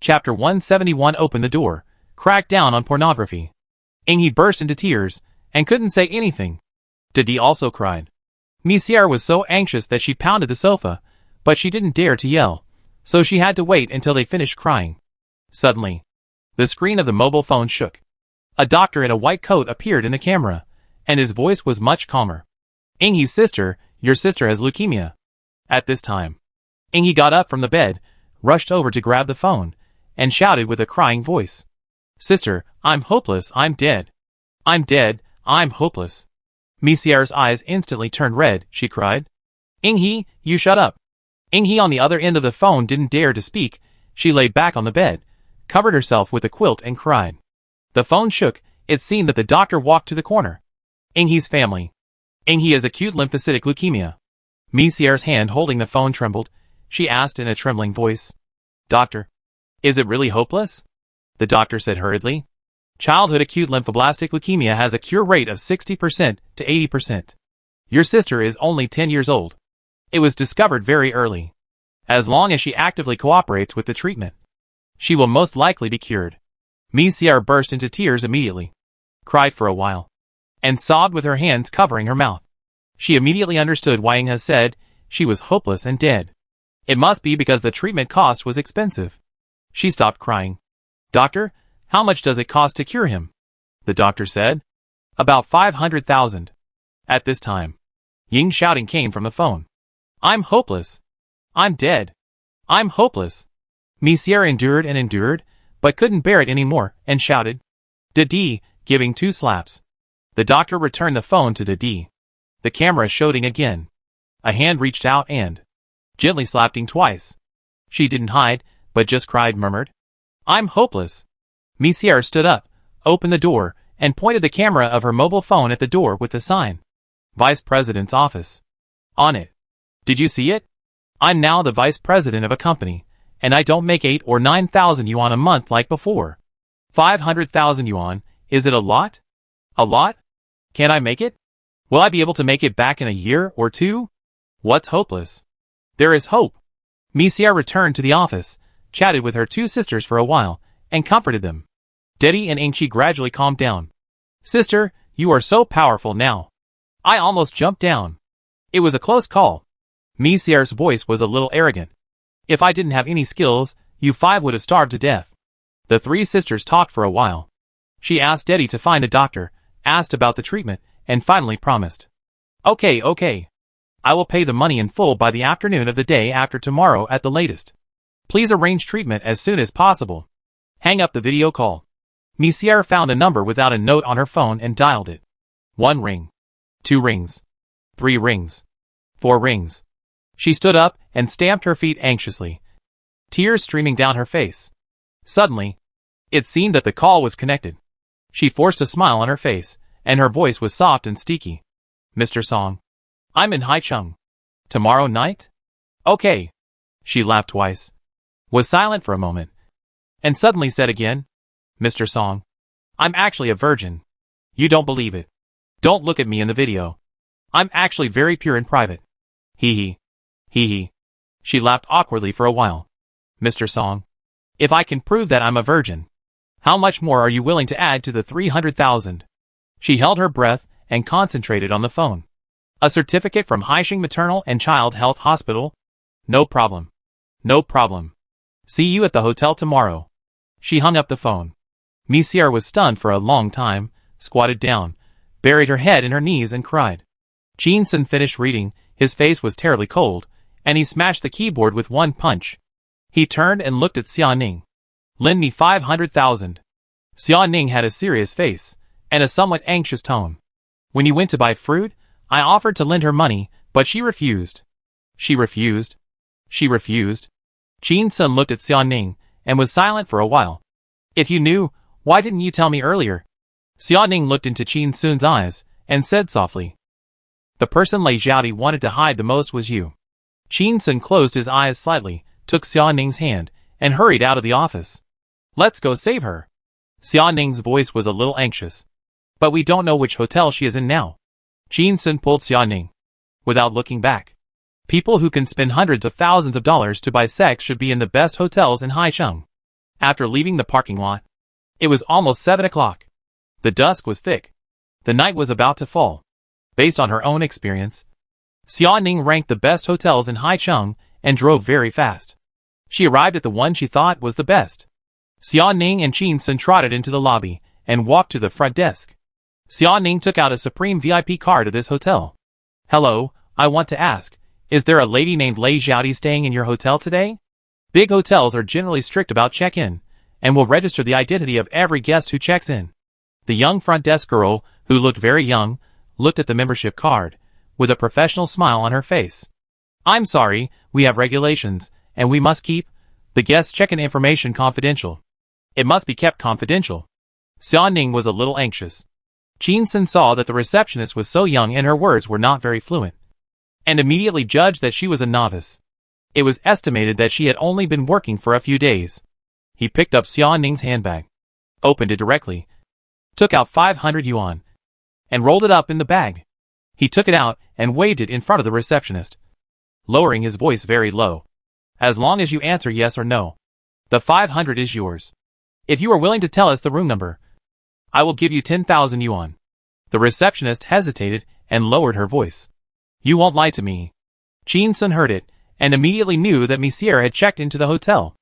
Chapter 171 opened the door, cracked down on pornography. Ingy burst into tears, and couldn't say anything. Didi also cried. Monsieur was so anxious that she pounded the sofa, but she didn't dare to yell, so she had to wait until they finished crying. Suddenly, the screen of the mobile phone shook. A doctor in a white coat appeared in the camera, and his voice was much calmer. Ingy's sister, your sister has leukemia. At this time, Ingy got up from the bed, rushed over to grab the phone, and shouted with a crying voice. Sister, I'm hopeless, I'm dead. I'm dead, I'm hopeless. Monsieur's eyes instantly turned red, she cried. Ingy, you shut up. Ingy on the other end of the phone didn't dare to speak. She lay back on the bed, covered herself with a quilt and cried. The phone shook. It seemed that the doctor walked to the corner. Ingy's family. Ingy has acute lymphocytic leukemia. Monsieur's hand holding the phone trembled. She asked in a trembling voice. Doctor, is it really hopeless? The doctor said hurriedly. Childhood acute lymphoblastic leukemia has a cure rate of 60% to 80%. Your sister is only 10 years old. It was discovered very early. As long as she actively cooperates with the treatment, she will most likely be cured. Monsieur burst into tears immediately, cried for a while, and sobbed with her hands covering her mouth. She immediately understood why Inge said she was hopeless and dead. It must be because the treatment cost was expensive. She stopped crying. Doctor, how much does it cost to cure him? The doctor said. About 500,000. At this time, Ying's shouting came from the phone. I'm hopeless. I'm dead. I'm hopeless. Monsieur endured and endured, but couldn't bear it anymore, and shouted. Didi, giving 2 slaps. The doctor returned the phone to Didi. The camera showed Ying again. A hand reached out and gently slapped Ying twice. She didn't hide, but just cried, murmured. I'm hopeless. Monsieur stood up, opened the door, and pointed the camera of her mobile phone at the door with the sign. Vice President's office. On it. Did you see it? I'm now the vice president of a company, and I don't make 8 or 9,000 yuan a month like before. 500,000 yuan, is it a lot? A lot? Can I make it? Will I be able to make it back in a year or 2? What's hopeless? There is hope. Monsieur returned to the office, chatted with her 2 sisters for a while, and comforted them. Didi and Ingchi gradually calmed down. Sister, you are so powerful now. I almost jumped down. It was a close call. Monsieur's voice was a little arrogant. If I didn't have any skills, you 5 would have starved to death. The 3 sisters talked for a while. She asked Didi to find a doctor, asked about the treatment, and finally promised. Okay. I will pay the money in full by the afternoon of the day after tomorrow at the latest. Please arrange treatment as soon as possible. Hang up the video call. Monsieur found a number without a note on her phone and dialed it. 1 ring. 2 rings. 3 rings. 4 rings. She stood up and stamped her feet anxiously, tears streaming down her face. Suddenly, it seemed that the call was connected. She forced a smile on her face, and her voice was soft and steaky. Mr. Song. I'm in Haicheng. Tomorrow night? Okay. She laughed twice, was silent for a moment, and suddenly said again, Mr. Song. I'm actually a virgin. You don't believe it. Don't look at me in the video. I'm actually very pure in private. Hee hee. She laughed awkwardly for a while. Mr. Song. If I can prove that I'm a virgin, how much more are you willing to add to the 300,000? She held her breath and concentrated on the phone. A certificate from Haicheng Maternal and Child Health Hospital? No problem. No problem. See you at the hotel tomorrow. She hung up the phone. Monsieur was stunned for a long time, squatted down, buried her head in her knees and cried. Jean Sun finished reading, his face was terribly cold, and he smashed the keyboard with 1 punch. He turned and looked at Xia Ning. Lend me 500,000. Xia Ning had a serious face, and a somewhat anxious tone. When you went to buy fruit, I offered to lend her money, but she refused. She refused. Jean Sun looked at Xia Ning, and was silent for a while. If you knew, why didn't you tell me earlier? Xia Ning looked into Jean Sun's eyes, and said softly. The person Lei Xiaodi wanted to hide the most was you. Jean Sun closed his eyes slightly, took Xia Ning's hand, and hurried out of the office. Let's go save her. Xia Ning's voice was a little anxious. But we don't know which hotel she is in now. Jean Sun pulled Xia Ning. Without looking back. People who can spend hundreds of thousands of dollars to buy sex should be in the best hotels in Haicheng. After leaving the parking lot, it was almost 7 o'clock. The dusk was thick. The night was about to fall. Based on her own experience, Xia Ning ranked the best hotels in Haicheng and drove very fast. She arrived at the one she thought was the best. Xia Ning and Qin Sun trotted into the lobby and walked to the front desk. Xia Ning took out a Supreme VIP card to this hotel. Hello, I want to ask, is there a lady named Lei Xiaodi staying in your hotel today? Big hotels are generally strict about check-in, and will register the identity of every guest who checks in. The young front desk girl, who looked very young, looked at the membership card, with a professional smile on her face. I'm sorry, we have regulations, and we must keep the guest's check-in information confidential. It must be kept confidential. Xia Ning was a little anxious. Qin Sun saw that the receptionist was so young and her words were not very fluent, and immediately judged that she was a novice. It was estimated that she had only been working for a few days. He picked up Xia Ning's handbag, opened it directly, took out 500 yuan, and rolled it up in the bag. He took it out and waved it in front of the receptionist, lowering his voice very low. As long as you answer yes or no, the 500 is yours. If you are willing to tell us the room number, I will give you 10,000 yuan. The receptionist hesitated and lowered her voice. You won't lie to me. Qin Sun heard it and immediately knew that Monsieur had checked into the hotel.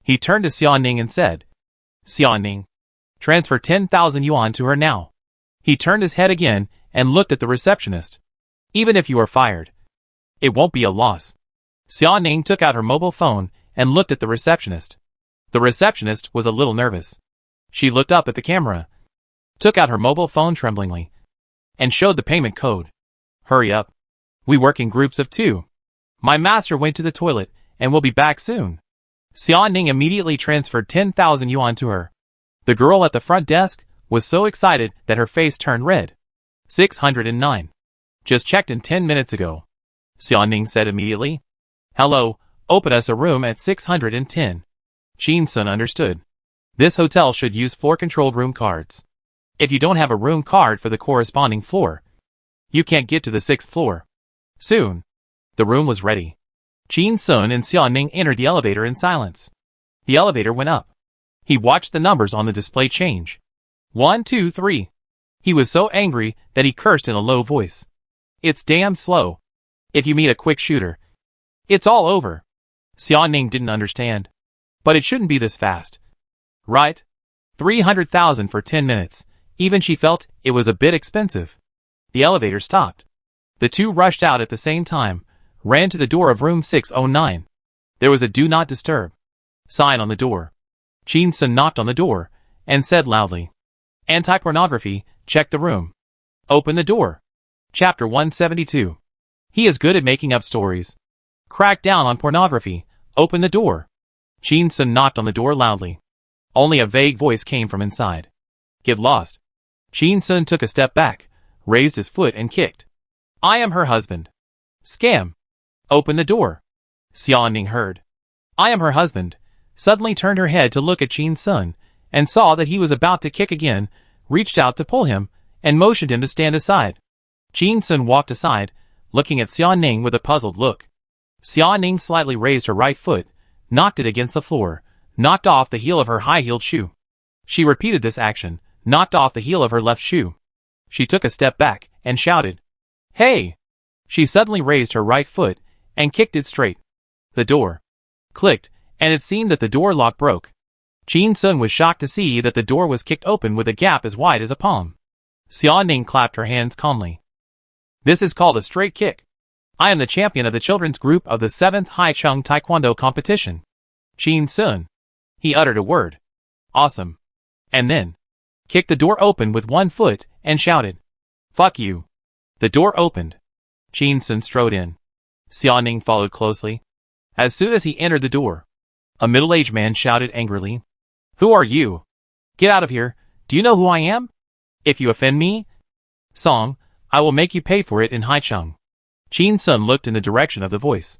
He turned to Xia Ning and said, Xia Ning, transfer 10,000 yuan to her now. He turned his head again and looked at the receptionist. Even if you are fired, it won't be a loss. Xia Ning took out her mobile phone and looked at the receptionist. The receptionist was a little nervous. She looked up at the camera, took out her mobile phone tremblingly, and showed the payment code. Hurry up. We work in groups of 2. My master went to the toilet and will be back soon. Xia Ning immediately transferred 10,000 yuan to her. The girl at the front desk was so excited that her face turned red. 609. Just checked in 10 minutes ago. Xia Ning said immediately. Hello, open us a room at 610. Qin Sun understood. This hotel should use floor-controlled room cards. If you don't have a room card for the corresponding floor, you can't get to the 6th floor. Soon, the room was ready. Qin Sun and Xia Ning entered the elevator in silence. The elevator went up. He watched the numbers on the display change. 1, 2, 3. He was so angry that he cursed in a low voice. It's damn slow. If you meet a quick shooter, it's all over. Xia Ning didn't understand. But it shouldn't be this fast. Right? 300,000 for 10 minutes. Even she felt it was a bit expensive. The elevator stopped. The two rushed out at the same time, ran to the door of room 609. There was a do not disturb sign on the door. Qin Sun knocked on the door and said loudly, Anti-pornography, check the room. Open the door. Chapter 172. He is good at making up stories. Crack down on pornography. Open the door. Qin Sun knocked on the door loudly. Only a vague voice came from inside. Get lost. Qin Sun took a step back, raised his foot and kicked. I am her husband. Scam. Open the door. Xia Ning heard. I am her husband. Suddenly turned her head to look at Qin Sun, and saw that he was about to kick again, reached out to pull him, and motioned him to stand aside. Qin Sun walked aside, looking at Xia Ning with a puzzled look. Xia Ning slightly raised her right foot, knocked it against the floor, knocked off the heel of her high-heeled shoe. She repeated this action, knocked off the heel of her left shoe. She took a step back, and shouted, Hey! She suddenly raised her right foot, and kicked it straight. The door clicked, and it seemed that the door lock broke. Qin Sun was shocked to see that the door was kicked open with a gap as wide as a palm. Xia Ning clapped her hands calmly. This is called a straight kick. I am the champion of the children's group of the 7th Haicheng Taekwondo competition. Qin Sun. He uttered a word. Awesome. And then kicked the door open with one foot and shouted, Fuck you. The door opened. Qin Sun strode in. Xia Ning followed closely. As soon as he entered the door, a middle-aged man shouted angrily, Who are you? Get out of here. Do you know who I am? If you offend me, Song, I will make you pay for it in Haicheng. Qin Sun looked in the direction of the voice.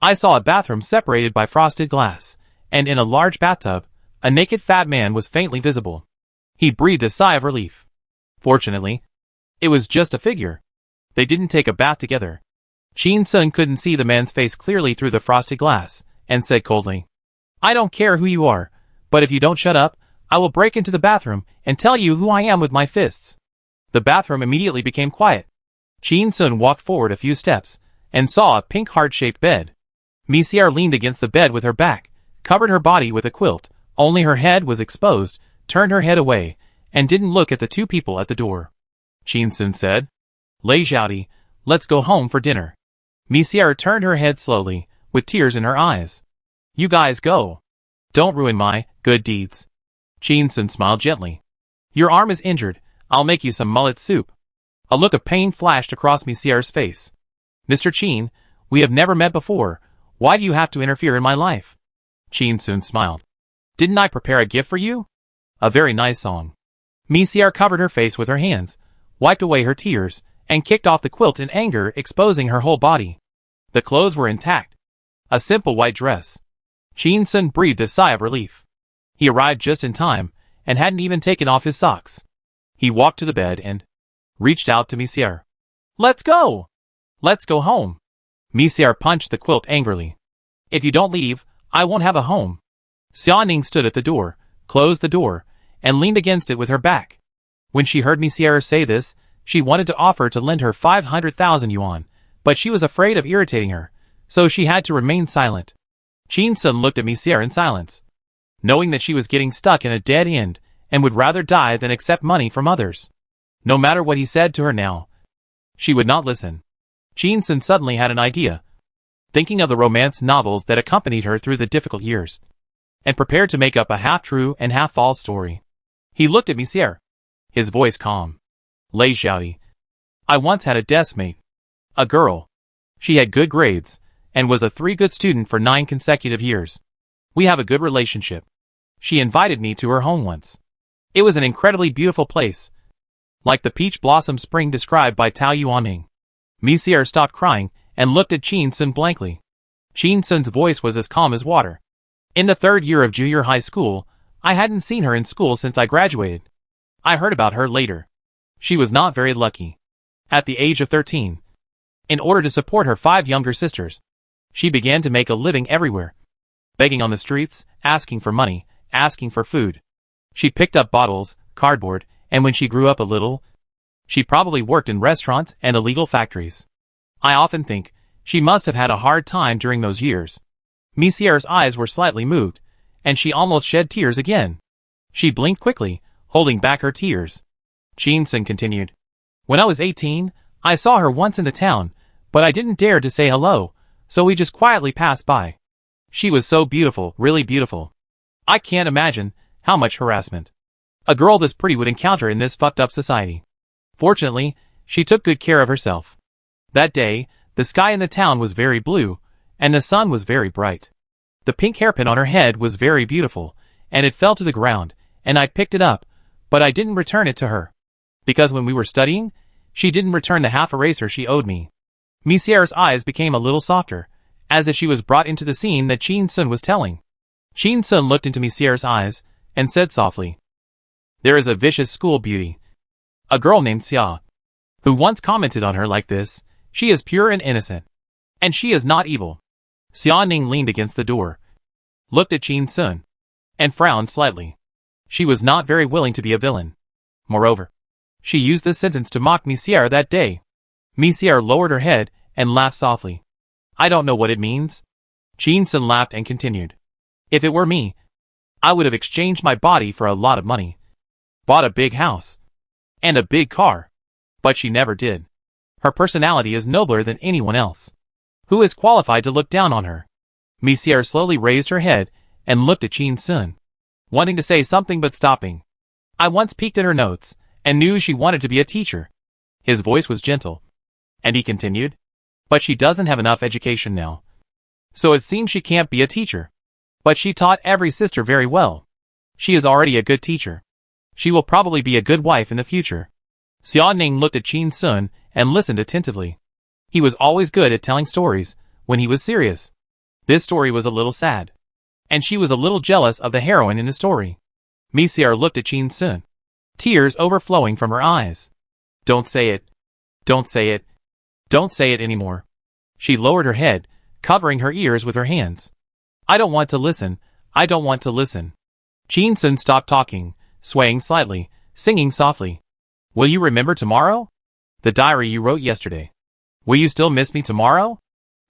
I saw a bathroom separated by frosted glass, and in a large bathtub, a naked fat man was faintly visible. He breathed a sigh of relief. Fortunately, it was just a figure. They didn't take a bath together. Qin Sun couldn't see the man's face clearly through the frosted glass, and said coldly, I don't care who you are, But if you don't shut up, I will break into the bathroom and tell you who I am with my fists. The bathroom immediately became quiet. Chin-sun walked forward a few steps and saw a pink heart-shaped bed. Misiar leaned against the bed with her back, covered her body with a quilt, only her head was exposed, turned her head away, and didn't look at the two people at the door. Chin-sun said, "Lei Xiaodi, let's go home for dinner." Misiar turned her head slowly, with tears in her eyes. "You guys go. Don't ruin my good deeds." Chin-sun smiled gently. "Your arm is injured, I'll make you some mullet soup." A look of pain flashed across Misiar's face. "Mr. Chin, we have never met before. Why do you have to interfere in my life?" Chin-sun smiled. "Didn't I prepare a gift for you? A very nice song." Misiar covered her face with her hands, wiped away her tears, and kicked off the quilt in anger, exposing her whole body. The clothes were intact. A simple white dress. Chin-sun breathed a sigh of relief. He arrived just in time, and hadn't even taken off his socks. He walked to the bed and reached out to Misiar. "Let's go! Let's go home." Misiar punched the quilt angrily. "If you don't leave, I won't have a home." Xiaoning stood at the door, closed the door, and leaned against it with her back. When she heard Misiar say this, she wanted to offer to lend her 500,000 yuan, but she was afraid of irritating her, so she had to remain silent. Chin-sun looked at Misiar in silence, knowing that she was getting stuck in a dead end and would rather die than accept money from others. No matter what he said to her now, she would not listen. Chin-sun suddenly had an idea, thinking of the romance novels that accompanied her through the difficult years, and prepared to make up a half-true and half-false story. He looked at Misiar, his voice calm. "Lei Xiaodi, I once had a deskmate. A girl. She had good grades, and was a 3 good student for 9 consecutive years. We have a good relationship. She invited me to her home once. It was an incredibly beautiful place, like the peach blossom spring described by Tao Yuanming." Misiar stopped crying and looked at Chin-sun blankly. Chin-sun's voice was as calm as water. "In the 3rd year of junior high school, I hadn't seen her in school since I graduated. I heard about her later. She was not very lucky. At the age of 13, in order to support her 5 younger sisters, she began to make a living everywhere, begging on the streets, asking for money, asking for food. She picked up bottles, cardboard, and when she grew up a little, she probably worked in restaurants and illegal factories. I often think she must have had a hard time during those years." Misiar's eyes were slightly moved, and she almost shed tears again. She blinked quickly, holding back her tears. Chin-sun continued. "When I was 18, I saw her once in the town, but I didn't dare to say hello, so we just quietly passed by. She was so beautiful, really beautiful. I can't imagine how much harassment a girl this pretty would encounter in this fucked up society. Fortunately, she took good care of herself. That day, the sky in the town was very blue, and the sun was very bright. The pink hairpin on her head was very beautiful, and it fell to the ground, and I picked it up, but I didn't return it to her, because when we were studying, she didn't return the half eraser she owed me." Misiar's eyes became a little softer, as if she was brought into the scene that Chin-sun was telling. Chin-sun looked into Misiar's eyes, and said softly, "There is a vicious school beauty, a girl named Xia, who once commented on her like this. She is pure and innocent, and she is not evil." Xiaoning leaned against the door, looked at Chin-sun, and frowned slightly. She was not very willing to be a villain. Moreover, she used this sentence to mock Misiar that day. Misiar lowered her head and laughed softly. "I don't know what it means." Chin-sun laughed and continued. "If it were me, I would have exchanged my body for a lot of money, bought a big house, and a big car. But she never did. Her personality is nobler than anyone else. Who is qualified to look down on her?" Misiar slowly raised her head and looked at Chin-sun, wanting to say something but stopping. "I once peeked at her notes, and knew she wanted to be a teacher." His voice was gentle, and he continued, "But she doesn't have enough education now, so it seems she can't be a teacher. But she taught every sister very well. She is already a good teacher. She will probably be a good wife in the future." Xiaoning looked at Chin-sun and listened attentively. He was always good at telling stories when he was serious. This story was a little sad, and she was a little jealous of the heroine in the story. Misiar looked at Chin-sun, tears overflowing from her eyes. "Don't say it. Don't say it. Don't say it anymore." She lowered her head, covering her ears with her hands. "I don't want to listen. I don't want to listen." Chin Sun stopped talking, swaying slightly, singing softly. Will you remember tomorrow? The diary you wrote yesterday. Will you still miss me tomorrow?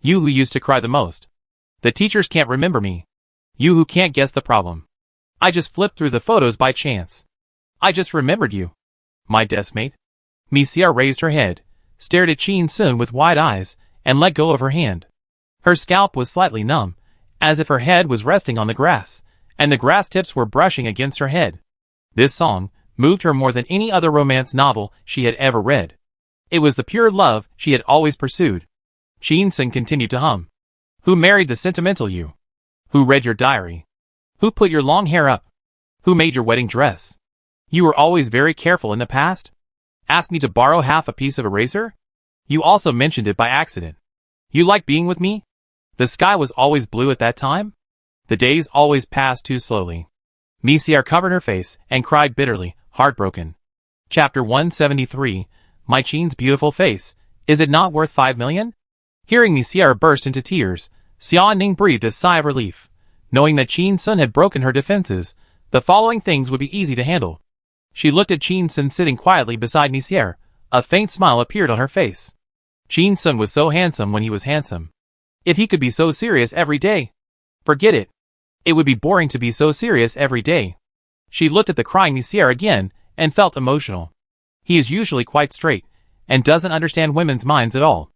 You who used to cry the most. The teachers can't remember me. You who can't guess the problem. I just flipped through the photos by chance. I just remembered you. My deskmate. Misia raised her head, stared at Chin Sun with wide eyes, and let go of her hand. Her scalp was slightly numb, as if her head was resting on the grass, and the grass tips were brushing against her head. This song moved her more than any other romance novel she had ever read. It was the pure love she had always pursued. Chin Sun continued to hum. Who married the sentimental you? Who read your diary? Who put your long hair up? Who made your wedding dress? You were always very careful in the past? Asked me to borrow half a piece of eraser? You also mentioned it by accident. You liked being with me? The sky was always blue at that time? The days always passed too slowly. Misia covered her face and cried bitterly, heartbroken. Chapter 173, My Chin's beautiful face, is it not worth 5 million? Hearing Misia burst into tears, Xia Ning breathed a sigh of relief. Knowing that Chin Sun had broken her defenses, the following things would be easy to handle. She looked at Chin Sun sitting quietly beside Misia. A faint smile appeared on her face. Chin Sun was so handsome when he was handsome. If he could be so serious every day. Forget it. It would be boring to be so serious every day. She looked at the crying Misia again, and felt emotional. He is usually quite straight, and doesn't understand women's minds at all.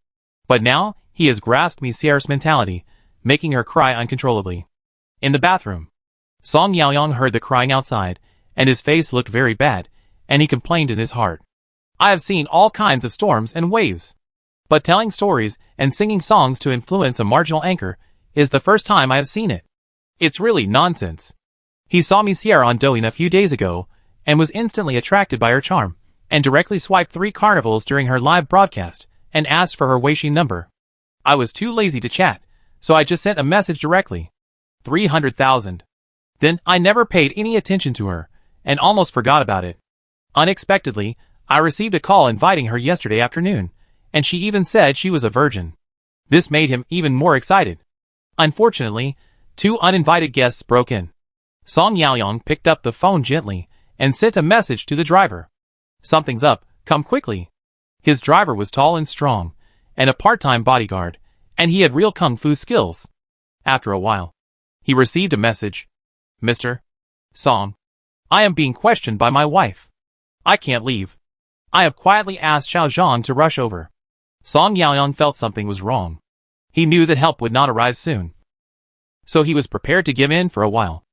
But now, he has grasped Misia's mentality, making her cry uncontrollably. In the bathroom, Song Yaoyang heard the crying outside, and his face looked very bad, and he complained in his heart. I have seen all kinds of storms and waves. But telling stories and singing songs to influence a marginal anchor is the first time I have seen it. It's really nonsense. He saw Misia on Douyin a few days ago, and was instantly attracted by her charm, and directly swiped 3 carnivals during her live broadcast, and asked for her Weixin number. I was too lazy to chat, so I just sent a message directly. 300,000. Then, I never paid any attention to her, and almost forgot about it. Unexpectedly, I received a call inviting her yesterday afternoon, and she even said she was a virgin. This made him even more excited. Unfortunately, 2 uninvited guests broke in. Song Yaoyang picked up the phone gently, and sent a message to the driver. Something's up, come quickly. His driver was tall and strong, and a part-time bodyguard, and he had real kung fu skills. After a while, he received a message. Mr. Song, I am being questioned by my wife. I can't leave. I have quietly asked Xiao Zhang to rush over. Song Yaoyang felt something was wrong. He knew that help would not arrive soon. So he was prepared to give in for a while.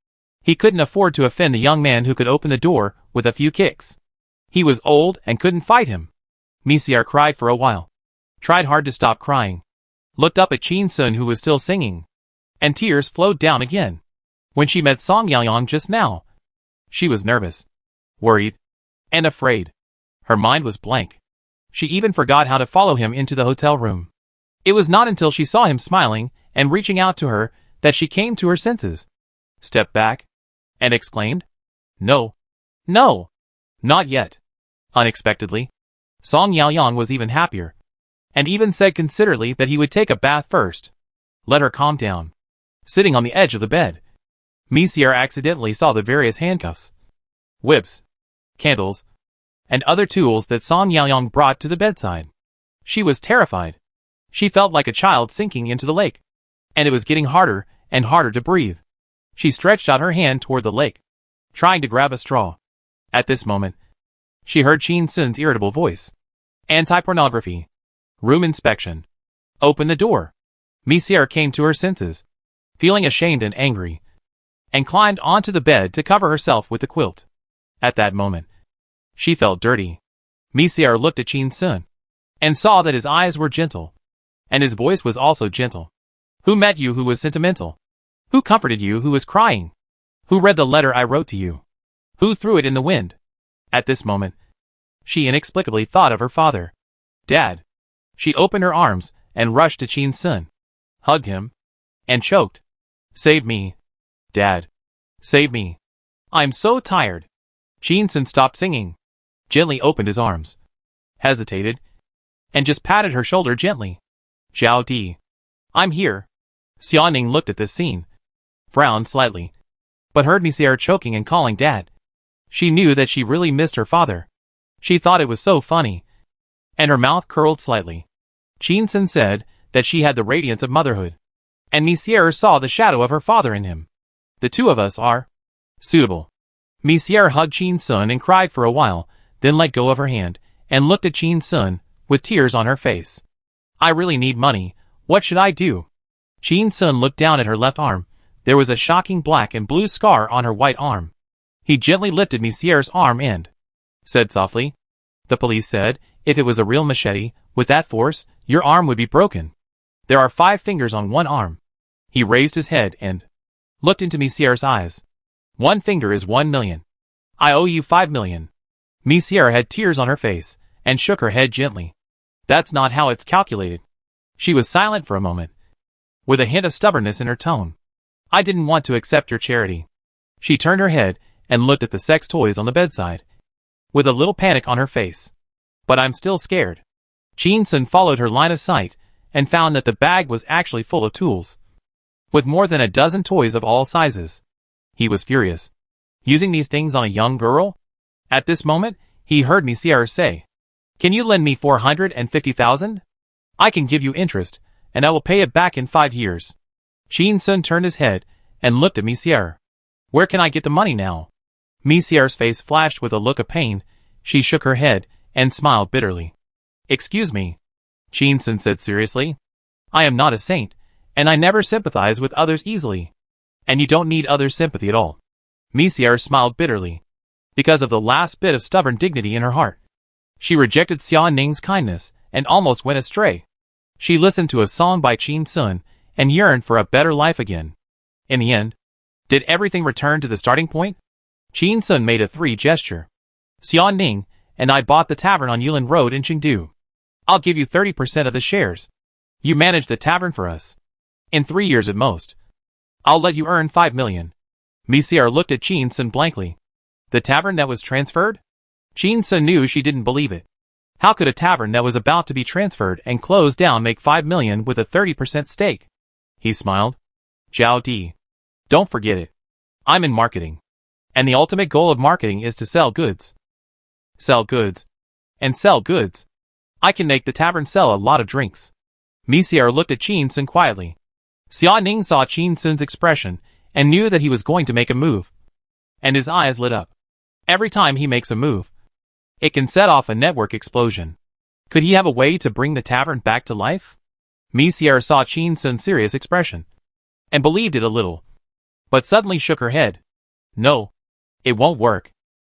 He couldn't afford to offend the young man who could open the door with a few kicks. He was old and couldn't fight him. Misia cried for a while. Tried hard to stop crying. Looked up at Chin Sun who was still singing. And tears flowed down again. When she met Song Yaoyang just now, she was nervous, worried, and afraid. Her mind was blank. She even forgot how to follow him into the hotel room. It was not until she saw him smiling and reaching out to her that she came to her senses. Stepped back and exclaimed, No, no, not yet. Unexpectedly, Song Yaoyang was even happier, and even said considerately that he would take a bath first. Let her calm down. Sitting on the edge of the bed, Misia accidentally saw the various handcuffs, whips, candles, and other tools that Song Yaoyang brought to the bedside. She was terrified. She felt like a child sinking into the lake, and it was getting harder and harder to breathe. She stretched out her hand toward the lake, trying to grab a straw. At this moment, she heard Chin Sun's irritable voice. Anti-pornography. Room inspection. Open the door. Misia came to her senses, feeling ashamed and angry, and climbed onto the bed to cover herself with the quilt. At that moment, she felt dirty. Misia looked at Chin Sun, and saw that his eyes were gentle, and his voice was also gentle. Who met you who was sentimental? Who comforted you who was crying? Who read the letter I wrote to you? Who threw it in the wind? At this moment, she inexplicably thought of her father. Dad. She opened her arms and rushed to Chin Sun, hugged him, and choked. Save me. Dad. Save me. I'm so tired. Chin Sun stopped singing, gently opened his arms, hesitated, and just patted her shoulder gently. Zhao Di. I'm here. Xia Ning looked at this scene, frowned slightly, but heard Monsieur choking and calling Dad. She knew that she really missed her father. She thought it was so funny, and her mouth curled slightly. Chin-sun said that she had the radiance of motherhood, and Monsieur saw the shadow of her father in him. The two of us are suitable. Monsieur hugged Chin-sun and cried for a while, then let go of her hand, and looked at Chin-sun, with tears on her face. I really need money. What should I do? Chin-sun looked down at her left arm. There was a shocking black and blue scar on her white arm. He gently lifted Monsieur's arm and said softly, "The police said, if it was a real machete, with that force, your arm would be broken. There are 5 fingers on one arm." He raised his head and looked into Monsieur's eyes. "1 finger is 1 million. I owe you 5 million. Monsieur had tears on her face, and shook her head gently. "That's not how it's calculated." She was silent for a moment, with a hint of stubbornness in her tone. "I didn't want to accept your charity." She turned her head and looked at the sex toys on the bedside, with a little panic on her face. "But I'm still scared." Chin-sun followed her line of sight, and found that the bag was actually full of tools, with more than a dozen toys of all sizes. He was furious. Using these things on a young girl? At this moment, he heard Monsieur say, "Can you lend me 450,000? I can give you interest, and I will pay it back in 5 years. Chin-sun turned his head and looked at Monsieur. "Where can I get the money now?" Monsieur's face flashed with a look of pain. She shook her head and smiled bitterly. "Excuse me," Chin-sun said seriously. "I am not a saint, and I never sympathize with others easily. And you don't need others' sympathy at all." Monsieur smiled bitterly, because of the last bit of stubborn dignity in her heart. She rejected Xia Ning's kindness and almost went astray. She listened to a song by Chin-sun and yearned for a better life again. In the end, did everything return to the starting point? Chin-sun made a 3 gesture. "Xia Ning and I bought the tavern on Yulin Road in Chengdu. I'll give you 30% of the shares. You manage the tavern for us. In 3 years at most. I'll let you earn 5 million. Monsieur looked at Chin-sun blankly. The tavern that was transferred? Chin-sun knew she didn't believe it. How could a tavern that was about to be transferred and closed down make 5 million with a 30% stake? He smiled. "Zhao Di. Don't forget it. I'm in marketing. And the ultimate goal of marketing is to sell goods. Sell goods. And sell goods. I can make the tavern sell a lot of drinks." Monsieur looked at Chin-sun quietly. Xia Ning saw Chin-sun's expression and knew that he was going to make a move. And his eyes lit up. Every time he makes a move, it can set off a network explosion. Could he have a way to bring the tavern back to life? Monsieur saw Chin-sun's serious expression, and believed it a little, but suddenly shook her head. "No. It won't work.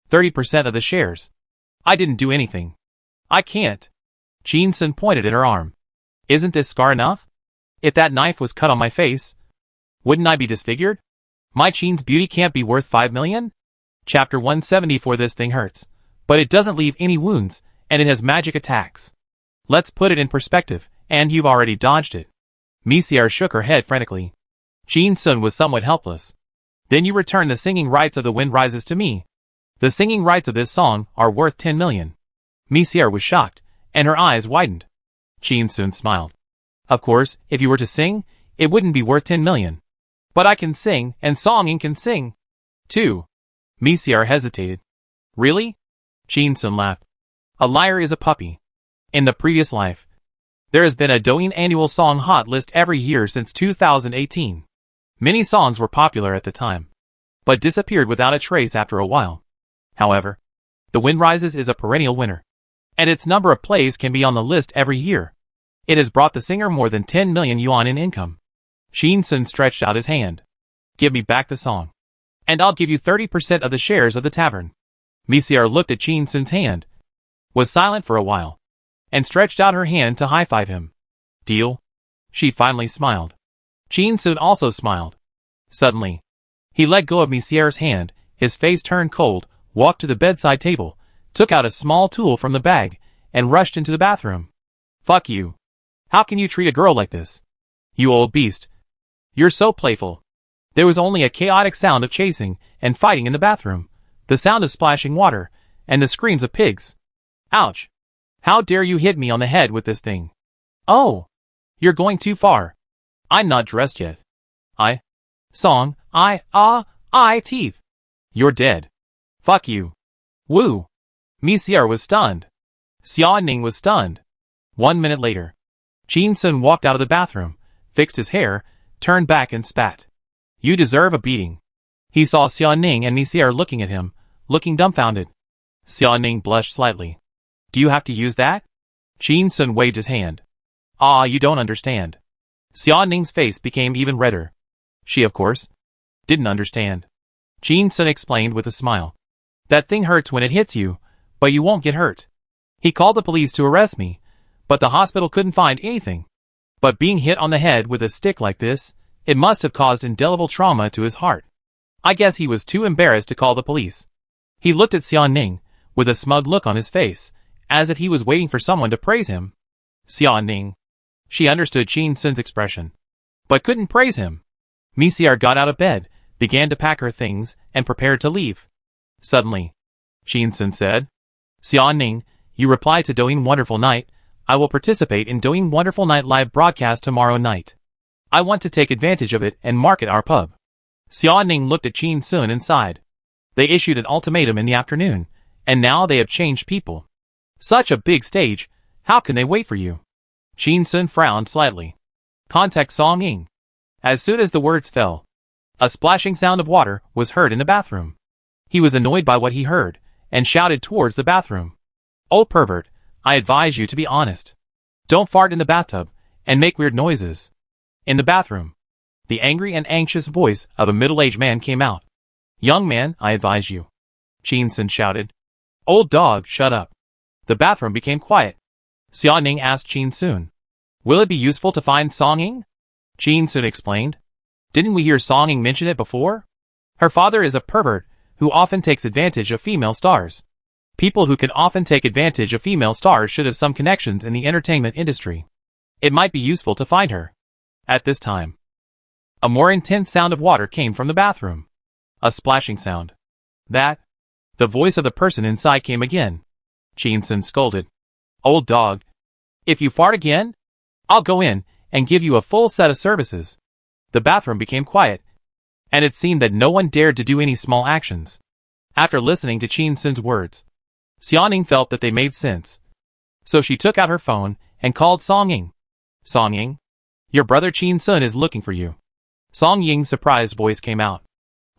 30% of the shares. I didn't do anything. I can't." Chin-sun pointed at her arm. "Isn't this scar enough? If that knife was cut on my face, wouldn't I be disfigured? My Chin's beauty can't be worth 5 million? Chapter 174. This thing hurts, but it doesn't leave any wounds, and it has magic attacks. Let's put it in perspective, and you've already dodged it." Monsieur shook her head frantically. Chin-sun was somewhat helpless. "Then you return the singing rights of The Wind Rises to me. The singing rights of this song are worth 10 million. Monsieur was shocked, and her eyes widened. Chin-sun smiled. "Of course, if you were to sing, it wouldn't be worth 10 million. But I can sing, and Song-ing can sing, too." Monsieur hesitated. "Really?" Chin-sun laughed. "A liar is a puppy. In the previous life, there has been a Douyin annual song hot list every year since 2018. Many songs were popular at the time, but disappeared without a trace after a while. However, The Wind Rises is a perennial winner, and its number of plays can be on the list every year. It has brought the singer more than 10 million yuan in income." Chin-sun stretched out his hand. "Give me back the song, and I'll give you 30% of the shares of the tavern." Monsieur looked at Chin-sun's hand, was silent for a while, and stretched out her hand to high-five him. "Deal?" She finally smiled. Chin-sun also smiled. Suddenly, he let go of Monsieur's hand, his face turned cold, walked to the bedside table, took out a small tool from the bag, and rushed into the bathroom. "Fuck you. How can you treat a girl like this? You old beast. You're so playful." There was only a chaotic sound of chasing and fighting in the bathroom, the sound of splashing water, and the screams of pigs. "Ouch. How dare you hit me on the head with this thing? Oh, you're going too far. I'm not dressed yet. Teeth. You're dead. Fuck you. Woo. Misiar was stunned. Xia Ning was stunned. 1 minute later. Qin Sun walked out of the bathroom, fixed his hair, turned back and spat. You deserve a beating. He saw Xia Ning and Misiar looking at him, looking dumbfounded. Xia Ning blushed slightly. Do you have to use that? Qin Sun waved his hand. You don't understand. Xia Ning's face became even redder. She, of course, didn't understand. Qin Sun explained with a smile. That thing hurts when it hits you, but you won't get hurt. He called the police to arrest me, but the hospital couldn't find anything. But being hit on the head with a stick like this, it must have caused indelible trauma to his heart. I guess he was too embarrassed to call the police. He looked at Xia Ning, with a smug look on his face, as if he was waiting for someone to praise him. Xia Ning. She understood Qin Sun's expression, but couldn't praise him. Misiar got out of bed, began to pack her things, and prepared to leave. Suddenly, Qin Sun said, Xia Ning, you replied to Doing Wonderful Night. I will participate in Doing Wonderful Night live broadcast tomorrow night. I want to take advantage of it and market our pub. Xia Ning looked at Qin Sun and sighed. They issued an ultimatum in the afternoon, and now they have changed people. Such a big stage, how can they wait for you? Qin Sun frowned slightly. Contact Song Ying. As soon as the words fell, a splashing sound of water was heard in the bathroom. He was annoyed by what he heard, and shouted towards the bathroom. Oh pervert, I advise you to be honest. Don't fart in the bathtub, and make weird noises. In the bathroom, the angry and anxious voice of a middle-aged man came out. Young man, I advise you. Qin Sun shouted. Old dog, shut up. The bathroom became quiet. Xia Ning asked Qin Sun. Will it be useful to find Song Ying? Qin Sun explained. Didn't we hear Song Ying mention it before? Her father is a pervert who often takes advantage of female stars. People who can often take advantage of female stars should have some connections in the entertainment industry. It might be useful to find her. At this time, a more intense sound of water came from the bathroom. A splashing sound. That? The voice of the person inside came again. Qin Sun scolded. Old dog. If you fart again, I'll go in and give you a full set of services. The bathroom became quiet, and it seemed that no one dared to do any small actions. After listening to Qin Sun's words, Xia Ning felt that they made sense. So she took out her phone and called Song Ying. Song Ying, your brother Qin Sun is looking for you. Song Ying's surprised voice came out.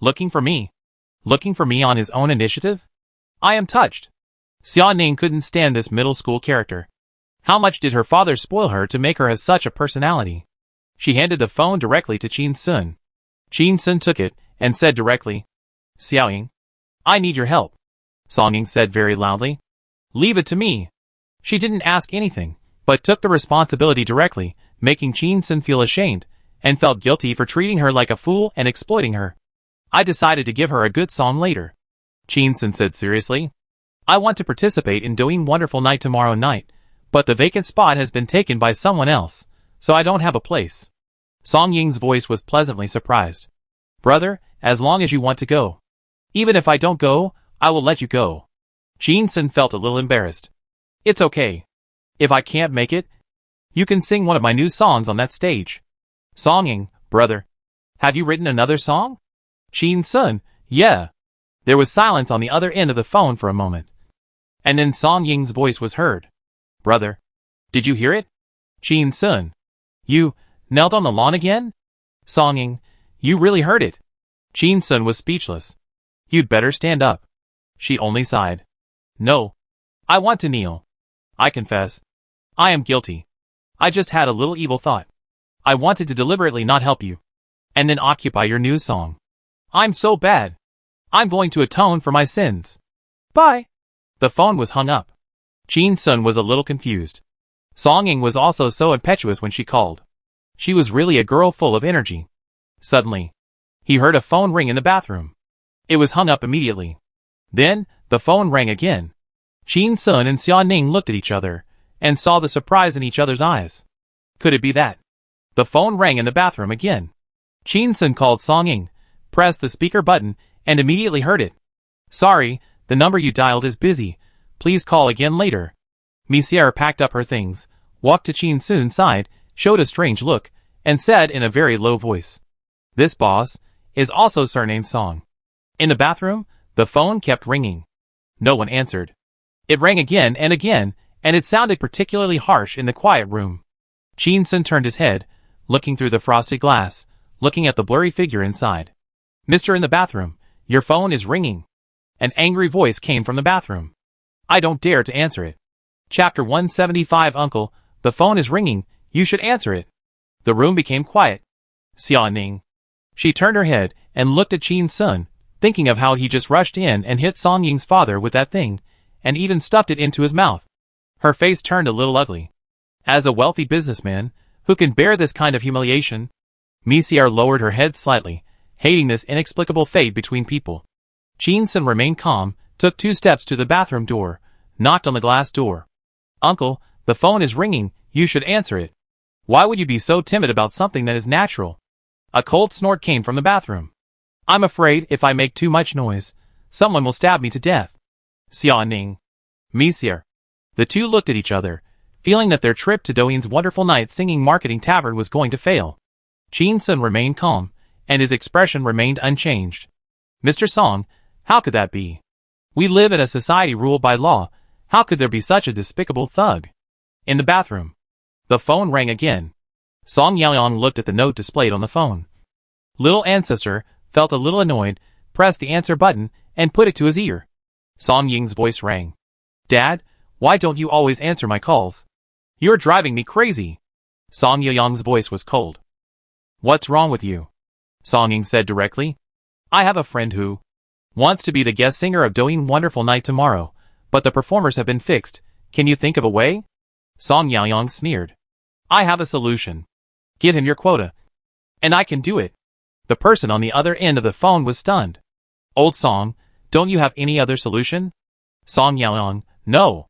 Looking for me? Looking for me on his own initiative? I am touched. Xia Ning couldn't stand this middle school character. How much did her father spoil her to make her have such a personality? She handed the phone directly to Qin Sun. Qin Sun took it and said directly, Xiao Ying, I need your help. Song Ying said very loudly. Leave it to me. She didn't ask anything, but took the responsibility directly, making Qin Sun feel ashamed, and felt guilty for treating her like a fool and exploiting her. I decided to give her a good song later. Qin Sun said seriously. I want to participate in Doing Wonderful Night tomorrow night, but the vacant spot has been taken by someone else, so I don't have a place. Song Ying's voice was pleasantly surprised. Brother, as long as you want to go. Even if I don't go, I will let you go. Qin Sun felt a little embarrassed. It's okay. If I can't make it, you can sing one of my new songs on that stage. Song Ying, brother. Have you written another song? Qin Sun, yeah. There was silence on the other end of the phone for a moment. And then Song Ying's voice was heard. Brother. Did you hear it? Qin Sun. You knelt on the lawn again? Song Ying, you really heard it. Qin Sun was speechless. You'd better stand up. She only sighed. No. I want to kneel. I confess. I am guilty. I just had a little evil thought. I wanted to deliberately not help you. And then occupy your new song. I'm so bad. I'm going to atone for my sins. Bye. The phone was hung up. Qin Sun was a little confused. Song Ying was also so impetuous when she called. She was really a girl full of energy. Suddenly, he heard a phone ring in the bathroom. It was hung up immediately. Then, the phone rang again. Qin Sun and Xia Ning looked at each other, and saw the surprise in each other's eyes. Could it be that? The phone rang in the bathroom again. Qin Sun called Song Ying, pressed the speaker button, and immediately heard it. Sorry, the number you dialed is busy. Please call again later. Misiar packed up her things, walked to Qin Sun's side, showed a strange look, and said in a very low voice. This boss is also surnamed Song. In the bathroom, the phone kept ringing. No one answered. It rang again, and it sounded particularly harsh in the quiet room. Chin-sun turned his head, looking through the frosted glass, looking at the blurry figure inside. "Mister in the bathroom, your phone is ringing." An angry voice came from the bathroom. I don't dare to answer it. Chapter 175. Uncle, the phone is ringing, you should answer it. The room became quiet. Xia Ning. She turned her head and looked at Chin-sun, thinking of how he just rushed in and hit Song Ying's father with that thing, and even stuffed it into his mouth. Her face turned a little ugly. As a wealthy businessman, who can bear this kind of humiliation? Misiar lowered her head slightly, hating this inexplicable fate between people. Chin-sun remained calm, took 2 steps to the bathroom door, knocked on the glass door. Uncle, the phone is ringing, you should answer it. Why would you be so timid about something that is natural? A cold snort came from the bathroom. I'm afraid if I make too much noise, someone will stab me to death. Xia Ning. Misiar. The two looked at each other, feeling that their trip to Douyin's wonderful night singing marketing tavern was going to fail. Chin-sun remained calm, and his expression remained unchanged. Mr. Song, how could that be? We live in a society ruled by law. How could there be such a despicable thug? In the bathroom. The phone rang again. Song Yaoyong looked at the note displayed on the phone. Little ancestor felt a little annoyed, pressed the answer button, and put it to his ear. Song Ying's voice rang. Dad, why don't you always answer my calls? You're driving me crazy. Song Yaoyong's voice was cold. What's wrong with you? Song Ying said directly. I have a friend who wants to be the guest singer of Douyin Wonderful Night tomorrow, but the performers have been fixed. Can you think of a way? Song Yaoyong sneered. I have a solution. Give him your quota. And I can do it. The person on the other end of the phone was stunned. Old Song, don't you have any other solution? Song Yaoyong, no.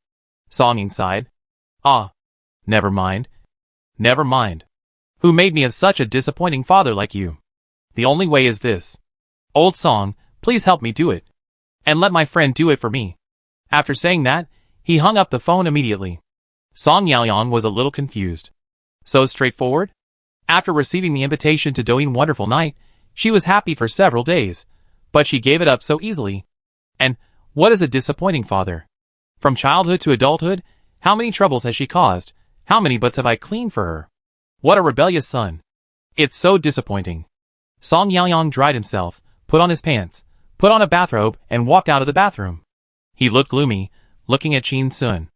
Song Ying sighed. Ah. Never mind. Never mind. Who made me of such a disappointing father like you? The only way is this. Old Song, please help me do it. And let my friend do it for me. After saying that, he hung up the phone immediately. Song Yaoyong was a little confused. So straightforward? After receiving the invitation to Douyin Wonderful Night, she was happy for several days, but she gave it up so easily. And what is a disappointing father? From childhood to adulthood, how many troubles has she caused? How many butts have I cleaned for her? What a rebellious son. It's so disappointing. Song Yaoyong dried himself, put on his pants, put on a bathrobe, and walked out of the bathroom. He looked gloomy, looking at Chin-sun.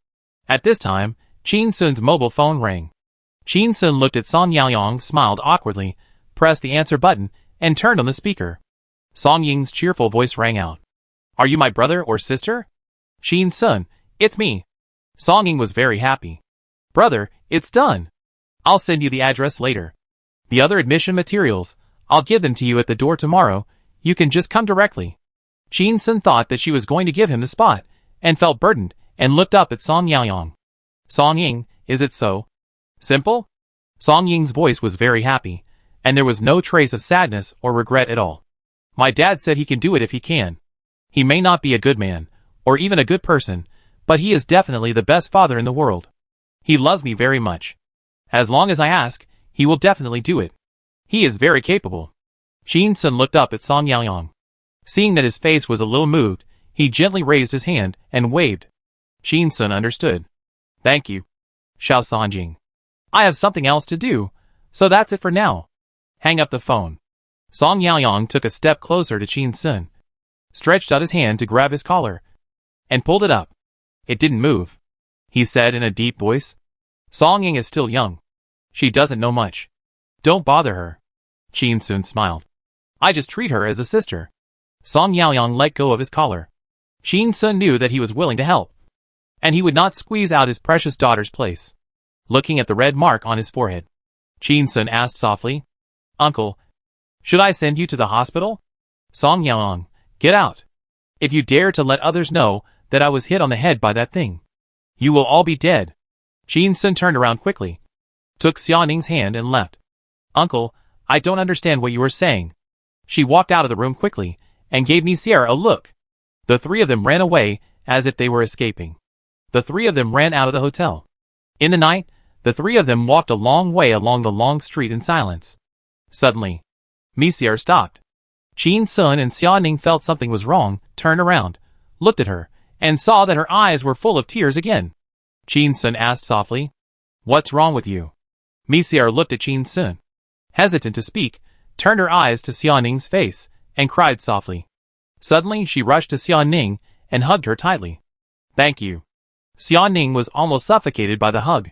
At this time, Chin-sun's mobile phone rang. Chin-sun looked at Song Yaoyong, smiled awkwardly, pressed the answer button, and turned on the speaker. Song Ying's cheerful voice rang out. Are you my brother or sister? Chin-sun, it's me. Song Ying was very happy. Brother, it's done. I'll send you the address later. The other admission materials, I'll give them to you at the door tomorrow. You can just come directly. Chin-sun thought that she was going to give him the spot, and felt burdened, and looked up at Song Yaoyong. Song Ying, is it so simple? Song Ying's voice was very happy, and there was no trace of sadness or regret at all. My dad said he can do it if he can. He may not be a good man, or even a good person, but he is definitely the best father in the world. He loves me very much. As long as I ask, he will definitely do it. He is very capable. Chin-sun looked up at Song Yaoyong. Seeing that his face was a little moved, he gently raised his hand and waved. Chin-sun understood. Thank you. Xiao Sanjing. I have something else to do, so that's it for now. Hang up the phone. Song Yaoyong took a step closer to Chin-sun, stretched out his hand to grab his collar, and pulled it up. It didn't move. He said in a deep voice. Song Ying is still young. She doesn't know much. Don't bother her. Chin-sun smiled. I just treat her as a sister. Song Yaoyong let go of his collar. Chin-sun knew that he was willing to help, and he would not squeeze out his precious daughter's place. Looking at the red mark on his forehead, Chin-sun asked softly, Uncle, should I send you to the hospital? Song Yaoyong, get out. If you dare to let others know that I was hit on the head by that thing, you will all be dead. Chin-sun turned around quickly, took Xia Ning's hand and left. Uncle, I don't understand what you are saying. She walked out of the room quickly, and gave Misiar a look. The three of them ran away, as if they were escaping. The three of them ran out of the hotel. In the night, the three of them walked a long way along the long street in silence. Suddenly, Misiar stopped. Qin Sun and Xia Ning felt something was wrong, turned around, looked at her, and saw that her eyes were full of tears again. Qin Sun asked softly, "What's wrong with you?" Misier looked at Qin Sun, hesitant to speak, turned her eyes to Xia Ning's face, and cried softly. Suddenly she rushed to Xia Ning and hugged her tightly. "Thank you." Xia Ning was almost suffocated by the hug.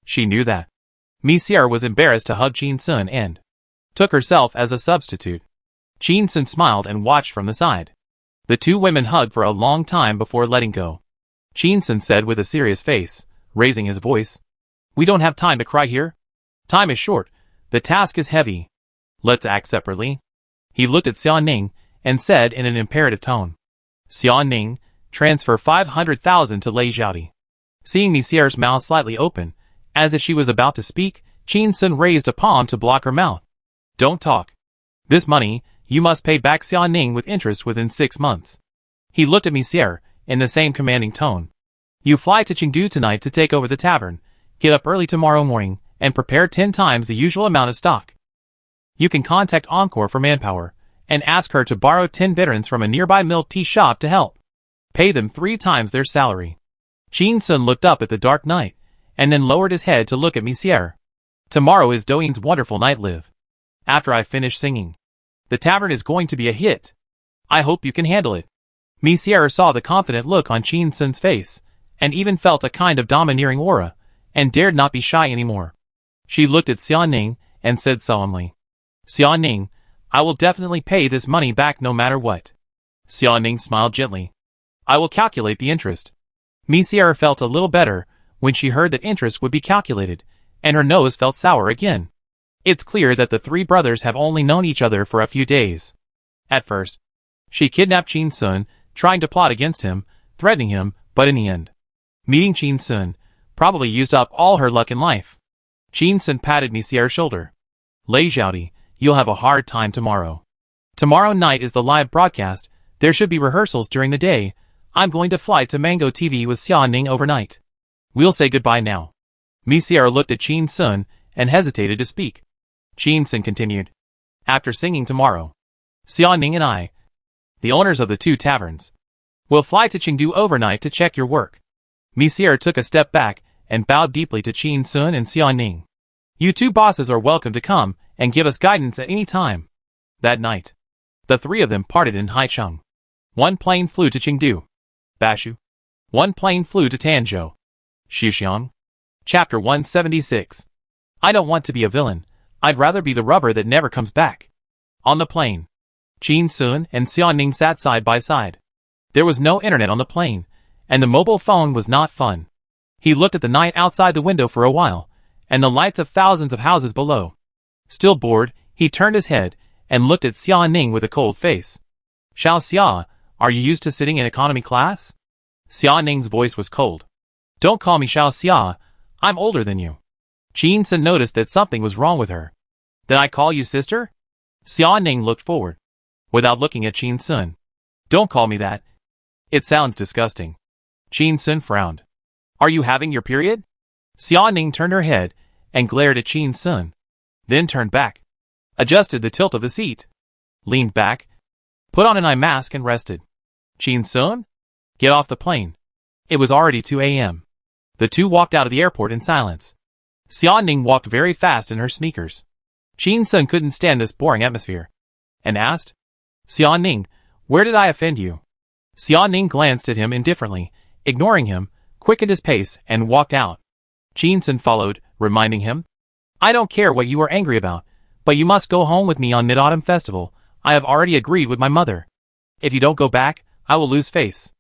She knew that. Misier was embarrassed to hug Qin Sun and took herself as a substitute. Qin Sun smiled and watched from the side. The two women hugged for a long time before letting go. Qin Sun said with a serious face, raising his voice, "We don't have time to cry here. Time is short. The task is heavy. Let's act separately." He looked at Xia Ning and said in an imperative tone, "Xia Ning, transfer 500,000 to Lei Zhaodi." Seeing Misier's mouth slightly open, as if she was about to speak, Qin Sun raised a palm to block her mouth. "Don't talk. This money, you must pay back Xia Ning with interest within 6 months. He looked at Misier in the same commanding tone. "You fly to Chengdu tonight to take over the tavern. Get up early tomorrow morning and prepare 10 times the usual amount of stock. You can contact Encore for manpower and ask her to borrow 10 veterans from a nearby milk tea shop to help. Pay them 3 times their salary." Qin Sun looked up at the dark night and then lowered his head to look at Misier. "Tomorrow is Douyin's wonderful night live. After I finish singing, the tavern is going to be a hit. I hope you can handle it." Misier saw the confident look on Qin Sun's face, and even felt a kind of domineering aura, and dared not be shy anymore. She looked at Xia Ning and said solemnly, "Xia Ning, I will definitely pay this money back no matter what." Xia Ning smiled gently. "I will calculate the interest." Misier felt a little better when she heard that interest would be calculated, and her nose felt sour again. It's clear that the 3 brothers have only known each other for a few days. At first, she kidnapped Qin Sun, trying to plot against him, threatening him, but in the end, meeting Qin Sun, probably used up all her luck in life. Qin Sun patted Misier's shoulder. "Lei Zhaodi, you'll have a hard time tomorrow. Tomorrow night is the live broadcast. There should be rehearsals during the day. I'm going to fly to Mango TV with Xia Ning overnight. We'll say goodbye now." Misier looked at Qin Sun and hesitated to speak. Qin Sun continued, "After singing tomorrow, Xia Ning and I, the owners of the 2 taverns, will fly to Chengdu overnight to check your work." Misier took a step back and bowed deeply to Qin Sun and Xia Ning. "You 2 bosses are welcome to come and give us guidance at any time." That night, the 3 of them parted in Haicheng. One plane flew to Chengdu, Bashu. One plane flew to Tanzhou, Xuxiang. Chapter 176. I don't want to be a villain. I'd rather be the rubber that never comes back. On the plane, Qin Sun and Xia Ning sat side by side. There was no internet on the plane, and the mobile phone was not fun. He looked at the night outside the window for a while, and the lights of thousands of houses below. Still bored, he turned his head and looked at Xia Ning with a cold face. "Xiao Xia, are you used to sitting in economy class?" Xia Ning's voice was cold. "Don't call me Xiao Xia, I'm older than you." Qin Sun noticed that something was wrong with her. "Did I call you sister?" Xia Ning looked forward, without looking at Qin Sun. "Don't call me that. It sounds disgusting." Qin Sun frowned. "Are you having your period?" Xia Ning turned her head and glared at Qin Sun, then turned back, adjusted the tilt of the seat, leaned back, put on an eye mask and rested. "Qin Sun? Get off the plane." It was already 2 a.m. The 2 walked out of the airport in silence. Xia Ning walked very fast in her sneakers. Qin Sun couldn't stand this boring atmosphere, and asked, "Xia Ning, where did I offend you?" Xia Ning glanced at him indifferently, ignoring him, quickened his pace, and walked out. Qin Sun followed, reminding him, "I don't care what you are angry about, but you must go home with me on Mid-Autumn Festival. I have already agreed with my mother. If you don't go back, I will lose face."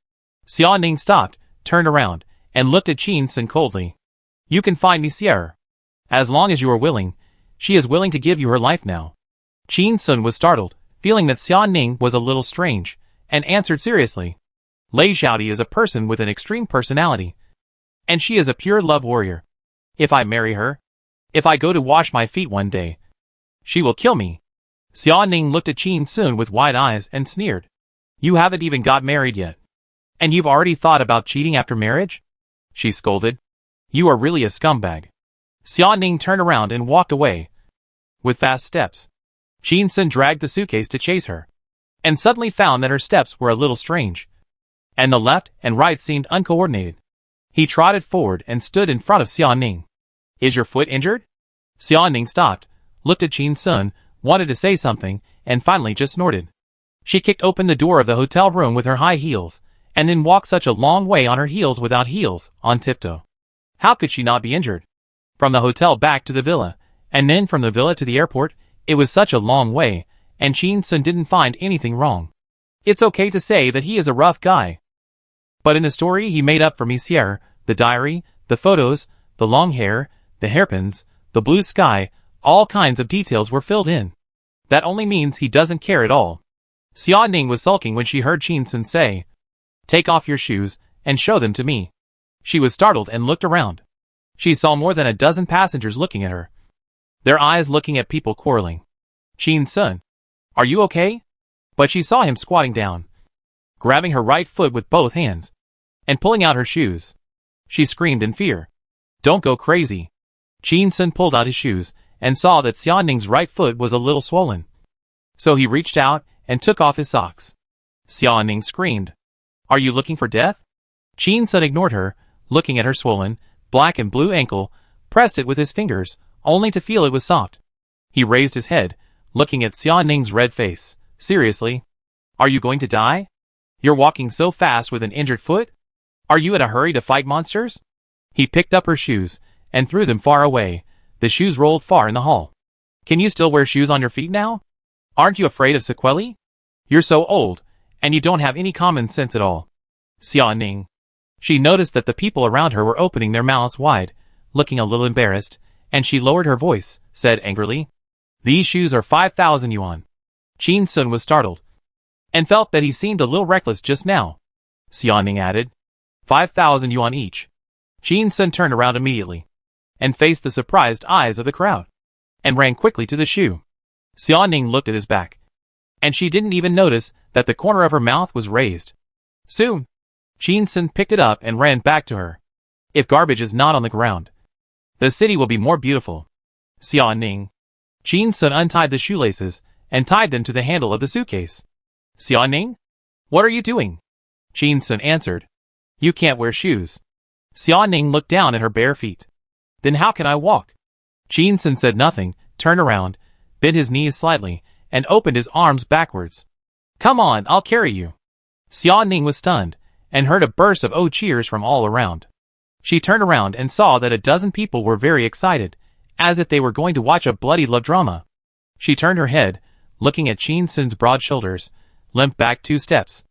Xia Ning stopped, turned around, and looked at Qin Sun coldly. "You can find Misier. As long as you are willing, she is willing to give you her life now." Qin Sun was startled, feeling that Xia Ning was a little strange, and answered seriously, "Lei Zhaodi is a person with an extreme personality, and she is a pure love warrior. If I marry her, if I go to wash my feet one day, she will kill me." Xia Ning looked at Qin Sun with wide eyes and sneered. "You haven't even got married yet, and you've already thought about cheating after marriage?" she scolded. "You are really a scumbag." Xia Ning turned around and walked away with fast steps. Qin Sun dragged the suitcase to chase her. and suddenly found that her steps were a little strange, and the left and right seemed uncoordinated. He trotted forward and stood in front of Xia Ning. "Is your foot injured?" Xia Ning stopped, looked at Qin Sun, wanted to say something, and finally just snorted. She kicked open the door of the hotel room with her high heels, and then walked such a long way on her heels without heels, on tiptoe. How could she not be injured? From the hotel back to the villa, and then from the villa to the airport, it was such a long way, and Qin Sun didn't find anything wrong. It's okay to say that he is a rough guy. But in the story he made up for Monsieur, the diary, the photos, the long hair, the hairpins, the blue sky, all kinds of details were filled in. That only means he doesn't care at all. Xia Ning was sulking when she heard Qin Sun say, "Take off your shoes, and show them to me." She was startled and looked around. She saw more than a dozen passengers looking at her, their eyes looking at people quarreling. "Qin Sun, are you okay?" But she saw him squatting down, grabbing her right foot with both hands, and pulling out her shoes. She screamed in fear. "Don't go crazy." Qin Sun pulled out his shoes, and saw that Xia Ning's right foot was a little swollen. So he reached out and took off his socks. Xia Ning screamed, "Are you looking for death?" Qin Sun ignored her, looking at her swollen, black and blue ankle, pressed it with his fingers, only to feel it was soft. He raised his head, looking at Xia Ning's red face. "Seriously? Are you going to die? You're walking so fast with an injured foot? Are you in a hurry to fight monsters?" He picked up her shoes, and threw them far away. The shoes rolled far in the hall. "Can you still wear shoes on your feet now? Aren't you afraid of sequelae? You're so old, and you don't have any common sense at all." Xia Ning. She noticed that the people around her were opening their mouths wide, looking a little embarrassed, and she lowered her voice, said angrily, "These shoes are 5,000 yuan. Qin Sun was startled, and felt that he seemed a little reckless just now. Xia Ning added, 5,000 yuan each. Qin Sun turned around immediately, and faced the surprised eyes of the crowd, and ran quickly to the shoe. Xia Ning looked at his back, and she didn't even notice that the corner of her mouth was raised. Soon, Qin Sun picked it up and ran back to her. "If garbage is not on the ground, the city will be more beautiful." Xia Ning. Qin Sun untied the shoelaces and tied them to the handle of the suitcase. "Xia Ning? What are you doing?" Qin Sun answered, "You can't wear shoes." Xia Ning looked down at her bare feet. "Then how can I walk?" Qin Sun said nothing, turned around, bent his knees slightly, and opened his arms backwards. "Come on, I'll carry you." Xia Ning was stunned, and heard a burst of "oh" cheers from all around. She turned around and saw that a dozen people were very excited, as if they were going to watch a bloody love drama. She turned her head, looking at Qin Sun's broad shoulders, limped back 2 steps.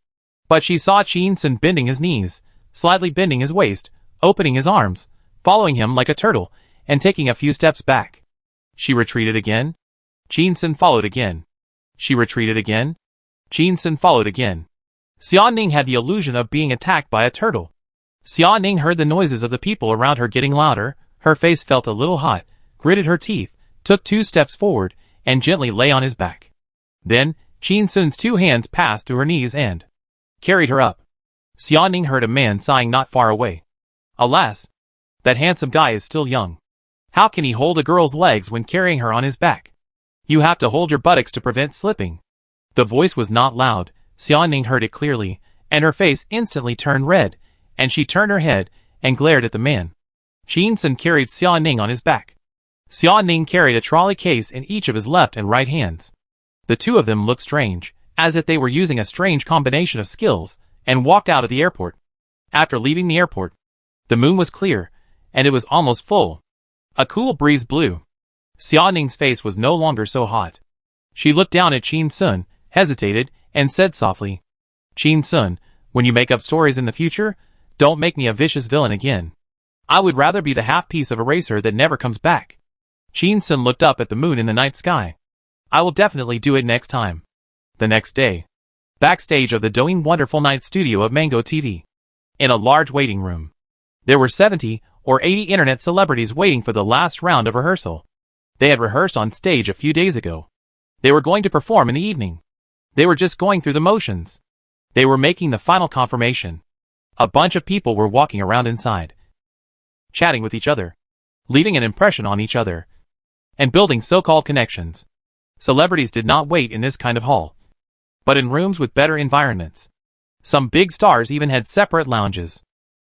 But she saw Qin Sun bending his knees, slightly bending his waist, opening his arms, following him like a turtle, and taking a few steps back. She retreated again. Qin Sun followed again. She retreated again. Qin Sun followed again. Xia Ning had the illusion of being attacked by a turtle. Xia Ning heard the noises of the people around her getting louder, her face felt a little hot, gritted her teeth, took 2 steps forward, and gently lay on his back. Then, Qin Sun's 2 hands passed through her knees and carried her up. Xia Ning heard a man sighing not far away. "Alas, that handsome guy is still young. How can he hold a girl's legs when carrying her on his back? You have to hold your buttocks to prevent slipping." The voice was not loud. Xia Ning heard it clearly, and her face instantly turned red, and she turned her head and glared at the man. Qin Sun carried Xia Ning on his back. Xia Ning carried a trolley case in each of his left and right hands. The 2 of them looked strange, as if they were using a strange combination of skills, and walked out of the airport. After leaving the airport, the moon was clear, and it was almost full. A cool breeze blew. Xia Ning's face was no longer so hot. She looked down at Qin Sun, hesitated, and said softly, "Qin Sun, when you make up stories in the future, don't make me a vicious villain again. I would rather be the half-piece of a racer that never comes back." Qin Sun looked up at the moon in the night sky. "I will definitely do it next time." The next day, backstage of the Doing Wonderful Night studio of Mango TV. In a large waiting room, there were 70 or 80 internet celebrities waiting for the last round of rehearsal. They had rehearsed on stage a few days ago. They were going to perform in the evening. They were just going through the motions. They were making the final confirmation. A bunch of people were walking around inside, chatting with each other, leaving an impression on each other, and building so-called connections. Celebrities did not wait in this kind of hall, but in rooms with better environments. Some big stars even had separate lounges.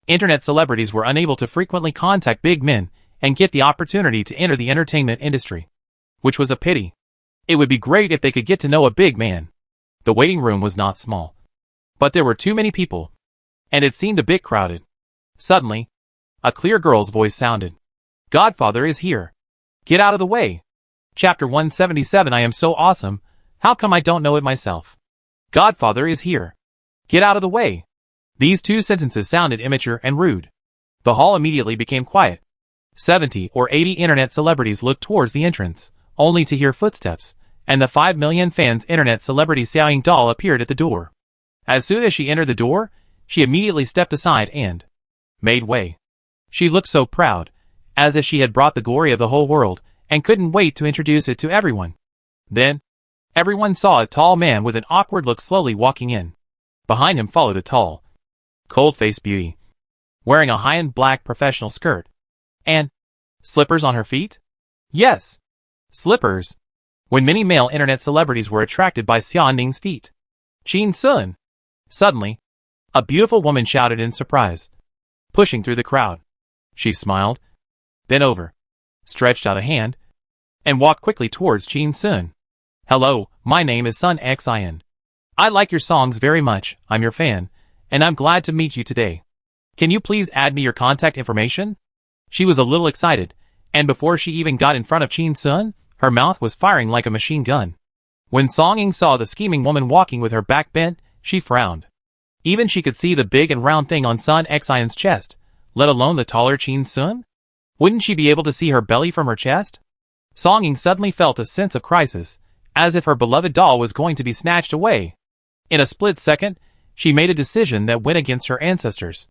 Internet celebrities were unable to frequently contact big men and get the opportunity to enter the entertainment industry, which was a pity. It would be great if they could get to know a big man. The waiting room was not small, but there were too many people, and it seemed a bit crowded. Suddenly, a clear girl's voice sounded. "Godfather is here. Get out of the way." Chapter 177. I am so awesome. How come I don't know it myself? Godfather is here. Get out of the way. These two sentences sounded immature and rude. The hall immediately became quiet. 70 or 80 internet celebrities looked towards the entrance, only to hear footsteps, and the 5 million fans internet celebrity Xiaoying doll appeared at the door. As soon as she entered the door, she immediately stepped aside and made way. She looked so proud, as if she had brought the glory of the whole world, and couldn't wait to introduce it to everyone. Then, everyone saw a tall man with an awkward look slowly walking in. Behind him followed a tall, cold-faced beauty, wearing a high-end black professional skirt. And slippers on her feet? Yes, slippers. When many male internet celebrities were attracted by Xia Ning's feet. Qin Sun. Suddenly, a beautiful woman shouted in surprise, pushing through the crowd. She smiled, bent over, stretched out a hand, and walked quickly towards Qin Sun. "Hello, my name is Sun Xian. I like your songs very much, I'm your fan, and I'm glad to meet you today. Can you please add me your contact information?" She was a little excited, and before she even got in front of Qin Sun, her mouth was firing like a machine gun. When Song Ying saw the scheming woman walking with her back bent, she frowned. Even she could see the big and round thing on Sun Xian's chest, let alone the taller Qin Sun. Wouldn't she be able to see her belly from her chest? Song Ying suddenly felt a sense of crisis, as if her beloved doll was going to be snatched away. In a split second, she made a decision that went against her ancestors.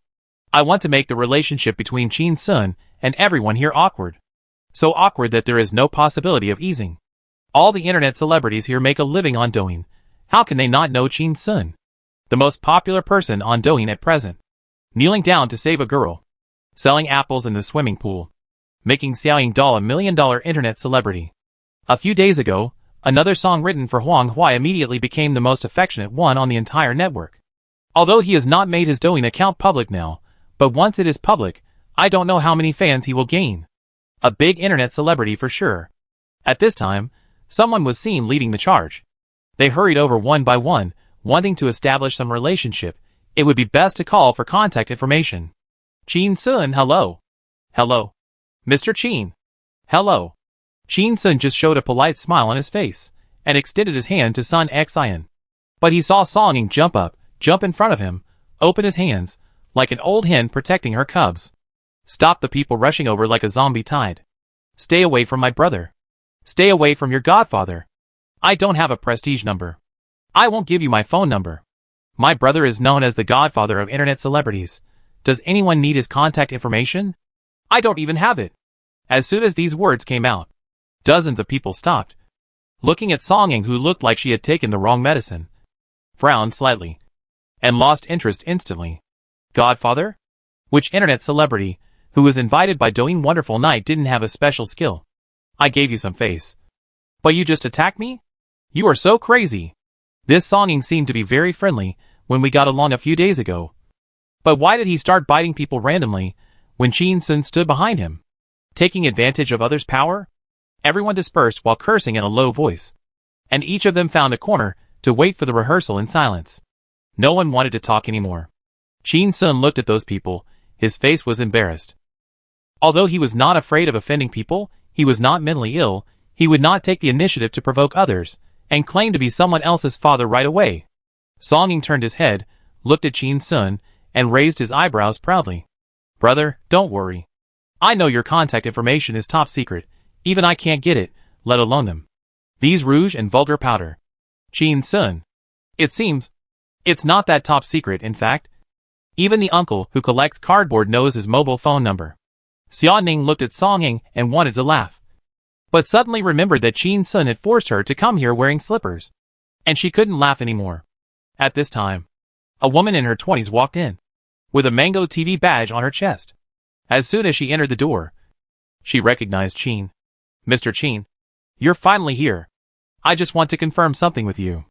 "I want to make the relationship between Qin Sun and everyone here awkward. So awkward that there is no possibility of easing. All the internet celebrities here make a living on Douyin. How can they not know Qin Sun? The most popular person on Douyin at present. Kneeling down to save a girl. Selling apples in the swimming pool. Making Xiaoying doll a $1 million internet celebrity. A few days ago, another song written for Huang Hui immediately became the most affectionate one on the entire network. Although he has not made his Douyin account public now, but once it is public, I don't know how many fans he will gain. A big internet celebrity for sure." At this time, someone was seen leading the charge. They hurried over one by one, wanting to establish some relationship. It would be best to call for contact information. "Qin Sun, hello." "Hello. Mr. Qin." "Hello." Qin Sun just showed a polite smile on his face, and extended his hand to Sun Xian. But he saw Song Ying jump in front of him, open his hands, like an old hen protecting her cubs. Stop the people rushing over like a zombie tide. "Stay away from my brother. Stay away from your godfather. I don't have a prestige number. I won't give you my phone number. My brother is known as the godfather of internet celebrities. Does anyone need his contact information? I don't even have it." As soon as these words came out, dozens of people stopped, looking at Song Ying, who looked like she had taken the wrong medicine, frowned slightly, and lost interest instantly. Godfather? Which internet celebrity who was invited by Douyin Wonderful Night didn't have a special skill? I gave you some face, but you just attacked me? You are so crazy. This Song Ying seemed to be very friendly when we got along a few days ago. But why did he start biting people randomly when Qin Sun stood behind him? Taking advantage of others' power? Everyone dispersed while cursing in a low voice, and each of them found a corner to wait for the rehearsal in silence. No one wanted to talk anymore. Qin Sun looked at those people. His face was embarrassed. Although he was not afraid of offending people, he was not mentally ill. He would not take the initiative to provoke others, and claim to be someone else's father right away. Song Ying turned his head, looked at Qin Sun, and raised his eyebrows proudly. "Brother, don't worry. I know your contact information is top secret. Even I can't get it, let alone them. These rouge and vulgar powder." Qin Sun. "It seems it's not that top secret, in fact. Even the uncle who collects cardboard knows his mobile phone number." Xia Ning looked at Song Ying and wanted to laugh, but suddenly remembered that Qin Sun had forced her to come here wearing slippers, and she couldn't laugh anymore. At this time, a woman in her 20s walked in, with a Mango TV badge on her chest. As soon as she entered the door, she recognized Qin. "Mr. Qin, you're finally here. I just want to confirm something with you."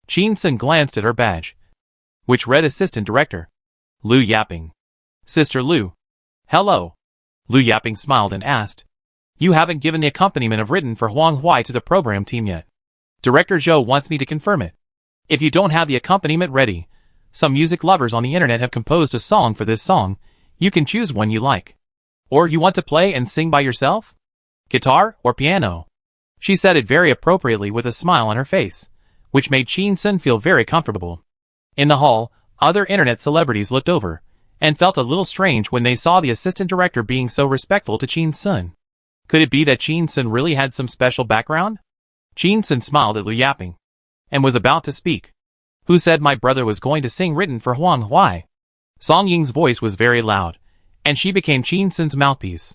Chin Sun glanced at her badge, which read Assistant Director. Lu Yaping. Sister Lu. Hello. Lu Yaping smiled and asked. You haven't given the accompaniment of written for Huang Hui to the program team yet. Director Zhou wants me to confirm it. If you don't have the accompaniment ready, some music lovers on the internet have composed a song for this song. You can choose one you like. Or you want to play and sing by yourself? Guitar or piano? She said it very appropriately with a smile on her face, which made Chin Sun feel very comfortable. In the hall, other internet celebrities looked over, and felt a little strange when they saw the assistant director being so respectful to Chin Sun. Could it be that Chin Sun really had some special background? Chin Sun smiled at Lu Yaping, and was about to speak. Who said my brother was going to sing written for Huang Hui? Song Ying's voice was very loud, and she became Chin Sun's mouthpiece.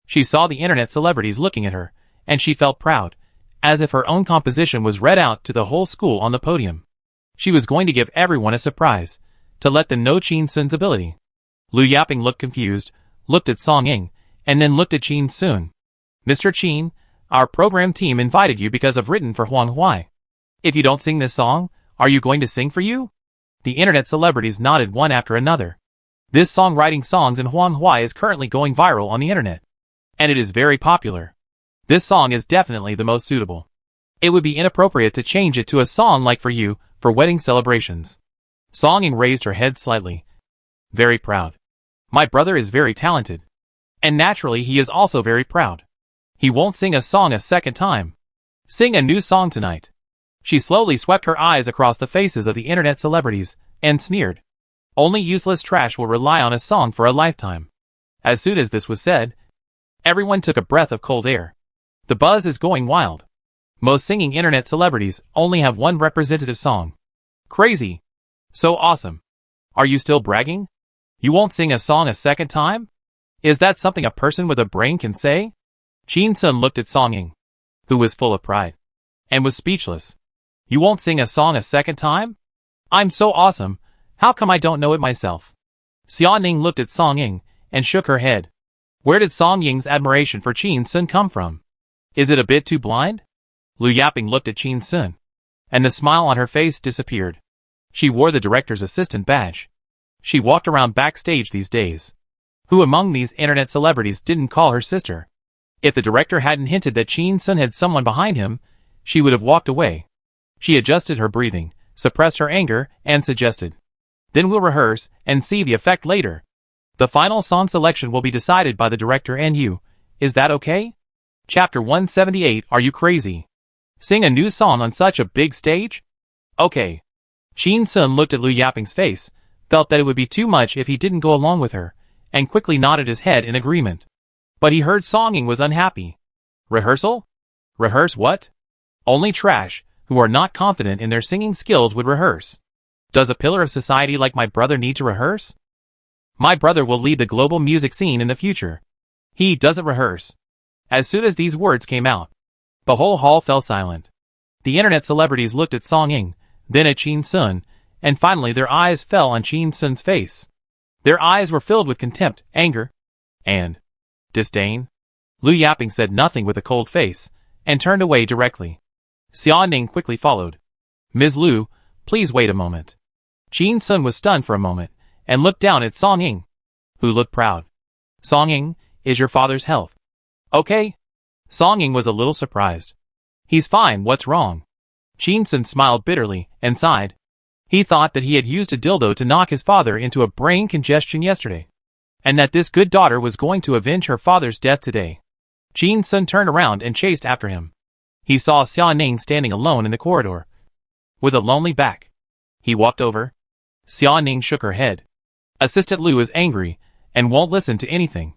She saw the internet celebrities looking at her, and she felt proud, as if her own composition was read out to the whole school on the podium. She was going to give everyone a surprise, to let them know Chin Sun's ability. Lu Yaping looked confused, looked at Song Ying, and then looked at Chin Sun. Mr. Chin, our program team invited you because of written for Huang Hui. If you don't sing this song, are you going to sing for you? The internet celebrities nodded one after another. This songwriting songs in Huang Hui is currently going viral on the internet. And it is very popular. This song is definitely the most suitable. It would be inappropriate to change it to a song like For You, for wedding celebrations. Song Ying raised her head slightly. Very proud. My brother is very talented. And naturally he is also very proud. He won't sing a song a second time. Sing a new song tonight. She slowly swept her eyes across the faces of the internet celebrities, and sneered. Only useless trash will rely on a song for a lifetime. As soon as this was said, everyone took a breath of cold air. The buzz is going wild. Most singing internet celebrities only have one representative song. Crazy. So awesome. Are you still bragging? You won't sing a song a second time? Is that something a person with a brain can say? Chin Sun looked at Song Ying, who was full of pride, and was speechless. You won't sing a song a second time? I'm so awesome, how come I don't know it myself? Xia Ning looked at Song Ying, and shook her head. Where did Song Ying's admiration for Chin Sun come from? Is it a bit too blind? Lu Yaping looked at Chin Sun, and the smile on her face disappeared. She wore the director's assistant badge. She walked around backstage these days. Who among these internet celebrities didn't call her sister? If the director hadn't hinted that Chin Sun had someone behind him, she would have walked away. She adjusted her breathing, suppressed her anger, and suggested, then we'll rehearse and see the effect later. The final song selection will be decided by the director and you. Is that okay? Chapter 178. Are you crazy? Sing a new song on such a big stage? Okay. Chin Sun looked at Lu Yaping's face, felt that it would be too much if he didn't go along with her, and quickly nodded his head in agreement. But he heard Song Ying was unhappy. Rehearsal? Rehearse what? Only trash, who are not confident in their singing skills would rehearse. Does a pillar of society like my brother need to rehearse? My brother will lead the global music scene in the future. He doesn't rehearse. As soon as these words came out, the whole hall fell silent. The internet celebrities looked at Song Ying, then at Chin Sun, and finally their eyes fell on Chin Sun's face. Their eyes were filled with contempt, anger, and disdain. Lu Yaping said nothing with a cold face, and turned away directly. Xia Ning quickly followed. Ms. Lu, please wait a moment. Chin Sun was stunned for a moment, and looked down at Song Ying, who looked proud. Song Ying, is your father's health okay? Song Ying was a little surprised. He's fine, what's wrong? Chin Sun smiled bitterly, and sighed. He thought that he had used a dildo to knock his father into a brain congestion yesterday, and that this good daughter was going to avenge her father's death today. Chin Sun turned around and chased after him. He saw Xia Ning standing alone in the corridor, with a lonely back. He walked over. Xia Ning shook her head. Assistant Lu is angry, and won't listen to anything.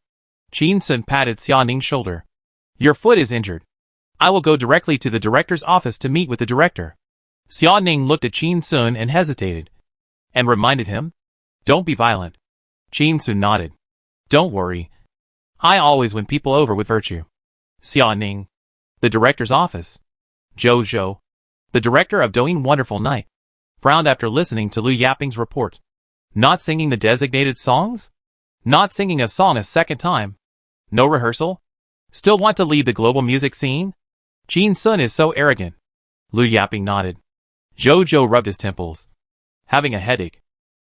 Chin Sun patted Xia Ning's shoulder. Your foot is injured. I will go directly to the director's office to meet with the director. Xia Ning looked at Chin Sun and hesitated, and reminded him, don't be violent. Chin Sun nodded. Don't worry. I always win people over with virtue. Xia Ning. The director's office. Zhou, the director of Douyin Wonderful Night, frowned after listening to Lu Yaping's report. Not singing the designated songs? Not singing a song a second time? No rehearsal? Still want to lead the global music scene? Chin Sun is so arrogant. Lu Yaping nodded. Jojo rubbed his temples. Having a headache.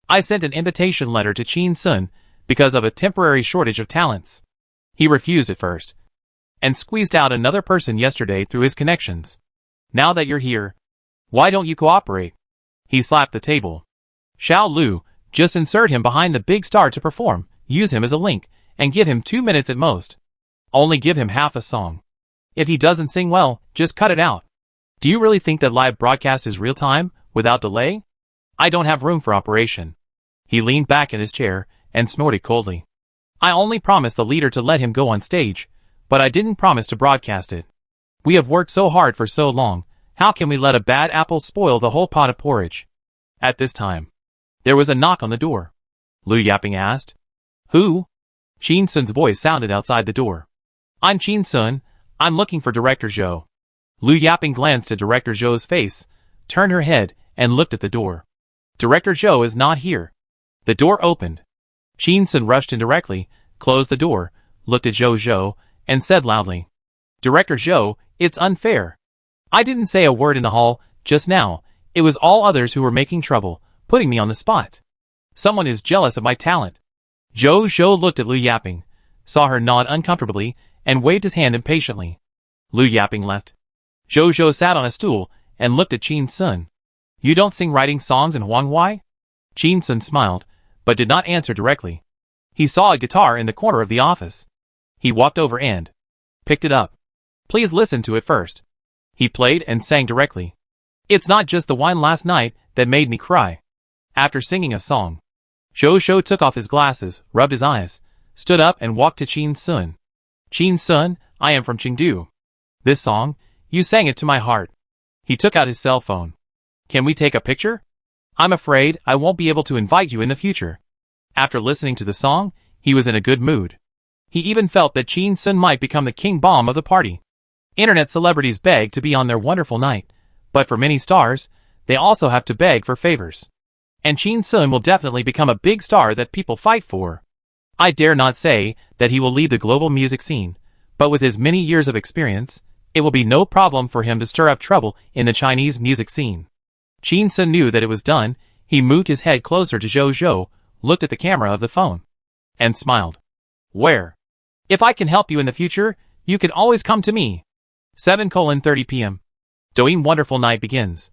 I sent an invitation letter to Chin Sun because of a temporary shortage of talents. He refused at first, and squeezed out another person yesterday through his connections. Now that you're here, why don't you cooperate? He slapped the table. Xiao Lu, just insert him behind the big star to perform, use him as a link, and give him 2 minutes at most. Only give him half a song. If he doesn't sing well, just cut it out. Do you really think that live broadcast is real time, without delay? I don't have room for operation. He leaned back in his chair and snorted coldly. I only promised the leader to let him go on stage, but I didn't promise to broadcast it. We have worked so hard for so long, how can we let a bad apple spoil the whole pot of porridge? At this time, there was a knock on the door. Lu Yaping asked. Who? Chin Sun's voice sounded outside the door. I'm Chin Sun. I'm looking for Director Zhou. Lu Yaping glanced at Director Zhou's face, turned her head, and looked at the door. Director Zhou is not here. The door opened. Chin Sun rushed in directly, closed the door, looked at Zhou, and said loudly, Director Zhou, it's unfair. I didn't say a word in the hall, just now. It was all others who were making trouble, putting me on the spot. Someone is jealous of my talent. Zhou looked at Lu Yaping, saw her nod uncomfortably, and waved his hand impatiently. Lu Yaping left. Zhou sat on a stool and looked at Chin Sun. You don't sing writing songs in Huanghuai? Chin Sun smiled, but did not answer directly. He saw a guitar in the corner of the office. He walked over and picked it up. Please listen to it first. He played and sang directly. It's not just the wine last night that made me cry. After singing a song, Zhou took off his glasses, rubbed his eyes, stood up and walked to Chin Sun. Chin Sun, I am from Chengdu. This song, you sang it to my heart. He took out his cell phone. Can we take a picture? I'm afraid I won't be able to invite you in the future. After listening to the song, he was in a good mood. He even felt that Chin Sun might become the king bomb of the party. Internet celebrities beg to be on their wonderful night, but for many stars, they also have to beg for favors. And Chin Sun will definitely become a big star that people fight for. I dare not say that he will lead the global music scene, but with his many years of experience, it will be no problem for him to stir up trouble in the Chinese music scene. Chin Sun knew that it was done. He moved his head closer to Zhou, looked at the camera of the phone, and smiled. Where? If I can help you in the future, you can always come to me. 7:30 p.m. Douyin Wonderful Night begins.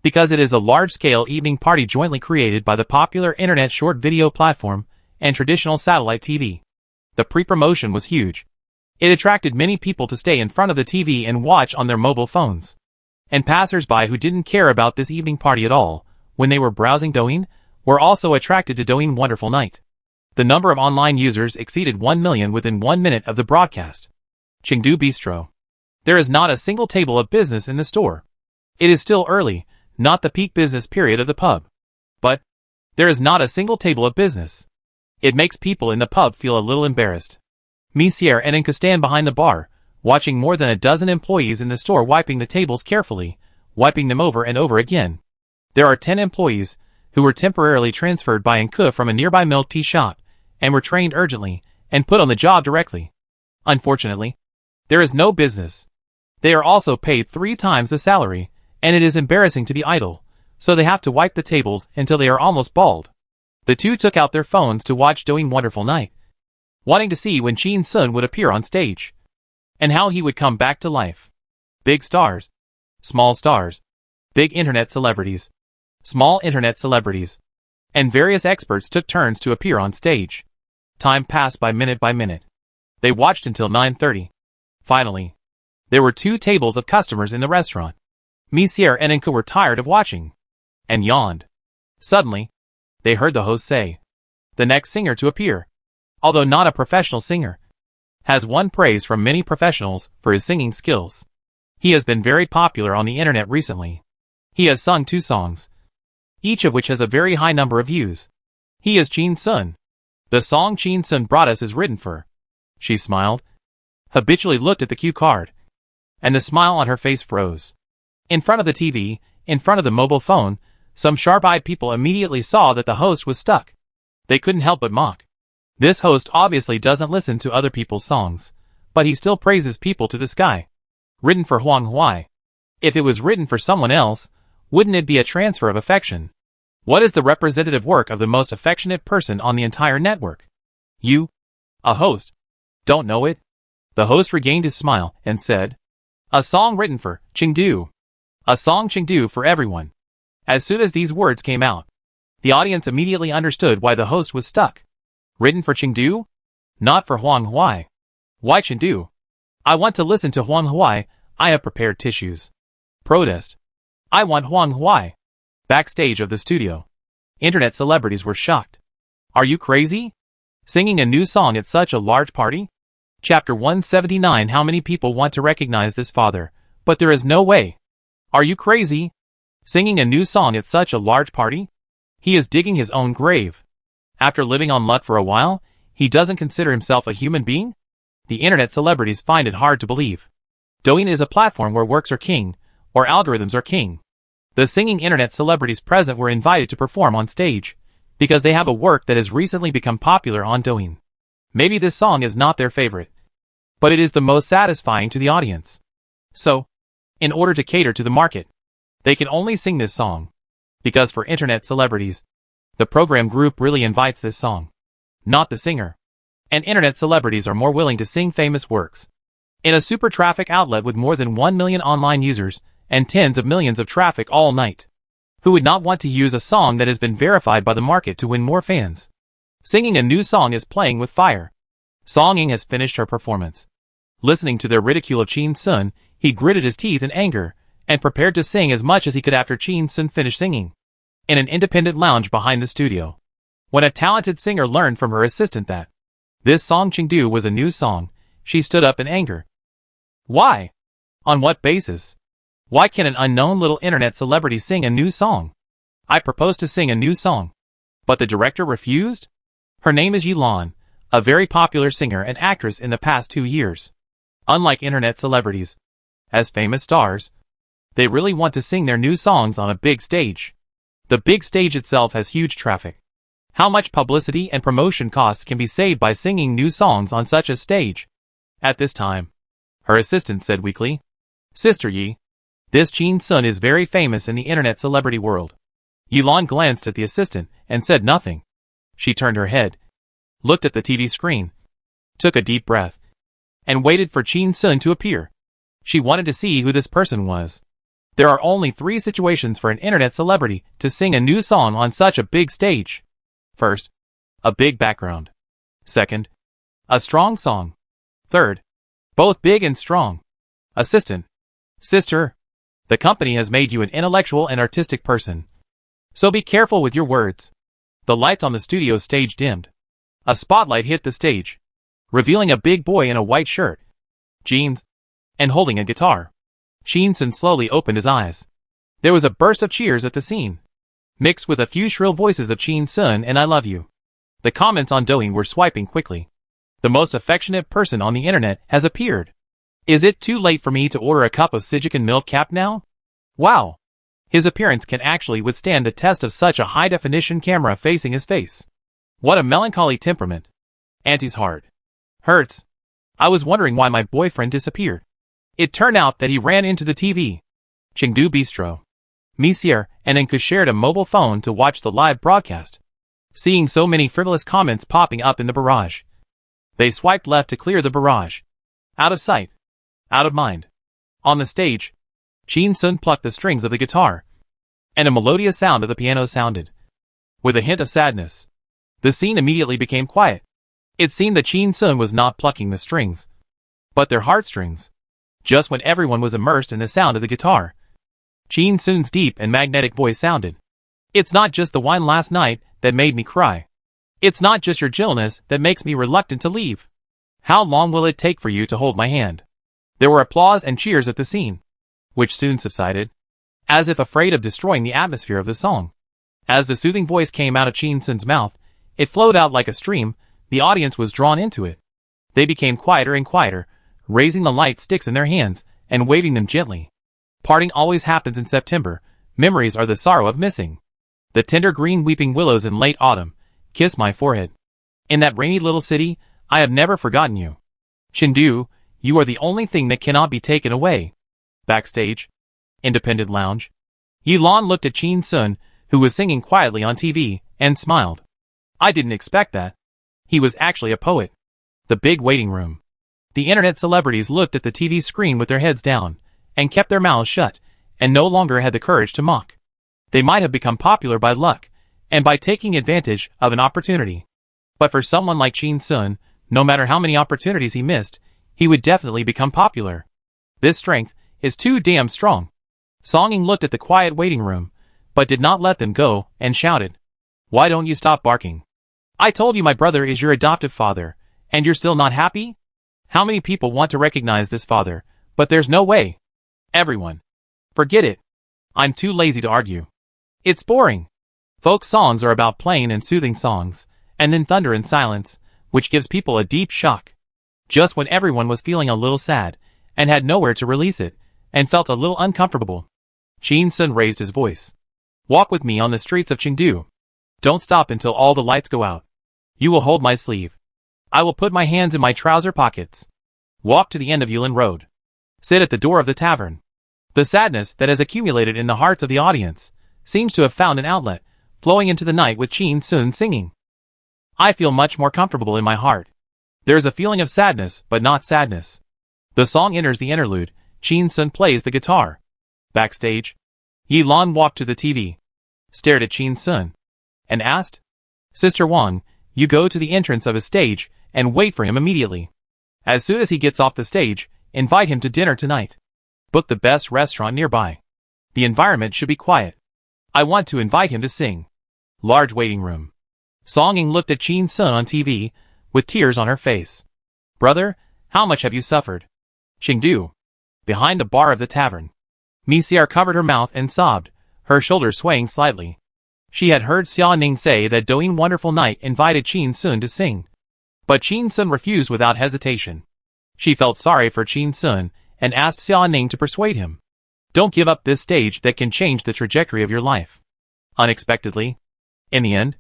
Because it is a large-scale evening party jointly created by the popular internet short video platform and traditional satellite TV. The pre-promotion was huge. It attracted many people to stay in front of the TV and watch on their mobile phones. And passers-by who didn't care about this evening party at all, when they were browsing Douyin, were also attracted to Douyin Wonderful Night. The number of online users exceeded 1 million within 1 minute of the broadcast. Chengdu Bistro. There is not a single table of business in the store. It is still early, not the peak business period of the pub. But there is not a single table of business. It makes people in the pub feel a little embarrassed. Monsieur and Enka stand behind the bar, watching more than a dozen employees in the store wiping the tables carefully, wiping them over and over again. There are 10 employees, who were temporarily transferred by Enka from a nearby milk tea shop, and were trained urgently, and put on the job directly. Unfortunately, there is no business. They are also paid 3 times the salary, and it is embarrassing to be idle, so they have to wipe the tables until they are almost bald. The two took out their phones to watch Douyin Wonderful Night, wanting to see when Chin Sun would appear on stage, and how he would come back to life. Big stars, small stars, big internet celebrities, small internet celebrities, and various experts took turns to appear on stage. Time passed by minute. They watched until 9:30. Finally, there were 2 tables of customers in the restaurant. Monsieur and Enka were tired of watching, and yawned. Suddenly, they heard the host say, the next singer to appear, although not a professional singer, has won praise from many professionals for his singing skills. He has been very popular on the internet recently. He has sung 2 songs, each of which has a very high number of views. He is Chin Sun. The song Chin Sun brought us is written for. She smiled, habitually looked at the cue card, and the smile on her face froze. In front of the TV, in front of the mobile phone, some sharp-eyed people immediately saw that the host was stuck. They couldn't help but mock. This host obviously doesn't listen to other people's songs, but he still praises people to the sky. Written for Huanghuai. If it was written for someone else, Wouldn't it be a transfer of affection? What is the representative work of the most affectionate person on the entire network? You? A host. Don't know it? The host regained his smile and said, a song written for Chengdu. A song Chengdu for everyone. As soon as these words came out, the audience immediately understood why the host was stuck. Written for Chengdu? Not for Huanghuai. Why Chengdu? I want to listen to Huanghuai. I have prepared tissues. Protest. I want Huanghuai. Backstage of the studio, internet celebrities were shocked. Are you crazy? Singing a new song at such a large party? Chapter 179. How many people want to recognize this father, but there is no way. Are you crazy? Singing a new song at such a large party? He is digging his own grave. After living on luck for a while, he doesn't consider himself a human being? The internet celebrities find it hard to believe. Douyin is a platform where works are king, or algorithms are king. The singing internet celebrities present were invited to perform on stage, because they have a work that has recently become popular on Douyin. Maybe this song is not their favorite, but it is the most satisfying to the audience. So, in order to cater to the market, they can only sing this song. Because for internet celebrities, the program group really invites this song, not the singer. And internet celebrities are more willing to sing famous works. In a super traffic outlet with more than 1 million online users and tens of millions of traffic all night, who would not want to use a song that has been verified by the market to win more fans? Singing a new song is playing with fire. Song Ying has finished her performance. Listening to their ridicule of Qin Sun, he gritted his teeth in anger and prepared to sing as much as he could after Qin Sun finished singing. In an independent lounge behind the studio, when a talented singer learned from her assistant that this song Chengdu was a new song, she stood up in anger. Why? On what basis? Why can an unknown little internet celebrity sing a new song? I proposed to sing a new song, but the director refused? Her name is Yilan, a very popular singer and actress in the past 2 years. Unlike internet celebrities, as famous stars, they really want to sing their new songs on a big stage. The big stage itself has huge traffic. How much publicity and promotion costs can be saved by singing new songs on such a stage? At this time, her assistant said weakly, Sister Yi, this Qin Sun is very famous in the internet celebrity world. Yilan glanced at the assistant and said nothing. She turned her head, looked at the TV screen, took a deep breath, and waited for Qin Sun to appear. She wanted to see who this person was. There are only 3 situations for an internet celebrity to sing a new song on such a big stage. First, a big background. Second, a strong song. Third, both big and strong. Assistant. Sister, the company has made you an intellectual and artistic person. So be careful with your words. The lights on the studio stage dimmed. A spotlight hit the stage, revealing a big boy in a white shirt, jeans, and holding a guitar. Qin Sun slowly opened his eyes. There was a burst of cheers at the scene, mixed with a few shrill voices of Qin Sun and I love you. The comments on Douyin were swiping quickly. The most affectionate person on the internet has appeared. Is it too late for me to order a cup of Sijikan milk cap now? Wow! His appearance can actually withstand the test of such a high-definition camera facing his face. What a melancholy temperament. Auntie's heart hurts. I was wondering why my boyfriend disappeared. It turned out that he ran into the TV. Chengdu Bistro. Monsieur and Enku shared a mobile phone to watch the live broadcast. Seeing so many frivolous comments popping up in the barrage, they swiped left to clear the barrage. Out of sight. Out of mind. On the stage, Qin Sun plucked the strings of the guitar, and a melodious sound of the piano sounded. With a hint of sadness, the scene immediately became quiet. It seemed that Qin Sun was not plucking the strings, but their heartstrings. Just when everyone was immersed in the sound of the guitar, Qin Sun's deep and magnetic voice sounded. It's not just the wine last night that made me cry. It's not just your gentleness that makes me reluctant to leave. How long will it take for you to hold my hand? There were applause and cheers at the scene, which soon subsided, as if afraid of destroying the atmosphere of the song. As the soothing voice came out of Qin Sun's mouth, it flowed out like a stream. The audience was drawn into it. They became quieter and quieter, raising the light sticks in their hands and waving them gently. Parting always happens in September. Memories are the sorrow of missing. The tender green weeping willows in late autumn kiss my forehead. In that rainy little city, I have never forgotten you. Chengdu, you are the only thing that cannot be taken away. Backstage. Independent lounge. Yilan looked at Chin Sun, who was singing quietly on TV, and smiled. I didn't expect that. He was actually a poet. The big waiting room. The internet celebrities looked at the TV screen with their heads down, and kept their mouths shut, and no longer had the courage to mock. They might have become popular by luck, and by taking advantage of an opportunity. But for someone like Chin Sun, no matter how many opportunities he missed, he would definitely become popular. This strength is too damn strong. Song Ying looked at the quiet waiting room, but did not let them go, and shouted, Why don't you stop barking? I told you my brother is your adoptive father, and you're still not happy? How many people want to recognize this father, but there's no way. Everyone. Forget it. I'm too lazy to argue. It's boring. Folk songs are about plain and soothing songs, and then thunder and silence, which gives people a deep shock. Just when everyone was feeling a little sad, and had nowhere to release it, and felt a little uncomfortable, Chin Sun raised his voice. Walk with me on the streets of Chengdu. Don't stop until all the lights go out. You will hold my sleeve. I will put my hands in my trouser pockets. Walk to the end of Yulin Road. Sit at the door of the tavern. The sadness that has accumulated in the hearts of the audience seems to have found an outlet, flowing into the night with Chin Sun singing. I feel much more comfortable in my heart. There is a feeling of sadness, but not sadness. The song enters the interlude. Chin Sun plays the guitar. Backstage, Yilan walked to the TV, stared at Chin Sun, and asked, Sister Wang, you go to the entrance of his stage and wait for him immediately. As soon as he gets off the stage, invite him to dinner tonight. Book the best restaurant nearby. The environment should be quiet. I want to invite him to sing. Large waiting room. Song Ying looked at Chin Sun on TV, with tears on her face. Brother, how much have you suffered? Chengdu. Behind the bar of the tavern. Misiar covered her mouth and sobbed, her shoulders swaying slightly. She had heard Xia Ning say that Douyin Wonderful Night invited Chin Sun to sing. But Chin Sun refused without hesitation. She felt sorry for Chin Sun, and asked Xia Ning to persuade him. Don't give up this stage that can change the trajectory of your life. Unexpectedly. In the end,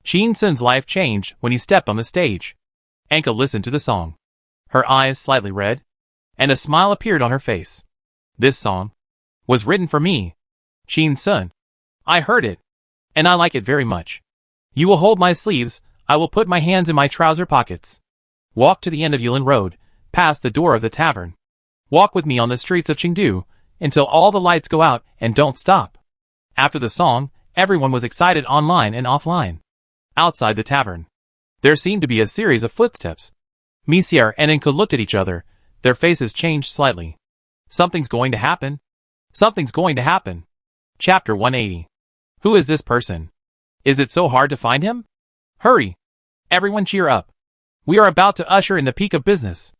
Chin Sun's life changed when he stepped on the stage. Anka listened to the song. Her eyes slightly red, and a smile appeared on her face. This song was written for me, Chin Sun. I heard it, and I like it very much. You will hold my sleeves, I will put my hands in my trouser pockets. Walk to the end of Yulin Road, past the door of the tavern. Walk with me on the streets of Chengdu, until all the lights go out, and don't stop. After the song, everyone was excited online and offline. Outside the tavern, there seemed to be a series of footsteps. Misiar and Enka looked at each other, their faces changed slightly. Something's going to happen. Something's going to happen. Chapter 180. Who is this person? Is it so hard to find him? Hurry! Everyone cheer up. We are about to usher in the peak of business.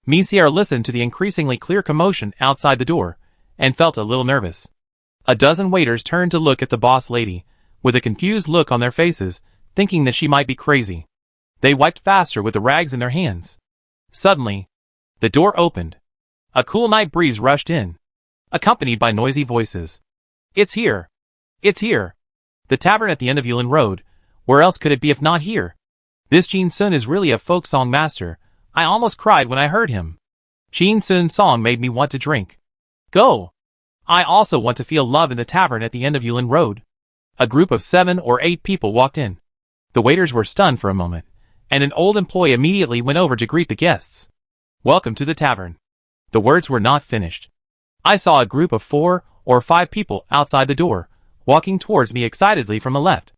Misiar listened to the increasingly clear commotion outside the door, and felt a little nervous. A dozen waiters turned to look at the boss lady, with a confused look on their faces, thinking that she might be crazy. They wiped faster with the rags in their hands. Suddenly, the door opened. A cool night breeze rushed in, accompanied by noisy voices. It's here! It's here! The tavern at the end of Yulin Road. Where else could it be if not here? This Chin Sun is really a folk song master. I almost cried when I heard him. Chin Sun's song made me want to drink. Go! I also want to feel love in the tavern at the end of Yulin Road. A group of 7 or 8 people walked in. The waiters were stunned for a moment, and an old employee immediately went over to greet the guests. Welcome to the tavern. The words were not finished. I saw a group of 4 or 5 people outside the door, walking towards me excitedly from the left.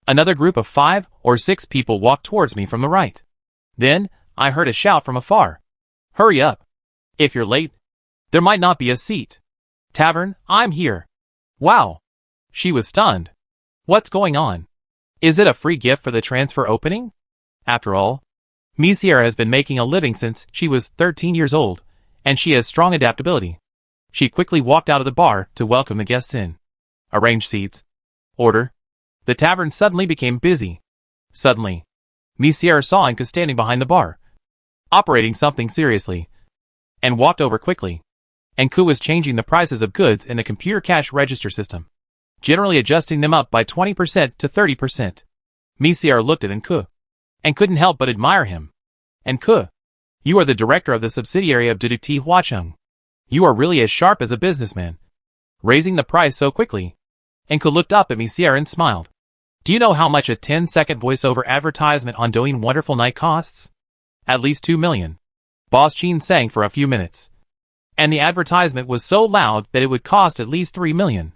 Another group of 5 or 6 people walked towards me from the right. Then, I heard a shout from afar. Hurry up. If you're late, there might not be a seat. Tavern, I'm here. Wow. She was stunned. What's going on? Is it a free gift for the transfer opening? After all, Misier has been making a living since she was 13 years old, and she has strong adaptability. She quickly walked out of the bar to welcome the guests in. Arrange seats. Order. The tavern suddenly became busy. Suddenly, Misier saw Anka standing behind the bar, operating something seriously, and walked over quickly. Anku was changing the prices of goods in the computer cash register system, generally adjusting them up by 20% to 30%. Misier looked at Anku, and couldn't help but admire him. Anku, you are the director of the subsidiary of Duduti Huacheng. You are really as sharp as a businessman. raising the price so quickly. Enku looked up at Monsieur and smiled. Do you know how much a 10-second voiceover advertisement on Doing Wonderful Night costs? At least 2 million. Boss Chin sang for a few minutes. And the advertisement was so loud that it would cost at least 3 million.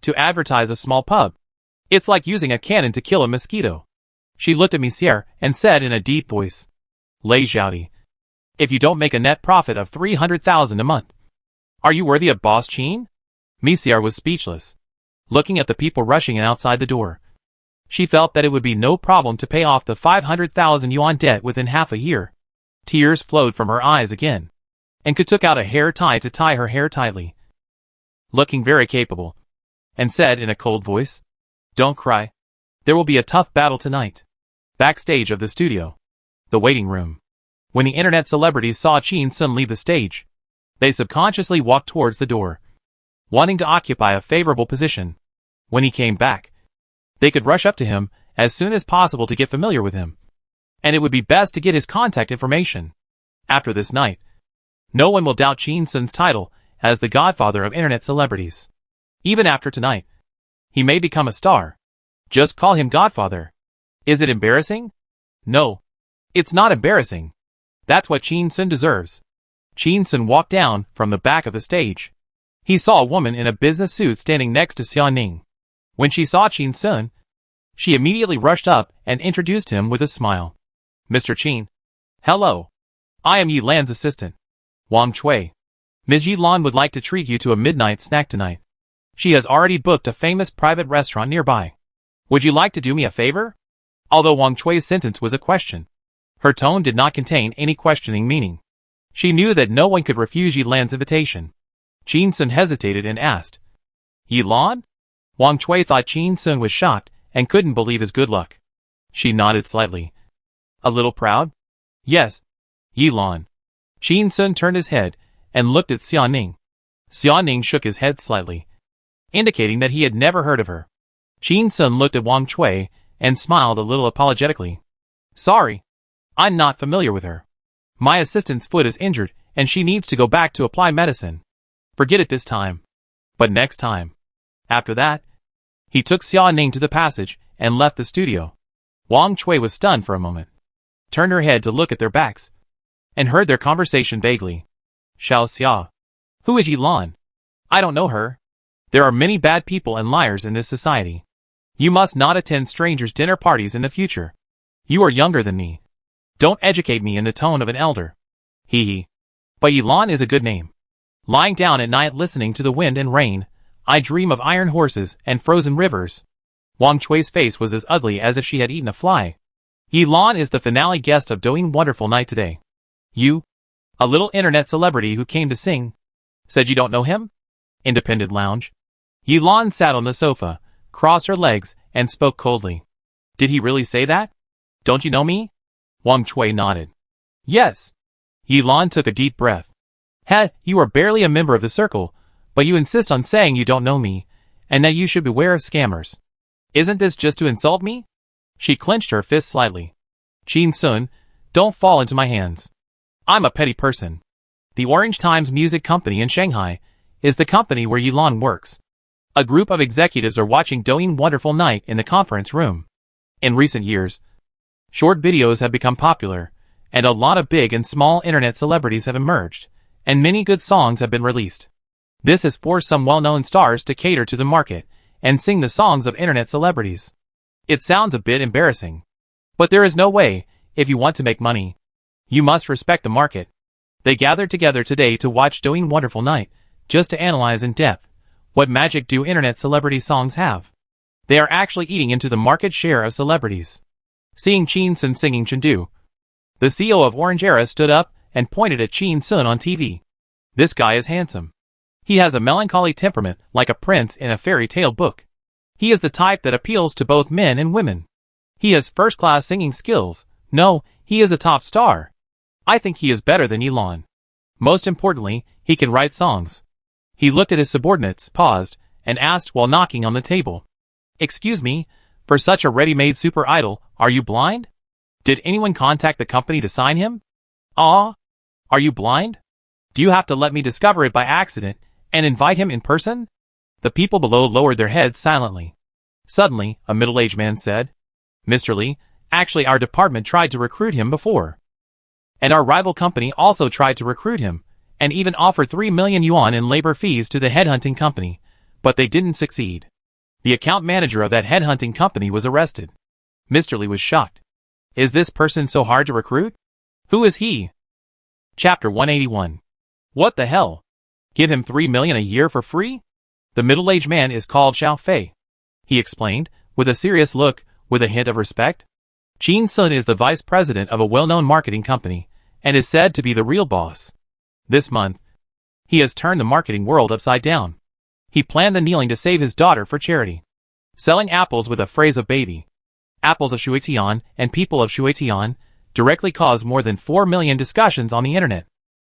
To advertise a small pub. It's like using a cannon to kill a mosquito. She looked at Monsieur and said in a deep voice. Lei Xiaodi. If you don't make a net profit of 300,000 a month. Are you worthy of Boss Chin? Monsieur was speechless. Looking at the people rushing in outside the door. She felt that it would be no problem to pay off the 500,000 yuan debt within half a year. Tears flowed from her eyes again. Enku took out a hair tie to tie her hair tightly. Looking very capable. And said in a cold voice. Don't cry. There will be a tough battle tonight. Backstage of the studio. The waiting room. When the internet celebrities saw Chin Sun leave the stage, they subconsciously walked towards the door, wanting to occupy a favorable position. When he came back, they could rush up to him as soon as possible to get familiar with him. And it would be best to get his contact information. After this night, no one will doubt Chin Sun's title as the godfather of internet celebrities. Even after tonight, he may become a star. Just call him Godfather. Is it embarrassing? No. It's not embarrassing. That's what Chin Sun deserves. Chin Sun walked down from the back of the stage. He saw a woman in a business suit standing next to Xia Ning. When she saw Chin Sun, she immediately rushed up and introduced him with a smile. Mr. Chin. Hello. I am Yi Lan's assistant, Wang Chui. Ms. Yi Lan would like to treat you to a midnight snack tonight. She has already booked a famous private restaurant nearby. Would you like to do me a favor? Although Wang Chui's sentence was a question, her tone did not contain any questioning meaning. She knew that no one could refuse Yi Lan's invitation. Chin Sun hesitated and asked, Yi Lan? Wang Chui thought Chin Sun was shocked and couldn't believe his good luck. She nodded slightly. A little proud? Yes. Yi Lan. Chin Sun turned his head and looked at Xia Ning. Xia Ning shook his head slightly, indicating that he had never heard of her. Chin Sun looked at Wang Chui and smiled a little apologetically. Sorry. I'm not familiar with her. My assistant's foot is injured and she needs to go back to apply medicine. Forget it this time. But next time. After that, he took Xia Ning to the passage and left the studio. Wang Chui was stunned for a moment, turned her head to look at their backs, and heard their conversation vaguely. Xiao Xia. Who is Yi Lan? I don't know her. There are many bad people and liars in this society. You must not attend strangers' dinner parties in the future. You are younger than me. Don't educate me in the tone of an elder. Hee hee. But Yi Lan is a good name. Lying down at night listening to the wind and rain, I dream of iron horses and frozen rivers. Wang Chui's face was as ugly as if she had eaten a fly. Yi Lan is the finale guest of Doing Wonderful Night today. You? A little internet celebrity who came to sing. Said you don't know him? Independent lounge. Yi Lan sat on the sofa, crossed her legs, and spoke coldly. Did he really say that? Don't you know me? Wang Chui nodded. Yes. Yi Lan took a deep breath. You are barely a member of the circle, but you insist on saying you don't know me, and that you should beware of scammers. Isn't this just to insult me? She clenched her fist slightly. Chin Sun, don't fall into my hands. I'm a petty person. The Orange Times Music Company in Shanghai is the company where Yi Lan works. A group of executives are watching Doing Wonderful Night in the conference room. In recent years, short videos have become popular, and a lot of big and small internet celebrities have emerged, and many good songs have been released. This has forced some well-known stars to cater to the market and sing the songs of internet celebrities. It sounds a bit embarrassing. But there is no way, if you want to make money. You must respect the market. They gathered together today to watch Doing Wonderful Night, just to analyze in depth, what magic do internet celebrity songs have? They are actually eating into the market share of celebrities. Seeing Chin Sun singing Chengdu, the CEO of Orange Era stood up and pointed at Chin Sun on TV. This guy is handsome. He has a melancholy temperament like a prince in a fairy tale book. He is the type that appeals to both men and women. He has first-class singing skills. No, he is a top star. I think he is better than Yi Lan. Most importantly, he can write songs. He looked at his subordinates, paused, and asked while knocking on the table. Excuse me, for such a ready-made super idol, are you blind? Did anyone contact the company to sign him? Ah? Are you blind? Do you have to let me discover it by accident and invite him in person? The people below lowered their heads silently. Suddenly, a middle-aged man said, "Mr. Lee, actually our department tried to recruit him before. And our rival company also tried to recruit him, and even offered 3 million yuan in labor fees to the headhunting company, but they didn't succeed. The account manager of that headhunting company was arrested." Mr. Lee was shocked. Is this person so hard to recruit? Who is he? Chapter 181. What the hell? Give him 3 million a year for free? The middle-aged man is called Xiao Fei. He explained, with a serious look, with a hint of respect. Qin Sun is the vice president of a well-known marketing company, and is said to be the real boss. This month, he has turned the marketing world upside down. He planned the kneeling to save his daughter for charity. Selling apples with a phrase of baby. Apples of Shuitian and people of Shuitian directly caused more than 4 million discussions on the internet.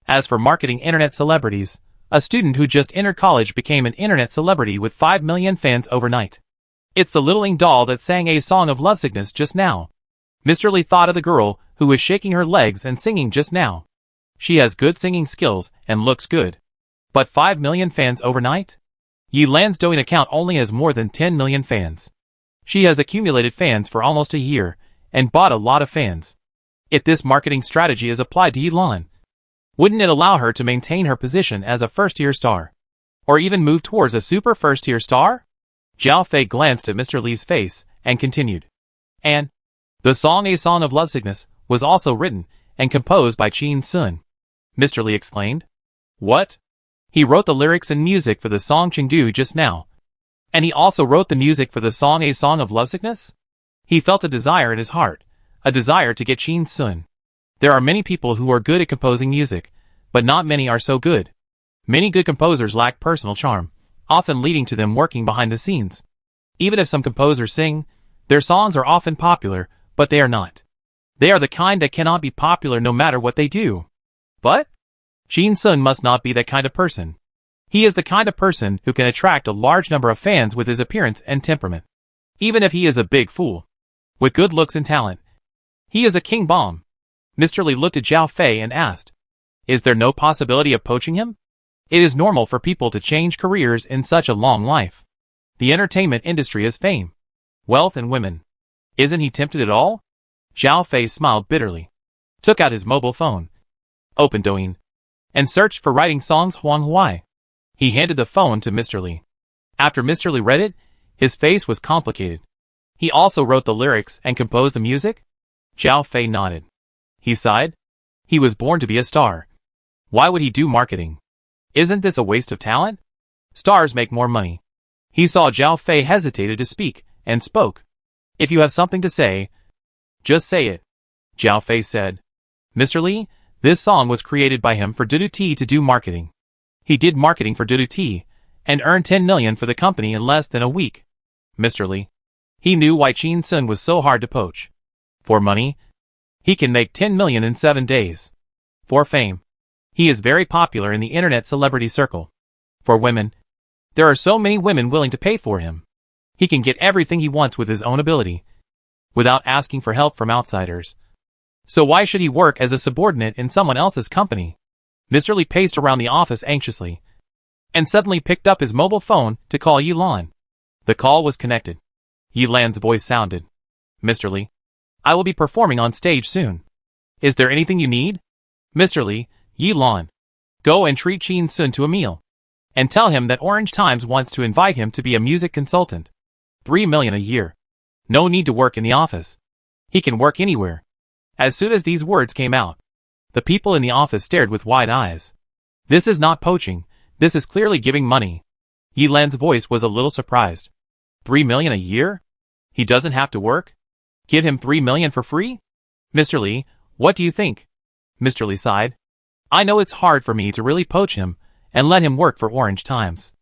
As for marketing internet celebrities, a student who just entered college became an internet celebrity with 5 million fans overnight. It's the littling doll that sang a song of lovesickness just now. Mr. Lee thought of the girl who was shaking her legs and singing just now. She has good singing skills and looks good. But 5 million fans overnight? Yi Lan's Douyin account only has more than 10 million fans. She has accumulated fans for almost a year, and bought a lot of fans. If this marketing strategy is applied to Yi Lan, wouldn't it allow her to maintain her position as a first-tier star? Or even move towards a super first-tier star? Xiao Fei glanced at Mr. Lee's face, and continued. And the song A Song of Lovesickness was also written and composed by Qin Sun. Mr. Lee exclaimed. What? He wrote the lyrics and music for the song Chengdu just now. And he also wrote the music for the song A Song of Lovesickness? He felt a desire in his heart, a desire to get Qin Sun. There are many people who are good at composing music, but not many are so good. Many good composers lack personal charm, often leading to them working behind the scenes. Even if some composers sing, their songs are often popular, but they are not. They are the kind that cannot be popular no matter what they do. But Qin Sun must not be that kind of person. He is the kind of person who can attract a large number of fans with his appearance and temperament. Even if he is a big fool. With good looks and talent. He is a king bomb. Mr. Lee looked at Xiao Fei and asked, is there no possibility of poaching him? It is normal for people to change careers in such a long life. The entertainment industry is fame, wealth and women. Isn't he tempted at all? Xiao Fei smiled bitterly. Took out his mobile phone. Opened Douyin. And searched for writing songs Huang Huai. He handed the phone to Mr. Lee. After Mr. Lee read it, his face was complicated. He also wrote the lyrics and composed the music? Xiao Fei nodded. He sighed. He was born to be a star. Why would he do marketing? Isn't this a waste of talent? Stars make more money. He saw Xiao Fei hesitated to speak, and spoke. If you have something to say, just say it. Xiao Fei said. Mr. Lee, this song was created by him for Dudu Tea to do marketing. He did marketing for Dudu Tea, and earned 10 million for the company in less than a week. Mr. Lee. He knew why Qin Sun was so hard to poach. For money, he can make 10 million in 7 days. For fame, he is very popular in the internet celebrity circle. For women, there are so many women willing to pay for him. He can get everything he wants with his own ability, without asking for help from outsiders. So why should he work as a subordinate in someone else's company? Mr. Lee paced around the office anxiously, and suddenly picked up his mobile phone to call Yi Lan. The call was connected. Yi Lan's voice sounded. Mr. Lee, I will be performing on stage soon. Is there anything you need? Mr. Lee, Yi Lan. Go and treat Qin Sun to a meal. And tell him that Orange Times wants to invite him to be a music consultant. 3 million a year. No need to work in the office. He can work anywhere. As soon as these words came out, the people in the office stared with wide eyes. This is not poaching, this is clearly giving money. Yi Lan's voice was a little surprised. 3 million a year? He doesn't have to work? Give him 3 million for free? Mr. Lee, what do you think? Mr. Lee sighed. I know it's hard for me to really poach him and let him work for Orange Times.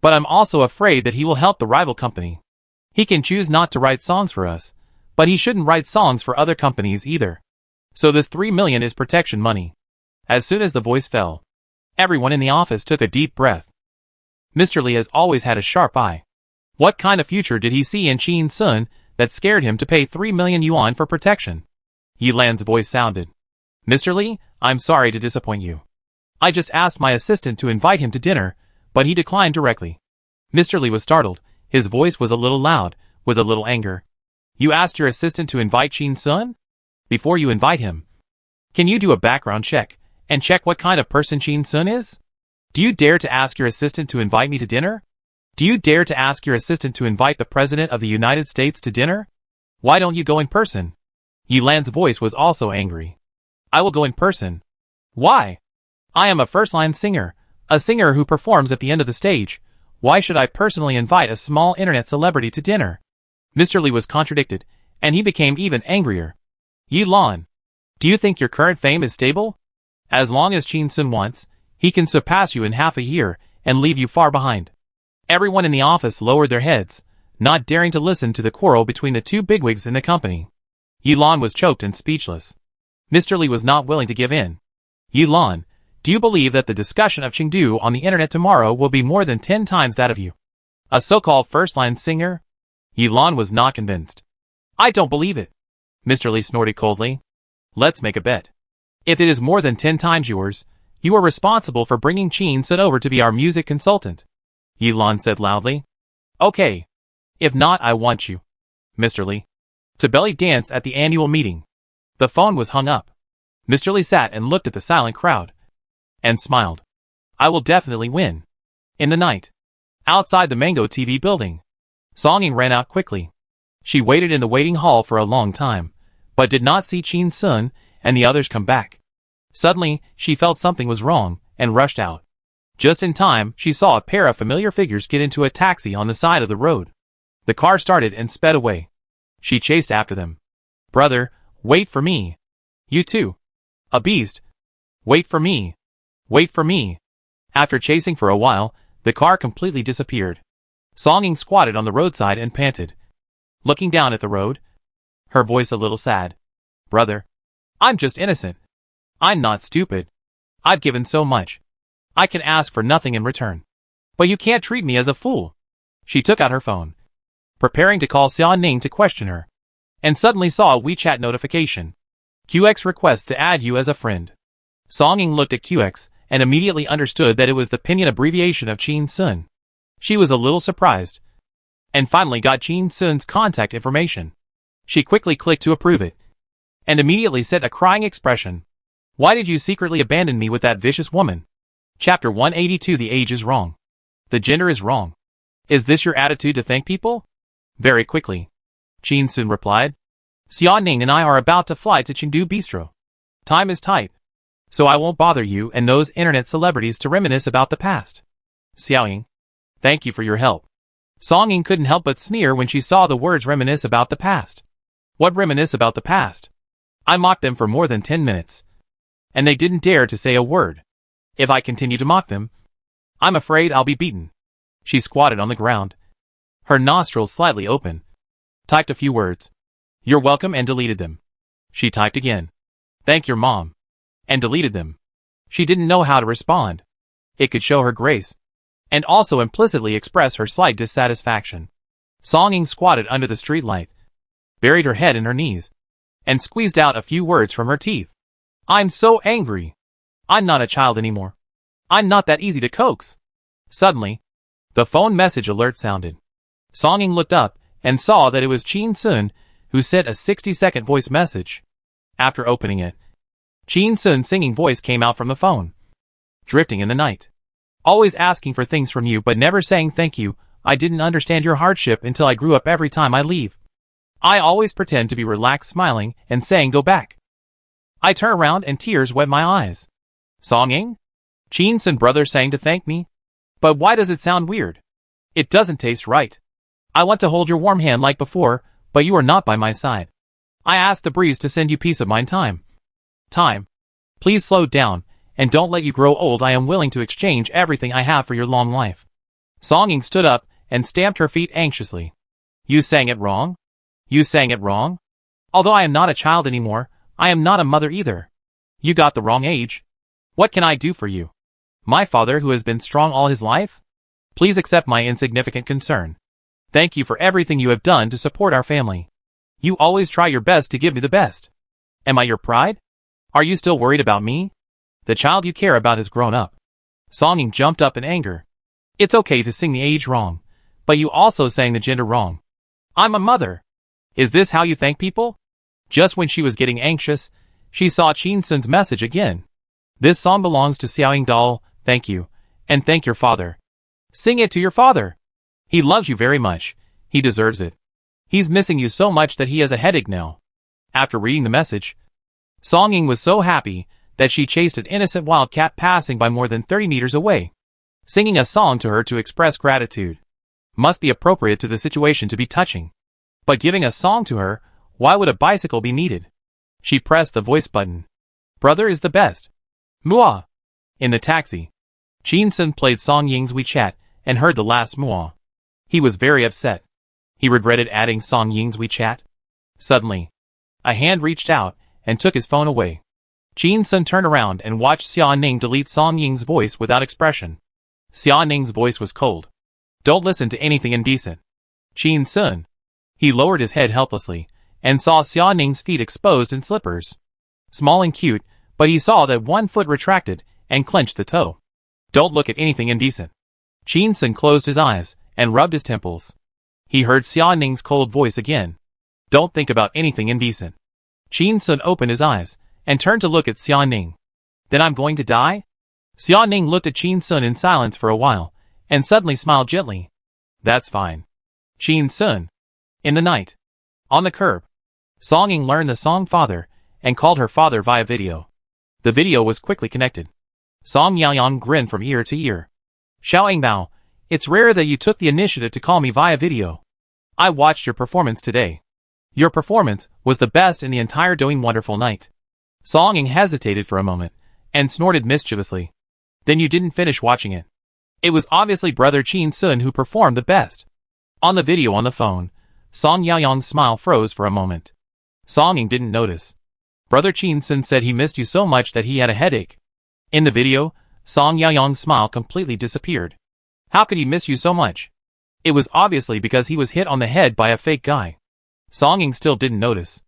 But I'm also afraid that he will help the rival company. He can choose not to write songs for us, but he shouldn't write songs for other companies either. So this 3 million is protection money. As soon as the voice fell, everyone in the office took a deep breath. Mr. Lee has always had a sharp eye. What kind of future did he see in Qin Sun that scared him to pay 3 million yuan for protection? Yi Lan's voice sounded. Mr. Lee, I'm sorry to disappoint you. I just asked my assistant to invite him to dinner, but he declined directly. Mr. Lee was startled. His voice was a little loud, with a little anger. You asked your assistant to invite Chin Sun? Before you invite him, can you do a background check, and check what kind of person Chin Sun is? Do you dare to ask your assistant to invite me to dinner? Do you dare to ask your assistant to invite the President of the United States to dinner? Why don't you go in person? Yi Lan's voice was also angry. I will go in person. Why? I am a first-line singer, a singer who performs at the end of the stage. Why should I personally invite a small internet celebrity to dinner? Mr. Lee was contradicted, and he became even angrier. Yi Lan, do you think your current fame is stable? As long as Chin Sun wants, he can surpass you in half a year and leave you far behind. Everyone in the office lowered their heads, not daring to listen to the quarrel between the two bigwigs in the company. Yi Lan was choked and speechless. Mr. Lee was not willing to give in. Yi Lan, do you believe that the discussion of Chengdu on the internet tomorrow will be more than 10 times that of you? A so-called first-line singer? Yi Lan was not convinced. I don't believe it. Mr. Lee snorted coldly. Let's make a bet. If it is more than 10 times yours, you are responsible for bringing Chin Sun over to be our music consultant. Yi Lan said loudly. Okay. If not, I want you, Mr. Lee, to belly dance at the annual meeting. The phone was hung up. Mr. Lee sat and looked at the silent crowd. And smiled. I will definitely win. In the night. Outside the Mango TV building. Song Ying ran out quickly. She waited in the waiting hall for a long time, but did not see Chin Sun and the others come back. Suddenly, she felt something was wrong, and rushed out. Just in time, she saw a pair of familiar figures get into a taxi on the side of the road. The car started and sped away. She chased after them. Brother, wait for me. You too. A beast. Wait for me. Wait for me. After chasing for a while, the car completely disappeared. Song Ying squatted on the roadside and panted. Looking down at the road, her voice a little sad. Brother, I'm just innocent. I'm not stupid. I've given so much. I can ask for nothing in return. But you can't treat me as a fool. She took out her phone, preparing to call Xia Ning to question her, and suddenly saw a WeChat notification. QX requests to add you as a friend. Song Ying looked at QX and immediately understood that it was the pinyin abbreviation of Chin Sun. She was a little surprised, and finally got Chin Sun's contact information. She quickly clicked to approve it, and immediately set a crying expression. Why did you secretly abandon me with that vicious woman? Chapter 182. The age is wrong. The gender is wrong. Is this your attitude to thank people? Very quickly. Chin Sun replied. Xia Ning and I are about to fly to Chengdu Bistro. Time is tight, so I won't bother you and those internet celebrities to reminisce about the past. Xiao Ying, thank you for your help. Song Ying couldn't help but sneer when she saw the words reminisce about the past. What reminisce about the past? I mocked them for more than 10 minutes, and they didn't dare to say a word. If I continue to mock them, I'm afraid I'll be beaten. She squatted on the ground, her nostrils slightly open, typed a few words. You're welcome, and deleted them. She typed again. Thank your mom. And deleted them. She didn't know how to respond. It could show her grace, and also implicitly express her slight dissatisfaction. Song Ying squatted under the streetlight, buried her head in her knees, and squeezed out a few words from her teeth. I'm so angry. I'm not a child anymore. I'm not that easy to coax. Suddenly, the phone message alert sounded. Song Ying looked up and saw that it was Chin Sun, who sent a 60-second voice message. After opening it, Chin Sun's singing voice came out from the phone. Drifting in the night. Always asking for things from you but never saying thank you. I didn't understand your hardship until I grew up. Every time I leave, I always pretend to be relaxed, smiling and saying go back. I turn around and tears wet my eyes. Song Ying? Chin Sun brother saying to thank me? But why does it sound weird? It doesn't taste right. I want to hold your warm hand like before, but you are not by my side. I asked the breeze to send you peace of mind. Time. Please slow down, and don't let you grow old. I am willing to exchange everything I have for your long life. Song Ying stood up and stamped her feet anxiously. You sang it wrong? You sang it wrong? Although I am not a child anymore, I am not a mother either. You got the wrong age. What can I do for you? My father who has been strong all his life? Please accept my insignificant concern. Thank you for everything you have done to support our family. You always try your best to give me the best. Am I your pride? Are you still worried about me? The child you care about has grown up. Song Ying jumped up in anger. It's okay to sing the age wrong, but you also sang the gender wrong. I'm a mother. Is this how you thank people? Just when she was getting anxious, she saw Chin Sun's message again. This song belongs to Xiaoying doll, thank you, and thank your father. Sing it to your father. He loves you very much. He deserves it. He's missing you so much that he has a headache now. After reading the message, Song Ying was so happy that she chased an innocent wildcat passing by more than 30 meters away, singing a song to her to express gratitude. Must be appropriate to the situation to be touching. But giving a song to her, why would a bicycle be needed? She pressed the voice button. Brother is the best. Muah. In the taxi, Chin Sun played Song Ying's WeChat and heard the last muah. He was very upset. He regretted adding Song Ying's WeChat. Suddenly, a hand reached out and took his phone away. Chin Sun turned around and watched Xia Ning delete Song Ying's voice without expression. Xia Ning's voice was cold. Don't listen to anything indecent. Chin Sun. He lowered his head helplessly and saw Xia Ning's feet exposed in slippers. Small and cute, but he saw that one foot retracted and clenched the toe. Don't look at anything indecent. Chin Sun closed his eyes and rubbed his temples. He heard Xia Ning's cold voice again. Don't think about anything indecent. Chin Sun opened his eyes and turned to look at Xia Ning. Then I'm going to die? Xia Ning looked at Chin Sun in silence for a while and suddenly smiled gently. That's fine. Chin Sun. In the night. On the curb. Song Ying learned the song Father and called her father via video. The video was quickly connected. Song Yaoyang grinned from ear to ear. Xiaoying Bao, it's rare that you took the initiative to call me via video. I watched your performance today. Your performance was the best in the entire Doing Wonderful Night. Song Ying hesitated for a moment and snorted mischievously. Then you didn't finish watching it. It was obviously brother Chin Sun who performed the best. On the video on the phone, Song Yaoyang's smile froze for a moment. Song Ying didn't notice. Brother Chin Sun said he missed you so much that he had a headache. In the video, Song Yaoyang's smile completely disappeared. How could he miss you so much? It was obviously because he was hit on the head by a fake guy. Song Ying still didn't notice.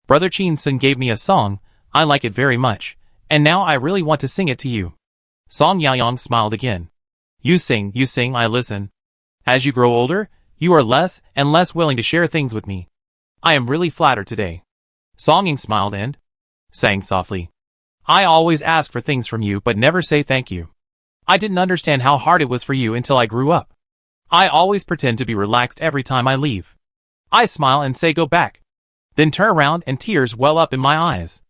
Brother Chin Sun gave me a song, I like it very much, and now I really want to sing it to you. Song Yaoyang smiled again. You sing, I listen. As you grow older, you are less and less willing to share things with me. I am really flattered today. Song Ying smiled and sang softly. I always ask for things from you but never say thank you. I didn't understand how hard it was for you until I grew up. I always pretend to be relaxed every time I leave. I smile and say go back. Then turn around and tears well up in my eyes.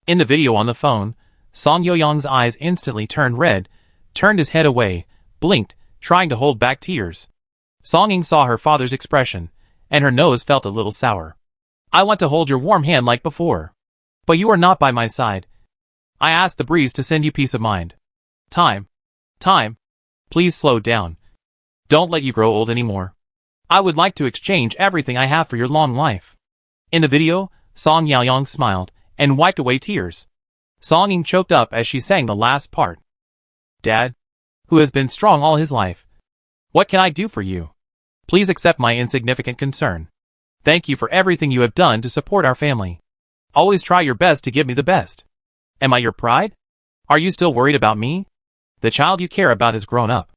In the video on the phone, Song Yaoyang's eyes instantly turned red, turned his head away, blinked, trying to hold back tears. Song Ying saw her father's expression, and her nose felt a little sour. I want to hold your warm hand like before. But you are not by my side. I asked the breeze to send you peace of mind. Time. Please slow down. Don't let you grow old anymore. I would like to exchange everything I have for your long life. In the video, Song Yaoyang smiled and wiped away tears. Song Ying choked up as she sang the last part. Dad, who has been strong all his life. What can I do for you? Please accept my insignificant concern. Thank you for everything you have done to support our family. Always try your best to give me the best. Am I your pride? Are you still worried about me? The child you care about has grown up.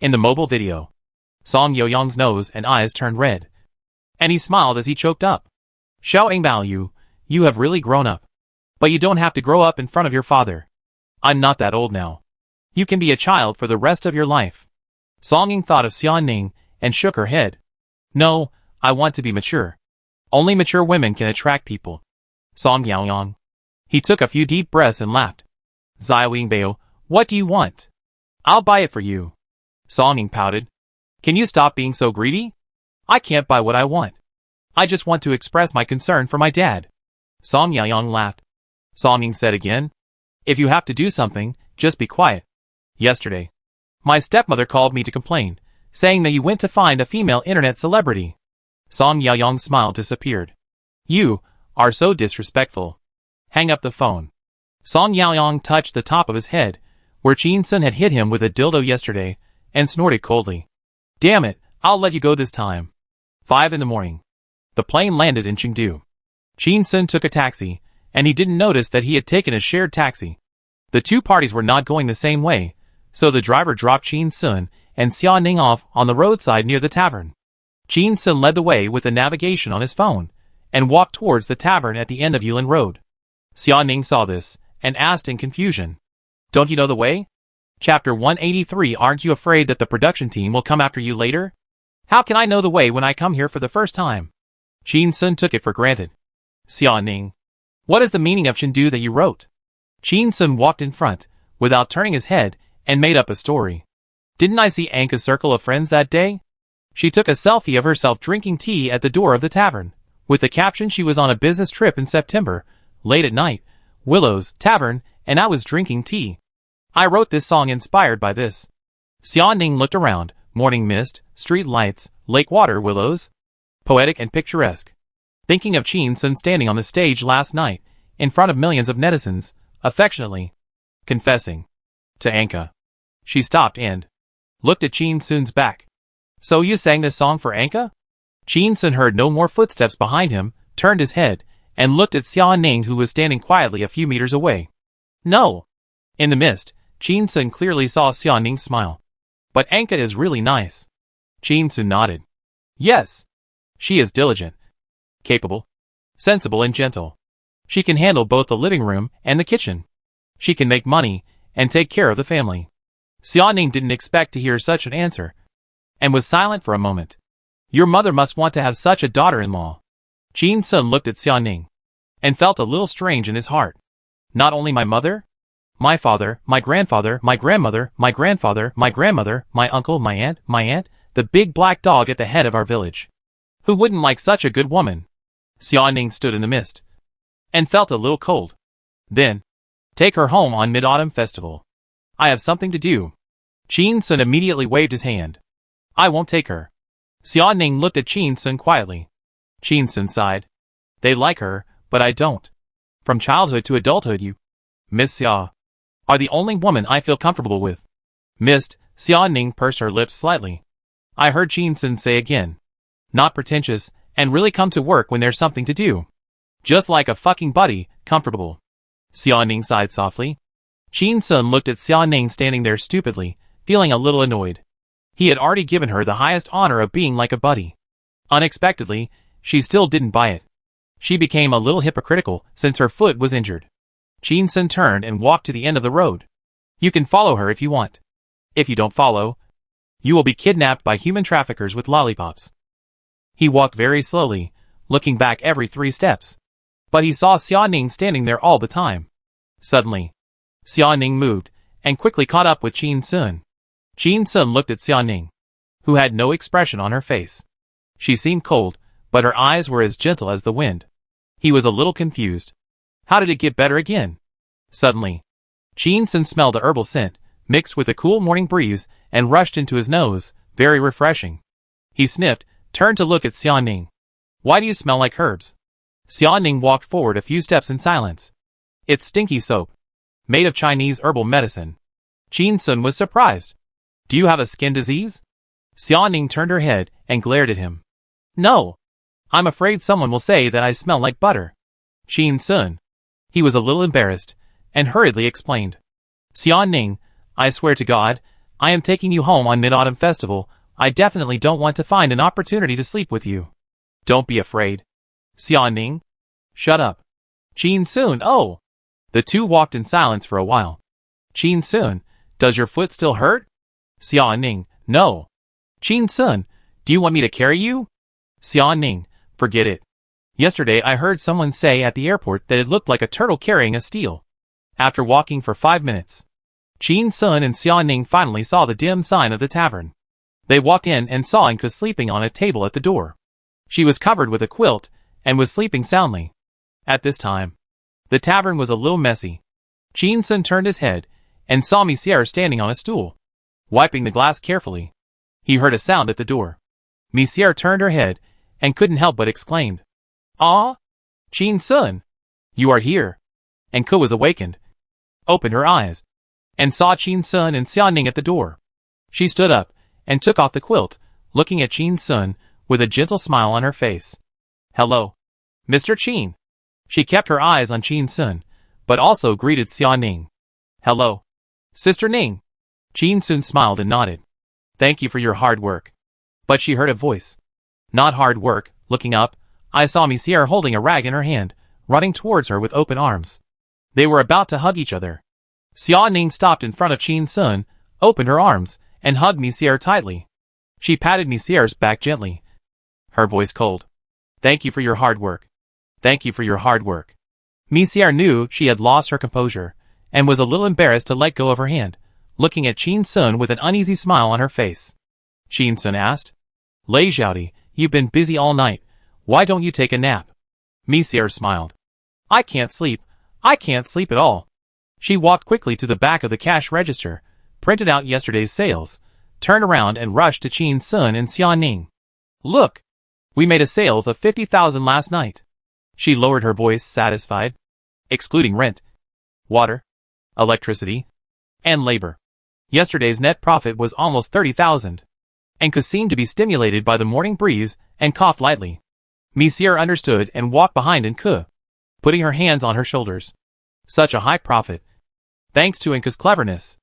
In the mobile video, Song Yaoyang's nose and eyes turned red. And he smiled as he choked up. Xiaoying Bao, you have really grown up. But you don't have to grow up in front of your father. I'm not that old now. You can be a child for the rest of your life. Song Ying thought of Xia Ning and shook her head. No, I want to be mature. Only mature women can attract people. Song Yaoyang. He took a few deep breaths and laughed. Xiaoying Bao, what do you want? I'll buy it for you. Song Ying pouted. Can you stop being so greedy? I can't buy what I want. I just want to express my concern for my dad. Song Yaoyang laughed. Song Ying said again. If you have to do something, just be quiet. Yesterday, my stepmother called me to complain, saying that you went to find a female internet celebrity. Song Yaoyang's smile disappeared. You are so disrespectful. Hang up the phone. Song Yaoyang touched the top of his head, where Chin Sun had hit him with a dildo yesterday, and snorted coldly. Damn it, I'll let you go this time. 5 in the morning. The plane landed in Chengdu. Chin Sun took a taxi, and he didn't notice that he had taken a shared taxi. The two parties were not going the same way, so the driver dropped Chin Sun and Xia Ning off on the roadside near the tavern. Qin Sun led the way with the navigation on his phone, and walked towards the tavern at the end of Yulin Road. Xia Ning saw this, and asked in confusion, "Don't you know the way?" Chapter 183. Aren't you afraid that the production team will come after you later? How can I know the way when I come here for the first time? Qin Sun took it for granted. Xia Ning, what is the meaning of Chengdu that you wrote? Qin Sun walked in front, without turning his head, and made up a story. Didn't I see Anka's circle of friends that day? She took a selfie of herself drinking tea at the door of the tavern, with the caption she was on a business trip in September, late at night, Willow's Tavern, and I was drinking tea. I wrote this song inspired by this. Xia Ning looked around, morning mist, street lights, lake water, willows. Poetic and picturesque. Thinking of Qin Sun standing on the stage last night, in front of millions of netizens, affectionately confessing to Anka. She stopped and looked at Qin Sun's back. So you sang this song for Anka? Qin Sun heard no more footsteps behind him, turned his head, and looked at Xia Ning, who was standing quietly a few meters away. No. In the mist, Qin Sun clearly saw Xia Ning smile. But Anka is really nice. Qin Sun nodded. Yes. She is diligent, capable, sensible and gentle. She can handle both the living room and the kitchen. She can make money and take care of the family. Xia Ning didn't expect to hear such an answer, and was silent for a moment. Your mother must want to have such a daughter-in-law. Qin Sun looked at Xia Ning, and felt a little strange in his heart. Not only my mother? My father, my grandfather, my grandmother, my grandfather, my grandmother, my uncle, my aunt, the big black dog at the head of our village. Who wouldn't like such a good woman? Xia Ning stood in the mist, and felt a little cold. Then, take her home on Mid-Autumn Festival. I have something to do. Qin Sun immediately waved his hand. I won't take her. Xia Ning looked at Qin Sun quietly. Qin Sun sighed. They like her, but I don't. From childhood to adulthood you, Miss Xia, are the only woman I feel comfortable with. Missed, Xia Ning pursed her lips slightly. I heard Qin Sun say again. Not pretentious, and really come to work when there's something to do. Just like a fucking buddy, comfortable. Xia Ning sighed softly. Qin Sun looked at Xia Ning standing there stupidly, feeling a little annoyed. He had already given her the highest honor of being like a buddy. Unexpectedly, she still didn't buy it. She became a little hypocritical since her foot was injured. Qin Sun turned and walked to the end of the road. You can follow her if you want. If you don't follow, you will be kidnapped by human traffickers with lollipops. He walked very slowly, looking back every 3 steps. But he saw Xia Ning standing there all the time. Suddenly, Xia Ning moved, and quickly caught up with Qin Sun. Qin Sun looked at Xia Ning, who had no expression on her face. She seemed cold, but her eyes were as gentle as the wind. He was a little confused. How did it get better again? Suddenly, Qin Sun smelled a herbal scent, mixed with a cool morning breeze, and rushed into his nose, very refreshing. He sniffed, turned to look at Xia Ning. Why do you smell like herbs? Xia Ning walked forward a few steps in silence. It's stinky soap, made of Chinese herbal medicine. Qin Sun was surprised. Do you have a skin disease? Xia Ning turned her head and glared at him. No. I'm afraid someone will say that I smell like butter. Qin Sun. He was a little embarrassed, and hurriedly explained. Xia Ning, I swear to God, I am taking you home on Mid-Autumn Festival. I definitely don't want to find an opportunity to sleep with you. Don't be afraid. Xia Ning? Shut up. Qin Sun, oh! The two walked in silence for a while. Qin Sun, does your foot still hurt? Xia Ning, no. Qin Sun, do you want me to carry you? Xia Ning, forget it. Yesterday I heard someone say at the airport that it looked like a turtle carrying a steel. After walking for 5 minutes, Qin Sun and Xia Ning finally saw the dim sign of the tavern. They walked in and saw Anka sleeping on a table at the door. She was covered with a quilt, and was sleeping soundly. At this time, the tavern was a little messy. Qin Sun turned his head, and saw Monsieur standing on a stool, wiping the glass carefully. He heard a sound at the door. Monsieur turned her head, and couldn't help but exclaimed, Ah! Qin Sun! You are here! Anka was awakened, opened her eyes, and saw Qin Sun and Xia Ning at the door. She stood up, and took off the quilt, looking at Qin Sun, with a gentle smile on her face. Hello, Mr. Qin. She kept her eyes on Qin Sun, but also greeted Xia Ning. Hello, Sister Ning. Qin Sun smiled and nodded. Thank you for your hard work. But she heard a voice. Not hard work. Looking up, I saw Monsieur holding a rag in her hand, running towards her with open arms. They were about to hug each other. Xia Ning stopped in front of Qin Sun, opened her arms, and hugged Monsieur tightly. She patted Monsieur's back gently. Her voice cold. Thank you for your hard work. Thank you for your hard work. Monsieur knew she had lost her composure, and was a little embarrassed to let go of her hand, looking at Qin Sun with an uneasy smile on her face. Qin Sun asked. Lei Xiaodi, you've been busy all night. Why don't you take a nap? Monsieur smiled. I can't sleep. I can't sleep at all. She walked quickly to the back of the cash register, printed out yesterday's sales, turned around and rushed to Qin Sun and Xia Ning. Look! We made a sales of 50,000 last night. She lowered her voice, satisfied. Excluding rent, water, electricity, and labor. Yesterday's net profit was almost 30,000. And seemed to be stimulated by the morning breeze, and coughed lightly. Monsieur understood and walked behind Enke, putting her hands on her shoulders. Such a high profit. Thanks to Enke's cleverness.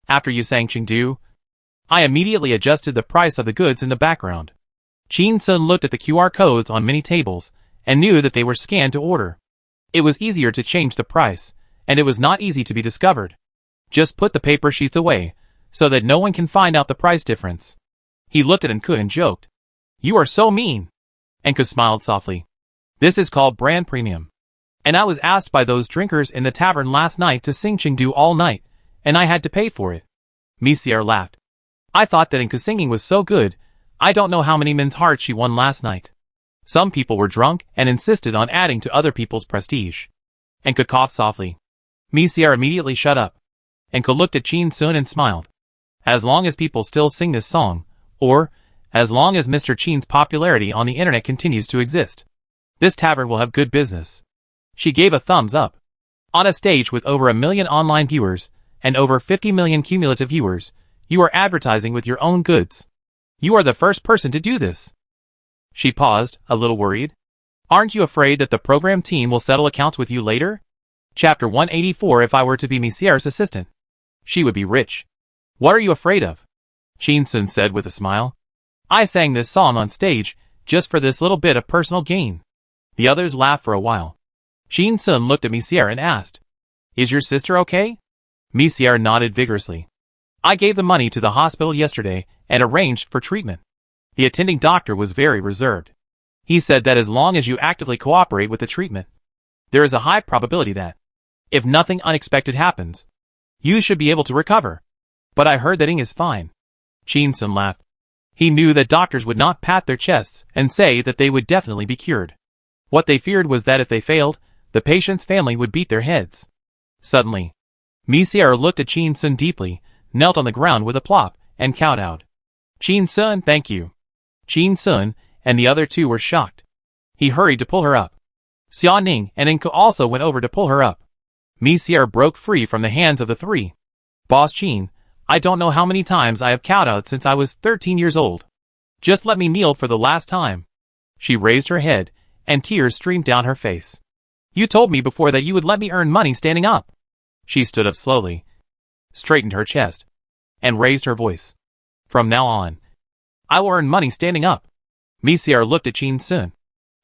After you sang Chengdu, I immediately adjusted the price of the goods in the background. Qin Sun looked at the QR codes on many tables, and knew that they were scanned to order. It was easier to change the price, and it was not easy to be discovered. Just put the paper sheets away, so that no one can find out the price difference. He looked at Enke and joked. You are so mean. Enke smiled softly. This is called brand premium. And I was asked by those drinkers in the tavern last night to sing Chengdu all night, and I had to pay for it. Monsieur laughed. I thought that Enke's singing was so good, I don't know how many men's hearts she won last night. Some people were drunk and insisted on adding to other people's prestige. Enke coughed softly. Monsieur immediately shut up. Enke looked at Qin Sun and smiled. As long as people still sing this song, or, as long as Mr. Qin's popularity on the internet continues to exist, this tavern will have good business. She gave a thumbs up. On a stage with over 1 million online viewers, and over 50 million cumulative viewers, you are advertising with your own goods. You are the first person to do this. She paused, a little worried. Aren't you afraid that the program team will settle accounts with you later? Chapter 184. If I were to be Monsieur's assistant, she would be rich. What are you afraid of? Qin Sun said with a smile. I sang this song on stage, just for this little bit of personal gain. The others laughed for a while. Qin Sun looked at Monsieur and asked, Is your sister okay? Monsieur nodded vigorously. I gave the money to the hospital yesterday and arranged for treatment. The attending doctor was very reserved. He said that as long as you actively cooperate with the treatment, there is a high probability that, if nothing unexpected happens, you should be able to recover. But I heard that Ing is fine. Qin Sun laughed. He knew that doctors would not pat their chests and say that they would definitely be cured. What they feared was that if they failed, the patient's family would beat their heads. Suddenly, Monsieur looked at Qin Sun deeply, knelt on the ground with a plop, and kowtowed. Qin Sun, thank you. Qin Sun and the other two were shocked. He hurried to pull her up. Xia Ning and Enke also went over to pull her up. Monsieur broke free from the hands of the three. Boss Qin, I don't know how many times I have kowtowed since I was 13 years old. Just let me kneel for the last time. She raised her head, and tears streamed down her face. You told me before that you would let me earn money standing up. She stood up slowly, straightened her chest, and raised her voice. From now on, I will earn money standing up. Monsieur looked at Qin Sun,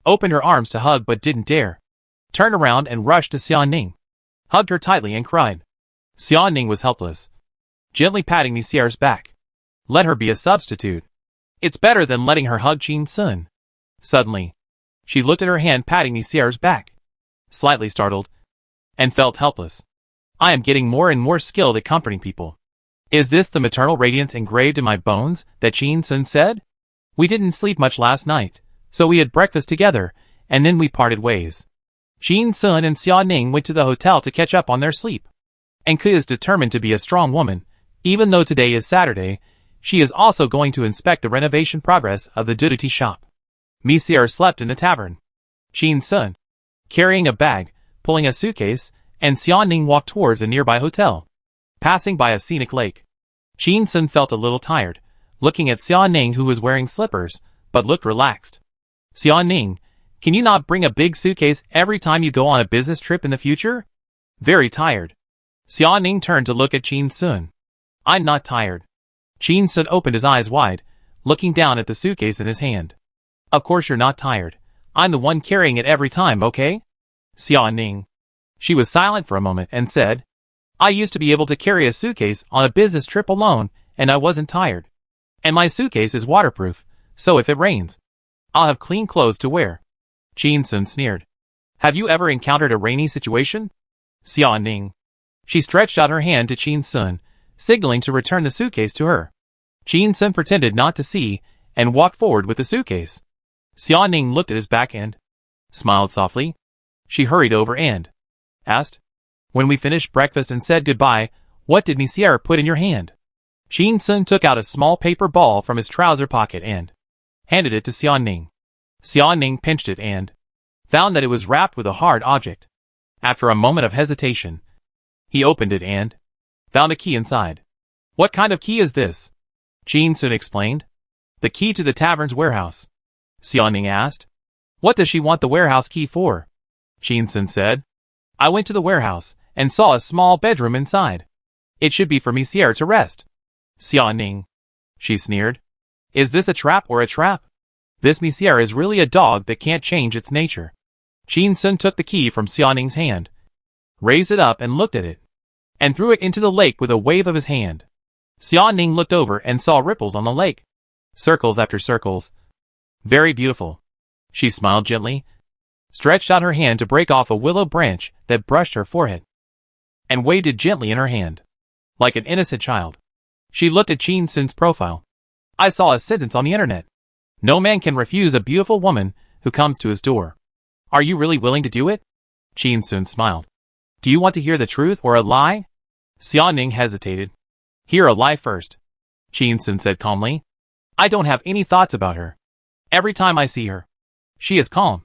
opened her arms to hug but didn't dare, turned around and rushed to Xia Ning, hugged her tightly and cried. Xia Ning was helpless, gently patting Monsieur's back. Let her be a substitute. It's better than letting her hug Qin Sun. Suddenly, she looked at her hand patting Monsieur's back, slightly startled, and felt helpless. I am getting more and more skilled at comforting people. Is this the maternal radiance engraved in my bones that Qin Sun said? We didn't sleep much last night, so we had breakfast together, and then we parted ways. Qin Sun and Xia Ning went to the hotel to catch up on their sleep. Enke is determined to be a strong woman. Even though today is Saturday, she is also going to inspect the renovation progress of the Duty shop. Monsieur slept in the tavern. Qin Sun, carrying a bag, pulling a suitcase, and Xia Ning walked towards a nearby hotel, passing by a scenic lake. Qin Sun felt a little tired, looking at Xia Ning who was wearing slippers, but looked relaxed. Xia Ning, can you not bring a big suitcase every time you go on a business trip in the future? Very tired. Xia Ning turned to look at Qin Sun. I'm not tired. Chin Sun opened his eyes wide, looking down at the suitcase in his hand. Of course you're not tired. I'm the one carrying it every time, okay? Xia Ning. She was silent for a moment and said, I used to be able to carry a suitcase on a business trip alone, and I wasn't tired. And my suitcase is waterproof, so if it rains, I'll have clean clothes to wear. Chin Sun sneered. Have you ever encountered a rainy situation? Xia Ning. She stretched out her hand to Chin Sun, signaling to return the suitcase to her. Chin Sun pretended not to see, and walked forward with the suitcase. Xia Ning looked at his back end, smiled softly. She hurried over and asked, When we finished breakfast and said goodbye, what did Monsieur put in your hand? Chin Sun took out a small paper ball from his trouser pocket and handed it to Xia Ning. Xia Ning pinched it and found that it was wrapped with a hard object. After a moment of hesitation, he opened it and found a key inside. What kind of key is this? Chin Sun explained. The key to the tavern's warehouse. Xia Ning asked. What does she want the warehouse key for? Chin Sun said. I went to the warehouse and saw a small bedroom inside. It should be for Monsieur to rest. Xia Ning. She sneered. Is this a trap or a trap? This Monsieur is really a dog that can't change its nature. Chin Sun took the key from Xia Ning's hand, raised it up and looked at it, and threw it into the lake with a wave of his hand. Xia Ning looked over and saw ripples on the lake. Circles after circles. Very beautiful. She smiled gently, stretched out her hand to break off a willow branch that brushed her forehead, and waved it gently in her hand, like an innocent child. She looked at Chin Sun's profile. I saw a sentence on the internet. No man can refuse a beautiful woman who comes to his door. Are you really willing to do it? Chin Sun smiled. Do you want to hear the truth or a lie? Xia Ning hesitated. Hear a lie first. Chin Sun said calmly. I don't have any thoughts about her. Every time I see her, she is calm.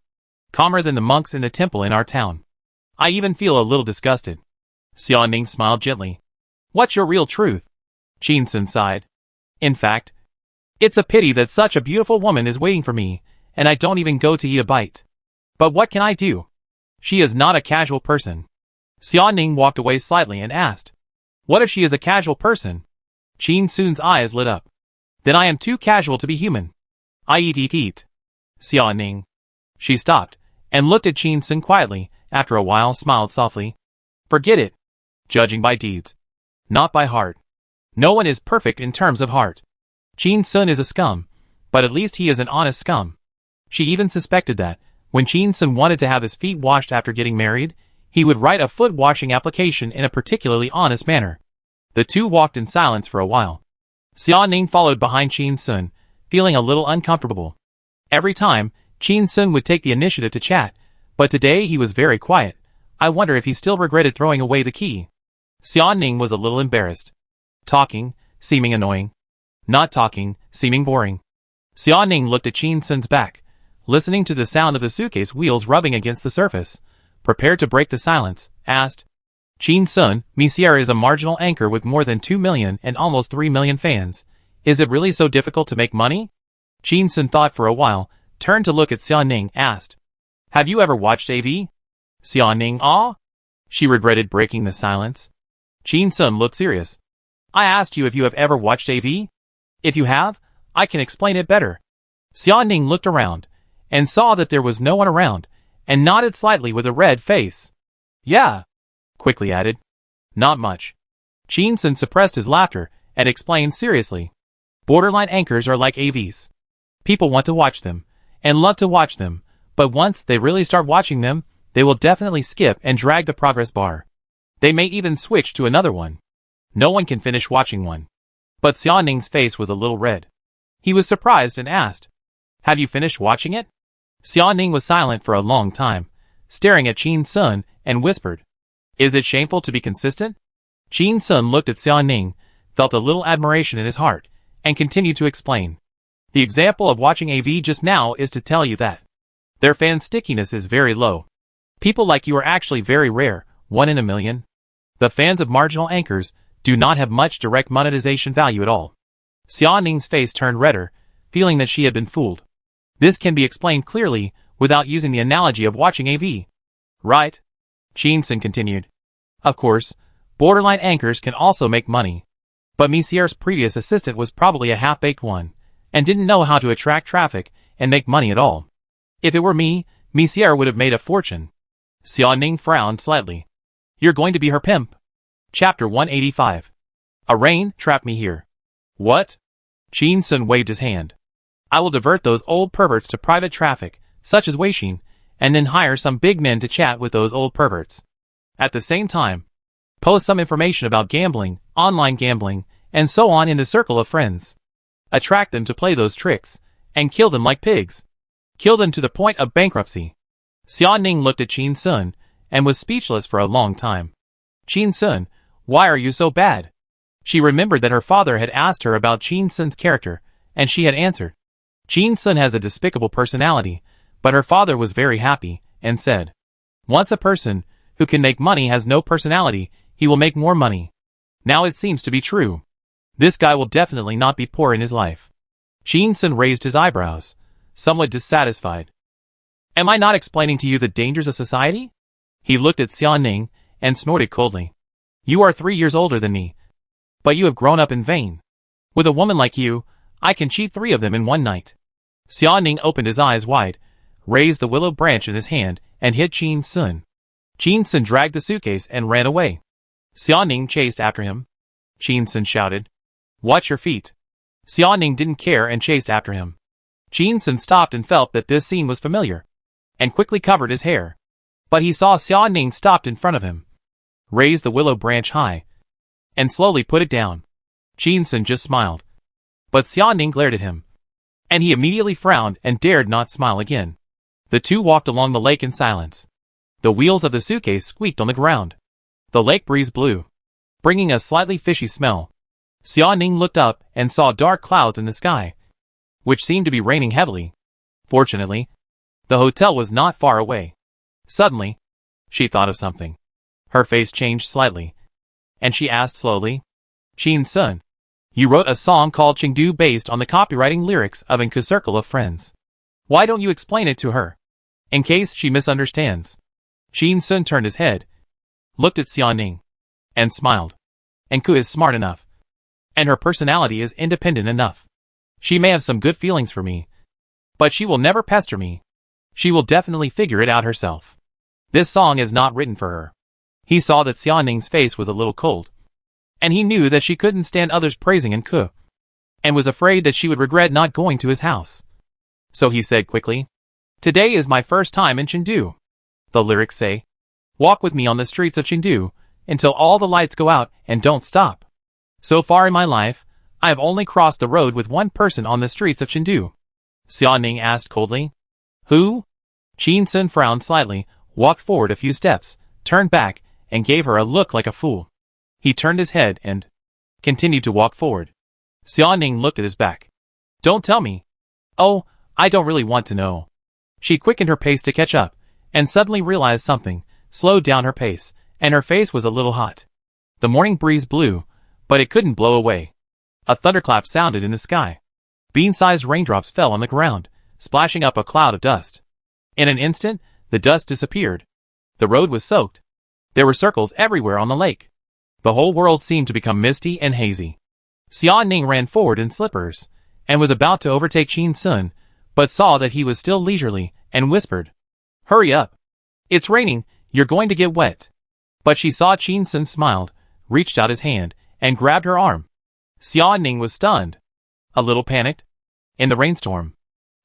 Calmer than the monks in the temple in our town. I even feel a little disgusted. Xia Ning smiled gently. What's your real truth? Chin Sun sighed. In fact, it's a pity that such a beautiful woman is waiting for me, and I don't even go to eat a bite. But what can I do? She is not a casual person. Xia Ning walked away slightly and asked, What if she is a casual person? Chin Sun's eyes lit up. Then I am too casual to be human. I eat. Xia Ning. She stopped, and looked at Chin Sun quietly, after a while smiled softly. Forget it. Judging by deeds, not by heart. No one is perfect in terms of heart. Chin Sun is a scum, but at least he is an honest scum. She even suspected that, when Chin Sun wanted to have his feet washed after getting married, he would write a foot washing application in a particularly honest manner. The two walked in silence for a while. Xia Ning followed behind Chin Sun, feeling a little uncomfortable. Every time, Chin Sun would take the initiative to chat, but today he was very quiet. I wonder if he still regretted throwing away the key. Xia Ning was a little embarrassed. Talking, seeming annoying. Not talking, seeming boring. Xia Ning looked at Chin Sun's back, listening to the sound of the suitcase wheels rubbing against the surface. Prepared to break the silence, asked, Chin Sun, Monsieur is a marginal anchor with more than 2 million and almost 3 million fans. Is it really so difficult to make money? Chin Sun thought for a while, turned to look at Xia Ning, asked, Have you ever watched AV? Xia Ning, ah? She regretted breaking the silence. Chin Sun looked serious. I asked you if you have ever watched AV? If you have, I can explain it better. Xia Ning looked around, and saw that there was no one around, and nodded slightly with a red face. Yeah, quickly added. Not much. Chin Sun suppressed his laughter, and explained seriously. Borderline anchors are like AVs. People want to watch them, and love to watch them, but once they really start watching them, they will definitely skip and drag the progress bar. They may even switch to another one. No one can finish watching one. But Xia Ning's face was a little red. He was surprised and asked, Have you finished watching it? Xia Ning was silent for a long time, staring at Chin Sun, and whispered, Is it shameful to be consistent? Chin Sun looked at Xia Ning, felt a little admiration in his heart, and continued to explain. The example of watching AV just now is to tell you that their fan stickiness is very low. People like you are actually very rare, 1 in a million. The fans of marginal anchors do not have much direct monetization value at all. Xia Ning's face turned redder, feeling that she had been fooled. This can be explained clearly without using the analogy of watching AV. Right? Chin Sun continued. Of course, borderline anchors can also make money. But Monsieur's previous assistant was probably a half-baked one, and didn't know how to attract traffic and make money at all. If it were me, Monsieur would have made a fortune. Xia Ning frowned slightly. You're going to be her pimp. Chapter 185. Arraign, trap me here. What? Qin Sun waved his hand. I will divert those old perverts to private traffic, such as Weixin, and then hire some big men to chat with those old perverts. At the same time, post some information about gambling, online gambling, and so on in the circle of friends. Attract them to play those tricks, and kill them like pigs. Kill them to the point of bankruptcy. Xia Ning looked at Qin Sun, and was speechless for a long time. Qin Sun, why are you so bad? She remembered that her father had asked her about Qin Sun's character, and she had answered. Qin Sun has a despicable personality, but her father was very happy, and said, once a person who can make money has no personality, he will make more money. Now it seems to be true. This guy will definitely not be poor in his life. Qin Sun raised his eyebrows, somewhat dissatisfied. Am I not explaining to you the dangers of society? He looked at Xia Ning, and snorted coldly. You are 3 years older than me, but you have grown up in vain. With a woman like you, I can cheat 3 of them in one night. Xia Ning opened his eyes wide, raised the willow branch in his hand, and hit Qin Sun. Qin Sun dragged the suitcase and ran away. Xia Ning chased after him. Qin Sun shouted, watch your feet. Xia Ning didn't care and chased after him. Qin Sun stopped and felt that this scene was familiar, and quickly covered his hair. But he saw Xia Ning stopped in front of him, raised the willow branch high, and slowly put it down. Qin Sun just smiled. But Xia Ning glared at him, and he immediately frowned and dared not smile again. The two walked along the lake in silence. The wheels of the suitcase squeaked on the ground. The lake breeze blew, bringing a slightly fishy smell. Xia Ning looked up and saw dark clouds in the sky, which seemed to be raining heavily. Fortunately, the hotel was not far away. Suddenly, she thought of something. Her face changed slightly, and she asked slowly, Qin Sun, you wrote a song called Chengdu based on the copywriting lyrics of In Circle of Friends. Why don't you explain it to her, in case she misunderstands? Qin Sun turned his head, looked at Xia Ning, and smiled. Enku is smart enough, and her personality is independent enough. She may have some good feelings for me, but she will never pester me. She will definitely figure it out herself. This song is not written for her. He saw that Xia Ning's face was a little cold, and he knew that she couldn't stand others praising Enku, and was afraid that she would regret not going to his house. So he said quickly, today is my first time in Chengdu. The lyrics say, walk with me on the streets of Chengdu until all the lights go out and don't stop. So far in my life, I have only crossed the road with one person on the streets of Chengdu. Xia Ning asked coldly. Who? Qin Sun frowned slightly, walked forward a few steps, turned back, and gave her a look like a fool. He turned his head and continued to walk forward. Xia Ning looked at his back. Don't tell me. Oh, I don't really want to know. She quickened her pace to catch up, and suddenly realized something, slowed down her pace, and her face was a little hot. The morning breeze blew, but it couldn't blow away. A thunderclap sounded in the sky. Bean-sized raindrops fell on the ground, splashing up a cloud of dust. In an instant, the dust disappeared. The road was soaked. There were circles everywhere on the lake. The whole world seemed to become misty and hazy. Xia Ning ran forward in slippers, and was about to overtake Qin Sun, but saw that he was still leisurely, and whispered, hurry up. It's raining, you're going to get wet. But she saw Qin Sun smiled, reached out his hand, and grabbed her arm. Xia Ning was stunned, a little panicked. In the rainstorm,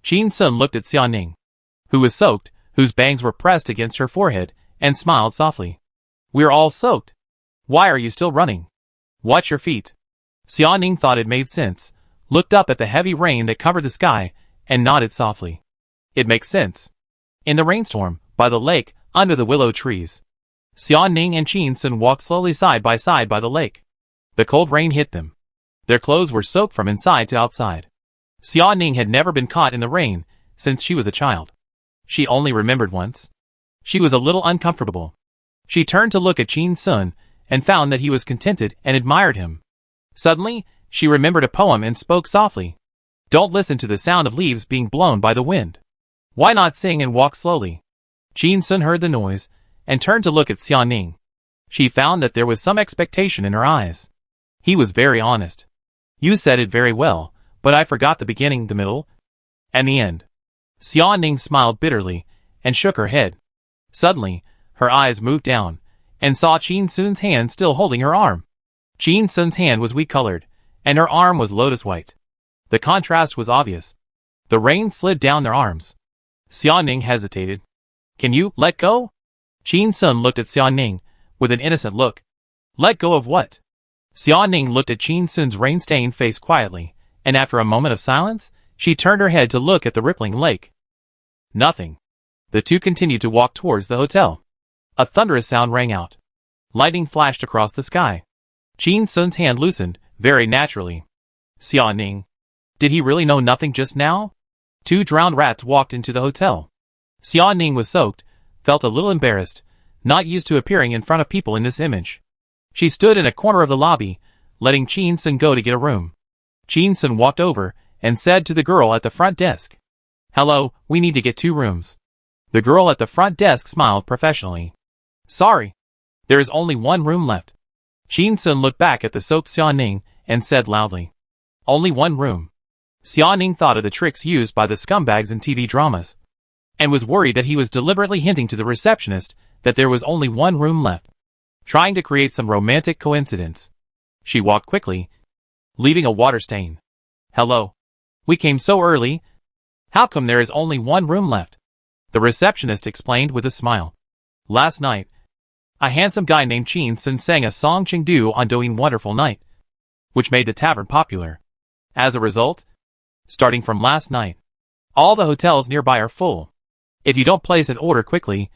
Qin Sun looked at Xia Ning, who was soaked, whose bangs were pressed against her forehead, and smiled softly. We're all soaked. Why are you still running? Watch your feet. Xia Ning thought it made sense, looked up at the heavy rain that covered the sky, and nodded softly. It makes sense. In the rainstorm, by the lake, under the willow trees, Xia Ning and Qin Sun walked slowly side by the lake. The cold rain hit them. Their clothes were soaked from inside to outside. Xia Ning had never been caught in the rain since she was a child. She only remembered once. She was a little uncomfortable. She turned to look at Qin Sun and found that he was contented and admired him. Suddenly, she remembered a poem and spoke softly. Don't listen to the sound of leaves being blown by the wind. Why not sing and walk slowly? Qin Sun heard the noise and turned to look at Xia Ning. She found that there was some expectation in her eyes. He was very honest. You said it very well, but I forgot the beginning, the middle, and the end. Xia Ning smiled bitterly and shook her head. Suddenly, her eyes moved down and saw Qin Sun's hand still holding her arm. Qin Sun's hand was wheat-colored, and her arm was lotus-white. The contrast was obvious. The rain slid down their arms. Xia Ning hesitated. Can you let go? Qin Sun looked at Xia Ning with an innocent look. Let go of what? Xia Ning looked at Qin Sun's rain-stained face quietly, and after a moment of silence, she turned her head to look at the rippling lake. Nothing. The two continued to walk towards the hotel. A thunderous sound rang out. Lightning flashed across the sky. Qin Sun's hand loosened, very naturally. Xia Ning. Did he really know nothing just now? Two drowned rats walked into the hotel. Xia Ning was soaked, felt a little embarrassed, not used to appearing in front of people in this image. She stood in a corner of the lobby, letting Qin Sun go to get a room. Qin Sun walked over and said to the girl at the front desk, Hello, we need to get 2 rooms. The girl at the front desk smiled professionally. Sorry. There is only 1 room left. Qin Sun looked back at the soaked Xia Ning and said loudly, Only 1 room. Xia Ning thought of the tricks used by the scumbags in TV dramas, and was worried that he was deliberately hinting to the receptionist that there was only 1 room left, trying to create some romantic coincidence. She walked quickly, leaving a water stain. Hello. We came so early. How come there is only 1 room left? The receptionist explained with a smile. Last night, a handsome guy named Qin Sun sang a song Chengdu on Doing Wonderful Night, which made the tavern popular. As a result, starting from last night, all the hotels nearby are full. If you don't place an order quickly,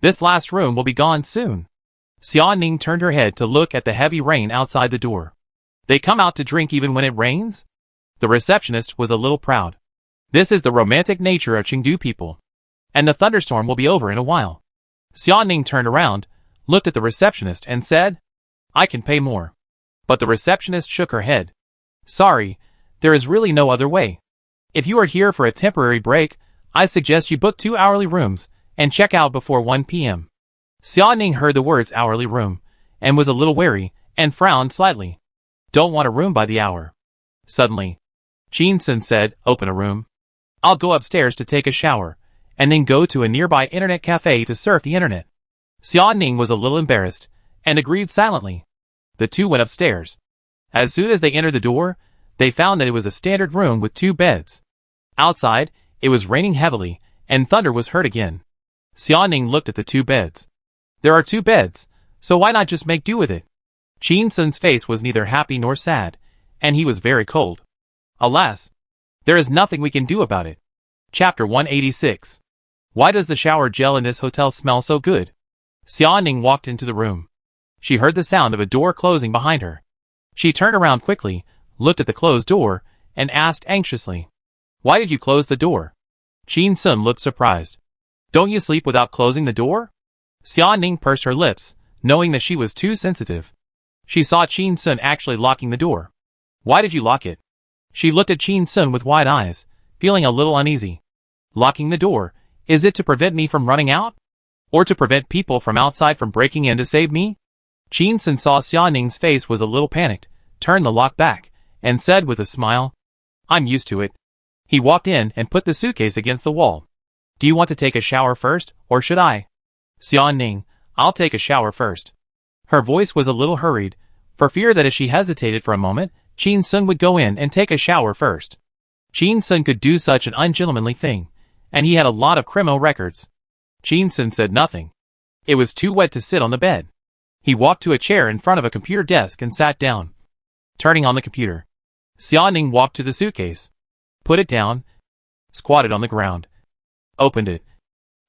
this last room will be gone soon. Xia Ning turned her head to look at the heavy rain outside the door. They come out to drink even when it rains? The receptionist was a little proud. This is the romantic nature of Chengdu people. And the thunderstorm will be over in a while. Xia Ning turned around, looked at the receptionist and said, I can pay more. But the receptionist shook her head. Sorry, there is really no other way. If you are here for a temporary break, I suggest you book 2 hourly rooms and check out before 1 p.m. Xia Ning heard the words hourly room and was a little wary and frowned slightly. Don't want a room by the hour. Suddenly, Qin Sun said, Open a room. I'll go upstairs to take a shower and then go to a nearby internet cafe to surf the internet. Xia Ning was a little embarrassed and agreed silently. The two went upstairs. As soon as they entered the door, they found that it was a standard room with 2 beds. Outside, it was raining heavily, and thunder was heard again. Xia Ning looked at the 2 beds. There are 2 beds, so why not just make do with it? Qin Sun's face was neither happy nor sad, and he was very cold. Alas, there is nothing we can do about it. Chapter 186. Why does the shower gel in this hotel smell so good? Xia Ning walked into the room. She heard the sound of a door closing behind her. She turned around quickly, looked at the closed door, and asked anxiously, Why did you close the door? Qin Sun looked surprised. Don't you sleep without closing the door? Xia Ning pursed her lips, knowing that she was too sensitive. She saw Qin Sun actually locking the door. Why did you lock it? She looked at Qin Sun with wide eyes, feeling a little uneasy. Locking the door, is it to prevent me from running out? Or to prevent people from outside from breaking in to save me? Qin Sun saw Xia Ning's face was a little panicked, turned the lock back, and said with a smile, I'm used to it. He walked in and put the suitcase against the wall. Do you want to take a shower first, or should I? Xia Ning, I'll take a shower first. Her voice was a little hurried, for fear that if she hesitated for a moment, Qin Sun would go in and take a shower first. Qin Sun could do such an ungentlemanly thing, and he had a lot of criminal records. Qin Sun said nothing. It was too wet to sit on the bed. He walked to a chair in front of a computer desk and sat down. Turning on the computer, Xia Ning walked to the suitcase, put it down, squatted on the ground, opened it,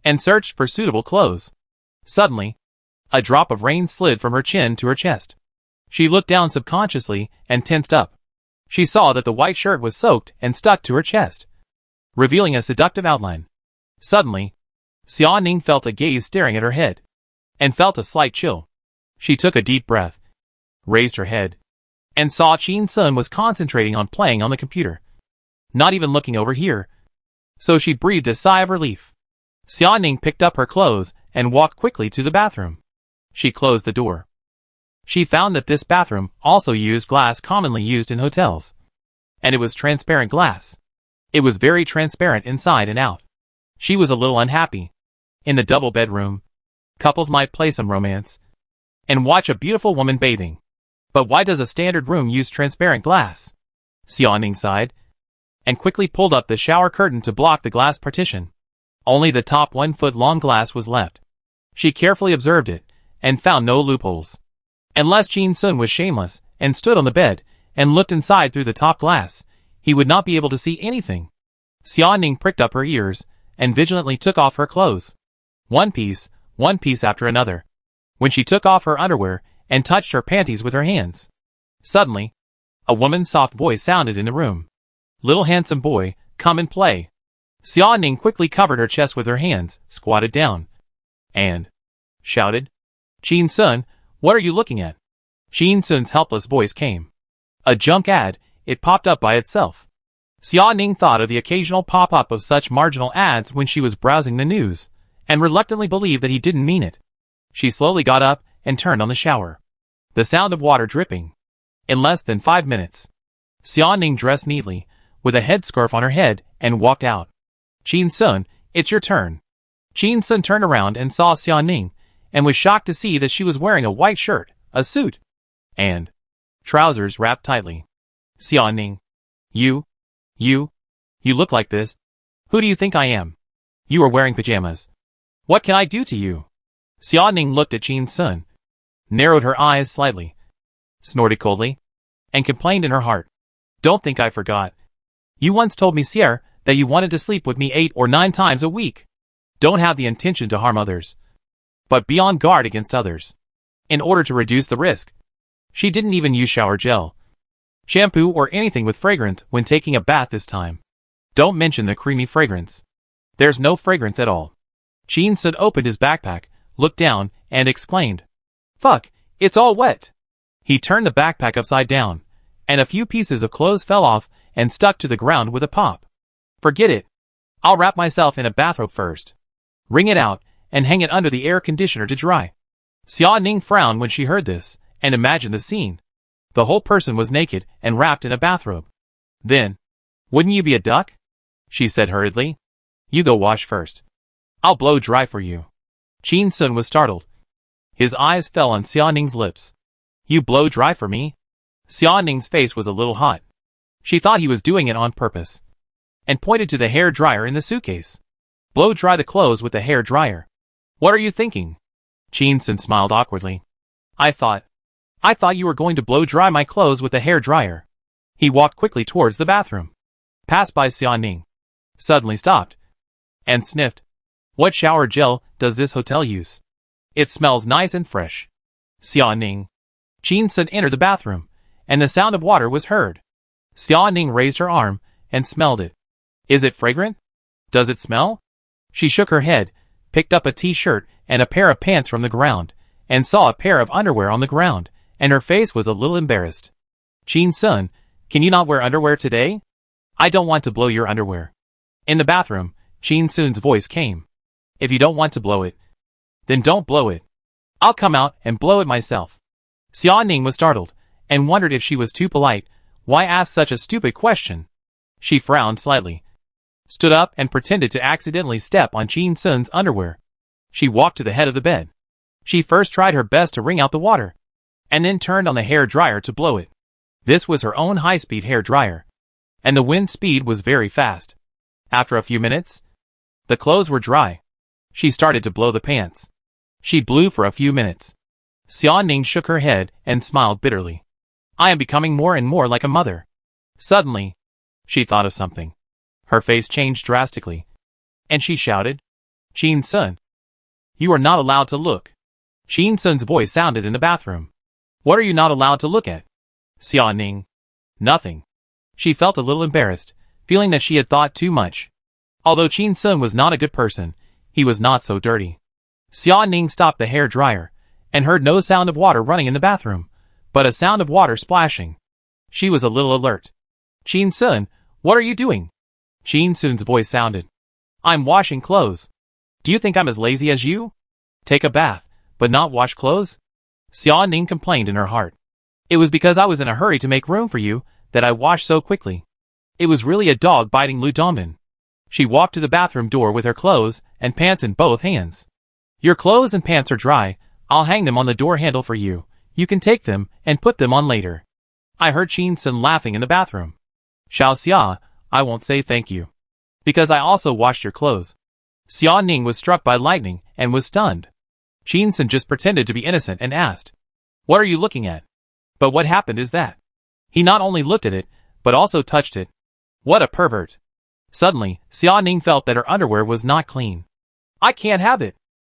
and searched for suitable clothes. Suddenly, a drop of rain slid from her chin to her chest. She looked down subconsciously and tensed up. She saw that the white shirt was soaked and stuck to her chest, revealing a seductive outline. Suddenly, Xia Ning felt a gaze staring at her head, and felt a slight chill. She took a deep breath, raised her head, and saw Qin Sun was concentrating on playing on the computer, not even looking over here. So she breathed a sigh of relief. Xia Ning picked up her clothes and walked quickly to the bathroom. She closed the door. She found that this bathroom also used glass commonly used in hotels. And it was transparent glass. It was very transparent inside and out. She was a little unhappy. In the double bedroom, couples might play some romance and watch a beautiful woman bathing. But why does a standard room use transparent glass? Xiaoning sighed and quickly pulled up the shower curtain to block the glass partition. Only the top 1-foot-long glass was left. She carefully observed it and found no loopholes. Unless Jin Sun was shameless and stood on the bed and looked inside through the top glass, he would not be able to see anything. Xiaoning pricked up her ears and vigilantly took off her clothes. One piece after another. When she took off her underwear and touched her panties with her hands, suddenly, a woman's soft voice sounded in the room. "Little handsome boy, come and play." Xiaoning quickly covered her chest with her hands, squatted down, and shouted, "Jin Sun, what are you looking at?" Jin Sun's helpless voice came. A junk ad, it popped up by itself. Xiaoning thought of the occasional pop-up of such marginal ads when she was browsing the news, and reluctantly believed that he didn't mean it. She slowly got up and turned on the shower. The sound of water dripping. In less than 5 minutes, Xiaoning dressed neatly, with a headscarf on her head, and walked out. "Jin Sun, it's your turn." Jin Sun turned around and saw Xiaoning, and was shocked to see that she was wearing a white shirt, a suit, and trousers wrapped tightly. "Xiaoning, you look like this. Who do you think I am? You are wearing pajamas. What can I do to you?" Xiaoning looked at Jin Sun, narrowed her eyes slightly, snorted coldly, and complained in her heart. "Don't think I forgot. You once told me, Sierra, that you wanted to sleep with me 8 or 9 times a week. Don't have the intention to harm others, but be on guard against others. In order to reduce the risk." She didn't even use shower gel, shampoo or anything with fragrance when taking a bath this time. Don't mention the creamy fragrance. There's no fragrance at all. Jin Sun opened his backpack, looked down, and exclaimed, "Fuck, it's all wet." He turned the backpack upside down, and a few pieces of clothes fell off and stuck to the ground with a pop. "Forget it. I'll wrap myself in a bathrobe first. Wring it out, and hang it under the air conditioner to dry." Xiaoning frowned when she heard this, and imagined the scene. The whole person was naked and wrapped in a bathrobe. "Then, wouldn't you be a duck?" she said hurriedly. "You go wash first. I'll blow dry for you." Jin Sun was startled. His eyes fell on Xiaoning's lips. "You blow dry for me?" Xiaoning's face was a little hot. She thought he was doing it on purpose, and pointed to the hair dryer in the suitcase. "Blow dry the clothes with the hair dryer." "What are you thinking?" Jin Sun smiled awkwardly. I thought you were going to blow dry my clothes with the hair dryer." He walked quickly towards the bathroom, passed by Xiaoning, suddenly stopped, and sniffed. "What shower gel does this hotel use? It smells nice and fresh." Xiaoning. Jin Sun entered the bathroom, and the sound of water was heard. Xiaoning raised her arm and smelled it. "Is it fragrant? Does it smell?" She shook her head, picked up a t-shirt and a pair of pants from the ground, and saw a pair of underwear on the ground, and her face was a little embarrassed. "Jin Sun, can you not wear underwear today? I don't want to blow your underwear." In the bathroom, Jin Sun's voice came. "If you don't want to blow it, then don't blow it. I'll come out and blow it myself." Xiaoning was startled, and wondered if she was too polite. Why ask such a stupid question? She frowned slightly, stood up and pretended to accidentally step on Jin Sun's underwear. She walked to the head of the bed. She first tried her best to wring out the water, and then turned on the hair dryer to blow it. This was her own high-speed hair dryer, and the wind speed was very fast. After a few minutes, the clothes were dry. She started to blow the pants. She blew for a few minutes. Xiaoning shook her head and smiled bitterly. "I am becoming more and more like a mother." Suddenly, she thought of something. Her face changed drastically, and she shouted, "Jin Sun, you are not allowed to look." Jin Sun's voice sounded in the bathroom. "What are you not allowed to look at?" Xiaoning. "Nothing." She felt a little embarrassed, feeling that she had thought too much. Although Jin Sun was not a good person, he was not so dirty. Xiaoning stopped the hair dryer, and heard no sound of water running in the bathroom, but a sound of water splashing. She was a little alert. "Jin Sun, what are you doing?" Jin Sun's voice sounded. "I'm washing clothes. Do you think I'm as lazy as you? Take a bath, but not wash clothes?" Xia Ning complained in her heart. It was because I was in a hurry to make room for you that I washed so quickly. It was really a dog biting Lu Dongmen. She walked to the bathroom door with her clothes and pants in both hands. Your clothes and pants are dry. I'll hang them on the door handle for you. You can take them and put them on later. I heard Qin Sun laughing in the bathroom. Xiao Xia, I won't say thank you. Because I also washed your clothes. Xia Ning was struck by lightning and was stunned. Qin Sun just pretended to be innocent and asked, "What are you looking at?" But what happened is that he not only looked at it, but also touched it. What a pervert. Suddenly, Xia Ning felt that her underwear was not clean. I can't have it.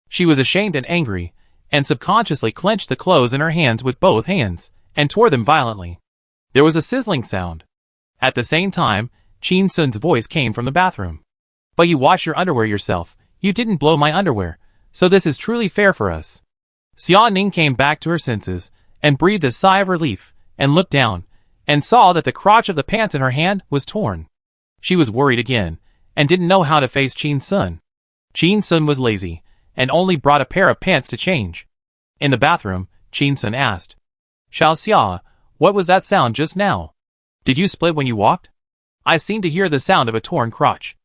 She was ashamed and angry, and subconsciously clenched the clothes in her hands with both hands, and tore them violently. There was a sizzling sound. At the same time, Qin Sun's voice came from the bathroom. But you wash your underwear yourself. You didn't blow my underwear, so this is truly fair for us. Xia Ning came back to her senses, and breathed a sigh of relief, and looked down, and saw that the crotch of the pants in her hand was torn. She was worried again, and didn't know how to face Qin Sun. Qin Sun was lazy, and only brought a pair of pants to change. In the bathroom, Qin Sun asked, Xiao Xia, what was that sound just now? Did you split when you walked? I seem to hear the sound of a torn crotch.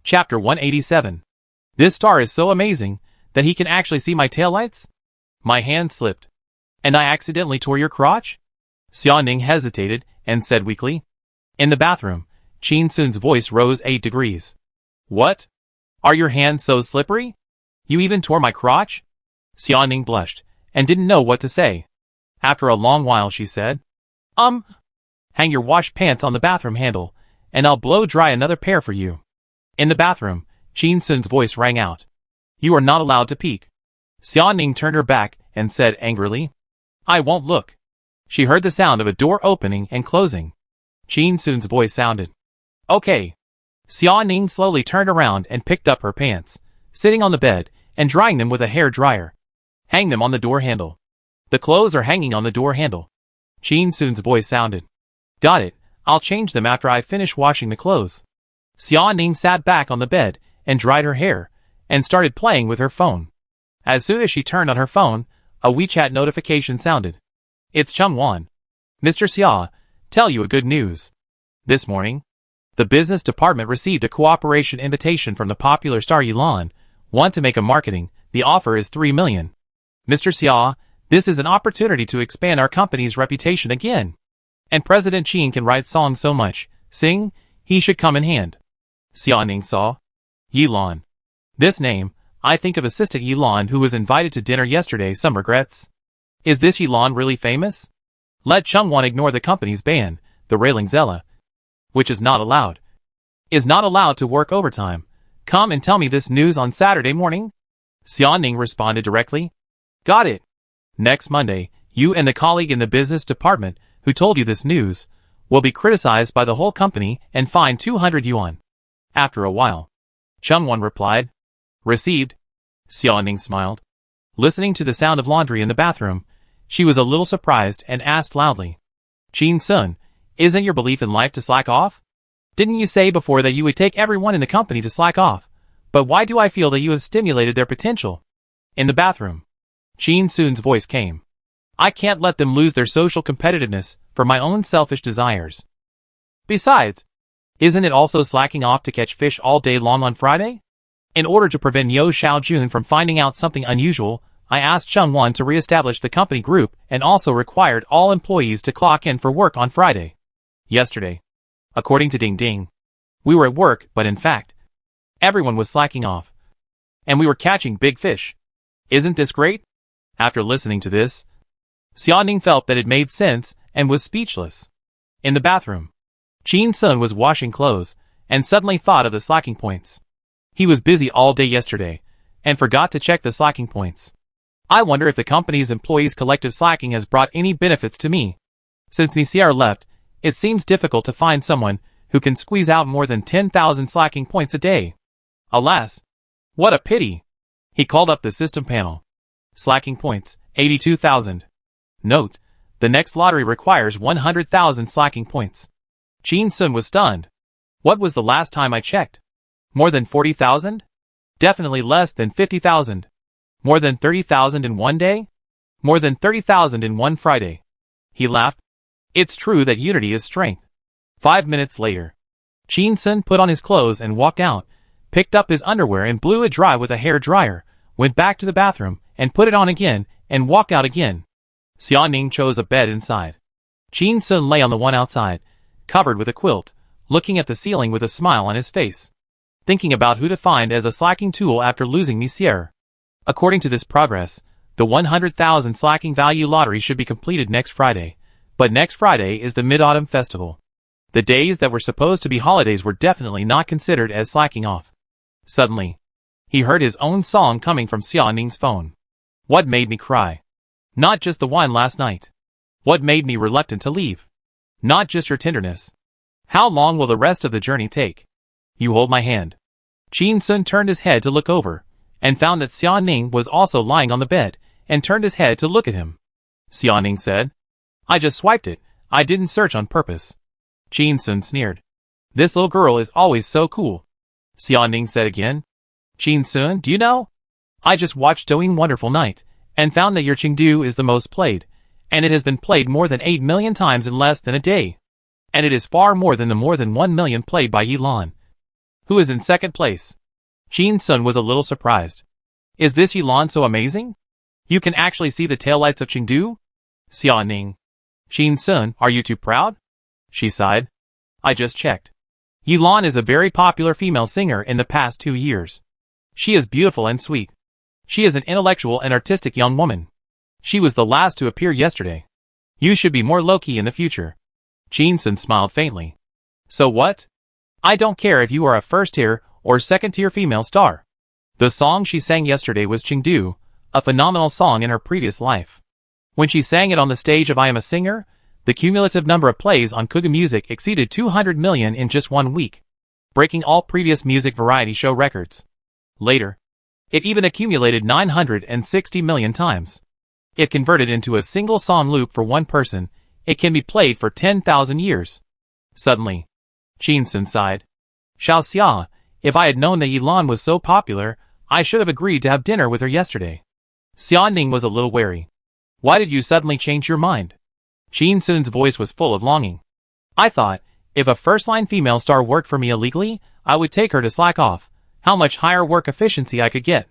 Chapter 187. This star is so amazing that he can actually see my taillights? My hand slipped. And I accidentally tore your crotch? Xia Ning hesitated and said weakly. In the bathroom, Qin Sun's voice rose 8 degrees. What? Are your hands so slippery? You even tore my crotch? Xia Ning blushed and didn't know what to say. After a long while she said, Hang your washed pants on the bathroom handle, and I'll blow dry another pair for you. In the bathroom, Qin Sun's voice rang out. You are not allowed to peek. Xia Ning turned her back and said angrily, I won't look. She heard the sound of a door opening and closing. Qin Sun's voice sounded. Okay. Xia Ning slowly turned around and picked up her pants, sitting on the bed and drying them with a hair dryer. Hang them on the door handle. The clothes are hanging on the door handle. Qin Sun's voice sounded. Got it. I'll change them after I finish washing the clothes. Xia Ning sat back on the bed and dried her hair and started playing with her phone. As soon as she turned on her phone, a WeChat notification sounded. It's Chungwan. Mr. Xia, tell you a good news. This morning, the business department received a cooperation invitation from the popular star Yilan. Want to make a marketing, the offer is 3 million. Mr. Xia, this is an opportunity to expand our company's reputation again. And President Qin can write songs so much, sing, he should come in hand. Xia Ning saw. Yilan. This name, I think of Assistant Yilan who was invited to dinner yesterday, some regrets. Is this Yilan really famous? Let Chungwan ignore the company's ban, the railing Zella, which is not allowed. Is not allowed to work overtime. Come and tell me this news on Saturday morning? Xia Ning responded directly. Got it. Next Monday, you and the colleague in the business department who told you this news will be criticized by the whole company and fined 200 yuan. After a while, Chungwan replied. Received. Xia Ning smiled. Listening to the sound of laundry in the bathroom, she was a little surprised and asked loudly. Qin Sun, isn't your belief in life to slack off? Didn't you say before that you would take everyone in the company to slack off? But why do I feel that you have stimulated their potential? In the bathroom, Qin Sun's voice came. I can't let them lose their social competitiveness for my own selfish desires. Besides, isn't it also slacking off to catch fish all day long on Friday? In order to prevent Yo Xiaojun from finding out something unusual, I asked Chungwan to re-establish the company group and also required all employees to clock in for work on Friday. Yesterday, according to Ding Ding, we were at work, but in fact, everyone was slacking off. And we were catching big fish. Isn't this great? After listening to this, Xia Ning felt that it made sense and was speechless. In the bathroom, Qin Sun was washing clothes and suddenly thought of the slacking points. He was busy all day yesterday and forgot to check the slacking points. I wonder if the company's employees' collective slacking has brought any benefits to me. Since Monsieur left, it seems difficult to find someone who can squeeze out more than 10,000 slacking points a day. Alas, what a pity! He called up the system panel. Slacking points, 82,000. Note, the next lottery requires 100,000 slacking points. Qin Sun was stunned. What was the last time I checked? More than 40,000? Definitely less than 50,000. More than 30,000 in one day? More than 30,000 in one Friday. He laughed. It's true that unity is strength. 5 minutes later. Chin Sun put on his clothes and walked out, picked up his underwear and blew it dry with a hair dryer, went back to the bathroom and put it on again and walked out again. Xia Ning chose a bed inside. Chin Sun lay on the one outside, covered with a quilt, looking at the ceiling with a smile on his face, thinking about who to find as a slacking tool after losing Monsieur. According to this progress, the 100,000 slacking value lottery should be completed next Friday, but next Friday is the Mid-Autumn Festival. The days that were supposed to be holidays were definitely not considered as slacking off. Suddenly, he heard his own song coming from Xia Ning's phone. What made me cry? Not just the wine last night. What made me reluctant to leave? Not just your tenderness. How long will the rest of the journey take? You hold my hand. Chin Sun turned his head to look over, and found that Xia Ning was also lying on the bed, and turned his head to look at him. Xia Ning said, I just swiped it, I didn't search on purpose. Chin Sun sneered. This little girl is always so cool. Xia Ning said again. Chin Sun, do you know? I just watched Douyin Wonderful Night, and found that your Chengdu is the most played, and it has been played more than 8 million times in less than a day. And it is far more than the more than 1 million played by Yilan, who is in second place. Chin Sun was a little surprised. Is this Yilan so amazing? You can actually see the taillights of Chengdu? Xia Ning. Chin Sun, are you too proud? She sighed. I just checked. Yilan is a very popular female singer in the past 2 years. She is beautiful and sweet. She is an intellectual and artistic young woman. She was the last to appear yesterday. You should be more low-key in the future. Chin Sun smiled faintly. So what? I don't care if you are a first-tier or second-tier female star. The song she sang yesterday was Chengdu, a phenomenal song in her previous life. When she sang it on the stage of I Am a Singer, the cumulative number of plays on Kuga Music exceeded 200 million in just 1 week, breaking all previous music variety show records. Later, it even accumulated 960 million times. If converted into a single song loop for one person, it can be played for 10,000 years. Suddenly, Chin Sun sighed. Xiao Xia, if I had known that Yilan was so popular, I should have agreed to have dinner with her yesterday. Xia Ning was a little wary. Why did you suddenly change your mind? Chin Sun's voice was full of longing. I thought, if a first-line female star worked for me illegally, I would take her to slack off. How much higher work efficiency I could get.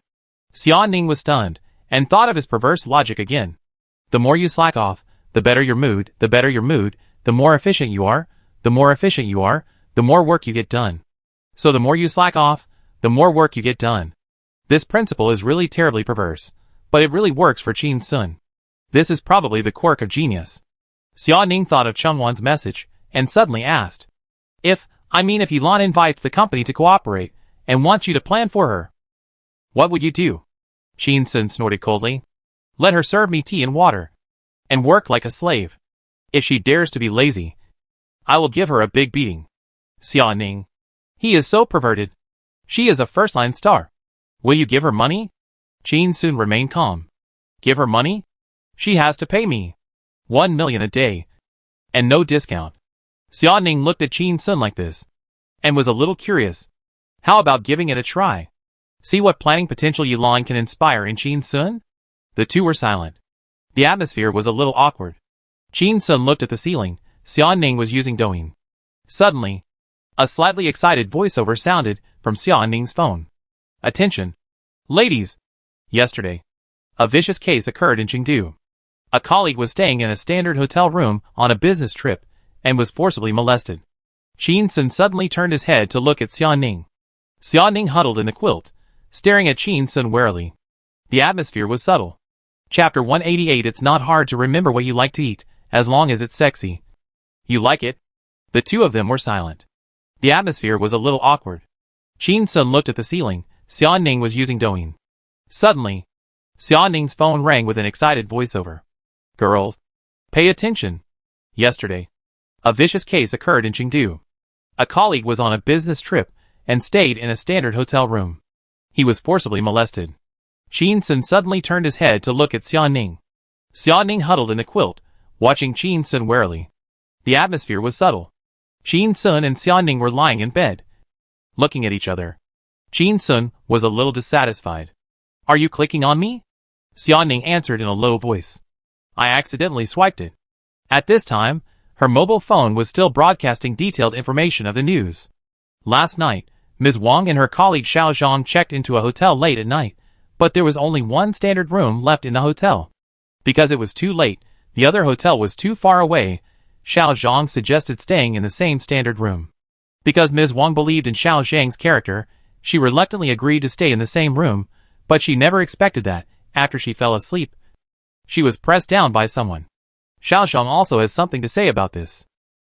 Xia Ning was stunned, and thought of his perverse logic again. The more you slack off, the better your mood, the better your mood, the more efficient you are, the more efficient you are, the more work you get done. So the more you slack off, the more work you get done. This principle is really terribly perverse, but it really works for Chin Sun. This is probably the quirk of genius. Xia Ning thought of Chengwan's message, and suddenly asked. If Yilan invites the company to cooperate, and wants you to plan for her, what would you do? Chin Sun snorted coldly. Let her serve me tea and water, and work like a slave. If she dares to be lazy, I will give her a big beating. Xia Ning. He is so perverted. She is a first-line star. Will you give her money? Chin Sun remained calm. Give her money? She has to pay me 1 million a day, and no discount. Xia Ning looked at Chin Sun like this, and was a little curious. How about giving it a try? See what planning potential Yilan can inspire in Chin Sun? The two were silent. The atmosphere was a little awkward. Chin Sun looked at the ceiling. Xia Ning was using Douyin. Suddenly, a slightly excited voiceover sounded from Xia Ning's phone. Attention! Ladies! Yesterday, a vicious case occurred in Chengdu. A colleague was staying in a standard hotel room on a business trip, and was forcibly molested. Chin Sun suddenly turned his head to look at Xia Ning. Xia Ning huddled in the quilt, staring at Chin Sun warily. The atmosphere was subtle. Chapter 188. It's not hard to remember what you like to eat, as long as it's sexy. You like it? The two of them were silent. The atmosphere was a little awkward. Chin Sun looked at the ceiling. Xia Ning was using Douyin. Suddenly, Xia Ning's phone rang with an excited voiceover. Girls, pay attention. Yesterday, a vicious case occurred in Chengdu. A colleague was on a business trip and stayed in a standard hotel room. He was forcibly molested. Chin Sun suddenly turned his head to look at Xia Ning. Xia Ning huddled in the quilt, watching Chin Sun warily. The atmosphere was subtle. Chin Sun and Xia Ning were lying in bed, looking at each other. Chin Sun was a little dissatisfied. Are you clicking on me? Xia Ning answered in a low voice. I accidentally swiped it. At this time, her mobile phone was still broadcasting detailed information of the news. Last night, Ms. Wang and her colleague Xiao Zhang checked into a hotel late at night, but there was only one standard room left in the hotel. Because it was too late, the other hotel was too far away, Xiao Zhang suggested staying in the same standard room. Because Ms. Wang believed in Xiao Zhang's character, she reluctantly agreed to stay in the same room, but she never expected that, after she fell asleep, she was pressed down by someone. Xiao Zhang also has something to say about this.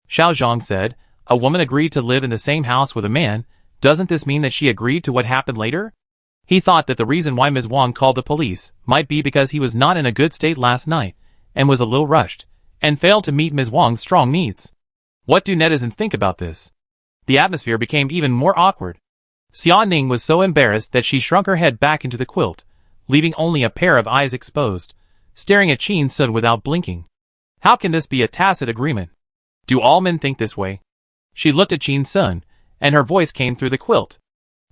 Xiao Zhang said, "A woman agreed to live in the same house with a man. Doesn't this mean that she agreed to what happened later?" He thought that the reason why Ms. Wang called the police might be because he was not in a good state last night, and was a little rushed, and failed to meet Ms. Wang's strong needs. What do netizens think about this? The atmosphere became even more awkward. Xia Ning was so embarrassed that she shrunk her head back into the quilt, leaving only a pair of eyes exposed, staring at Qin Sun without blinking. How can this be a tacit agreement? Do all men think this way? She looked at Qin Sun, and her voice came through the quilt.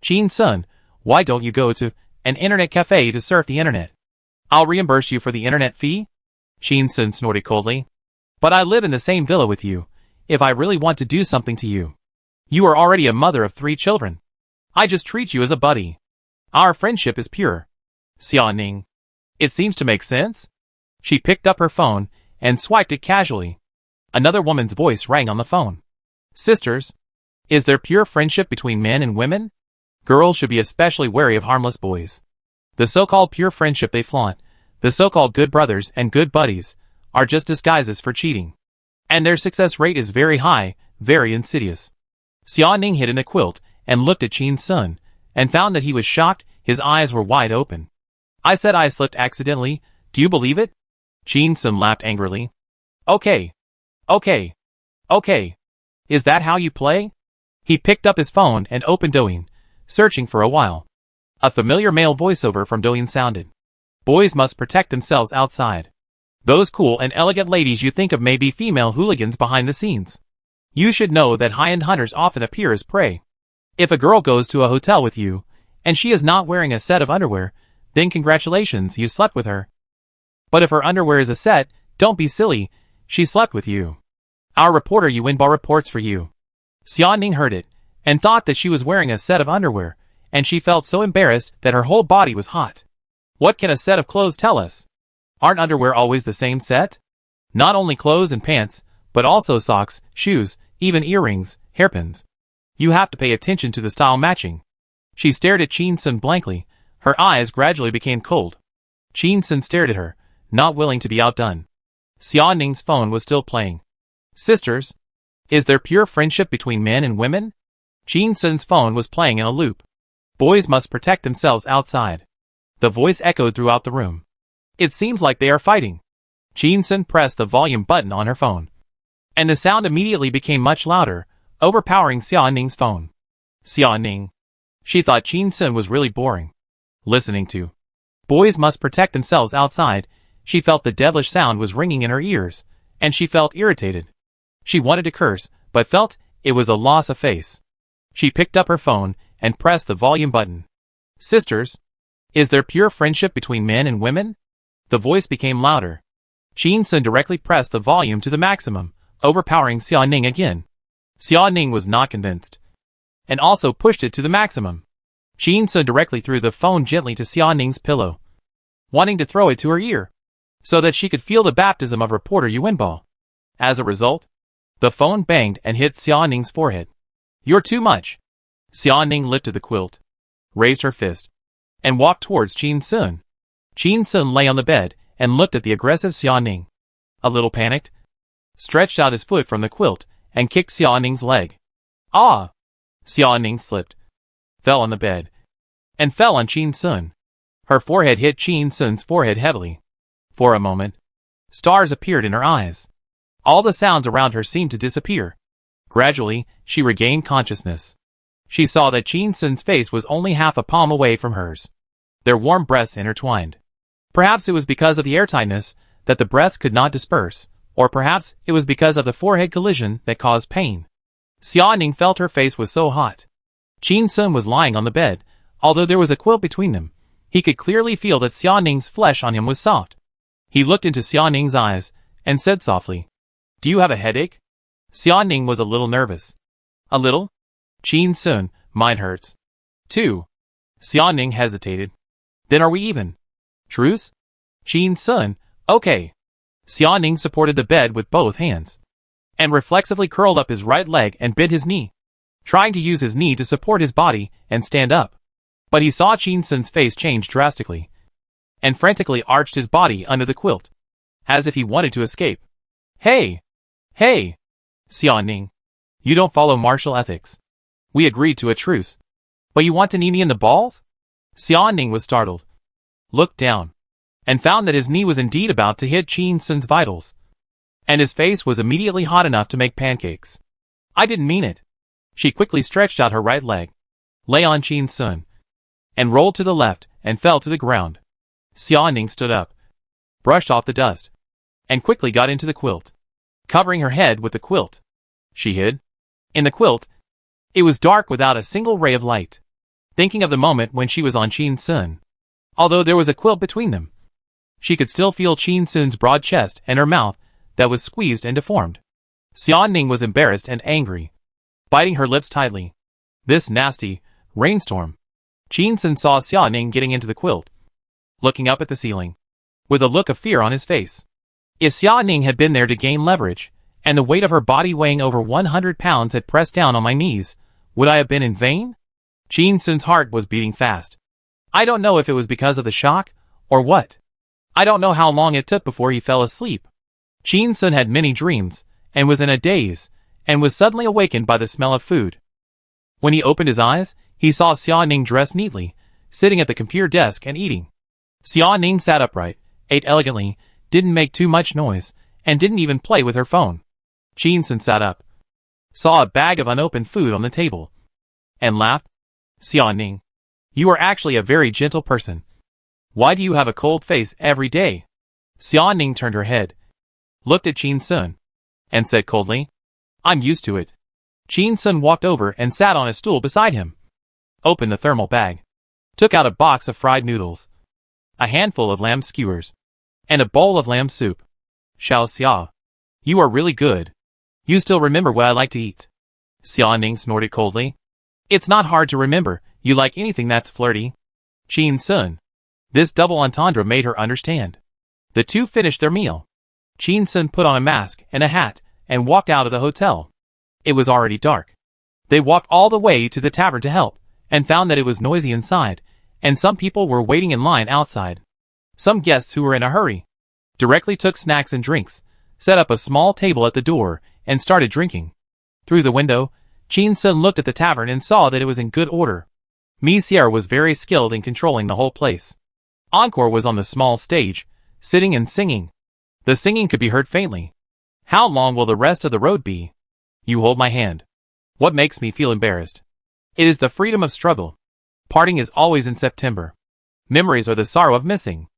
"Qin Sun, why don't you go to an internet cafe to surf the internet? I'll reimburse you for the internet fee?" Qin Sun snorted coldly. "But I live in the same villa with you. If I really want to do something to you. You are already a mother of 3 children. I just treat you as a buddy. Our friendship is pure." Xia Ning. It seems to make sense. She picked up her phone and swiped it casually. Another woman's voice rang on the phone. "Sisters, is there pure friendship between men and women? Girls should be especially wary of harmless boys. The so-called pure friendship they flaunt, the so-called good brothers and good buddies, are just disguises for cheating. And their success rate is very high, very insidious." Xia Ning hid in a quilt and looked at Qin Sun, and found that he was shocked. His eyes were wide open. "I said I slipped accidentally. Do you believe it?" Qin Sun laughed angrily. Okay. Is that how you play?" He picked up his phone and opened Douyin, searching for a while. A familiar male voiceover from Douyin sounded. "Boys must protect themselves outside. Those cool and elegant ladies you think of may be female hooligans behind the scenes. You should know that high-end hunters often appear as prey. If a girl goes to a hotel with you, and she is not wearing a set of underwear, then congratulations, you slept with her. But if her underwear is a set, don't be silly, she slept with you. Our reporter Yuanbao reports for you." Xia Ning heard it, and thought that she was wearing a set of underwear, and she felt so embarrassed that her whole body was hot. What can a set of clothes tell us? Aren't underwear always the same set? Not only clothes and pants, but also socks, shoes, even earrings, hairpins. You have to pay attention to the style matching. She stared at Qin Sun blankly. Her eyes gradually became cold. Qin Sun stared at her, not willing to be outdone. Xia Ning's phone was still playing. "Sisters, is there pure friendship between men and women?" Qin Sun's phone was playing in a loop. "Boys must protect themselves outside." The voice echoed throughout the room. "It seems like they are fighting." Qin Sun pressed the volume button on her phone, and the sound immediately became much louder, overpowering Xia Ning's phone. Xia Ning. She thought Qin Sun was really boring. Listening to "Boys must protect themselves outside," she felt the devilish sound was ringing in her ears, and she felt irritated. She wanted to curse, but felt it was a loss of face. She picked up her phone and pressed the volume button. "Sisters, is there pure friendship between men and women?" The voice became louder. Qin Sun directly pressed the volume to the maximum, overpowering Xia Ning again. Xia Ning was not convinced, and also pushed it to the maximum. Qin Sun directly threw the phone gently to Xia Ning's pillow, wanting to throw it to her ear, so that she could feel the baptism of reporter Yuanbao. As a result, the phone banged and hit Xia Ning's forehead. "You're too much." Xia Ning lifted the quilt, raised her fist, and walked towards Qin Sun. Qin Sun lay on the bed and looked at the aggressive Xia Ning. A little panicked, stretched out his foot from the quilt and kicked Xia Ning's leg. "Ah!" Xia Ning slipped, fell on the bed, and fell on Qin Sun. Her forehead hit Qin Sun's forehead heavily. For a moment, stars appeared in her eyes. All the sounds around her seemed to disappear. Gradually, she regained consciousness. She saw that Qin Sun's face was only half a palm away from hers. Their warm breaths intertwined. Perhaps it was because of the airtightness that the breaths could not disperse, or perhaps it was because of the forehead collision that caused pain. Xia Ning felt her face was so hot. Qin Sun was lying on the bed. Although there was a quilt between them, he could clearly feel that Xia Ning's flesh on him was soft. He looked into Xia Ning's eyes and said softly, "Do you have a headache?" Xia Ning was a little nervous. "A little?" "Qin Sun, mine hurts." "Too." Xia Ning hesitated. "Then are we even?" "Truce?" "Qin Sun, okay." Xia Ning supported the bed with both hands and reflexively curled up his right leg and bit his knee, trying to use his knee to support his body and stand up. But he saw Qin Sun's face change drastically and frantically arched his body under the quilt, as if he wanted to escape. "Hey! Hey! Xia Ning, you don't follow martial ethics. We agreed to a truce. But you want to knee me in the balls?" Xia Ning was startled, looked down, and found that his knee was indeed about to hit Qin Sun's vitals, and his face was immediately hot enough to make pancakes. "I didn't mean it." She quickly stretched out her right leg, lay on Qin Sun, and rolled to the left and fell to the ground. Xia Ning stood up, brushed off the dust, and quickly got into the quilt, covering her head with the quilt. She hid in the quilt. It was dark without a single ray of light. Thinking of the moment when she was on Qin Sun, although there was a quilt between them, she could still feel Qin Sun's broad chest and her mouth that was squeezed and deformed. Xia Ning was embarrassed and angry, biting her lips tightly. This nasty rainstorm. Qin Sun saw Xia Ning getting into the quilt, looking up at the ceiling, with a look of fear on his face. If Xia Ning had been there to gain leverage, and the weight of her body weighing over 100 pounds had pressed down on my knees, would I have been in vain? Qin Sun's heart was beating fast. I don't know if it was because of the shock, or what. I don't know how long it took before he fell asleep. Qin Sun had many dreams, and was in a daze, and was suddenly awakened by the smell of food. When he opened his eyes, he saw Xia Ning dressed neatly, sitting at the computer desk and eating. Xia Ning sat upright, ate elegantly, didn't make too much noise, and didn't even play with her phone. Qin Sun sat up, saw a bag of unopened food on the table, and laughed. "Xia Ning, you are actually a very gentle person. Why do you have a cold face every day?" Xia Ning turned her head, looked at Qin Sun, and said coldly, "I'm used to it." Qin Sun walked over and sat on a stool beside him, opened the thermal bag, took out a box of fried noodles, a handful of lamb skewers, and a bowl of lamb soup. "Xiao Xia, you are really good. You still remember what I like to eat." Xia Ning snorted coldly. "It's not hard to remember, you like anything that's flirty." Qin Sun. This double entendre made her understand. The two finished their meal. Qin Sun put on a mask and a hat and walked out of the hotel. It was already dark. They walked all the way to the tavern to help, and found that it was noisy inside, and some people were waiting in line outside. Some guests who were in a hurry directly took snacks and drinks, set up a small table at the door, and started drinking. Through the window, Qin Sun looked at the tavern and saw that it was in good order. Monsieur was very skilled in controlling the whole place. Encore was on the small stage, sitting and singing. The singing could be heard faintly. "How long will the rest of the road be? You hold my hand. What makes me feel embarrassed? It is the freedom of struggle. Parting is always in September. Memories are the sorrow of missing."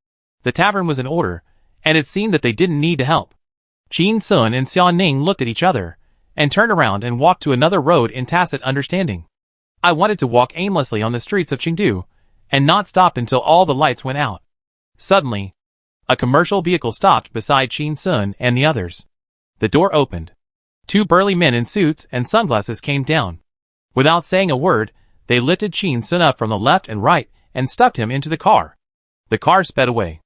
The tavern was in order, and it seemed that they didn't need to help. Qin Sun and Xia Ning looked at each other, and turned around and walked to another road in tacit understanding. I wanted to walk aimlessly on the streets of Chengdu, and not stop until all the lights went out. Suddenly, a commercial vehicle stopped beside Qin Sun and the others. The door opened. Two burly men in suits and sunglasses came down. Without saying a word, they lifted Qin Sun up from the left and right and stuffed him into the car. The car sped away.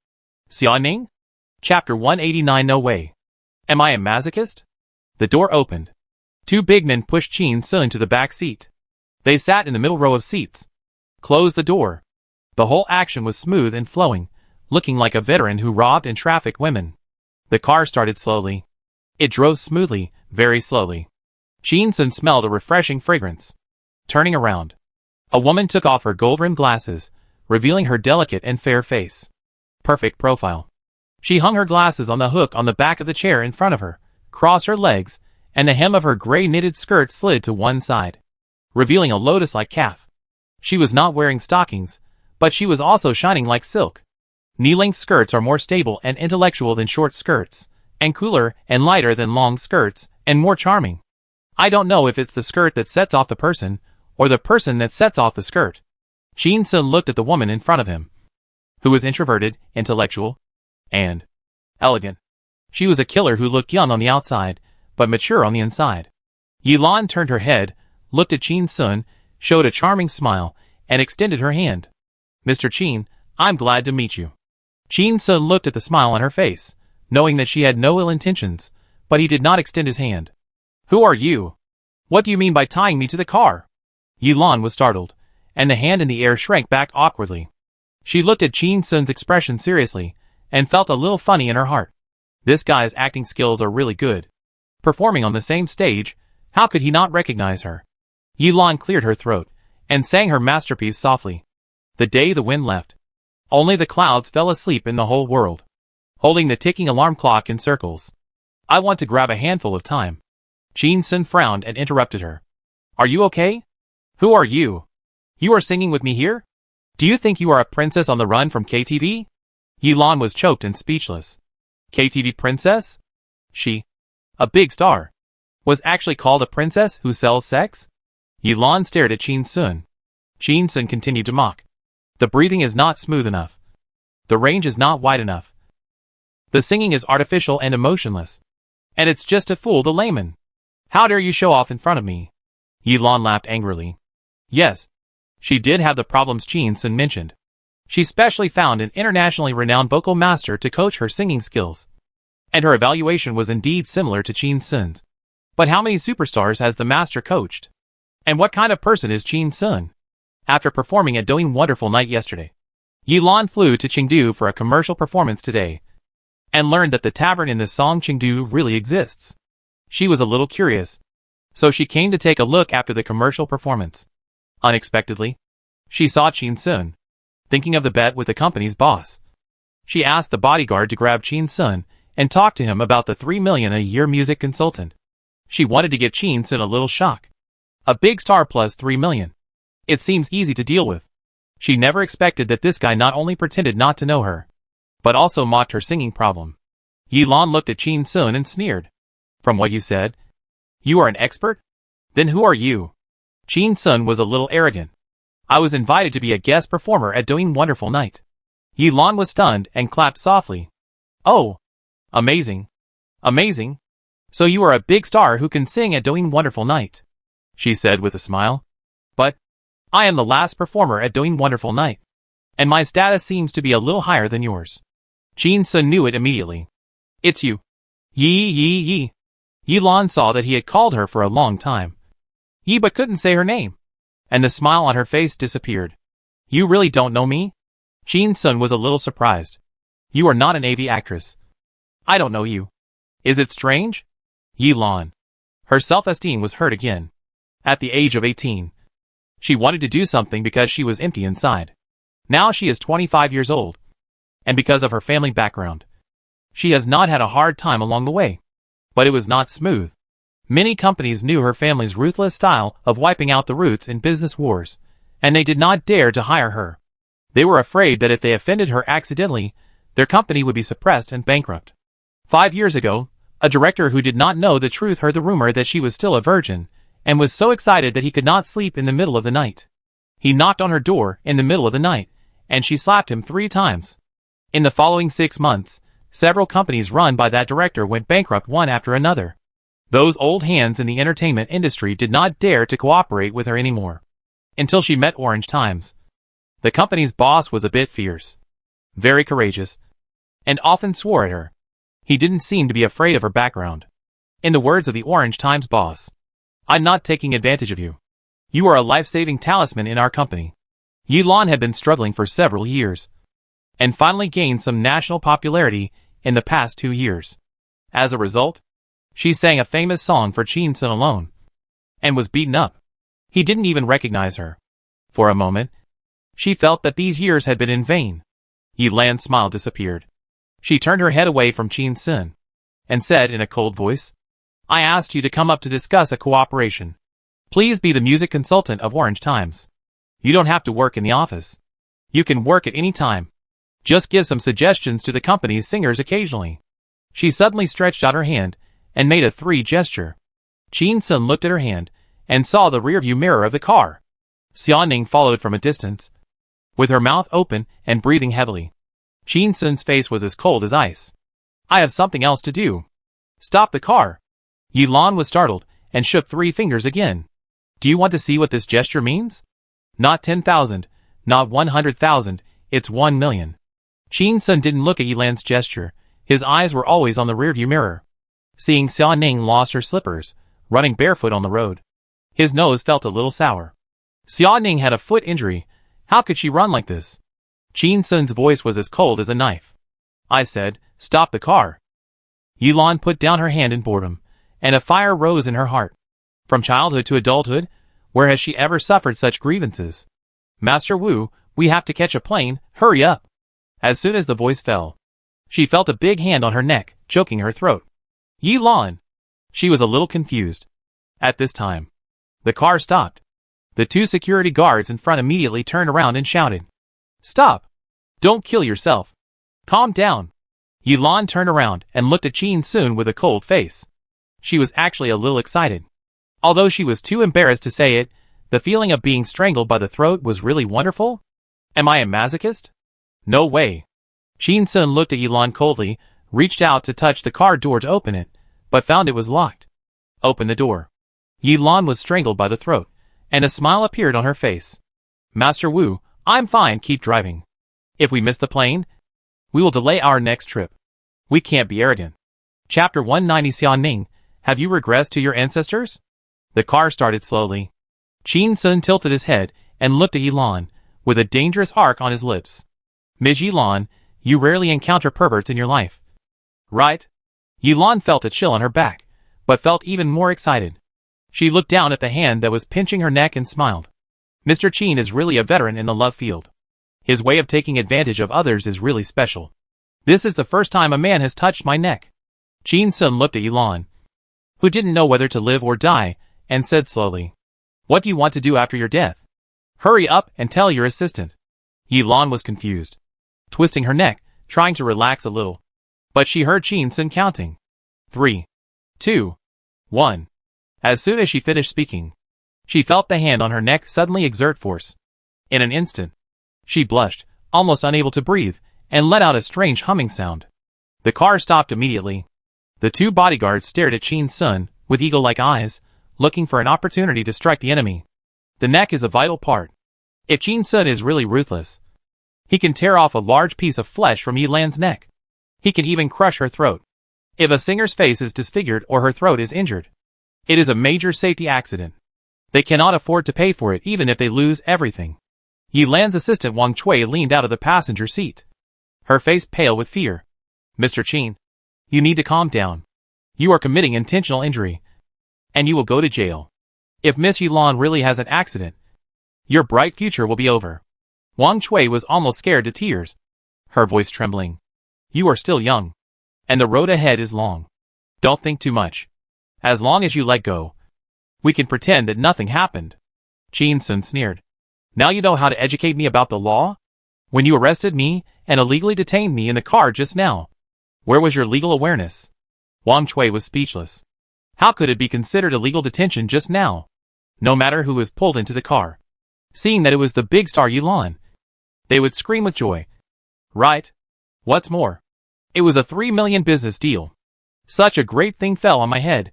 Xia Ning? Chapter 189. No way. Am I a masochist? The door opened. Two big men pushed Qin Sun to the back seat. They sat in the middle row of seats. Closed the door. The whole action was smooth and flowing, looking like a veteran who robbed and trafficked women. The car started slowly. It drove smoothly, very slowly. Qin Sun smelled a refreshing fragrance. Turning around, a woman took off her gold-rimmed glasses, revealing her delicate and fair face. Perfect profile. She hung her glasses on the hook on the back of the chair in front of her, crossed her legs, and the hem of her gray knitted skirt slid to one side, revealing a lotus-like calf. She was not wearing stockings, but she was also shining like silk. Knee-length skirts are more stable and intellectual than short skirts, and cooler and lighter than long skirts, and more charming. I don't know if it's the skirt that sets off the person, or the person that sets off the skirt. Qin Sun looked at the woman in front of him, who was introverted, intellectual, and elegant. She was a killer who looked young on the outside, but mature on the inside. Yilan turned her head, looked at Qin Sun, showed a charming smile, and extended her hand. Mr. Qin, I'm glad to meet you. Qin Sun looked at the smile on her face, knowing that she had no ill intentions, but he did not extend his hand. Who are you? What do you mean by tying me to the car? Yilan was startled, and the hand in the air shrank back awkwardly. She looked at Qin Sun's expression seriously, and felt a little funny in her heart. This guy's acting skills are really good. Performing on the same stage, how could he not recognize her? Yilan cleared her throat, and sang her masterpiece softly. The day the wind left. Only the clouds fell asleep in the whole world. Holding the ticking alarm clock in circles. I want to grab a handful of time. Qin Sun frowned and interrupted her. Are you okay? Who are you? You are singing with me here? Do you think you are a princess on the run from KTV? Yilan was choked and speechless. KTV princess? She, a big star, was actually called a princess who sells sex? Yilan stared at Qin Sun. Qin Sun continued to mock. The breathing is not smooth enough. The range is not wide enough. The singing is artificial and emotionless. And it's just to fool the layman. How dare you show off in front of me? Yilan laughed angrily. Yes, she did have the problems Qin Sun mentioned. She specially found an internationally renowned vocal master to coach her singing skills. And her evaluation was indeed similar to Qin Sun's. But how many superstars has the master coached? And what kind of person is Qin Sun? After performing at Doing Wonderful Night yesterday, Yilan flew to Chengdu for a commercial performance today, and learned that the tavern in the song Chengdu really exists. She was a little curious, so she came to take a look after the commercial performance. Unexpectedly, she saw Qin Sun, thinking of the bet with the company's boss. She asked the bodyguard to grab Qin Sun and talk to him about the $3 million a year music consultant. She wanted to give Qin Sun a little shock. A big star plus $3 million. It seems easy to deal with. She never expected that this guy not only pretended not to know her, but also mocked her singing problem. Yilan looked at Qin Sun and sneered. From what you said, you are an expert? Then who are you? Qin Sun was a little arrogant. I was invited to be a guest performer at Doing Wonderful Night. Yilan was stunned and clapped softly. Oh, amazing. Amazing. So you are a big star who can sing at Doing Wonderful Night, she said with a smile. But I am the last performer at Doing Wonderful Night, and my status seems to be a little higher than yours. Qin Sun knew it immediately. It's you. Yi. Yilan saw that he had called her for a long time. Yi but couldn't say her name, and the smile on her face disappeared. You really don't know me? Qin Sun was a little surprised. You are not an AV actress. I don't know you. Is it strange? Yilan. Her self-esteem was hurt again. At the age of 18, she wanted to do something because she was empty inside. Now she is 25 years old. And because of her family background, she has not had a hard time along the way. But it was not smooth. Many companies knew her family's ruthless style of wiping out the roots in business wars, and they did not dare to hire her. They were afraid that if they offended her accidentally, their company would be suppressed and bankrupt. 5 years ago, a director who did not know the truth heard the rumor that she was still a virgin, and was so excited that he could not sleep in the middle of the night. He knocked on her door in the middle of the night, and she slapped him 3 times. In the following 6 months, several companies run by that director went bankrupt one after another. Those old hands in the entertainment industry did not dare to cooperate with her anymore. Until she met Orange Times. The company's boss was a bit fierce, very courageous, and often swore at her. He didn't seem to be afraid of her background. In the words of the Orange Times boss, I'm not taking advantage of you. You are a life-saving talisman in our company. Yilan had been struggling for several years, and finally gained some national popularity in the past 2 years. As a result, she sang a famous song for Qin Sun alone, and was beaten up. He didn't even recognize her. For a moment, she felt that these years had been in vain. Yilan's smile disappeared. She turned her head away from Qin Sun, and said in a cold voice, I asked you to come up to discuss a cooperation. Please be the music consultant of Orange Times. You don't have to work in the office. You can work at any time. Just give some suggestions to the company's singers occasionally. She suddenly stretched out her hand and made a 3 gesture. Qin Sun looked at her hand and saw the rearview mirror of the car. Xiaoning followed from a distance, with her mouth open and breathing heavily. Qin Sun's face was as cold as ice. I have something else to do. Stop the car. Yilan was startled and shook 3 fingers again. Do you want to see what this gesture means? Not 10,000, not 100,000, it's 1 million. Qin Sun didn't look at Yilan's gesture. His eyes were always on the rearview mirror. Seeing Xia Ning lost her slippers, running barefoot on the road. His nose felt a little sour. Xia Ning had a foot injury. How could she run like this? Qin Sun's voice was as cold as a knife. I said, stop the car. Yilan put down her hand in boredom, and a fire rose in her heart. From childhood to adulthood, where has she ever suffered such grievances? Master Wu, we have to catch a plane, hurry up. As soon as the voice fell, she felt a big hand on her neck, choking her throat. Yilan! She was a little confused. At this time, the car stopped. The 2 security guards in front immediately turned around and shouted. Stop! Don't kill yourself. Calm down. Yilan turned around and looked at Qin Sun with a cold face. She was actually a little excited. Although she was too embarrassed to say it, the feeling of being strangled by the throat was really wonderful. Am I a masochist? No way. Qin Sun looked at Yilan coldly, reached out to touch the car door to open it, but found it was locked. Open the door. Yilan was strangled by the throat, and a smile appeared on her face. Master Wu, I'm fine, keep driving. If we miss the plane, we will delay our next trip. We can't be arrogant. Chapter 190. Xia Ning, have you regressed to your ancestors? The car started slowly. Qin Sun tilted his head and looked at Yilan, with a dangerous arc on his lips. Ms. Yilan, you rarely encounter perverts in your life. Right? Yilan felt a chill on her back, but felt even more excited. She looked down at the hand that was pinching her neck and smiled. Mr. Qin is really a veteran in the love field. His way of taking advantage of others is really special. This is the first time a man has touched my neck. Qin Sun looked at Yilan, who didn't know whether to live or die, and said slowly, what do you want to do after your death? Hurry up and tell your assistant. Yilan was confused, twisting her neck, trying to relax a little. But she heard Qin Sun counting. 3, 2, 1. As soon as she finished speaking, she felt the hand on her neck suddenly exert force. In an instant, she blushed, almost unable to breathe, and let out a strange humming sound. The car stopped immediately. The 2 bodyguards stared at Qin Sun with eagle-like eyes, looking for an opportunity to strike the enemy. The neck is a vital part. If Qin Sun is really ruthless, he can tear off a large piece of flesh from Yilan's neck. He can even crush her throat. If a singer's face is disfigured or her throat is injured, it is a major safety accident. They cannot afford to pay for it even if they lose everything. Yilan's assistant Wang Cui leaned out of the passenger seat, her face pale with fear. Mr. Qin, you need to calm down. You are committing intentional injury, and you will go to jail. If Miss Yilan really has an accident, your bright future will be over. Wang Cui was almost scared to tears, her voice trembling. You are still young, and the road ahead is long. Don't think too much. As long as you let go, we can pretend that nothing happened. Qin Sun sneered. Now you know how to educate me about the law? When you arrested me and illegally detained me in the car just now, where was your legal awareness? Wang Cui was speechless. How could it be considered illegal detention just now? No matter who was pulled into the car, seeing that it was the big star Yilan, they would scream with joy. Right? What's more, it was a 3 million business deal. Such a great thing fell on my head.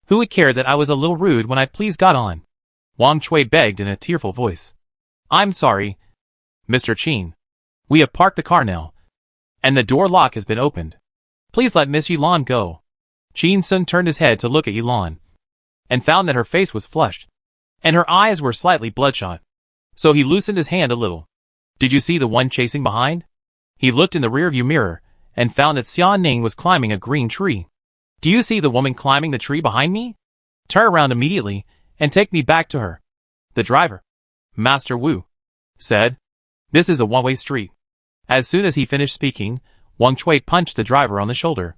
Who would care that I was a little rude when I please got on? Wang Cui begged in a tearful voice. I'm sorry, Mr. Qin. We have parked the car now, and the door lock has been opened. Please let Miss Yilan go. Qin Sun turned his head to look at Yilan, and found that her face was flushed, and her eyes were slightly bloodshot. So he loosened his hand a little. Did you see the one chasing behind? He looked in the rearview mirror, and found that Xia Ning was climbing a green tree. Do you see the woman climbing the tree behind me? Turn around immediately, and take me back to her. The driver, Master Wu, said, this is a one-way street. As soon as he finished speaking, Wang Cui punched the driver on the shoulder.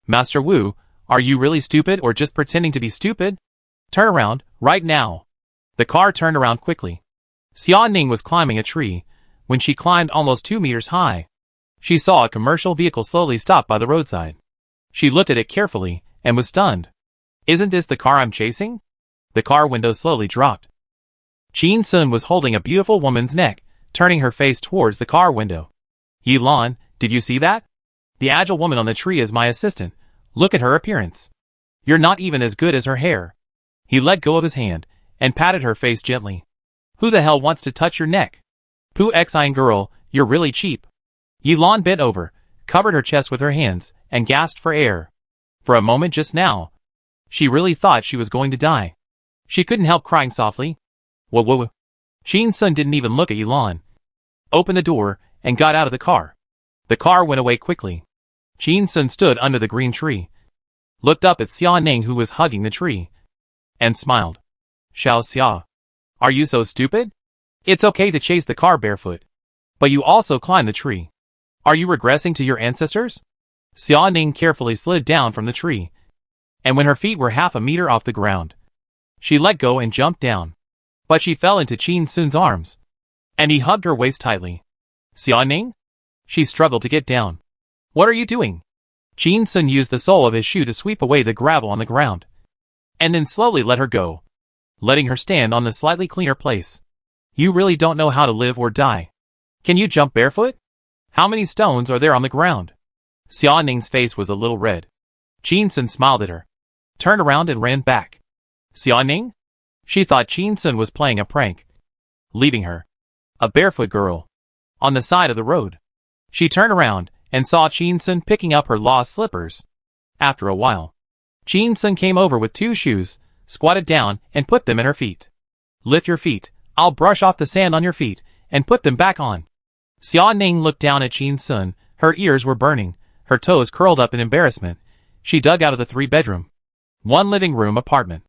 Master Wu, are you really stupid or just pretending to be stupid? Turn around, right now. The car turned around quickly. Xia Ning was climbing a tree. When she climbed almost 2 meters high, she saw a commercial vehicle slowly stop by the roadside. She looked at it carefully, and was stunned. Isn't this the car I'm chasing? The car window slowly dropped. Qin Sun was holding a beautiful woman's neck, turning her face towards the car window. Yilan, did you see that? The agile woman on the tree is my assistant. Look at her appearance. You're not even as good as her hair. He let go of his hand and patted her face gently. Who the hell wants to touch your neck? Pooh Xin girl, you're really cheap. Yilan bent over, covered her chest with her hands, and gasped for air. For a moment just now, she really thought she was going to die. She couldn't help crying softly. Whoa. Qin Sun didn't even look at Yilan. Opened the door and got out of the car. The car went away quickly. Qin Sun stood under the green tree, looked up at Xia Ning who was hugging the tree, and smiled. Xiao Xia, are you so stupid? It's okay to chase the car barefoot, but you also climbed the tree. Are you regressing to your ancestors? Xia Ning carefully slid down from the tree, and when her feet were half a meter off the ground, she let go and jumped down. But she fell into Qin Sun's arms, and he hugged her waist tightly. Xia Ning? She struggled to get down. What are you doing? Qin Sun used the sole of his shoe to sweep away the gravel on the ground, and then slowly let her go, letting her stand on the slightly cleaner place. You really don't know how to live or die. Can you jump barefoot? How many stones are there on the ground? Xia Ning's face was a little red. Qin Sun smiled at her, turned around and ran back. Xia Ning? She thought Qin Sun was playing a prank, leaving her, a barefoot girl, on the side of the road. She turned around and saw Qin Sun picking up her lost slippers. After a while, Qin Sun came over with 2 shoes, squatted down and put them in her feet. Lift your feet, I'll brush off the sand on your feet, and put them back on. Xia Ning looked down at Qin Sun. Her ears were burning, her toes curled up in embarrassment. She dug out of the 3-bedroom, 1 living room apartment.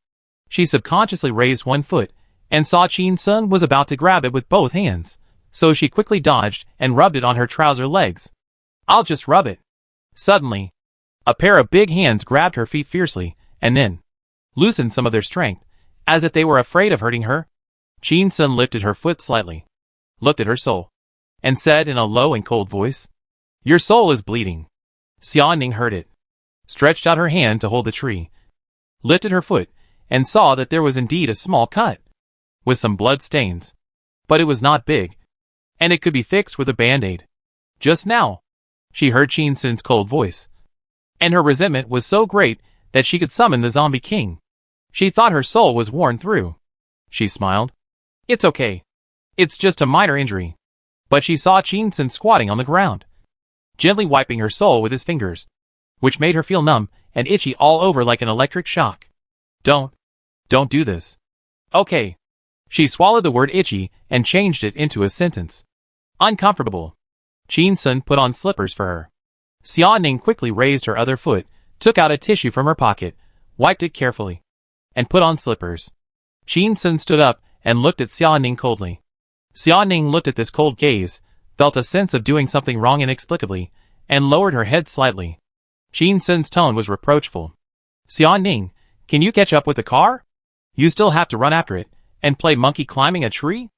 She subconsciously raised 1 foot, and saw Qin Sun was about to grab it with both hands, so she quickly dodged and rubbed it on her trouser legs. I'll just rub it. Suddenly, a pair of big hands grabbed her feet fiercely, and then loosened some of their strength, as if they were afraid of hurting her. Qin Sun lifted her foot slightly, looked at her sole, and said in a low and cold voice, Your sole is bleeding. Xia Ning heard it, stretched out her hand to hold the tree, lifted her foot, and saw that there was indeed a small cut, with some blood stains. But it was not big, and it could be fixed with a band-aid. Just now, she heard Qin Sun's cold voice, and her resentment was so great that she could summon the zombie king. She thought her soul was worn through. She smiled. It's okay. It's just a minor injury. But she saw Qin Sun squatting on the ground, gently wiping her soul with his fingers, which made her feel numb and itchy all over like an electric shock. Don't do this. Okay. She swallowed the word itchy and changed it into a sentence. Uncomfortable. Qin Sun put on slippers for her. Xia Ning quickly raised her other foot, took out a tissue from her pocket, wiped it carefully, and put on slippers. Qin Sun stood up and looked at Xia Ning coldly. Xia Ning looked at this cold gaze, felt a sense of doing something wrong inexplicably, and lowered her head slightly. Qin Sun's tone was reproachful. Xia Ning, can you catch up with the car? You still have to run after it, and play monkey climbing a tree?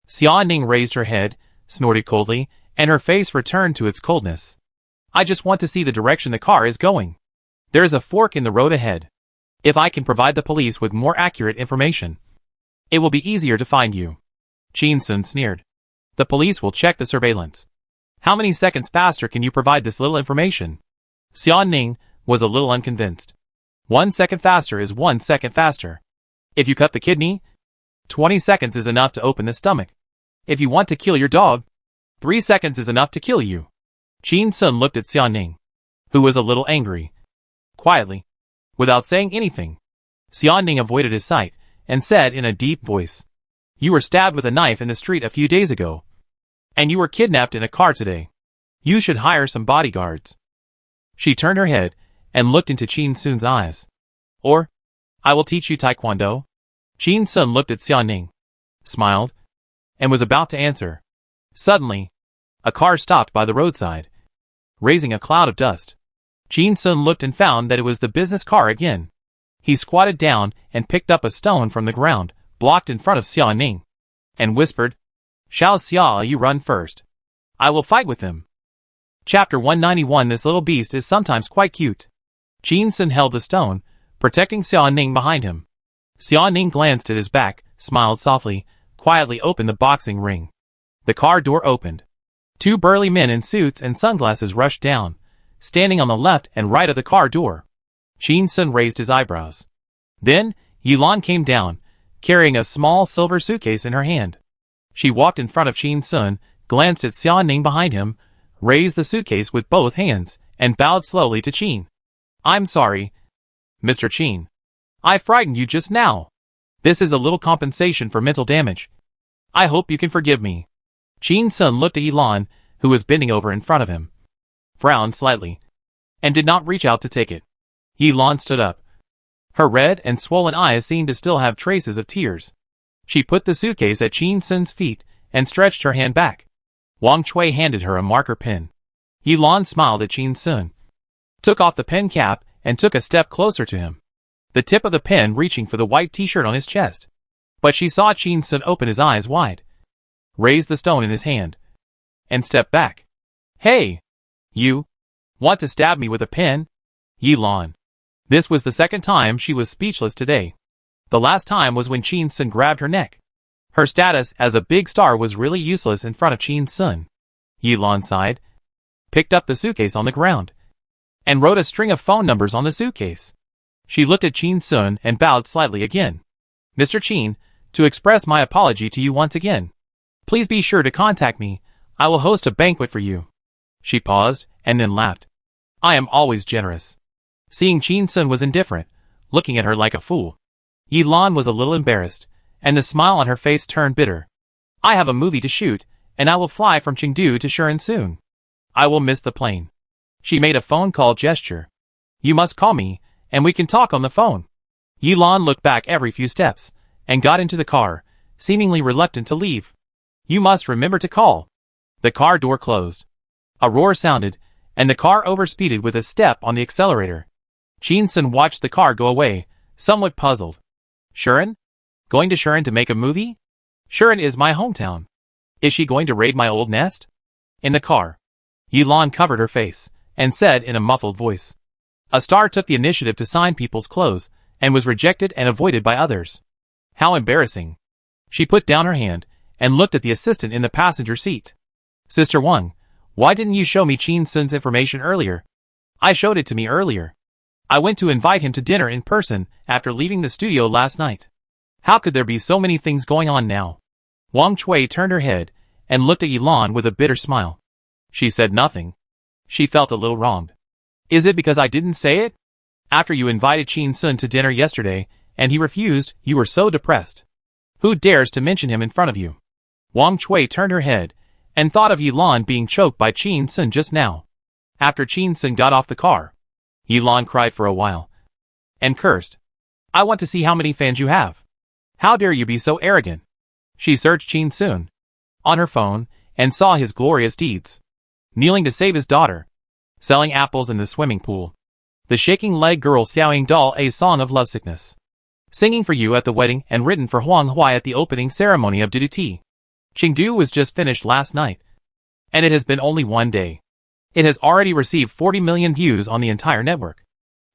Xia Ning raised her head, snorted coldly, and her face returned to its coldness. I just want to see the direction the car is going. There is a fork in the road ahead. If I can provide the police with more accurate information, it will be easier to find you. Qin Sun sneered. The police will check the surveillance. How many seconds faster can you provide this little information? Xia Ning was a little unconvinced. 1 second faster is 1 second faster. If you cut the kidney, 20 seconds is enough to open the stomach. If you want to kill your dog, 3 seconds is enough to kill you. Qin Sun looked at Xia Ning, who was a little angry. Quietly, without saying anything, Xia Ning avoided his sight and said in a deep voice, You were stabbed with a knife in the street a few days ago, and you were kidnapped in a car today. You should hire some bodyguards. She turned her head and looked into Qin Sun's eyes. Or, I will teach you taekwondo. Qin Sun looked at Xia Ning, smiled, and was about to answer. Suddenly, a car stopped by the roadside, raising a cloud of dust. Qin Sun looked and found that it was the business car again. He squatted down and picked up a stone from the ground, blocked in front of Xia Ning, and whispered, Xiao Xia, you run first. I will fight with him. Chapter 191. This little beast is sometimes quite cute. Qin Sun held the stone, protecting Xia Ning behind him. Xia Ning glanced at his back, smiled softly, quietly opened the boxing ring. The car door opened. 2 burly men in suits and sunglasses rushed down, standing on the left and right of the car door. Chin Sun raised his eyebrows. Then, Yilan came down, carrying a small silver suitcase in her hand. She walked in front of Chin Sun, glanced at Xia Ning behind him, raised the suitcase with both hands, and bowed slowly to Chin. I'm sorry, Mr. Chin. I frightened you just now. This is a little compensation for mental damage. I hope you can forgive me. Chin Sun looked at Yilan, who was bending over in front of him, frowned slightly, and did not reach out to take it. Yilan stood up. Her red and swollen eyes seemed to still have traces of tears. She put the suitcase at Chin Sun's feet and stretched her hand back. Wang Chui handed her a marker pen. Yilan smiled at Chin Sun, took off the pen cap, and took a step closer to him, the tip of the pen reaching for the white t-shirt on his chest. But she saw Chin Sun open his eyes wide, raise the stone in his hand, and step back. Hey! You want to stab me with a pen? Yilan. This was the second time she was speechless today. The last time was when Chin Sun grabbed her neck. Her status as a big star was really useless in front of Chin Sun. Yilan sighed, picked up the suitcase on the ground, and wrote a string of phone numbers on the suitcase. She looked at Chin Sun and bowed slightly again. Mr. Chin, to express my apology to you once again. Please be sure to contact me. I will host a banquet for you. She paused, and then laughed. I am always generous. Seeing Chin Sun was indifferent, looking at her like a fool, Yilan was a little embarrassed, and the smile on her face turned bitter. I have a movie to shoot, and I will fly from Chengdu to Shiren soon. I will miss the plane. She made a phone call gesture. You must call me, and we can talk on the phone. Yilan looked back every few steps, and got into the car, seemingly reluctant to leave. You must remember to call. The car door closed. A roar sounded, and the car overspeeded with a step on the accelerator. Chin Sun watched the car go away, somewhat puzzled. Shiren? Going to Shiren to make a movie? Shiren is my hometown. Is she going to raid my old nest? In the car, Yilan covered her face, and said in a muffled voice. A star took the initiative to sign people's clothes, and was rejected and avoided by others. How embarrassing. She put down her hand, and looked at the assistant in the passenger seat. Sister Wang, why didn't you show me Chin Sun's information earlier? I showed it to me earlier. I went to invite him to dinner in person after leaving the studio last night. How could there be so many things going on now? Wang Chui turned her head and looked at Yilan with a bitter smile. She said nothing. She felt a little wronged. Is it because I didn't say it? After you invited Chin Sun to dinner yesterday and he refused, you were so depressed. Who dares to mention him in front of you? Wang Chui turned her head and thought of Yilan being choked by Chin Sun just now. After Chin Sun got off the car, Yilan cried for a while and cursed. I want to see how many fans you have. How dare you be so arrogant? She searched Chin Sun on her phone and saw his glorious deeds. Kneeling to save his daughter, selling apples in the swimming pool, the shaking leg girl xiaoing doll a song of lovesickness, singing for you at the wedding and written for Huang Huai at the opening ceremony of Duduti. Chengdu was just finished last night, and it has been only one day. It has already received 40 million views on the entire network,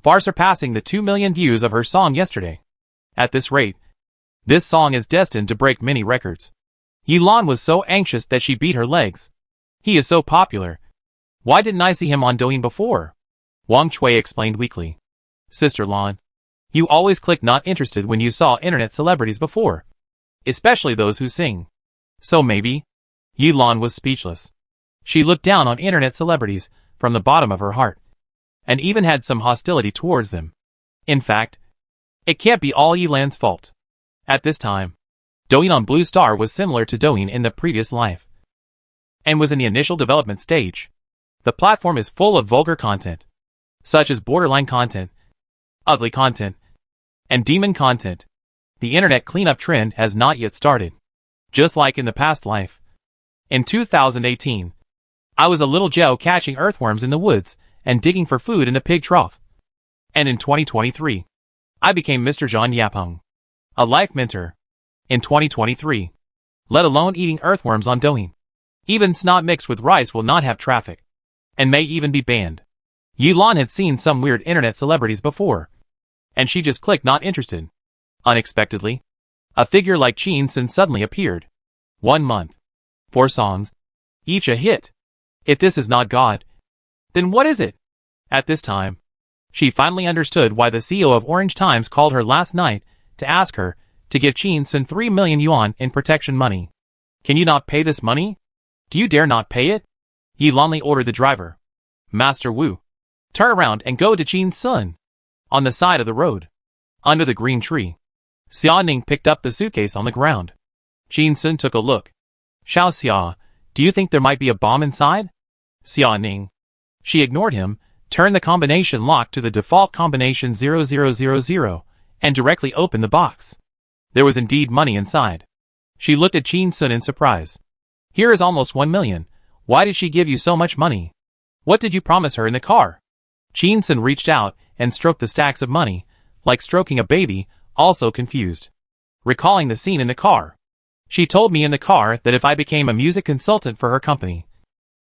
far surpassing the 2 million views of her song yesterday. At this rate, this song is destined to break many records. Yilan was so anxious that she beat her legs. He is so popular. Why didn't I see him on Douyin before? Wang Chui explained weakly. Sister Lan, you always clicked not interested when you saw internet celebrities before, especially those who sing. So maybe? Yilan was speechless. She looked down on internet celebrities from the bottom of her heart, and even had some hostility towards them. In fact, it can't be all Yilan's fault. At this time, Douyin on Blue Star was similar to Douyin in the previous life, and was in the initial development stage. The platform is full of vulgar content, such as borderline content, ugly content, and demon content. The internet cleanup trend has not yet started. Just like in the past life. In 2018, I was a little Joe catching earthworms in the woods and digging for food in a pig trough. And in 2023, I became Mr. Zhang Yapeng, a life mentor. In 2023, let alone eating earthworms on Douyin. Even snot mixed with rice will not have traffic, and may even be banned. Yilan had seen some weird internet celebrities before, and she just clicked not interested. Unexpectedly, a figure like Chin Sun suddenly appeared. 1 month, 4 songs, each a hit. If this is not God, then what is it? At this time, she finally understood why the CEO of Orange Times called her last night to ask her to give Qin Sun 3 million yuan in protection money. Can you not pay this money? Do you dare not pay it? Yi Lanli ordered the driver. Master Wu, turn around and go to Qin Sun. On the side of the road, under the green tree, Xia Ning picked up the suitcase on the ground. Qin Sun took a look. Xiao Xia, do you think there might be a bomb inside? Xia Ning. She ignored him, turned the combination lock to the default combination 0000, and directly opened the box. There was indeed money inside. She looked at Qin Sun in surprise. Here is almost 1 million. Why did she give you so much money? What did you promise her in the car? Qin Sun reached out and stroked the stacks of money, like stroking a baby, also confused. Recalling the scene in the car. She told me in the car that if I became a music consultant for her company,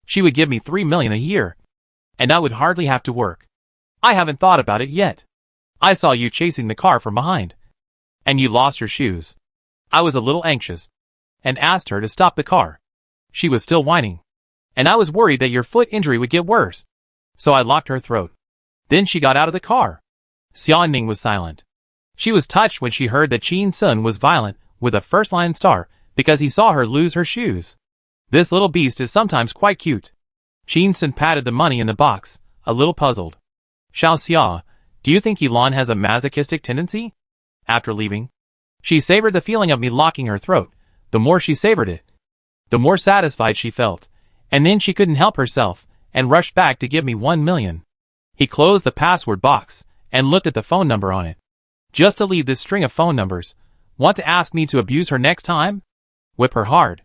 she would give me 3 million a year, and I would hardly have to work. I haven't thought about it yet. I saw you chasing the car from behind, and you lost your shoes. I was a little anxious, and asked her to stop the car. She was still whining, and I was worried that your foot injury would get worse, so I locked her throat. Then she got out of the car. Xia Ning was silent. She was touched when she heard that Qin Sun was violent with a first-line star because he saw her lose her shoes. This little beast is sometimes quite cute. Qin Sun patted the money in the box, a little puzzled. Xiao Xia, do you think Yilan has a masochistic tendency? After leaving, she savored the feeling of me locking her throat. The more she savored it, the more satisfied she felt, and then she couldn't help herself, and rushed back to give me 1 million. He closed the password box, and looked at the phone number on it. Just to leave this string of phone numbers. Want to ask me to abuse her next time? Whip her hard.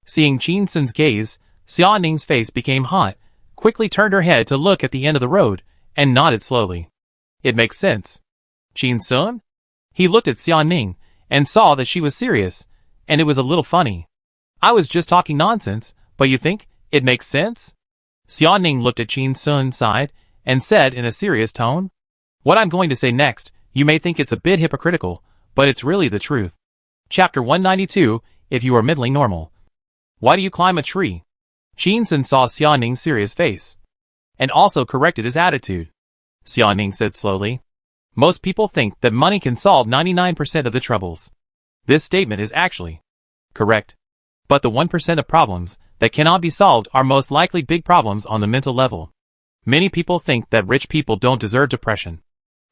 Seeing Qin Sun's gaze, Xia Ning's face became hot, quickly turned her head to look at the end of the road, and nodded slowly. It makes sense. Qin Sun? He looked at Xia Ning, and saw that she was serious, and it was a little funny. I was just talking nonsense, but you think it makes sense? Xia Ning looked at Qin Sun's side, and said in a serious tone, what I'm going to say next, you may think it's a bit hypocritical, but it's really the truth. Chapter 192, If You Are Middling Normal. Why do you climb a tree? Qin Sun saw Xia Ning's serious face, and also corrected his attitude. Xia Ning said slowly, most people think that money can solve 99% of the troubles. This statement is actually correct. But the 1% of problems that cannot be solved are most likely big problems on the mental level. Many people think that rich people don't deserve depression.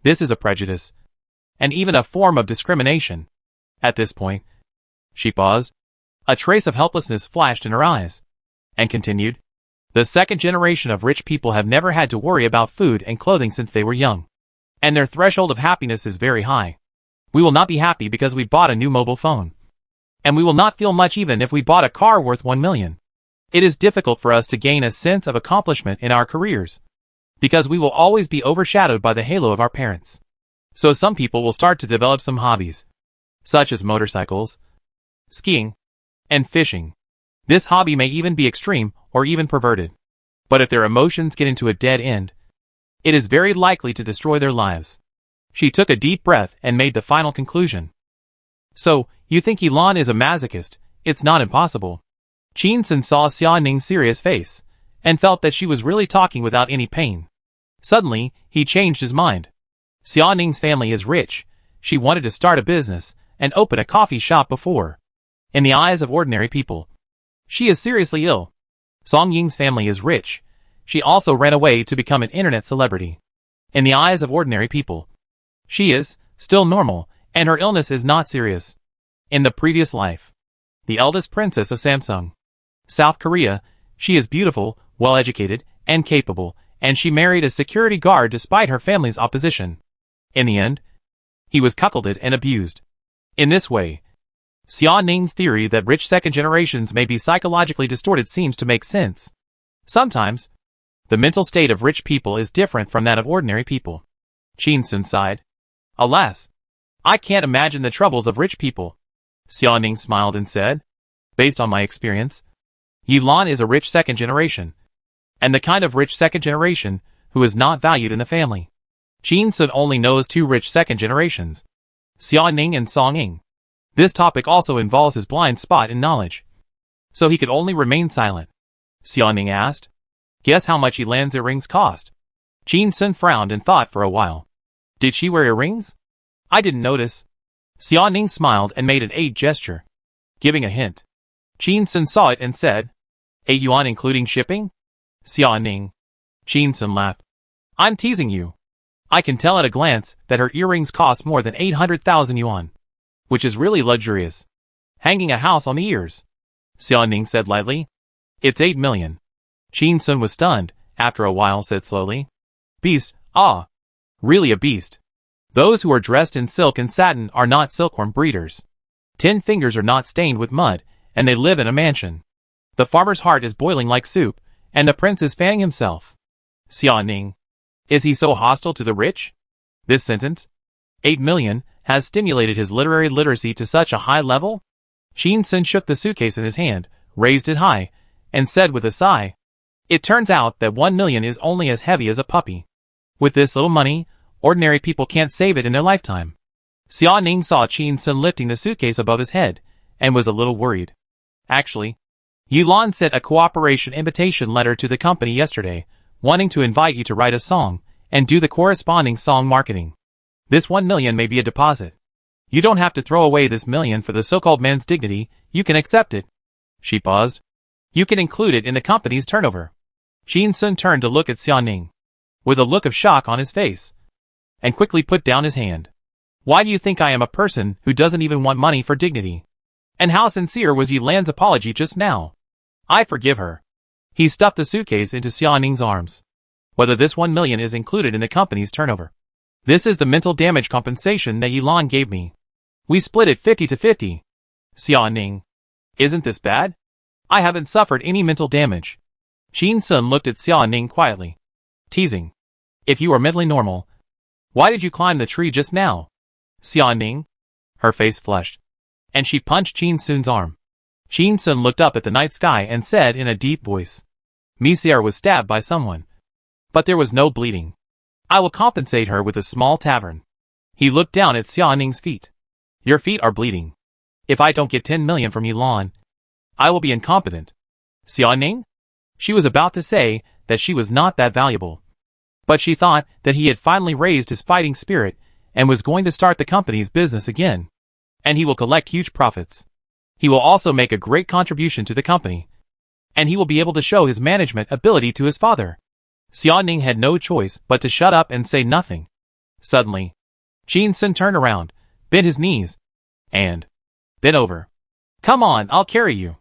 This is a prejudice, and even a form of discrimination. At this point, she paused. A trace of helplessness flashed in her eyes, and continued. The second generation of rich people have never had to worry about food and clothing since they were young, and their threshold of happiness is very high. We will not be happy because we bought a new mobile phone, and we will not feel much even if we bought a car worth 1 million. It is difficult for us to gain a sense of accomplishment in our careers, because we will always be overshadowed by the halo of our parents. So some people will start to develop some hobbies, such as motorcycles, skiing, and fishing. This hobby may even be extreme or even perverted. But if their emotions get into a dead end, it is very likely to destroy their lives. She took a deep breath and made the final conclusion. So, you think Yilan is a masochist? It's not impossible. Qin Sun saw Xia Ning's serious face, and felt that she was really talking without any pain. Suddenly, he changed his mind. Xia Ning's family is rich. She wanted to start a business, and open a coffee shop before. In the eyes of ordinary people, she is seriously ill. Song Ying's family is rich. She also ran away to become an internet celebrity. In the eyes of ordinary people, she is still normal, and her illness is not serious. In the previous life, the eldest princess of Samsung, South Korea, she is beautiful, well-educated, and capable, and she married a security guard despite her family's opposition. In the end, he was cuckolded and abused. In this way, Xia Ning's theory that rich second generations may be psychologically distorted seems to make sense. Sometimes, the mental state of rich people is different from that of ordinary people. Qin Sun sighed. Alas, I can't imagine the troubles of rich people. Xia Ning smiled and said, based on my experience, Yilan is a rich second generation, and the kind of rich second generation who is not valued in the family. Qin Sun only knows 2 rich second generations, Xia Ning and Song Ying. This topic also involves his blind spot in knowledge, so he could only remain silent. Xia Ning asked, guess how much Yilan's earrings cost? Qin Sun frowned and thought for a while. Did she wear earrings? I didn't notice. Xia Ning smiled and made an 8 gesture, giving a hint. Qin Sun saw it and said, 8 yuan including shipping? Xia Ning. Qin Sun laughed. I'm teasing you. I can tell at a glance that her earrings cost more than 800,000 yuan, which is really luxurious. Hanging a house on the ears. Xia Ning said lightly. It's 8 million. Qin Sun was stunned, after a while said slowly. Beast, ah. Really a beast. Those who are dressed in silk and satin are not silkworm breeders. 10 fingers are not stained with mud, and they live in a mansion. The farmer's heart is boiling like soup, and the prince is fanning himself. Xia Ning. Is he so hostile to the rich? This sentence, 8 million, has stimulated his literary literacy to such a high level? Qin Sun shook the suitcase in his hand, raised it high, and said with a sigh, it turns out that 1 million is only as heavy as a puppy. With this little money, ordinary people can't save it in their lifetime. Xia Ning saw Qin Sun lifting the suitcase above his head, and was a little worried. Actually, Yulan sent a cooperation invitation letter to the company yesterday, wanting to invite you to write a song, and do the corresponding song marketing. This 1 million may be a deposit. You don't have to throw away this million for the so-called man's dignity, you can accept it. She paused. You can include it in the company's turnover. Qin Sun turned to look at Xia Ning, with a look of shock on his face, and quickly put down his hand. Why do you think I am a person who doesn't even want money for dignity? And how sincere was Yulan's apology just now? I forgive her. He stuffed the suitcase into Xia Ning's arms. Whether this 1 million is included in the company's turnover. This is the mental damage compensation that Yulan gave me. We split it 50-50. Xia Ning. Isn't this bad? I haven't suffered any mental damage. Qin Sun looked at Xia Ning quietly. Teasing. If you are mentally normal, why did you climb the tree just now? Xia Ning. Her face flushed, and she punched Qin Sun's arm. Qin Sun looked up at the night sky and said in a deep voice. Misier was stabbed by someone, but there was no bleeding. I will compensate her with a small tavern. He looked down at Xia Ning's feet. Your feet are bleeding. If I don't get 10 million from Yulan, I will be incompetent. Xia Ning? She was about to say that she was not that valuable, but she thought that he had finally raised his fighting spirit and was going to start the company's business again. And he will collect huge profits. He will also make a great contribution to the company, and he will be able to show his management ability to his father. Xia Ning had no choice but to shut up and say nothing. Suddenly, Qin Sun turned around, bent his knees, and bent over. Come on, I'll carry you.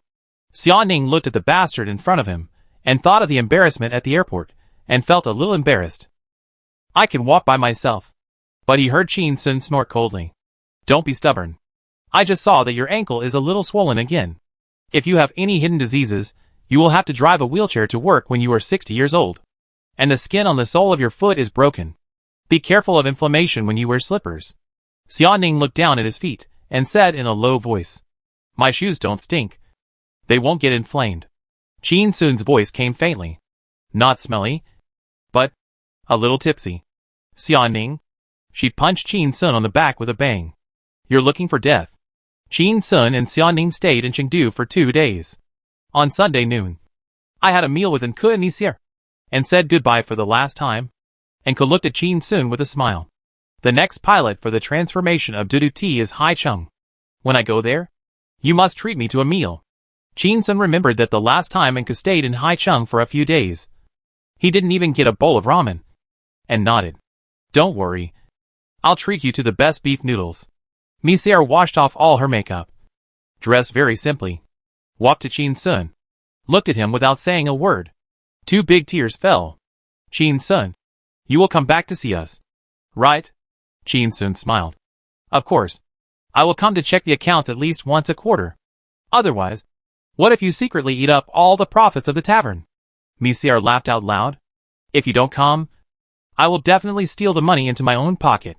Xia Ning looked at the bastard in front of him, and thought of the embarrassment at the airport, and felt a little embarrassed. I can walk by myself. But he heard Qin Sun snort coldly. Don't be stubborn. I just saw that your ankle is a little swollen again. If you have any hidden diseases, you will have to drive a wheelchair to work when you are 60 years old. And the skin on the sole of your foot is broken. Be careful of inflammation when you wear slippers. Xia Ning looked down at his feet, and said in a low voice. My shoes don't stink. They won't get inflamed. Qin Sun's voice came faintly. Not smelly, but a little tipsy. Xia Ning. She punched Qin Sun on the back with a bang. You're looking for death. Qin Sun and Xia Ning stayed in Chengdu for 2 days. On Sunday noon, I had a meal with Enke and Nisier, and said goodbye for the last time. Enke looked at Qin Sun with a smile. The next pilot for the transformation of Dudu Tea is Hai Chung. When I go there, you must treat me to a meal. Qin Sun remembered that the last time Enke stayed in Hai Chung for a few days, he didn't even get a bowl of ramen, and nodded. Don't worry. I'll treat you to the best beef noodles. Misier washed off all her makeup, dressed very simply, walked to Qin Sun, looked at him without saying a word. 2 big tears fell. Qin Sun, you will come back to see us, right? Qin Sun smiled. Of course. I will come to check the accounts at least once a quarter. Otherwise, what if you secretly eat up all the profits of the tavern? Misier laughed out loud. If you don't come, I will definitely steal the money into my own pocket.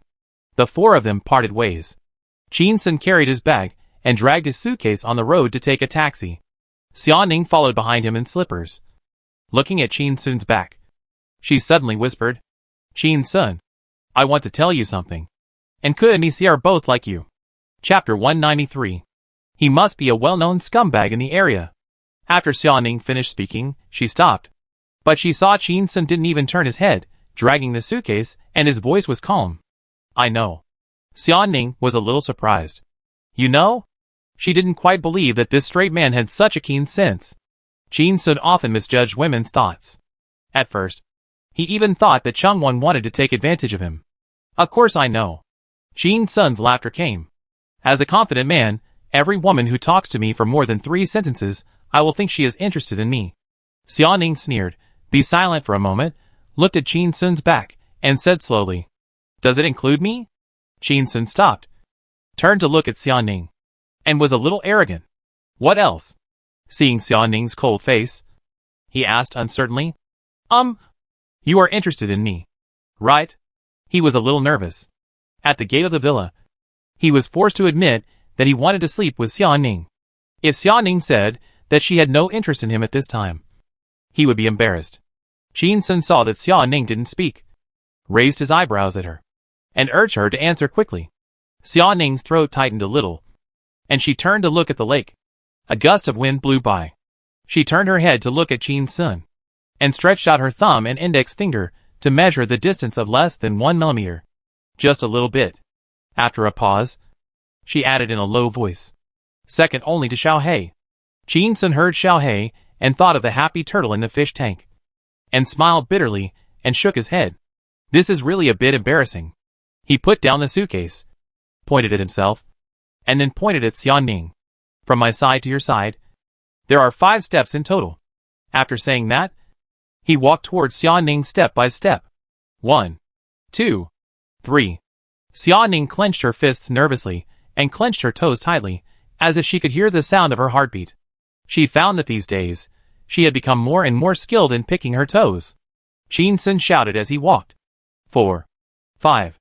The 4 of them parted ways. Qin Sun carried his bag and dragged his suitcase on the road to take a taxi. Xia Ning followed behind him in slippers. Looking at Qin Sun's back, she suddenly whispered, Qin Sun, I want to tell you something. Enke and Nisier are both like you. Chapter 193. He must be a well-known scumbag in the area. After Xia Ning finished speaking, she stopped. But she saw Qin Sun didn't even turn his head, dragging the suitcase, and his voice was calm. I know. Xia Ning was a little surprised. You know? She didn't quite believe that this straight man had such a keen sense. Qin Sun often misjudged women's thoughts. At first, he even thought that Changwon wanted to take advantage of him. Of course I know. Qin Sun's laughter came. As a confident man, every woman who talks to me for more than 3 sentences, I will think she is interested in me. Xia Ning sneered, be silent for a moment, looked at Qin Sun's back, and said slowly, does it include me? Qin Sun stopped, turned to look at Xia Ning, and was a little arrogant. What else? Seeing Xia Ning's cold face, he asked uncertainly. You are interested in me, right? He was a little nervous. At the gate of the villa, he was forced to admit that he wanted to sleep with Xia Ning. If Xia Ning said that she had no interest in him at this time, he would be embarrassed. Qin Sun saw that Xia Ning didn't speak, raised his eyebrows at her, and urged her to answer quickly. Xia Ning's throat tightened a little, and she turned to look at the lake. A gust of wind blew by. She turned her head to look at Qin Sun, and stretched out her thumb and index finger to measure the distance of less than 1 millimeter. Just a little bit. After a pause, she added in a low voice, second only to Xiao He. Qin Sun heard Xiao He and thought of the happy turtle in the fish tank, and smiled bitterly and shook his head. This is really a bit embarrassing. He put down the suitcase, pointed at himself, and then pointed at Xia Ning. From my side to your side, there are 5 steps in total. After saying that, he walked towards Xia Ning step by step. 1, 2, 3. Xia Ning clenched her fists nervously and clenched her toes tightly, as if she could hear the sound of her heartbeat. She found that these days, she had become more and more skilled in picking her toes. Qin Sun shouted as he walked. 4, 5.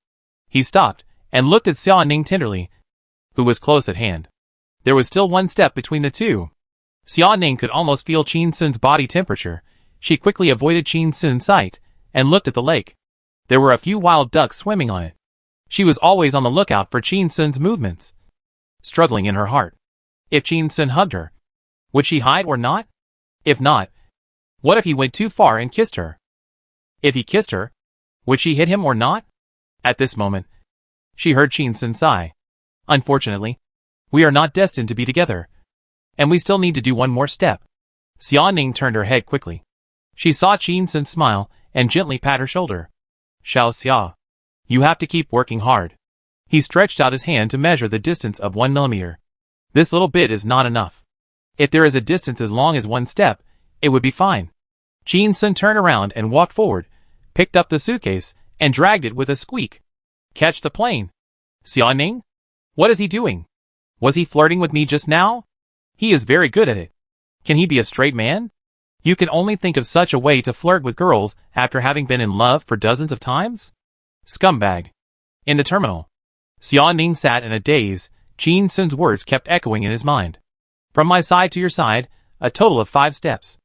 He stopped and looked at Xia Ning tenderly, who was close at hand. There was still 1 step between the two. Xia Ning could almost feel Qin Sun's body temperature. She quickly avoided Qin Sun's sight and looked at the lake. There were a few wild ducks swimming on it. She was always on the lookout for Qin Sun's movements, struggling in her heart. If Qin Sun hugged her, would she hide or not? If not, what if he went too far and kissed her? If he kissed her, would she hit him or not? At this moment, she heard Qin Sun sigh. Unfortunately, we are not destined to be together, and we still need to do 1 more step. Xia Ning turned her head quickly. She saw Qin Sun smile and gently pat her shoulder. Xiao Xia, you have to keep working hard. He stretched out his hand to measure the distance of 1 millimeter. This little bit is not enough. If there is a distance as long as 1 step, it would be fine. Qin Sun turned around and walked forward, picked up the suitcase, and dragged it with a squeak. Catch the plane. Xia Ning? What is he doing? Was he flirting with me just now? He is very good at it. Can he be a straight man? You can only think of such a way to flirt with girls after having been in love for dozens of times? Scumbag. In the terminal, Xia Ning sat in a daze. Qin Sun's words kept echoing in his mind. From my side to your side, a total of 5 steps.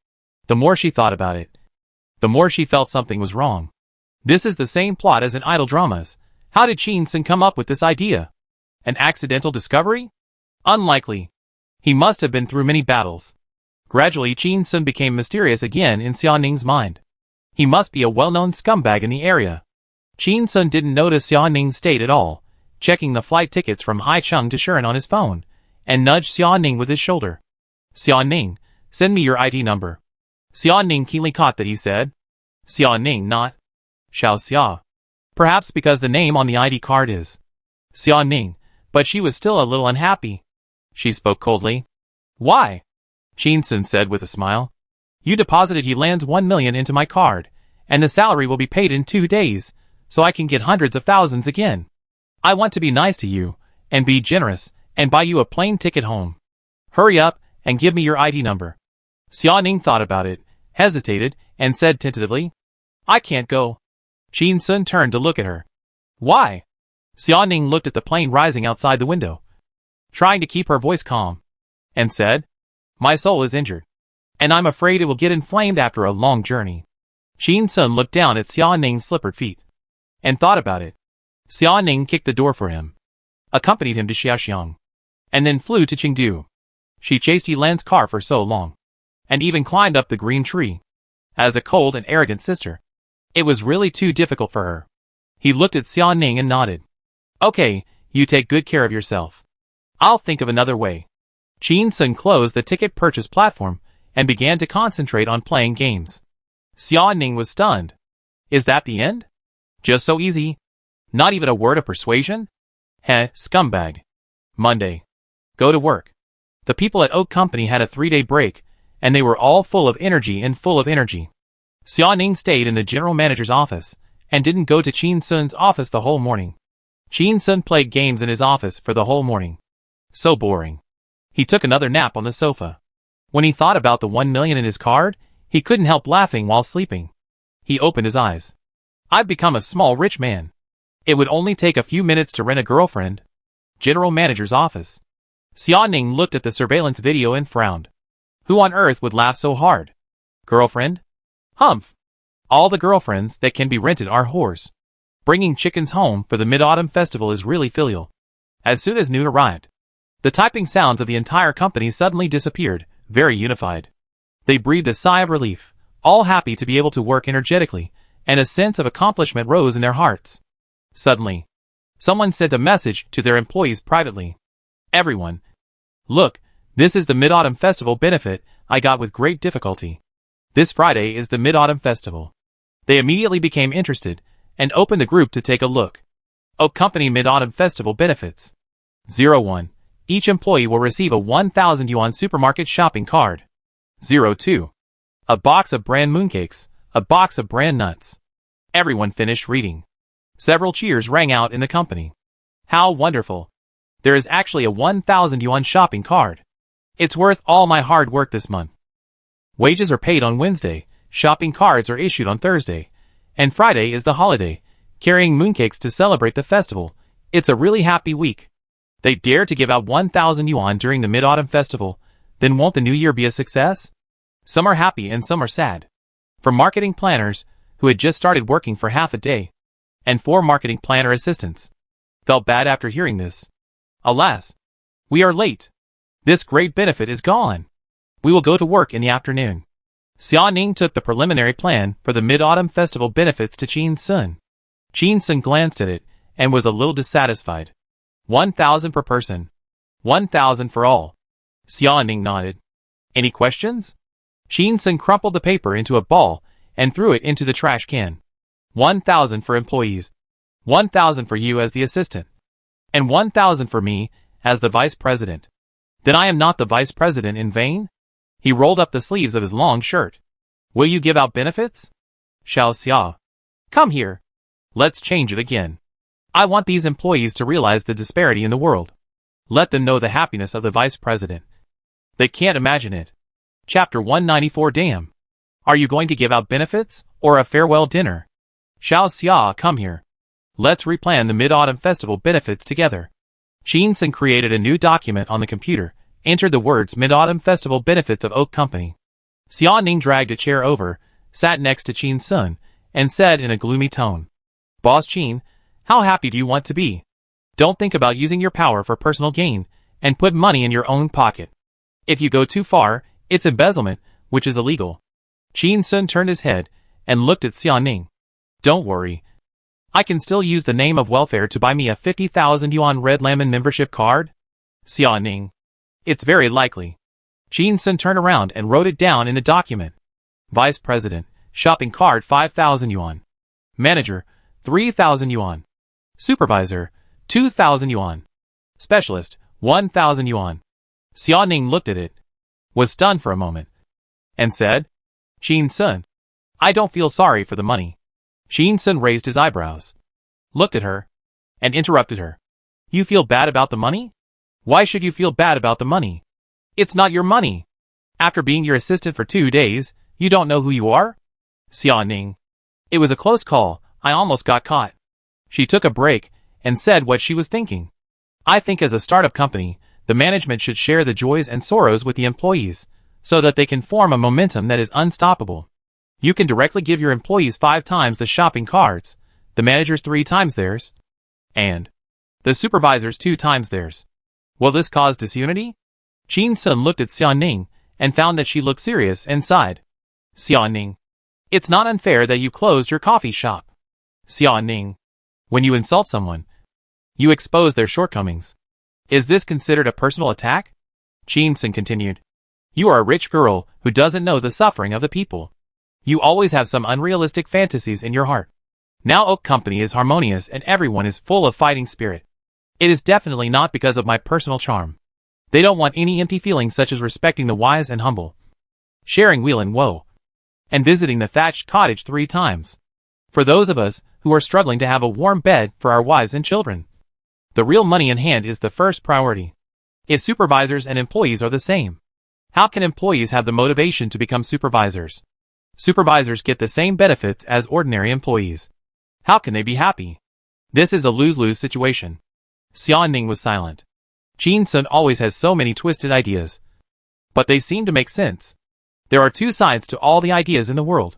The more she thought about it, the more she felt something was wrong. This is the same plot as in idol dramas. How did Qin Sun come up with this idea? An accidental discovery? Unlikely. He must have been through many battles. Gradually Qin Sun became mysterious again in Xia Ning's mind. He must be a well-known scumbag in the area. Qin Sun didn't notice Xia Ning's state at all, checking the flight tickets from Haicheng to Shiren on his phone, and nudged Xia Ning with his shoulder. Xia Ning, send me your ID number. Xia Ning keenly caught that he said Xia Ning, not Xiao Xia. Perhaps because the name on the ID card is Xia Ning, but she was still a little unhappy. She spoke coldly. Why? Qin Sun said with a smile. You deposited he lands 1 million into my card, and the salary will be paid in 2 days, so I can get hundreds of thousands again. I want to be nice to you, and be generous, and buy you a plane ticket home. Hurry up, and give me your ID number. Xia Ning thought about it, hesitated, and said tentatively, I can't go. Qin Sun turned to look at her. Why? Xia Ning looked at the plane rising outside the window, trying to keep her voice calm, and said, My soul is injured, and I'm afraid it will get inflamed after a long journey. Qin Sun looked down at Xia Ning's slippered feet, and thought about it. Xia Ning kicked the door for him, accompanied him to Xiaoxiang, and then flew to Chengdu. She chased Yilan's car for so long, and even climbed up the green tree. As a cold and arrogant sister, It was really too difficult for her. He looked at Xia Ning and nodded. Okay, you take good care of yourself. I'll think of another way. Qin Sun closed the ticket purchase platform and began to concentrate on playing games. Xia Ning was stunned. Is that the end? Just so easy? Not even a word of persuasion? Heh, scumbag. Monday. Go to work. The people at Oak Company had a 3-day break, and they were all full of energy. Xia Ning stayed in the general manager's office, and didn't go to Qin Sun's office the whole morning. Qin Sun played games in his office for the whole morning. So boring. He took another nap on the sofa. When he thought about the 1 million in his card, he couldn't help laughing while sleeping. He opened his eyes. I've become a small rich man. It would only take a few minutes to rent a girlfriend. General manager's office. Xia Ning looked at the surveillance video and frowned. Who on earth would laugh so hard? Girlfriend? Humph. All the girlfriends that can be rented are whores. Bringing chickens home for the Mid-Autumn Festival is really filial. As soon as noon arrived, the typing sounds of the entire company suddenly disappeared, very unified. They breathed a sigh of relief, all happy to be able to work energetically, and a sense of accomplishment rose in their hearts. Suddenly, someone sent a message to their employees privately. Everyone. Look, this is the Mid-Autumn Festival benefit I got with great difficulty. This Friday is the Mid-Autumn Festival. They immediately became interested, and opened the group to take a look. Oak Company Mid-Autumn Festival benefits. 01. Each employee will receive a 1,000 yuan supermarket shopping card. 02. A box of brand mooncakes, a box of brand nuts. Everyone finished reading. Several cheers rang out in the company. How wonderful. There is actually a 1,000 yuan shopping card. It's worth all my hard work this month. Wages are paid on Wednesday, shopping cards are issued on Thursday, and Friday is the holiday, carrying mooncakes to celebrate the festival. It's a really happy week. They dare to give out 1,000 yuan during the Mid-Autumn Festival, then won't the new year be a success? Some are happy and some are sad. For marketing planners, who had just started working for half a day, and 4 marketing planner assistants, felt bad after hearing this. Alas, we are late. This great benefit is gone. We will go to work in the afternoon. Xia Ning took the preliminary plan for the Mid-Autumn Festival benefits to Qin Sun. Qin Sun glanced at it and was a little dissatisfied. 1,000 per person. 1,000 for all. Xia Ning nodded. Any questions? Qin Sun crumpled the paper into a ball and threw it into the trash can. 1,000 for employees. 1,000 for you as the assistant. And 1,000 for me as the vice president. Then I am not the vice president in vain? He rolled up the sleeves of his long shirt. Will you give out benefits? Xiao Xia. Come here. Let's change it again. I want these employees to realize the disparity in the world. Let them know the happiness of the vice president. They can't imagine it. Chapter 194. Damn. Are you going to give out benefits, or a farewell dinner? Xiao Xia, come here. Let's replan the Mid-Autumn Festival benefits together. Qin Sun created a new document on the computer, entered the words Mid-Autumn Festival benefits of Oak Company. Xia Ning dragged a chair over, sat next to Qin Sun, and said in a gloomy tone, Boss Qin, how happy do you want to be? Don't think about using your power for personal gain, and put money in your own pocket. If you go too far, it's embezzlement, which is illegal. Qin Sun turned his head, and looked at Xia Ning. Don't worry. I can still use the name of welfare to buy me a 50,000 yuan Red Lemon membership card? Xia Ning. It's very likely. Qin Sun turned around and wrote it down in the document. Vice President, shopping card 5,000 yuan. Manager, 3,000 yuan. Supervisor, 2,000 yuan. Specialist, 1,000 yuan. Xia Ning looked at it, was stunned for a moment, and said, Qin Sun, I don't feel sorry for the money. Qin Sun raised his eyebrows, looked at her, and interrupted her. You feel bad about the money? Why should you feel bad about the money? It's not your money. After being your assistant for 2 days, you don't know who you are? Xia Ning. It was a close call, I almost got caught. She took a break, and said what she was thinking. I think as a startup company, the management should share the joys and sorrows with the employees, so that they can form a momentum that is unstoppable. You can directly give your employees 5 times the shopping cards, the managers 3 times theirs, and the supervisors 2 times theirs. Will this cause disunity? Qin Sun looked at Xia Ning, and found that she looked serious and sighed. Xia Ning. It's not unfair that you closed your coffee shop. Xia Ning. When you insult someone, you expose their shortcomings. Is this considered a personal attack? Qin Sun continued. You are a rich girl who doesn't know the suffering of the people. You always have some unrealistic fantasies in your heart. Now Oak Company is harmonious and everyone is full of fighting spirit. It is definitely not because of my personal charm. They don't want any empty feelings such as respecting the wise and humble, sharing weal and woe, and visiting the thatched cottage 3 times. For those of us who are struggling to have a warm bed for our wives and children, the real money in hand is the first priority. If supervisors and employees are the same, how can employees have the motivation to become supervisors? Supervisors get the same benefits as ordinary employees. How can they be happy? This is a lose-lose situation. Xia Ning was silent. Qin Sun always has so many twisted ideas, but they seem to make sense. There are 2 sides to all the ideas in the world,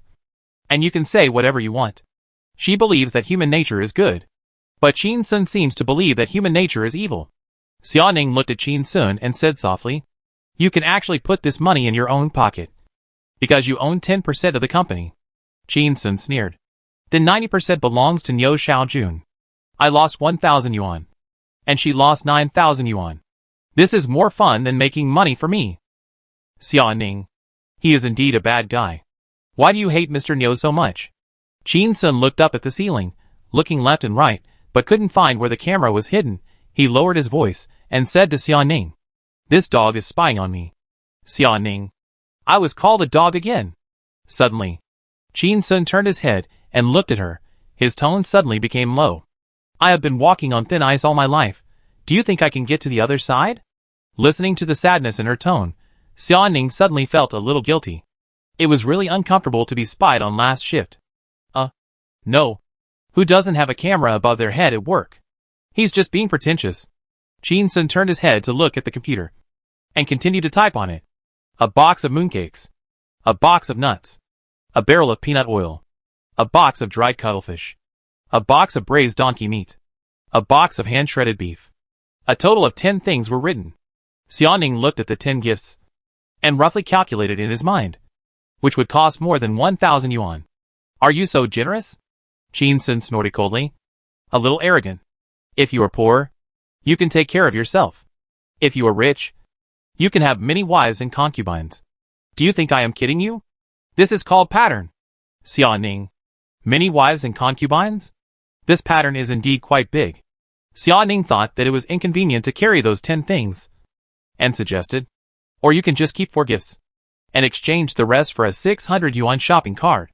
and you can say whatever you want. She believes that human nature is good, but Qin Sun seems to believe that human nature is evil. Xia Ning looked at Qin Sun and said softly, you can actually put this money in your own pocket, because you own 10% of the company. Qin Sun sneered. Then 90% belongs to Niu Xiaojun. I lost 1,000 yuan, and she lost 9,000 yuan. This is more fun than making money for me. Xia Ning. He is indeed a bad guy. Why do you hate Mr. Niu so much? Qin Sun looked up at the ceiling, looking left and right, but couldn't find where the camera was hidden. He lowered his voice and said to Xia Ning, this dog is spying on me. Xia Ning. I was called a dog again. Suddenly, Qin Sun turned his head and looked at her. His tone suddenly became low. I have been walking on thin ice all my life. Do you think I can get to the other side? Listening to the sadness in her tone, Xia Ning suddenly felt a little guilty. It was really uncomfortable to be spied on last shift. No. Who doesn't have a camera above their head at work? He's just being pretentious. Qin Sun turned his head to look at the computer and continued to type on it. A box of mooncakes. A box of nuts. A barrel of peanut oil. A box of dried cuttlefish. A box of braised donkey meat. A box of hand-shredded beef. A total of 10 things were written. Xia Ning looked at the 10 gifts and roughly calculated in his mind, which would cost more than 1,000 yuan. Are you so generous? Qin Sun snorted coldly. A little arrogant. If you are poor, you can take care of yourself. If you are rich, you can have many wives and concubines. Do you think I am kidding you? This is called pattern. Xia Ning. Many wives and concubines? This pattern is indeed quite big. Xia Ning thought that it was inconvenient to carry those 10 things, and suggested, or you can just keep 4 gifts, and exchange the rest for a 600 yuan shopping cart,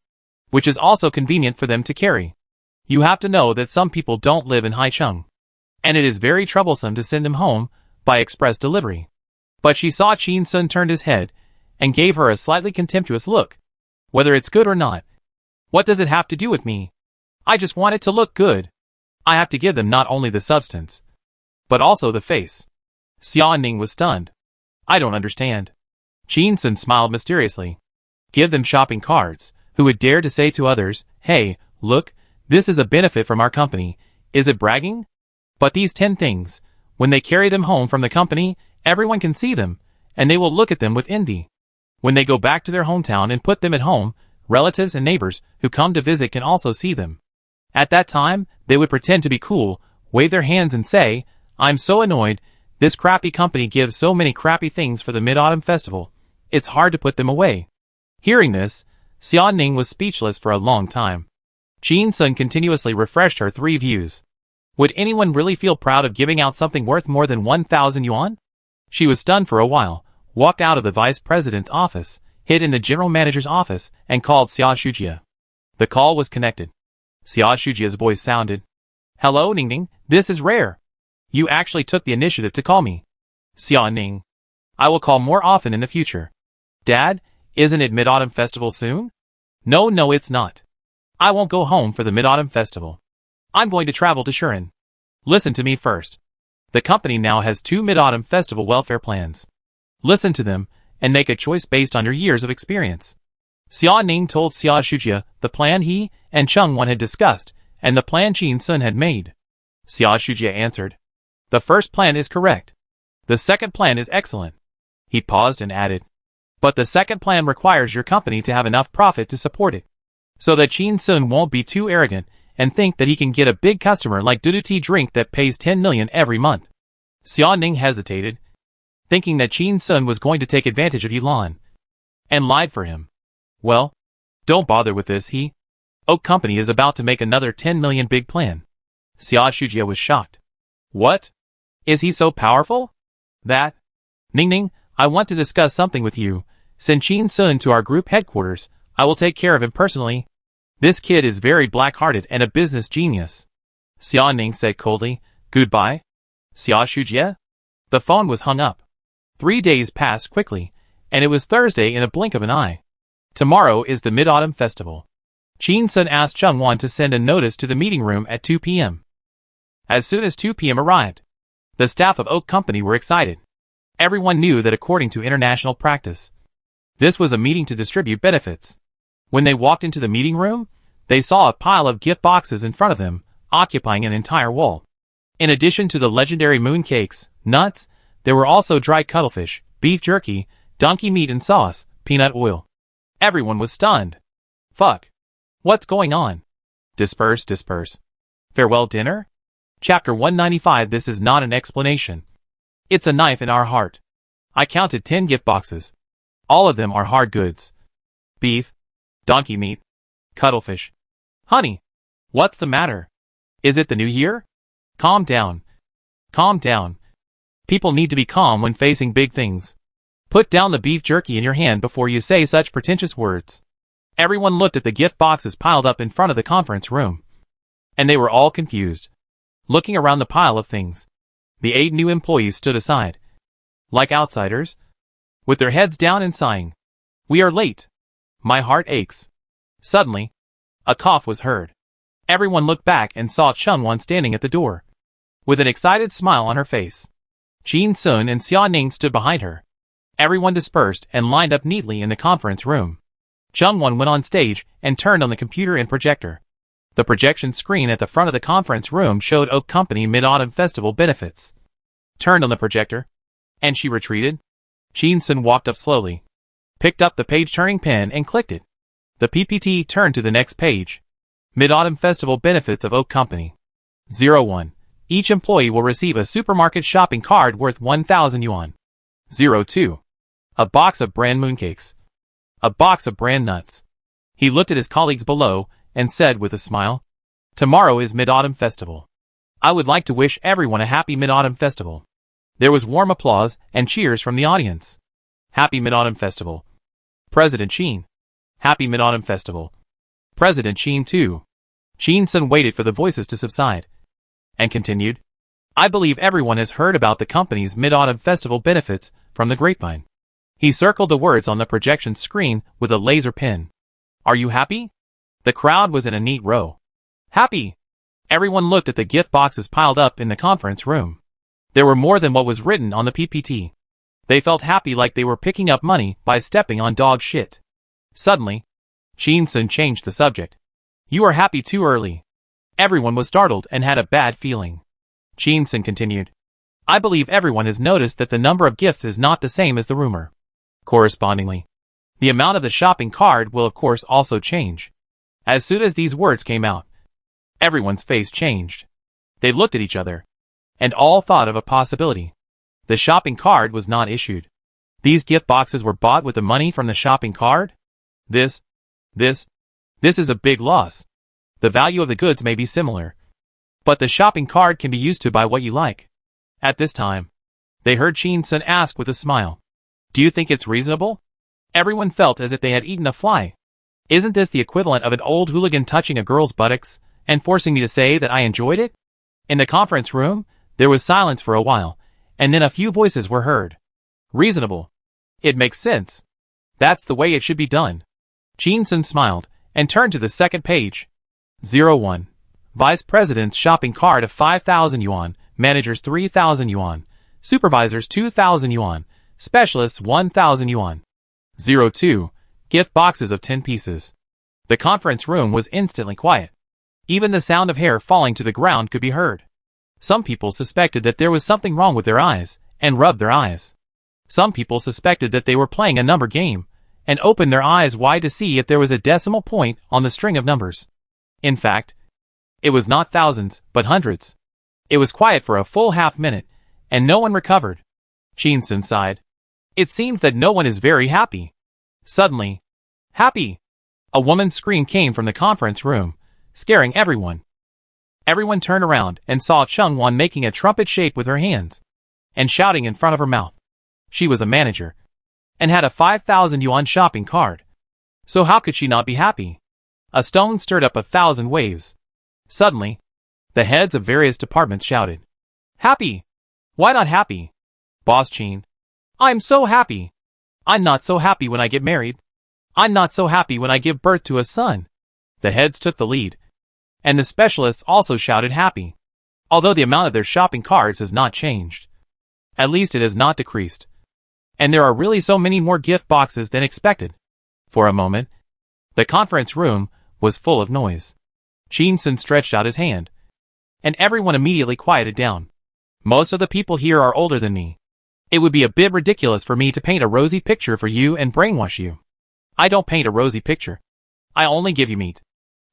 which is also convenient for them to carry. You have to know that some people don't live in Haicheng, and it is very troublesome to send them home by express delivery. But she saw Qin Sun turned his head and gave her a slightly contemptuous look. Whether it's good or not, what does it have to do with me? I just want it to look good. I have to give them not only the substance, but also the face. Xia Ning was stunned. I don't understand. Qin Sun smiled mysteriously. Give them shopping carts. Who would dare to say to others, hey, look, this is a benefit from our company. Is it bragging? But these 10 things, when they carry them home from the company, everyone can see them, and they will look at them with envy. When they go back to their hometown and put them at home, relatives and neighbors who come to visit can also see them. At that time, they would pretend to be cool, wave their hands and say, I'm so annoyed, this crappy company gives so many crappy things for the Mid-Autumn Festival. It's hard to put them away. Hearing this, Xia Ning was speechless for a long time. Qin Sun continuously refreshed her 3 views. Would anyone really feel proud of giving out something worth more than 1,000 yuan? She was stunned for a while, walked out of the vice president's office, hid in the general manager's office, and called Xia Shujia. The call was connected. Xia Shujia's voice sounded. Hello, Ningning, this is rare. You actually took the initiative to call me. Xia Ning. I will call more often in the future. Dad, isn't it Mid-Autumn Festival soon? No, it's not. I won't go home for the Mid-Autumn Festival. I'm going to travel to Shiren. Listen to me first. The company now has 2 Mid-Autumn Festival welfare plans. Listen to them, and make a choice based on your years of experience. Xia Ning told Xia Shujia the plan he and Cheng Wan had discussed, and the plan Qin Sun had made. Xia Shujia answered. The first plan is correct. The second plan is excellent. He paused and added. But the second plan requires your company to have enough profit to support it. so that Chin Sun won't be too arrogant and think that he can get a big customer like Duduti drink that pays 10 million every month. Xia Ning hesitated, thinking that Chin Sun was going to take advantage of Yulan, and lied for him. Well, don't bother with this, Oak Company is about to make another 10 million big plan. Xia Shujia was shocked. What? Is he so powerful? That? Ning, I want to discuss something with you. Send Chin Sun to our group headquarters. I will take care of him personally. This kid is very black-hearted and a business genius. Xia Ning said coldly. Goodbye. Xia Shujie? The phone was hung up. 3 days passed quickly, and it was Thursday in a blink of an eye. Tomorrow is the Mid-Autumn Festival. Chin Sun asked Chung Wan to send a notice to the meeting room at 2 p.m. As soon as 2 p.m. arrived, the staff of Oak Company were excited. Everyone knew that according to international practice, this was a meeting to distribute benefits. When they walked into the meeting room, they saw a pile of gift boxes in front of them, occupying an entire wall. In addition to the legendary moon cakes, nuts, there were also dried cuttlefish, beef jerky, donkey meat and sauce, peanut oil. Everyone was stunned. Fuck. What's going on? Disperse. Farewell dinner? Chapter 195. This is not an explanation. It's a knife in our heart. I counted 10 gift boxes. All of them are hard goods. Beef, donkey meat, cuttlefish. Honey, what's the matter? Is it the new year? Calm down. People need to be calm when facing big things. Put down the beef jerky in your hand before you say such pretentious words. Everyone looked at the gift boxes piled up in front of the conference room, and they were all confused. Looking around the pile of things, the 8 new employees stood aside, like outsiders, with their heads down and sighing. We are late. My heart aches. Suddenly, a cough was heard. Everyone looked back and saw Chung Wan standing at the door, with an excited smile on her face. Chin Sun and Xia Ning stood behind her. Everyone dispersed and lined up neatly in the conference room. Chung Wan went on stage and turned on the computer and projector. The projection screen at the front of the conference room showed Oak Company Mid-Autumn Festival benefits. Turned on the projector, and she retreated. Chin Sun walked up slowly, picked up the page-turning pen and clicked it. The PPT turned to the next page. Mid-Autumn Festival benefits of Oak Company. 01. Each employee will receive a supermarket shopping card worth 1,000 yuan. 02. A box of brand mooncakes. A box of brand nuts. He looked at his colleagues below and said with a smile, Tomorrow is Mid-Autumn Festival. I would like to wish everyone a happy Mid-Autumn Festival. There was warm applause and cheers from the audience. Happy Mid-Autumn Festival. President Chin. Happy Mid-Autumn Festival. President Chin too. Chin Sun waited for the voices to subside, and continued, I believe everyone has heard about the company's Mid-Autumn Festival benefits from the grapevine. He circled the words on the projection screen with a laser pen. Are you happy? The crowd was in a neat row. Happy! Everyone looked at the gift boxes piled up in the conference room. There were more than what was written on the PPT. They felt happy like they were picking up money by stepping on dog shit. Suddenly, Chin Sun changed the subject. You are happy too early. Everyone was startled and had a bad feeling. Chin Sun continued. I believe everyone has noticed that the number of gifts is not the same as the rumor. Correspondingly, the amount of the shopping card will of course also change. As soon as these words came out, everyone's face changed. They looked at each other, and all thought of a possibility. The shopping card was not issued. These gift boxes were bought with the money from the shopping card? This is a big loss. The value of the goods may be similar, but the shopping card can be used to buy what you like. At this time, they heard Chin Sun ask with a smile, Do you think it's reasonable? Everyone felt as if they had eaten a fly. Isn't this the equivalent of an old hooligan touching a girl's buttocks and forcing me to say that I enjoyed it? In the conference room, there was silence for a while, and then a few voices were heard. Reasonable. It makes sense. That's the way it should be done. Chin Sun smiled and turned to the second page. 01. Vice President's shopping card of 5,000 yuan, managers 3,000 yuan, supervisors 2,000 yuan, specialists 1,000 yuan. 02. Gift boxes of 10 pieces. The conference room was instantly quiet. Even the sound of hair falling to the ground could be heard. Some people suspected that there was something wrong with their eyes, and rubbed their eyes. Some people suspected that they were playing a number game, and opened their eyes wide to see if there was a decimal point on the string of numbers. In fact, it was not thousands, but hundreds. It was quiet for a full half-minute, and no one recovered. Chin-sun sighed. It seems that no one is very happy. Suddenly, happy! A woman's scream came from the conference room, scaring everyone. Everyone turned around and saw Chung-won making a trumpet shape with her hands, and shouting in front of her mouth. She was a manager, and had a 5,000 yuan shopping card. So how could she not be happy? A stone stirred up 1,000 waves. Suddenly, the heads of various departments shouted, Happy! Why not happy? Boss Chin. I'm so happy! I'm not so happy when I get married. I'm not so happy when I give birth to a son. The heads took the lead, and the specialists also shouted happy. Although the amount of their shopping carts has not changed. At least it has not decreased. And there are really so many more gift boxes than expected. For a moment, the conference room was full of noise. Chin-sun stretched out his hand, and everyone immediately quieted down. Most of the people here are older than me. It would be a bit ridiculous for me to paint a rosy picture for you and brainwash you. I don't paint a rosy picture. I only give you meat.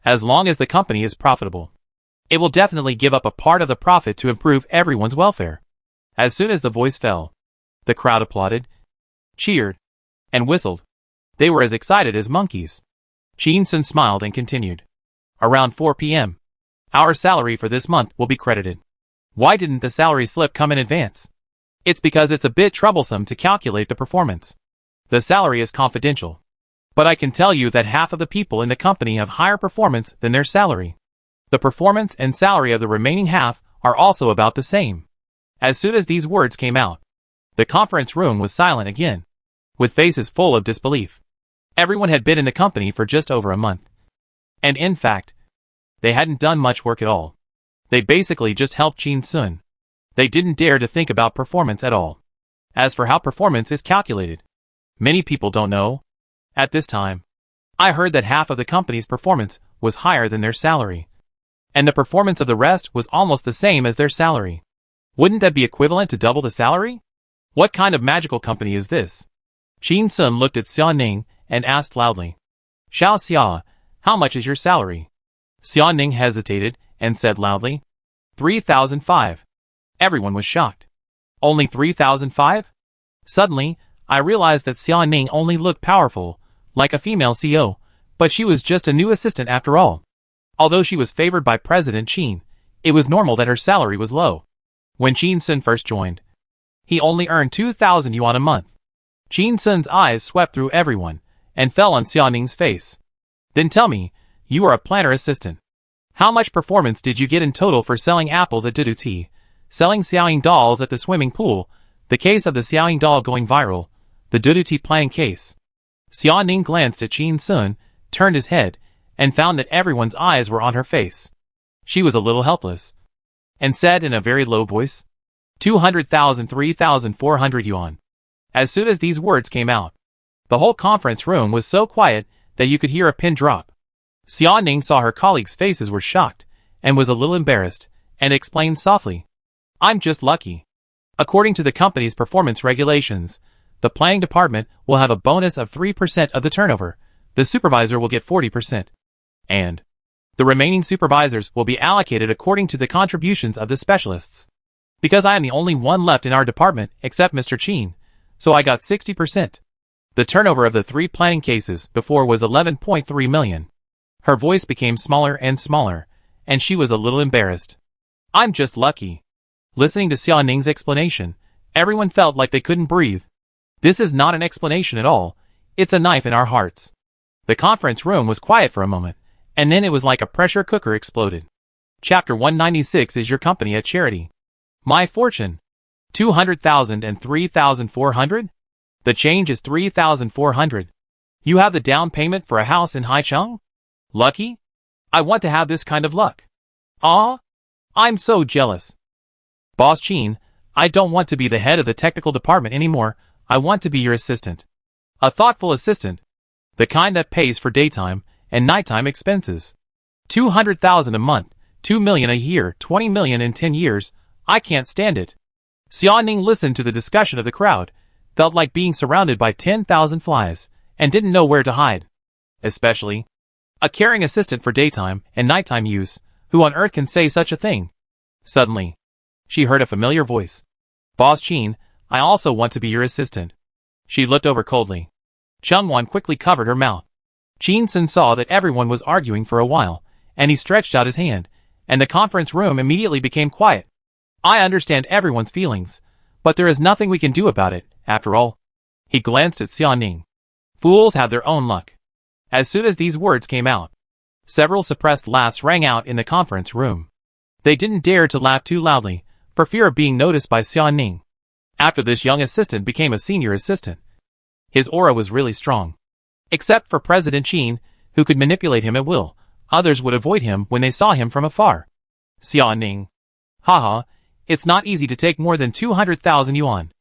As long as the company is profitable, it will definitely give up a part of the profit to improve everyone's welfare. As soon as the voice fell, the crowd applauded, cheered, and whistled. They were as excited as monkeys. Chin-sun smiled and continued. Around 4 p.m. Our salary for this month will be credited. Why didn't the salary slip come in advance? It's because it's a bit troublesome to calculate the performance. The salary is confidential. But I can tell you that half of the people in the company have higher performance than their salary. The performance and salary of the remaining half are also about the same. As soon as these words came out, the conference room was silent again, with faces full of disbelief. Everyone had been in the company for just over a month. And in fact, they hadn't done much work at all. They basically just helped Chin-sun. They didn't dare to think about performance at all. As for how performance is calculated, many people don't know. At this time, I heard that half of the company's performance was higher than their salary. And the performance of the rest was almost the same as their salary. Wouldn't that be equivalent to double the salary? What kind of magical company is this? Chin-sun looked at Xia Ning and asked loudly, Xiao Xia, how much is your salary? Xia Ning hesitated and said loudly, 3,005. Everyone was shocked. Only 3,005? Suddenly, I realized that Xia Ning only looked powerful, like a female CEO, but she was just a new assistant after all. Although she was favored by President Chin, it was normal that her salary was low. When Chin-sun first joined, he only earned 2,000 yuan a month. Chin-sun's eyes swept through everyone, and fell on Xia Ning's face. Then tell me, you are a planner assistant. How much performance did you get in total for selling apples at Duduti, selling Xiaoying dolls at the swimming pool, the case of the Xiaoying doll going viral, the Duduti planning case? Xia Ning glanced at Chin-sun, turned his head, and found that everyone's eyes were on her face. She was a little helpless, and said in a very low voice, 200,000 3,400 yuan. As soon as these words came out, the whole conference room was so quiet that you could hear a pin drop. Xia Ning saw her colleagues' faces were shocked, and was a little embarrassed, and explained softly, I'm just lucky. According to the company's performance regulations, the planning department will have a bonus of 3% of the turnover, the supervisor will get 40%, and the remaining supervisors will be allocated according to the contributions of the specialists. Because I am the only one left in our department except Mr. Chin, so I got 60%. The turnover of the 3 planning cases before was 11.3 million. Her voice became smaller and smaller, and she was a little embarrassed. I'm just lucky. Listening to Xia Ning's explanation, everyone felt like they couldn't breathe. This is not an explanation at all, it's a knife in our hearts. The conference room was quiet for a moment, and then it was like a pressure cooker exploded. Chapter 196 is your company at charity. My fortune. 200,000 and 3,400? The change is 3,400. You have the down payment for a house in Haicheng? Lucky? I want to have this kind of luck. Ah, I'm so jealous. Boss Chin, I don't want to be the head of the technical department anymore, I want to be your assistant. A thoughtful assistant. The kind that pays for daytime and nighttime expenses. 200,000 a month, 2 million a year, 20 million in 10 years, I can't stand it. Xia Ning listened to the discussion of the crowd, felt like being surrounded by 10,000 flies, and didn't know where to hide. Especially a caring assistant for daytime and nighttime use, who on earth can say such a thing? Suddenly, she heard a familiar voice. Boss Chin, I also want to be your assistant. She looked over coldly. Chungwon quickly covered her mouth. Chin Sun saw that everyone was arguing for a while, and he stretched out his hand, and the conference room immediately became quiet. I understand everyone's feelings, but there is nothing we can do about it, after all. He glanced at Xia Ning. Fools have their own luck. As soon as these words came out, several suppressed laughs rang out in the conference room. They didn't dare to laugh too loudly, for fear of being noticed by Xia Ning. After this young assistant became a senior assistant, his aura was really strong. Except for President Chin, who could manipulate him at will, others would avoid him when they saw him from afar. Xia Ning. Haha, it's not easy to take more than 200,000 yuan.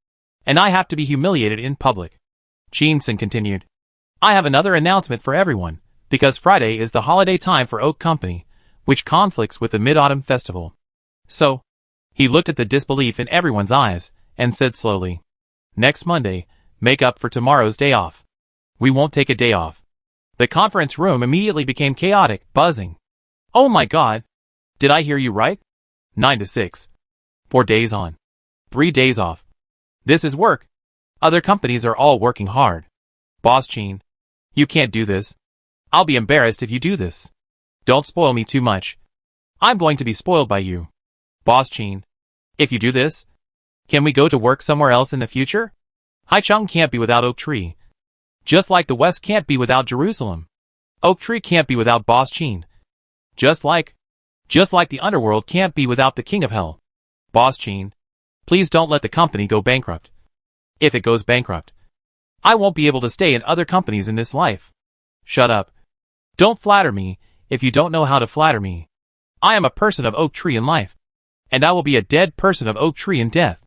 And I have to be humiliated in public. Chin Sun continued. I have another announcement for everyone, because Friday is the holiday time for Oak Company, which conflicts with the Mid-Autumn Festival. So, he looked at the disbelief in everyone's eyes, and said slowly, next Monday, make up for tomorrow's day off. We won't take a day off. The conference room immediately became chaotic, buzzing. Oh my god! Did I hear you right? 9 to 6. 4 days on. 3 days off. This is work. Other companies are all working hard. Boss Chin, you can't do this. I'll be embarrassed if you do this. Don't spoil me too much. I'm going to be spoiled by you. Boss Chin, if you do this, can we go to work somewhere else in the future? Haicheng can't be without Oak Tree. Just like the West can't be without Jerusalem. Oak Tree can't be without Boss Chin. Just like the underworld can't be without the King of Hell. Boss Chin, please don't let the company go bankrupt. If it goes bankrupt, I won't be able to stay in other companies in this life. Shut up. Don't flatter me if you don't know how to flatter me. I am a person of Oak Tree in life, and I will be a dead person of Oak Tree in death.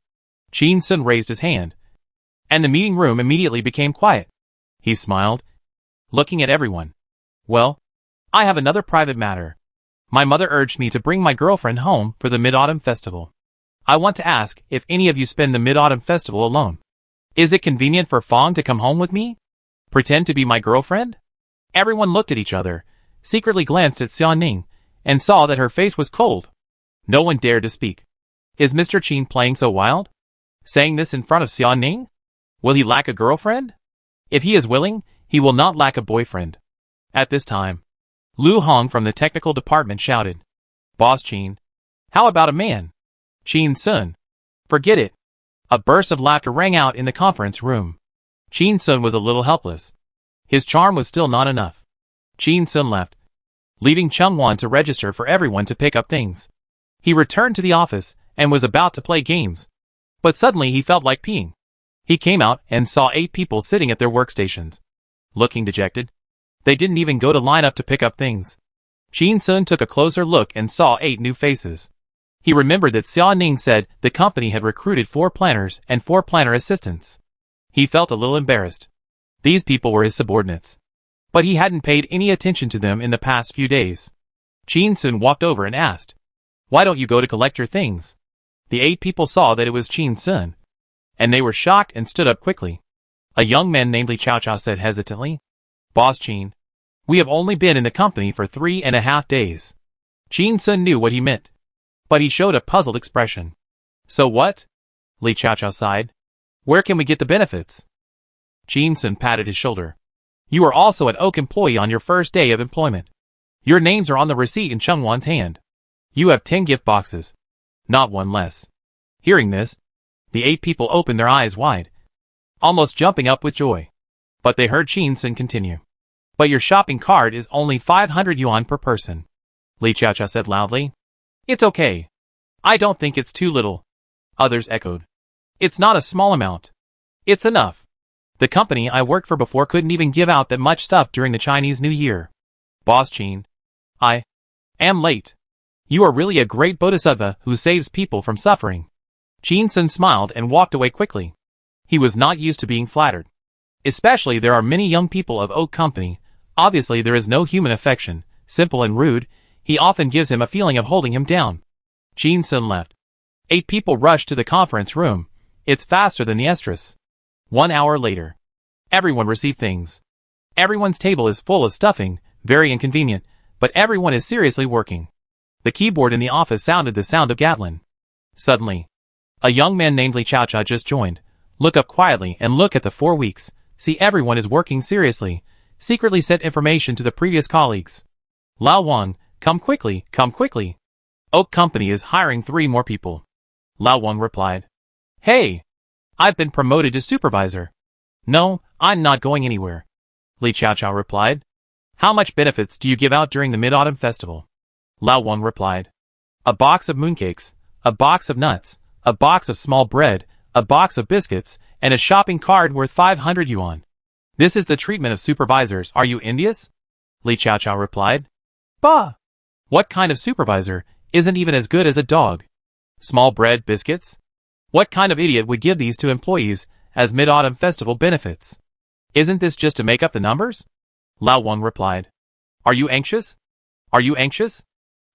Chin Sun raised his hand, and the meeting room immediately became quiet. He smiled, looking at everyone. Well, I have another private matter. My mother urged me to bring my girlfriend home for the Mid-Autumn Festival. I want to ask if any of you spend the Mid-Autumn Festival alone. Is it convenient for Fong to come home with me? Pretend to be my girlfriend? Everyone looked at each other, secretly glanced at Xia Ning, and saw that her face was cold. No one dared to speak. Is Mr. Chin playing so wild? Saying this in front of Xia Ning? Will he lack a girlfriend? If he is willing, he will not lack a boyfriend. At this time, Lu Hong from the technical department shouted, Boss Chin, how about a man? Chin Sun. Forget it. A burst of laughter rang out in the conference room. Chin Sun was a little helpless. His charm was still not enough. Chin Sun left, leaving Chungwon to register for everyone to pick up things. He returned to the office and was about to play games. But suddenly he felt like peeing. He came out and saw 8 people sitting at their workstations. Looking dejected. They didn't even go to line up to pick up things. Chin Sun took a closer look and saw 8 new faces. He remembered that Xia Ning said the company had recruited 4 planners and 4 planner assistants. He felt a little embarrassed. These people were his subordinates. But he hadn't paid any attention to them in the past few days. Chin Sun walked over and asked, why don't you go to collect your things? The 8 people saw that it was Chin Sun, and they were shocked and stood up quickly. A young man named Li Chao Chao said hesitantly, Boss Chin, we have only been in the company for 3.5 days. Chin Sun knew what he meant, but he showed a puzzled expression. So what? Li Chao Chao sighed. Where can we get the benefits? Chin Sun patted his shoulder. You are also an Oak employee on your first day of employment. Your names are on the receipt in Chungwon's hand. You have 10 gift boxes. Not one less. Hearing this, the 8 people opened their eyes wide, almost jumping up with joy. But they heard Chin Sun continue. But your shopping cart is only 500 yuan per person. Li Chao Chao said loudly. It's okay. I don't think it's too little. Others echoed. It's not a small amount. It's enough. The company I worked for before couldn't even give out that much stuff during the Chinese New Year. Boss Chin, I am late. You are really a great bodhisattva who saves people from suffering. Chin Sun smiled and walked away quickly. He was not used to being flattered. Especially there are many young people of Oak Company. Obviously there is no human affection, simple and rude. He often gives him a feeling of holding him down. Chin Sun left. 8 people rushed to the conference room. It's faster than the estrus. 1 hour later. Everyone received things. Everyone's table is full of stuffing, very inconvenient, but everyone is seriously working. The keyboard in the office sounded the sound of Gatlin. Suddenly, a young man named Li Chao just joined. Look up quietly and look at the 4 weeks. See, everyone is working seriously. Secretly sent information to the previous colleagues. Lao Wang, come quickly, come quickly. Oak Company is hiring 3 more people. Lao Wang replied. Hey! I've been promoted to supervisor. No, I'm not going anywhere. Li Chao replied. How much benefits do you give out during the Mid-Autumn Festival? Lao Wang replied. A box of mooncakes, a box of nuts, a box of small bread, a box of biscuits, and a shopping card worth 500 yuan. This is the treatment of supervisors. Are you envious? Li Chao replied. Bah! What kind of supervisor isn't even as good as a dog? Small bread, biscuits? What kind of idiot would give these to employees as Mid-Autumn Festival benefits? Isn't this just to make up the numbers? Lao Wang replied. Are you anxious? Are you anxious?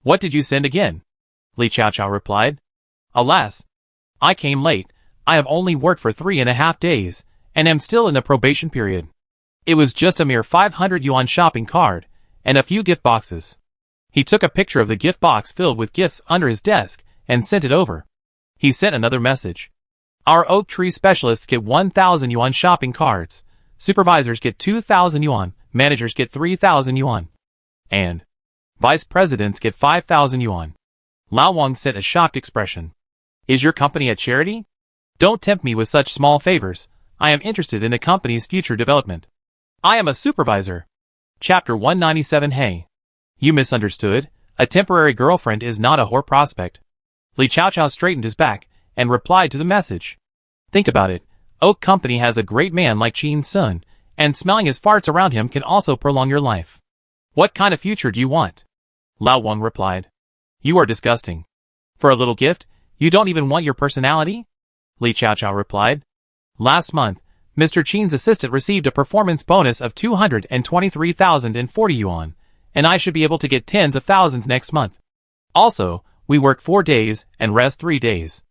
What did you send again? Li Chao replied. Alas! I came late. I have only worked for 3.5 days, and am still in the probation period. It was just a mere 500 yuan shopping card, and a few gift boxes. He took a picture of the gift box filled with gifts under his desk, and sent it over. He sent another message. Our oak tree specialists get 1,000 yuan shopping cards, supervisors get 2,000 yuan, managers get 3,000 yuan, and vice presidents get 5,000 yuan. Lao Wang sent a shocked expression. Is your company a charity? Don't tempt me with such small favors. I am interested in the company's future development. I am a supervisor. Chapter 197. Hey. You misunderstood. A temporary girlfriend is not a whore prospect. Li Chao straightened his back and replied to the message. Think about it. Oak Company has a great man like Qin Sun, and smelling his farts around him can also prolong your life. What kind of future do you want? Lao Wang replied. You are disgusting. For a little gift, you don't even want your personality? Li Chao replied. Last month, Mr. Qin's assistant received a performance bonus of 223,040 yuan, and I should be able to get tens of thousands next month. Also, we work 4 days and rest 3 days.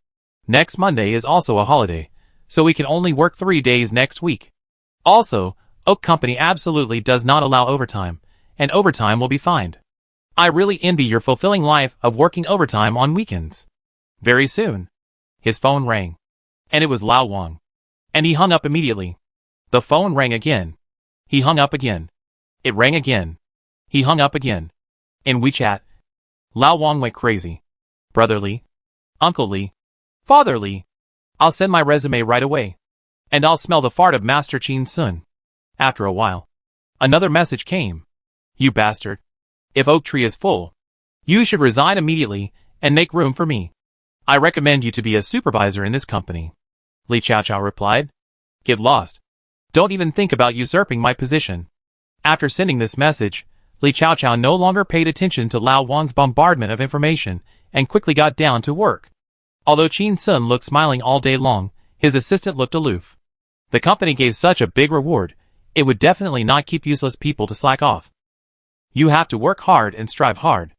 Next Monday is also a holiday, so we can only work 3 days next week. Also, Oak Company absolutely does not allow overtime, and overtime will be fined. I really envy your fulfilling life of working overtime on weekends. Very soon, his phone rang, and it was Lao Wang. And he hung up immediately. The phone rang again. He hung up again. It rang again. He hung up again. In WeChat, Lao Wang went crazy. Brotherly, Uncle Li, Fatherly, I'll send my resume right away. And I'll smell the fart of Master Qin Sun. After a while, another message came. You bastard. If Oak Tree is full, you should resign immediately and make room for me. I recommend you to be a supervisor in this company. Li Chao replied. Get lost. Don't even think about usurping my position. After sending this message, Li Chao no longer paid attention to Lao Wang's bombardment of information and quickly got down to work. Although Qin Sun looked smiling all day long, his assistant looked aloof. The company gave such a big reward, it would definitely not keep useless people to slack off. You have to work hard and strive hard.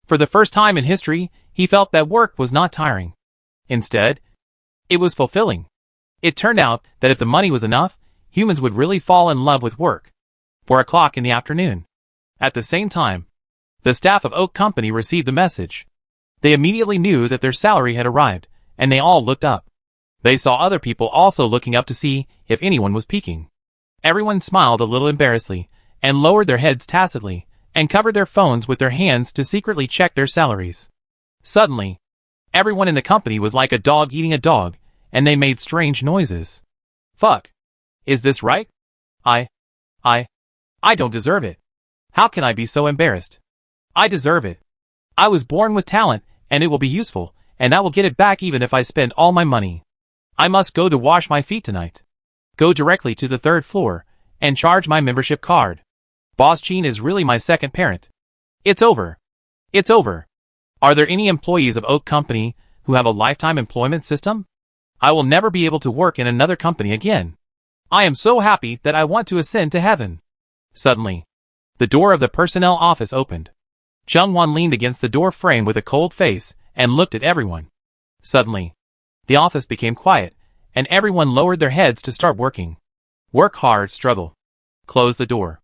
For the first time in history, he felt that work was not tiring. Instead, it was fulfilling. It turned out that if the money was enough, humans would really fall in love with work. 4 o'clock in the afternoon. At the same time, the staff of Oak Company received the message. They immediately knew that their salary had arrived, and they all looked up. They saw other people also looking up to see if anyone was peeking. Everyone smiled a little embarrassedly, and lowered their heads tacitly, and covered their phones with their hands to secretly check their salaries. Suddenly, everyone in the company was like a dog eating a dog, and they made strange noises. Fuck. Is this right? I don't deserve it. How can I be so embarrassed? I deserve it. I was born with talent, and it will be useful, and I will get it back even if I spend all my money. I must go to wash my feet tonight. Go directly to the 3rd floor, and charge my membership card. Boss Qin is really my second parent. It's over. It's over. Are there any employees of Oak Company who have a lifetime employment system? I will never be able to work in another company again. I am so happy that I want to ascend to heaven. Suddenly, the door of the personnel office opened. Zheng Wan leaned against the door frame with a cold face and looked at everyone. Suddenly, the office became quiet, and everyone lowered their heads to start working. Work hard, struggle. closed the door.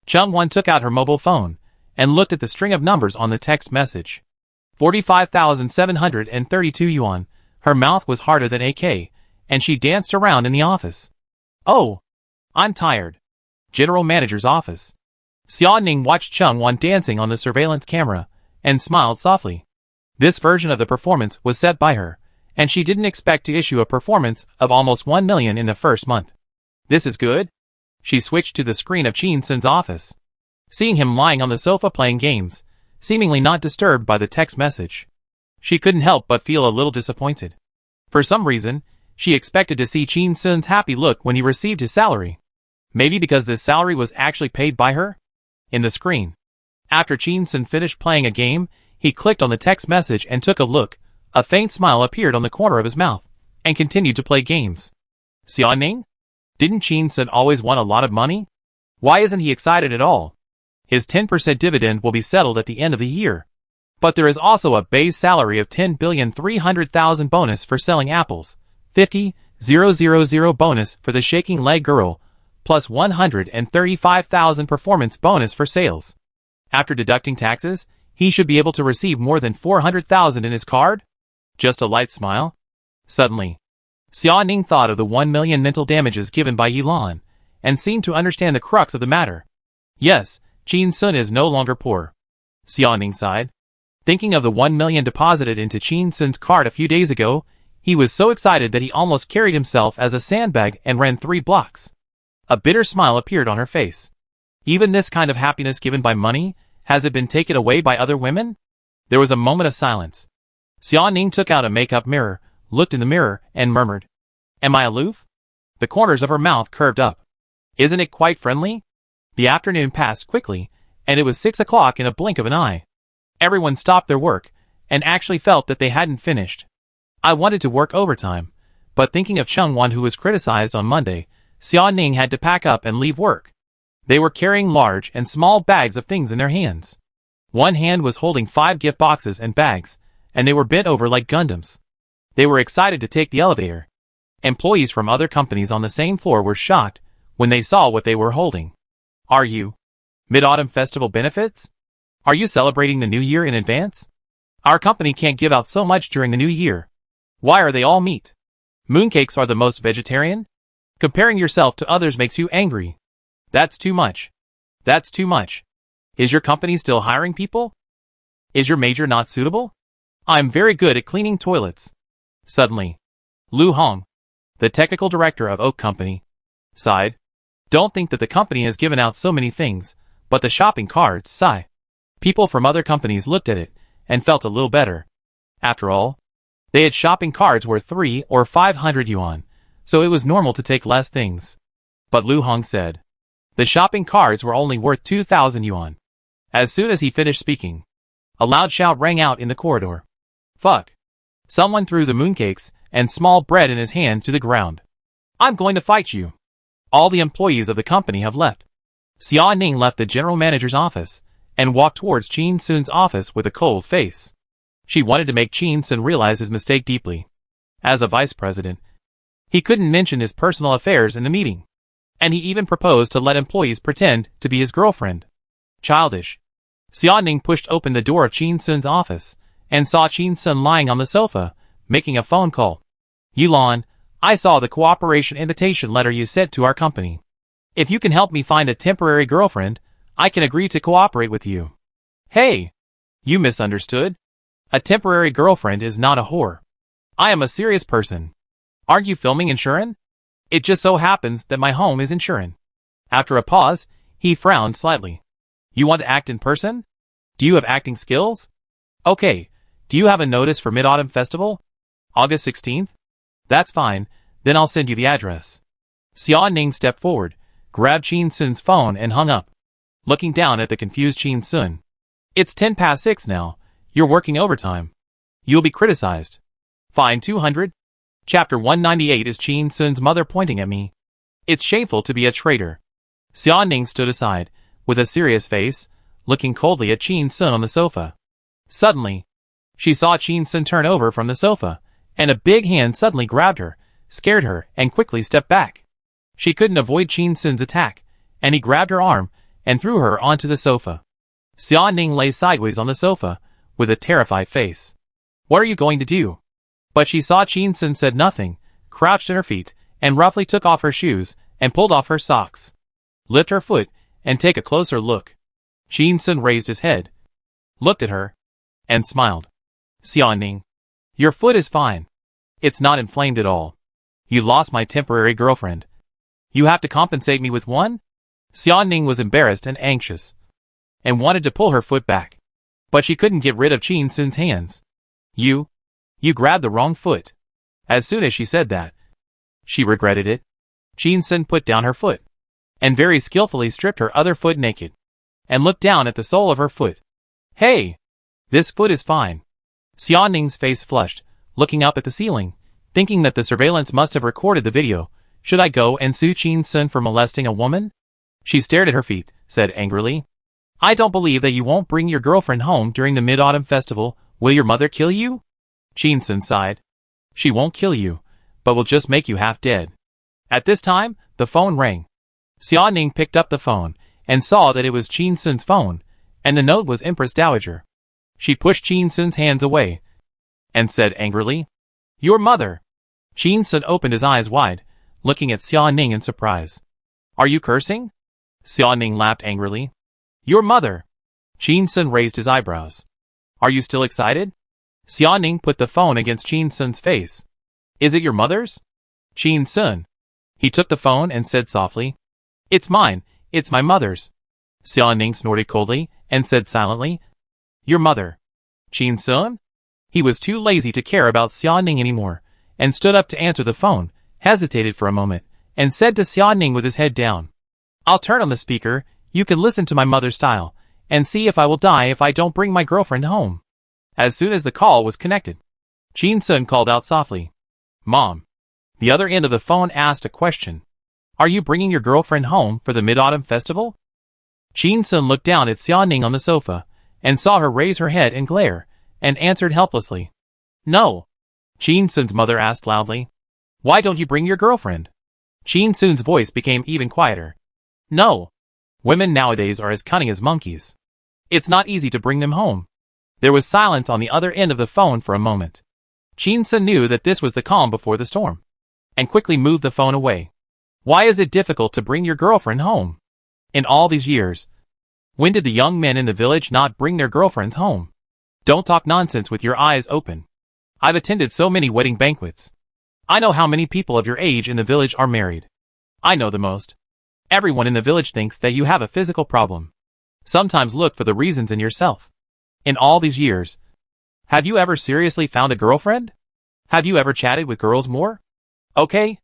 Chung-won took out her mobile phone and looked at the string of numbers on the text message. 45,732 yuan. Her mouth was harder than AK, and she danced around in the office. Oh, I'm tired. General Manager's office. Xia Ning watched Chung-won dancing on the surveillance camera and smiled softly. This version of the performance was set by her, and she didn't expect to issue a performance of almost 1 million in the first month. This is good? She switched to the screen of Chin Sun's office. Seeing him lying on the sofa playing games, seemingly not disturbed by the text message, she couldn't help but feel a little disappointed. For some reason, she expected to see Chin Sun's happy look when he received his salary. Maybe because this salary was actually paid by her? In the screen. After Chin Sun finished playing a game, he clicked on the text message and took a look. A faint smile appeared on the corner of his mouth, and continued to play games. Xia Ning? Didn't Chin Sun always want a lot of money? Why isn't he excited at all? His 10% dividend will be settled at the end of the year. But there is also a base salary of 10,300,000 bonus for selling apples, 50,000 bonus for the shaking leg girl, plus 135,000 performance bonus for sales. After deducting taxes, he should be able to receive more than 400,000 in his card? Just a light smile? Suddenly, Xia Ning thought of the 1 million mental damages given by Yilan, and seemed to understand the crux of the matter. Yes, Chin Sun is no longer poor. Xia Ning sighed. Thinking of the 1 million deposited into Chin Sun's card a few days ago, he was so excited that he almost carried himself as a sandbag and ran 3 blocks. A bitter smile appeared on her face. Even this kind of happiness given by money, has it been taken away by other women? There was a moment of silence. Xia Ning took out a makeup mirror, looked in the mirror, and murmured, "Am I aloof?" The corners of her mouth curved up. "Isn't it quite friendly?" The afternoon passed quickly, and it was 6 o'clock in a blink of an eye. Everyone stopped their work, and actually felt that they hadn't finished. I wanted to work overtime, but thinking of Chung-won who was criticized on Monday, Xia Ning had to pack up and leave work. They were carrying large and small bags of things in their hands. One hand was holding 5 gift boxes and bags, and they were bent over like Gundams. They were excited to take the elevator. Employees from other companies on the same floor were shocked when they saw what they were holding. Are you? Mid-Autumn Festival benefits? Are you celebrating the new year in advance? Our company can't give out so much during the new year. Why are they all meat? Mooncakes are the most vegetarian? Comparing yourself to others makes you angry. That's too much. That's too much. Is your company still hiring people? Is your major not suitable? I'm very good at cleaning toilets. Suddenly, Lu Hong, the technical director of Oak Company, sighed. Don't think that the company has given out so many things, but the shopping cards, sigh. People from other companies looked at it and felt a little better. After all, they had shopping cards worth 300 or 500 yuan, so it was normal to take less things. But Lu Hong said, the shopping cards were only worth 2,000 yuan. As soon as he finished speaking, a loud shout rang out in the corridor. Fuck. Someone threw the mooncakes and small bread in his hand to the ground. I'm going to fight you. All the employees of the company have left. Xia Ning left the general manager's office and walked towards Chin Sun's office with a cold face. She wanted to make Chin Sun realize his mistake deeply. As a vice president, he couldn't mention his personal affairs in the meeting. And he even proposed to let employees pretend to be his girlfriend. Childish. Xia Ning pushed open the door of Chin Sun's office and saw Chin Sun lying on the sofa, making a phone call. Yilan, I saw the cooperation invitation letter you sent to our company. If you can help me find a temporary girlfriend, I can agree to cooperate with you. Hey! You misunderstood. A temporary girlfriend is not a whore. I am a serious person. Aren't you filming in Shuren? It just so happens that my home is in Shuren. After a pause, he frowned slightly. You want to act in person? Do you have acting skills? Okay, do you have a notice for Mid-Autumn Festival? August 16th? That's fine, then I'll send you the address. Xia Ning stepped forward, grabbed Chin Sun's phone and hung up. Looking down at the confused Chin Sun. It's 6:10 now, you're working overtime. You'll be criticized. Fine 200. Chapter 198 is Chin Sun's mother pointing at me. It's shameful to be a traitor. Xia Ning stood aside, with a serious face, looking coldly at Chin Sun on the sofa. Suddenly, she saw Chin Sun turn over from the sofa, and a big hand suddenly grabbed her, scared her, and quickly stepped back. She couldn't avoid Chin Sun's attack, and he grabbed her arm and threw her onto the sofa. Xia Ning lay sideways on the sofa, with a terrified face. What are you going to do? But she saw Qin Sun said nothing, crouched at her feet, and roughly took off her shoes and pulled off her socks. Lift her foot and take a closer look. Qin Sun raised his head, looked at her, and smiled. Xia Ning, your foot is fine. It's not inflamed at all. You lost my temporary girlfriend. You have to compensate me with one? Xia Ning was embarrassed and anxious, and wanted to pull her foot back. But she couldn't get rid of Qin Sun's hands. You grabbed the wrong foot. As soon as she said that, she regretted it. Qin Sun put down her foot, and very skillfully stripped her other foot naked, and looked down at the sole of her foot. Hey! This foot is fine. Xia Ning's face flushed, looking up at the ceiling, thinking that the surveillance must have recorded the video. Should I go and sue Qin Sun for molesting a woman? She stared at her feet, said angrily. I don't believe that you won't bring your girlfriend home during the Mid-Autumn Festival. Will your mother kill you? Qin Sun sighed. She won't kill you, but will just make you half dead. At this time, the phone rang. Xia Ning picked up the phone, and saw that it was Qin Sun's phone, and the note was Empress Dowager. She pushed Qin Sun's hands away, and said angrily, Your mother! Qin Sun opened his eyes wide, looking at Xia Ning in surprise. Are you cursing? Xia Ning laughed angrily. Your mother! Qin Sun raised his eyebrows. Are you still excited? Xia Ning put the phone against Qin Sun's face. Is it your mother's? Qin Sun. He took the phone and said softly, It's mine, it's my mother's. Xia Ning snorted coldly, and said silently, Your mother. Qin Sun? He was too lazy to care about Xia Ning anymore, and stood up to answer the phone, hesitated for a moment, and said to Xia Ning with his head down, I'll turn on the speaker, you can listen to my mother's style, and see if I will die if I don't bring my girlfriend home. As soon as the call was connected, Qin Sun called out softly, Mom. The other end of the phone asked a question. Are you bringing your girlfriend home for the Mid-Autumn Festival? Qin Sun looked down at Xia Ning on the sofa, and saw her raise her head and glare, and answered helplessly. No. Qin Sun's mother asked loudly. Why don't you bring your girlfriend? Qin Sun's voice became even quieter. No. Women nowadays are as cunning as monkeys. It's not easy to bring them home. There was silence on the other end of the phone for a moment. Qin Sun knew that this was the calm before the storm, and quickly moved the phone away. Why is it difficult to bring your girlfriend home? In all these years, when did the young men in the village not bring their girlfriends home? Don't talk nonsense with your eyes open. I've attended so many wedding banquets. I know how many people of your age in the village are married. I know the most. Everyone in the village thinks that you have a physical problem. Sometimes look for the reasons in yourself. In all these years, have you ever seriously found a girlfriend? Have you ever chatted with girls more? Okay.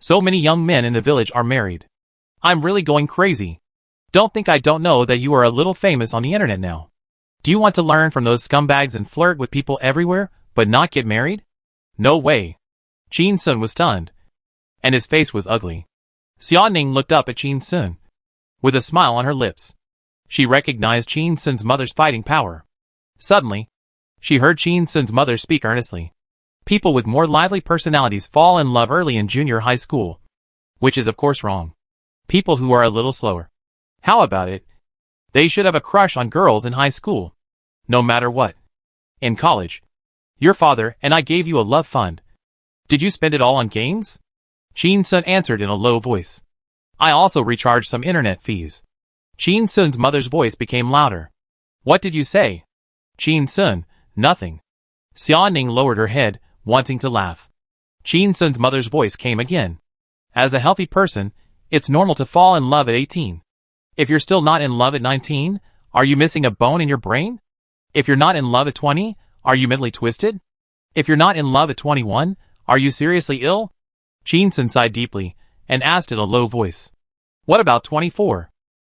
So many young men in the village are married. I'm really going crazy. Don't think I don't know that you are a little famous on the internet now. Do you want to learn from those scumbags and flirt with people everywhere, but not get married? No way. Qin Sun was stunned, and his face was ugly. Xia Ning looked up at Qin Sun, with a smile on her lips. She recognized Qin Sun's mother's fighting power. Suddenly, she heard Qin Sun's mother speak earnestly. People with more lively personalities fall in love early in junior high school, which is of course wrong. People who are a little slower. How about it? They should have a crush on girls in high school. No matter what. In college, your father and I gave you a love fund. Did you spend it all on games? Qin Sun answered in a low voice. I also recharged some internet fees. Qin Sun's mother's voice became louder. What did you say? Qin Sun, nothing. Xia Ning lowered her head, wanting to laugh. Qin Sun's mother's voice came again. As a healthy person, it's normal to fall in love at 18. If you're still not in love at 19, are you missing a bone in your brain? If you're not in love at 20, are you mentally twisted? If you're not in love at 21, are you seriously ill? Qin Sun sighed deeply, and asked in a low voice. What about 24?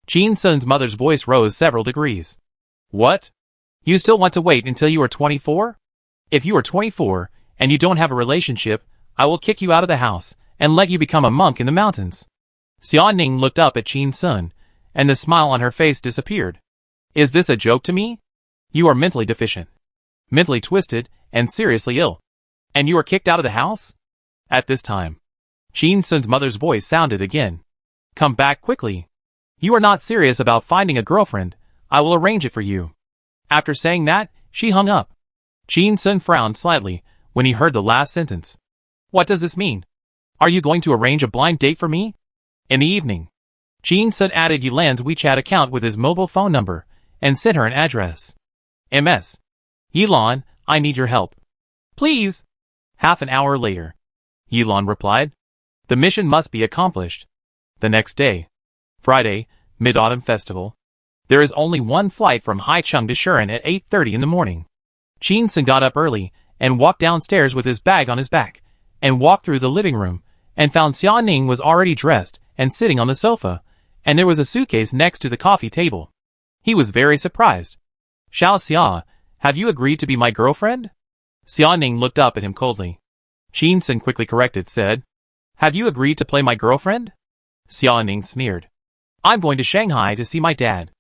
Qin Sun's mother's voice rose several degrees. What? You still want to wait until you are 24? If you are 24, and you don't have a relationship, I will kick you out of the house, and let you become a monk in the mountains. Xia Ning looked up at Qin Sun, and the smile on her face disappeared. Is this a joke to me? You are mentally deficient, mentally twisted, and seriously ill. And you are kicked out of the house? At this time, Qin Sun's mother's voice sounded again. Come back quickly. You are not serious about finding a girlfriend. I will arrange it for you. After saying that, she hung up. Jin-sun frowned slightly when he heard the last sentence. What does this mean? Are you going to arrange a blind date for me? In the evening, Jin-sun added Yilan's WeChat account with his mobile phone number and sent her an address. MS. Yilan, I need your help. Please. Half an hour later, Yilan replied. The mission must be accomplished. The next day, Friday, Mid-Autumn Festival. There is only one flight from Haicheng to Shiren at 8:30 in the morning. Jin-sun got up early and walked downstairs with his bag on his back and walked through the living room and found Xia Ning was already dressed and sitting on the sofa, and there was a suitcase next to the coffee table. He was very surprised. Xiao Xia, have you agreed to be my girlfriend? Xia Ning looked up at him coldly. Jin-sun quickly corrected, said, Have you agreed to play my girlfriend? Xia Ning sneered. I'm going to Shanghai to see my dad.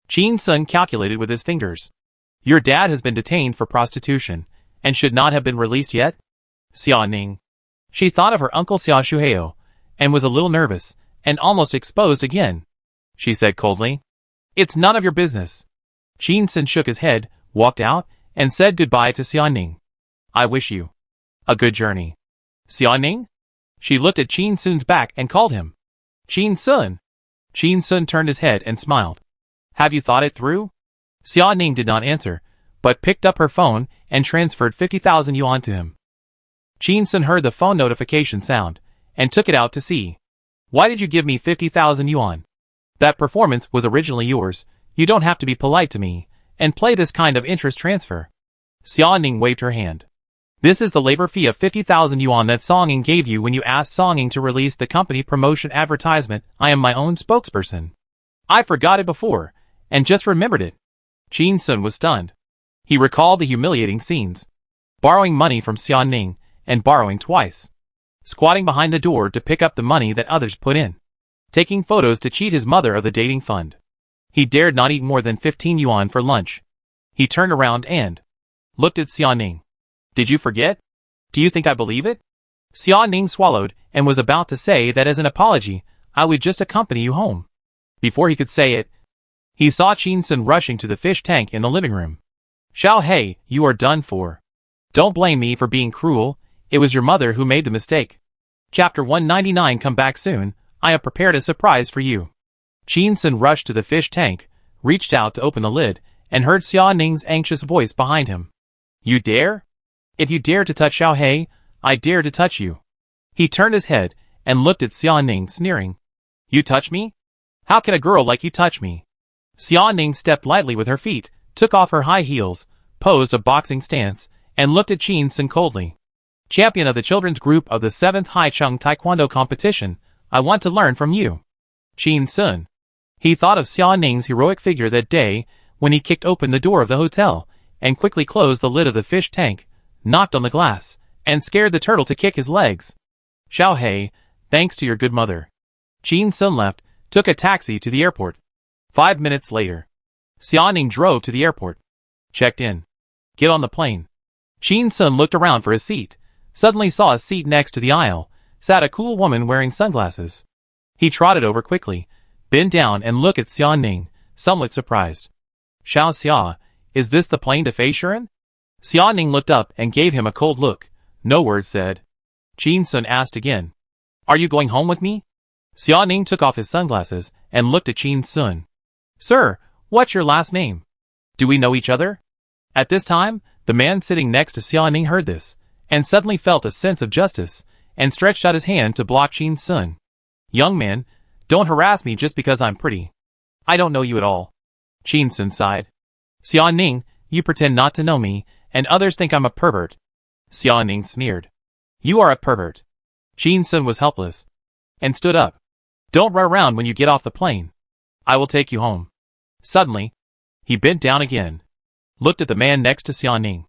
Jin-sun calculated with his fingers. Your dad has been detained for prostitution and should not have been released yet? Xia Ning. She thought of her uncle Xia Shuheo and was a little nervous and almost exposed again. She said coldly, It's none of your business. Jin-sun shook his head, walked out, and said goodbye to Xia Ning. I wish you a good journey. Xia Ning? She looked at Jin-sun's back and called him. Jin-sun. Jin-sun turned his head and smiled. Have you thought it through? Xia Ning did not answer, but picked up her phone and transferred 50,000 yuan to him. Jin-sun heard the phone notification sound and took it out to see. Why did you give me 50,000 yuan? That performance was originally yours. You don't have to be polite to me and play this kind of interest transfer. Xia Ning waved her hand. This is the labor fee of 50,000 yuan that Songing gave you when you asked Songing to release the company promotion advertisement. I am my own spokesperson. I forgot it before and just remembered it. Jin-sun was stunned. He recalled the humiliating scenes. Borrowing money from Xia Ning and borrowing twice. Squatting behind the door to pick up the money that others put in. Taking photos to cheat his mother of the dating fund. He dared not eat more than 15 yuan for lunch. He turned around and looked at Xia Ning. Did you forget? Do you think I believe it? Xia Ning swallowed and was about to say that as an apology, I would just accompany you home. Before he could say it, he saw Jin-sun rushing to the fish tank in the living room. Xiao Hei, you are done for. Don't blame me for being cruel. It was your mother who made the mistake. Chapter 199. Come back soon. I have prepared a surprise for you. Jin-sun rushed to the fish tank, reached out to open the lid, and heard Xia Ning's anxious voice behind him. You dare? If you dare to touch Xiao Hei, I dare to touch you. He turned his head and looked at Xia Ning, sneering. You touch me? How can a girl like you touch me? Xia Ning stepped lightly with her feet, took off her high heels, posed a boxing stance, and looked at Jin-sun coldly. Champion of the children's group of the 7th Haicheng Taekwondo competition, I want to learn from you. Jin-sun. He thought of Xia Ning's heroic figure that day when he kicked open the door of the hotel and quickly closed the lid of the fish tank, knocked on the glass, and scared the turtle to kick his legs. Xiao Hei, thanks to your good mother. Jin-sun left, took a taxi to the airport. 5 minutes later, Xia Ning drove to the airport. Checked in. Get on the plane. Jin-sun looked around for a seat, suddenly saw a seat next to the aisle, sat a cool woman wearing sunglasses. He trotted over quickly, bent down and looked at Xia Ning, somewhat surprised. Xiao Xia, is this the plane to Feixiren? Xia Ning looked up and gave him a cold look. No word said. Jin-sun asked again. Are you going home with me? Xia Ning took off his sunglasses and looked at Jin-sun. Sir, what's your last name? Do we know each other? At this time, the man sitting next to Xia Ning heard this, and suddenly felt a sense of justice, and stretched out his hand to block Jin-sun. Young man, don't harass me just because I'm pretty. I don't know you at all. Jin-sun sighed. Xia Ning, you pretend not to know me, and others think I'm a pervert. Xia Ning sneered. You are a pervert. Jin-sun was helpless, and stood up. Don't run around when you get off the plane. I will take you home. Suddenly, he bent down again, looked at the man next to Xia Ning,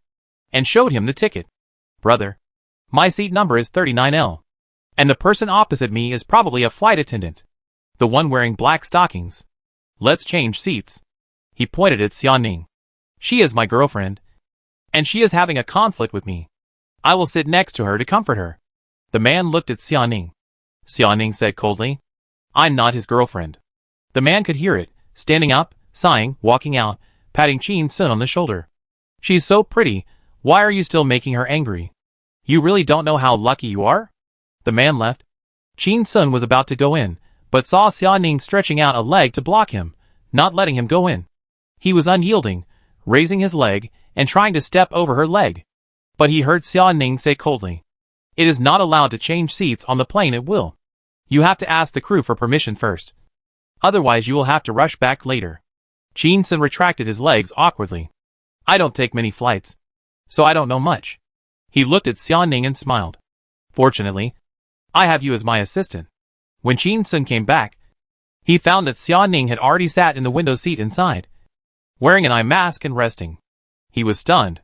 and showed him the ticket. Brother, my seat number is 39L, and the person opposite me is probably a flight attendant. The one wearing black stockings. Let's change seats. He pointed at Xia Ning. She is my girlfriend, and she is having a conflict with me. I will sit next to her to comfort her. The man looked at Xia Ning. Xia Ning said coldly, I'm not his girlfriend. The man could hear it, standing up, sighing, walking out, patting Chin Sun on the shoulder. She's so pretty, why are you still making her angry? You really don't know how lucky you are? The man left. Chin Sun was about to go in, but saw Xia Ning stretching out a leg to block him, not letting him go in. He was unyielding, raising his leg, and trying to step over her leg. But he heard Xia Ning say coldly, "It is not allowed to change seats on the plane at will. You have to ask the crew for permission first. Otherwise you will have to rush back later." Chin Sun retracted his legs awkwardly. "I don't take many flights, so I don't know much." He looked at Xia Ning and smiled. "Fortunately, I have you as my assistant." When Chin Sun came back, he found that Xia Ning had already sat in the window seat inside, wearing an eye mask and resting. He was stunned.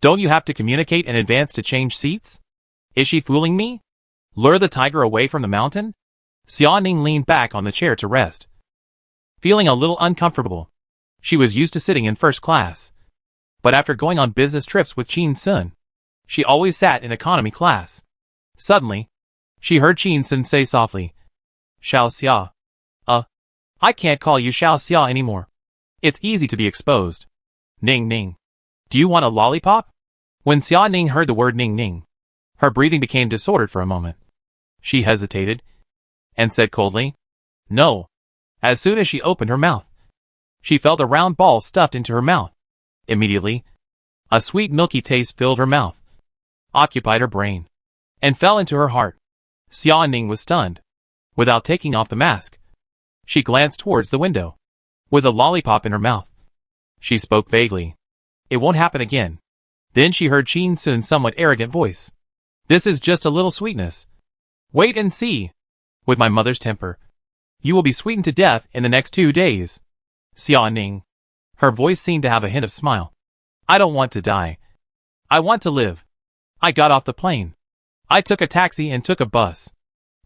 "Don't you have to communicate in advance to change seats? Is she fooling me? Lure the tiger away from the mountain?" Xia Ning leaned back on the chair to rest, feeling a little uncomfortable. She was used to sitting in first class, but after going on business trips with Chin Sun, she always sat in economy class. Suddenly, she heard Chin Sun say softly, "Xiao Xia. I can't call you Xiao Xia anymore. It's easy to be exposed. Ning Ning. Do you want a lollipop?" When Xia Ning heard the word Ning Ning, her breathing became disordered for a moment. She hesitated, and said coldly, "No." As soon as she opened her mouth, she felt a round ball stuffed into her mouth. Immediately, a sweet milky taste filled her mouth, occupied her brain, and fell into her heart. Xia Ning was stunned. Without taking off the mask, she glanced towards the window. With a lollipop in her mouth, she spoke vaguely, "It won't happen again." Then she heard Chin Sun's somewhat arrogant voice. "This is just a little sweetness. Wait and see. With my mother's temper, you will be sweetened to death in the next 2 days." Xia Ning. Her voice seemed to have a hint of smile. "I don't want to die. I want to live." I got off the plane. I took a taxi and took a bus.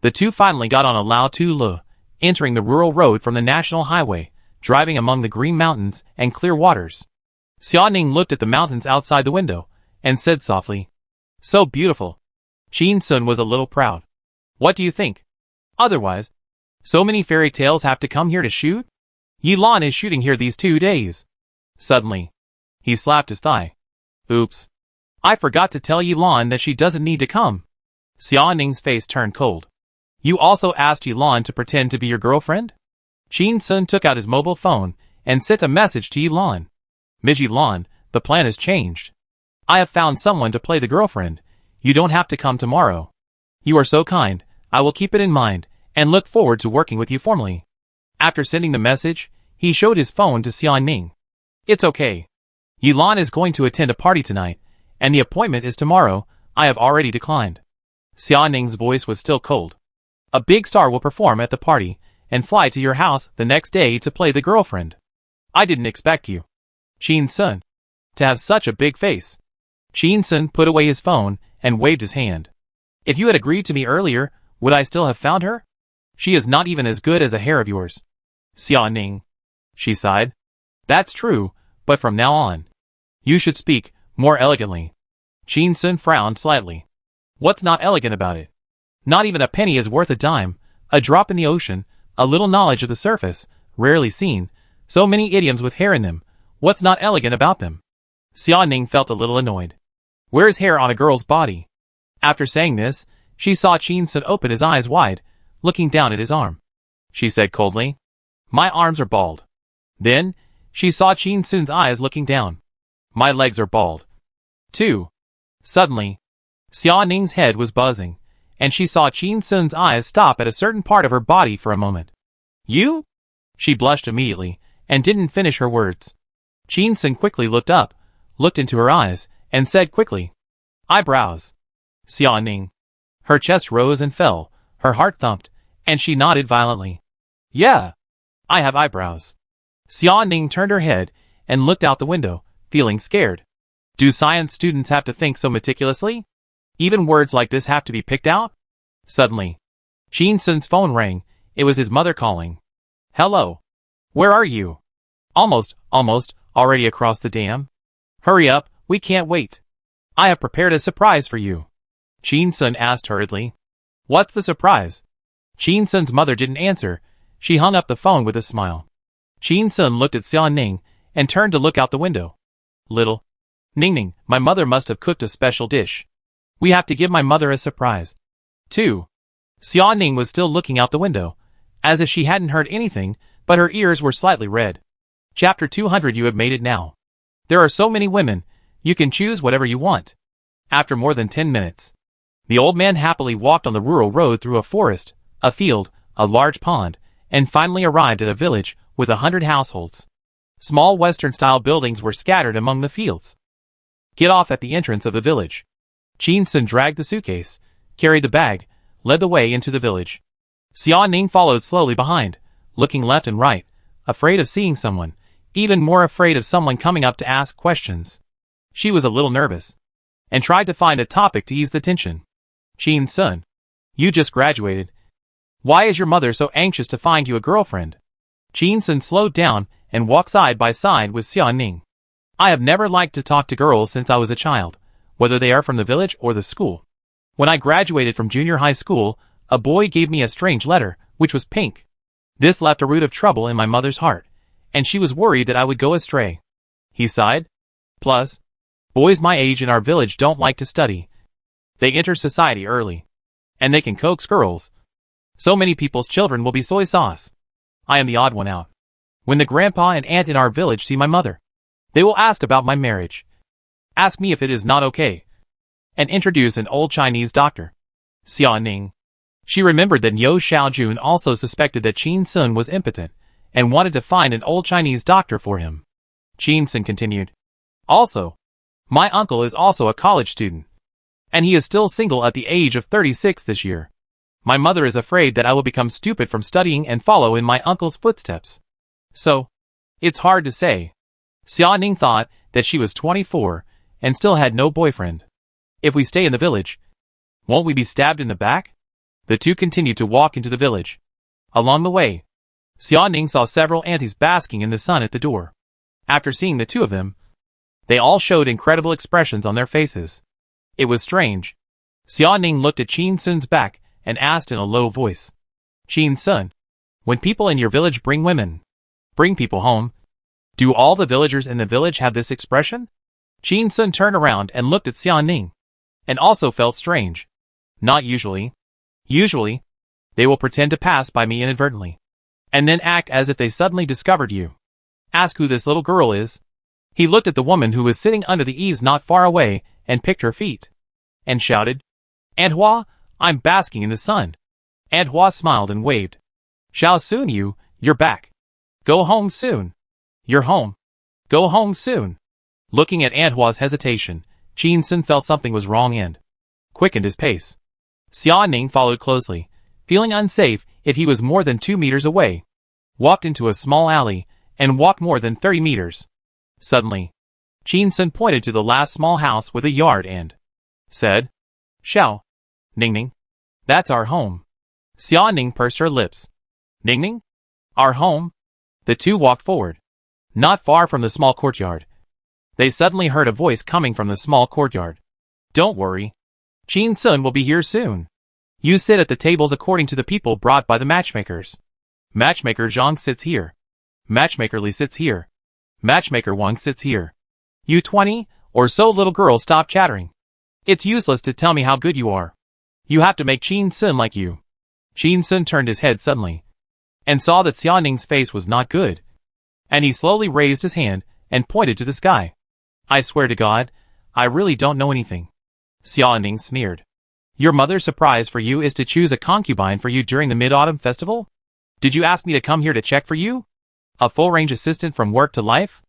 The two finally got on a Lao Tu Le, entering the rural road from the national highway, driving among the green mountains and clear waters. Xia Ning looked at the mountains outside the window, and said softly, "So beautiful." Chin Sun was a little proud. "What do you think? Otherwise, so many fairy tales have to come here to shoot? Yilan is shooting here these 2 days. Suddenly, he slapped his thigh. "Oops. I forgot to tell Yilan that she doesn't need to come." Xia Ning's face turned cold. "You also asked Yilan to pretend to be your girlfriend?" Chin Sun took out his mobile phone and sent a message to Yilan. "Ms. Yilan, the plan has changed. I have found someone to play the girlfriend. You don't have to come tomorrow. You are so kind, I will keep it in mind, and look forward to working with you formally." After sending the message, he showed his phone to Xia Ning. "It's okay. Yilan is going to attend a party tonight, and the appointment is tomorrow. I have already declined." Xia Ning's voice was still cold. "A big star will perform at the party, and fly to your house the next day to play the girlfriend. I didn't expect you, Chin Sun, to have such a big face." Chin Sun put away his phone and waved his hand. "If you had agreed to me earlier, would I still have found her? She is not even as good as a hair of yours." "Xia Ning," she sighed. "That's true, but from now on, you should speak more elegantly." Chin Sun frowned slightly. "What's not elegant about it? Not even a penny is worth a dime, a drop in the ocean, a little knowledge of the surface, rarely seen, so many idioms with hair in them. What's not elegant about them?" Xia Ning felt a little annoyed. "Where's hair on a girl's body?" After saying this, she saw Chin Sun open his eyes wide, looking down at his arm. She said coldly, "My arms are bald." Then, she saw Chin Sun's eyes looking down. "My legs are bald, too." Suddenly, Xia Ning's head was buzzing, and she saw Chin Sun's eyes stop at a certain part of her body for a moment. "You?" She blushed immediately, and didn't finish her words. Chin Sun quickly looked up, looked into her eyes, and said quickly, "Eyebrows." Xia Ning. Her chest rose and fell, her heart thumped, and she nodded violently. "Yeah, I have eyebrows." Xia Ning turned her head and looked out the window, feeling scared. Do science students have to think so meticulously? Even words like this have to be picked out? Suddenly, Chin Sun's phone rang. It was his mother calling. "Hello. Where are you?" Almost, already across the dam." "Hurry up, we can't wait. I have prepared a surprise for you." Chin Sun asked hurriedly. "What's the surprise?" Chin Sun's mother didn't answer. she hung up the phone with a smile. Qin Sun looked at Xia Ning and turned to look out the window. Little Ning, my mother must have cooked a special dish. We have to give my mother a surprise. 2. Xia Ning was still looking out the window, as if she hadn't heard anything, but her ears were slightly red. Chapter 200. You have made it now. There are so many women, you can choose whatever you want. After more than 10 minutes, the old man happily walked on the rural road through a forest, a field, a large pond, and finally arrived at a village with 100 households. Small Western-style buildings were scattered among the fields. Get off at the entrance of the village. Qin Sun dragged the suitcase, carried the bag, led the way into the village. Xia Ning followed slowly behind, looking left and right, afraid of seeing someone, even more afraid of someone coming up to ask questions. She was a little nervous, and tried to find a topic to ease the tension. Qin Sun, you just graduated. Why is your mother so anxious to find you a girlfriend? Qin Sun slowed down and walked side by side with Xia Ning. I have never liked to talk to girls since I was a child, whether they are from the village or the school. When I graduated from junior high school, a boy gave me a strange letter, which was pink. This left a root of trouble in my mother's heart, and she was worried that I would go astray. He sighed. Plus, boys my age in our village don't like to study. They enter society early, and they can coax girls. So many people's children will be soy sauce. I am the odd one out. When the grandpa and aunt in our village see my mother, they will ask about my marriage, ask me if it is not okay, and introduce an old Chinese doctor. Xia Ning. She remembered that Niu Xiaojun also suspected that Qin Sun was impotent, and wanted to find an old Chinese doctor for him. Qin Sun continued. Also, my uncle is also a college student, and he is still single at the age of 36 this year. My mother is afraid that I will become stupid from studying and follow in my uncle's footsteps. So, it's hard to say. Xia Ning thought that she was 24 and still had no boyfriend. If we stay in the village, won't we be stabbed in the back? The two continued to walk into the village. Along the way, Xia Ning saw several aunties basking in the sun at the door. After seeing the two of them, they all showed incredible expressions on their faces. It was strange. Xia Ning looked at Qin Sun's back and asked in a low voice. Qin Sun, when people in your village bring people home, do all the villagers in the village have this expression? Qin Sun turned around and looked at Xia Ning, and also felt strange. Not usually. Usually, they will pretend to pass by me inadvertently, and then act as if they suddenly discovered you. Ask who this little girl is. He looked at the woman who was sitting under the eaves not far away and picked her feet, and shouted, Aunt Hua, I'm basking in the sun. Aunt Hua smiled and waved. Xiao Sun, you're back. Go home soon. You're home. Go home soon. Looking at Aunt Hua's hesitation, Qin Sun felt something was wrong and quickened his pace. Xia Ning followed closely, feeling unsafe if he was more than 2 meters away. Walked into a small alley and walked more than 30 meters. Suddenly, Qin Sun pointed to the last small house with a yard and said, Xiao Ning, that's our home. Xia Ning pursed her lips. Ning? Our home? The two walked forward. Not far from the small courtyard, they suddenly heard a voice coming from the small courtyard. Don't worry. Qin Sun will be here soon. You sit at the tables according to the people brought by the matchmakers. Matchmaker Zhang sits here. Matchmaker Li sits here. Matchmaker Wang sits here. You 20 or so little girls, stop chattering. It's useless to tell me how good you are. You have to make Qin Sun like you. Qin Sun turned his head suddenly, and saw that Xia Ning's face was not good. And he slowly raised his hand and pointed to the sky. I swear to God, I really don't know anything. Xia Ning sneered. Your mother's surprise for you is to choose a concubine for you during the Mid-Autumn Festival? Did you ask me to come here to check for you? A full-range assistant from work to life?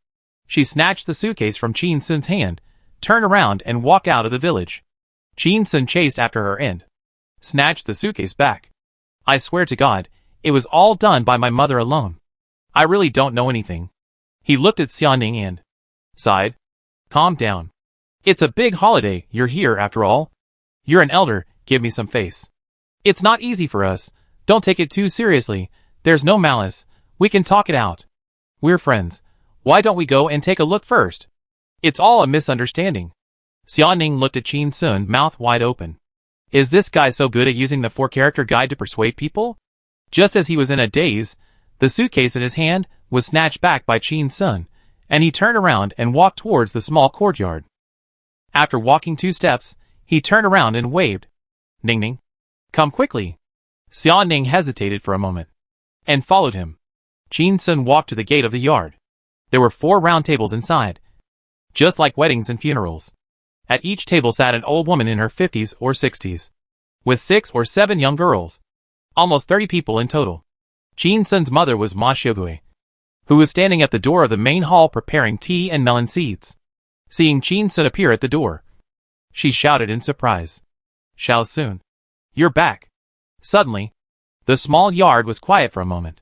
She snatched the suitcase from Qin Sun's hand, turned around and walked out of the village. Qin Sun chased after her and snatched the suitcase back. I swear to God, it was all done by my mother alone. I really don't know anything. He looked at Xia Ning and sighed. Calm down. It's a big holiday, you're here after all. You're an elder, give me some face. It's not easy for us, don't take it too seriously, there's no malice, we can talk it out. We're friends, why don't we go and take a look first? It's all a misunderstanding. Xia Ning looked at Qin Sun, mouth wide open. Is this guy so good at using the 4-character guide to persuade people? Just as he was in a daze, the suitcase in his hand was snatched back by Qin's son, and he turned around and walked towards the small courtyard. After walking 2 steps, he turned around and waved. Ning Ning. Come quickly. Xia Ning hesitated for a moment, and followed him. Qin's son walked to the gate of the yard. There were 4 round tables inside, just like weddings and funerals. At each table sat an old woman in her 50s or 60s, with 6 or 7 young girls. Almost 30 people in total. Qin's son's mother was Ma Xiaogui, who was standing at the door of the main hall preparing tea and melon seeds. Seeing Qin's son appear at the door, she shouted in surprise. Xiao Sun, you're back. Suddenly, the small yard was quiet for a moment.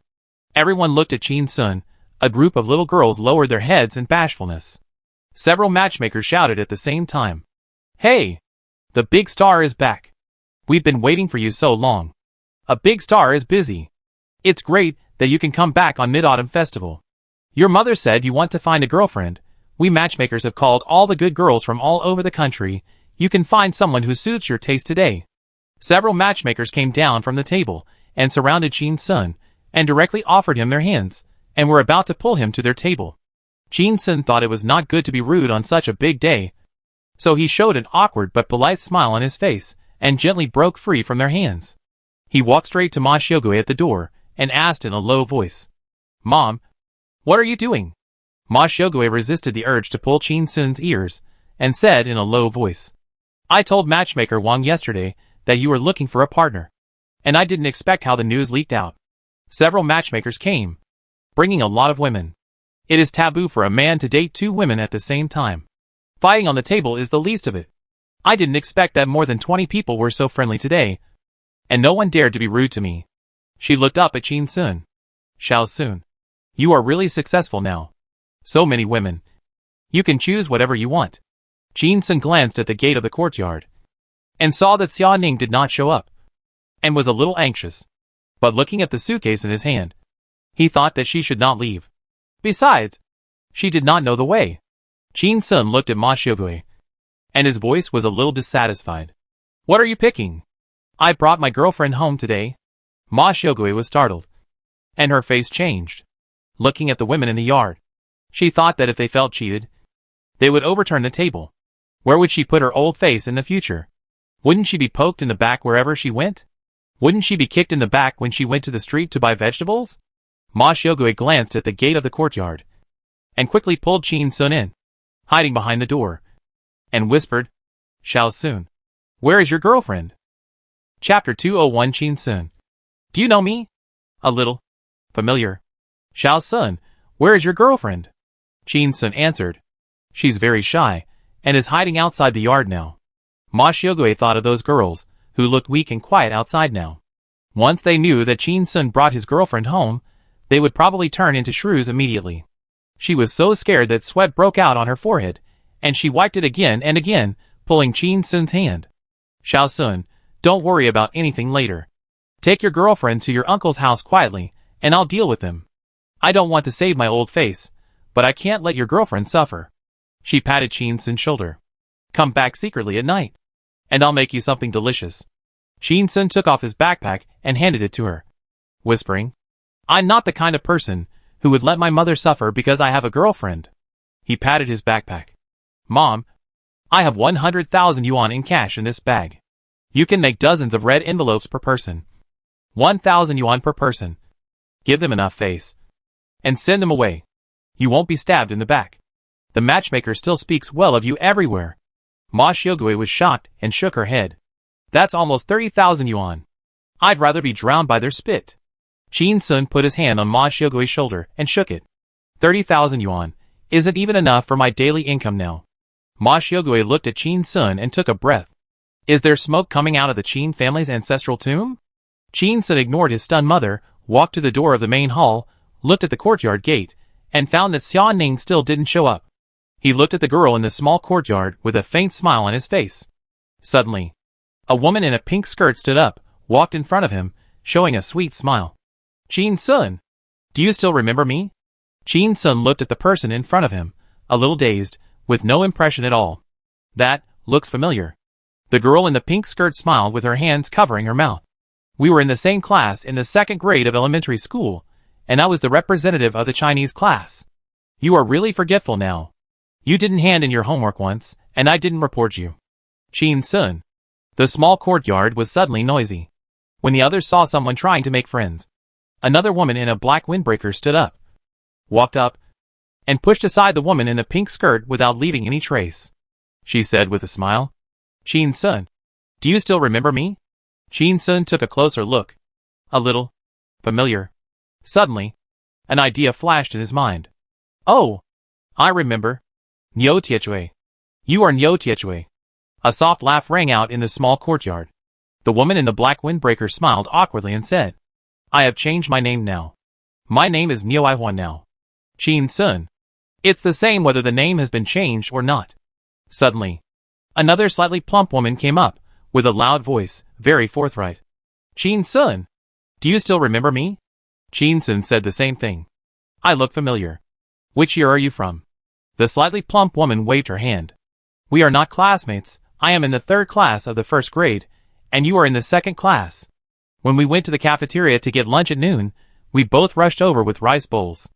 Everyone looked at Qin's son. A group of little girls lowered their heads in bashfulness. Several matchmakers shouted at the same time. Hey! The big star is back. We've been waiting for you so long. A big star is busy. It's great that you can come back on Mid-Autumn Festival. Your mother said you want to find a girlfriend. We matchmakers have called all the good girls from all over the country. You can find someone who suits your taste today. Several matchmakers came down from the table and surrounded Qin's son and directly offered him their hands and were about to pull him to their table. Qin's son thought it was not good to be rude on such a big day, so he showed an awkward but polite smile on his face and gently broke free from their hands. He walked straight to Ma Xiaogui at the door and asked in a low voice, Mom, what are you doing? Ma Xiaogui resisted the urge to pull Qin's son's ears and said in a low voice, I told matchmaker Wang yesterday that you were looking for a partner, and I didn't expect how the news leaked out. Several matchmakers came, bringing a lot of women. It is taboo for a man to date 2 women at the same time. Fighting on the table is the least of it. I didn't expect that more than 20 people were so friendly today, and no one dared to be rude to me. She looked up at Qin's son. Xiao Sun, you are really successful now. So many women. You can choose whatever you want. Qin's son glanced at the gate of the courtyard and saw that Xia Ning did not show up, and was a little anxious. But looking at the suitcase in his hand, he thought that she should not leave. Besides, she did not know the way. Qin's son looked at Ma Xiaogui, and his voice was a little dissatisfied. What are you picking? I brought my girlfriend home today. Ma Xiaogui was startled, and her face changed. Looking at the women in the yard, she thought that if they felt cheated, they would overturn the table. Where would she put her old face in the future? Wouldn't she be poked in the back wherever she went? Wouldn't she be kicked in the back when she went to the street to buy vegetables? Ma Xiaogui glanced at the gate of the courtyard, and quickly pulled Qin's son in, hiding behind the door, and whispered, Xiao Sun, where is your girlfriend? Chapter 201 Qin's son. Do you know me? A little. Familiar. Xiao Sun, where is your girlfriend? Qin's son answered. She's very shy, and is hiding outside the yard now. Ma Xiaogui thought of those girls, who looked weak and quiet outside now. Once they knew that Qin's son brought his girlfriend home, they would probably turn into shrews immediately. She was so scared that sweat broke out on her forehead, and she wiped it again and again, pulling Qin's son's hand. Xiao Sun, don't worry about anything later. Take your girlfriend to your uncle's house quietly, and I'll deal with them. I don't want to save my old face, but I can't let your girlfriend suffer. She patted Qin's son's shoulder. Come back secretly at night, and I'll make you something delicious. Qin's son took off his backpack and handed it to her, whispering, I'm not the kind of person who would let my mother suffer because I have a girlfriend. He patted his backpack. Mom, I have 100,000 yuan in cash in this bag. You can make dozens of red envelopes per person. 1,000 yuan per person. Give them enough face, and send them away. You won't be stabbed in the back. The matchmaker still speaks well of you everywhere. Ma Xiaogui was shocked and shook her head. That's almost 30,000 yuan. I'd rather be drowned by their spit. Qin's son put his hand on Ma Xiaogui's shoulder and shook it. 30,000 yuan isn't even enough for my daily income now. Ma Xiaogui looked at Qin's son and took a breath. Is there smoke coming out of the Qin family's ancestral tomb? Qin's son ignored his stunned mother, walked to the door of the main hall, looked at the courtyard gate, and found that Xia Ning still didn't show up. He looked at the girl in the small courtyard with a faint smile on his face. Suddenly, a woman in a pink skirt stood up, walked in front of him, showing a sweet smile. Qin's son, do you still remember me? Qin's son looked at the person in front of him, a little dazed, with no impression at all. That looks familiar. The girl in the pink skirt smiled with her hands covering her mouth. We were in the same class in the second grade of elementary school, and I was the representative of the Chinese class. You are really forgetful now. You didn't hand in your homework once, and I didn't report you. Chin Sun. The small courtyard was suddenly noisy. When the others saw someone trying to make friends, another woman in a black windbreaker stood up, walked up, and pushed aside the woman in the pink skirt without leaving any trace. She said with a smile, Chin Sun, do you still remember me? Chin Sun took a closer look. A little familiar. Suddenly, an idea flashed in his mind. Oh, I remember. Niu Tiechui. You are Niu Tiechui. A soft laugh rang out in the small courtyard. The woman in the black windbreaker smiled awkwardly and said, I have changed my name now. My name is Niu Aihuan now. Chin Sun. It's the same whether the name has been changed or not. Suddenly, another slightly plump woman came up, with a loud voice, very forthright. Chin Sun. Do you still remember me? Chin Sun said the same thing. I look familiar. Which year are you from? The slightly plump woman waved her hand. We are not classmates. I am in the third class of the first grade, and you are in the second class. When we went to the cafeteria to get lunch at noon, we both rushed over with rice bowls.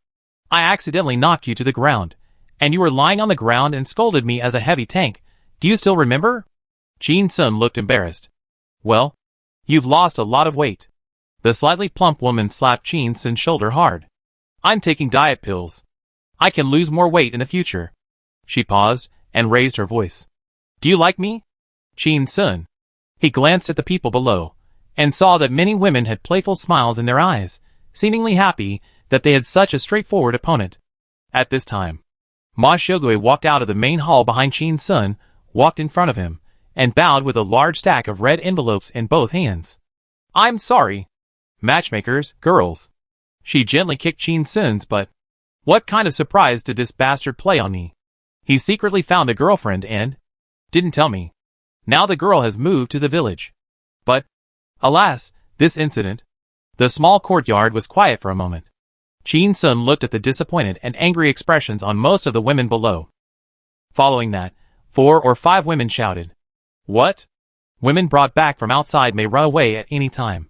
I accidentally knocked you to the ground, and you were lying on the ground and scolded me as a heavy tank. Do you still remember? Chin Sun looked embarrassed. Well, you've lost a lot of weight. The slightly plump woman slapped Chin Sun's shoulder hard. I'm taking diet pills. I can lose more weight in the future. She paused and raised her voice. Do you like me? Chin Sun. He glanced at the people below and saw that many women had playful smiles in their eyes, seemingly happy that they had such a straightforward opponent. At this time, Ma Xiaogui walked out of the main hall behind Chin Sun, walked in front of him, and bowed with a large stack of red envelopes in both hands. I'm sorry. Matchmakers, girls. She gently kicked Chin Sun's butt. What kind of surprise did this bastard play on me? He secretly found a girlfriend and didn't tell me. Now the girl has moved to the village. But, alas, this incident. The small courtyard was quiet for a moment. Chin Sun looked at the disappointed and angry expressions on most of the women below. Following that, 4 or 5 women shouted. What? Women brought back from outside may run away at any time.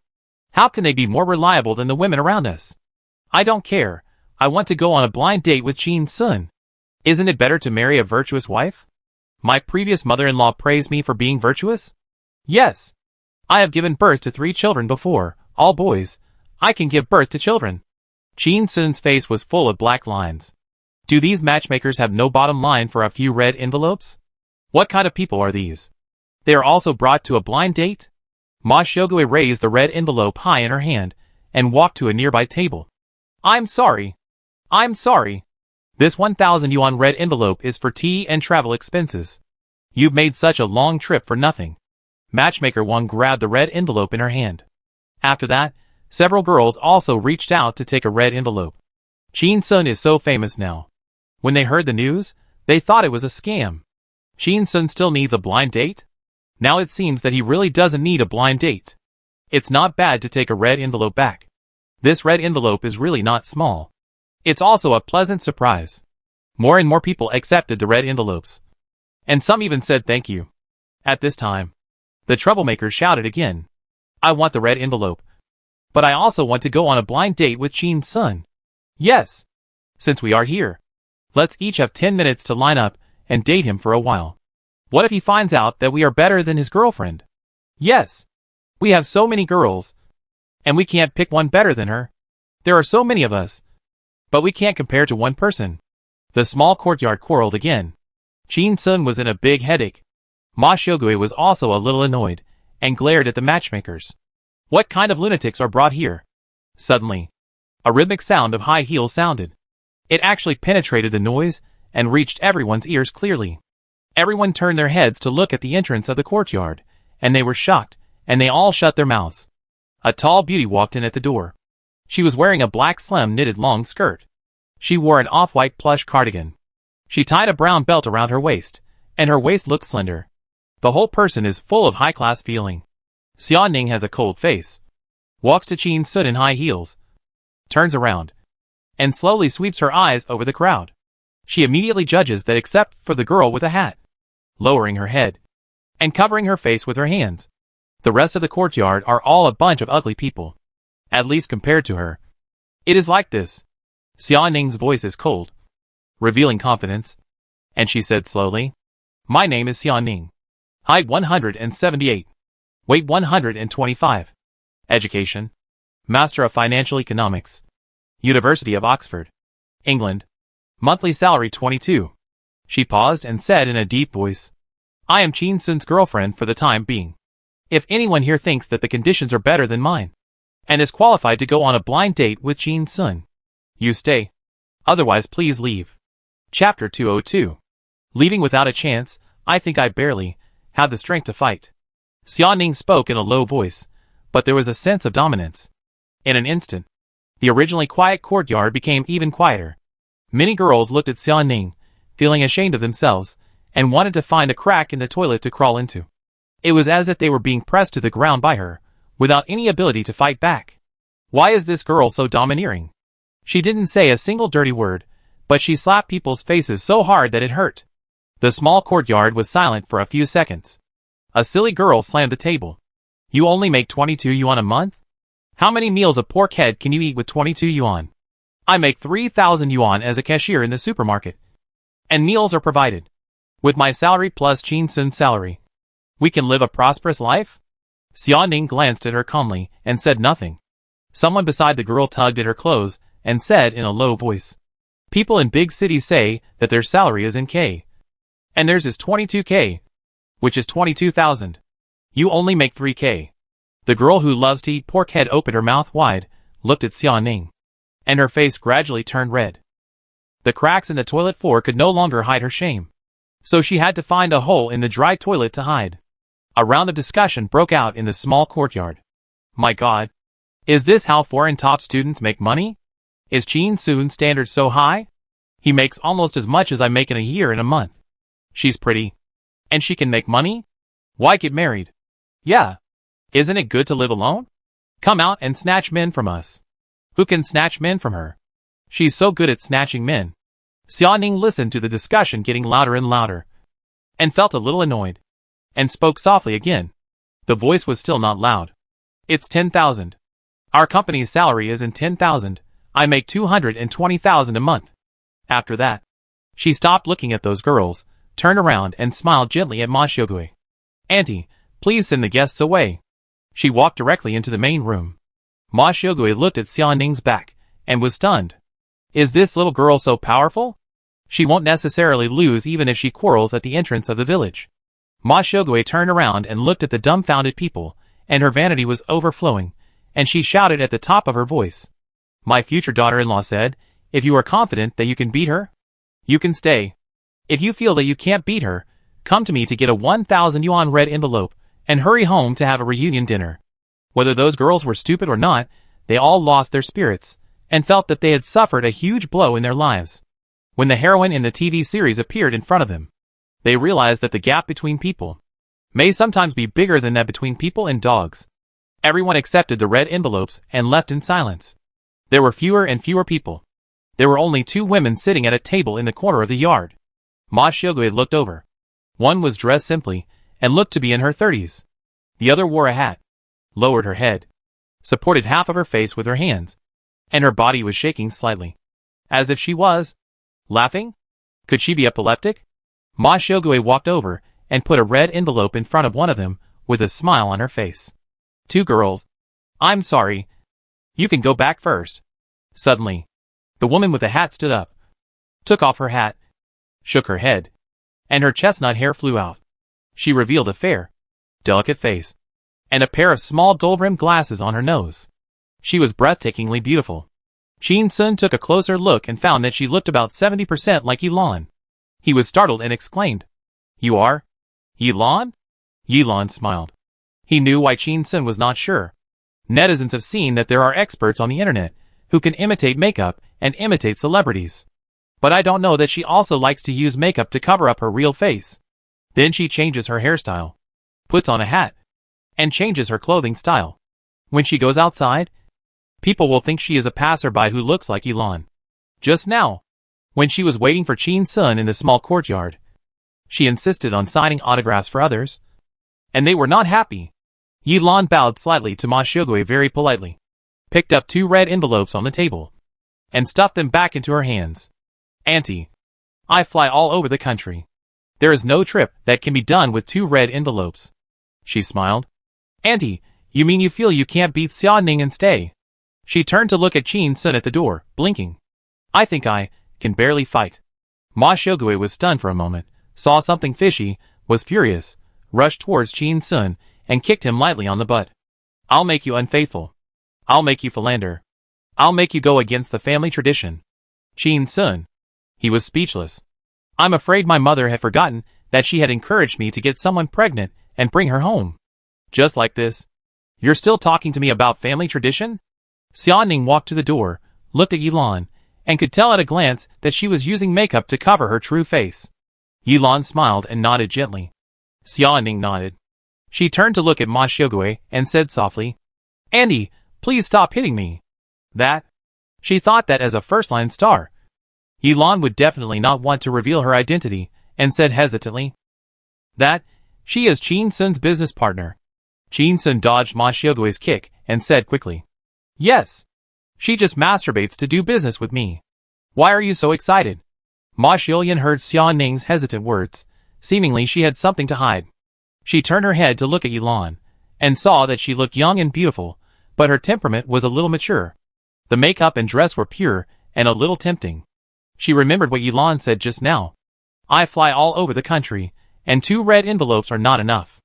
How can they be more reliable than the women around us? I don't care. I want to go on a blind date with Chin Sun. Isn't it better to marry a virtuous wife? My previous mother-in-law praised me for being virtuous? Yes. I have given birth to 3 children before, all boys. I can give birth to children. Chin Sun's face was full of black lines. Do these matchmakers have no bottom line for a few red envelopes? What kind of people are these? They are also brought to a blind date? Ma Xiaogui raised the red envelope high in her hand and walked to a nearby table. I'm sorry. I'm sorry. This 1,000 yuan red envelope is for tea and travel expenses. You've made such a long trip for nothing. Matchmaker Wang grabbed the red envelope in her hand. After that, several girls also reached out to take a red envelope. Chin Sun is so famous now. When they heard the news, they thought it was a scam. Chin Sun still needs a blind date? Now it seems that he really doesn't need a blind date. It's not bad to take a red envelope back. This red envelope is really not small. It's also a pleasant surprise. More and more people accepted the red envelopes. And some even said thank you. At this time, the troublemakers shouted again. I want the red envelope. But I also want to go on a blind date with Chin Sun. Yes. Since we are here, let's each have 10 minutes to line up and date him for a while. What if he finds out that we are better than his girlfriend? Yes. We have so many girls. And we can't pick one better than her. There are so many of us. But we can't compare to one person. The small courtyard quarreled again. Chin Sun was in a big headache. Ma Xiaogui was also a little annoyed, and glared at the matchmakers. What kind of lunatics are brought here? Suddenly, a rhythmic sound of high heels sounded. It actually penetrated the noise, and reached everyone's ears clearly. Everyone turned their heads to look at the entrance of the courtyard, and they were shocked, and they all shut their mouths. A tall beauty walked in at the door. She was wearing a black slim knitted long skirt. She wore an off-white plush cardigan. She tied a brown belt around her waist, and her waist looked slender. The whole person is full of high-class feeling. Xia Ning has a cold face. Walks to Chin Sun in high heels. Turns around. And slowly sweeps her eyes over the crowd. She immediately judges that except for the girl with a hat. Lowering her head. And covering her face with her hands. The rest of the courtyard are all a bunch of ugly people. At least compared to her. It is like this. Xia Ning's voice is cold, revealing confidence, and she said slowly, "My name is Xia Ning. Height 178. Weight 125. Education: Master of Financial Economics. University of Oxford, England. Monthly salary 22. She paused and said in a deep voice, "I am Qin Sun's girlfriend for the time being. If anyone here thinks that the conditions are better than mine, and is qualified to go on a blind date with Qin Sun, you stay. Otherwise please leave." Chapter 202. Leaving without a chance. I think I barely had the strength to fight. Xia Ning spoke in a low voice, but there was a sense of dominance. In an instant, the originally quiet courtyard became even quieter. Many girls looked at Xia Ning, feeling ashamed of themselves, and wanted to find a crack in the toilet to crawl into. It was as if they were being pressed to the ground by her, without any ability to fight back. Why is this girl so domineering? She didn't say a single dirty word, but she slapped people's faces so hard that it hurt. The small courtyard was silent for a few seconds. A silly girl slammed the table. "You only make 22 yuan a month? How many meals of pork head can you eat with 22 yuan? I make 3,000 yuan as a cashier in the supermarket. And meals are provided. With my salary plus Qin Sun's salary, we can live a prosperous life?" Xia Ning glanced at her calmly and said nothing. Someone beside the girl tugged at her clothes and said in a low voice, "People in big cities say that their salary is in K. And theirs is 22K, which is 22,000. You only make 3K. The girl who loves to eat pork head opened her mouth wide, looked at Xia Ning, and her face gradually turned red. The cracks in the toilet floor could no longer hide her shame, so she had to find a hole in the dry toilet to hide. A round of discussion broke out in the small courtyard. "My God, is this how foreign top students make money? Is Qin Sun's standard so high? He makes almost as much as I make in a year and a month. She's pretty, and she can make money? Why get married? Yeah. Isn't it good to live alone? Come out and snatch men from us. Who can snatch men from her? She's so good at snatching men." Xia Ning listened to the discussion getting louder and louder, and felt a little annoyed, and spoke softly again. The voice was still not loud. "It's 10,000. Our company's salary is in 10,000. I make 220,000 a month." After that, she stopped looking at those girls, turned around and smiled gently at Ma Xiaogui. "Auntie, please send the guests away." She walked directly into the main room. Ma Xiaogui looked at Xia Ning's back, and was stunned. Is this little girl so powerful? She won't necessarily lose even if she quarrels at the entrance of the village. Ma Xiaogui turned around and looked at the dumbfounded people, and her vanity was overflowing, and she shouted at the top of her voice. "My future daughter-in-law said, if you are confident that you can beat her, you can stay. If you feel that you can't beat her, come to me to get a 1,000 yuan red envelope, and hurry home to have a reunion dinner." Whether those girls were stupid or not, they all lost their spirits, and felt that they had suffered a huge blow in their lives. When the heroine in the TV series appeared in front of them, they realized that the gap between people may sometimes be bigger than that between people and dogs. Everyone accepted the red envelopes and left in silence. There were fewer and fewer people. There were only 2 women sitting at a table in the corner of the yard. Ma Xiaogui looked over. One was dressed simply, and looked to be in her 30s. The other wore a hat, lowered her head, supported half of her face with her hands, and her body was shaking slightly. As if she was laughing? Could she be epileptic? Ma Xiaogui walked over, and put a red envelope in front of one of them, with a smile on her face. 2 girls. "I'm sorry. You can go back first." Suddenly, the woman with the hat stood up, took off her hat, shook her head, and her chestnut hair flew out. She revealed a fair, delicate face, and a pair of small gold-rimmed glasses on her nose. She was breathtakingly beautiful. Qin Sun took a closer look and found that she looked about 70% like Yilan. He was startled and exclaimed, "You are Yilan?" Yilan smiled. He knew why Qin Sun was not sure. Netizens have seen that there are experts on the internet who can imitate makeup and imitate celebrities. But I don't know that she also likes to use makeup to cover up her real face. Then she changes her hairstyle, puts on a hat, and changes her clothing style. When she goes outside, people will think she is a passerby who looks like Yilan. Just now, when she was waiting for Qin Sun in the small courtyard, she insisted on signing autographs for others, and they were not happy. Yilan bowed slightly to Ma Xiaogui very politely, picked up 2 red envelopes on the table, and stuffed them back into her hands. Auntie, I fly all over the country. There is no trip that can be done with 2 red envelopes. She smiled. Auntie, you mean you feel you can't beat Xia Ning and stay? She turned to look at Qin Sun at the door, blinking. I think I can barely fight. Ma Xiaogui was stunned for a moment, saw something fishy, was furious, rushed towards Qin Sun, and kicked him lightly on the butt. I'll make you unfaithful. I'll make you philander. I'll make you go against the family tradition. Qin Sun. He was speechless. I'm afraid my mother had forgotten that she had encouraged me to get someone pregnant and bring her home. Just like this. You're still talking to me about family tradition? Xia Ning walked to the door, looked at Yilan, and could tell at a glance that she was using makeup to cover her true face. Yilan smiled and nodded gently. Xia Ning nodded. She turned to look at Ma Xiaogui and said softly, Andy, please stop hitting me. That? She thought that as a first-line star, Yilan would definitely not want to reveal her identity, and said hesitantly, that she is Qin Sun's business partner. Qin Sun dodged Ma Xiaogui's kick and said quickly, Yes. She just masturbates to do business with me. Why are you so excited? Ma Xiaoyan heard Xia Ning's hesitant words. Seemingly she had something to hide. She turned her head to look at Yilan, and saw that she looked young and beautiful, but her temperament was a little mature. The makeup and dress were pure and a little tempting. She remembered what Yilan said just now. I fly all over the country, and 2 red envelopes are not enough.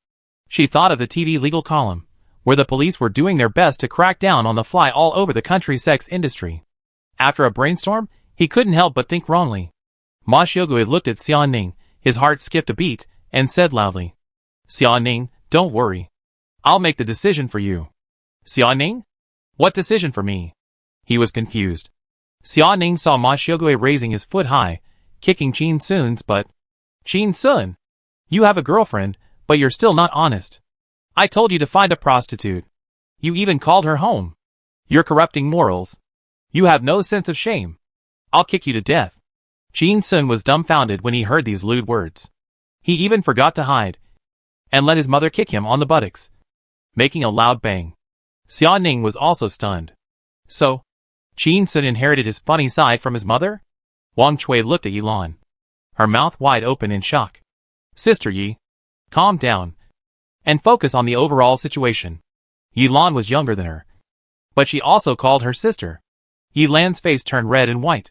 She thought of the TV legal column, where the police were doing their best to crack down on the fly all over the country sex industry. After a brainstorm, he couldn't help but think wrongly. Ma Xiaogui looked at Xia Ning, his heart skipped a beat, and said loudly, Xia Ning, don't worry. I'll make the decision for you. Xia Ning? What decision for me? He was confused. Xia Ning saw Ma Xiaogui raising his foot high, kicking Qin Sun's butt. Qin Sun, you have a girlfriend, but you're still not honest. I told you to find a prostitute. You even called her home. You're corrupting morals. You have no sense of shame. I'll kick you to death. Qin Sun was dumbfounded when he heard these lewd words. He even forgot to hide, and let his mother kick him on the buttocks, making a loud bang. Xia Ning was also stunned. So, Qin Sun inherited his funny side from his mother? Wang Chui looked at Yilan, her mouth wide open in shock. Sister Yi, calm down, and focus on the overall situation. Yilan was younger than her, but she also called her sister. Yilan's face turned red and white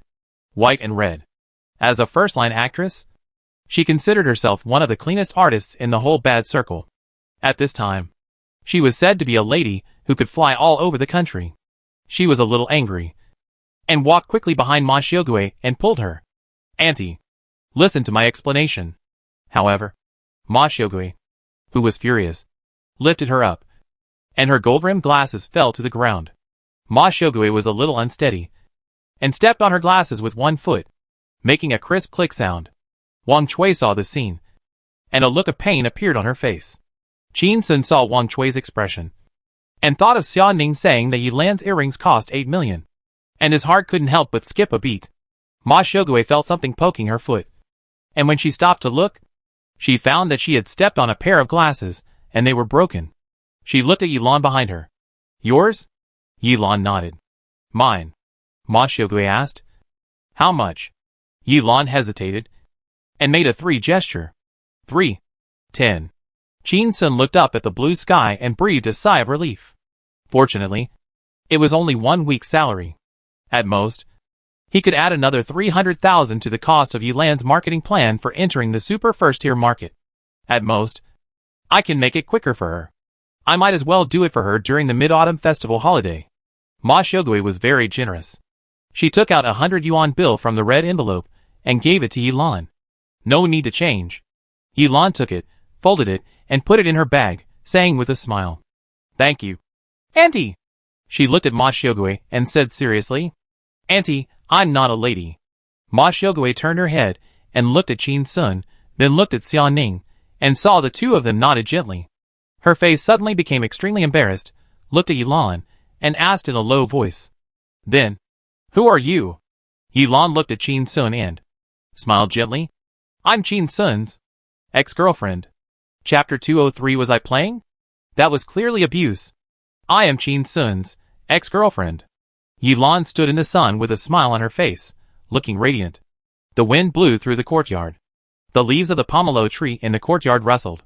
and red. As a first-line actress, she considered herself one of the cleanest artists in the whole bad circle. At this time, she was said to be a lady who could fly all over the country. She was a little angry, and walked quickly behind Ma Xiaogui and pulled her. Auntie, listen to my explanation. However, Ma Xiaogui, who was furious, lifted her up, and her gold-rimmed glasses fell to the ground. Ma Xiaogui was a little unsteady, and stepped on her glasses with one foot, making a crisp click sound. Wang Chui saw the scene, and a look of pain appeared on her face. Qin Sun saw Wang Chui's expression, and thought of Xia Ning saying that Yilan's earrings cost 8 million, and his heart couldn't help but skip a beat. Ma Xiaogui felt something poking her foot, and when she stopped to look, she found that she had stepped on a pair of glasses, and they were broken. She looked at Yilan behind her. Yours? Yilan nodded. Mine. Ma Xiaogui asked. How much? Yilan hesitated, and made a 3 gesture. 3. 10. Qin Sun looked up at the blue sky and breathed a sigh of relief. Fortunately, it was only 1 week's salary. At most, he could add another 300,000 to the cost of Yilan's marketing plan for entering the super first-tier market. At most, I can make it quicker for her. I might as well do it for her during the Mid-Autumn Festival holiday. Ma Xiaogui was very generous. She took out a 100 yuan bill from the red envelope and gave it to Yilan. No need to change. Yilan took it, folded it, and put it in her bag, saying with a smile, Thank you. Auntie! She looked at Ma Xiaogui and said seriously, Auntie, I'm not a lady. Ma Xiaogui turned her head and looked at Qin Sun, then looked at Xia Ning, and saw the two of them nodded gently. Her face suddenly became extremely embarrassed, looked at Yilan, and asked in a low voice, Then, who are you? Yilan looked at Qin Sun and smiled gently. I'm Qin Sun's ex-girlfriend. Chapter 203. Was I playing? That was clearly abuse. I am Qin Sun's ex-girlfriend. Yilan stood in the sun with a smile on her face, looking radiant. The wind blew through the courtyard. The leaves of the pomelo tree in the courtyard rustled.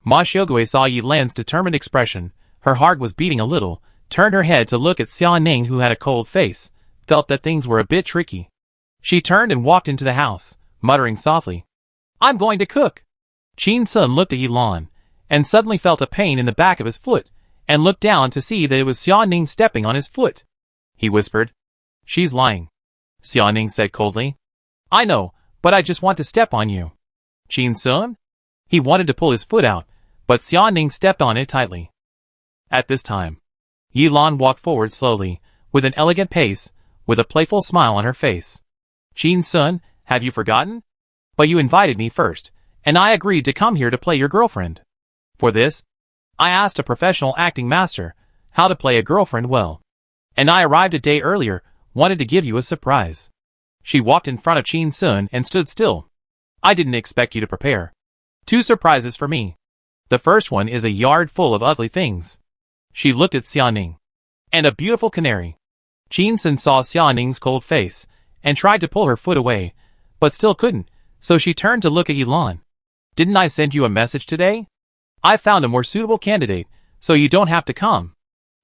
Ma Xiaogui saw Yilan's determined expression. Her heart was beating a little, turned her head to look at Xiaoning, who had a cold face, felt that things were a bit tricky. She turned and walked into the house, muttering softly, "I'm going to cook." Qin Sun looked at Yilan, and suddenly felt a pain in the back of his foot, and looked down to see that it was Xiaoning stepping on his foot. He whispered, "She's lying." Xiaoning said coldly, "I know, but I just want to step on you." Qin Sun? He wanted to pull his foot out, but Xiaoning stepped on it tightly. At this time, Yilan walked forward slowly, with an elegant pace, with a playful smile on her face. "Qin Sun, have you forgotten? But you invited me first, and I agreed to come here to play your girlfriend. For this, I asked a professional acting master how to play a girlfriend well. And I arrived a day earlier, wanted to give you a surprise." She walked in front of Qin Sun and stood still. "I didn't expect you to prepare 2 surprises for me. The first one is a yard full of ugly things." She looked at Xiaoning. "And a beautiful canary." Qin Sun saw Xiaoning's cold face, and tried to pull her foot away, but still couldn't, so she turned to look at Yilan. "Didn't I send you a message today? I found a more suitable candidate, so you don't have to come."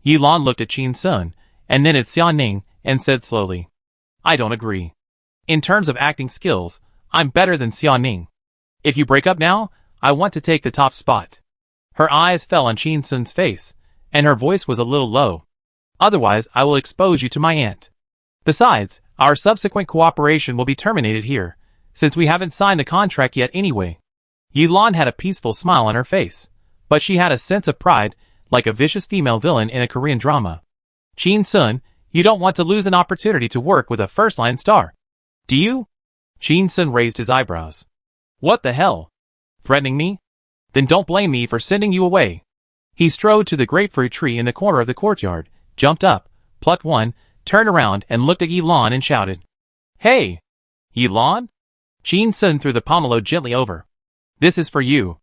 Yilan looked at Qin Sun, and then at Xiaoning, and said slowly, "I don't agree. In terms of acting skills, I'm better than Xiaoning. If you break up now, I want to take the top spot." Her eyes fell on Qin Sun's face, and her voice was a little low. "Otherwise, I will expose you to my aunt. Besides, our subsequent cooperation will be terminated here, since we haven't signed the contract yet anyway." Yilan had a peaceful smile on her face, but she had a sense of pride, like a vicious female villain in a Korean drama. "Qin Sun, you don't want to lose an opportunity to work with a first-line star, do you?" Qin Sun raised his eyebrows. "What the hell? Threatening me? Then don't blame me for sending you away." He strode to the grapefruit tree in the corner of the courtyard, jumped up, plucked one, turned around and looked at Yilan and shouted, "Hey! Yilan?" Qin Sun threw the pomelo gently over. "This is for you.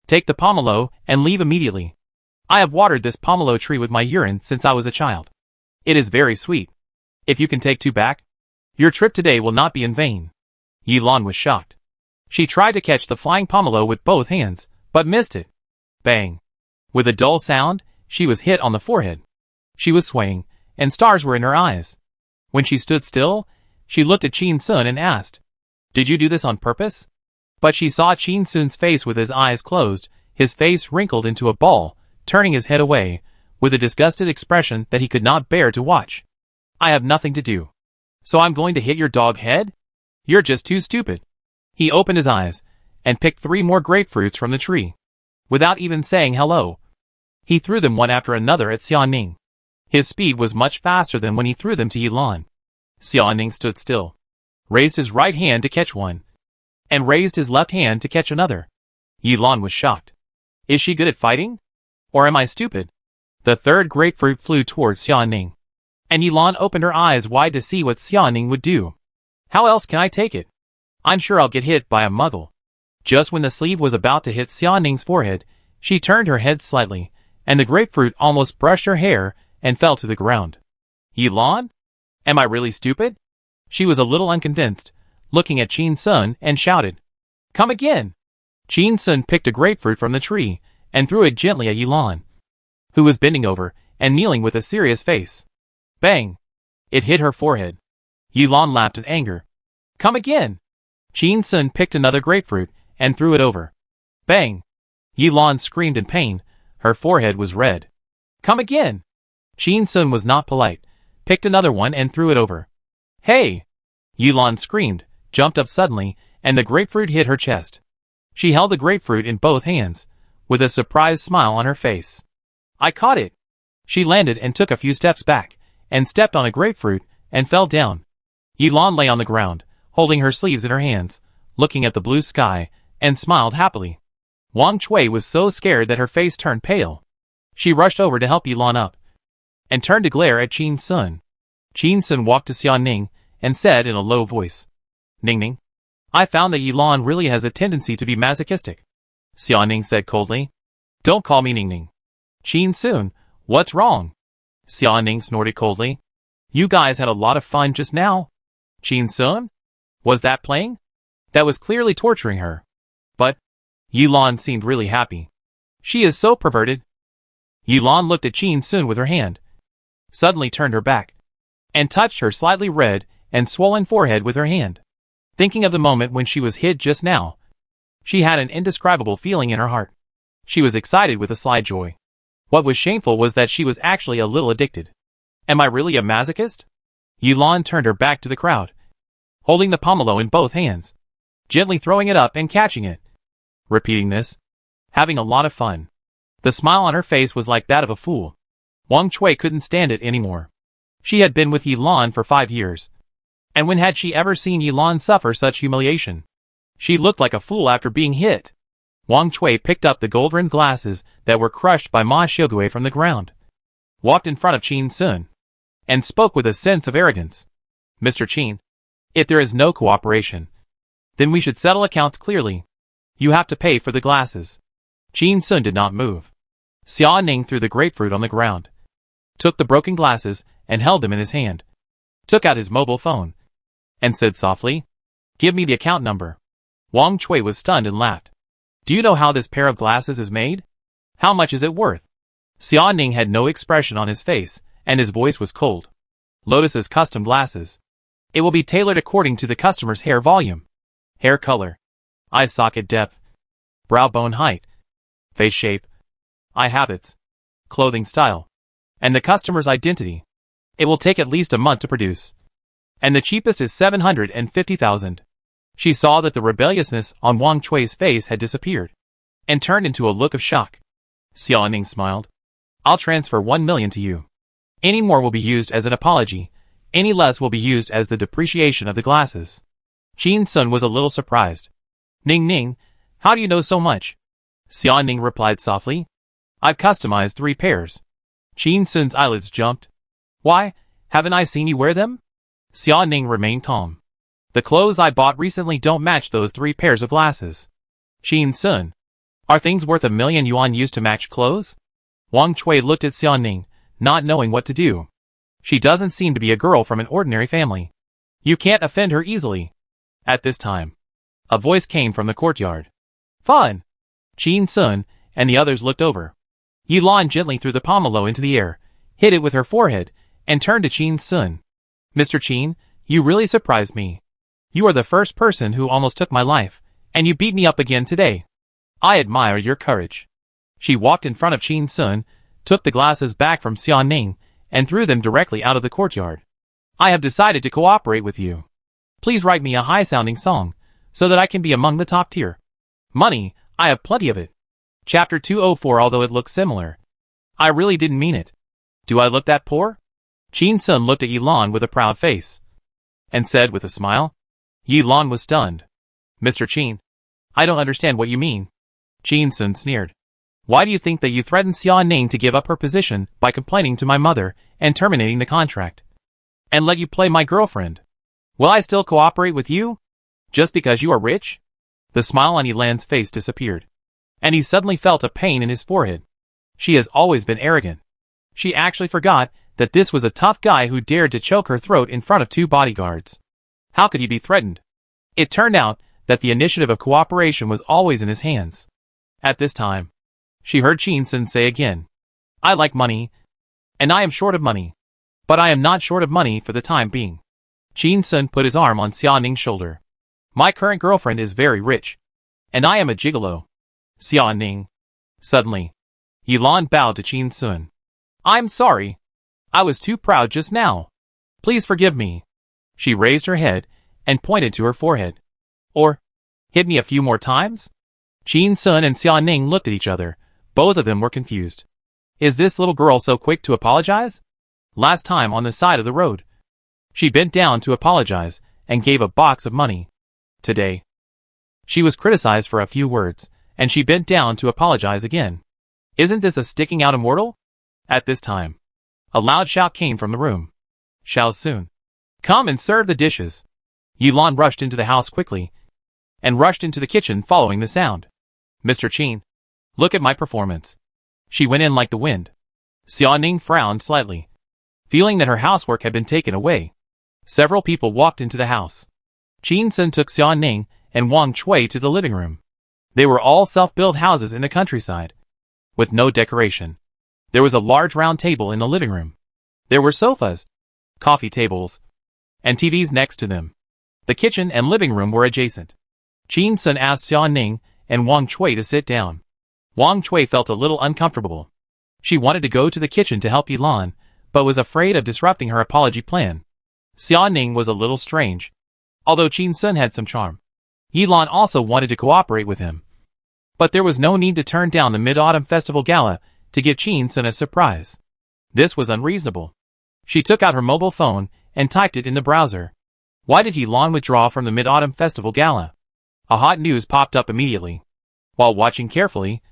Take the pomelo and leave immediately. I have watered this pomelo tree with my urine since I was a child. It is very sweet. If you can take 2 back, your trip today will not be in vain." Yilan was shocked. She tried to catch the flying pomelo with both hands, but missed it. Bang! With a dull sound, she was hit on the forehead. She was swaying, and stars were in her eyes. When she stood still, she looked at Qin Sun and asked, "Did you do this on purpose?" But she saw Qin Sun's face with his eyes closed, his face wrinkled into a ball, turning his head away, with a disgusted expression that he could not bear to watch. "I have nothing to do. So I'm going to hit your dog head? You're just too stupid." He opened his eyes, and picked 3 more grapefruits from the tree. Without even saying hello, he threw them one after another at Xiaoning. His speed was much faster than when he threw them to Yilan. Xiaoning stood still, raised his right hand to catch one, and raised his left hand to catch another. Yilan was shocked. Is she good at fighting? Or am I stupid? The 3rd grapefruit flew towards Xiaoning, and Yilan opened her eyes wide to see what Xiaoning would do. How else can I take it? I'm sure I'll get hit by a muggle. Just when the sleeve was about to hit Xiaoning's forehead, she turned her head slightly, and the grapefruit almost brushed her hair and fell to the ground. Yilan? Am I really stupid? She was a little unconvinced, looking at Qin Sun and shouted, "Come again!" Qin Sun picked a grapefruit from the tree and threw it gently at Yilan, who was bending over and kneeling with a serious face. Bang! It hit her forehead. Yilan laughed in anger. "Come again!" Qin Sun picked another grapefruit and threw it over. Bang! Yilan screamed in pain. Her forehead was red. "Come again!" Qin Sun was not polite, picked another one and threw it over. "Hey!" Yilan screamed, jumped up suddenly, and the grapefruit hit her chest. She held the grapefruit in both hands, with a surprised smile on her face. "I caught it!" She landed and took a few steps back, and stepped on a grapefruit, and fell down. Yilan lay on the ground, holding her sleeves in her hands, looking at the blue sky, and smiled happily. Wang Chui was so scared that her face turned pale. She rushed over to help Yilan up, and turned to glare at Qin Sun. Qin Sun walked to Xiaoning, and said in a low voice, "Ningning, I found that Yilan really has a tendency to be masochistic." Xiaoning said coldly, "Don't call me Ningning. Qin Sun, what's wrong? Xia Ning snorted coldly. You guys had a lot of fun just now. Qin Sun? Was that playing? That was clearly torturing her. But Yilan seemed really happy. She is so perverted. Yilan looked at Qin Sun with her hand, suddenly turned her back, and touched her slightly red and swollen forehead with her hand. Thinking of the moment when she was hit just now, she had an indescribable feeling in her heart. She was excited with a slight joy. What was shameful was that she was actually a little addicted. Am I really a masochist? Yilan turned her back to the crowd, holding the pomelo in both hands, gently throwing it up and catching it. Repeating this, having a lot of fun. The smile on her face was like that of a fool. Wang Chui couldn't stand it anymore. She had been with Yilan for 5 years. And when had she ever seen Yilan suffer such humiliation? She looked like a fool after being hit. Wang Chui picked up the gold-rimmed glasses that were crushed by Ma Xiugui from the ground, walked in front of Qin Sun, and spoke with a sense of arrogance. Mr. Qin, if there is no cooperation, then we should settle accounts clearly. You have to pay for the glasses. Qin Sun did not move. Xia Ning threw the grapefruit on the ground, took the broken glasses and held them in his hand, took out his mobile phone, and said softly, "Give me the account number." Wang Chui was stunned and laughed. Do you know how this pair of glasses is made? How much is it worth? Xia Ning had no expression on his face, and his voice was cold. Lotus's custom glasses. It will be tailored according to the customer's hair volume, hair color, eye socket depth, brow bone height, face shape, eye habits, clothing style, and the customer's identity. It will take at least a month to produce. And the cheapest is 750,000. She saw that the rebelliousness on Wang Chui's face had disappeared, and turned into a look of shock. Xia Ning smiled. I'll transfer 1 million to you. Any more will be used as an apology, any less will be used as the depreciation of the glasses. Qin Sun was a little surprised. Ning Ning, how do you know so much? Xia Ning replied softly. I've customized 3 pairs. Qin Sun's eyelids jumped. Why, haven't I seen you wear them? Xia Ning remained calm. The clothes I bought recently don't match those 3 pairs of glasses. Qin Sun, are things worth 1 million yuan used to match clothes? Wang Chui looked at Xia Ning, not knowing what to do. She doesn't seem to be a girl from an ordinary family. You can't offend her easily. At this time, a voice came from the courtyard. Fun! Qin Sun and the others looked over. Yilan gently threw the pomelo into the air, hit it with her forehead, and turned to Qin Sun. Mr. Qin, you really surprised me. You are the first person who almost took my life, and you beat me up again today. I admire your courage. She walked in front of Qin Sun, took the glasses back from Xia Ning, and threw them directly out of the courtyard. I have decided to cooperate with you. Please write me a high-sounding song, so that I can be among the top tier. Money, I have plenty of it. Chapter 204. Although it looks similar, I really didn't mean it. Do I look that poor? Qin Sun looked at Yilan with a proud face, and said with a smile. Yilan was stunned. Mr. Qin, I don't understand what you mean. Qin Sun sneered. Why do you think that you threatened Xia Ning to give up her position by complaining to my mother and terminating the contract, and let you play my girlfriend? Will I still cooperate with you? Just because you are rich? The smile on Yilan's face disappeared, and he suddenly felt a pain in his forehead. She has always been arrogant. She actually forgot that this was a tough guy who dared to choke her throat in front of 2 bodyguards. How could he be threatened? It turned out that the initiative of cooperation was always in his hands. At this time, she heard Qin Sun say again, I like money, and I am short of money. But I am not short of money for the time being. Qin Sun put his arm on Xia Ning's shoulder. My current girlfriend is very rich, and I am a gigolo. Xia Ning. Suddenly, Yilan bowed to Qin Sun. I'm sorry. I was too proud just now. Please forgive me. She raised her head and pointed to her forehead. Or, hit me a few more times? Qin Sun and Xia Ning looked at each other. Both of them were confused. Is this little girl so quick to apologize? Last time on the side of the road, she bent down to apologize and gave a box of money. Today, she was criticized for a few words, and she bent down to apologize again. Isn't this a sticking out immortal? At this time, a loud shout came from the room. Shall soon come and serve the dishes. Yilan rushed into the house quickly, and rushed into the kitchen following the sound. Mr. Qin, look at my performance. She went in like the wind. Xia Ning frowned slightly, feeling that her housework had been taken away. Several people walked into the house. Qin Sun took Xia Ning and Wang Chui to the living room. They were all self-built houses in the countryside, with no decoration. There was a large round table in the living room. There were sofas, coffee tables, and TVs next to them. The kitchen and living room were adjacent. Qin Sun asked Xia Ning and Wang Chui to sit down. Wang Chui felt a little uncomfortable. She wanted to go to the kitchen to help Yilan, but was afraid of disrupting her apology plan. Xia Ning was a little strange, although Qin Sun had some charm. Yilan also wanted to cooperate with him. But there was no need to turn down the Mid-Autumn Festival Gala to give Qin Sun a surprise. This was unreasonable. She took out her mobile phone and typed it in the browser. Why did Yilan withdraw from the Mid-Autumn Festival Gala? A hot news popped up immediately. While watching carefully,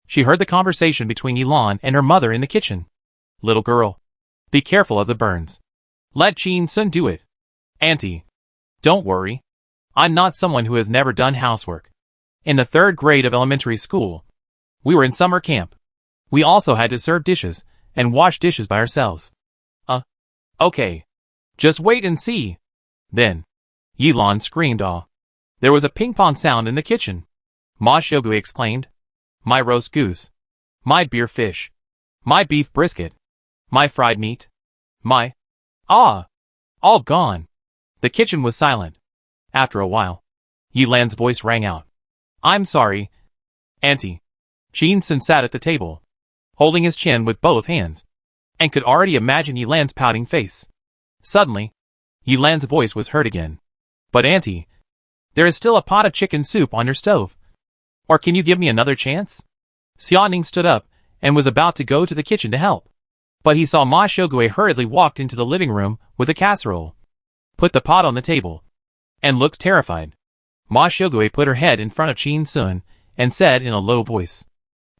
she heard the conversation between Yilan and her mother in the kitchen. Little girl, be careful of the burns. Let Qin Sun do it. Auntie, don't worry. I'm not someone who has never done housework. In the 3rd grade of elementary school, we were in summer camp. We also had to serve dishes and wash dishes by ourselves. Okay. Just wait and see. Then, Yilan screamed awe. There was a ping-pong sound in the kitchen. Ma Xiaogui exclaimed. My roast goose. My beer fish. My beef brisket. My fried meat. My... all gone. The kitchen was silent. After a while, Yilan's voice rang out. I'm sorry, Auntie. Qin Sun sat at the table, holding his chin with both hands, and could already imagine Yilan's pouting face. Suddenly, Yilan's voice was heard again. But Auntie, there is still a pot of chicken soup on your stove. Or can you give me another chance? Xia Ning stood up and was about to go to the kitchen to help. But he saw Ma Xiaogui hurriedly walked into the living room with a casserole, put the pot on the table, and looked terrified. Ma Xiaogui put her head in front of Qin Sun and said in a low voice,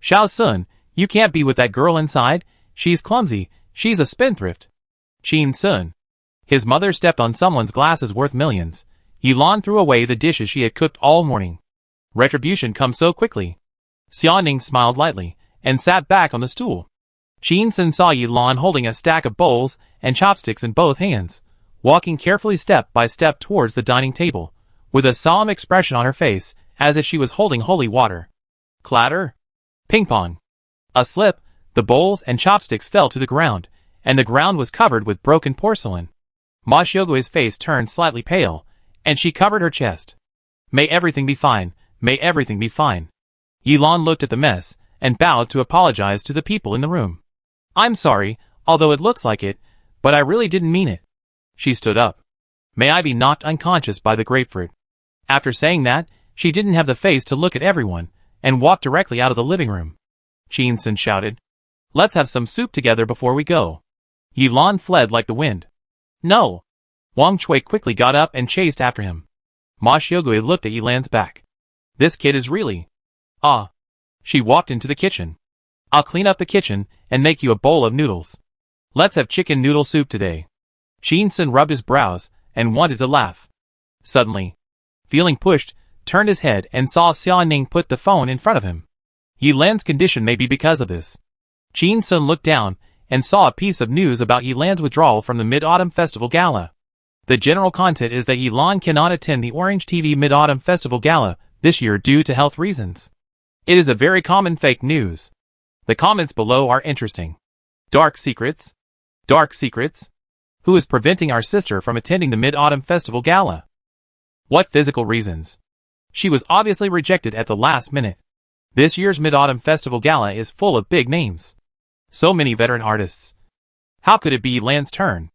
Xiao Sun, you can't be with that girl inside. She's clumsy. She's a spendthrift. Qin Sun. His mother stepped on someone's glasses worth millions. Yilan threw away the dishes she had cooked all morning. Retribution comes so quickly. Xia Ning smiled lightly and sat back on the stool. Qin Sun saw Yilan holding a stack of bowls and chopsticks in both hands, walking carefully step by step towards the dining table, with a solemn expression on her face, as if she was holding holy water. Clatter! Ping-pong! A slip, the bowls and chopsticks fell to the ground, and the ground was covered with broken porcelain. Ma Xiaogui's face turned slightly pale, and she covered her chest. May everything be fine, may everything be fine. Yilan looked at the mess, and bowed to apologize to the people in the room. I'm sorry, although it looks like it, but I really didn't mean it. She stood up. May I be knocked unconscious by the grapefruit. After saying that, she didn't have the face to look at everyone, and walked directly out of the living room. Qin Sun shouted, Let's have some soup together before we go. Yilan fled like the wind. No! Wang Chui quickly got up and chased after him. Ma Xiaogui looked at Yilan's back. This kid is really... She walked into the kitchen. I'll clean up the kitchen and make you a bowl of noodles. Let's have chicken noodle soup today. Qin Sun rubbed his brows and wanted to laugh. Suddenly, feeling pushed, turned his head and saw Xia Ning put the phone in front of him. Yilan's condition may be because of this. Qin Sun looked down and saw a piece of news about Yilan's withdrawal from the Mid-Autumn Festival Gala. The general content is that Yilan cannot attend the Orange TV Mid-Autumn Festival Gala this year due to health reasons. It is a very common fake news. The comments below are interesting. Dark secrets? Dark secrets? Who is preventing our sister from attending the Mid-Autumn Festival Gala? What physical reasons? She was obviously rejected at the last minute. This year's Mid-Autumn Festival Gala is full of big names. So many veteran artists. How could it be Yilan's turn?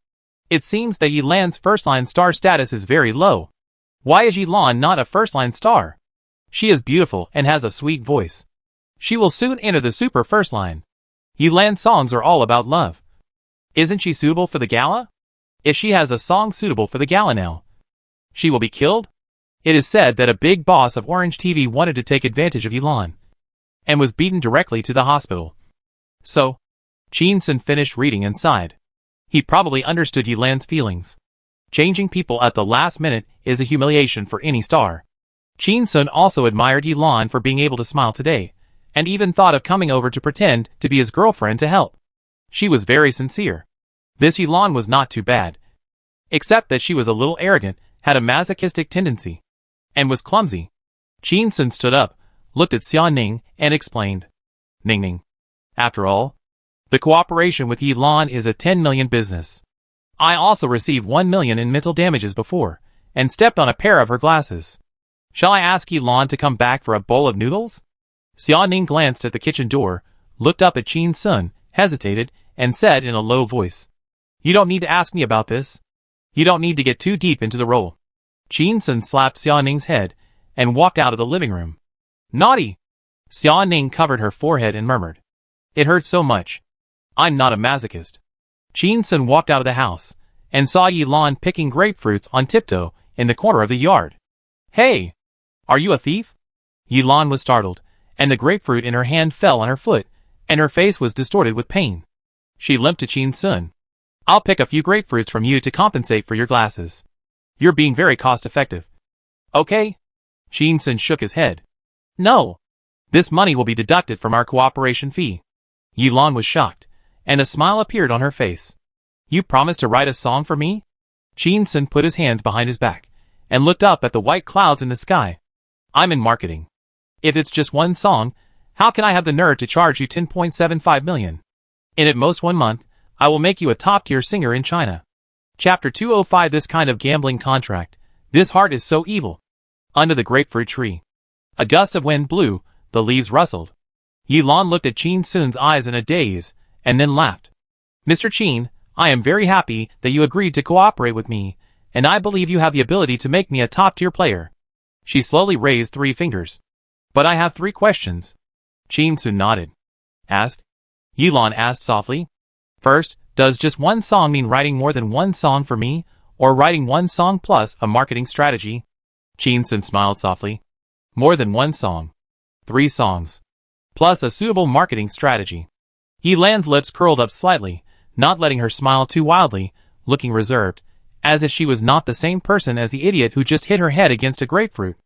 It seems that Yilan's first-line star status is very low. Why is Yilan not a first-line star? She is beautiful and has a sweet voice. She will soon enter the super first line. Yilan's songs are all about love. Isn't she suitable for the gala? If she has a song suitable for the gala now, she will be killed? It is said that a big boss of Orange TV wanted to take advantage of Yilan, and was beaten directly to the hospital. So, Qin Sun finished reading and sighed. He probably understood Yilan's feelings. Changing people at the last minute is a humiliation for any star. Qin Sun also admired Yilan for being able to smile today, and even thought of coming over to pretend to be his girlfriend to help. She was very sincere. This Yilan was not too bad. Except that she was a little arrogant, had a masochistic tendency, and was clumsy. Qin Sun stood up, looked at Xia Ning, and explained. Ning. After all, the cooperation with Yilan is a 10 million business. I also received 1 million in mental damages before, and stepped on a pair of her glasses. Shall I ask Yilan to come back for a bowl of noodles? Xia Ning glanced at the kitchen door, looked up at Qin Sun, hesitated, and said in a low voice. You don't need to ask me about this. You don't need to get too deep into the role. Qin Sun slapped Xia Ning's head, and walked out of the living room. Naughty! Xia Ning covered her forehead and murmured. It hurt so much. I'm not a masochist. Qin Sun walked out of the house, and saw Yilan picking grapefruits on tiptoe in the corner of the yard. Hey! Are you a thief? Yilan was startled, and the grapefruit in her hand fell on her foot, and her face was distorted with pain. She limped to Qin Sun. I'll pick a few grapefruits from you to compensate for your glasses. You're being very cost-effective. Okay? Qin Sun shook his head. No. This money will be deducted from our cooperation fee. Yilan was shocked, and a smile appeared on her face. You promised to write a song for me? Qin Sun put his hands behind his back, and looked up at the white clouds in the sky. I'm in marketing. If it's just one song, how can I have the nerve to charge you 10.75 million? In at most 1 month, I will make you a top-tier singer in China. Chapter 205. This kind of gambling contract. This heart is so evil. Under the grapefruit tree. A gust of wind blew, the leaves rustled. Yilan looked at Qin Sun's eyes in a daze, and then laughed. Mr. Qin, I am very happy that you agreed to cooperate with me, and I believe you have the ability to make me a top-tier player. She slowly raised 3 fingers. But I have 3 questions. Qin Sun nodded. Asked? Yilan asked softly. First, does just one song mean writing more than one song for me, or writing one song plus a marketing strategy? Qin Sun smiled softly. More than one song. 3 songs. Plus a suitable marketing strategy. Yilan's lips curled up slightly, not letting her smile too wildly, looking reserved, as if she was not the same person as the idiot who just hit her head against a grapefruit.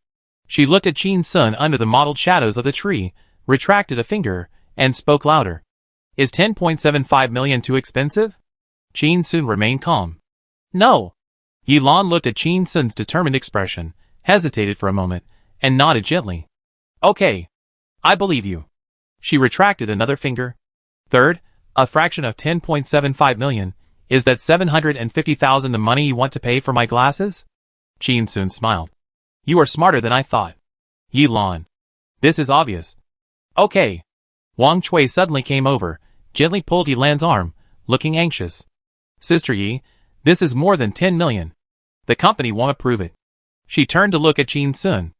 She looked at Qin Sun under the mottled shadows of the tree, retracted a finger, and spoke louder. Is 10.75 million too expensive? Qin Sun remained calm. No. Yilan looked at Qin Sun's determined expression, hesitated for a moment, and nodded gently. Okay. I believe you. She retracted another finger. Third, a fraction of 10.75 million. Is that 750,000 the money you want to pay for my glasses? Qin Sun smiled. You are smarter than I thought. Yilan. This is obvious. Okay. Wang Chui suddenly came over, gently pulled Yilan's arm, looking anxious. Sister Yi, this is more than 10 million. The company won't approve it. She turned to look at Qin Sun.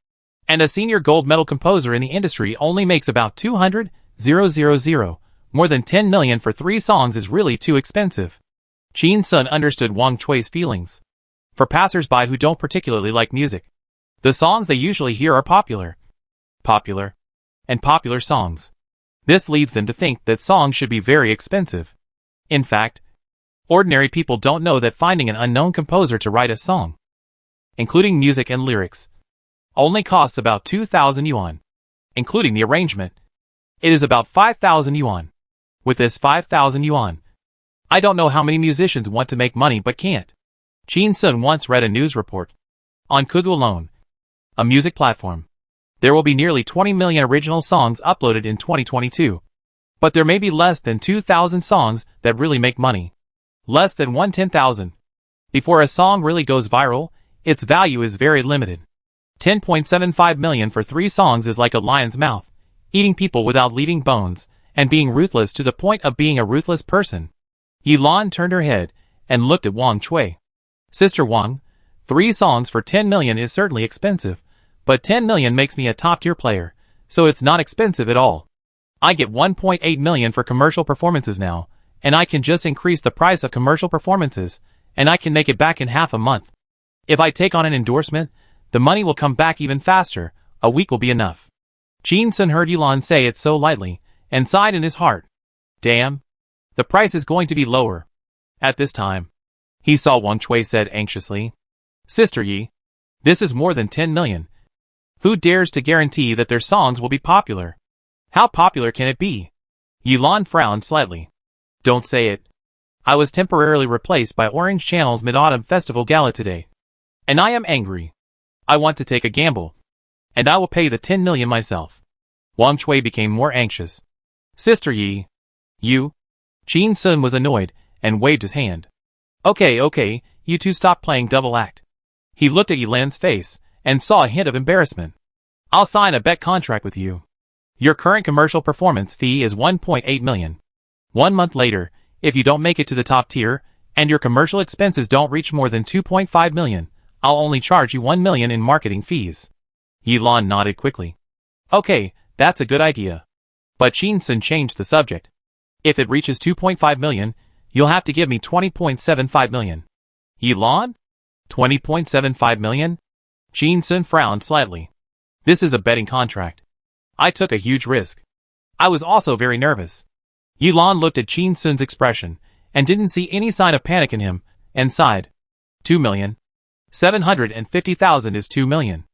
And a senior gold medal composer in the industry only makes about 200,000. More than 10 million for 3 songs is really too expensive. Qin Sun understood Wang Chui's feelings. For passers-by who don't particularly like music, the songs they usually hear are popular. And popular songs. This leads them to think that songs should be very expensive. In fact, ordinary people don't know that finding an unknown composer to write a song, including music and lyrics, only costs about 2,000 yuan. Including the arrangement, it is about 5,000 yuan. With this 5,000 yuan, I don't know how many musicians want to make money but can't. Qin Sun once read a news report. On Kugu alone, a music platform, there will be nearly 20 million original songs uploaded in 2022. But there may be less than 2,000 songs that really make money. Less than 1/10,000. Before a song really goes viral, its value is very limited. 10.75 million for 3 songs is like a lion's mouth, eating people without leaving bones, and being ruthless to the point of being a ruthless person. Yilan turned her head, and looked at Wang Chui. Sister Wang, 3 songs for 10 million is certainly expensive, but 10 million makes me a top-tier player, so it's not expensive at all. I get 1.8 million for commercial performances now, and I can just increase the price of commercial performances, and I can make it back in half a month. If I take on an endorsement, the money will come back even faster. A week will be enough. Qin Sun heard Yilan say it so lightly, and sighed in his heart. Damn. The price is going to be lower. At this time, he saw Wang Chui said anxiously. Sister Yi, this is more than 10 million. Who dares to guarantee that their songs will be popular? How popular can it be? Yilan frowned slightly. Don't say it. I was temporarily replaced by Orange Channel's Mid-Autumn Festival Gala today. And I am angry. I want to take a gamble. And I will pay the 10 million myself. Wang Chui became more anxious. Sister Yi. You? Qin Sun was annoyed and waved his hand. Okay, you two stop playing double act. He looked at Yilan's face and saw a hint of embarrassment. I'll sign a bet contract with you. Your current commercial performance fee is 1.8 million. 1 month later, if you don't make it to the top tier, and your commercial expenses don't reach more than 2.5 million, I'll only charge you 1 million in marketing fees. Yilan nodded quickly. Okay, that's a good idea. But Qin Sun changed the subject. If it reaches 2.5 million, you'll have to give me 20.75 million. Yilan? 20.75 million? Qin Sun frowned slightly. This is a betting contract. I took a huge risk. I was also very nervous. Yilan looked at Qin Sun's expression and didn't see any sign of panic in him, and sighed. 2 million. 750,000 is 2 million.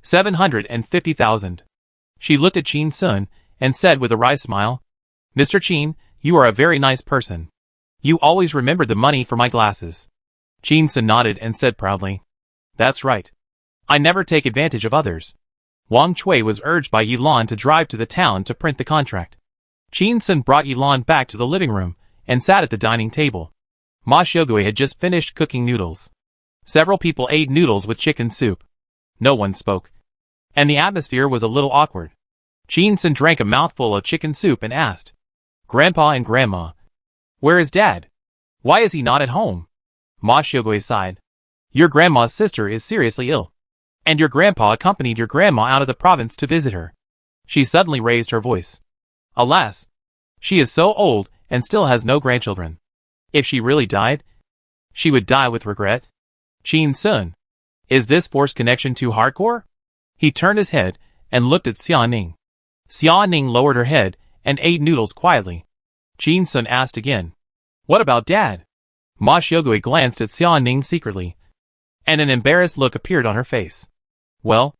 750,000. She looked at Qin Sun and said with a wry smile, Mr. Qin, you are a very nice person. You always remembered the money for my glasses. Qin Sun nodded and said proudly, That's right. I never take advantage of others. Wang Chui was urged by Yilan to drive to the town to print the contract. Qin Sun brought Yilan back to the living room and sat at the dining table. Ma Xiaogui had just finished cooking noodles. Several people ate noodles with chicken soup. No one spoke. And the atmosphere was a little awkward. Qin Sun drank a mouthful of chicken soup and asked, Grandpa and Grandma, where is Dad? Why is he not at home? Ma Xiaogui sighed. Your grandma's sister is seriously ill. And your grandpa accompanied your grandma out of the province to visit her. She suddenly raised her voice. Alas! She is so old and still has no grandchildren. If she really died, she would die with regret. Qin Sun, is this forced connection too hardcore? He turned his head and looked at Xia Ning. Xia Ning lowered her head and ate noodles quietly. Qin Sun asked again, What about Dad? Ma Xiaogui glanced at Xia Ning secretly, and an embarrassed look appeared on her face. Well,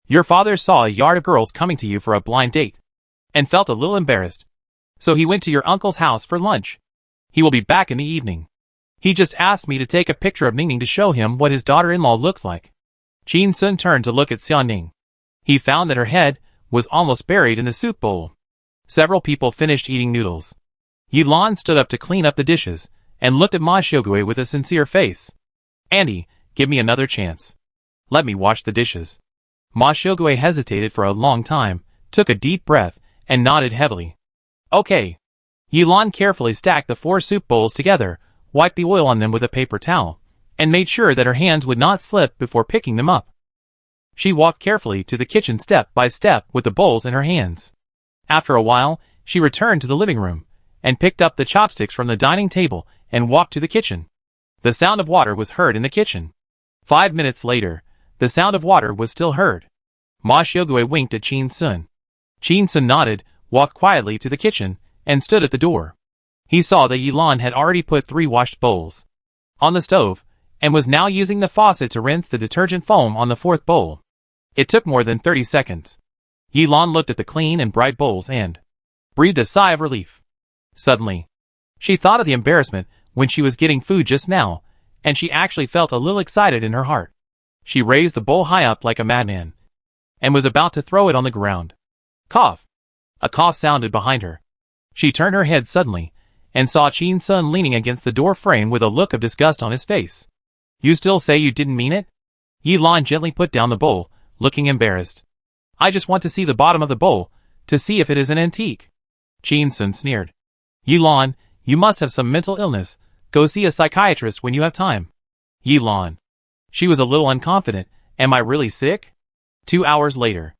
your father saw a yard of girls coming to you for a blind date, and felt a little embarrassed. So he went to your uncle's house for lunch. He will be back in the evening. He just asked me to take a picture of Ningning to show him what his daughter-in-law looks like. Qin Sun turned to look at Xia Ning. He found that her head was almost buried in the soup bowl. Several people finished eating noodles. Yilan stood up to clean up the dishes, and looked at Ma Xiaogui with a sincere face. Auntie, give me another chance. Let me wash the dishes. Ma Xiaogui hesitated for a long time, took a deep breath, and nodded heavily. Okay. Yilan carefully stacked the 4 soup bowls together, wiped the oil on them with a paper towel, and made sure that her hands would not slip before picking them up. She walked carefully to the kitchen step by step with the bowls in her hands. After a while, she returned to the living room, and picked up the chopsticks from the dining table and walked to the kitchen. The sound of water was heard in the kitchen. 5 minutes later, the sound of water was still heard. Ma Xiaogui winked at Qin Sun. Qin Sun nodded, walked quietly to the kitchen, and stood at the door. He saw that Yilan had already put 3 washed bowls on the stove, and was now using the faucet to rinse the detergent foam on the 4th bowl. It took more than 30 seconds. Yilan looked at the clean and bright bowls and breathed a sigh of relief. Suddenly, she thought of the embarrassment when she was getting food just now, and she actually felt a little excited in her heart. She raised the bowl high up like a madman, and was about to throw it on the ground. Cough! A cough sounded behind her. She turned her head suddenly, and saw Qin Sun leaning against the door frame with a look of disgust on his face. You still say you didn't mean it? Yilan gently put down the bowl, looking embarrassed. I just want to see the bottom of the bowl, to see if it is an antique. Qin Sun sneered. Yilan, you must have some mental illness. Go see a psychiatrist when you have time. Yilan. She was a little unconfident. Am I really sick? 2 hours later.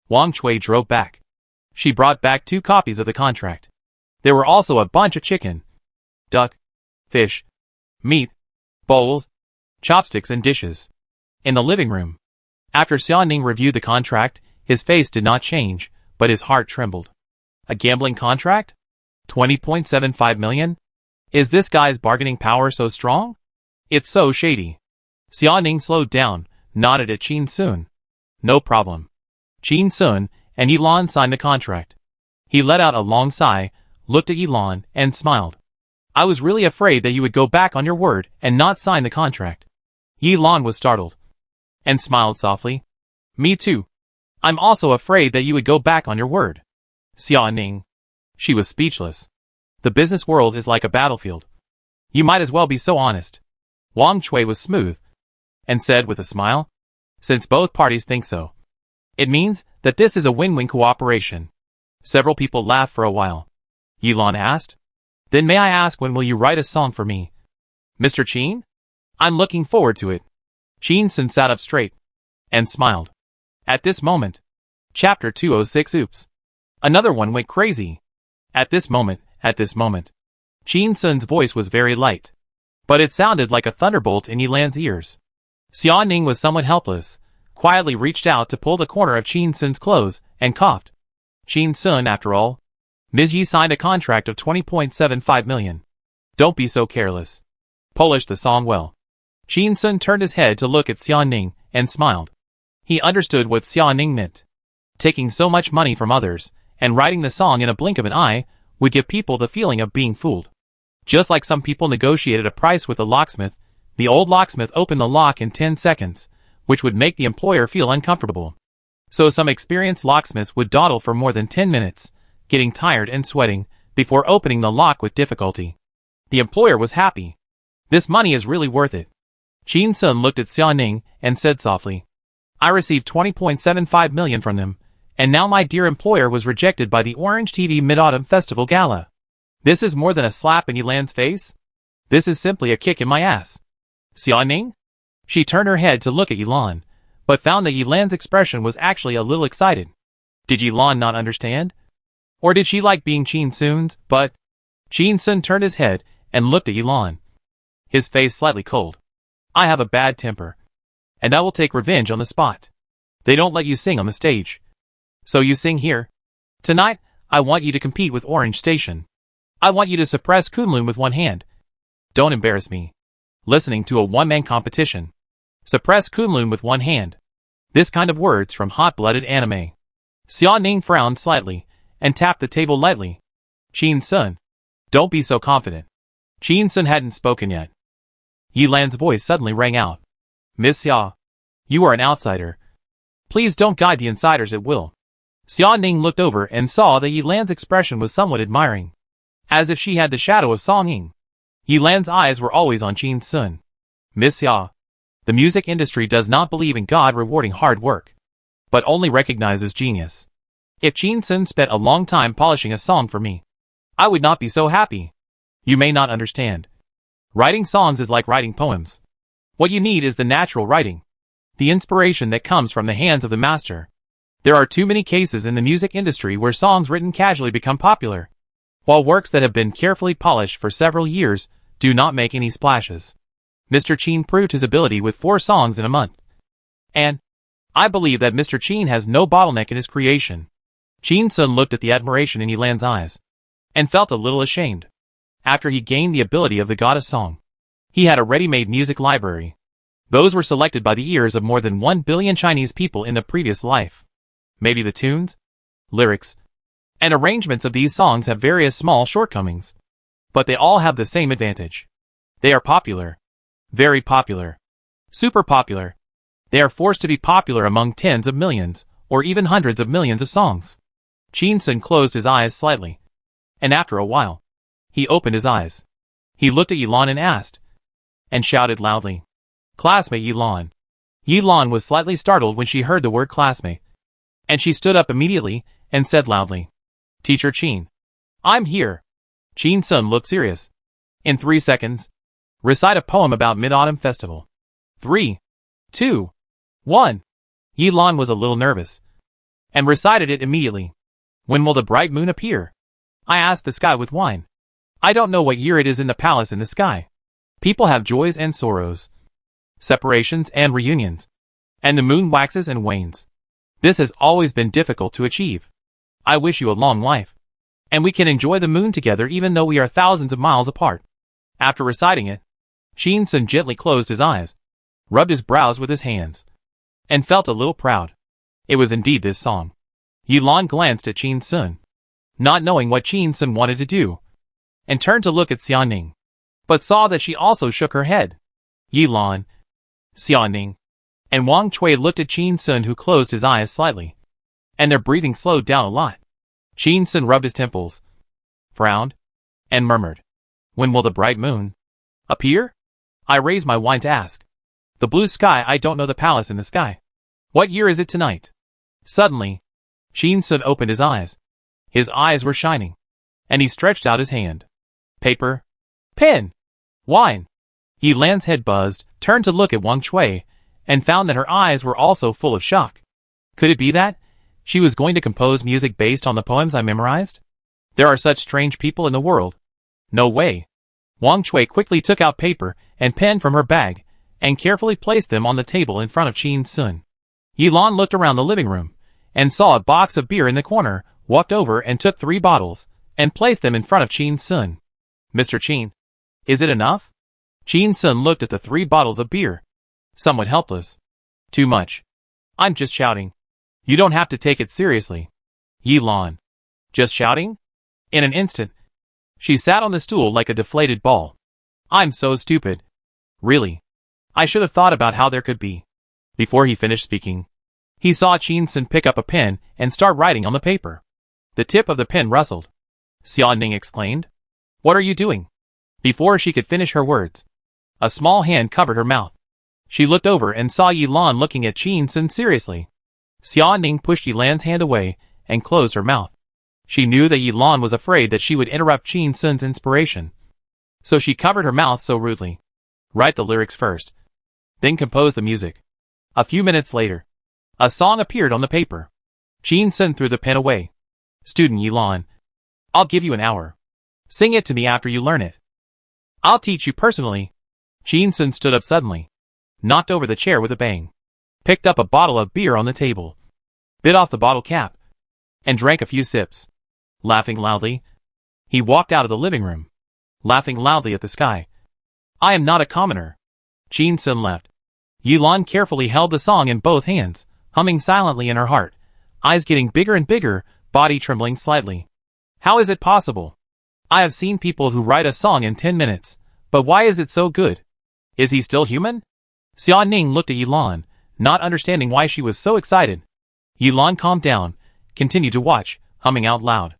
Wang Chui drove back. She brought back 2 copies of the contract. There were also a bunch of chicken, duck, fish, meat, bowls, chopsticks and dishes. In the living room. After Xia Ning reviewed the contract, his face did not change, but his heart trembled. A gambling contract? 20.75 million? Is this guy's bargaining power so strong? It's so shady. Xia Ning slowed down, nodded at Qin Sun. No problem. Qin Sun and Yilan signed the contract. He let out a long sigh, looked at Yilan, and smiled. I was really afraid that you would go back on your word and not sign the contract. Yilan was startled. And smiled softly. Me too. I'm also afraid that you would go back on your word. Xia Ning. She was speechless. The business world is like a battlefield. You might as well be so honest. Wang Chui was smooth, and said with a smile, since both parties think so. It means that this is a win-win cooperation. Several people laughed for a while. Yilan asked, then may I ask when will you write a song for me? Mr. Qin? I'm looking forward to it. Qin Sun sat up straight, and smiled. At this moment. Chapter 206 Oops. Another one went crazy. At this moment. Qin Sun's voice was very light, but it sounded like a thunderbolt in Yilan's ears. Xia Ning was somewhat helpless, quietly reached out to pull the corner of Qin Sun's clothes, and coughed. Qin Sun, after all. Ms. Yi signed a contract of 20.75 million. Don't be so careless. Polish the song well. Qin Sun turned his head to look at Xia Ning, and smiled. He understood what Xia Ning meant. Taking so much money from others, and writing the song in a blink of an eye, would give people the feeling of being fooled. Just like some people negotiated a price with the locksmith, the old locksmith opened the lock in 10 seconds, which would make the employer feel uncomfortable. So some experienced locksmiths would dawdle for more than 10 minutes, getting tired and sweating, before opening the lock with difficulty. The employer was happy. This money is really worth it. Qin Sun looked at Xia Ning, and said softly, I received 20.75 million from them, and now my dear employer was rejected by the Orange TV Mid-Autumn Festival Gala. This is more than a slap in Yilan's face. This is simply a kick in my ass. Xia Ning? She turned her head to look at Yilan, but found that Yilan's expression was actually a little excited. Did Yilan not understand? Or did she like being Qin Sun's? But Qin Sun turned his head and looked at Yilan, his face slightly cold. I have a bad temper, and I will take revenge on the spot. They don't let you sing on the stage, so you sing here. Tonight, I want you to compete with Orange Station. I want you to suppress Kunlun with one hand. Don't embarrass me. Listening to a one-man competition. Suppress Kunlun with one hand. This kind of words from hot-blooded anime. Xia Ning frowned slightly, and tapped the table lightly. Qin Sun. Don't be so confident. Qin Sun hadn't spoken yet. Yilan's voice suddenly rang out. Miss Xia. You are an outsider. Please don't guide the insiders at will. Xia Ning looked over and saw that Yilan's expression was somewhat admiring, as if she had the shadow of Song Ying. Yilan's eyes were always on Qin Sun. Miss Xia. The music industry does not believe in God rewarding hard work, but only recognizes genius. If Qin Sun spent a long time polishing a song for me, I would not be so happy. You may not understand. Writing songs is like writing poems. What you need is the natural writing, the inspiration that comes from the hands of the master. There are too many cases in the music industry where songs written casually become popular, while works that have been carefully polished for several years do not make any splashes. Mr. Qin proved his ability with 4 songs in a month. And I believe that Mr. Qin has no bottleneck in his creation. Qin Sun looked at the admiration in Yilan's eyes, and felt a little ashamed. After he gained the ability of the god of song, he had a ready-made music library. Those were selected by the ears of more than 1 billion Chinese people in the previous life. Maybe the tunes, lyrics, and arrangements of these songs have various small shortcomings, but they all have the same advantage. They are popular. Very popular. Super popular. They are forced to be popular among tens of millions, or even hundreds of millions of songs. Qin Sun closed his eyes slightly, and after a while, he opened his eyes. He looked at Yilan and asked, and shouted loudly, Classmate Yilan. Yilan was slightly startled when she heard the word classmate, and she stood up immediately and said loudly, Teacher Qin. I'm here. Qin Sun looked serious. In 3 seconds, recite a poem about Mid-Autumn Festival. 3, 2, 1. Yilan was a little nervous, and recited it immediately. When will the bright moon appear? I asked the sky with wine. I don't know what year it is in the palace in the sky. People have joys and sorrows, separations and reunions, and the moon waxes and wanes. This has always been difficult to achieve. I wish you a long life, and we can enjoy the moon together even though we are thousands of miles apart. After reciting it, Qin Sun gently closed his eyes, rubbed his brows with his hands, and felt a little proud. It was indeed this song. Yilan glanced at Qin Sun. not knowing what Qin Sun wanted to do, and turned to look at Xiaoning, but saw that she also shook her head. Yilan, Xiaoning, and Wang Chui looked at Qin Sun, who closed his eyes slightly, and their breathing slowed down a lot. Qin Sun rubbed his temples, frowned, and murmured, "When will the bright moon appear?" I raised my wine to ask. "The blue sky, I don't know the palace in the sky. What year is it tonight?" Suddenly, Qin Sun opened his eyes. His eyes were shining, and he stretched out his hand. "Paper, pen, wine." Yilan's head buzzed, turned to look at Wang Chui, and found that her eyes were also full of shock. Could it be that she was going to compose music based on the poems I memorized? There are such strange people in the world. No way. Wang Chui quickly took out paper and pen from her bag and carefully placed them on the table in front of Qin Sun. Yilan looked around the living room and saw a box of beer in the corner, walked over and took 3 bottles and placed them in front of Qin Sun. "Mr. Qin, is it enough?" Qin Sun looked at the 3 bottles of beer, somewhat helpless. "Too much. I'm just shouting. You don't have to take it seriously." Yilan, "Just shouting?" In an instant, she sat on the stool like a deflated ball. "I'm so stupid. Really. I should have thought about how there could be." Before he finished speaking, he saw Qin Sun pick up a pen and start writing on the paper. The tip of the pen rustled. Xiaoning exclaimed, "What are you doing?" Before she could finish her words, a small hand covered her mouth. She looked over and saw Yilan looking at Qin Sun seriously. Xiaoning pushed Yilan's hand away and closed her mouth. She knew that Yilan was afraid that she would interrupt Qin Sun's inspiration, so she covered her mouth so rudely. "Write the lyrics first, then compose the music." A few minutes later, a song appeared on the paper. Qin Sun threw the pen away. "Student Yilan, I'll give you an hour. Sing it to me after you learn it. I'll teach you personally." Qin Sun stood up suddenly, knocked over the chair with a bang, picked up a bottle of beer on the table, bit off the bottle cap, and drank a few sips. Laughing loudly, he walked out of the living room, laughing loudly at the sky. "I am not a commoner." Qin Sun left. Yilan carefully held the song in both hands, humming silently in her heart, eyes getting bigger and bigger, body trembling slightly. How is it possible? I have seen people who write a song in 10 minutes, but why is it so good? Is he still human? Xiaoning looked at Yilan, not understanding why she was so excited. Yilan calmed down, continued to watch, humming out loud.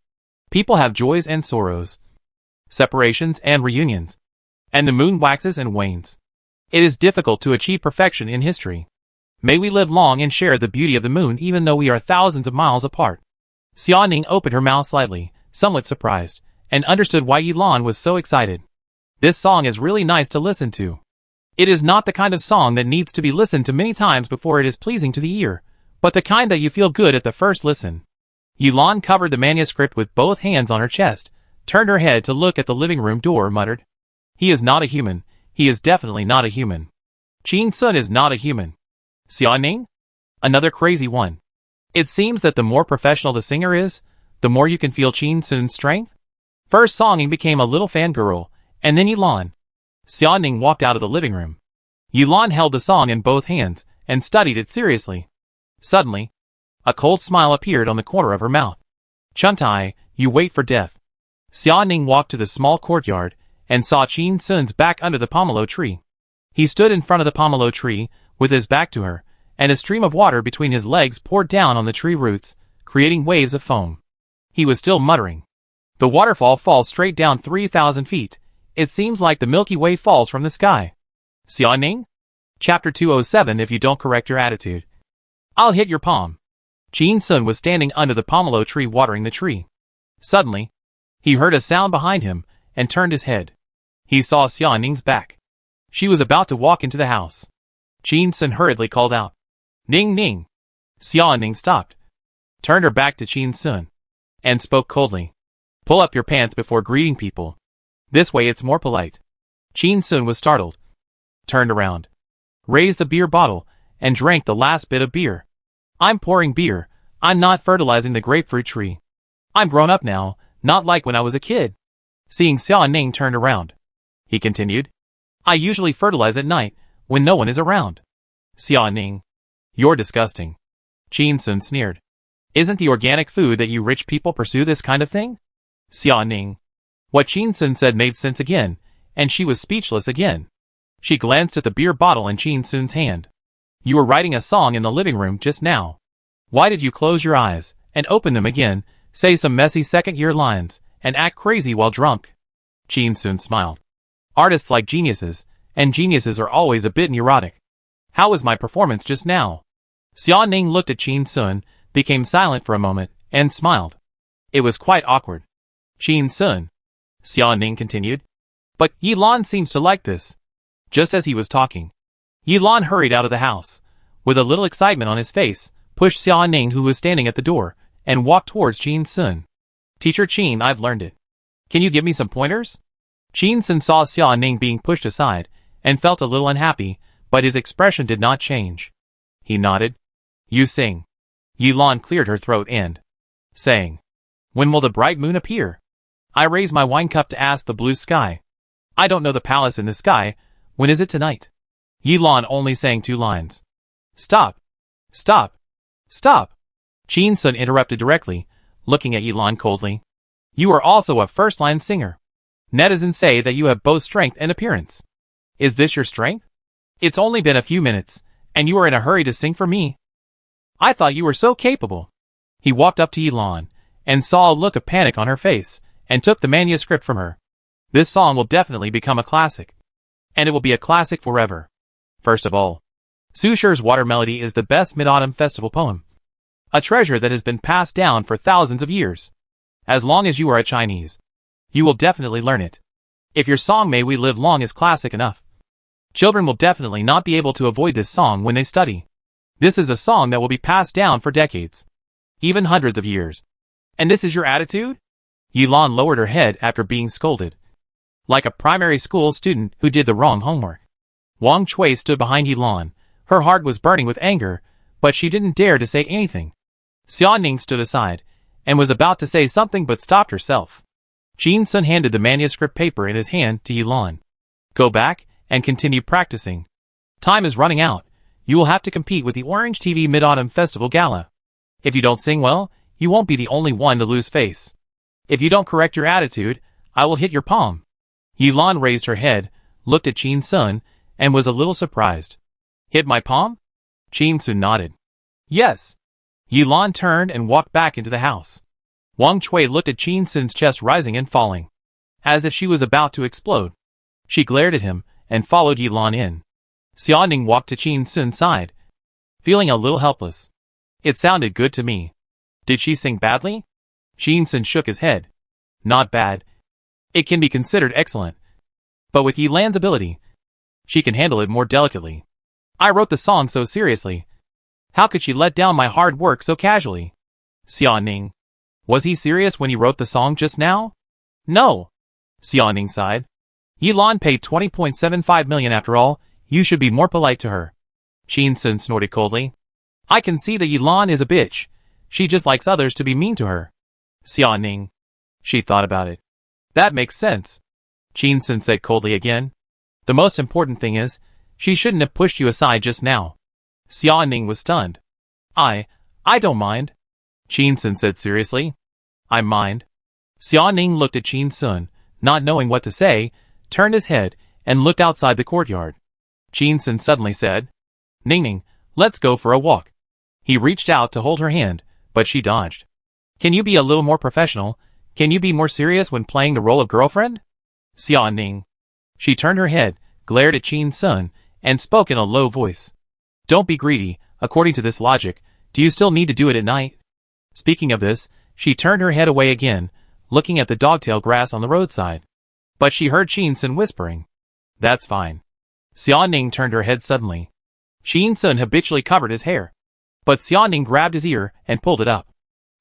People have joys and sorrows, separations and reunions, and the moon waxes and wanes. It is difficult to achieve perfection in history. May we live long and share the beauty of the moon even though we are thousands of miles apart. Xiaoning opened her mouth slightly, somewhat surprised, and understood why Yilan was so excited. This song is really nice to listen to. It is not the kind of song that needs to be listened to many times before it is pleasing to the ear, but the kind that you feel good at the first listen. Yilan covered the manuscript with both hands on her chest, turned her head to look at the living room door, muttered, "He is not a human. He is definitely not a human. Qin Sun is not a human. Xiaoning? Another crazy one." It seems that the more professional the singer is, the more you can feel Qin Sun's strength. First Songing became a little fangirl, and then Yilan. Xiaoning walked out of the living room. Yilan held the song in both hands and studied it seriously. Suddenly, a cold smile appeared on the corner of her mouth. "Chuntai, you wait for death." Xiaoning walked to the small courtyard and saw Qin Sun's back under the pomelo tree. He stood in front of the pomelo tree, with his back to her, and a stream of water between his legs poured down on the tree roots, creating waves of foam. He was still muttering. "The waterfall falls straight down 3,000 feet. It seems like the Milky Way falls from the sky." Xiaoning? Chapter 207. If you don't correct your attitude, I'll hit your palm. Qin Sun was standing under the pomelo tree watering the tree. Suddenly, he heard a sound behind him and turned his head. He saw Xiaoning's back. She was about to walk into the house. Qin Sun hurriedly called out, "Ning Ning." Xiaoning stopped, turned her back to Qin Sun, and spoke coldly. "Pull up your pants before greeting people. This way it's more polite." Qin Sun was startled, turned around, raised the beer bottle, and drank the last bit of beer. "I'm pouring beer. I'm not fertilizing the grapefruit tree. I'm grown up now, not like when I was a kid." Seeing Xiaoning turned around, he continued, "I usually fertilize at night, when no one is around." "Xiaoning, you're disgusting." Qin Sun sneered. Isn't the organic food that you rich people pursue this kind of thing? Xia Ning. What Qin Sun said made sense again, and she was speechless again. She glanced at the beer bottle in Qin Sun's hand. You were writing a song in the living room just now. Why did you close your eyes, and open them again, say some messy second-year lines, and act crazy while drunk? Qin Sun smiled. Artists like geniuses, and geniuses are always a bit neurotic. How was my performance just now? Xia Ning looked at Qin Sun, became silent for a moment, and smiled. It was quite awkward. Qin Sun. Xia Ning continued. But Yi Lan seems to like this. Just as he was talking, Yi Lan hurried out of the house, with a little excitement on his face, pushed Xia Ning who was standing at the door, and walked towards Qin Sun. Teacher Qin, I've learned it. Can you give me some pointers? Qin Sun saw Xia Ning being pushed aside, and felt a little unhappy, but his expression did not change. He nodded. You sing. Yi Lan cleared her throat and sang. When will the bright moon appear? I raise my wine cup to ask the blue sky. I don't know the palace in the sky. When is it tonight? Yi Lan only sang 2 lines. Stop. Stop. Stop. Qin Sun interrupted directly, looking at Yi Lan coldly. You are also a first-line singer. Netizens say that you have both strength and appearance. Is this your strength? It's only been a few minutes, and you are in a hurry to sing for me. I thought you were so capable. He walked up to Yi Lan, and saw a look of panic on her face, and took the manuscript from her. This song will definitely become a classic. And it will be a classic forever. First of all, Su Shi's Water Melody is the best Mid-Autumn Festival poem. A treasure that has been passed down for thousands of years. As long as you are a Chinese, you will definitely learn it. If your song May We Live Long is classic enough, children will definitely not be able to avoid this song when they study. This is a song that will be passed down for decades, even hundreds of years. And this is your attitude? Yi Lan lowered her head after being scolded. Like a primary school student who did the wrong homework. Wang Chui stood behind Yi Lan. Her heart was burning with anger, but she didn't dare to say anything. Xia Ning stood aside, and was about to say something but stopped herself. Qin Sun handed the manuscript paper in his hand to Yi Lan. Go back, and continue practicing. Time is running out. You will have to compete with the Orange TV Mid-Autumn Festival Gala. If you don't sing well, you won't be the only one to lose face. If you don't correct your attitude, I will hit your palm. Yi Lan raised her head, looked at Qin Sun, and was a little surprised. Hit my palm? Qin Sun nodded. Yes. Yi Lan turned and walked back into the house. Wang Chui looked at Qin Sun's chest rising and falling, as if she was about to explode. She glared at him, and followed Yi Lan in. Xia Ning walked to Qin Sun's side, feeling a little helpless. It sounded good to me. Did she sing badly? Qin Sun shook his head. Not bad. It can be considered excellent. But with Yi Lan's ability, she can handle it more delicately. I wrote the song so seriously. How could she let down my hard work so casually? Xia Ning. Was he serious when he wrote the song just now? No. Xia Ning sighed. Yi Lan paid 20.75 million after all. You should be more polite to her. Qin Sun snorted coldly. I can see that Yi Lan is a bitch. She just likes others to be mean to her. Xia Ning. She thought about it. That makes sense. Qin Sun said coldly again. The most important thing is, she shouldn't have pushed you aside just now. Xia Ning was stunned. I don't mind. Qin Sun said seriously. I mind. Xia Ning looked at Qin Sun, not knowing what to say, turned his head, and looked outside the courtyard. Qin Sun suddenly said, Ning Ning, let's go for a walk. He reached out to hold her hand, but she dodged. Can you be a little more professional? Can you be more serious when playing the role of girlfriend? Xia Ning. She turned her head, glared at Qin Sun, and spoke in a low voice. Don't be greedy. According to this logic, do you still need to do it at night? Speaking of this, she turned her head away again, looking at the dogtail grass on the roadside. But she heard Qin Sun whispering. That's fine. Xia Ning turned her head suddenly. Qin Sun habitually covered his hair. But Xia Ning grabbed his ear and pulled it up.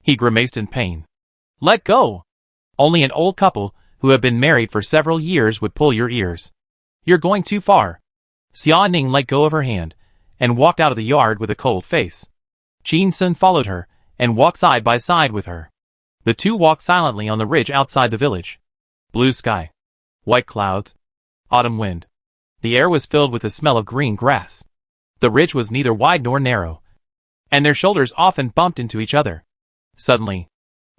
He grimaced in pain. Let go! Only an old couple, who have been married for several years, would pull your ears. You're going too far. Xia Ning let go of her hand, and walked out of the yard with a cold face. Qin Sun followed her, and walked side by side with her. The two walked silently on the ridge outside the village. Blue sky. White clouds. Autumn wind. The air was filled with the smell of green grass. The ridge was neither wide nor narrow, and their shoulders often bumped into each other. Suddenly,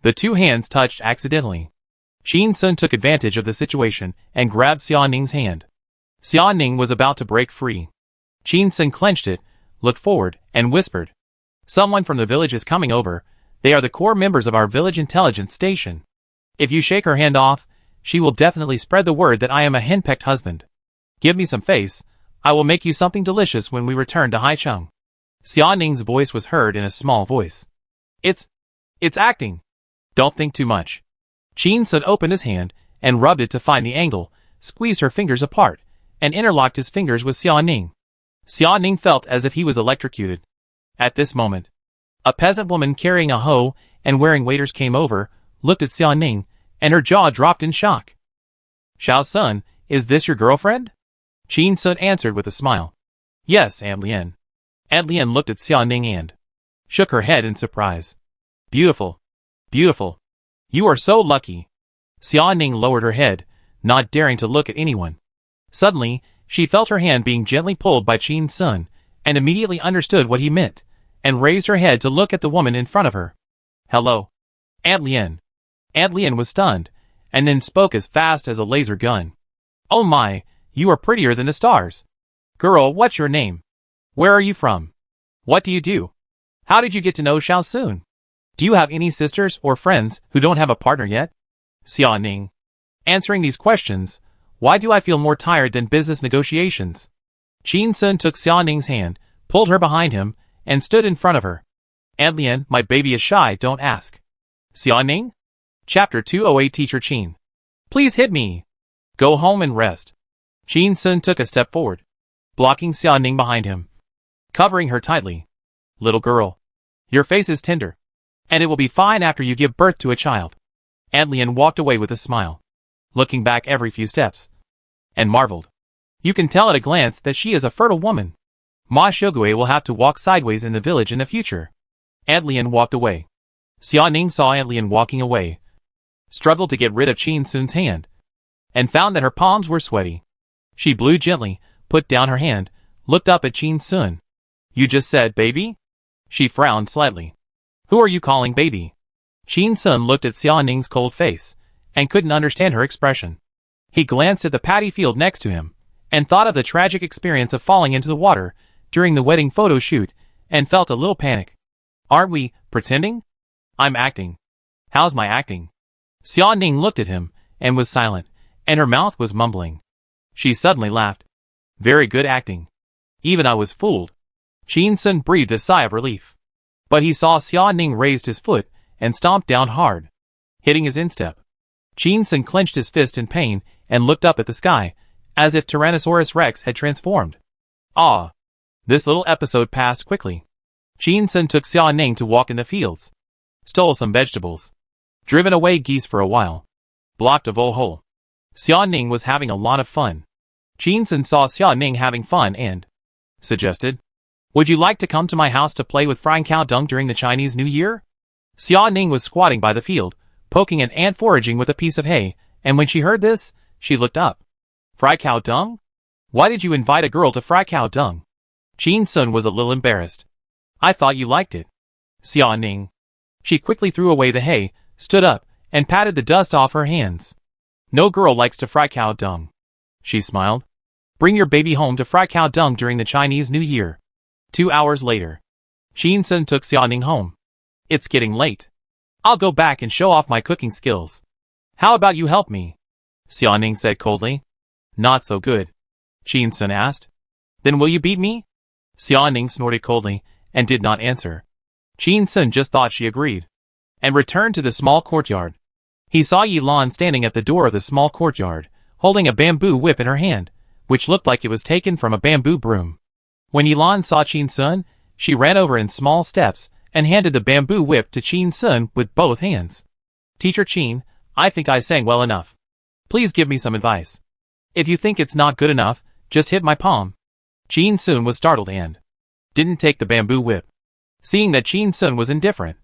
the two hands touched accidentally. Qin Sun took advantage of the situation and grabbed Xia Ning's hand. Xia Ning was about to break free. Qin Sun clenched it, looked forward, and whispered, "Someone from the village is coming over. They are the core members of our village intelligence station. If you shake her hand off, she will definitely spread the word that I am a henpecked husband. Give me some face. I will make you something delicious when we return to Haicheng." Xia Ning's voice was heard in a small voice. It's acting. Don't think too much." Qin Sun opened his hand and rubbed it to find the angle, squeezed her fingers apart, and interlocked his fingers with Xia Ning. Xia Ning felt as if he was electrocuted. At this moment, a peasant woman carrying a hoe and wearing waders came over, looked at Xia Ning, and her jaw dropped in shock. "Xiao Sun, is this your girlfriend?" Qin Sun answered with a smile. "Yes, Aunt Lian." Aunt Lian looked at Xia Ning and shook her head in surprise. "Beautiful. Beautiful. You are so lucky." Xia Ning lowered her head, not daring to look at anyone. Suddenly, she felt her hand being gently pulled by Qin Sun, and immediately understood what he meant, and raised her head to look at the woman in front of her. "Hello, Aunt Lian." Aunt Lian was stunned, and then spoke as fast as a laser gun. "Oh my, you are prettier than the stars. Girl, what's your name? Where are you from? What do you do? How did you get to know Xiao Sun? Do you have any sisters or friends who don't have a partner yet?" Xia Ning. Answering these questions, why do I feel more tired than business negotiations? Qin Sun took Xia Ning's hand, pulled her behind him, and stood in front of her. "Aunt Lian, my baby is shy, don't ask." Xia Ning? Chapter 208 Teacher Qin. "Please hit me. Go home and rest." Qin Sun took a step forward, blocking Xia Ning behind him, covering her tightly. "Little girl, your face is tender, and it will be fine after you give birth to a child." Aunt Lian walked away with a smile, looking back every few steps, and marveled. You can tell at a glance that she is a fertile woman. Ma Shogui will have to walk sideways in the village in the future. Aunt Lian walked away. Xia Ning saw Aunt Lian walking away, struggled to get rid of Qin Sun's hand, and found that her palms were sweaty. She blew gently, put down her hand, looked up at Qin Sun. "You just said baby?" She frowned slightly. "Who are you calling baby?" Qin Sun looked at Xia Ning's cold face, and couldn't understand her expression. He glanced at the paddy field next to him, and thought of the tragic experience of falling into the water during the wedding photo shoot, and felt a little panic. "Aren't we pretending? I'm acting. How's my acting?" Xia Ning looked at him, and was silent, and her mouth was mumbling. She suddenly laughed. "Very good acting. Even I was fooled." Qin Sun breathed a sigh of relief. But he saw Xia Ning raised his foot and stomped down hard, hitting his instep. Qin Sun clenched his fist in pain and looked up at the sky, as if Tyrannosaurus Rex had transformed. Ah! This little episode passed quickly. Qin Sun took Xia Ning to walk in the fields, stole some vegetables, driven away geese for a while, blocked a vole hole. Xia Ning was having a lot of fun. Qin Sun saw Xia Ning having fun and suggested, "Would you like to come to my house to play with frying cow dung during the Chinese New Year?" Xia Ning was squatting by the field, poking an ant foraging with a piece of hay, and when she heard this, she looked up. "Fry cow dung? Why did you invite a girl to fry cow dung?" Qin Sun was a little embarrassed. "I thought you liked it." Xia Ning. She quickly threw away the hay, stood up, and patted the dust off her hands. "No girl likes to fry cow dung." She smiled. "Bring your baby home to fry cow dung during the Chinese New Year." 2 hours later, Qin Sun took Xia Ning home. "It's getting late. I'll go back and show off my cooking skills. How about you help me?" Xia Ning said coldly. "Not so good." Qin Sun asked. "Then will you beat me?" Xia Ning snorted coldly, and did not answer. Qin Sun just thought she agreed, and returned to the small courtyard. He saw Yi Lan standing at the door of the small courtyard, holding a bamboo whip in her hand, which looked like it was taken from a bamboo broom. When Yi Lan saw Qin Sun, she ran over in small steps, and handed the bamboo whip to Qin Sun with both hands. "Teacher Qin, I think I sang well enough. Please give me some advice. If you think it's not good enough, just hit my palm." Qin Sun was startled and didn't take the bamboo whip. Seeing that Qin Sun was indifferent,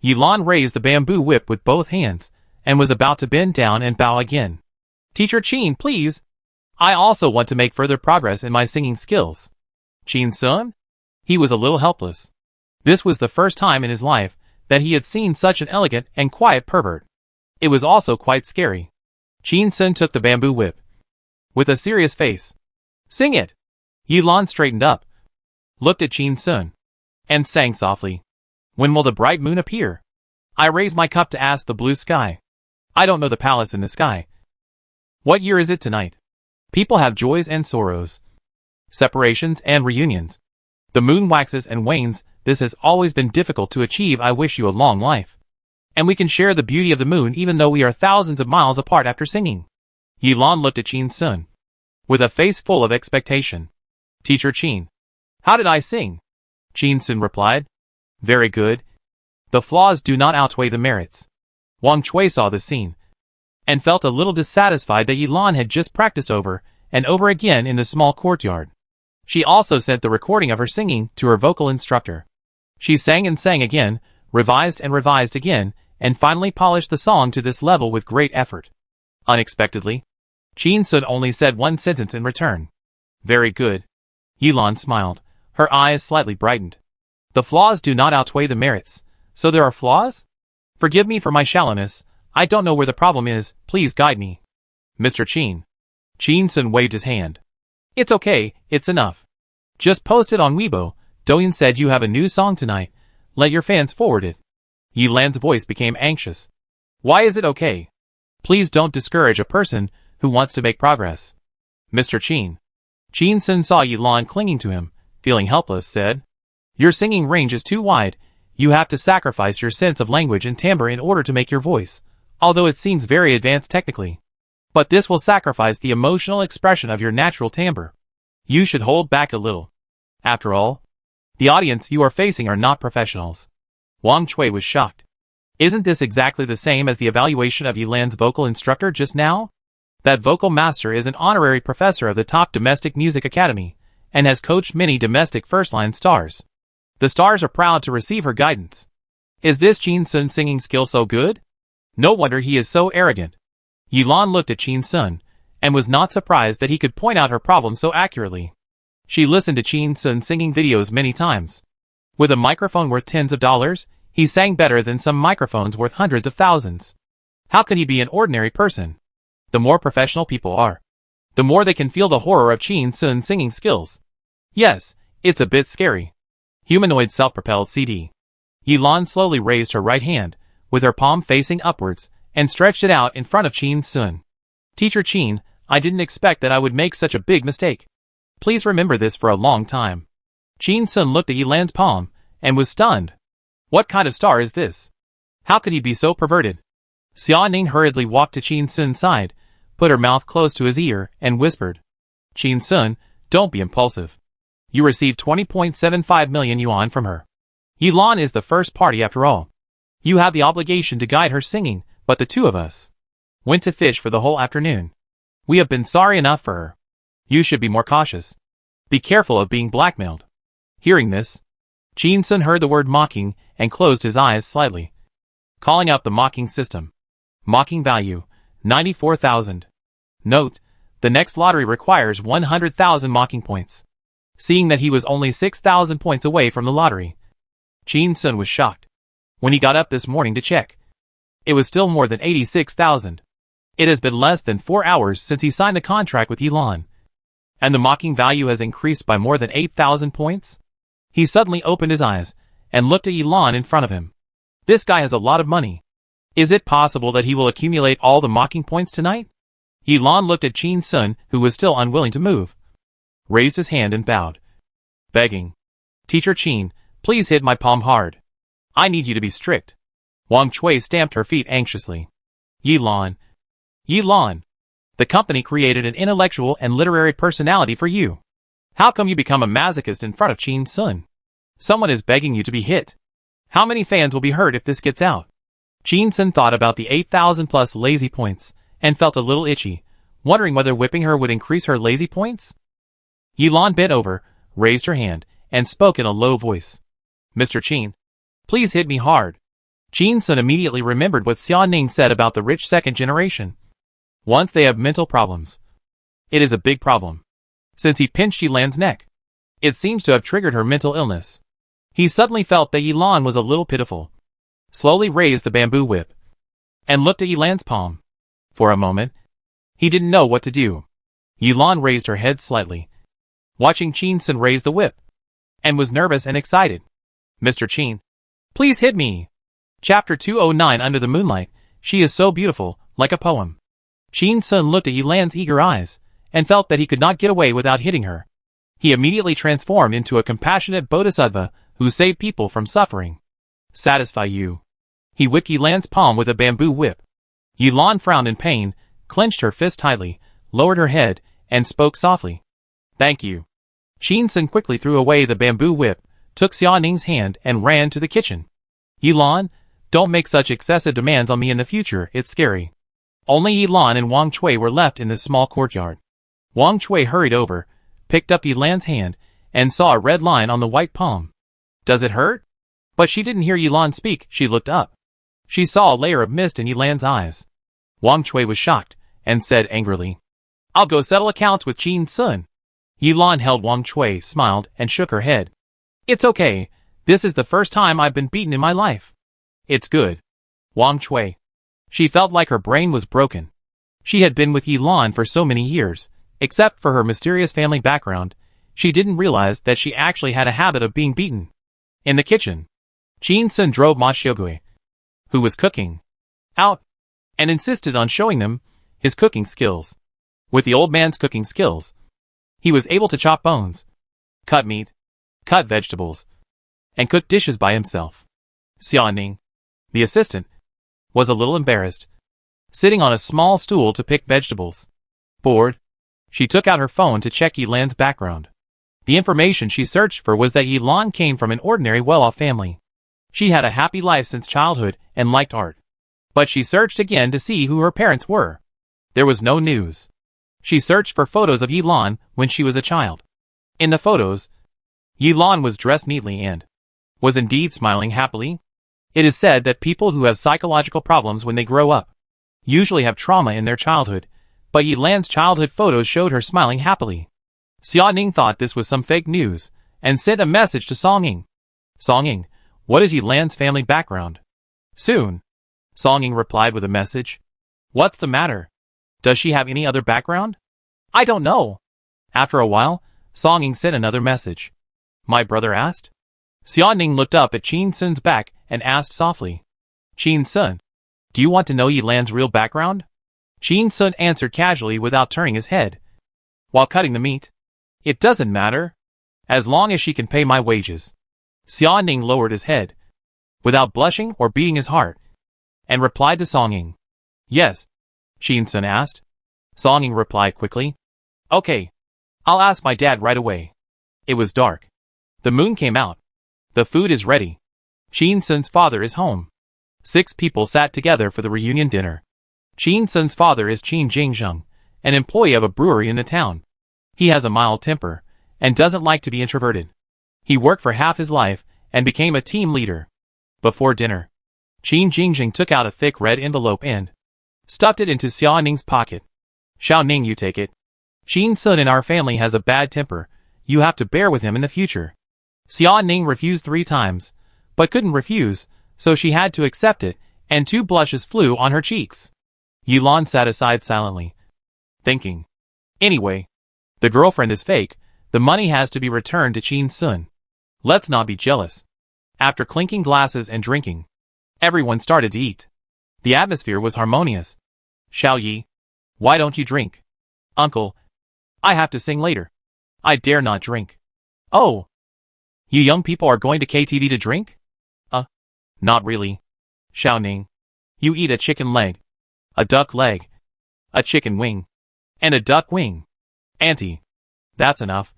Yi Lan raised the bamboo whip with both hands, and was about to bend down and bow again. "Teacher Qin, please. I also want to make further progress in my singing skills." Qin Sun? He was a little helpless. This was the first time in his life that he had seen such an elegant and quiet pervert. It was also quite scary. Chin Sun took the bamboo whip. With a serious face. "Sing it!" Yilan straightened up, looked at Chin Sun, and sang softly. "When will the bright moon appear? I raise my cup to ask the blue sky. I don't know the palace in the sky. What year is it tonight? People have joys and sorrows, separations and reunions. The moon waxes and wanes. This has always been difficult to achieve. I wish you a long life. And we can share the beauty of the moon even though we are thousands of miles apart." After singing, Yilan looked at Chin Sun with a face full of expectation. "Teacher Chin, how did I sing?" Chin Sun replied, "Very good. The flaws do not outweigh the merits." Wang Chui saw the scene and felt a little dissatisfied that Yilan had just practiced over and over again in the small courtyard. She also sent the recording of her singing to her vocal instructor. She sang and sang again, revised and revised again, and finally polished the song to this level with great effort. Unexpectedly, Chin Sun only said one sentence in return. "Very good." Yilan smiled. Her eyes slightly brightened. "The flaws do not outweigh the merits. So there are flaws? Forgive me for my shallowness. I don't know where the problem is. Please guide me." "Mr. Chin." Chin Sun waved his hand. "It's okay, it's enough. Just post it on Weibo. Douyin said you have a new song tonight. Let your fans forward it." Yilan's voice became anxious. "Why is it okay? Please don't discourage a person who wants to make progress." "Mr. Chin." Chin Sun saw Yilan clinging to him, feeling helpless, said, "Your singing range is too wide. You have to sacrifice your sense of language and timbre in order to make your voice, although it seems very advanced technically. But this will sacrifice the emotional expression of your natural timbre. You should hold back a little. After all, the audience you are facing are not professionals." Wang Chui was shocked. "Isn't this exactly the same as the evaluation of Yilan's vocal instructor just now? That vocal master is an honorary professor of the top domestic music academy, and has coached many domestic first-line stars. The stars are proud to receive her guidance. Is this Chin Sun's singing skill so good? No wonder he is so arrogant." Yilan looked at Chin Sun, and was not surprised that he could point out her problems so accurately. She listened to Chin Sun's singing videos many times. With a microphone worth tens of dollars, he sang better than some microphones worth hundreds of thousands. How could he be an ordinary person? The more professional people are, the more they can feel the horror of Chin Sun's singing skills. Yes, it's a bit scary. Humanoid self-propelled CD. Yilan slowly raised her right hand, with her palm facing upwards, and stretched it out in front of Chin Sun. "Teacher Chin, I didn't expect that I would make such a big mistake. Please remember this for a long time." Chin Sun looked at Yilan's palm, and was stunned. What kind of star is this? How could he be so perverted? Xia Ning hurriedly walked to Chin Sun's side, put her mouth close to his ear, and whispered, "Chin Sun, don't be impulsive. You received 20.75 million yuan from her. Yilan is the first party after all. You have the obligation to guide her singing, but the two of us went to fish for the whole afternoon. We have been sorry enough for her. You should be more cautious. Be careful of being blackmailed." Hearing this, Chin Sun heard the word mocking and closed his eyes slightly. Calling out the mocking system. Mocking value, 94,000. Note, the next lottery requires 100,000 mocking points. Seeing that he was only 6,000 points away from the lottery, Chin Sun was shocked. When he got up this morning to check, it was still more than 86,000. It has been less than 4 hours since he signed the contract with Yilan, and the mocking value has increased by more than 8,000 points? He suddenly opened his eyes and looked at Yilan in front of him. This guy has a lot of money. Is it possible that he will accumulate all the mocking points tonight? Yilan looked at Chin Sun, who was still unwilling to move, raised his hand and bowed, begging, "Teacher Chin, please hit my palm hard. I need you to be strict." Wang Chui stamped her feet anxiously. Yilan. The company created an intellectual and literary personality for you. How come you become a masochist in front of Chin Sun? Someone is begging you to be hit. How many fans will be hurt if this gets out?" Chin Sun thought about the 8,000 plus lazy points, and felt a little itchy, wondering whether whipping her would increase her lazy points. Yilan bent over, raised her hand, and spoke in a low voice. "Mr. Chin, please hit me hard." Chin Sun immediately remembered what Xia Ning said about the rich second generation. Once they have mental problems, it is a big problem. Since he pinched Yilan's neck, it seems to have triggered her mental illness. He suddenly felt that Yilan was a little pitiful. slowly raised the bamboo whip, and looked at Yilan's palm. For a moment, he didn't know what to do. Yilan raised her head slightly, watching Qin Sun raise the whip, and was nervous and excited. Mr. Qin, please hit me. Chapter 209. Under the moonlight, she is so beautiful, like a poem. Qin Sun looked at Yilan's eager eyes, and felt that he could not get away without hitting her. He immediately transformed into a compassionate bodhisattva who saved people from suffering. Satisfy you. He whipped Yilan's palm with a bamboo whip. Yilan frowned in pain, clenched her fist tightly, lowered her head, and spoke softly. Thank you. Qin Sun quickly threw away the bamboo whip, took Xia Ning's hand, and ran to the kitchen. Yilan, don't make such excessive demands on me in the future, it's scary. Only Yilan and Wang Chui were left in this small courtyard. Wang Chui hurried over, picked up Yilan's hand, and saw a red line on the white palm. Does it hurt? But she didn't hear Yilan speak. She looked up. She saw a layer of mist in Yilan's eyes. Wang Chui was shocked, and said angrily, I'll go settle accounts with Qin Sun. Yilan held Wang Chui, smiled, and shook her head. It's okay. This is the first time I've been beaten in my life. It's good. Wang Chui. She felt like her brain was broken. She had been with Yilan for so many years. Except for her mysterious family background, she didn't realize that she actually had a habit of being beaten. In the kitchen, Qin Sun drove Ma Xiaogui, who was cooking, out, and insisted on showing them his cooking skills. With the old man's cooking skills, he was able to chop bones, cut meat, cut vegetables, and cook dishes by himself. Xia Ning, the assistant, was a little embarrassed, sitting on a small stool to pick vegetables. Bored, she took out her phone to check Yilan's background. The information she searched for was that Yilan came from an ordinary well-off family. She had a happy life since childhood and liked art. But she searched again to see who her parents were. There was no news. She searched for photos of Yilan when she was a child. In the photos, Yilan was dressed neatly and was indeed smiling happily. It is said that people who have psychological problems when they grow up usually have trauma in their childhood, but Yilan's childhood photos showed her smiling happily. Xia Ning thought this was some fake news, and sent a message to Song Ying. Song Ying, what is Yilan's family background? Soon. Song Ying replied with a message. What's the matter? Does she have any other background? I don't know. After a while, Song Ying sent another message. My brother asked. Xia Ning looked up at Qin Sun's back and asked softly. Qin Sun, do you want to know Yilan's real background? Qin Sun answered casually without turning his head. While cutting the meat. It doesn't matter. As long as she can pay my wages. Xia Ning lowered his head, without blushing or beating his heart, and replied to Song Ying. Yes. Qin Sun asked. Song Ying replied quickly. Okay. I'll ask my dad right away. It was dark. The moon came out. The food is ready. Qin Sun's father is home. 6 people sat together for the reunion dinner. Qin Sun's father is Qin Jingzheng, an employee of a brewery in the town. He has a mild temper, and doesn't like to be introverted. He worked for half his life, and became a team leader. Before dinner, Qin Jingzheng took out a thick red envelope and stuffed it into Xia Ning's pocket. Xiao Ning, you take it. Qin Sun in our family has a bad temper. You have to bear with him in the future. Xia Ning refused 3 times, but couldn't refuse, so she had to accept it, and 2 blushes flew on her cheeks. Yilan sat aside silently, thinking. Anyway, the girlfriend is fake. The money has to be returned to Qin Sun. Let's not be jealous. After clinking glasses and drinking, everyone started to eat. The atmosphere was harmonious. Xiao Yi, why don't you drink? Uncle, I have to sing later. I dare not drink. Oh, you young people are going to KTV to drink? Not really. Xiao Ning, you eat a chicken leg, a duck leg, a chicken wing, and a duck wing. Auntie, that's enough.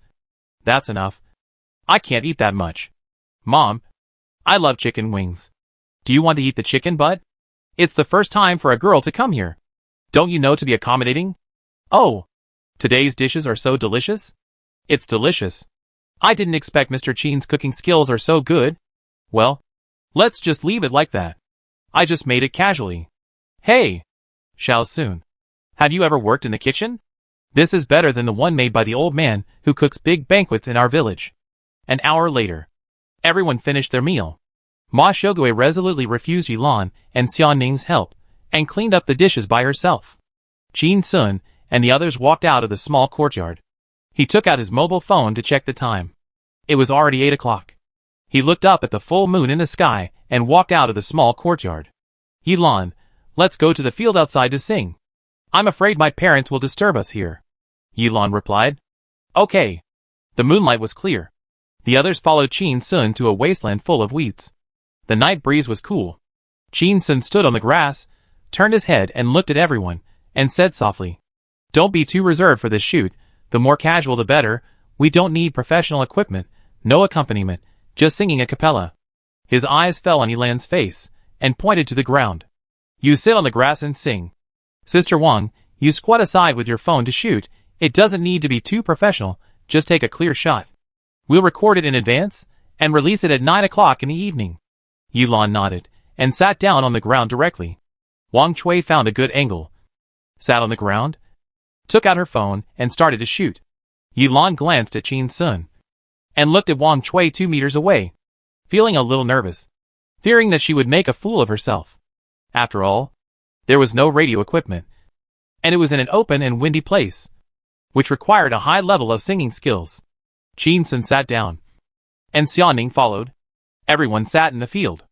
That's enough. I can't eat that much. Mom, I love chicken wings. Do you want to eat the chicken butt? It's the first time for a girl to come here. Don't you know to be accommodating? Oh, today's dishes are so delicious. It's delicious. I didn't expect Mr. Qin's cooking skills are so good. Well, let's just leave it like that. I just made it casually. Hey, Xiao Sun, have you ever worked in the kitchen? This is better than the one made by the old man who cooks big banquets in our village. An hour later, everyone finished their meal. Ma Shogui resolutely refused Yilan and Xiaoning's help, and cleaned up the dishes by herself. Jin Sun and the others walked out of the small courtyard. He took out his mobile phone to check the time. It was already 8 o'clock. He looked up at the full moon in the sky and walked out of the small courtyard. Yilan, let's go to the field outside to sing. I'm afraid my parents will disturb us here. Yilan replied. Okay. The moonlight was clear. The others followed Jin Sun to a wasteland full of weeds. The night breeze was cool. Jin Sun stood on the grass, turned his head and looked at everyone, and said softly, Don't be too reserved for this shoot, the more casual the better, we don't need professional equipment, no accompaniment, just singing a cappella. His eyes fell on Yilan's face, and pointed to the ground. You sit on the grass and sing. Sister Wang, you squat aside with your phone to shoot, it doesn't need to be too professional, just take a clear shot. We'll record it in advance, and release it at 9 o'clock in the evening. Yilan nodded, and sat down on the ground directly. Wang Chui found a good angle, sat on the ground, took out her phone, and started to shoot. Yilan glanced at Jin Sun, and looked at Wang Chui 2 meters away, feeling a little nervous, fearing that she would make a fool of herself. After all, there was no radio equipment, and it was in an open and windy place, which required a high level of singing skills. Jin Sun sat down, and Xiaoning followed. Everyone sat in the field.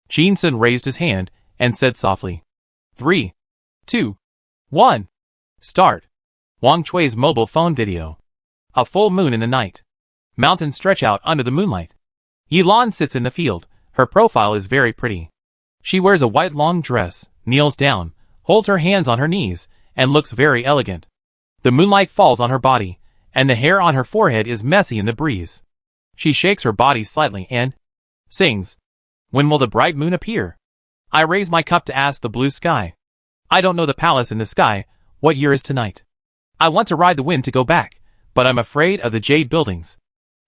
Jin Sun raised his hand and said softly, 3, 2, 1, start. Wang Chui's mobile phone video. A full moon in the night. Mountains stretch out under the moonlight. Yilan sits in the field. Her profile is very pretty. She wears a white long dress, kneels down, holds her hands on her knees, and looks very elegant. The moonlight falls on her body, and the hair on her forehead is messy in the breeze. She shakes her body slightly and sings, When will the bright moon appear? I raise my cup to ask the blue sky. I don't know the palace in the sky, what year is tonight? I want to ride the wind to go back, but I'm afraid of the jade buildings.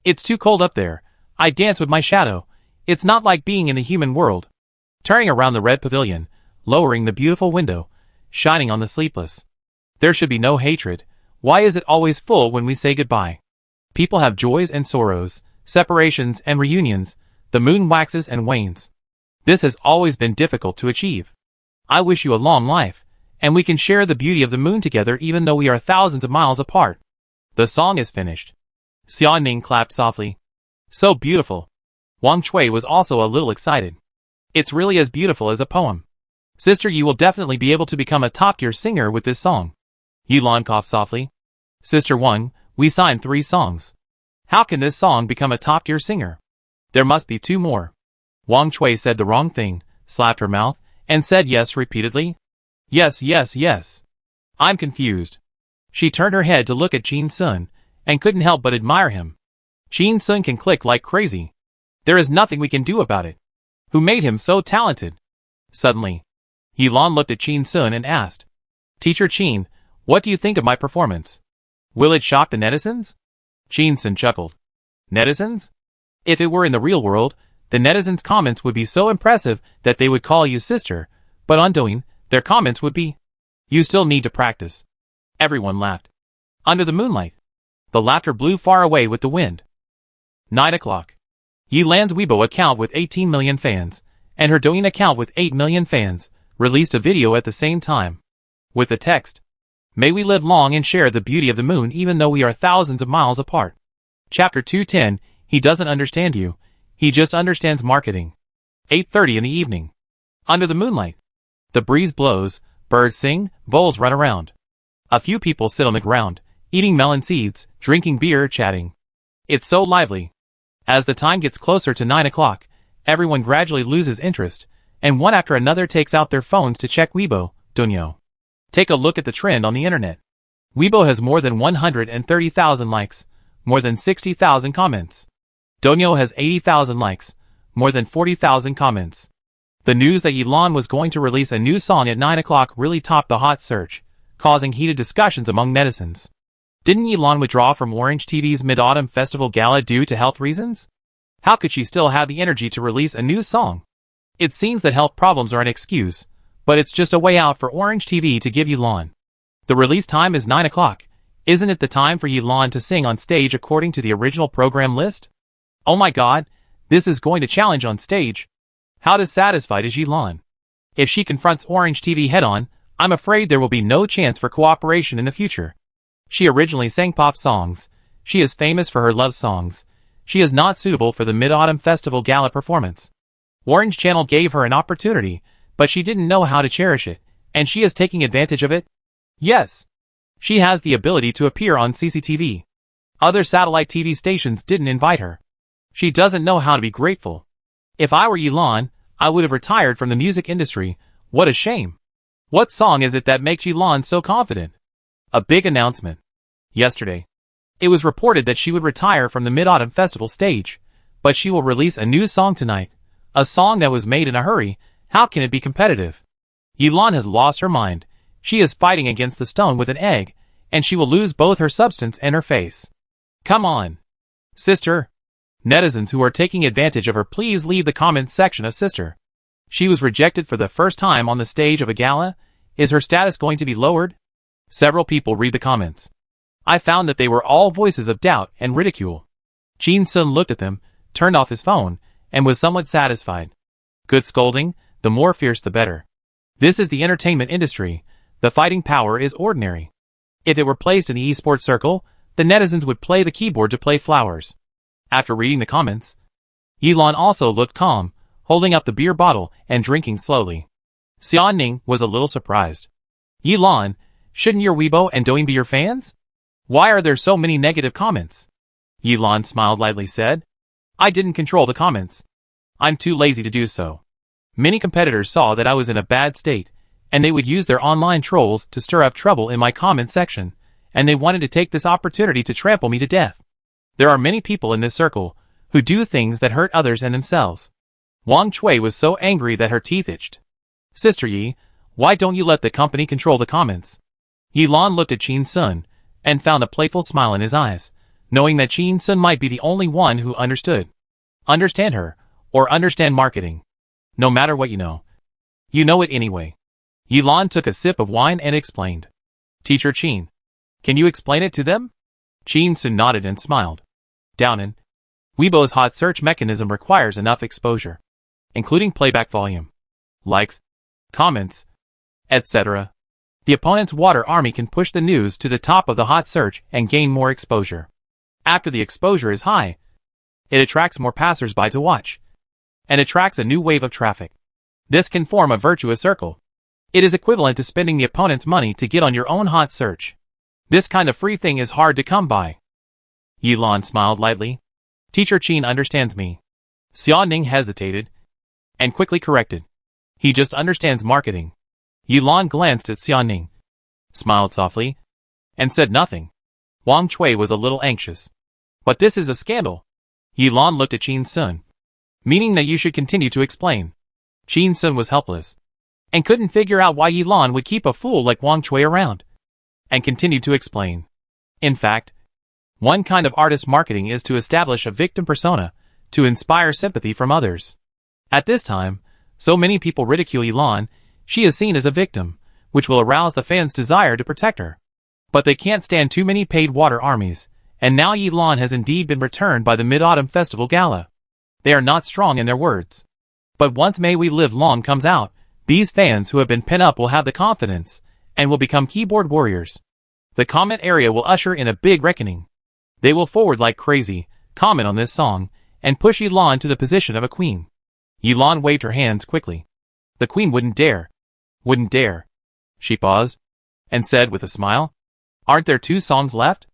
It's too cold up there. I dance with my shadow. It's not like being in the human world. Turning around the red pavilion, lowering the beautiful window, shining on the sleepless. There should be no hatred. Why is it always full when we say goodbye? People have joys and sorrows, separations and reunions. The moon waxes and wanes. This has always been difficult to achieve. I wish you a long life, and we can share the beauty of the moon together even though we are thousands of miles apart. The song is finished. Xiaoning clapped softly. So beautiful. Wang Chui was also a little excited. It's really as beautiful as a poem. Sister, you will definitely be able to become a top-tier singer with this song. Yilan coughed softly. Sister Wang, we signed 3 songs. How can this song become a top-tier singer? There must be 2 more. Wang Chui said the wrong thing, slapped her mouth, and said yes repeatedly. Yes, yes, yes. I'm confused. She turned her head to look at Jin Sun, and couldn't help but admire him. Jin Sun can click like crazy. There is nothing we can do about it. Who made him so talented? Suddenly, Yilan looked at Jin Sun and asked, Teacher Jin, what do you think of my performance? Will it shock the netizens? Jin Sun chuckled. Netizens? If it were in the real world, the netizens' comments would be so impressive that they would call you sister, but on Douyin, their comments would be, you still need to practice. Everyone laughed. Under the moonlight, the laughter blew far away with the wind. 9 o'clock. Yilan's Weibo account with 18 million fans, and her Douyin account with 8 million fans, released a video at the same time. With the text, May we live long and share the beauty of the moon even though we are thousands of miles apart. Chapter 210, He doesn't understand you. He just understands marketing. 8:30 in the evening. Under the moonlight. The breeze blows, birds sing, voles run around. A few people sit on the ground, eating melon seeds, drinking beer, chatting. It's so lively. As the time gets closer to 9 o'clock, everyone gradually loses interest, and one after another takes out their phones to check Weibo, Dunyo. Take a look at the trend on the internet. Weibo has more than 130,000 likes, more than 60,000 comments. Dunyo has 80,000 likes, more than 40,000 comments. The news that Yilan was going to release a new song at 9 o'clock really topped the hot search, causing heated discussions among netizens. Didn't Yilan withdraw from Orange TV's Mid-Autumn Festival Gala due to health reasons? How could she still have the energy to release a new song? It seems that health problems are an excuse, but it's just a way out for Orange TV to give Yilan. The release time is 9 o'clock. Isn't it the time for Yilan to sing on stage according to the original program list? Oh my god, this is going to challenge on stage. How dissatisfied is Yilan? If she confronts Orange TV head-on, I'm afraid there will be no chance for cooperation in the future. She originally sang pop songs. She is famous for her love songs. She is not suitable for the Mid-Autumn Festival Gala performance. Orange Channel gave her an opportunity, but she didn't know how to cherish it, and she is taking advantage of it? Yes. She has the ability to appear on CCTV. Other satellite TV stations didn't invite her. She doesn't know how to be grateful. If I were Yilan, I would have retired from the music industry. What a shame. What song is it that makes Yilan so confident? A big announcement. Yesterday, it was reported that she would retire from the Mid-Autumn Festival stage, but she will release a new song tonight. A song that was made in a hurry. How can it be competitive? Yilan has lost her mind. She is fighting against the stone with an egg, and she will lose both her substance and her face. Come on. Sister. Netizens who are taking advantage of her, please leave the comments section of sister. She was rejected for the first time on the stage of a gala. Is her status going to be lowered? Several people read the comments. I found that they were all voices of doubt and ridicule. Jin Sun looked at them, turned off his phone, and was somewhat satisfied. Good scolding, the more fierce the better. This is the entertainment industry. The fighting power is ordinary. If it were placed in the esports circle, the netizens would play the keyboard to play flowers. After reading the comments, Yilan also looked calm, holding up the beer bottle and drinking slowly. Xiaoning was a little surprised. Yilan, shouldn't your Weibo and Douyin be your fans? Why are there so many negative comments? Yilan smiled lightly, said, I didn't control the comments. I'm too lazy to do so. Many competitors saw that I was in a bad state, and they would use their online trolls to stir up trouble in my comment section, and they wanted to take this opportunity to trample me to death. There are many people in this circle who do things that hurt others and themselves. Wang Chui was so angry that her teeth itched. Sister Yi, why don't you let the company control the comments? Yilan looked at Jin Sun and found a playful smile in his eyes, knowing that Jin Sun might be the only one who understood. Understand her, or understand marketing. No matter what you know it anyway. Yilan took a sip of wine and explained. Teacher Qin, can you explain it to them? Jin Sun nodded and smiled. Downin, Weibo's hot search mechanism requires enough exposure, including playback volume, likes, comments, etc. The opponent's water army can push the news to the top of the hot search and gain more exposure. After the exposure is high, it attracts more passers-by to watch, and attracts a new wave of traffic. This can form a virtuous circle. It is equivalent to spending the opponent's money to get on your own hot search. This kind of free thing is hard to come by. Yilan smiled lightly. Teacher Qin understands me. Xiaoning hesitated, and quickly corrected. He just understands marketing. Yilan glanced at Xiaoning, smiled softly, and said nothing. Wang Chui was a little anxious. But this is a scandal. Yilan looked at Jin Sun, meaning that you should continue to explain. Jin Sun was helpless, and couldn't figure out why Yilan would keep a fool like Wang Chui around, and continued to explain. In fact, one kind of artist marketing is to establish a victim persona, to inspire sympathy from others. At this time, so many people ridicule Yilan, she is seen as a victim, which will arouse the fans' desire to protect her. But they can't stand too many paid water armies, and now Yilan has indeed been returned by the Mid-Autumn Festival Gala. They are not strong in their words. But once May We Live Long comes out, these fans who have been pent up will have the confidence, and will become keyboard warriors. The comment area will usher in a big reckoning. They will forward like crazy, comment on this song, and push Yilan to the position of a queen. Yilan waved her hands quickly. The queen wouldn't dare. Wouldn't dare. She paused, and said with a smile, Aren't there 2 songs left?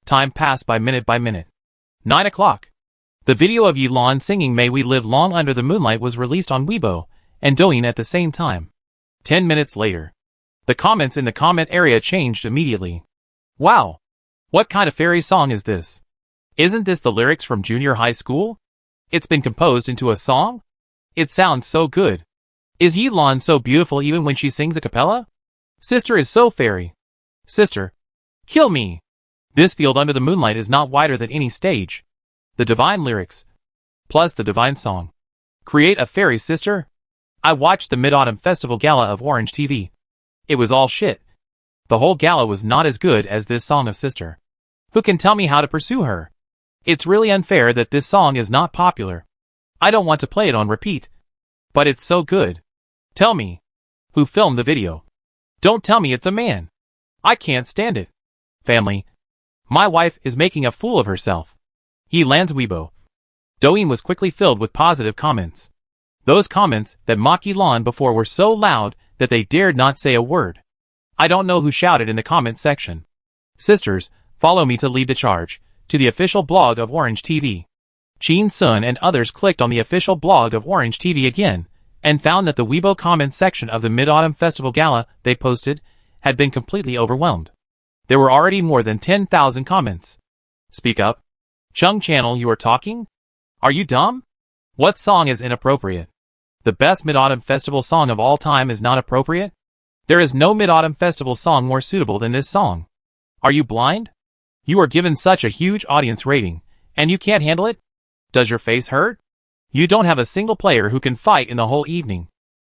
Time passed by minute by minute. 9 o'clock. The video of Yilan singing May We Live Long Under the Moonlight was released on Weibo and Douyin at the same time. 10 minutes later, the comments in the comment area changed immediately. Wow! What kind of fairy song is this? Isn't this the lyrics from junior high school? It's been composed into a song? It sounds so good. Is Yilan so beautiful even when she sings a cappella? Sister is so fairy. Sister, kill me! This field under the moonlight is not wider than any stage. The divine lyrics, plus the divine song. Create a fairy, sister? I watched the Mid-Autumn Festival Gala of Orange TV. It was all shit. The whole gala was not as good as this song of Sister. Who can tell me how to pursue her? It's really unfair that this song is not popular. I don't want to play it on repeat. But it's so good. Tell me. Who filmed the video? Don't tell me it's a man. I can't stand it. Family. My wife is making a fool of herself. He lands Weibo. Douyin was quickly filled with positive comments. Those comments that mocked Yilan before were so loud that they dared not say a word. I don't know who shouted in the comment section. Sisters, follow me to lead the charge to the official blog of Orange TV. Chin Sun and others clicked on the official blog of Orange TV again and found that the Weibo comment section of the Mid-Autumn Festival Gala they posted had been completely overwhelmed. There were already more than 10,000 comments. Speak up. Chung channel, you are talking? Are you dumb? What song is inappropriate? The best Mid-Autumn Festival song of all time is not appropriate? There is no Mid-Autumn Festival song more suitable than this song. Are you blind? You are given such a huge audience rating, and you can't handle it? Does your face hurt? You don't have a single player who can fight in the whole evening.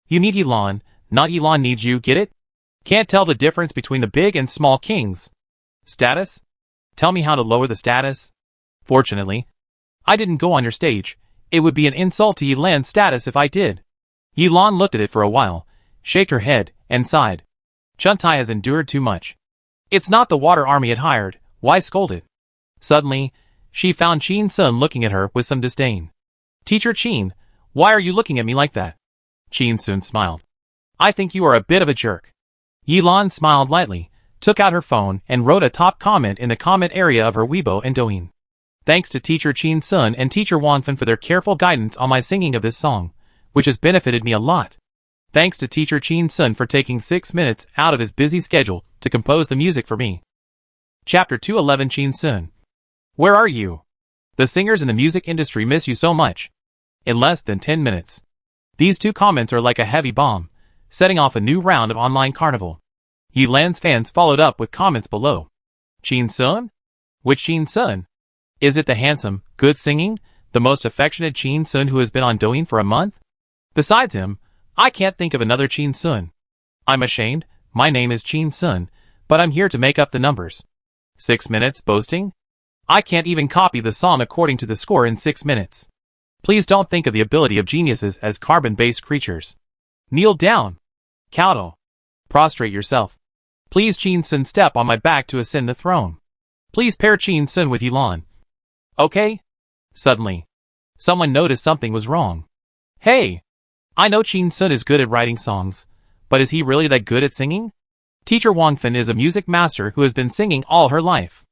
You need Yilan, not Yilan needs you, get it? Can't tell the difference between the big and small kings. Status? Tell me how to lower the status? Fortunately, I didn't go on your stage. It would be an insult to Yilan's status if I did. Yilan looked at it for a while, shook her head, and sighed. Chuntai has endured too much. It's not the water army it hired, why scold it? Suddenly, she found Chin Sun looking at her with some disdain. Teacher Chin, why are you looking at me like that? Chin Sun smiled. I think you are a bit of a jerk. Yilan smiled lightly, took out her phone, and wrote a top comment in the comment area of her Weibo and Douyin. Thanks to Teacher Chin Sun and Teacher Wang Fan for their careful guidance on my singing of this song, which has benefited me a lot. Thanks to Teacher Chin Sun for taking 6 minutes out of his busy schedule to compose the music for me. Chapter 211 Chin Sun. Where are you? The singers in the music industry miss you so much. In less than 10 minutes. These two comments are like a heavy bomb, setting off a new round of online carnival. Yilan's fans followed up with comments below. Chin Sun? Which Chin Sun? Is it the handsome, good singing, the most affectionate Chin Sun who has been on Douyin for a month? Besides him, I can't think of another Chin Sun. I'm ashamed, my name is Chin Sun, but I'm here to make up the numbers. 6 minutes boasting? I can't even copy the song according to the score in 6 minutes. Please don't think of the ability of geniuses as carbon-based creatures. Kneel down. Kowtow. Prostrate yourself. Please Chin Sun step on my back to ascend the throne. Please pair Chin Sun with Yilan. Okay? Suddenly, someone noticed something was wrong. Hey! I know Chin Sun is good at writing songs, but is he really that good at singing? Teacher Wang Fan is a music master who has been singing all her life.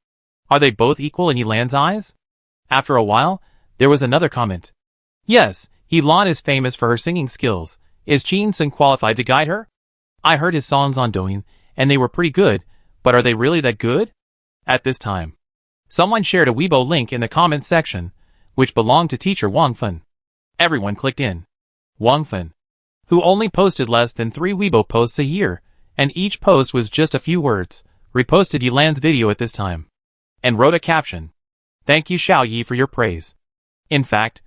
Are they both equal in Yilan's eyes? After a while, there was another comment. Yes, Yilan is famous for her singing skills. Is Chin Sun qualified to guide her? I heard his songs on Douyin, and they were pretty good, but are they really that good? At this time, someone shared a Weibo link in the comment section, which belonged to Teacher Wang Fan. Everyone clicked in. Wang Fan, who only posted less than 3 Weibo posts a year, and each post was just a few words, reposted Yilan's video at this time, and wrote a caption. Thank you Xiaoyi for your praise. In fact,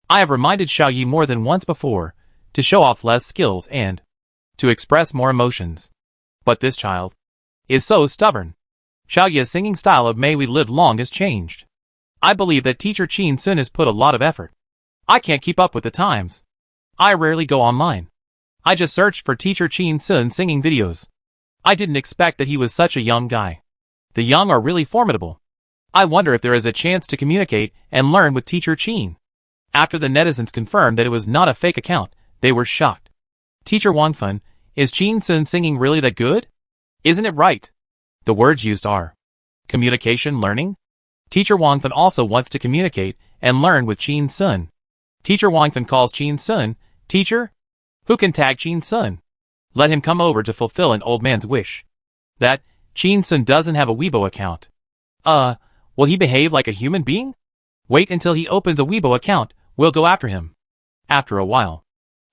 I have reminded Xiaoyi more than once before, to show off less skills and to express more emotions. But this child is so stubborn. Xiaoyi's singing style of May We Live Long has changed. I believe that Teacher Chin Sun has put a lot of effort. I can't keep up with the times. I rarely go online. I just searched for Teacher Chin Sun singing videos. I didn't expect that he was such a young guy. The young are really formidable. I wonder if there is a chance to communicate and learn with Teacher Chin. After the netizens confirmed that it was not a fake account, they were shocked. Teacher Wang Fan, is Chin Sun singing really that good? Isn't it right? The words used are communication, learning. Teacher Wang Fan also wants to communicate and learn with Chin Sun. Teacher Wang Fan calls Chin Sun, Teacher? Who can tag Chin Sun? Let him come over to fulfill an old man's wish. That, Chin Sun doesn't have a Weibo account. Will he behave like a human being? Wait until he opens a Weibo account, we'll go after him. After a while,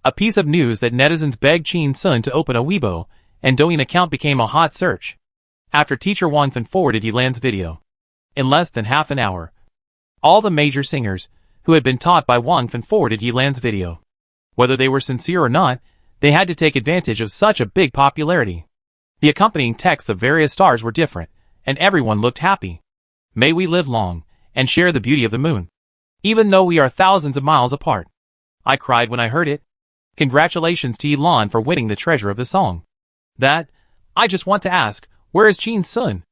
a piece of news that netizens begged Chin Sun to open a Weibo and Douyin account became a hot search. After Teacher Wang Fan forwarded Yilan's video, in less than half an hour, all the major singers who had been taught by Wang Fan forwarded Yilan's video. Whether they were sincere or not, they had to take advantage of such a big popularity. The accompanying texts of various stars were different, and everyone looked happy. May we live long, and share the beauty of the moon. Even though we are thousands of miles apart. I cried when I heard it. Congratulations to Elon for winning the treasure of the song. I just want to ask, where is Jin Sun?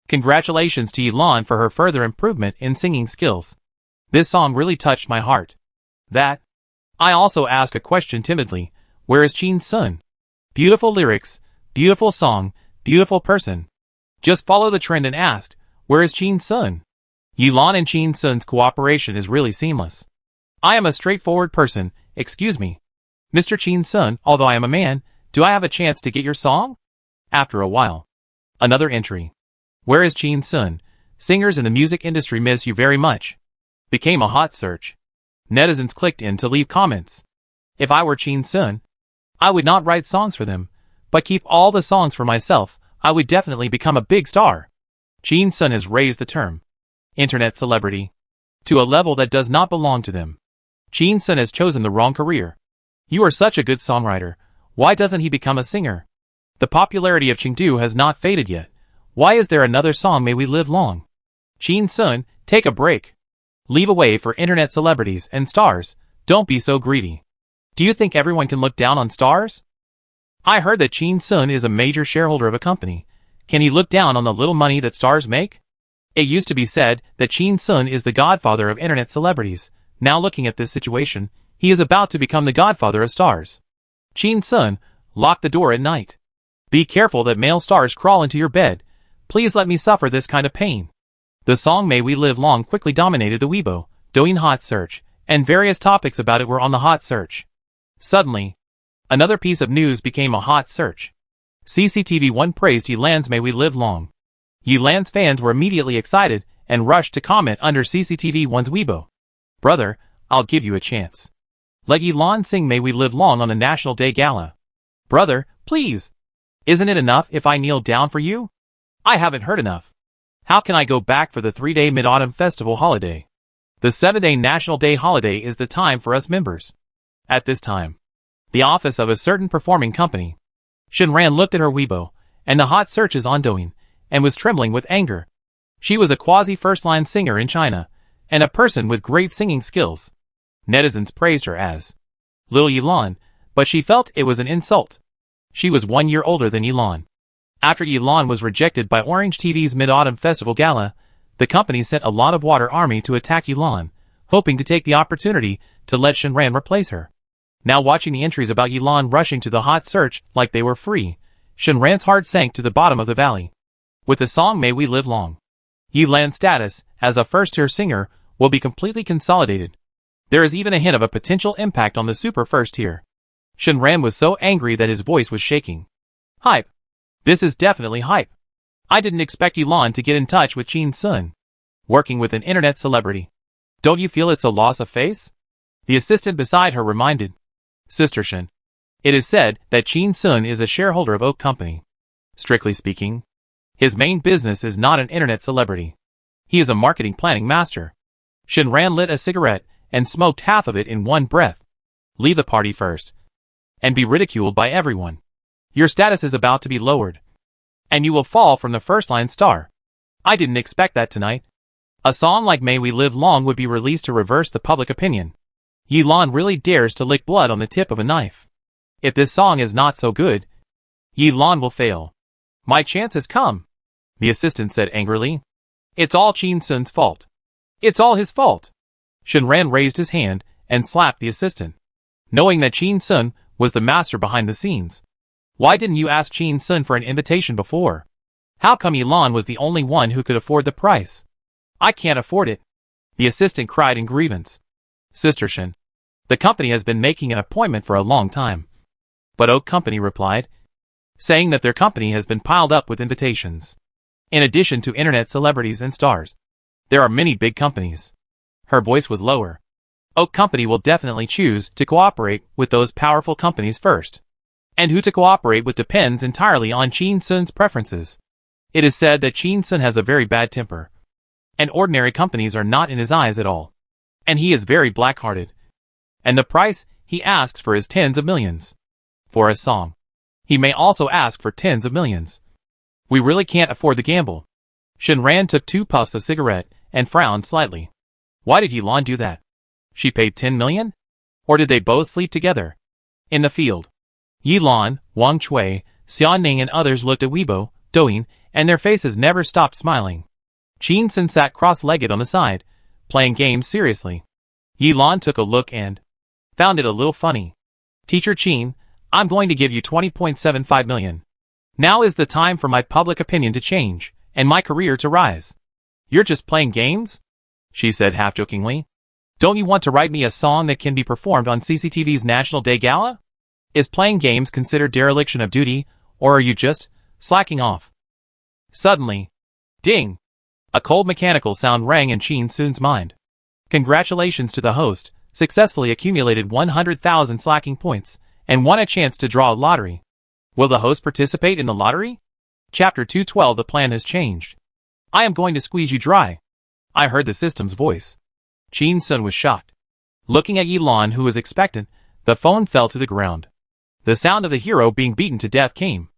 Congratulations to Elon for her further improvement in singing skills. This song really touched my heart. I also ask a question timidly, where is Jin Sun? Beautiful lyrics, beautiful song, beautiful person. Just follow the trend and ask, where is Jin Sun? Elon and Jin Sun's cooperation is really seamless. I am a straightforward person, excuse me. Mr. Jin Sun, although I am a man, do I have a chance to get your song? After a while. Another entry. Where is Jin Sun? Singers in the music industry miss you very much. Became a hot search. Netizens clicked in to leave comments. If I were Jin Sun, I would not write songs for them, but keep all the songs for myself. I would definitely become a big star. Jin Sun has raised the term internet celebrity to a level that does not belong to them. Jin Sun has chosen the wrong career. You are such a good songwriter. Why doesn't he become a singer? The popularity of Chengdu has not faded yet. Why is there another song May We Live Long? Jin Sun, take a break. Leave a way for internet celebrities and stars. Don't be so greedy. Do you think everyone can look down on stars? I heard that Jin Sun is a major shareholder of a company. Can he look down on the little money that stars make? It used to be said that Jin Sun is the godfather of internet celebrities. Now looking at this situation, he is about to become the godfather of stars. Jin Sun, lock the door at night. Be careful that male stars crawl into your bed. Please let me suffer this kind of pain. The song May We Live Long quickly dominated the Weibo, Douyin hot search, and various topics about it were on the hot search. Suddenly, another piece of news became a hot search. CCTV1 praised Yilan's May We Live Long. Yilan's fans were immediately excited and rushed to comment under CCTV1's Weibo. Brother, I'll give you a chance. Let Yilan sing May We Live Long on the National Day Gala. Brother, please. Isn't it enough if I kneel down for you? I haven't heard enough. How can I go back for the 3-day Mid-Autumn Festival holiday? The 7-day National Day holiday is the time for us members. At this time, the office of a certain performing company. Shenran looked at her Weibo, and the hot searches on Douyin, and was trembling with anger. She was a quasi-first-line singer in China, and a person with great singing skills. Netizens praised her as Little Yilan, but she felt it was an insult. She was 1 year older than Yilan. After Yilan was rejected by Orange TV's Mid-Autumn Festival Gala, the company sent a lot of water army to attack Yilan, hoping to take the opportunity to let Shenran replace her. Now watching the entries about Yilan rushing to the hot search like they were free, Shenran's heart sank to the bottom of the valley. With the song May We Live Long, Yilan's status as a first-tier singer will be completely consolidated. There is even a hint of a potential impact on the super first tier. Shenran was so angry that his voice was shaking. Hype. This is definitely hype. I didn't expect Yilan to get in touch with Jin Sun. Working with an internet celebrity. Don't you feel it's a loss of face? The assistant beside her reminded. Sister Shen. It is said that Jin Sun is a shareholder of Oak Company. Strictly speaking, his main business is not an internet celebrity. He is a marketing planning master. Shenran lit a cigarette and smoked half of it in one breath. Leave the party first. And be ridiculed by everyone. Your status is about to be lowered. And you will fall from the first-line star. I didn't expect that tonight. A song like May We Live Long would be released to reverse the public opinion. Yilan really dares to lick blood on the tip of a knife. If this song is not so good, Yilan will fail. My chance has come, the assistant said angrily. It's all Jin Sun's fault. It's all his fault. Shenran raised his hand and slapped the assistant. Knowing that Jin Sun was the master behind the scenes. Why didn't you ask Jin Sun for an invitation before? How come Yilan was the only one who could afford the price? I can't afford it. The assistant cried in grievance. Sister Shen, the company has been making an appointment for a long time. But Oak Company replied, saying that their company has been piled up with invitations. In addition to internet celebrities and stars, there are many big companies. Her voice was lower. Oak Company will definitely choose to cooperate with those powerful companies first. And who to cooperate with depends entirely on Jin Sun's preferences. It is said that Jin Sun has a very bad temper. And ordinary companies are not in his eyes at all. And he is very black-hearted. And the price he asks for is tens of millions. For a song. He may also ask for tens of millions. We really can't afford the gamble. Shenran took 2 puffs of cigarette and frowned slightly. Why did Yilan do that? She paid 10 million? Or did they both sleep together? In the field, Yi Lan, Wang Chui, Xia Ning and others looked at Weibo, Douyin, and their faces never stopped smiling. Qin Sun sat cross-legged on the side, playing games seriously. Yi Lan took a look and found it a little funny. Teacher Qin, I'm going to give you 20.75 million. Now is the time for my public opinion to change, and my career to rise. You're just playing games? She said half-jokingly. Don't you want to write me a song that can be performed on CCTV's National Day Gala? Is playing games considered dereliction of duty, or are you just slacking off? Suddenly, ding! A cold mechanical sound rang in Qin Sun's mind. Congratulations to the host, successfully accumulated 100,000 slacking points, and won a chance to draw a lottery. Will the host participate in the lottery? Chapter 212. The plan has changed. I am going to squeeze you dry. I heard the system's voice. Qin Sun was shocked. Looking at Yi Lan, who was expectant, the phone fell to the ground. The sound of the hero being beaten to death came.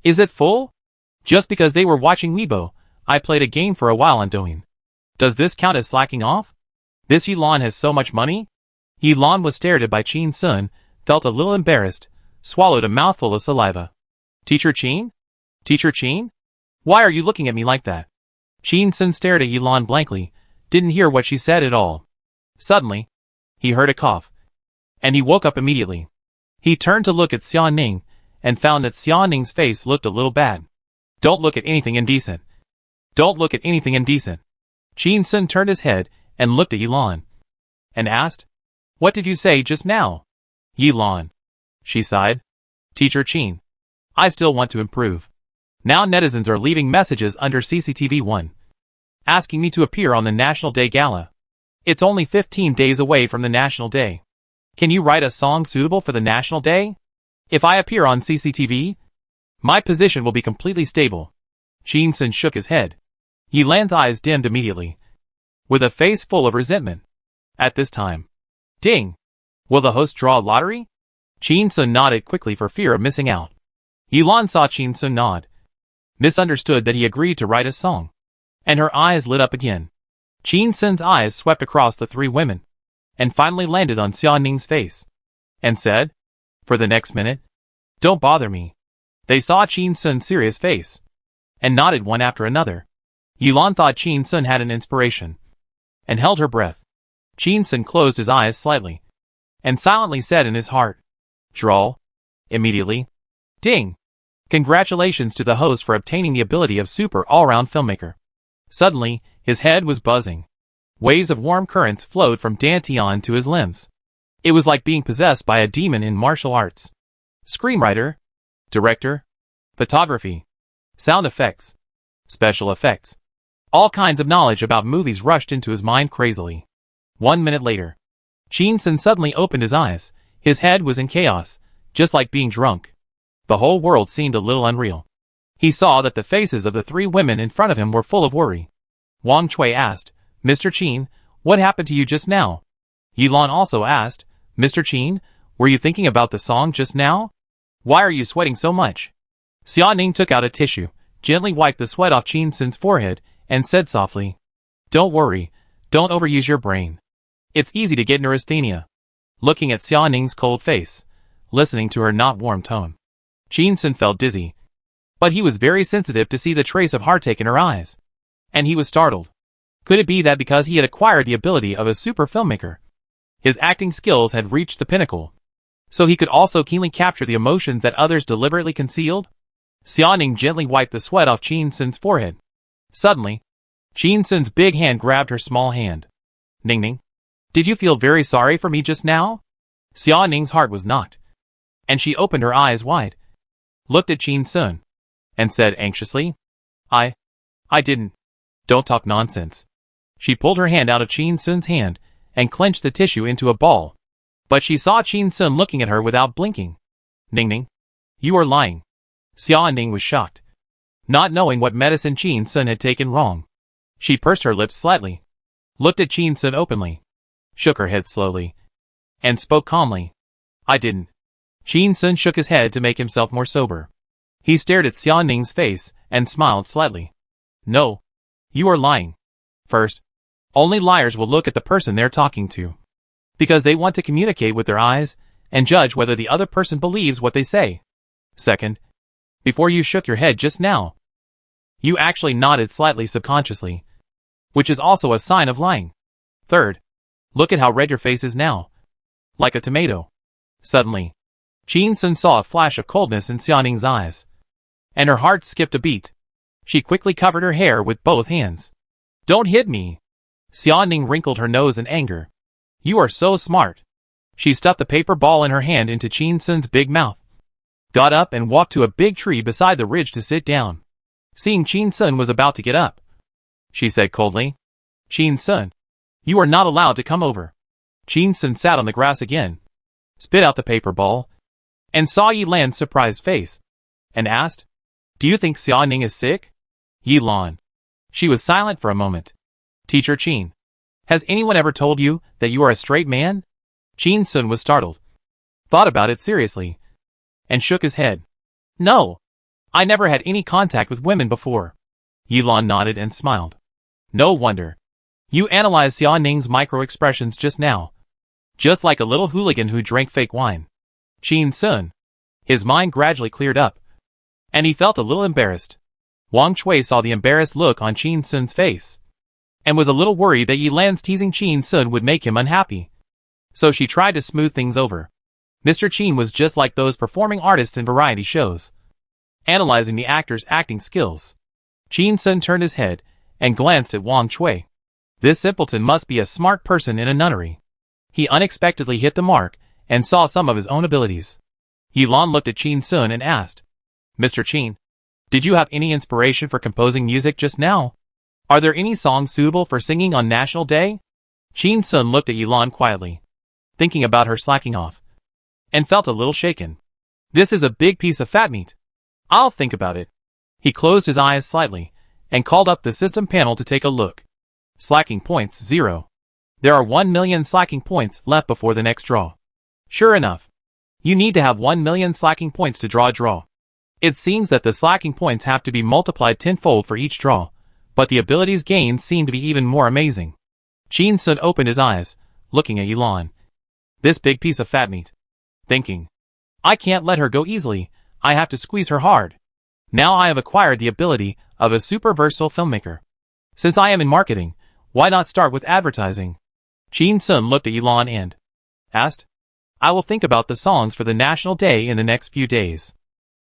Is it full? Just because they were watching Weibo, I played a game for a while on Douyin. Does this count as slacking off? This Yi Lan has so much money? Yi Lan was stared at by Qin Sun, felt a little embarrassed, swallowed a mouthful of saliva. Teacher Qin? Teacher Qin? Why are you looking at me like that? Qin Sun stared at Yi Lan blankly, didn't hear what she said at all. Suddenly, he heard a cough, and he woke up immediately. He turned to look at Xia Ning, and found that Xia Ning's face looked a little bad. Don't look at anything indecent. Don't look at anything indecent. Qin Sun turned his head and looked at Yi Lan, and asked, What did you say just now? Yi Lan. She sighed. Teacher Qin. I still want to improve. Now netizens are leaving messages under CCTV1, asking me to appear on the National Day Gala. It's only 15 days away from the National Day. Can you write a song suitable for the National Day? If I appear on CCTV, my position will be completely stable. Qin Sun shook his head. Yi Lan's eyes dimmed immediately, with a face full of resentment. At this time, ding! Will the host draw a lottery? Qin Sun nodded quickly for fear of missing out. Yi Lan saw Qin Sun nod, misunderstood that he agreed to write a song, and her eyes lit up again. Qin Sun's eyes swept across the three women, and finally landed on Xia Ning's face, and said, For the next minute, don't bother me. They saw Qin Sun's serious face, and nodded one after another. Yi Lan thought Qin Sun had an inspiration, and held her breath. Qin Sun closed his eyes slightly, and silently said in his heart, Drawl. Immediately, ding! Congratulations to the host for obtaining the ability of super all-round filmmaker. Suddenly, his head was buzzing. Waves of warm currents flowed from Dantian to his limbs. It was like being possessed by a demon in martial arts. Screenwriter, director, photography, sound effects, special effects. All kinds of knowledge about movies rushed into his mind crazily. 1 minute later, Qin Sun suddenly opened his eyes. His head was in chaos, just like being drunk. The whole world seemed a little unreal. He saw that the faces of the three women in front of him were full of worry. Wang Chui asked, Mr. Qin, what happened to you just now? Yi Lan also asked, Mr. Qin, were you thinking about the song just now? Why are you sweating so much? Xia Ning took out a tissue, gently wiped the sweat off Qin Sun's forehead, and said softly, Don't worry, don't overuse your brain. It's easy to get neurasthenia. Looking at Xia Ning's cold face, listening to her not warm tone, Qin Sun felt dizzy. But he was very sensitive to see the trace of heartache in her eyes. And he was startled. Could it be that because he had acquired the ability of a super filmmaker, his acting skills had reached the pinnacle, so he could also keenly capture the emotions that others deliberately concealed? Xia Ning gently wiped the sweat off Qin Sun's forehead. Suddenly, Qin Sun's big hand grabbed her small hand. Ning Ning, did you feel very sorry for me just now? Xia Ning's heart was knocked, and she opened her eyes wide, looked at Qin Sun, and said anxiously, I didn't. Don't talk nonsense. She pulled her hand out of Qin Sun's hand and clenched the tissue into a ball. But she saw Qin Sun looking at her without blinking. Ning Ning, you are lying. Xia Ning was shocked, not knowing what medicine Qin Sun had taken wrong. She pursed her lips slightly, looked at Qin Sun openly, shook her head slowly, and spoke calmly. I didn't. Qin Sun shook his head to make himself more sober. He stared at Xia Ning's face and smiled slightly. No. You are lying. First, only liars will look at the person they're talking to, because they want to communicate with their eyes, and judge whether the other person believes what they say. Second, before you shook your head just now, you actually nodded slightly subconsciously, which is also a sign of lying. Third, look at how red your face is now. Like a tomato. Suddenly, Jin Sun saw a flash of coldness in Xiaoning's eyes, and her heart skipped a beat. She quickly covered her hair with both hands. Don't hit me. Xiaoning wrinkled her nose in anger. You are so smart. She stuffed the paper ball in her hand into Jin Sun's big mouth, got up and walked to a big tree beside the ridge to sit down. Seeing Jin Sun was about to get up, she said coldly, Jin Sun, you are not allowed to come over. Jin Sun sat on the grass again, spit out the paper ball, and saw Yi Lan's surprised face, and asked, Do you think Xiaoning is sick? Yi Lan. She was silent for a moment. Teacher Qin, has anyone ever told you that you are a straight man? Jin Sun was startled, thought about it seriously, and shook his head. No. I never had any contact with women before. Yi Lan nodded and smiled. No wonder. You analyzed Xiaoning's micro-expressions just now, just like a little hooligan who drank fake wine. Jin Sun. His mind gradually cleared up, and he felt a little embarrassed. Wang Chui saw the embarrassed look on Jin Sun's face, and was a little worried that Yi Lan's teasing Jin Sun would make him unhappy. So she tried to smooth things over. Mr. Qin was just like those performing artists in variety shows, analyzing the actor's acting skills. Jin Sun turned his head and glanced at Wang Chui. This simpleton must be a smart person in a nunnery. He unexpectedly hit the mark and saw some of his own abilities. Yi Lan looked at Jin Sun and asked, Mr. Qin, did you have any inspiration for composing music just now? Are there any songs suitable for singing on National Day? Jin Sun looked at Yi Lan quietly, thinking about her slacking off, and felt a little shaken. This is a big piece of fat meat. I'll think about it. He closed his eyes slightly, and called up the system panel to take a look. Slacking points 0. There are 1 million slacking points left before the next draw. Sure enough, you need to have 1 million slacking points to draw a draw. It seems that the slacking points have to be multiplied tenfold for each draw, but the abilities gained seem to be even more amazing. Jin Sun opened his eyes, looking at Yi Lan. This big piece of fat meat. Thinking, I can't let her go easily, I have to squeeze her hard. Now I have acquired the ability of a super versatile filmmaker. Since I am in marketing, why not start with advertising? Jin Sun looked at Yi Lan and asked, I will think about the songs for the National Day in the next few days.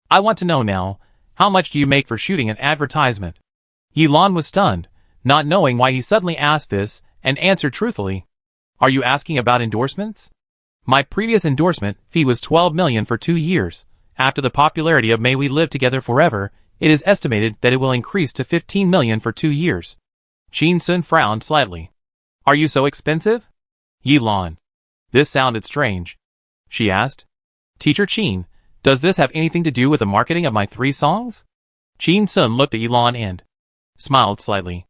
I want to know now, how much do you make for shooting an advertisement? Yi Lan was stunned, not knowing why he suddenly asked this, and answered truthfully. Are you asking about endorsements? My previous endorsement fee was 12 million for 2 years. After the popularity of May We Live Together Forever, it is estimated that it will increase to 15 million for 2 years. Jin Sun frowned slightly. Are you so expensive? Yi Lan. This sounded strange. She asked. Teacher Qin, does this have anything to do with the marketing of my 3 songs? Jin Sun looked at Yi Lan and smiled slightly.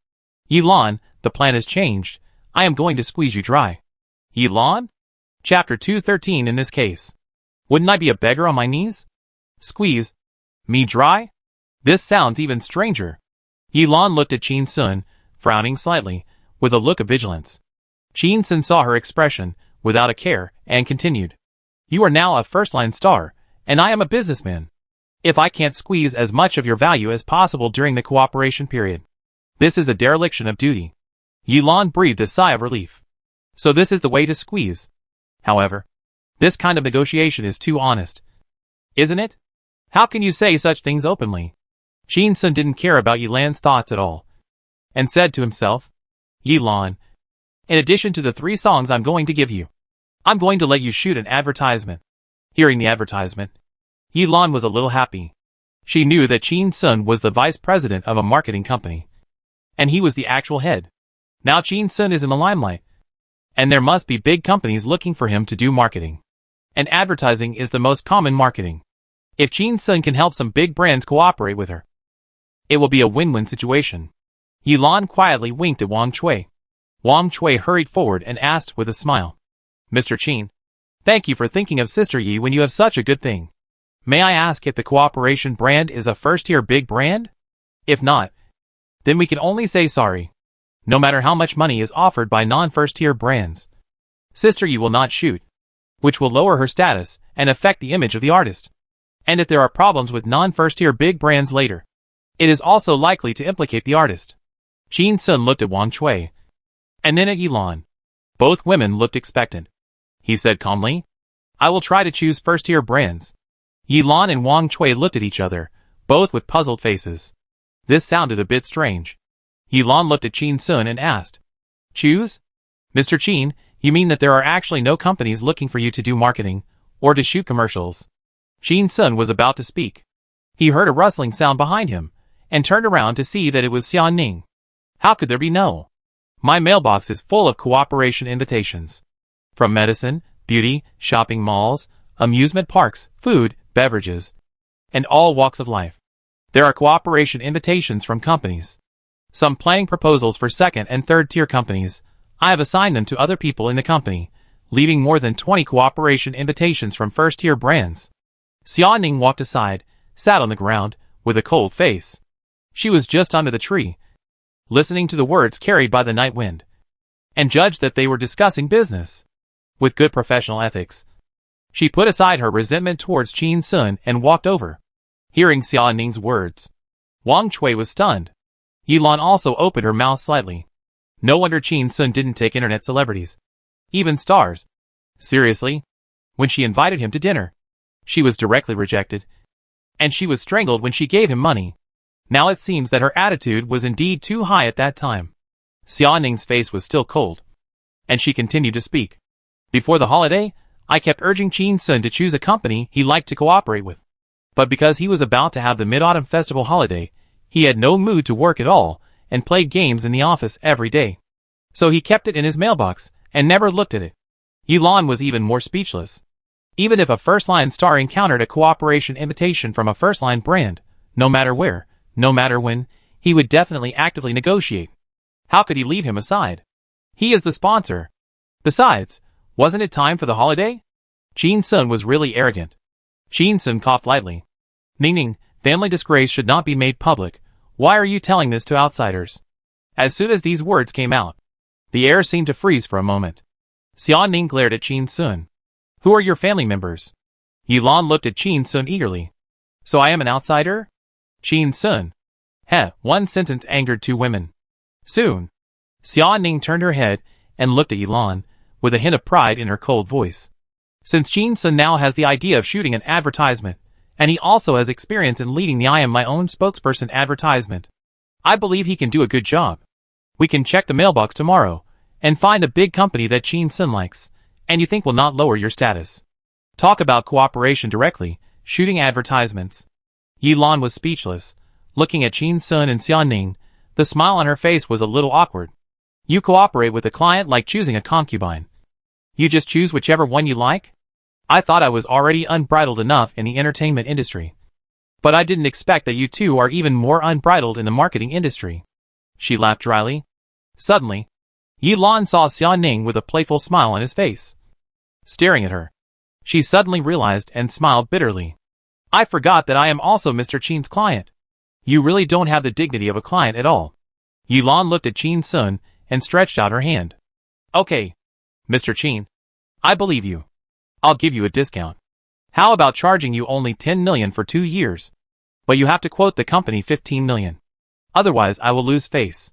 Yi Lan, the plan has changed. I am going to squeeze you dry. Yi Lan? Chapter 213 in this case. Wouldn't I be a beggar on my knees? Squeeze me dry? This sounds even stranger. Yi Lan looked at Jin Sun, frowning slightly, with a look of vigilance. Jin Sun saw her expression, without a care, and continued. You are now a first-line star, and I am a businessman. If I can't squeeze as much of your value as possible during the cooperation period, this is a dereliction of duty. Yi Lan breathed a sigh of relief. So this is the way to squeeze. However, this kind of negotiation is too honest. Isn't it? How can you say such things openly? Jin Sun didn't care about Yi Lan's thoughts at all, and said to himself, Yi Lan, in addition to the 3 songs I'm going to give you, I'm going to let you shoot an advertisement. Hearing the advertisement, Yi Lan was a little happy. She knew that Jin Sun was the vice president of a marketing company, and he was the actual head. Now Jin Sun is in the limelight, and there must be big companies looking for him to do marketing. And advertising is the most common marketing. If Jin Sun can help some big brands cooperate with her, it will be a win-win situation. Yi Lan quietly winked at Wang Chui. Wang Chui hurried forward and asked with a smile, Mr. Qin, thank you for thinking of Sister Yi when you have such a good thing. May I ask if the cooperation brand is a first-tier big brand? If not, then we can only say sorry. No matter how much money is offered by non-first-tier brands, Sister Yi will not shoot. which will lower her status and affect the image of the artist. And if there are problems with non-first-tier big brands later, it is also likely to implicate the artist. Jin Sun looked at Wang Chui, and then at Yilan. Both women looked expectant. He said calmly, "I will try to choose first-tier brands." Yilan and Wang Chui looked at each other, both with puzzled faces. This sounded a bit strange. Yilan looked at Jin Sun and asked, "Choose? Mr. Jin, you mean that there are actually no companies looking for you to do marketing, or to shoot commercials?" Jin Sun was about to speak. He heard a rustling sound behind him, and turned around to see that it was Xian Ning. "How could there be no? My mailbox is full of cooperation invitations. From medicine, beauty, shopping malls, amusement parks, food, beverages, and all walks of life. There are cooperation invitations from companies. Some planning proposals for second and third tier companies. I have assigned them to other people in the company, leaving more than 20 cooperation invitations from first tier brands." Xian Ning walked aside, sat on the ground, with a cold face. She was just under the tree, listening to the words carried by the night wind, and judged that they were discussing business. With good professional ethics, she put aside her resentment towards Jin Sun and walked over. Hearing Xian Ning's words, Wang Chui was stunned. Yilan also opened her mouth slightly. No wonder Jin Sun didn't take internet celebrities, even stars, seriously. When she invited him to dinner, she was directly rejected, and she was strangled when she gave him money. Now it seems that her attitude was indeed too high at that time. Xian Ning's face was still cold, and she continued to speak. "Before the holiday, I kept urging Jin Sun to choose a company he liked to cooperate with. But because he was about to have the Mid-Autumn Festival holiday, he had no mood to work at all, and played games in the office every day. So he kept it in his mailbox, and never looked at it." Yilan was even more speechless. Even if a first-line star encountered a cooperation invitation from a first-line brand, no matter where, no matter when, he would definitely actively negotiate. How could he leave him aside? He is the sponsor. Besides, wasn't it time for the holiday? Jin Sun was really arrogant. Jin Sun coughed lightly. "Ning, family disgrace should not be made public. Why are you telling this to outsiders?" As soon as these words came out, the air seemed to freeze for a moment. Xian Ning glared at Jin Sun. "Who are your family members?" Yilan looked at Jin Sun eagerly. "So I am an outsider?" Jin Sun. One sentence angered two women. Soon, Xian Ning turned her head and looked at Yilan, with a hint of pride in her cold voice. "Since Jin Sun now has the idea of shooting an advertisement, and he also has experience in leading the I Am My Own Spokesperson advertisement, I believe he can do a good job. We can check the mailbox tomorrow, and find a big company that Jin Sun likes, and you think will not lower your status. Talk about cooperation directly, shooting advertisements." Yilan was speechless, looking at Jin Sun and Xian Ning. The smile on her face was a little awkward. "You cooperate with a client like choosing a concubine. You just choose whichever one you like? I thought I was already unbridled enough in the entertainment industry. But I didn't expect that you two are even more unbridled in the marketing industry." She laughed dryly. Suddenly, Yilan saw Xian Ning with a playful smile on his face, staring at her. She suddenly realized and smiled bitterly. "I forgot that I am also Mr. Jin's client. You really don't have the dignity of a client at all." Yilan looked at Jin Sun and stretched out her hand. "Okay, Mr. Jin, I believe you. I'll give you a discount. How about charging you only 10 million for 2 years? But you have to quote the company 15 million. Otherwise I will lose face."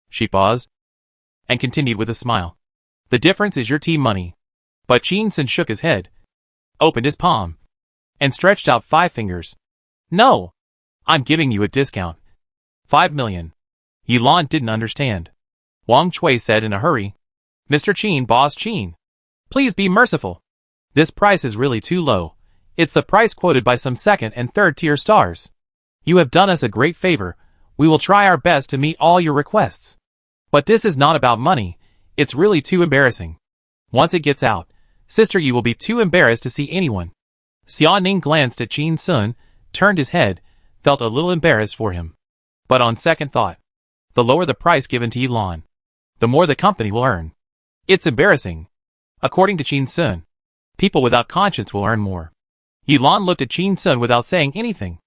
She paused, and continued with a smile. "The difference is your team money." But Jin Sun shook his head, opened his palm, and stretched out 5 fingers. "No! I'm giving you a discount. 5 million. Yilan didn't understand. Wang Chui said in a hurry, "Mr. Jin, Boss Jin, please be merciful. This price is really too low. It's the price quoted by some second and third tier stars. You have done us a great favor. We will try our best to meet all your requests. But this is not about money. It's really too embarrassing. Once it gets out, sister, you will be too embarrassed to see anyone." Xian Ning glanced at Jin Sun, turned his head, felt a little embarrassed for him. But on second thought, the lower the price given to Yilan, the more the company will earn. It's embarrassing. According to Jin Sun, people without conscience will earn more. Yilan looked at Jin Sun without saying anything,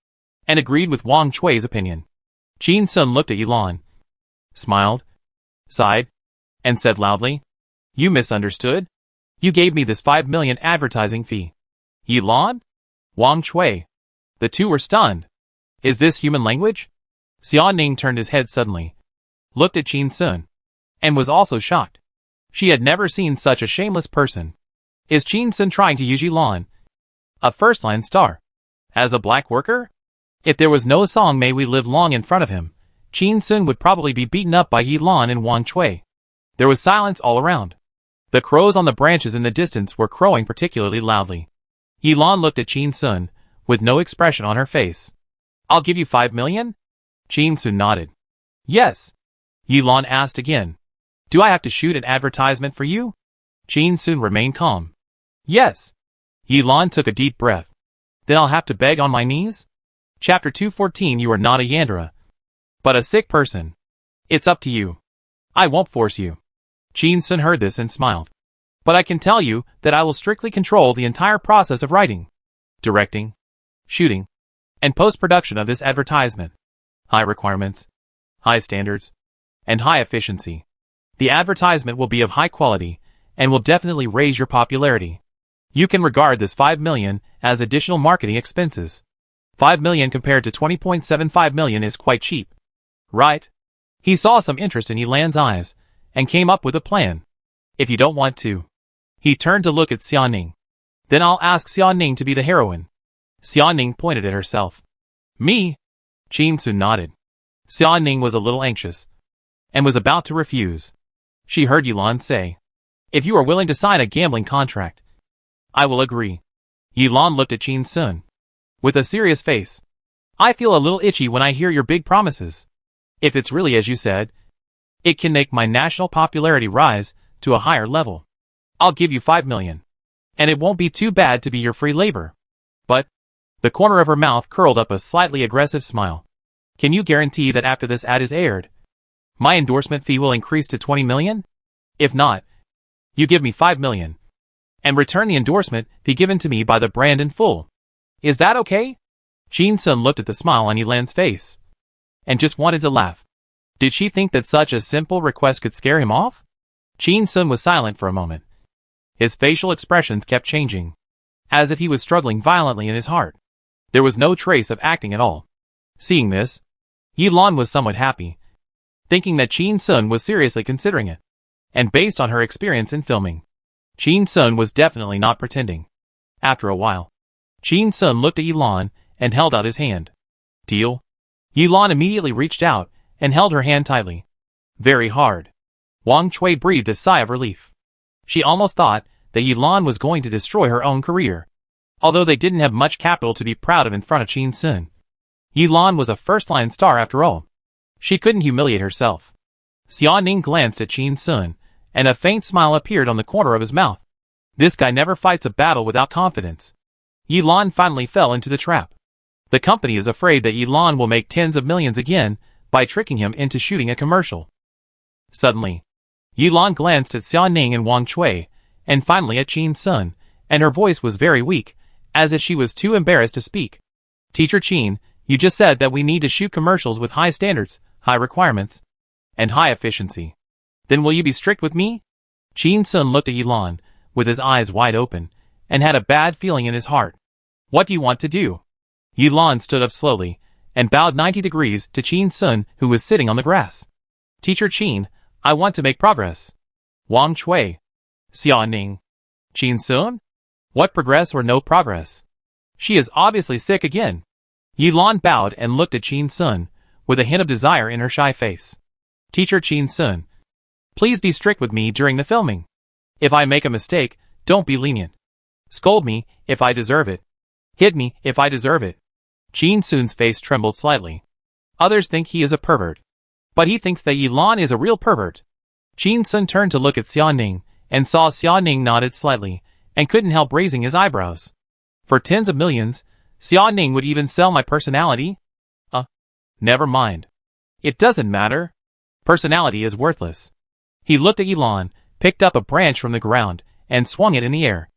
and agreed with Wang Chui's opinion. Jin Sun looked at Yilan, smiled, sighed, and said loudly, "You misunderstood? You gave me this 5 million advertising fee. Yilan? Wang Chui. The two were stunned. Is this human language? Xia Ning turned his head suddenly, looked at Qin Sun, and was also shocked. She had never seen such a shameless person. Is Qin Sun trying to use Yilan, a first-line star, as a black worker? If there was no song May We Live Long in front of him, Qin Sun would probably be beaten up by Yilan and Wang Chui. There was silence all around. The crows on the branches in the distance were crowing particularly loudly. Yilan looked at Qin Sun, with no expression on her face. I'll give you 5 million? Qin Sun nodded. Yes. Yilan asked again. Do I have to shoot an advertisement for you? Qin Sun remained calm. Yes. Yilan took a deep breath. Then I'll have to beg on my knees? Chapter 214. You are not a Yandere, but a sick person. It's up to you. I won't force you. Qin Sun heard this and smiled. But I can tell you that I will strictly control the entire process of writing, directing, shooting, and post-production of this advertisement. High requirements, high standards, and high efficiency. The advertisement will be of high quality and will definitely raise your popularity. You can regard this 5 million as additional marketing expenses. 5 million compared to 20.75 million is quite cheap. Right? He saw some interest in Yilan's eyes and came up with a plan. If you don't want to. He turned to look at Xia Ning. Then I'll ask Xia Ning to be the heroine. Xia Ning pointed at herself. Me? Qin Sun nodded. Xia Ning was a little anxious and was about to refuse. She heard Yilan say, if you are willing to sign a gambling contract, I will agree. Yilan looked at Qin Sun with a serious face. I feel a little itchy when I hear your big promises. If it's really as you said, it can make my national popularity rise to a higher level. I'll give you 5 million. And it won't be too bad to be your free labor. But, the corner of her mouth curled up a slightly aggressive smile. Can you guarantee that after this ad is aired, my endorsement fee will increase to 20 million? If not, you give me 5 million. And return the endorsement fee given to me by the brand in full. Is that okay? Qin Sun looked at the smile on Yilan's face and just wanted to laugh. Did she think that such a simple request could scare him off? Qin Sun was silent for a moment. His facial expressions kept changing, as if he was struggling violently in his heart. There was no trace of acting at all. Seeing this, Yilan was somewhat happy, thinking that Qin Sun was seriously considering it. And based on her experience in filming, Qin Sun was definitely not pretending. After a while, Qin Sun looked at Yilan and held out his hand. Deal? Yilan immediately reached out and held her hand tightly. Very hard. Wang Chui breathed a sigh of relief. She almost thought that Yilan was going to destroy her own career. Although they didn't have much capital to be proud of in front of Qin Sun, Yilan was a first-line star after all. She couldn't humiliate herself. Xia Ning glanced at Qin Sun, and a faint smile appeared on the corner of his mouth. This guy never fights a battle without confidence. Yilan finally fell into the trap. The company is afraid that Yilan will make tens of millions again by tricking him into shooting a commercial. Suddenly, Yilan glanced at Xia Ning and Wang Chui, and finally at Qin Sun, and her voice was very weak, as if she was too embarrassed to speak. Teacher Qin, you just said that we need to shoot commercials with high standards, high requirements, and high efficiency. Then will you be strict with me? Qin Sun looked at Yilan, with his eyes wide open, and had a bad feeling in his heart. What do you want to do? Yilan stood up slowly, and bowed 90 degrees to Qin Sun, who was sitting on the grass. Teacher Qin, I want to make progress. Wang Chui. Xia Ning. Qin Sun? What progress or no progress? She is obviously sick again. Yilan bowed and looked at Qin Sun, with a hint of desire in her shy face. Teacher Qin Sun, please be strict with me during the filming. If I make a mistake, don't be lenient. Scold me if I deserve it. Hit me if I deserve it. Qin Sun's face trembled slightly. Others think he is a pervert, but he thinks that Yilan is a real pervert. Qin Sun turned to look at Xia Ning, and saw Xia Ning nodded slightly, and couldn't help raising his eyebrows. For tens of millions, Xia Ning would even sell my personality? Never mind. It doesn't matter. Personality is worthless. He looked at Yilan, picked up a branch from the ground, and swung it in the air.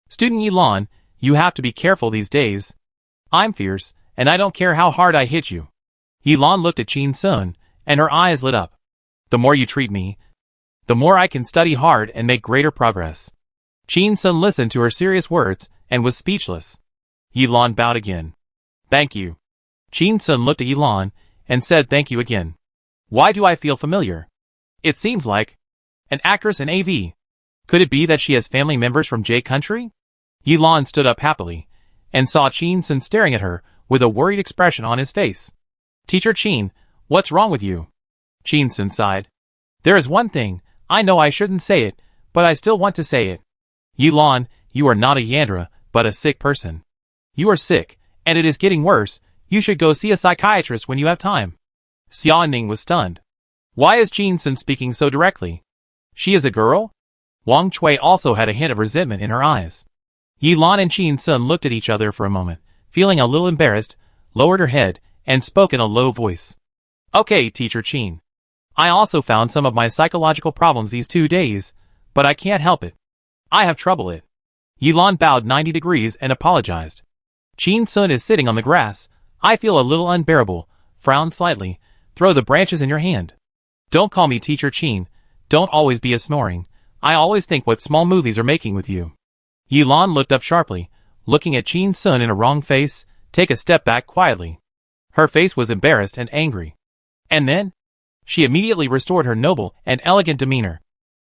Student Yilan, you have to be careful these days. I'm fierce, and I don't care how hard I hit you. Yilan looked at Qin Sun, and her eyes lit up. The more you treat me, the more I can study hard and make greater progress. Chin Sun listened to her serious words and was speechless. Yilan bowed again. Thank you. Chin Sun looked at Yilan and said thank you again. Why do I feel familiar? It seems like an actress in AV. Could it be that she has family members from J country? Yilan stood up happily and saw Chin Sun staring at her with a worried expression on his face. Teacher Chin, what's wrong with you? Chin Sun sighed. There is one thing, I know I shouldn't say it, but I still want to say it. Yilan, you are not a Yandra, but a sick person. You are sick, and it is getting worse. You should go see a psychiatrist when you have time. Xia Ning was stunned. Why is Chin Sun speaking so directly? She is a girl? Wang Chui also had a hint of resentment in her eyes. Yilan and Chin Sun looked at each other for a moment, feeling a little embarrassed, lowered her head, and spoke in a low voice. Okay, Teacher Chin. I also found some of my psychological problems these 2 days, but I can't help it. I have trouble it. Yilan bowed 90 degrees and apologized. Chin Sun is sitting on the grass. I feel a little unbearable. Frown slightly. Throw the branches in your hand. Don't call me Teacher Chin. Don't always be a snoring. I always think what small movies are making with you. Yilan looked up sharply, looking at Chin Sun in a wrong face, take a step back quietly. Her face was embarrassed and angry. And then? She immediately restored her noble and elegant demeanor.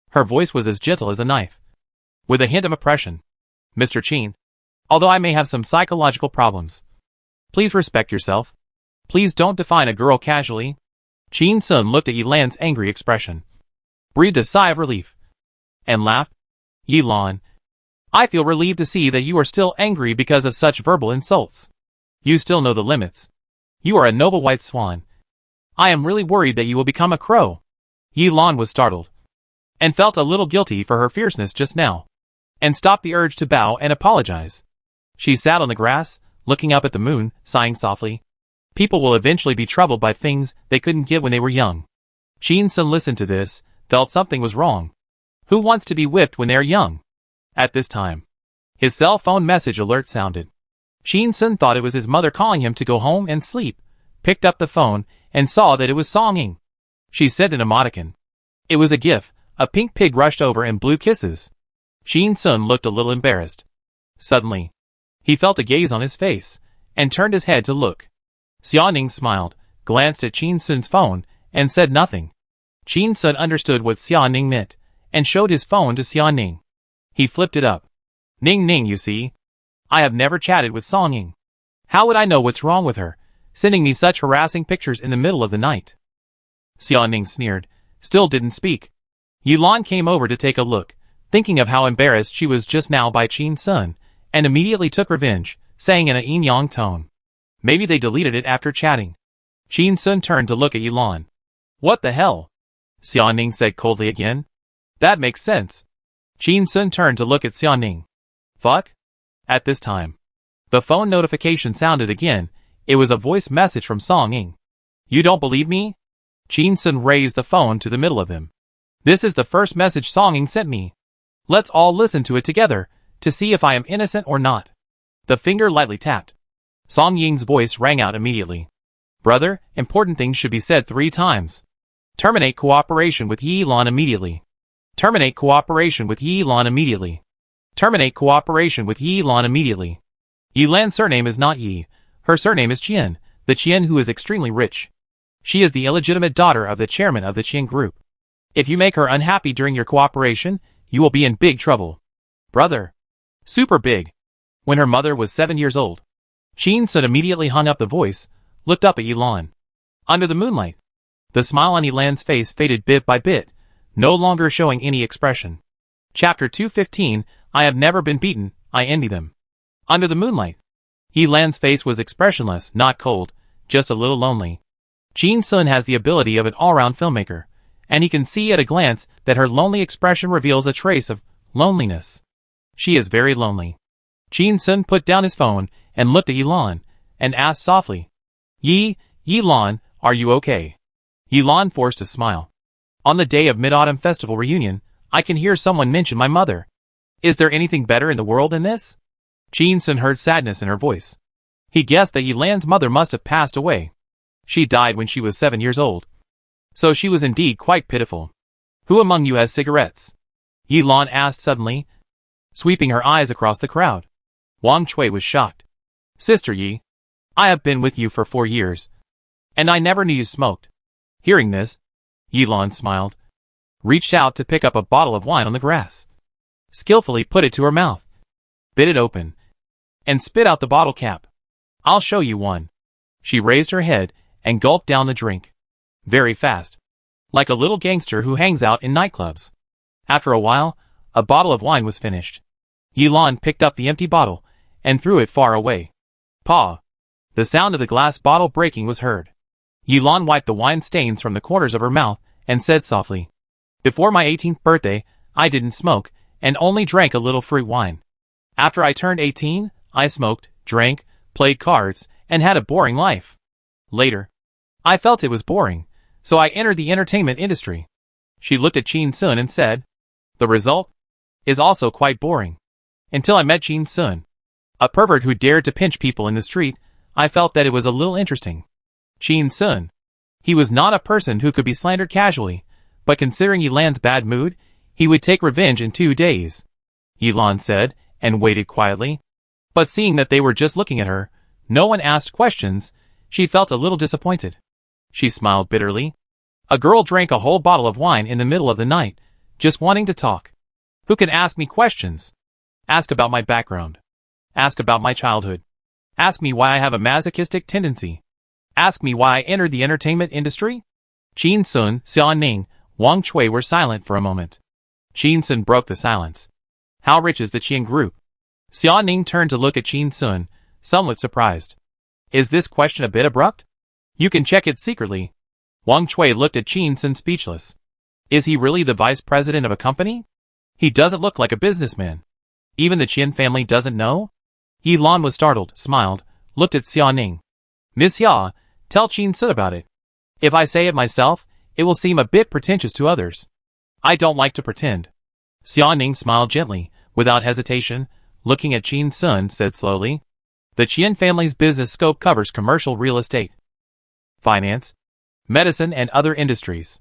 Her voice was as gentle as a knife, with a hint of oppression. Mr. Chin, although I may have some psychological problems, please respect yourself. Please don't define a girl casually. Chin Sun looked at Yilan's angry expression, breathed a sigh of relief, and laughed. Yilan, I feel relieved to see that you are still angry because of such verbal insults. You still know the limits. You are a noble white swan. I am really worried that you will become a crow. Yilan was startled, and felt a little guilty for her fierceness just now, and stopped the urge to bow and apologize. She sat on the grass, looking up at the moon, sighing softly. People will eventually be troubled by things they couldn't get when they were young. Chin Sun listened to this, felt something was wrong. Who wants to be whipped when they are young? At this time, his cell phone message alert sounded. Chin Sun thought it was his mother calling him to go home and sleep, picked up the phone, and saw that it was Song Ying. She said in emoticon. It was a gif. A pink pig rushed over and blew kisses. Chin Sun looked a little embarrassed. Suddenly, he felt a gaze on his face, and turned his head to look. Xia Ning smiled, glanced at Chin Sun's phone, and said nothing. Chin Sun understood what Xia Ning meant, and showed his phone to Xia Ning. He flipped it up. Ning Ning, you see. I have never chatted with Song Ying. How would I know what's wrong with her, sending me such harassing pictures in the middle of the night? Xia Ning sneered, still didn't speak. Yilan came over to take a look, thinking of how embarrassed she was just now by Chin Sun, and immediately took revenge, saying in a yin-yang tone. Maybe they deleted it after chatting. Chin Sun turned to look at Yilan. What the hell? Xia Ning said coldly again. That makes sense. Chin Sun turned to look at Xia Ning. Fuck? At this time, the phone notification sounded again. It was a voice message from Song Ying. You don't believe me? Chin Sun raised the phone to the middle of him. This is the first message Song Ying sent me. Let's all listen to it together, to see if I am innocent or not. The finger lightly tapped. Song Ying's voice rang out immediately. Brother, important things should be said 3 times. Terminate cooperation with Yilan immediately. Terminate cooperation with Yilan immediately. Terminate cooperation with Yilan immediately. Yilan's surname is not Yi. Her surname is Qian, the Qian who is extremely rich. She is the illegitimate daughter of the chairman of the Qian group. If you make her unhappy during your cooperation, you will be in big trouble. Brother. Super big. When her mother was 7 years old. Chin Sun immediately hung up the voice, looked up at Yilan. Under the moonlight. The smile on Yilan's face faded bit by bit, no longer showing any expression. Chapter 215, I have never been beaten, I envy them. Under the moonlight. Yilan's face was expressionless, not cold, just a little lonely. Chin Sun has the ability of an all-round filmmaker, and he can see at a glance that her lonely expression reveals a trace of loneliness. She is very lonely. Chin Sun put down his phone and looked at Yilan, and asked softly, Yilan, are you okay? Yilan forced a smile. On the day of Mid-Autumn Festival reunion, I can hear someone mention my mother. Is there anything better in the world than this? Chin Sun heard sadness in her voice. He guessed that Yilan's mother must have passed away. She died when she was 7 years old. So she was indeed quite pitiful. Who among you has cigarettes? Yilan asked suddenly. sweeping her eyes across the crowd. Wang Chui was shocked. Sister Yi, I have been with you for 4 years, and I never knew you smoked. Hearing this, Yilan smiled, reached out to pick up a bottle of wine on the grass, skillfully put it to her mouth, bit it open, and spit out the bottle cap. I'll show you one. She raised her head and gulped down the drink. Very fast. Like a little gangster who hangs out in nightclubs. After a while, a bottle of wine was finished. Yilan picked up the empty bottle and threw it far away. Paw. The sound of the glass bottle breaking was heard. Yilan wiped the wine stains from the corners of her mouth and said softly, Before my 18th birthday, I didn't smoke and only drank a little fruit wine. After I turned 18, I smoked, drank, played cards, and had a boring life. Later, I felt it was boring, so I entered the entertainment industry. She looked at Qin Sun and said, The result is also quite boring. Until I met Qin Sun, a pervert who dared to pinch people in the street, I felt that it was a little interesting. Qin Sun. He was not a person who could be slandered casually, but considering Yilan's bad mood, he would take revenge in 2 days. Yilan said, and waited quietly. But seeing that they were just looking at her, no one asked questions, she felt a little disappointed. She smiled bitterly. A girl drank a whole bottle of wine in the middle of the night, just wanting to talk. Who can ask me questions? Ask about my background. Ask about my childhood. Ask me why I have a masochistic tendency. Ask me why I entered the entertainment industry? Qin Sun, Xia Ning, Wang Chui were silent for a moment. Qin Sun broke the silence. How rich is the Qian group? Xia Ning turned to look at Qin Sun, somewhat surprised. Is this question a bit abrupt? You can check it secretly. Wang Chui looked at Qin Sun speechless. Is he really the vice president of a company? He doesn't look like a businessman. Even the Qian family doesn't know? Yilan was startled, smiled, looked at Xia Ning. Miss Xia, tell Qin Sun about it. If I say it myself, it will seem a bit pretentious to others. I don't like to pretend. Xia Ning smiled gently, without hesitation, looking at Qin Sun, said slowly. The Qian family's business scope covers commercial real estate, finance, medicine and other industries.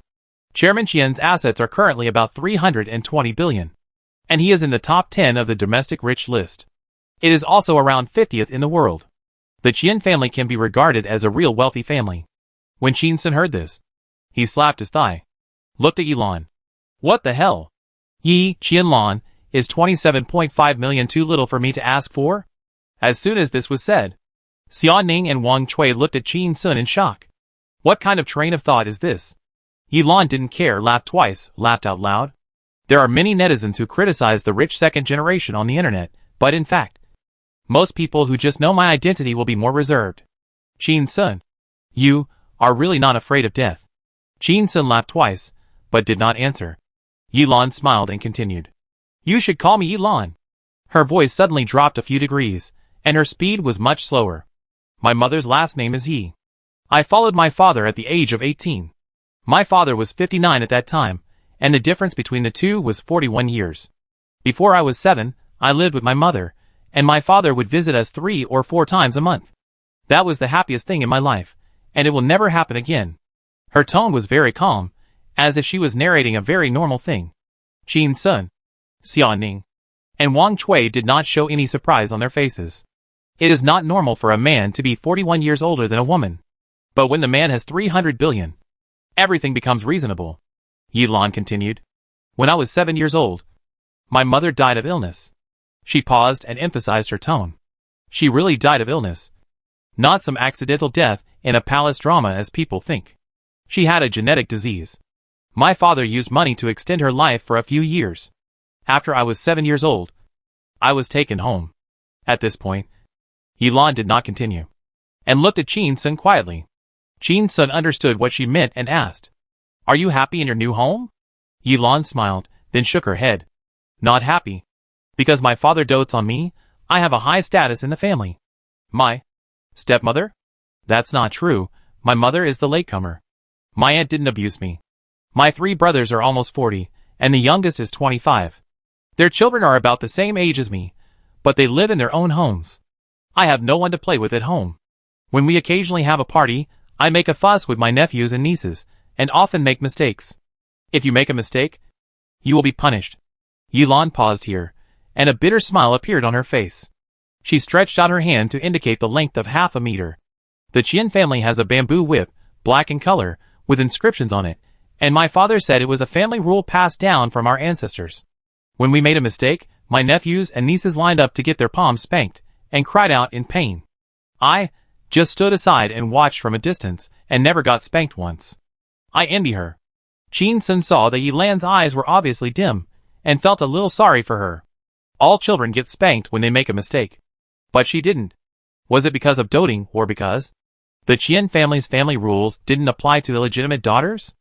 Chairman Qian's assets are currently about 320 billion. And he is in the top 10 of the domestic rich list. It is also around 50th in the world. The Qian family can be regarded as a real wealthy family. When Qin Sun heard this, he slapped his thigh. Looked at Yilan. What the hell? Yi, Qianlan, is 27.5 million too little for me to ask for? As soon as this was said, Xia Ning and Wang Chui looked at Qin Sun in shock. What kind of train of thought is this? Yilan didn't care, laughed twice, laughed out loud. There are many netizens who criticize the rich second generation on the internet, but in fact, most people who just know my identity will be more reserved. Qin Sun, you are really not afraid of death. Qin Sun laughed twice, but did not answer. Yilan smiled and continued. You should call me Yilan. Her voice suddenly dropped a few degrees, and her speed was much slower. My mother's last name is He. I followed my father at the age of 18. My father was 59 at that time, and the difference between the two was 41 years. Before I was 7, I lived with my mother, and my father would visit us 3 or 4 times a month. That was the happiest thing in my life, and it will never happen again. Her tone was very calm, as if she was narrating a very normal thing. Qin Sun, Xia Ning, and Wang Chui did not show any surprise on their faces. It is not normal for a man to be 41 years older than a woman. But when the man has 300 billion, everything becomes reasonable. Yilan continued. When I was 7 years old, my mother died of illness. She paused and emphasized her tone. She really died of illness. Not some accidental death in a palace drama as people think. She had a genetic disease. My father used money to extend her life for a few years. After I was 7 years old, I was taken home. At this point, Yilan did not continue, and looked at Qin Sun quietly. Qin Sun understood what she meant and asked, Are you happy in your new home? Yilan smiled, then shook her head. Not happy. Because my father dotes on me, I have a high status in the family. My stepmother? That's not true, my mother is the latecomer. My aunt didn't abuse me. My 3 brothers are almost 40, and the youngest is 25. Their children are about the same age as me, but they live in their own homes. I have no one to play with at home. When we occasionally have a party, I make a fuss with my nephews and nieces, and often make mistakes. If you make a mistake, you will be punished. Yilan paused here, and a bitter smile appeared on her face. She stretched out her hand to indicate the length of half a meter. The Qian family has a bamboo whip, black in color, with inscriptions on it, and my father said it was a family rule passed down from our ancestors. When we made a mistake, my nephews and nieces lined up to get their palms spanked, and cried out in pain. I just stood aside and watched from a distance, and never got spanked once. I envy her. Qin Sun saw that Yi Lan's eyes were obviously dim, and felt a little sorry for her. All children get spanked when they make a mistake. But she didn't. Was it because of doting, or because the Qian family's family rules didn't apply to illegitimate daughters?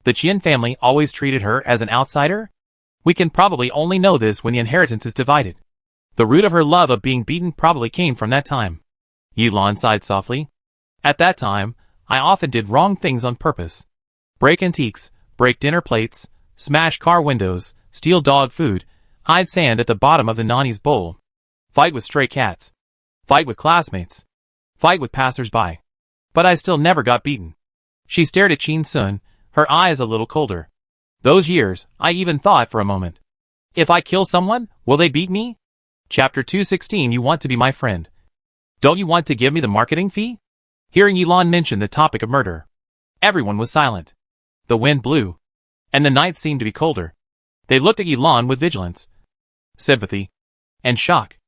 The Qian family always treated her as an outsider? We can probably only know this when the inheritance is divided. The root of her love of being beaten probably came from that time. Yi Lan sighed softly. At that time, I often did wrong things on purpose. Break antiques, break dinner plates, smash car windows, steal dog food, hide sand at the bottom of the nanny's bowl. Fight with stray cats. Fight with classmates. Fight with passers-by. But I still never got beaten. She stared at Qin Sun, her eyes a little colder. Those years, I even thought for a moment. If I kill someone, will they beat me? Chapter 216. You want to be my friend. Don't you want to give me the marketing fee? Hearing Yi Lan mention the topic of murder, everyone was silent. The wind blew, and the night seemed to be colder. They looked at Yi Lan with vigilance, sympathy, and shock.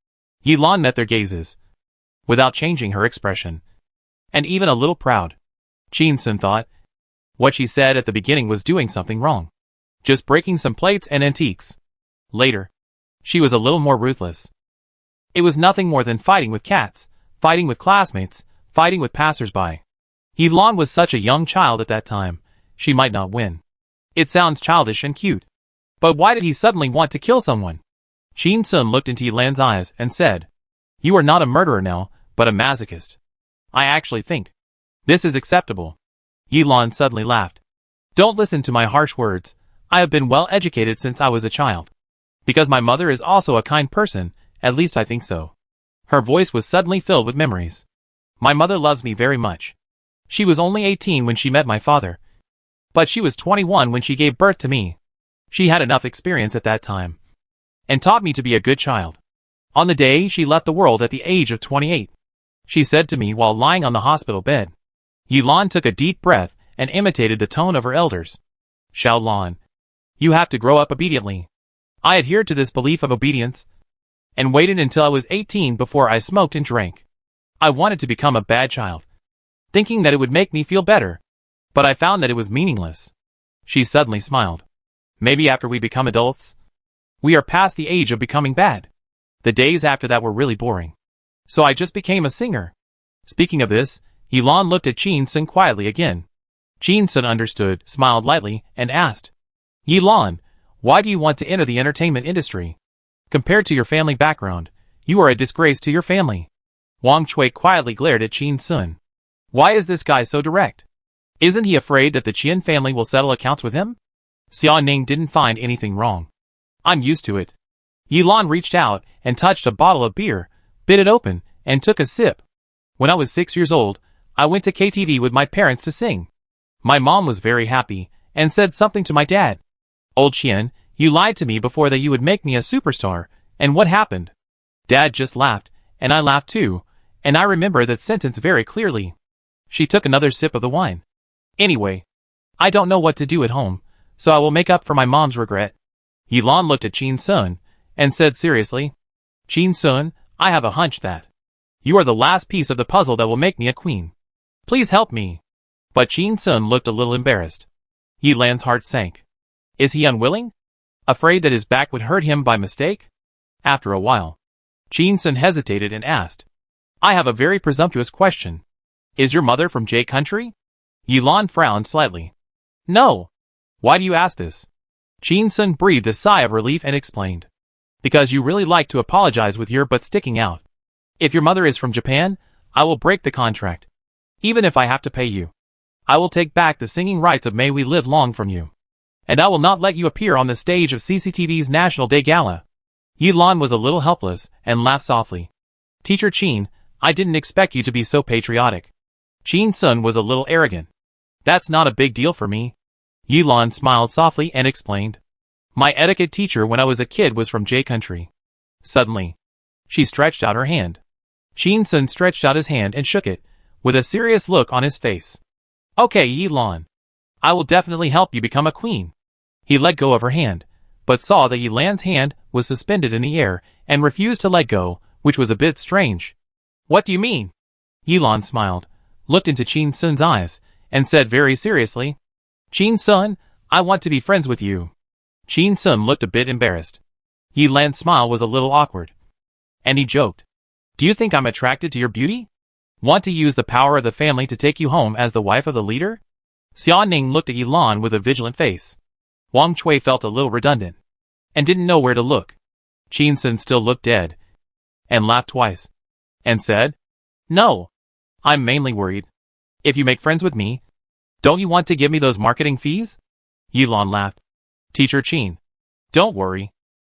Yi Lan met their gazes, without changing her expression, and even a little proud. Qin Sun thought, what she said at the beginning was doing something wrong. Just breaking some plates and antiques. Later, she was a little more ruthless. It was nothing more than fighting with cats, fighting with classmates, fighting with passers-by. Yi Lan was such a young child at that time, she might not win. It sounds childish and cute. But why did he suddenly want to kill someone? Qin Sun looked into Yi Lan's eyes and said, you are not a murderer now, but a masochist. I actually think this is acceptable. Yi Lan suddenly laughed. Don't listen to my harsh words. I have been well educated since I was a child. Because my mother is also a kind person, at least I think so. Her voice was suddenly filled with memories. My mother loves me very much. She was only 18 when she met my father. But she was 21 when she gave birth to me. She had enough experience at that time, and taught me to be a good child. On the day she left the world at the age of 28, she said to me while lying on the hospital bed. Yi Lan took a deep breath and imitated the tone of her elders. Xiao Lan, you have to grow up obediently. I adhered to this belief of obedience, and waited until I was 18 before I smoked and drank. I wanted to become a bad child, thinking that it would make me feel better, but I found that it was meaningless. She suddenly smiled. Maybe after we become adults, we are past the age of becoming bad. The days after that were really boring. So I just became a singer. Speaking of this, Yi Lan looked at Qin Sun quietly again. Qin Sun understood, smiled lightly, and asked, Yi Lan, why do you want to enter the entertainment industry? Compared to your family background, you are a disgrace to your family. Wang Chui quietly glared at Qin Sun. Why is this guy so direct? Isn't he afraid that the Qian family will settle accounts with him? Xia Ning didn't find anything wrong. I'm used to it. Yi Lan reached out and touched a bottle of beer, bit it open, and took a sip. When I was 6 years old, I went to KTV with my parents to sing. My mom was very happy, and said something to my dad. Old Qian, you lied to me before that you would make me a superstar, and what happened? Dad just laughed, and I laughed too, and I remember that sentence very clearly. She took another sip of the wine. Anyway, I don't know what to do at home, so I will make up for my mom's regret. Yi Lan looked at Qin Sun, and said seriously, Qin Sun, I have a hunch that you are the last piece of the puzzle that will make me a queen. Please help me. But Qin Sun looked a little embarrassed. Yi Lan's heart sank. Is he unwilling? Afraid that his back would hurt him by mistake? After a while, Qin Sun hesitated and asked, I have a very presumptuous question. Is your mother from J country? Yi Lan frowned slightly. No. Why do you ask this? Qin Sun breathed a sigh of relief and explained. Because you really like to apologize with your butt sticking out. If your mother is from Japan, I will break the contract. Even if I have to pay you. I will take back the singing rights of May We Live Long from you. And I will not let you appear on the stage of CCTV's National Day Gala. Yi Lan was a little helpless and laughed softly. Teacher Qin, I didn't expect you to be so patriotic. Qin Sun was a little arrogant. That's not a big deal for me. Yi Lan smiled softly and explained. My etiquette teacher when I was a kid was from J country. Suddenly, she stretched out her hand. Qin Sun stretched out his hand and shook it, with a serious look on his face. Okay, Yi Lan. I will definitely help you become a queen. He let go of her hand, but saw that Yi Lan's hand was suspended in the air and refused to let go, which was a bit strange. What do you mean? Yi Lan smiled, looked into Qin Sun's eyes, and said very seriously, Qin Sun, I want to be friends with you. Qin Sun looked a bit embarrassed. Yi Lan's smile was a little awkward. And he joked, do you think I'm attracted to your beauty? Want to use the power of the family to take you home as the wife of the leader? Xia Ning looked at Yi Lan with a vigilant face. Wang Chui felt a little redundant, and didn't know where to look. Qin Sun still looked dead, and laughed twice, and said, no, I'm mainly worried. If you make friends with me, don't you want to give me those marketing fees? Yi Lan laughed. Teacher Qin, don't worry.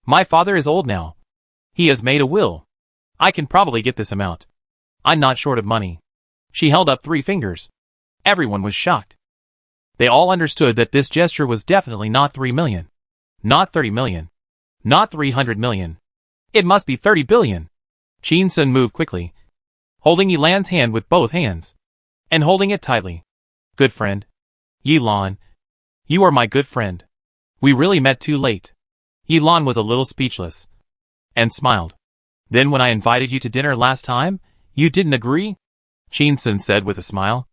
My father is old now. He has made a will. I can probably get this amount. I'm not short of money. She held up 3 fingers. Everyone was shocked. They all understood that this gesture was definitely not 3 million. Not 30 million. Not 300 million. It must be 30 billion. Qin Sun moved quickly, holding Yi Lan's hand with both hands, and holding it tightly. Good friend. Yi Lan. You are my good friend. We really met too late. Yi Lan was a little speechless, and smiled. Then when I invited you to dinner last time, you didn't agree? Qin Sun said with a smile.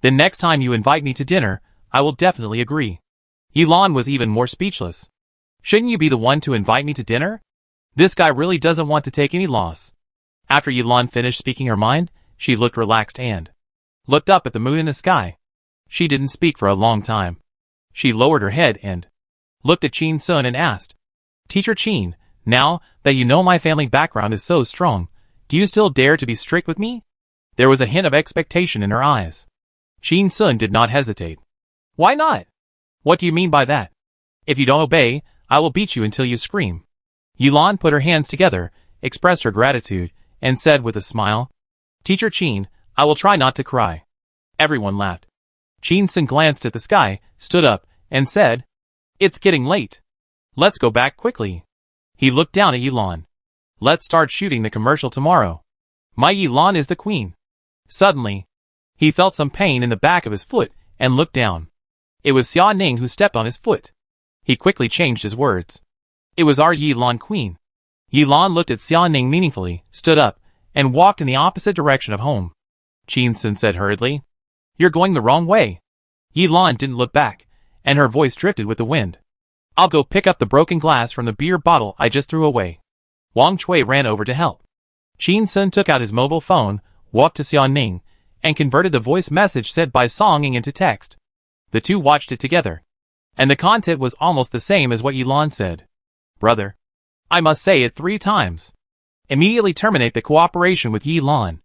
Then next time you invite me to dinner, I will definitely agree. Yi Lan was even more speechless. Shouldn't you be the one to invite me to dinner? This guy really doesn't want to take any loss. After Yi Lan finished speaking her mind, she looked relaxed and looked up at the moon in the sky. She didn't speak for a long time. She lowered her head and looked at Qin Sun and asked, Teacher Qin, now that you know my family background is so strong, do you still dare to be strict with me? There was a hint of expectation in her eyes. Qin Sun did not hesitate. Why not? What do you mean by that? If you don't obey, I will beat you until you scream. Yi Lan put her hands together, expressed her gratitude, and said with a smile, Teacher Qin, I will try not to cry. Everyone laughed. Qin Sun glanced at the sky, stood up, and said, It's getting late. Let's go back quickly. He looked down at Yi Lan. Let's start shooting the commercial tomorrow. My Yi Lan is the queen. Suddenly, he felt some pain in the back of his foot and looked down. It was Xia Ning who stepped on his foot. He quickly changed his words. It was our Yi Lan queen. Yi Lan looked at Xia Ning meaningfully, stood up, and walked in the opposite direction of home. Qin Sun said hurriedly, You're going the wrong way. Yi Lan didn't look back, and her voice drifted with the wind. I'll go pick up the broken glass from the beer bottle I just threw away. Wang Chui ran over to help. Qin Sun took out his mobile phone, walked to Xia Ning, and converted the voice message said by Song Ying into text. The two watched it together, and the content was almost the same as what Yi Lan said. Brother, I must say it 3 times. Immediately terminate the cooperation with Yi Lan.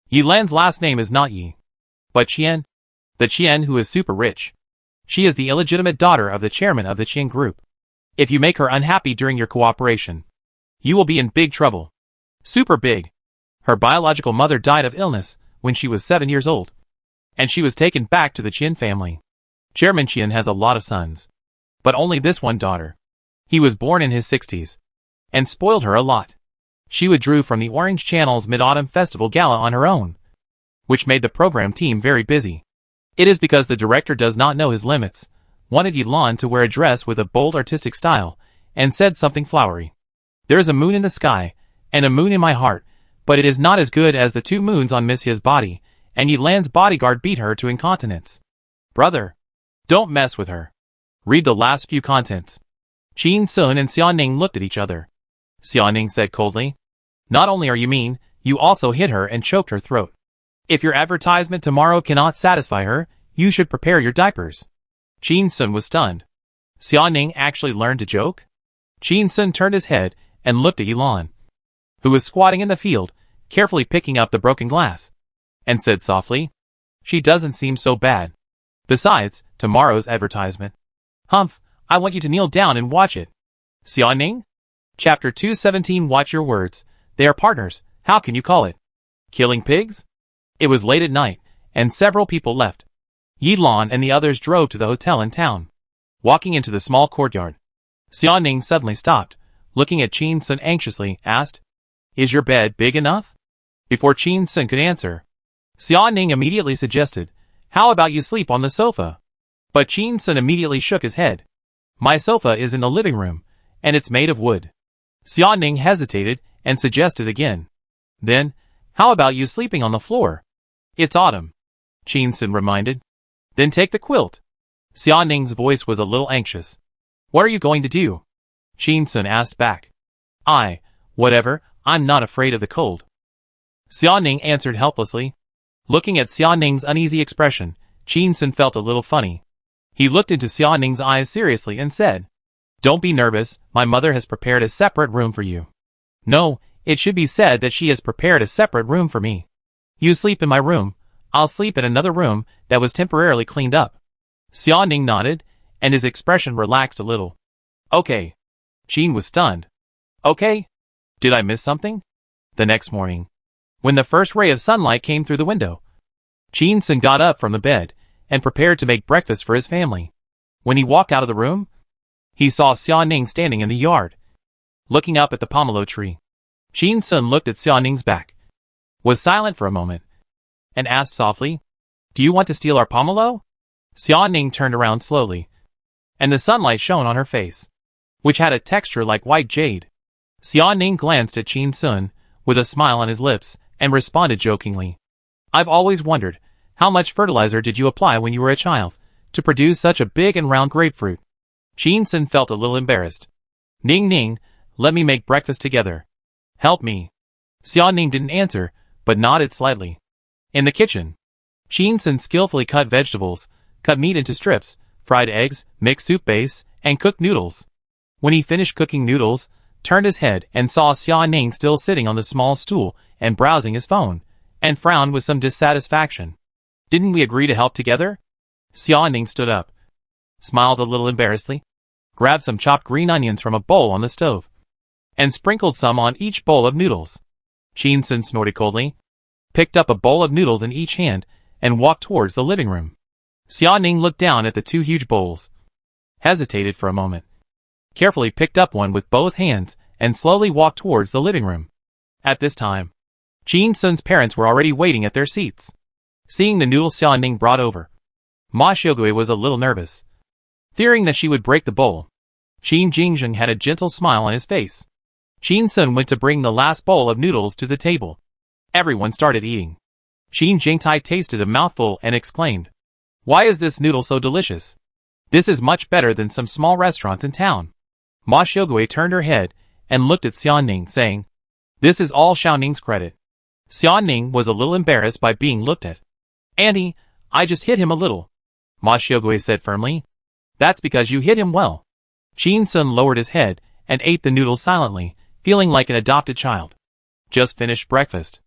Yi Lan's last name is not Yi, but Qian. The Qian who is super rich. She is the illegitimate daughter of the chairman of the Qian group. If you make her unhappy during your cooperation, you will be in big trouble. Super big. Her biological mother died of illness when she was 7 years old, and she was taken back to the Qian family. Chairman Qian has a lot of sons, but only this one daughter. He was born in his 60s, and spoiled her a lot. She withdrew from the Orange Channel's Mid-Autumn Festival Gala on her own, which made the program team very busy. It is because the director does not know his limits, wanted Yi Lan to wear a dress with a bold artistic style, and said something flowery. There is a moon in the sky, and a moon in my heart, but it is not as good as the 2 moons on Miss Hi's body, and Yi Lan's bodyguard beat her to incontinence. Brother, don't mess with her. Read the last few contents. Qin Sun and Xia Ning looked at each other. Xia Ning said coldly, Not only are you mean, you also hit her and choked her throat. If your advertisement tomorrow cannot satisfy her, you should prepare your diapers. Qin Sun was stunned. Xia Ning actually learned to joke? Qin Sun turned his head and looked at Yi Lan, who was squatting in the field, carefully picking up the broken glass, and said softly, She doesn't seem so bad. Besides, tomorrow's advertisement. Humph, I want you to kneel down and watch it. Xia Ning? Chapter 217. Watch your words. They are partners, how can you call it? Killing pigs? It was late at night, and several people left. Yi Lan and the others drove to the hotel in town. Walking into the small courtyard, Xia Ning suddenly stopped, looking at Chin Sun anxiously, asked, "Is your bed big enough?" Before Chin Sun could answer, Xia Ning immediately suggested, "How about you sleep on the sofa?" But Chin Sun immediately shook his head. "My sofa is in the living room, and it's made of wood." Xia Ning hesitated and suggested again. Then, "How about you sleeping on the floor?" "It's autumn," Chin Sun reminded. "Then take the quilt." Xia Ning's voice was a little anxious. "What are you going to do?" Chin Sun asked back. Whatever, I'm not afraid of the cold." Xia Ning answered helplessly. Looking at Xia Ning's uneasy expression, Chin Sun felt a little funny. He looked into Xia Ning's eyes seriously and said, "Don't be nervous, my mother has prepared a separate room for you." "No, it should be said that she has prepared a separate room for me. You sleep in my room, I'll sleep in another room that was temporarily cleaned up." Xia Ning nodded, and his expression relaxed a little. "Okay." Chin was stunned. "Okay? Did I miss something?" The next morning, when the first ray of sunlight came through the window, Chin Sun got up from the bed and prepared to make breakfast for his family. When he walked out of the room, he saw Xia Ning standing in the yard, looking up at the pomelo tree. Chin Sun looked at Xia Ning's back, was silent for a moment, and asked softly, "Do you want to steal our pomelo?" Xia Ning turned around slowly, and the sunlight shone on her face, which had a texture like white jade. Xia Ning glanced at Chin Sun, with a smile on his lips, and responded jokingly, "I've always wondered, how much fertilizer did you apply when you were a child, to produce such a big and round grapefruit?" Chin Sun felt a little embarrassed. "Ning Ning, let me make breakfast together. Help me." Xia Ning didn't answer, but nodded slightly. In the kitchen, Chin Sun skillfully cut vegetables, cut meat into strips, fried eggs, mixed soup base, and cooked noodles. When he finished cooking noodles, turned his head and saw Xia Ning still sitting on the small stool and browsing his phone, and frowned with some dissatisfaction. "Didn't we agree to help together?" Xia Ning stood up, smiled a little embarrassedly, grabbed some chopped green onions from a bowl on the stove, and sprinkled some on each bowl of noodles. Chin Sun snorted coldly, picked up a bowl of noodles in each hand, and walked towards the living room. Xia Ning looked down at the two huge bowls, hesitated for a moment, carefully picked up one with both hands, and slowly walked towards the living room. At this time, Chin Sun's parents were already waiting at their seats. Seeing the noodles Xia Ning brought over, Ma Xiaogui was a little nervous, fearing that she would break the bowl. Qin Jingjing had a gentle smile on his face. Chin Sun went to bring the last bowl of noodles to the table. Everyone started eating. Qin Jingtai tasted a mouthful and exclaimed, "Why is this noodle so delicious? This is much better than some small restaurants in town." Ma Xiaogui turned her head and looked at Xia Ning, saying, "This is all Xiao Ning's credit." Xia Ning was a little embarrassed by being looked at. "Auntie, I just hit him a little," Ma Xiaogui said firmly. "That's because you hit him well." Chin Sun lowered his head and ate the noodles silently, feeling like an adopted child. Just finished breakfast.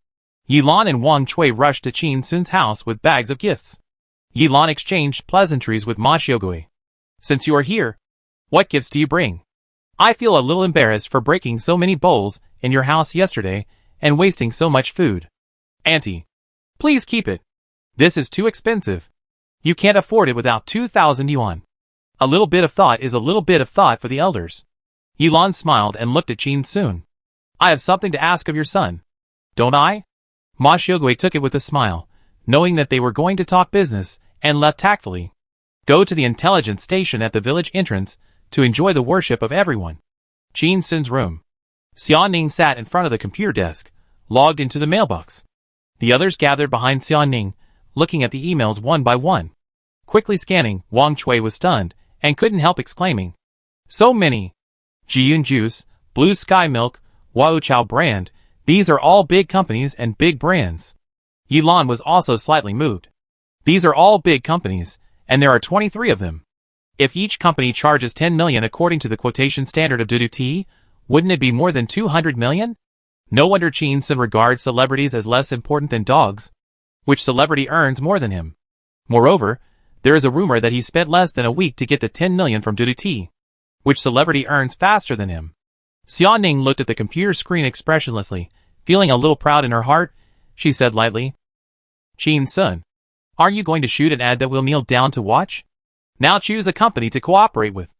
Yilan and Wang Chui rushed to Chin Sun's house with bags of gifts. Yilan exchanged pleasantries with Ma Xiaogui. "Since you are here, what gifts do you bring? I feel a little embarrassed for breaking so many bowls in your house yesterday and wasting so much food." "Auntie, please keep it. This is too expensive. You can't afford it without 2,000 yuan. A little bit of thought is a little bit of thought for the elders." Yilan smiled and looked at Chin Sun. "I have something to ask of your son. Don't I?" Ma Xiaogui took it with a smile, knowing that they were going to talk business, and left tactfully. Go to the intelligence station at the village entrance to enjoy the worship of everyone. Chin Sun's room. Xia Ning sat in front of the computer desk, logged into the mailbox. The others gathered behind Xia Ning, looking at the emails one by one. Quickly scanning, Wang Chui was stunned, and couldn't help exclaiming, "So many! Jiyun Juice, Blue Sky Milk, Wao Chao brand, these are all big companies and big brands." Yilan was also slightly moved. "These are all big companies, and there are 23 of them. If each company charges 10 million according to the quotation standard of Dudu, wouldn't it be more than 200 million? No wonder Chin Sun regards celebrities as less important than dogs. Which celebrity earns more than him? Moreover, there is a rumor that he spent less than a week to get the 10 million from Dudu. Which celebrity earns faster than him?" Xia Ning looked at the computer screen expressionlessly, feeling a little proud in her heart. She said lightly, "Chin Sun, aren't you going to shoot an ad that we'll kneel down to watch? Now choose a company to cooperate with.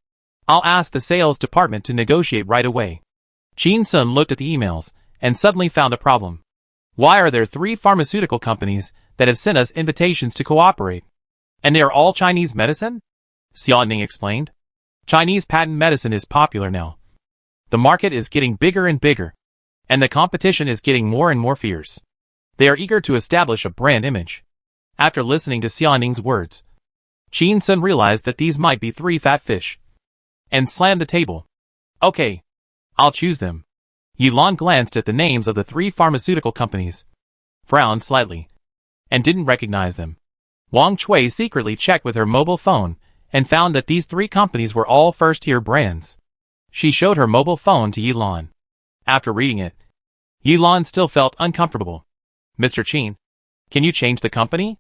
I'll ask the sales department to negotiate right away." Qin Sun looked at the emails and suddenly found a problem. Why are there 3 pharmaceutical companies that have sent us invitations to cooperate? And they are all Chinese medicine? Xia Ning explained. Chinese patent medicine is popular now. The market is getting bigger and bigger, and the competition is getting more and more fierce. They are eager to establish a brand image. After listening to Xia Ning's words, Qin Sun realized that these might be 3 fat fish, and slammed the table. Okay, I'll choose them. Yilan glanced at the names of the 3 pharmaceutical companies, frowned slightly, and didn't recognize them. Wang Chui secretly checked with her mobile phone and found that these 3 companies were all first-tier brands. She showed her mobile phone to Yilan. After reading it, Yilan still felt uncomfortable. Mr. Qin, can you change the company?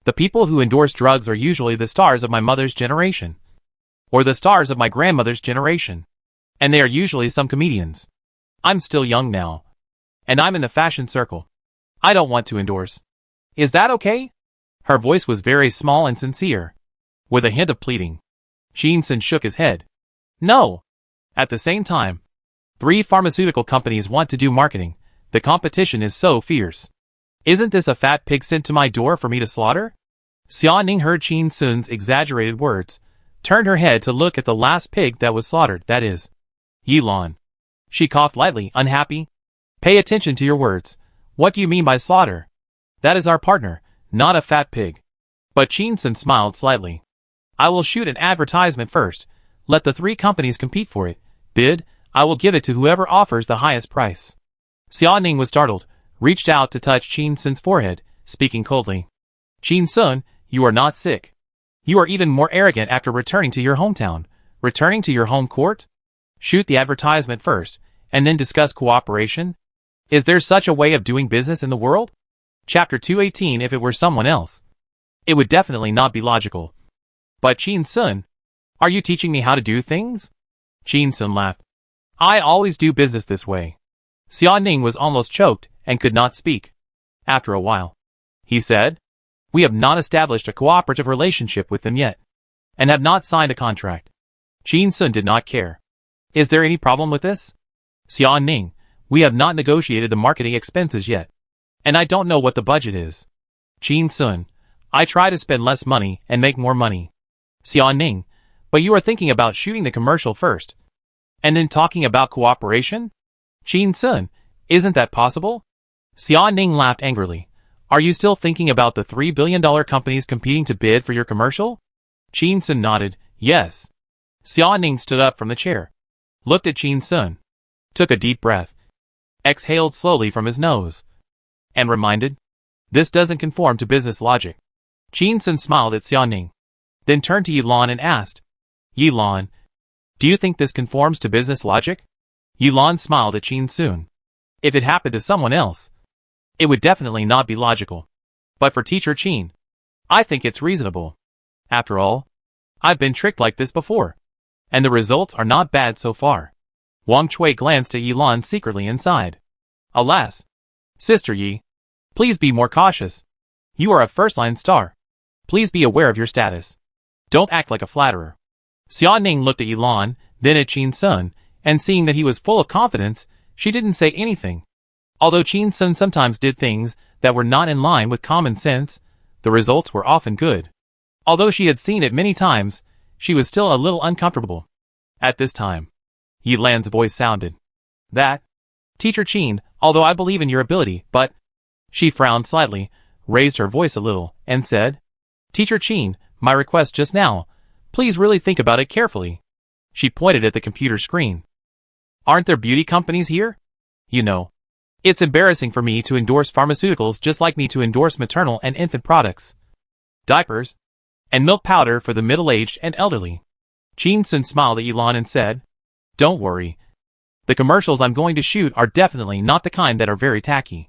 The people who endorse drugs are usually the stars of my mother's generation, or the stars of my grandmother's generation, and they are usually some comedians. I'm still young now, and I'm in the fashion circle. I don't want to endorse. Is that okay? Her voice was very small and sincere, with a hint of pleading. Qin Sun shook his head. No. At the same time, 3 pharmaceutical companies want to do marketing. The competition is so fierce. Isn't this a fat pig sent to my door for me to slaughter? Xia Ning heard Qin Sun's exaggerated words, turned her head to look at the last pig that was slaughtered, that is, Yilan. She coughed lightly, unhappy. Pay attention to your words. What do you mean by slaughter? That is our partner, not a fat pig. But Qin Sun smiled slightly. I will shoot an advertisement first. Let the 3 companies compete for it. Bid, I will give it to whoever offers the highest price. Xia Ning was startled, reached out to touch Qin Sun's forehead, speaking coldly. Qin Sun, you are not sick. You are even more arrogant after returning to your hometown. Returning to your home court? Shoot the advertisement first, and then discuss cooperation? Is there such a way of doing business in the world? Chapter 218. If it were someone else, it would definitely not be logical. But Qin Sun, are you teaching me how to do things? Qin Sun laughed. I always do business this way. Xia Ning was almost choked and could not speak. After a while, he said, we have not established a cooperative relationship with them yet, and have not signed a contract. Qin Sun did not care. Is there any problem with this? Xia Ning, we have not negotiated the marketing expenses yet, and I don't know what the budget is. Qin Sun, I try to spend less money and make more money. Xia Ning, but you are thinking about shooting the commercial first, and then talking about cooperation? Qin Sun, isn't that possible? Xia Ning laughed angrily. Are you still thinking about the $3 billion companies competing to bid for your commercial? Qin Sun nodded, yes. Xia Ning stood up from the chair, looked at Qin Sun, took a deep breath, exhaled slowly from his nose, and reminded, this doesn't conform to business logic. Qin Sun smiled at Xia Ning, then turned to Yilan and asked, Yilan, do you think this conforms to business logic? Yilan smiled at Qin Sun. If it happened to someone else, it would definitely not be logical. But for Teacher Qin, I think it's reasonable. After all, I've been tricked like this before, and the results are not bad so far. Wang Chui glanced at Yilan secretly and sighed. Alas, Sister Yi, please be more cautious. You are a first-line star. Please be aware of your status. Don't act like a flatterer. Xia Ning looked at Yilan, then at Qin Sun, and seeing that he was full of confidence, she didn't say anything. Although Qin Sun sometimes did things that were not in line with common sense, the results were often good. Although she had seen it many times, she was still a little uncomfortable. At this time, Yilan's voice sounded. That, Teacher Qin, although I believe in your ability, but... She frowned slightly, raised her voice a little, and said, Teacher Qin, my request just now, please really think about it carefully. She pointed at the computer screen. Aren't there beauty companies here? You know, it's embarrassing for me to endorse pharmaceuticals just like me to endorse maternal and infant products, diapers, and milk powder for the middle-aged and elderly. Qin Sun smiled at Yilan and said, Don't worry. The commercials I'm going to shoot are definitely not the kind that are very tacky.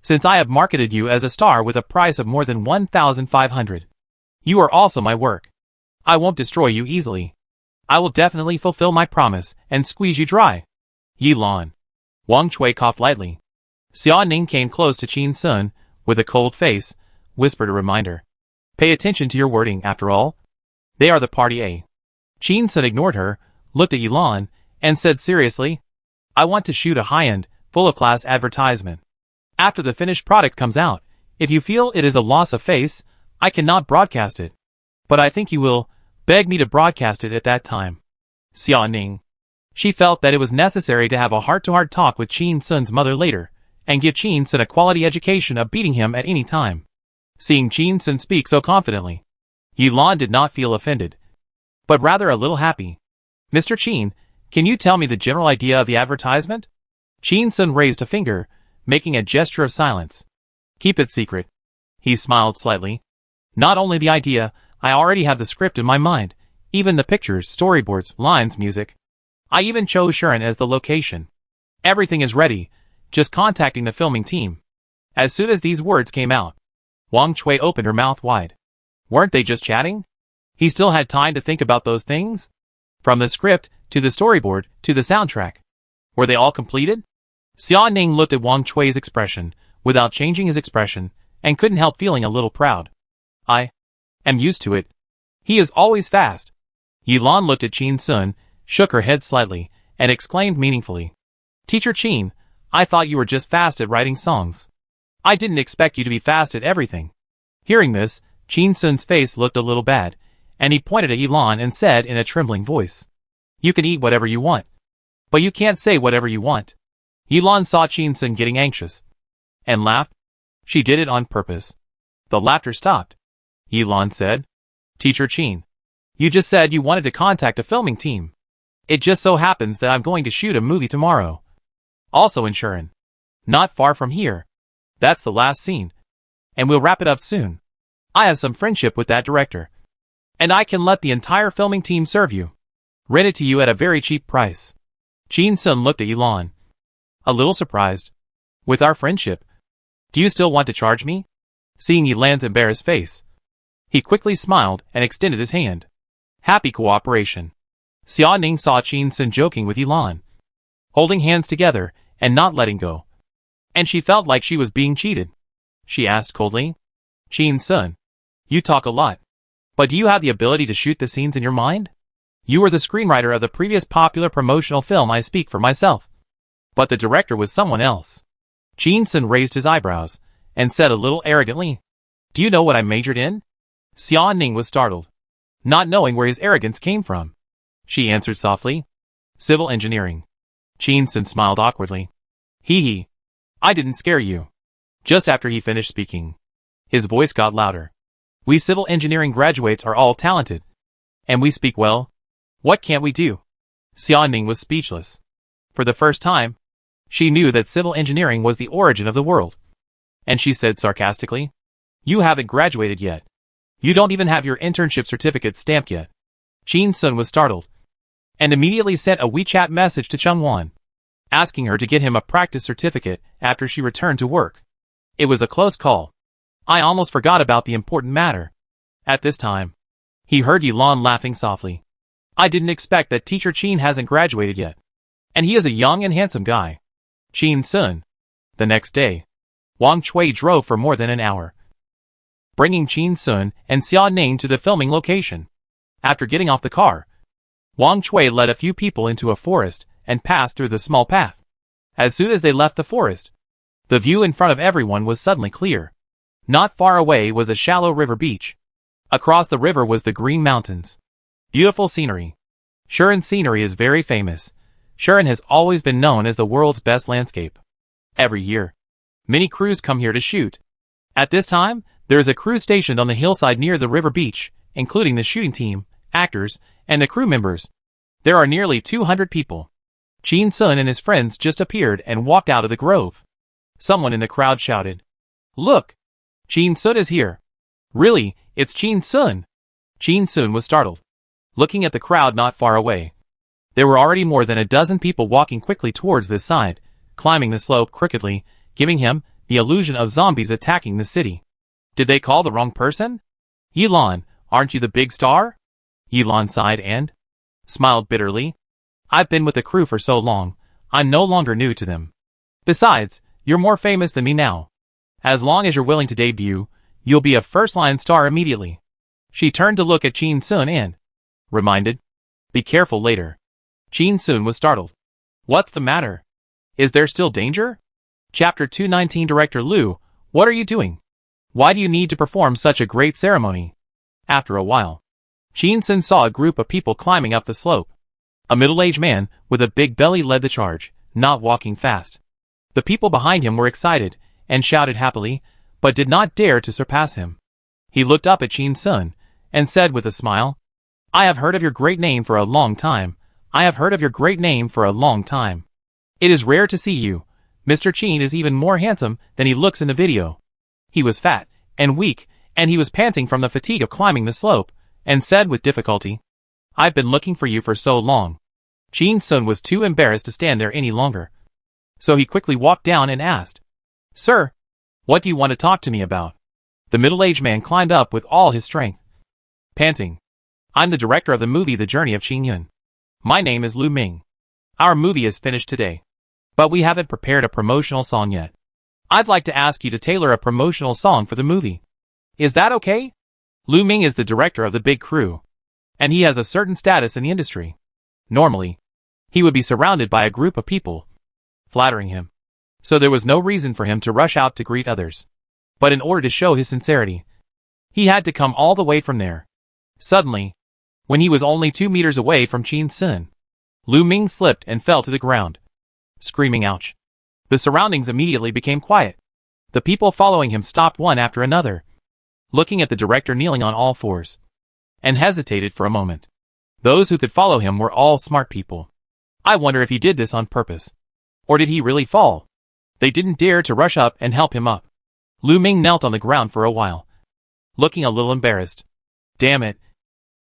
Since I have marketed you as a star with a price of more than 1,500. You are also my work. I won't destroy you easily. I will definitely fulfill my promise and squeeze you dry. Yilan. Wang Chui coughed lightly. Xia Ning came close to Qin Sun, with a cold face, whispered a reminder. Pay attention to your wording, after all. They are the party A. Qin Sun ignored her, looked at Yilan, and said seriously, I want to shoot a high-end, full-of-class advertisement. After the finished product comes out, if you feel it is a loss of face, I cannot broadcast it. But I think you will beg me to broadcast it at that time. Xia Ning. She felt that it was necessary to have a heart-to-heart talk with Qin Sun's mother later, and give Qin Sun a quality education of beating him at any time. Seeing Qin Sun speak so confidently, Yilan did not feel offended, but rather a little happy. Mr. Qin, can you tell me the general idea of the advertisement? Qin Sun raised a finger, making a gesture of silence. Keep it secret. He smiled slightly. Not only the idea, I already have the script in my mind, even the pictures, storyboards, lines, music. I even chose Shuren as the location. Everything is ready, just contacting the filming team. As soon as these words came out, Wang Chui opened her mouth wide. Weren't they just chatting? He still had time to think about those things? From the script, to the storyboard, to the soundtrack. Were they all completed? Xia Ning looked at Wang Chui's expression, without changing his expression, and couldn't help feeling a little proud. I am used to it. He is always fast. Yilan looked at Qin Sun, shook her head slightly, and exclaimed meaningfully. Teacher Qin, I thought you were just fast at writing songs. I didn't expect you to be fast at everything. Hearing this, Qin Sun's face looked a little bad, and he pointed at Yilan and said in a trembling voice. You can eat whatever you want. But you can't say whatever you want. Yilan saw Qin Sun getting anxious, and laughed. She did it on purpose. The laughter stopped. Yilan said, Teacher Qin, you just said you wanted to contact a filming team. It just so happens that I'm going to shoot a movie tomorrow. Also in Shuren. Not far from here. That's the last scene. And we'll wrap it up soon. I have some friendship with that director. And I can let the entire filming team serve you. Rent it to you at a very cheap price. Qin Sun looked at Yilan. A little surprised. With our friendship. Do you still want to charge me? Seeing Yilan's embarrassed face, he quickly smiled and extended his hand. Happy cooperation. Xia Ning saw Qin Sun joking with Yilan, holding hands together and not letting go. And she felt like she was being cheated. She asked coldly. Qin Sun, you talk a lot. But do you have the ability to shoot the scenes in your mind? You were the screenwriter of the previous popular promotional film. I speak for myself. But the director was someone else. Qin Sun raised his eyebrows and said a little arrogantly, Do you know what I majored in? Xia Ning was startled, not knowing where his arrogance came from. She answered softly, Civil engineering. Qin Sun smiled awkwardly. Hee. I didn't scare you. Just after he finished speaking, his voice got louder. We civil engineering graduates are all talented. And we speak well. What can't we do? Xia Ning was speechless. For the first time, she knew that civil engineering was the origin of the world. And she said sarcastically, You haven't graduated yet. You don't even have your internship certificate stamped yet. Qin Sun was startled, and immediately sent a WeChat message to Chungwan, asking her to get him a practice certificate after she returned to work. It was a close call. I almost forgot about the important matter. At this time, he heard Yilan laughing softly. I didn't expect that Teacher Qin hasn't graduated yet. And he is a young and handsome guy. Qin Sun. The next day, Wang Chui drove for more than an hour, bringing Qin Sun and Xia Ning to the filming location. After getting off the car, Wang Chui led a few people into a forest and passed through the small path. As soon as they left the forest, the view in front of everyone was suddenly clear. Not far away was a shallow river beach. Across the river was the green mountains. Beautiful scenery. Shuren scenery is very famous. Shuren has always been known as the world's best landscape. Every year, many crews come here to shoot. At this time, there is a crew stationed on the hillside near the river beach, including the shooting team, actors, and the crew members. There are nearly 200 people. Qin Sun and his friends just appeared and walked out of the grove. Someone in the crowd shouted, Look! Qin Sun is here. Really, it's Qin Sun. Qin Sun was startled, looking at the crowd not far away. There were already more than a dozen people walking quickly towards this side, climbing the slope crookedly, giving him the illusion of zombies attacking the city. Did they call the wrong person? Yilan, aren't you the big star? Yilan sighed and smiled bitterly. I've been with the crew for so long, I'm no longer new to them. Besides, you're more famous than me now. As long as you're willing to debut, you'll be a first-line star immediately. She turned to look at Qin Sun and reminded, Be careful later. Qin Sun was startled. What's the matter? Is there still danger? Chapter 219 Director Liu, what are you doing? Why do you need to perform such a great ceremony? After a while, Shin-sun saw a group of people climbing up the slope. A middle-aged man with a big belly led the charge, not walking fast. The people behind him were excited and shouted happily, but did not dare to surpass him. He looked up at Shin-sun and said with a smile, I have heard of your great name for a long time. I have heard of your great name for a long time. It is rare to see you. Mr. Chin is even more handsome than he looks in the video. He was fat and weak, and he was panting from the fatigue of climbing the slope, and said with difficulty, I've been looking for you for so long. Shin-sun was too embarrassed to stand there any longer. So he quickly walked down and asked, Sir, what do you want to talk to me about? The middle-aged man climbed up with all his strength, panting. I'm the director of the movie The Journey of Qin-yun. My name is Lu Ming. Our movie is finished today, but we haven't prepared a promotional song yet. I'd like to ask you to tailor a promotional song for the movie. Is that okay? Lu Ming is the director of the big crew, and he has a certain status in the industry. Normally, he would be surrounded by a group of people, flattering him. So there was no reason for him to rush out to greet others. But in order to show his sincerity, he had to come all the way from there. Suddenly, when he was only 2 meters away from Shin-sun, Lu Ming slipped and fell to the ground, screaming ouch. The surroundings immediately became quiet. The people following him stopped one after another, looking at the director kneeling on all fours, and hesitated for a moment. Those who could follow him were all smart people. I wonder if he did this on purpose. Or did he really fall? They didn't dare to rush up and help him up. Lu Ming knelt on the ground for a while, looking a little embarrassed. Damn it.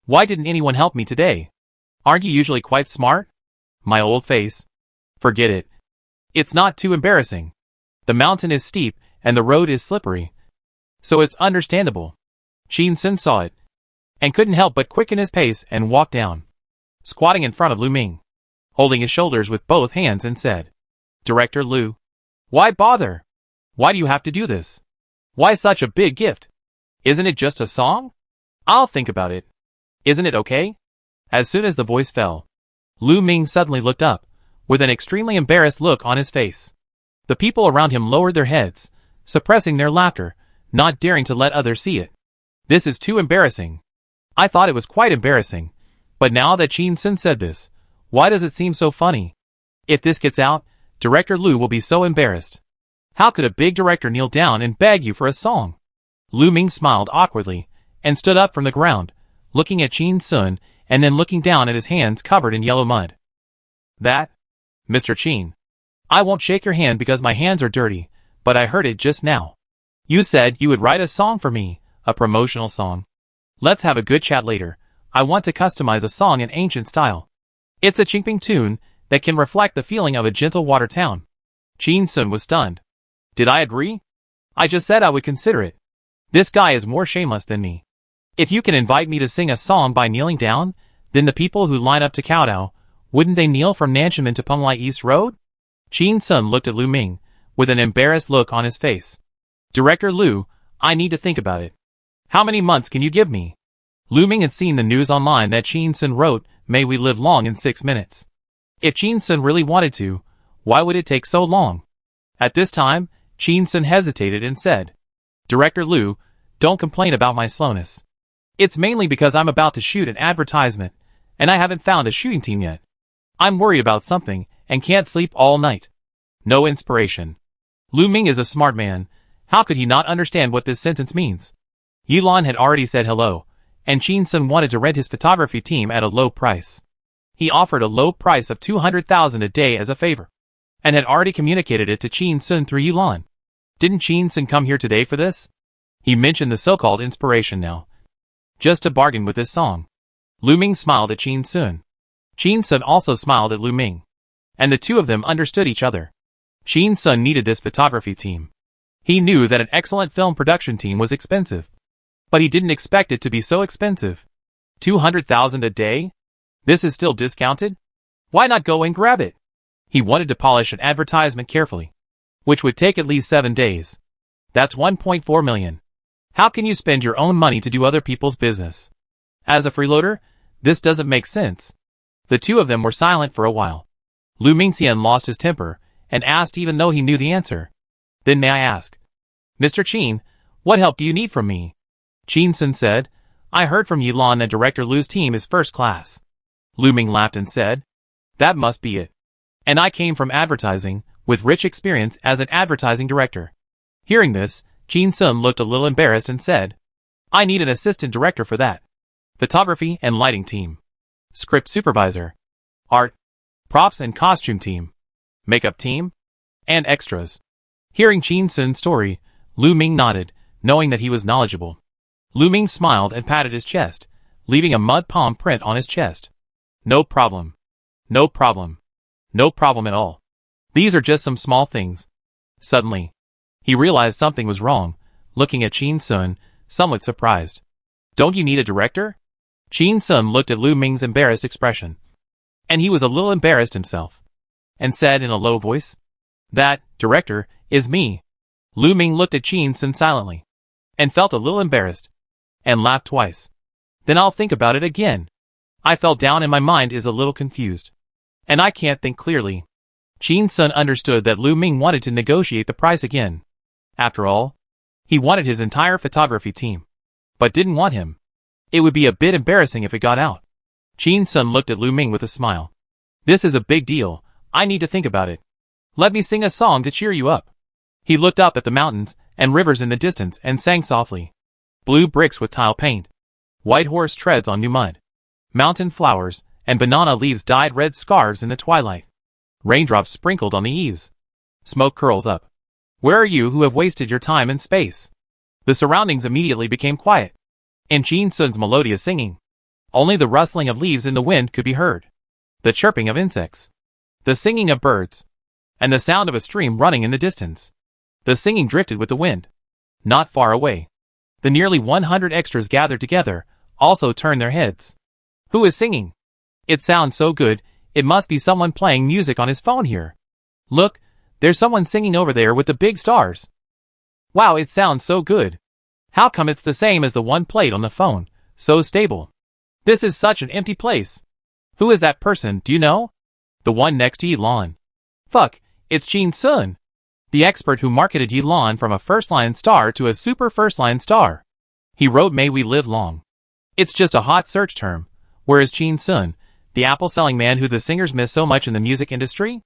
Why didn't anyone help me today? Aren't you usually quite smart? My old face. Forget it. It's not too embarrassing. The mountain is steep and the road is slippery, so it's understandable. Shin-sun saw it, and couldn't help but quicken his pace and walk down, squatting in front of Lu Ming, holding his shoulders with both hands and said, Director Liu, why bother? Why do you have to do this? Why such a big gift? Isn't it just a song? I'll think about it. Isn't it okay? As soon as the voice fell, Lu Ming suddenly looked up, with an extremely embarrassed look on his face. The people around him lowered their heads, suppressing their laughter, not daring to let others see it. This is too embarrassing. I thought it was quite embarrassing, but now that Shin-sun said this, why does it seem so funny? If this gets out, Director Liu will be so embarrassed. How could a big director kneel down and beg you for a song? Lu Ming smiled awkwardly, and stood up from the ground, looking at Shin-sun and then looking down at his hands covered in yellow mud. That? Mr. Chin. I won't shake your hand because my hands are dirty, but I heard it just now. You said you would write a song for me, a promotional song. Let's have a good chat later. I want to customize a song in ancient style. It's a Qingping tune that can reflect the feeling of a gentle water town. Shin-sun was stunned. Did I agree? I just said I would consider it. This guy is more shameless than me. If you can invite me to sing a song by kneeling down, then the people who line up to kowtow, wouldn't they kneel from Nanchunman to Penglai East Road? Shin-sun looked at Lu Ming, with an embarrassed look on his face. Director Liu, I need to think about it. How many months can you give me? Lu Ming had seen the news online that Shin-sun wrote, May we live long in 6 minutes. If Shin-sun really wanted to, why would it take so long? At this time, Shin-sun hesitated and said, Director Liu, don't complain about my slowness. It's mainly because I'm about to shoot an advertisement, and I haven't found a shooting team yet. I'm worried about something, and can't sleep all night. No inspiration. Lu Ming is a smart man. How could he not understand what this sentence means? Yilan had already said hello, and Shin-sun wanted to rent his photography team at a low price. He offered a low price of 200,000 a day as a favor, and had already communicated it to Shin-sun through Yilan. Didn't Shin-sun come here today for this? He mentioned the so-called inspiration now, just to bargain with this song. Lu Ming smiled at Shin-sun. Shin-sun also smiled at Lu Ming, and the two of them understood each other. Shin-sun needed this photography team. He knew that an excellent film production team was expensive, but he didn't expect it to be so expensive. 200,000 a day? This is still discounted? Why not go and grab it? He wanted to polish an advertisement carefully, which would take at least 7 days. That's 1.4 million. How can you spend your own money to do other people's business? As a freeloader, this doesn't make sense. The two of them were silent for a while. Lu Mingxian lost his temper, and asked even though he knew the answer. Then may I ask, Mr. Chin, what help do you need from me? Chin Sun said, I heard from Yilan that Director Lu's team is first class. Lu Ming laughed and said, that must be it. And I came from advertising, with rich experience as an advertising director. Hearing this, Chin Sun looked a little embarrassed and said, I need an assistant director for that. Photography and lighting team. Script supervisor. Art. Props and costume team. Makeup team. And extras. Hearing Chin Sun's story, Lu Ming nodded, knowing that he was knowledgeable. Lu Ming smiled and patted his chest, leaving a mud palm print on his chest. No problem. No problem. No problem at all. These are just some small things. Suddenly, he realized something was wrong, looking at Chin Sun, somewhat surprised. Don't you need a director? Chin Sun looked at Lu Ming's embarrassed expression. And he was a little embarrassed himself. And said in a low voice, that, director, is me. Lu Ming looked at Chin Sun silently. And felt a little embarrassed. And laughed twice. Then I'll think about it again. I fell down and my mind is a little confused. And I can't think clearly. Chin Sun understood that Lu Ming wanted to negotiate the price again. After all, he wanted his entire photography team. But didn't want him. It would be a bit embarrassing if it got out. Chin Sun looked at Lu Ming with a smile. This is a big deal. I need to think about it. Let me sing a song to cheer you up. He looked up at the mountains and rivers in the distance and sang softly. Blue bricks with tile paint. White horse treads on new mud. Mountain flowers and banana leaves dyed red scarves in the twilight. Raindrops sprinkled on the eaves. Smoke curls up. Where are you who have wasted your time in space? The surroundings immediately became quiet. And Chin Sun's melodious singing. Only the rustling of leaves in the wind could be heard. The chirping of insects. The singing of birds. And the sound of a stream running in the distance. The singing drifted with the wind. Not far away. The nearly 100 extras gathered together also turned their heads. Who is singing? It sounds so good, it must be someone playing music on his phone here. Look, there's someone singing over there with the big stars. Wow, it sounds so good. How come it's the same as the one played on the phone, so stable? This is such an empty place. Who is that person, do you know? The one next to Yilan. Fuck, it's Chin Sun. The expert who marketed Yilan from a first-line star to a super first-line star. He wrote May We Live Long. It's just a hot search term. Where is Chin Sun, the apple-selling man who the singers miss so much in the music industry?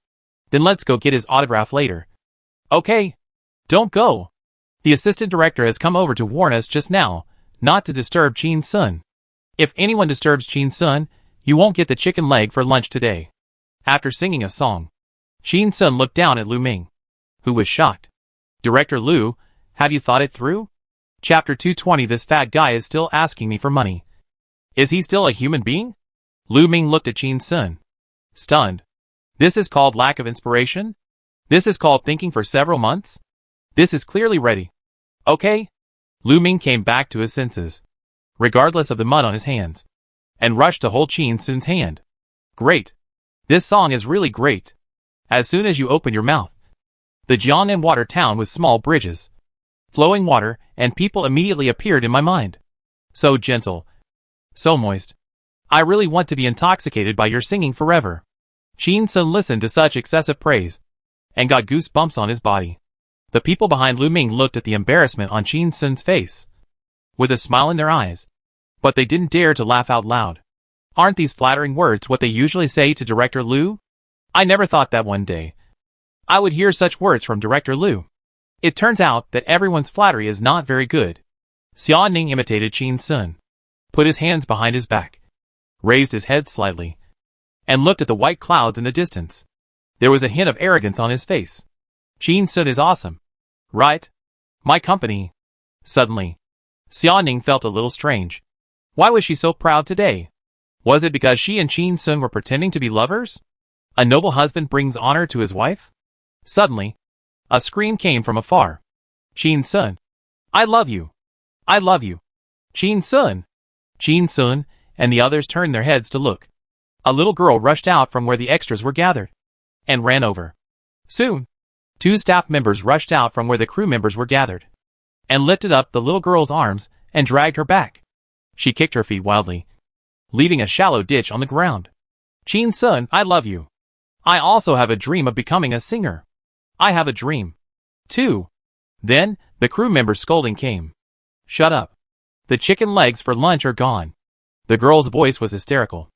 Then let's go get his autograph later. Okay. Don't go. The assistant director has come over to warn us just now, not to disturb Chin Sun. If anyone disturbs Chin Sun, you won't get the chicken leg for lunch today. After singing a song, Chin Sun looked down at Lu Ming, who was shocked. Director Lu, have you thought it through? Chapter 220. This fat guy is still asking me for money. Is he still a human being? Lu Ming looked at Chin Sun, stunned. This is called lack of inspiration? This is called thinking for several months? This is clearly ready. Okay? Lu Ming came back to his senses, regardless of the mud on his hands, and rushed to hold Chin Sun's hand. Great. This song is really great. As soon as you open your mouth. The Jiangnan water town with small bridges, flowing water, and people immediately appeared in my mind. So gentle. So moist. I really want to be intoxicated by your singing forever. Chin Sun listened to such excessive praise, and got goosebumps on his body. The people behind Lu Ming looked at the embarrassment on Chin Sun's face, with a smile in their eyes. But they didn't dare to laugh out loud. Aren't these flattering words what they usually say to Director Lu? I never thought that one day I would hear such words from Director Lu. It turns out that everyone's flattery is not very good. Xia Ning imitated Chin Sun, put his hands behind his back, raised his head slightly, and looked at the white clouds in the distance. There was a hint of arrogance on his face. Chin Sun is awesome. Right? My company. Suddenly, Xia Ning felt a little strange. Why was she so proud today? Was it because she and Chin Sun were pretending to be lovers? A noble husband brings honor to his wife? Suddenly, a scream came from afar. Chin Sun. I love you. I love you. Chin Sun. Chin Sun and the others turned their heads to look. A little girl rushed out from where the extras were gathered, and ran over. Soon, 2 staff members rushed out from where the crew members were gathered, and lifted up the little girl's arms and dragged her back. She kicked her feet wildly, leaving a shallow ditch on the ground. Chin Sun, I love you. I also have a dream of becoming a singer. I have a dream. 2. Then, the crew member's scolding came. Shut up. The chicken legs for lunch are gone. The girl's voice was hysterical.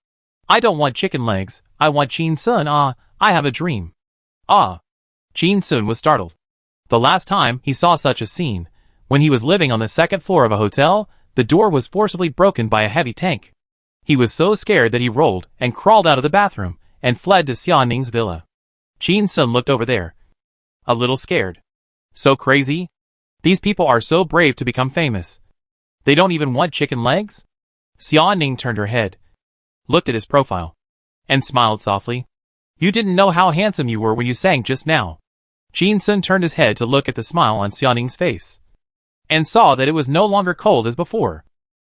I don't want chicken legs, I want Chin-sun. I have a dream. Chin-sun was startled. The last time he saw such a scene, when he was living on the second floor of a hotel, the door was forcibly broken by a heavy tank. He was so scared that he rolled and crawled out of the bathroom and fled to Xia Ning's villa. Chin-sun looked over there. A little scared. So crazy? These people are so brave to become famous. They don't even want chicken legs? Xia Ning turned her head, looked at his profile, and smiled softly. You didn't know how handsome you were when you sang just now. Chin-sun turned his head to look at the smile on Xia Ning's face, and saw that it was no longer cold as before,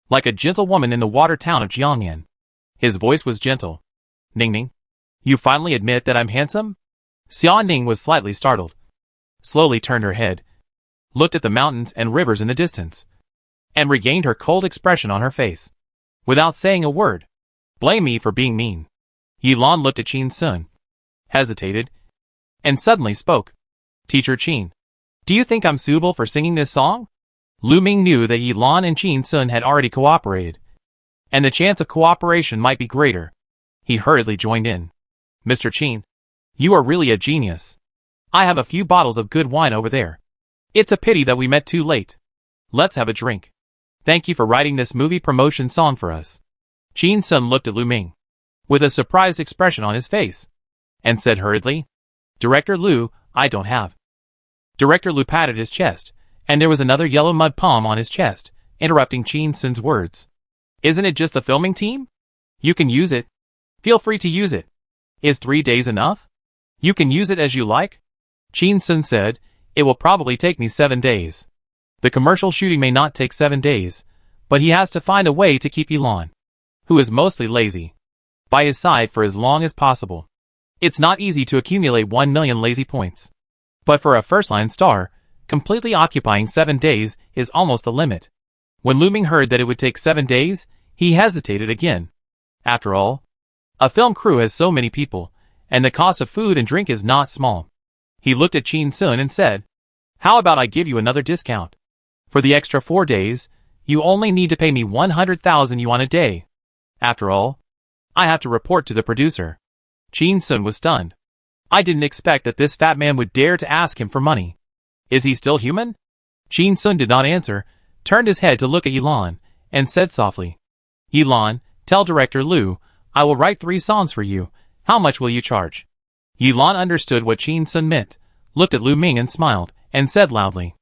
like a gentle woman in the water town of Jiangyan. His voice was gentle. Ning, you finally admit that I'm handsome? Xia Ning was slightly startled, slowly turned her head, looked at the mountains and rivers in the distance, and regained her cold expression on her face. Without saying a word. Blame me for being mean. Yilan looked at Chin-sun, hesitated, and suddenly spoke. Teacher Chin, do you think I'm suitable for singing this song? Lu Ming knew that Yilan and Chin-sun had already cooperated, and the chance of cooperation might be greater. He hurriedly joined in. Mr. Chin, you are really a genius. I have a few bottles of good wine over there. It's a pity that we met too late. Let's have a drink. Thank you for writing this movie promotion song for us. Chin-sun looked at Lu Ming, with a surprised expression on his face, and said hurriedly, Director Lu, I don't have. Director Lu patted his chest, and there was another yellow mud palm on his chest, interrupting Chin-sun's words. Isn't it just the filming team? You can use it. Feel free to use it. Is 3 days enough? You can use it as you like. Chin-sun said, It will probably take me 7 days. The commercial shooting may not take 7 days, but he has to find a way to keep Yilan, who is mostly lazy, by his side for as long as possible. It's not easy to accumulate 1 million lazy points. But for a first-line star, completely occupying 7 days is almost the limit. When Lu Ming heard that it would take 7 days, he hesitated again. After all, a film crew has so many people, and the cost of food and drink is not small. He looked at Chin-sun and said, How about I give you another discount? For the extra 4 days, you only need to pay me 100,000 yuan a day. After all, I have to report to the producer. Chin-sun was stunned. I didn't expect that this fat man would dare to ask him for money. Is he still human? Chin-sun did not answer, turned his head to look at Yilan, and said softly, Yilan, tell Director Lu, I will write 3 songs for you. How much will you charge? Yilan understood what Chin-sun meant, looked at Lu Ming and smiled, and said loudly,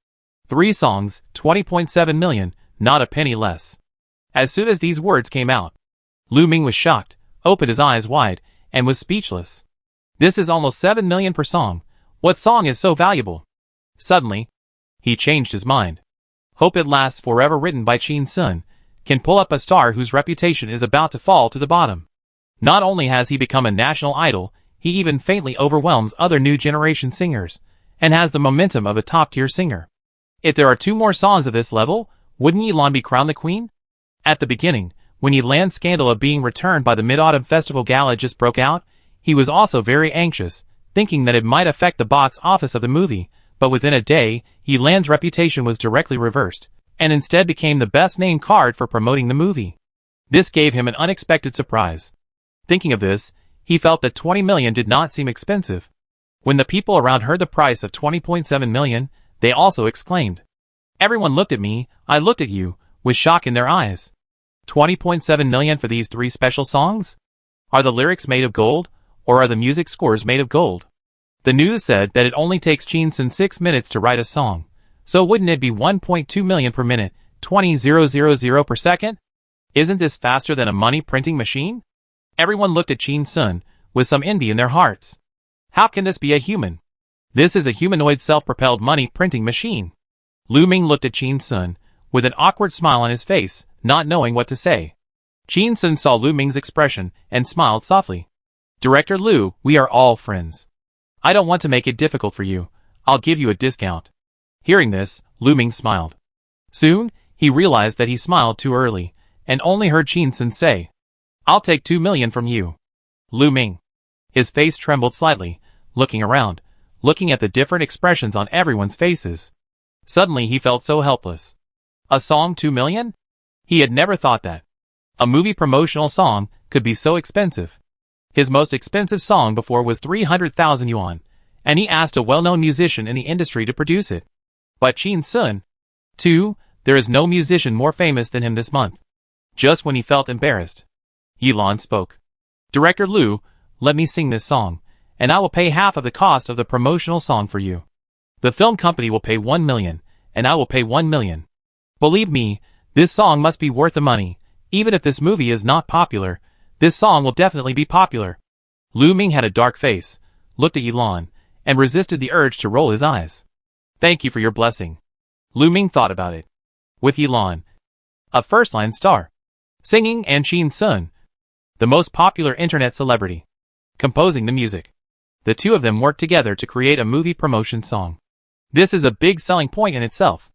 3 songs, 20.7 million, not a penny less. As soon as these words came out, Lu Ming was shocked, opened his eyes wide, and was speechless. This is almost 7 million per song. What song is so valuable? Suddenly, he changed his mind. Hope It Lasts Forever, written by Chin-sun, can pull up a star whose reputation is about to fall to the bottom. Not only has he become a national idol, he even faintly overwhelms other new generation singers, and has the momentum of a top-tier singer. If there are 2 more songs of this level, wouldn't Yilan be crowned the queen? At the beginning, when Yilan's scandal of being returned by the Mid-Autumn Festival Gala just broke out, he was also very anxious, thinking that it might affect the box office of the movie, but within a day, Yilan's reputation was directly reversed, and instead became the best-named card for promoting the movie. This gave him an unexpected surprise. Thinking of this, he felt that 20 million did not seem expensive. When the people around heard the price of 20.7 million, they also exclaimed. Everyone looked at me, I looked at you, with shock in their eyes. 20.7 million for these 3 special songs? Are the lyrics made of gold, or are the music scores made of gold? The news said that it only takes Chin-sun 6 minutes to write a song, so wouldn't it be 1.2 million per minute, 20,000 per second? Isn't this faster than a money printing machine? Everyone looked at Chin-sun, with some envy in their hearts. How can this be a human? This is a humanoid self-propelled money printing machine. Lu Ming looked at Chin-sun, with an awkward smile on his face, not knowing what to say. Chin-sun saw Lu Ming's expression, and smiled softly. Director Lu, we are all friends. I don't want to make it difficult for you. I'll give you a discount. Hearing this, Lu Ming smiled. Soon, he realized that he smiled too early, and only heard Chin-sun say, I'll take 2 million from you. Lu Ming. His face trembled slightly, looking around, looking at the different expressions on everyone's faces. Suddenly he felt so helpless. A song 2 million? He had never thought that a movie promotional song could be so expensive. His most expensive song before was 300,000 yuan, and he asked a well-known musician in the industry to produce it. But Qin Sun, too, there is no musician more famous than him this month. Just when he felt embarrassed, Yilan spoke. Director Liu, let me sing this song, and I will pay half of the cost of the promotional song for you. The film company will pay 1 million, and I will pay 1 million. Believe me, this song must be worth the money. Even if this movie is not popular, this song will definitely be popular. Lu Ming had a dark face, looked at Yilan, and resisted the urge to roll his eyes. Thank you for your blessing. Lu Ming thought about it. With Yilan, a first-line star, singing, and Qin Sun, the most popular internet celebrity, composing the music. The two of them worked together to create a movie promotion song. This is a big selling point in itself.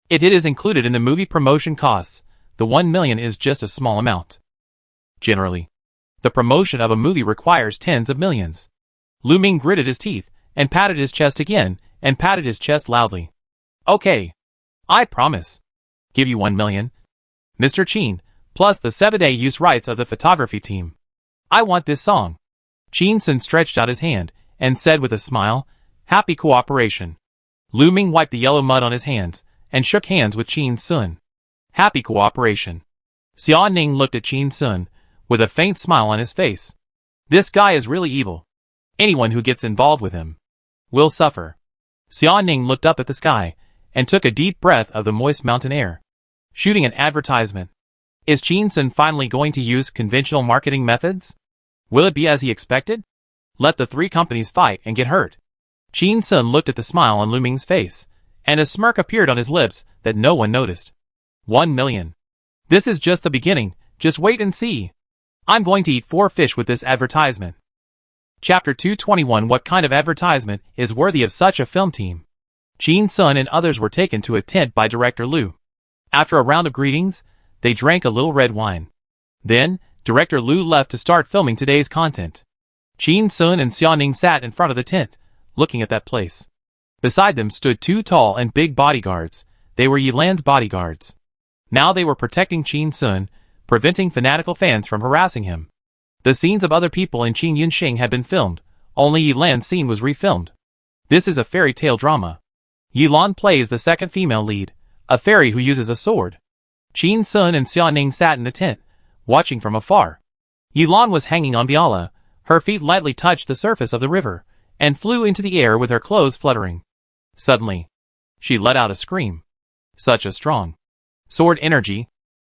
If it is included in the movie promotion costs, the 1 million is just a small amount. Generally, the promotion of a movie requires tens of millions. Lu Ming gritted his teeth, and patted his chest again, and patted his chest loudly. Okay. I promise. Give you 1 million. Mr. Qin, plus the 7-day use rights of the photography team. I want this song. Qin Sun stretched out his hand, and said with a smile, happy cooperation. Lu Ming wiped the yellow mud on his hands, and shook hands with Qin Sun. Happy cooperation. Xia Ning looked at Qin Sun, with a faint smile on his face. This guy is really evil. Anyone who gets involved with him will suffer. Xia Ning looked up at the sky, and took a deep breath of the moist mountain air. Shooting an advertisement. Is Qin Sun finally going to use conventional marketing methods? Will it be as he expected? Let the three companies fight and get hurt. Qin Sun looked at the smile on Lu Ming's face, and a smirk appeared on his lips that no one noticed. 1 million. This is just the beginning, just wait and see. I'm going to eat 4 fish with this advertisement. Chapter 221. What kind of advertisement is worthy of such a film team? Qin Sun and others were taken to a tent by Director Liu. After a round of greetings, they drank a little red wine. Then, Director Liu left to start filming today's content. Qin Sun and Xia Ning sat in front of the tent, looking at that place. Beside them stood 2 tall and big bodyguards. They were Yilan's bodyguards. Now they were protecting Qin Sun, preventing fanatical fans from harassing him. The scenes of other people in Qin Yunxing had been filmed, only Yilan's scene was refilmed. This is a fairy tale drama. Yilan plays the second female lead, a fairy who uses a sword. Qin Sun and Xia Ning sat in the tent, watching from afar. Yilan was hanging on Biala, her feet lightly touched the surface of the river, and flew into the air with her clothes fluttering. Suddenly, she let out a scream. Such a strong sword energy.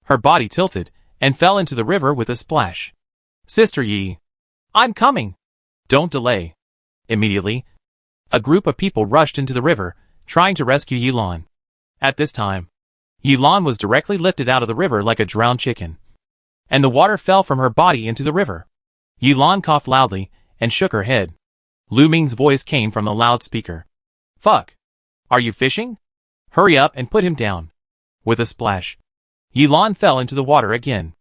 Her body tilted, and fell into the river with a splash. Sister Yi, I'm coming. Don't delay. Immediately, a group of people rushed into the river, trying to rescue Yilan. At this time, Yilan was directly lifted out of the river like a drowned chicken, and the water fell from her body into the river. Yilan coughed loudly, and shook her head. Lu Ming's voice came from the loudspeaker. Fuck. Are you fishing? Hurry up and put him down. With a splash, Yilan fell into the water again.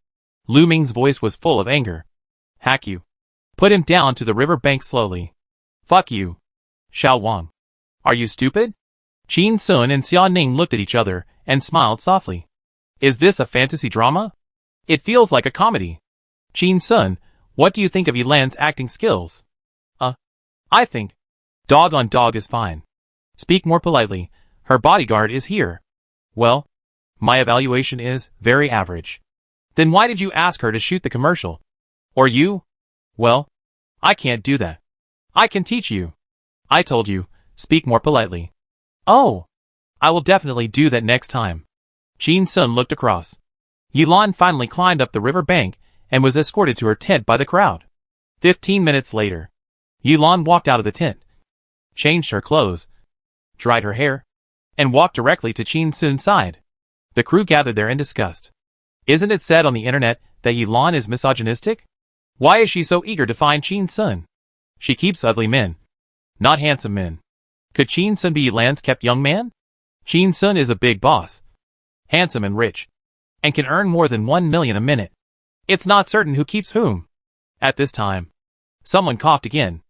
Lu Ming's voice was full of anger. Hack you. Put him down to the river bank slowly. Fuck you. Xiao Wang. Are you stupid? Qin Sun and Xia Ning looked at each other and smiled softly. Is this a fantasy drama? It feels like a comedy. Qin Sun, what do you think of Yilan's acting skills? I think dog on dog is fine. Speak more politely. Her bodyguard is here. Well, my evaluation is very average. Then why did you ask her to shoot the commercial? Or you? Well, I can't do that. I can teach you. I told you, speak more politely. Oh, I will definitely do that next time. Qin Sun looked across. Yilan finally climbed up the river bank and was escorted to her tent by the crowd. 15 minutes later, Yilan walked out of the tent, changed her clothes, dried her hair, and walked directly to Qin Sun's side. The crew gathered there in disgust. Isn't it said on the internet that Yilan is misogynistic? Why is she so eager to find Qin Sun? She keeps ugly men, not handsome men. Could Qin Sun be Yilan's kept young man? Qin Sun is a big boss, handsome and rich, and can earn more than 1 million a minute. It's not certain who keeps whom. At this time, someone coughed again.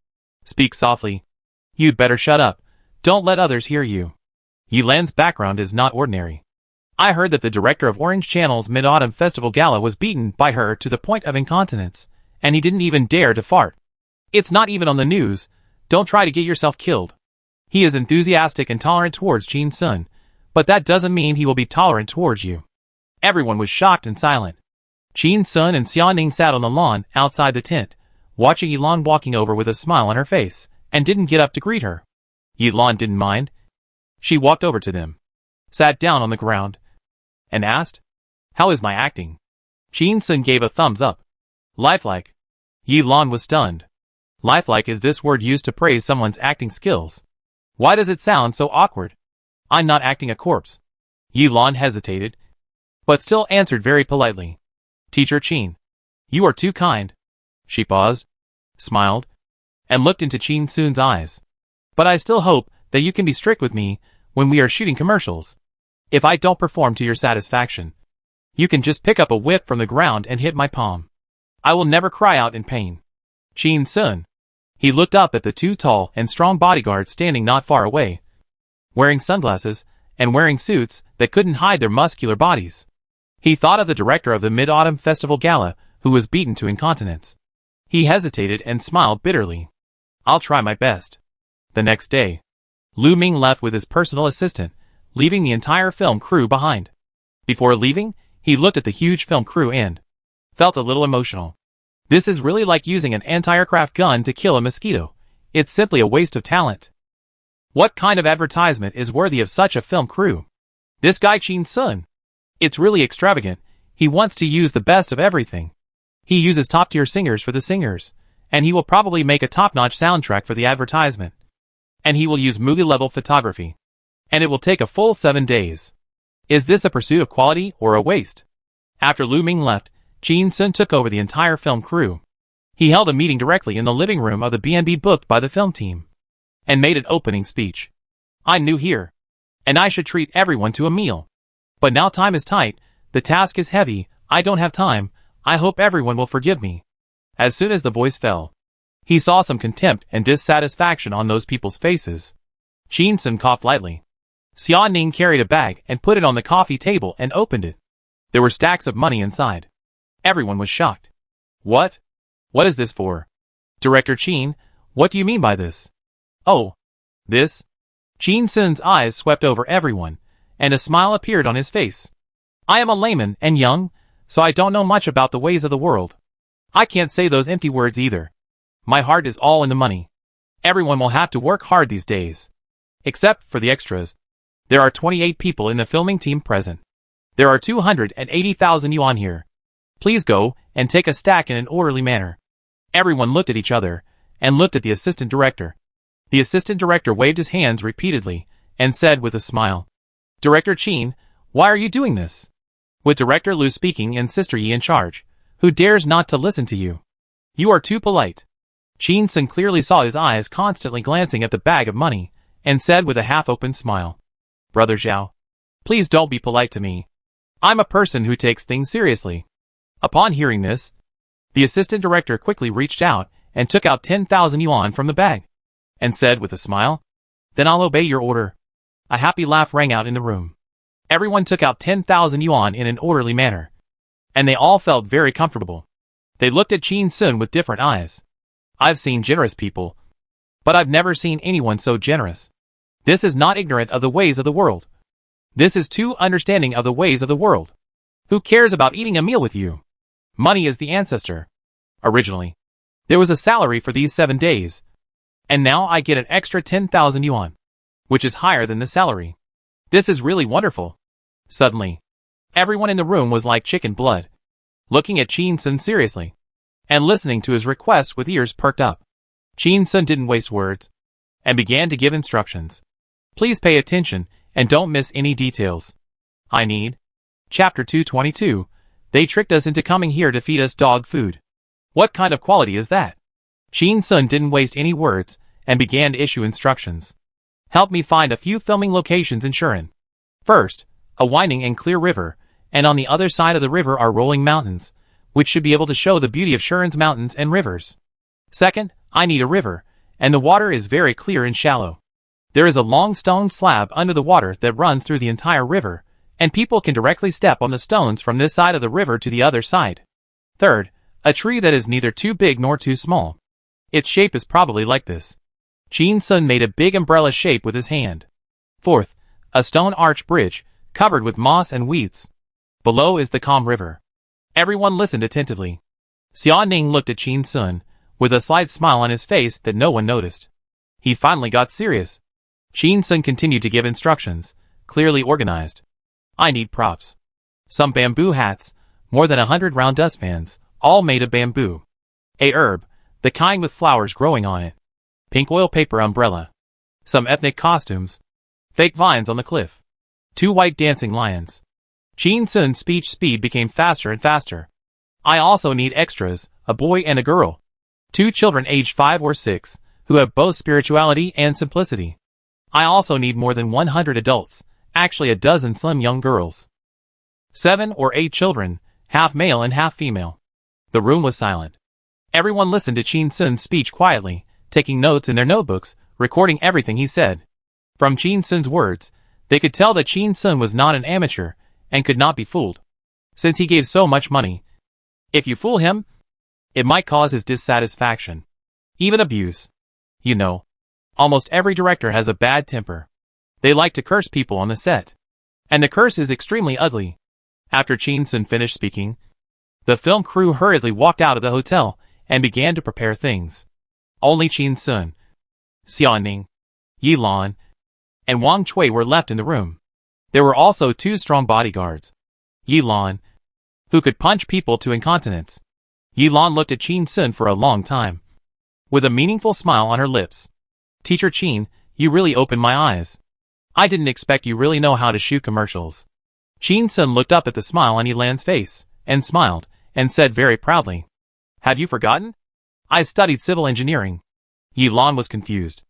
Speak softly. You'd better shut up. Don't let others hear you. Yilan's background is not ordinary. I heard that the director of Orange Channel's Mid-Autumn Festival Gala was beaten by her to the point of incontinence, and he didn't even dare to fart. It's not even on the news. Don't try to get yourself killed. He is enthusiastic and tolerant towards Jin Sun, but that doesn't mean he will be tolerant towards you. Everyone was shocked and silent. Jin Sun and Xia Ning sat on the lawn outside the tent, watching Yilan walking over with a smile on her face, and didn't get up to greet her. Yilan didn't mind. She walked over to them, sat down on the ground, and asked, "How is my acting?" Jin Sun gave a thumbs up. "Lifelike." Yilan was stunned. Lifelike is this word used to praise someone's acting skills. Why does it sound so awkward? I'm not acting a corpse. Yilan hesitated, but still answered very politely. Teacher Qin, you are too kind. She paused, smiled, and looked into Jin Sun's eyes. But I still hope that you can be strict with me when we are shooting commercials. If I don't perform to your satisfaction, you can just pick up a whip from the ground and hit my palm. I will never cry out in pain. Jin Sun. He looked up at the two tall and strong bodyguards standing not far away, wearing sunglasses and wearing suits that couldn't hide their muscular bodies. He thought of the director of the Mid-Autumn Festival Gala, who was beaten to incontinence. He hesitated and smiled bitterly. I'll try my best. The next day, Lu Ming left with his personal assistant, leaving the entire film crew behind. Before leaving, he looked at the huge film crew and felt a little emotional. This is really like using an anti-aircraft gun to kill a mosquito. It's simply a waste of talent. What kind of advertisement is worthy of such a film crew? This guy Jin Sun. It's really extravagant. He wants to use the best of everything. He uses top-tier singers for the singers, and he will probably make a top-notch soundtrack for the advertisement. And he will use movie-level photography. And it will take a full 7 days. Is this a pursuit of quality or a waste? After Lu Ming left, Jin Sun took over the entire film crew. He held a meeting directly in the living room of the B&B booked by the film team, and made an opening speech. I'm new here, and I should treat everyone to a meal. But now time is tight, the task is heavy, I don't have time, I hope everyone will forgive me. As soon as the voice fell, he saw some contempt and dissatisfaction on those people's faces. Jin Sun coughed lightly. Xia Ning carried a bag and put it on the coffee table and opened it. There were stacks of money inside. Everyone was shocked. What? What is this for? Director Qin, what do you mean by this? Oh, this? Jin Sun's eyes swept over everyone, and a smile appeared on his face. I am a layman and young, so I don't know much about the ways of the world. I can't say those empty words either. My heart is all in the money. Everyone will have to work hard these days. Except for the extras. There are 28 people in the filming team present. There are 280,000 yuan here. Please go and take a stack in an orderly manner. Everyone looked at each other, and looked at the assistant director. The assistant director waved his hands repeatedly, and said with a smile, Director Qin, why are you doing this? With Director Lu speaking and Sister Yi in charge, who dares not to listen to you? You are too polite. Jin Sun clearly saw his eyes constantly glancing at the bag of money, and said with a half-open smile, Brother Zhao, please don't be polite to me. I'm a person who takes things seriously. Upon hearing this, the assistant director quickly reached out and took out 10,000 yuan from the bag, and said with a smile, Then I'll obey your order. A happy laugh rang out in the room. Everyone took out 10,000 yuan in an orderly manner, and they all felt very comfortable. They looked at Jin Sun with different eyes. I've seen generous people, but I've never seen anyone so generous. This is not ignorant of the ways of the world. This is too understanding of the ways of the world. Who cares about eating a meal with you? Money is the ancestor. Originally, there was a salary for these 7 days, and now I get an extra 10,000 yuan, which is higher than the salary. This is really wonderful. Suddenly, everyone in the room was like chicken blood, looking at Jin Sun seriously, and listening to his requests with ears perked up. Jin Sun didn't waste words, and began to give instructions. Please pay attention, and don't miss any details. I need. Chapter 222. They tricked us into coming here to feed us dog food. What kind of quality is that? Jin Sun didn't waste any words, and began to issue instructions. Help me find a few filming locations in Shuren. First, a winding and clear river, and on the other side of the river are rolling mountains, which should be able to show the beauty of Shuren's mountains and rivers. Second, I need a river, and the water is very clear and shallow. There is a long stone slab under the water that runs through the entire river, and people can directly step on the stones from this side of the river to the other side. Third, a tree that is neither too big nor too small. Its shape is probably like this. Chin-sun made a big umbrella shape with his hand. Fourth, a stone arch bridge, covered with moss and weeds. Below is the calm river. Everyone listened attentively. Xia Ning looked at Chin-sun, with a slight smile on his face that no one noticed. He finally got serious. Chin-sun continued to give instructions, clearly organized. I need props. Some bamboo hats, more than 100 round dustpans, all made of bamboo. A herb, the kind with flowers growing on it. Pink oil paper umbrella. Some ethnic costumes. Fake vines on the cliff. 2 white dancing lions. Chin-sun's speech speed became faster and faster. I also need extras, a boy and a girl. 2 children aged 5 or 6, who have both spirituality and simplicity. I also need more than 100 adults, actually a dozen slim young girls. 7 or 8 children, half male and half female. The room was silent. Everyone listened to Chin-sun's speech quietly, taking notes in their notebooks, recording everything he said. From Chin-sun's words, they could tell that Chin-sun was not an amateur, and could not be fooled. Since he gave so much money, if you fool him, it might cause his dissatisfaction. Even abuse. You know, almost every director has a bad temper. They like to curse people on the set. And the curse is extremely ugly. After Chin-sun finished speaking, the film crew hurriedly walked out of the hotel and began to prepare things. Only Chin-sun, Xia Ning, Yi Lan, and Wang Chui were left in the room. There were also 2 strong bodyguards. Yi Lan, who could punch people to incontinence. Yi Lan looked at Chin-sun for a long time, with a meaningful smile on her lips. Teacher Chin, you really opened my eyes. I didn't expect you really know how to shoot commercials. Chin-sun looked up at the smile on Yi Lan's face, and smiled, and said very proudly, have you forgotten? I studied civil engineering. Yi Lan was confused.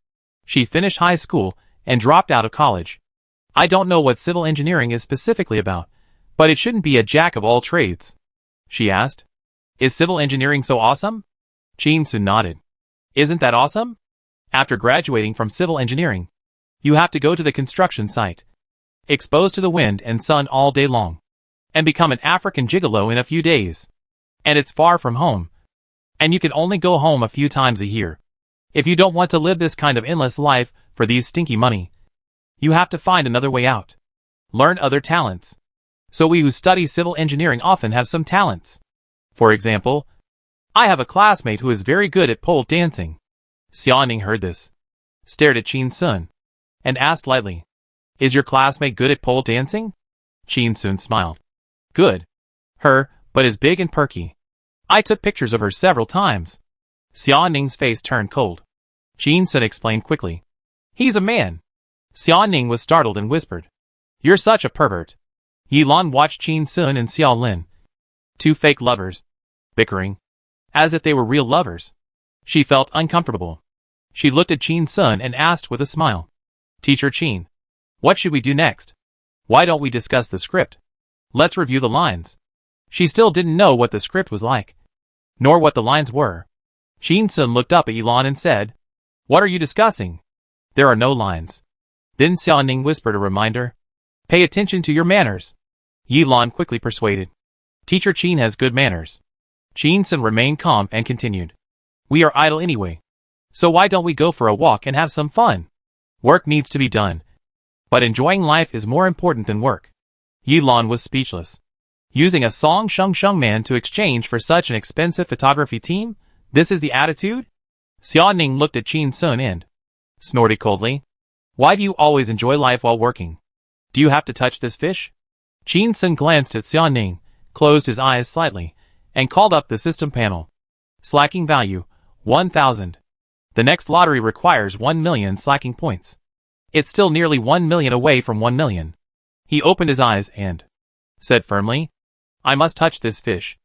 She finished high school and dropped out of college. I don't know what civil engineering is specifically about, but it shouldn't be a jack of all trades. She asked. Is civil engineering so awesome? Chin-sun nodded. Isn't that awesome? After graduating from civil engineering, you have to go to the construction site, exposed to the wind and sun all day long, and become an African gigolo in a few days. And it's far from home. And you can only go home a few times a year. If you don't want to live this kind of endless life for these stinky money, you have to find another way out. Learn other talents. So we who study civil engineering often have some talents. For example, I have a classmate who is very good at pole dancing. Xia Ning heard this, stared at Chin-sun, and asked lightly, is your classmate good at pole dancing? Chin-sun smiled. Good. Her, but is big and perky. I took pictures of her several times. Xia Ning's face turned cold. Chin-sun explained quickly. He's a man. Xia Ning was startled and whispered, you're such a pervert. Yi Lan watched Chin-sun and Xia Lin, 2 fake lovers, bickering, as if they were real lovers. She felt uncomfortable. She looked at Chin-sun and asked with a smile, Teacher Chin, what should we do next? Why don't we discuss the script? Let's review the lines. She still didn't know what the script was like, nor what the lines were. Chin-sun looked up at Yi Lan and said, what are you discussing? There are no lines. Then Xia Ning whispered a reminder. Pay attention to your manners. Yi Lan quickly persuaded. Teacher Chin has good manners. Chin-sun remained calm and continued. We are idle anyway. So why don't we go for a walk and have some fun? Work needs to be done. But enjoying life is more important than work. Yi Lan was speechless. Using a Song Sheng Sheng man to exchange for such an expensive photography team? This is the attitude? Xia Ning looked at Chin-sun and snorted coldly. Why do you always enjoy life while working? Do you have to touch this fish? Chin-sun glanced at Xia Ning, closed his eyes slightly, and called up the system panel. Slacking value, 1,000. The next lottery requires 1 million slacking points. It's still nearly 1 million away from 1 million. He opened his eyes and said firmly, I must touch this fish.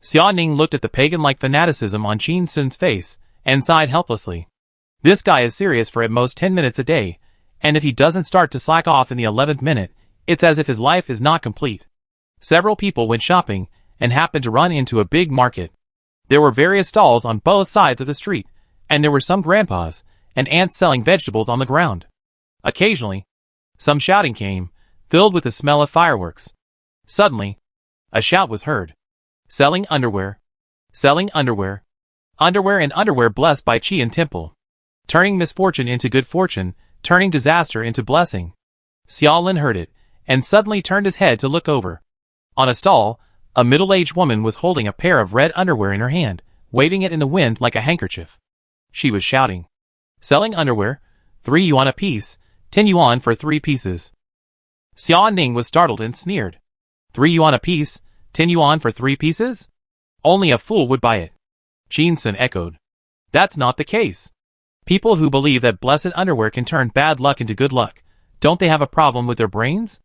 Xia Ning looked at the pagan-like fanaticism on Chin-sun's face and sighed helplessly. This guy is serious for at most 10 minutes a day, and if he doesn't start to slack off in the 11th minute, it's as if his life is not complete. Several people went shopping and happened to run into a big market. There were various stalls on both sides of the street, and there were some grandpas and ants selling vegetables on the ground. Occasionally, some shouting came, filled with the smell of fireworks. Suddenly, a shout was heard. Selling underwear. Selling underwear. Underwear and underwear blessed by Chi and Temple. Turning misfortune into good fortune, turning disaster into blessing. Xiaolin heard it, and suddenly turned his head to look over. On a stall, a middle-aged woman was holding a pair of red underwear in her hand, waving it in the wind like a handkerchief. She was shouting. Selling underwear, 3 yuan a piece, 10 yuan for 3 pieces. Xia Ning was startled and sneered. 3 yuan a piece, 10 yuan for 3 pieces? Only a fool would buy it. Qin Sun echoed. That's not the case. People who believe that blessed underwear can turn bad luck into good luck, don't they have a problem with their brains?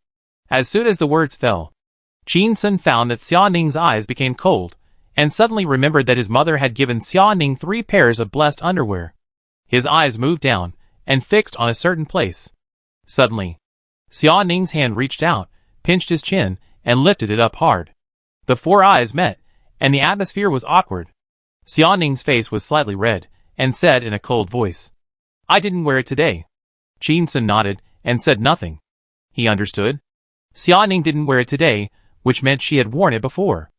As soon as the words fell, Qin Sun found that Xia Ning's eyes became cold, and suddenly remembered that his mother had given Xia Ning 3 pairs of blessed underwear. His eyes moved down, and fixed on a certain place. Suddenly, Xia Ning's hand reached out, pinched his chin, and lifted it up hard. The 4 eyes met, and the atmosphere was awkward. Xia Ning's face was slightly red, and said in a cold voice, I didn't wear it today. Qin Sun nodded, and said nothing. He understood. Xia Ning didn't wear it today, which meant she had worn it before.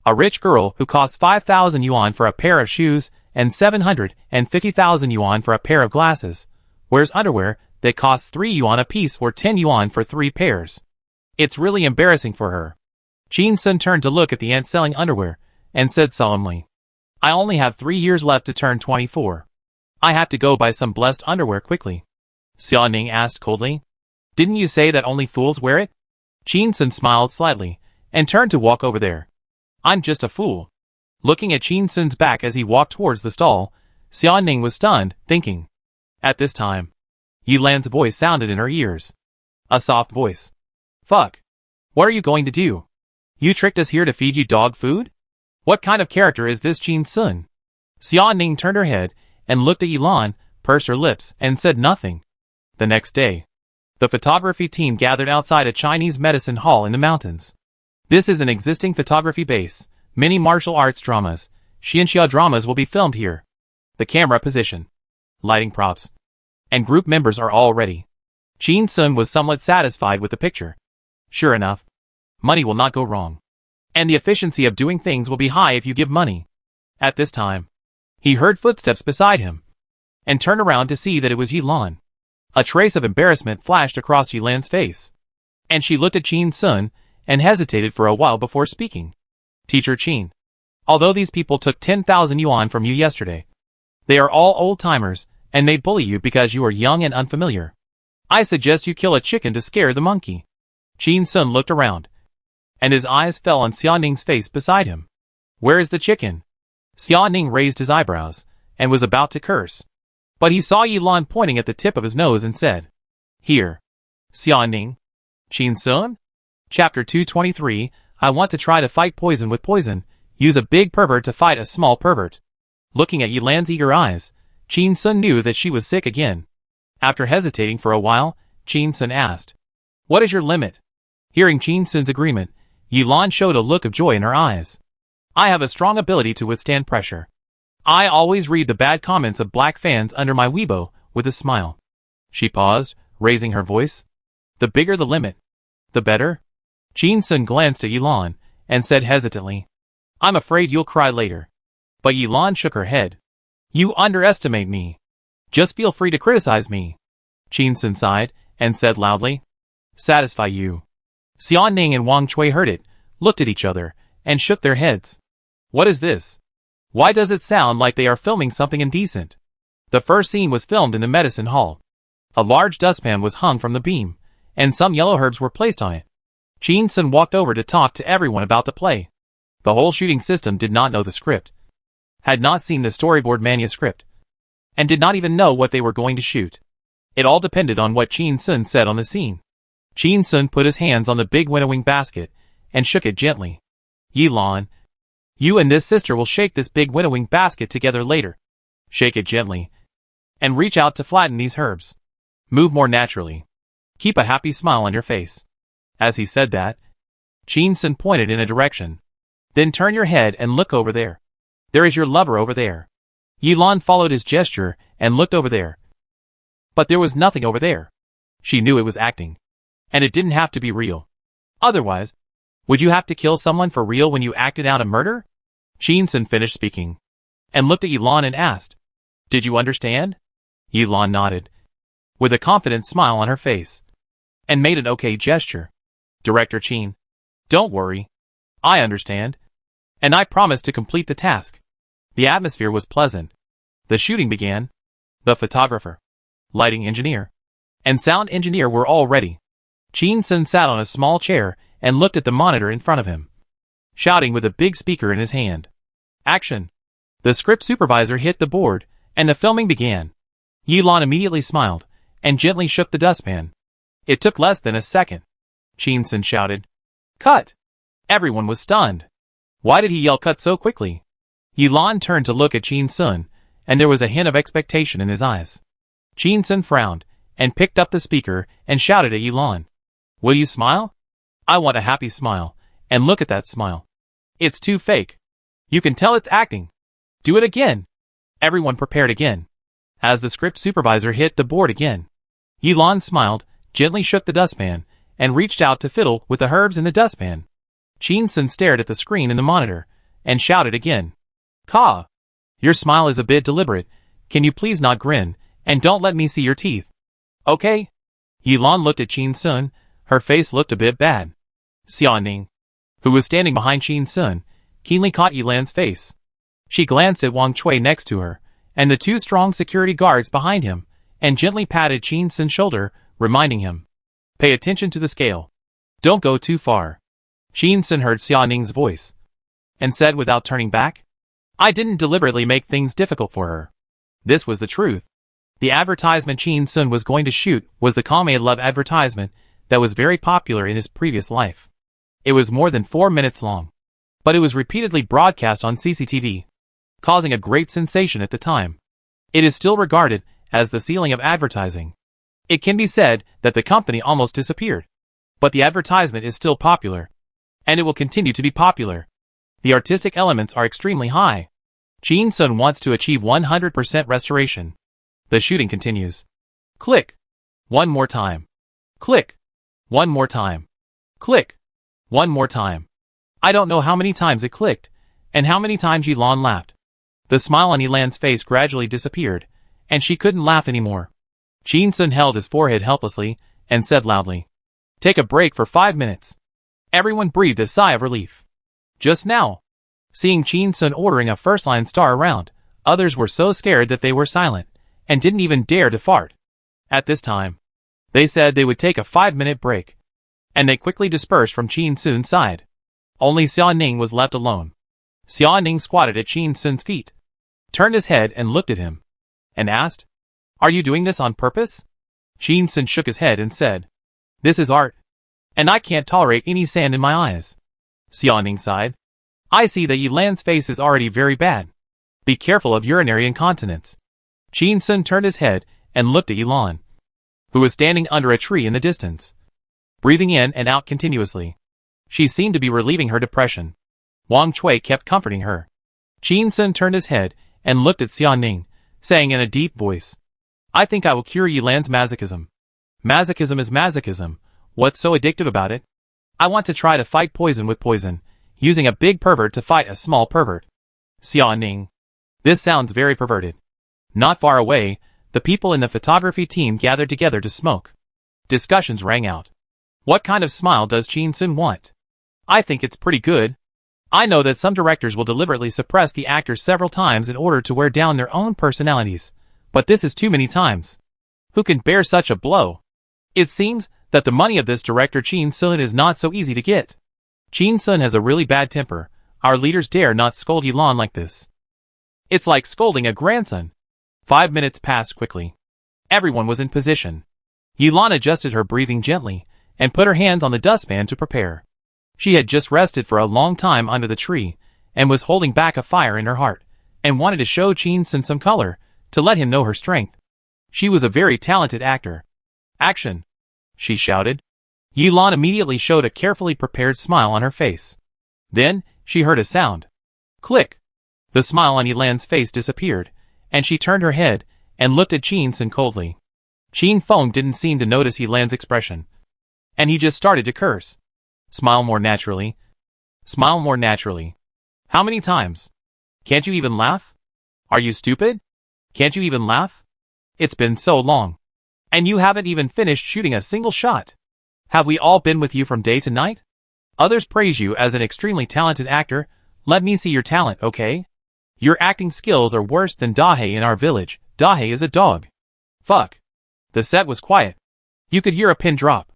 A rich girl who costs 5,000 yuan for a pair of shoes, and 750,000 yuan for a pair of glasses, wears underwear that costs 3 yuan a piece or 10 yuan for 3 pairs. It's really embarrassing for her. Qin Sun turned to look at the ant selling underwear, and said solemnly, I only have 3 years left to turn 24. I have to go buy some blessed underwear quickly. Xia Ning asked coldly. Didn't you say that only fools wear it? Qin Sun smiled slightly, and turned to walk over there. I'm just a fool. Looking at Qin Sun's back as he walked towards the stall, Xia Ning was stunned, thinking. At this time, Yi Lan's voice sounded in her ears. A soft voice. Fuck. What are you going to do? You tricked us here to feed you dog food? What kind of character is this Qin Sun? Xia Ning turned her head, and looked at Yi Lan, pursed her lips, and said nothing. The next day, the photography team gathered outside a Chinese medicine hall in the mountains. This is an existing photography base. Many martial arts dramas, Xianxia dramas will be filmed here. The camera position, lighting props, and group members are all ready. Qin Sun was somewhat satisfied with the picture. Sure enough, money will not go wrong. And the efficiency of doing things will be high if you give money. At this time, he heard footsteps beside him, and turned around to see that it was Yi Lan. A trace of embarrassment flashed across Yi Lan's face, and she looked at Qin Sun, and hesitated for a while before speaking. Teacher Qin, although these people took 10,000 yuan from you yesterday, they are all old-timers, and may bully you because you are young and unfamiliar. I suggest you kill a chicken to scare the monkey. Qin Sun looked around, and his eyes fell on Xia Ning's face beside him. Where is the chicken? Xia Ning raised his eyebrows, and was about to curse. But he saw Yi Lan pointing at the tip of his nose and said, Here. Xia Ning. Qin Sun? Chapter 223, I want to try to fight poison with poison. Use a big pervert to fight a small pervert. Looking at Yi Lan's eager eyes, Qin Sun knew that she was sick again. After hesitating for a while, Qin Sun asked, What is your limit? Hearing Qin Sun's agreement, Yi Lan showed a look of joy in her eyes. I have a strong ability to withstand pressure. I always read the bad comments of black fans under my Weibo, with a smile. She paused, raising her voice. The bigger the limit, the better? Qin Sun glanced at Yi Lan, and said hesitantly, I'm afraid you'll cry later. But Yi Lan shook her head. You underestimate me. Just feel free to criticize me. Qin Sun sighed, and said loudly, Satisfy you. Xia Ning and Wang Chui heard it, looked at each other, and shook their heads. What is this? Why does it sound like they are filming something indecent? The first scene was filmed in the medicine hall. A large dustpan was hung from the beam, and some yellow herbs were placed on it. Qin Sun walked over to talk to everyone about the play. The whole shooting system did not know the script, had not seen the storyboard manuscript, and did not even know what they were going to shoot. It all depended on what Qin Sun said on the scene. Qin Sun put his hands on the big winnowing basket, and shook it gently. Yi Lan, you and this sister will shake this big winnowing basket together later. Shake it gently, and reach out to flatten these herbs. Move more naturally. Keep a happy smile on your face. As he said that, Qin Sun pointed in a direction. Then turn your head and look over there. There is your lover over there. Yi Lan followed his gesture and looked over there. But there was nothing over there. She knew it was acting. And it didn't have to be real. Otherwise, would you have to kill someone for real when you acted out a murder? Shin-sun finished speaking, and looked at Yelan and asked, "Did you understand?" Yelan nodded, with a confident smile on her face, and made an okay gesture. "Director Chin, don't worry. I understand. And I promise to complete the task." The atmosphere was pleasant. The shooting began. The photographer, lighting engineer, and sound engineer were all ready. Shin-sun sat on a small chair and looked at the monitor in front of him, shouting with a big speaker in his hand. "Action!" The script supervisor hit the board, and the filming began. Yelan immediately smiled, and gently shook the dustpan. It took less than a second. Shin-sun shouted, "Cut!" Everyone was stunned. Why did he yell cut so quickly? Yelan turned to look at Shin-sun, and there was a hint of expectation in his eyes. Shin-sun frowned, and picked up the speaker, and shouted at Yelan, "Will you smile? I want a happy smile, and look at that smile. It's too fake. You can tell it's acting. Do it again." Everyone prepared again. As the script supervisor hit the board again, Yelan smiled, gently shook the dustpan, and reached out to fiddle with the herbs in the dustpan. Shin-sun stared at the screen in the monitor, and shouted again, "Ka! Your smile is a bit deliberate. Can you please not grin, and don't let me see your teeth? Okay?" Yelan looked at Shin-sun. Her face looked a bit bad. Xiaoning, who was standing behind Shin-sun, keenly caught Yelan's face. She glanced at Wang Chui next to her, and the two strong security guards behind him, and gently patted Shin-sun's shoulder, reminding him, "Pay attention to the scale. Don't go too far." Shin-sun heard Xiaoning's voice, and said without turning back, "I didn't deliberately make things difficult for her." This was the truth. The advertisement Shin-sun was going to shoot was the Kame Love advertisement that was very popular in his previous life. It was more than 4 minutes long, but it was repeatedly broadcast on CCTV, causing a great sensation at the time. It is still regarded as the ceiling of advertising. It can be said that the company almost disappeared, but the advertisement is still popular, and it will continue to be popular. The artistic elements are extremely high. Shin-sun wants to achieve 100% restoration. The shooting continues. Click. One more time. Click. One more time. Click. One more time. I don't know how many times it clicked, and how many times Yelan laughed. The smile on Yelan's face gradually disappeared, and she couldn't laugh anymore. Shin-sun held his forehead helplessly, and said loudly, "Take a break for 5 minutes." Everyone breathed a sigh of relief. Just now, seeing Shin-sun ordering a first-line star around, others were so scared that they were silent, and didn't even dare to fart. At this time, they said they would take a 5-minute break, and they quickly dispersed from Shin-sun's side. Only Xiaoning was left alone. Xiaoning squatted at Shin-sun's feet, turned his head and looked at him, and asked, "Are you doing this on purpose?" Shin-sun shook his head and said, "This is art, and I can't tolerate any sand in my eyes." Xiaoning sighed. "I see that Yelan's face is already very bad. Be careful of urinary incontinence." Shin-sun turned his head and looked at Yelan, who was standing under a tree in the distance, breathing in and out continuously. She seemed to be relieving her depression. Wang Chui kept comforting her. Shin-sun turned his head and looked at Xiaoning, saying in a deep voice, "I think I will cure Yelan's masochism." Masochism is masochism. What's so addictive about it? I want to try to fight poison with poison, using a big pervert to fight a small pervert. Xiaoning. This sounds very perverted. Not far away, the people in the photography team gathered together to smoke. Discussions rang out. What kind of smile does Shin-sun want? I think it's pretty good. I know that some directors will deliberately suppress the actors several times in order to wear down their own personalities, but this is too many times. Who can bear such a blow? It seems that the money of this director Shin-sun is not so easy to get. Shin-sun has a really bad temper. Our leaders dare not scold Yelan like this. It's like scolding a grandson. 5 minutes passed quickly. Everyone was in position. Yelan adjusted her breathing gently, and put her hands on the dustpan to prepare. She had just rested for a long time under the tree, and was holding back a fire in her heart, and wanted to show Shin-sun some color, to let him know her strength. She was a very talented actor. "Action!" she shouted. Yelan immediately showed a carefully prepared smile on her face. Then, she heard a sound. Click! The smile on Yelan's face disappeared, and she turned her head, and looked at Shin-sun coldly. Qin Feng didn't seem to notice Yilan's expression, and he just started to curse. Smile more naturally. Smile more naturally. How many times? Can't you even laugh? Are you stupid? Can't you even laugh? It's been so long. And you haven't even finished shooting a single shot. Have we all been with you from day to night? Others praise you as an extremely talented actor. Let me see your talent, okay? Your acting skills are worse than Dahe in our village. Dahe is a dog. Fuck. The set was quiet. You could hear a pin drop.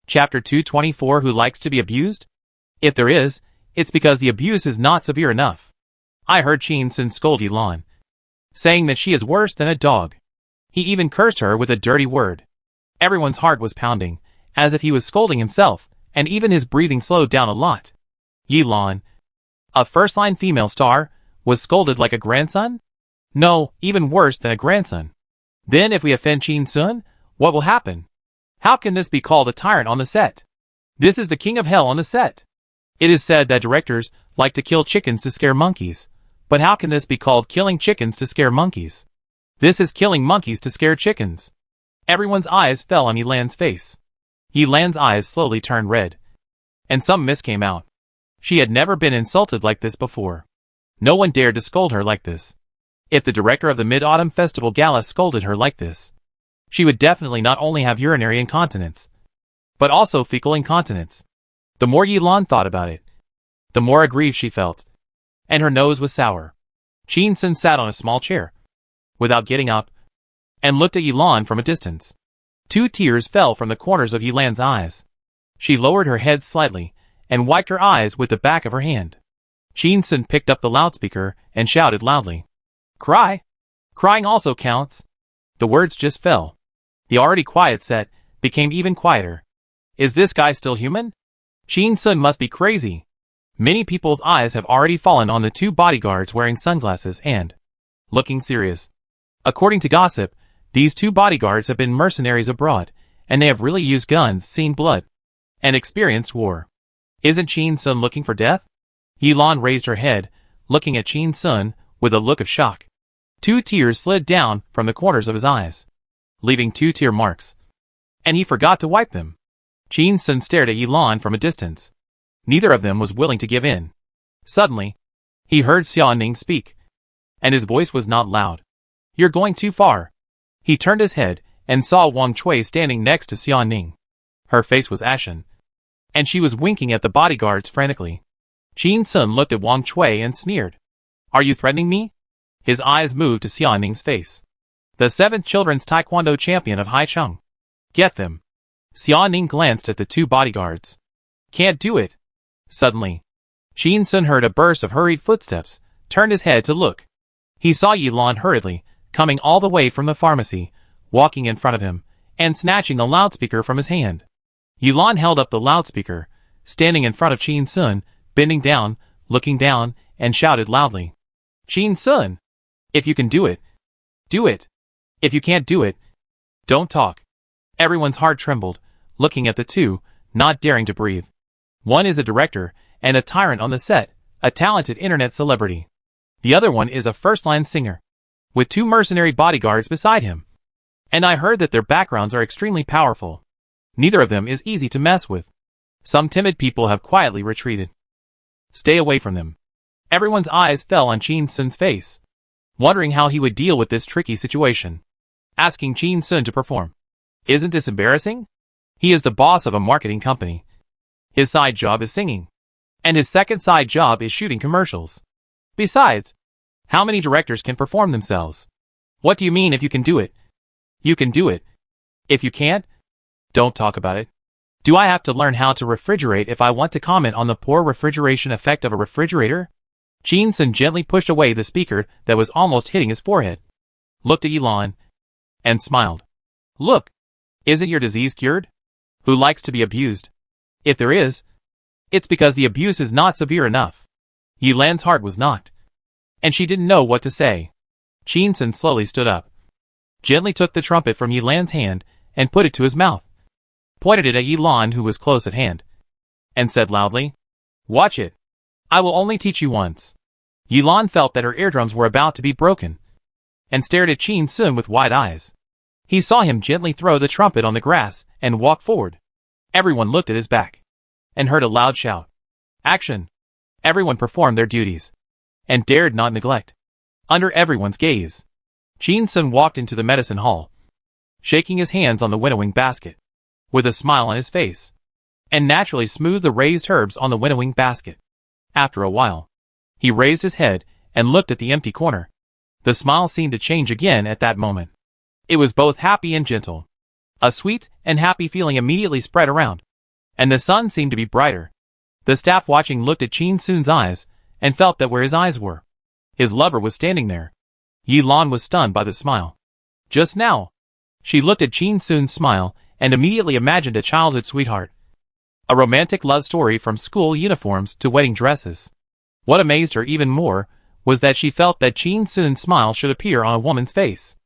Chapter 224. Who likes to be abused? If there is, it's because the abuse is not severe enough. I heard Qin Sun scold Yilan, saying that she is worse than a dog. He even cursed her with a dirty word. Everyone's heart was pounding, as if he was scolding himself, and even his breathing slowed down a lot. Yilan, a first-line female star, was scolded like a grandson? No, even worse than a grandson. Then if we offend Qin Sun, what will happen? How can this be called a tyrant on the set? This is the king of hell on the set. It is said that directors like to kill chickens to scare monkeys. But how can this be called killing chickens to scare monkeys? This is killing monkeys to scare chickens. Everyone's eyes fell on Yilan's face. Yilan's eyes slowly turned red, and some mist came out. She had never been insulted like this before. No one dared to scold her like this. If the director of the Mid-Autumn Festival Gala scolded her like this, she would definitely not only have urinary incontinence, but also fecal incontinence. The more Yilan thought about it, the more aggrieved she felt, and her nose was sour. Qin Sun sat on a small chair, without getting up, and looked at Yilan from a distance. 2 tears fell from the corners of Yilan's eyes. She lowered her head slightly, and wiped her eyes with the back of her hand. Qin Sun picked up the loudspeaker and shouted loudly, "Cry! Crying also counts." The words just fell. The already quiet set became even quieter. Is this guy still human? Qin Sun must be crazy. Many people's eyes have already fallen on the 2 bodyguards wearing sunglasses and looking serious. According to gossip, these 2 bodyguards have been mercenaries abroad, and they have really used guns, seen blood, and experienced war. Isn't Qin Sun looking for death? Yilan raised her head, looking at Qin Sun with a look of shock. 2 tears slid down from the corners of his eyes, leaving 2 tear marks. And he forgot to wipe them. Qin Sun stared at Yilan from a distance. Neither of them was willing to give in. Suddenly, he heard Xia Ning speak, and his voice was not loud. "You're going too far." He turned his head and saw Wang Chui standing next to Xia Ning. Her face was ashen, and she was winking at the bodyguards frantically. Qin Sun looked at Wang Chui and sneered. "Are you threatening me?" His eyes moved to Xia Ning's face. "The 7th children's taekwondo champion of Haicheng. Get them." Xia Ning glanced at the 2 bodyguards. "Can't do it." Suddenly, Qin Sun heard a burst of hurried footsteps, turned his head to look. He saw Yilan hurriedly, coming all the way from the pharmacy, walking in front of him, and snatching the loudspeaker from his hand. Yilan held up the loudspeaker, standing in front of Qin Sun, bending down, looking down, and shouted loudly, "Qin Sun! If you can do it, do it. If you can't do it, don't talk." Everyone's heart trembled, looking at the 2, not daring to breathe. One is a director and a tyrant on the set, a talented internet celebrity. The other one is a first-line singer, with 2 mercenary bodyguards beside him. And I heard that their backgrounds are extremely powerful. Neither of them is easy to mess with. Some timid people have quietly retreated. Stay away from them. Everyone's eyes fell on Qin Sun's face, wondering how he would deal with this tricky situation. Asking Qin Sun to perform. Isn't this embarrassing? He is the boss of a marketing company. His side job is singing, and his second side job is shooting commercials. Besides, how many directors can perform themselves? What do you mean if you can do it? You can do it. If you can't, don't talk about it. Do I have to learn how to refrigerate if I want to comment on the poor refrigeration effect of a refrigerator? Qin Sun gently pushed away the speaker that was almost hitting his forehead, looked at Yilan, and smiled. Look, isn't your disease cured? Who likes to be abused? If there is, it's because the abuse is not severe enough. Yilan's heart was not, and she didn't know what to say. Qin Sun slowly stood up, gently took the trumpet from Yilan's hand and put it to his mouth, pointed it at Yilan who was close at hand, and said loudly, "Watch it. I will only teach you once." Yilan felt that her eardrums were about to be broken, and stared at Qin Sun with wide eyes. He saw him gently throw the trumpet on the grass and walk forward. Everyone looked at his back and heard a loud shout. Action! Everyone performed their duties and dared not neglect. Under everyone's gaze, Chin-sun walked into the medicine hall, shaking his hands on the winnowing basket, with a smile on his face, and naturally smoothed the raised herbs on the winnowing basket. After a while, he raised his head and looked at the empty corner. The smile seemed to change again at that moment. It was both happy and gentle. A sweet and happy feeling immediately spread around, and the sun seemed to be brighter. The staff watching looked at Chin-sun's eyes and felt that where his eyes were, his lover was standing there. Yi-lan was stunned by the smile. Just now, she looked at Chin-sun's smile and immediately imagined a childhood sweetheart. A romantic love story from school uniforms to wedding dresses. What amazed her even more was that she felt that Chin-sun's smile should appear on a woman's face.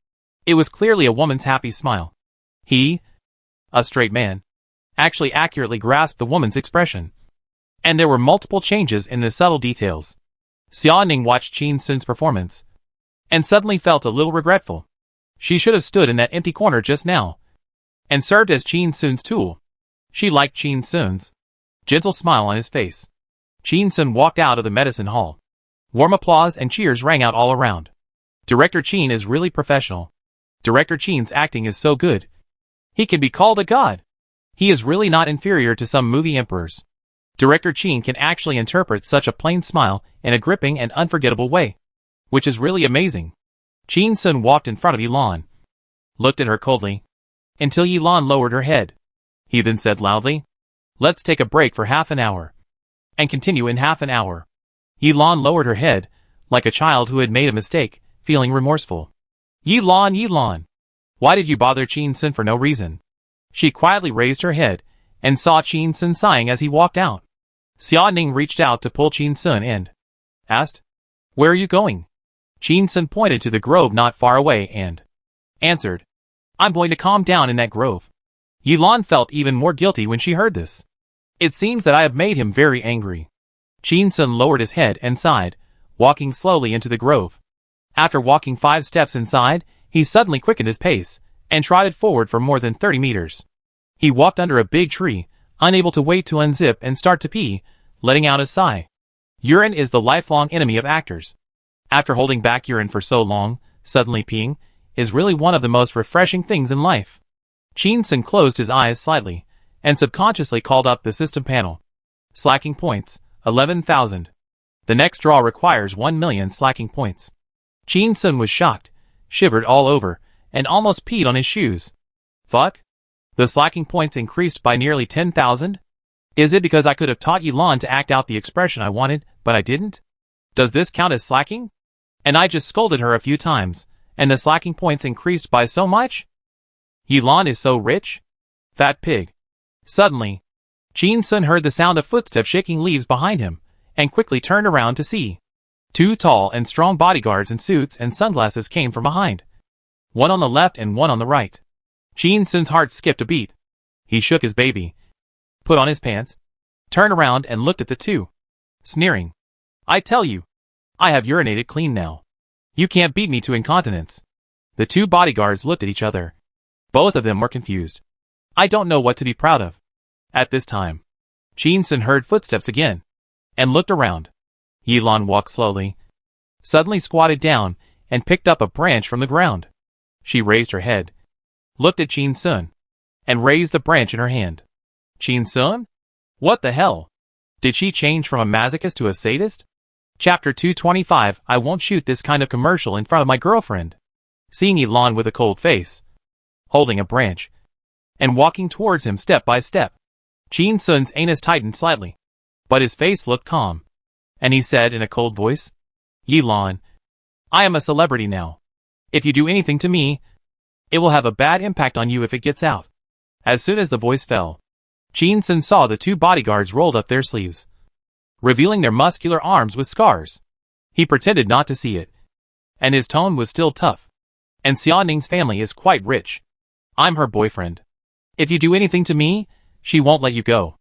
It was clearly a woman's happy smile. He, a straight man, actually accurately grasped the woman's expression. And there were multiple changes in the subtle details. Xia-ning watched Chin-sun's performance and suddenly felt a little regretful. She should have stood in that empty corner just now and served as Chin-sun's tool. She liked Chin-sun's gentle smile on his face. Chin-sun walked out of the medicine hall. Warm applause and cheers rang out all around. Director Chin is really professional. Director Chin's acting is so good. He can be called a god. He is really not inferior to some movie emperors. Director Chin can actually interpret such a plain smile in a gripping and unforgettable way, which is really amazing. Chin-sun walked in front of Yi-lan, looked at her coldly, until Yi-lan lowered her head. He then said loudly, "Let's take a break for half an hour, and continue in half an hour." Yi-lan lowered her head, like a child who had made a mistake, feeling remorseful. Yi-lan, Yi-lan, why did you bother Chin-sun for no reason?" She quietly raised her head, and saw Chin-sun sighing as he walked out. Xia-ning reached out to pull Chin-sun and asked, "Where are you going?" Chin-sun pointed to the grove not far away and answered, "I'm going to calm down in that grove." Yi-lan felt even more guilty when she heard this. "It seems that I have made him very angry." Chin-sun lowered his head and sighed, walking slowly into the grove. After walking 5 steps inside, he suddenly quickened his pace and trotted forward for more than 30 meters. He walked under a big tree, unable to wait to unzip and start to pee, letting out a sigh. Urine is the lifelong enemy of actors. After holding back urine for so long, suddenly peeing is really one of the most refreshing things in life. Chin-sun closed his eyes slightly and subconsciously called up the system panel. Slacking points, 11,000. The next draw requires 1 million slacking points. Chin-sun was shocked, shivered all over, and almost peed on his shoes. Fuck? The slacking points increased by nearly 10,000? Is it because I could have taught Yi-lan to act out the expression I wanted, but I didn't? Does this count as slacking? And I just scolded her a few times, and the slacking points increased by so much? Yi-lan is so rich? Fat pig. Suddenly, Chin-sun heard the sound of footsteps shaking leaves behind him, and quickly turned around to see. 2 tall and strong bodyguards in suits and sunglasses came from behind. One on the left and one on the right. Chin-sun's heart skipped a beat. He shook his baby, put on his pants, turned around and looked at the two, sneering. "I tell you, I have urinated clean now. You can't beat me to incontinence." The 2 bodyguards looked at each other. Both of them were confused. I don't know what to be proud of. At this time, Chin-sun heard footsteps again, and looked around. Yi-lan walked slowly, suddenly squatted down, and picked up a branch from the ground. She raised her head, looked at Chin-sun, and raised the branch in her hand. Chin-sun? What the hell? Did she change from a masochist to a sadist? Chapter 225. I won't shoot this kind of commercial in front of my girlfriend. Seeing Yi-lan with a cold face, holding a branch, and walking towards him step by step, Chin-sun's anus tightened slightly, but his face looked calm, and he said in a cold voice, "Yi-lan, I am a celebrity now. If you do anything to me, it will have a bad impact on you if it gets out." As soon as the voice fell, Chin-sun saw the 2 bodyguards rolled up their sleeves, revealing their muscular arms with scars. He pretended not to see it, and his tone was still tough. "And Xia-ning's family is quite rich. I'm her boyfriend. If you do anything to me, she won't let you go."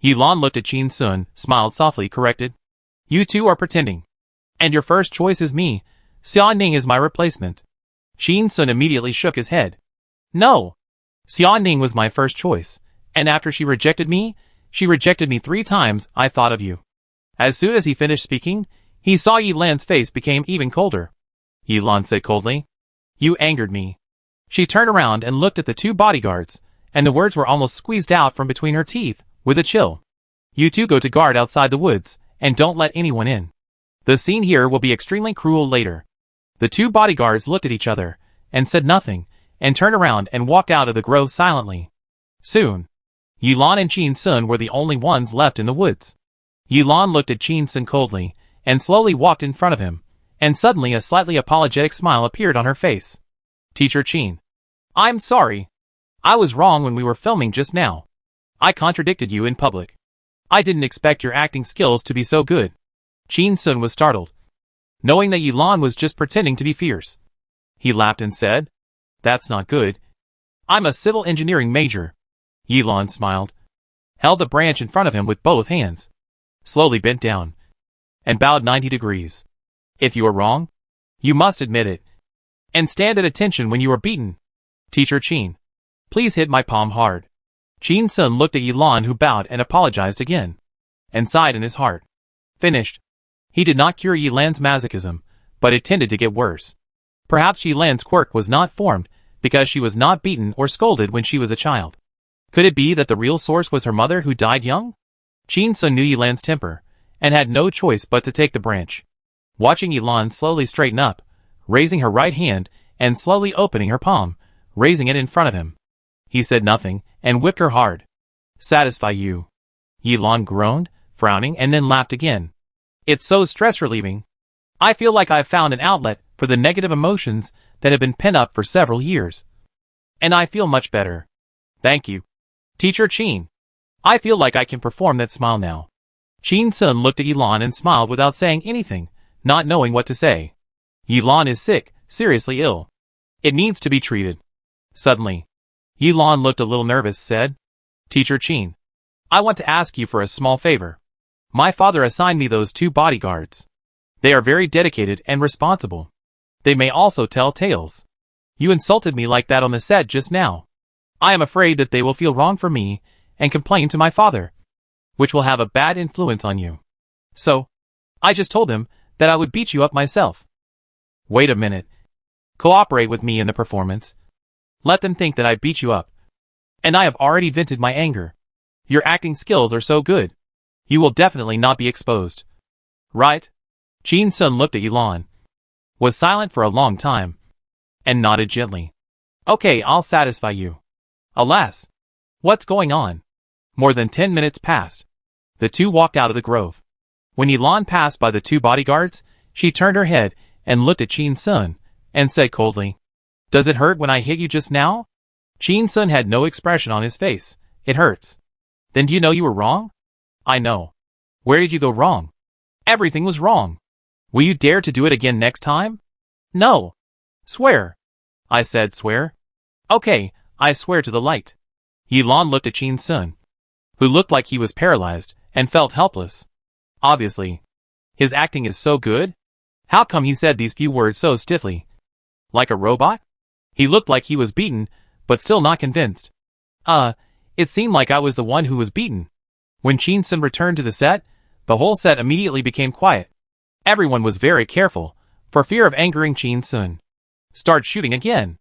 Yi-lan looked at Chin-sun, smiled softly, corrected. "You two are pretending. And your first choice is me. Xia-ning is my replacement." Chin-sun immediately shook his head. No. Xia Ning was my first choice, and after she rejected me 3 times. I thought of you. As soon as he finished speaking, he saw Yi Lan's face became even colder. Yi Lan said coldly. You angered me. She turned around and looked at the 2 bodyguards, and the words were almost squeezed out from between her teeth, with a chill. You 2 go to guard outside the woods, and don't let anyone in. The scene here will be extremely cruel later. The 2 bodyguards looked at each other, and said nothing, and turned around and walked out of the grove silently. Soon, Yi Lan and Qin Sun were the only ones left in the woods. Yi Lan looked at Qin Sun coldly, and slowly walked in front of him, and suddenly a slightly apologetic smile appeared on her face. Teacher Qin. I'm sorry. I was wrong when we were filming just now. I contradicted you in public. I didn't expect your acting skills to be so good. Qin Sun was startled, knowing that Yi Lan was just pretending to be fierce. He laughed and said, That's not good. I'm a civil engineering major. Yi Lan smiled, held the branch in front of him with both hands, slowly bent down, and bowed 90 degrees. If you are wrong, you must admit it, and stand at attention when you are beaten. Teacher Qin, please hit my palm hard. Qin Sun looked at Yi Lan, who bowed and apologized again, and sighed in his heart. Finished. He did not cure Yi Lan's masochism, but it tended to get worse. Perhaps Yi Lan's quirk was not formed because she was not beaten or scolded when she was a child. Could it be that the real source was her mother who died young? Qin Sun knew Yi Lan's temper, and had no choice but to take the branch. Watching Yi Lan slowly straighten up, raising her right hand, and slowly opening her palm, raising it in front of him. He said nothing, and whipped her hard. Satisfy you. Yi Lan groaned, frowning, and then laughed again. It's so stress-relieving. I feel like I've found an outlet for the negative emotions that have been pent up for several years. And I feel much better. Thank you. Teacher Qin. I feel like I can perform that smile now. Qin Sun looked at Yi Lan and smiled without saying anything, not knowing what to say. Yi Lan is sick, seriously ill. It needs to be treated. Suddenly, Yi Lan looked a little nervous, said, Teacher Qin, I want to ask you for a small favor. My father assigned me those 2 bodyguards. They are very dedicated and responsible. They may also tell tales. You insulted me like that on the set just now. I am afraid that they will feel wrong for me and complain to my father, which will have a bad influence on you. So, I just told them that I would beat you up myself. Wait a minute. Cooperate with me in the performance. Let them think that I beat you up. And I have already vented my anger. Your acting skills are so good. You will definitely not be exposed. Right? Qin Sun looked at Yi Lan, was silent for a long time, and nodded gently. Okay, I'll satisfy you. Alas! What's going on? More than 10 minutes passed. The 2 walked out of the grove. When Yi Lan passed by the 2 bodyguards, she turned her head and looked at Qin Sun, and said coldly, Does it hurt when I hit you just now? Qin Sun had no expression on his face. It hurts. Then do you know you were wrong? I know. Where did you go wrong? Everything was wrong. Will you dare to do it again next time? No. Swear. I said swear. Okay, I swear to the light. Yi Lan looked at Qin Sun, who looked like he was paralyzed and felt helpless. Obviously. His acting is so good. How come he said these few words so stiffly? Like a robot? He looked like he was beaten, but still not convinced. It seemed like I was the one who was beaten. When Qin Sun returned to the set, the whole set immediately became quiet. Everyone was very careful, for fear of angering Qin Sun. Start shooting again.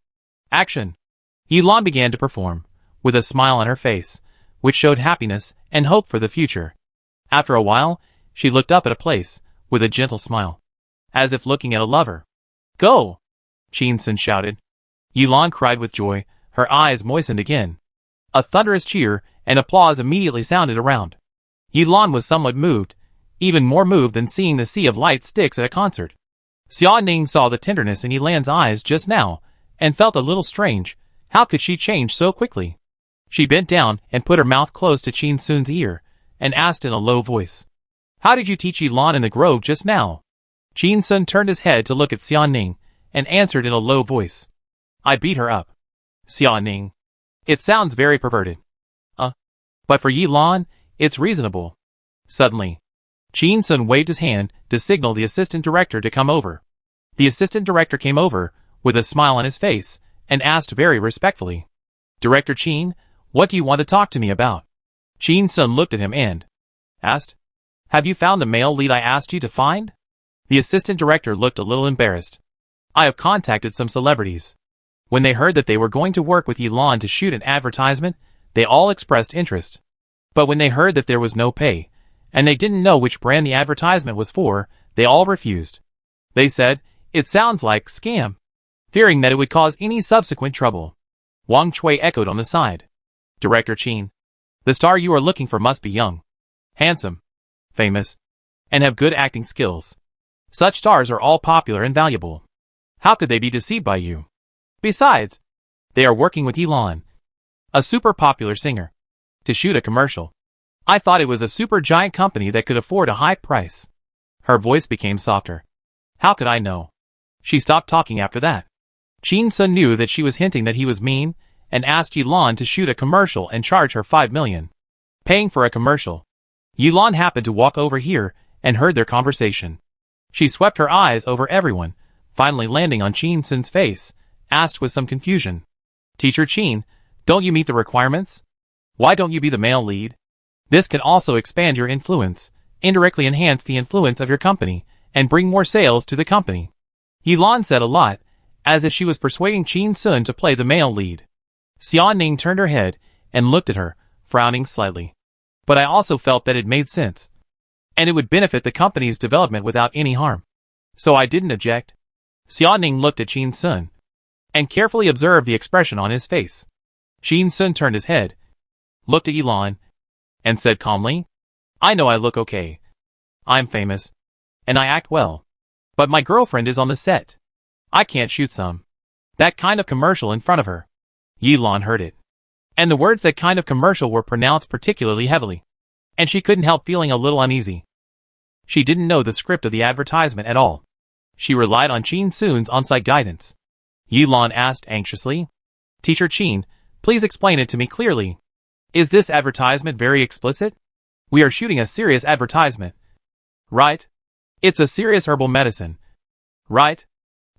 Action. Yi Lan began to perform, with a smile on her face, which showed happiness and hope for the future. After a while, she looked up at a place, with a gentle smile, as if looking at a lover. Go! Qin Sun shouted. Yi Lan cried with joy, her eyes moistened again. A thunderous cheer and applause immediately sounded around. Yi Lan was somewhat moved, even more moved than seeing the sea of light sticks at a concert. Xia Ning saw the tenderness in Yi Lan's eyes just now, and felt a little strange. How could she change so quickly? She bent down and put her mouth close to Qin Sun's ear, and asked in a low voice, How did you teach Yi Lan in the grove just now? Qin Sun turned his head to look at Xia Ning, and answered in a low voice, I beat her up. Xia Ning. It sounds very perverted. But for Yi Lan, it's reasonable. Suddenly, Qin Sun waved his hand to signal the assistant director to come over. The assistant director came over, with a smile on his face, and asked very respectfully, "Director Chin, what do you want to talk to me about?" Chin Sun looked at him and asked, "Have you found the male lead I asked you to find?" The assistant director looked a little embarrassed. "I have contacted some celebrities. When they heard that they were going to work with Elon to shoot an advertisement, they all expressed interest. But when they heard that there was no pay, and they didn't know which brand the advertisement was for, they all refused. They said, it sounds like scam, fearing that it would cause any subsequent trouble." Wang Chui echoed on the side. "Director Chin, the star you are looking for must be young, handsome, famous, and have good acting skills. Such stars are all popular and valuable. How could they be deceived by you? Besides, they are working with Elon, a super popular singer, to shoot a commercial. I thought it was a super giant company that could afford a high price." Her voice became softer. "How could I know?" She stopped talking after that. Chin Sun knew that she was hinting that he was mean, and asked Elon to shoot a commercial and charge her 5 million. Paying for a commercial. Elon happened to walk over here and heard their conversation. She swept her eyes over everyone, finally landing on Chin Sun's face, asked with some confusion, "Teacher Chin, don't you meet the requirements? Why don't you be the male lead? This can also expand your influence, indirectly enhance the influence of your company, and bring more sales to the company." Elon said a lot, as if she was persuading Chin Sun to play the male lead. Xia Ning turned her head and looked at her, frowning slightly. "But I also felt that it made sense, and it would benefit the company's development without any harm. So I didn't object." Xia Ning looked at Chin Sun and carefully observed the expression on his face. Chin Sun turned his head, looked at Elon, and said calmly, "I know I look okay. I'm famous, and I act well. But my girlfriend is on the set. I can't shoot that kind of commercial in front of her." Elon heard it, and the words "that kind of commercial" were pronounced particularly heavily, and she couldn't help feeling a little uneasy. She didn't know the script of the advertisement at all. She relied on Chin Sun's on-site guidance. Elon asked anxiously, "Teacher Chin, please explain it to me clearly. Is this advertisement very explicit? We are shooting a serious advertisement, right? It's a serious herbal medicine, right?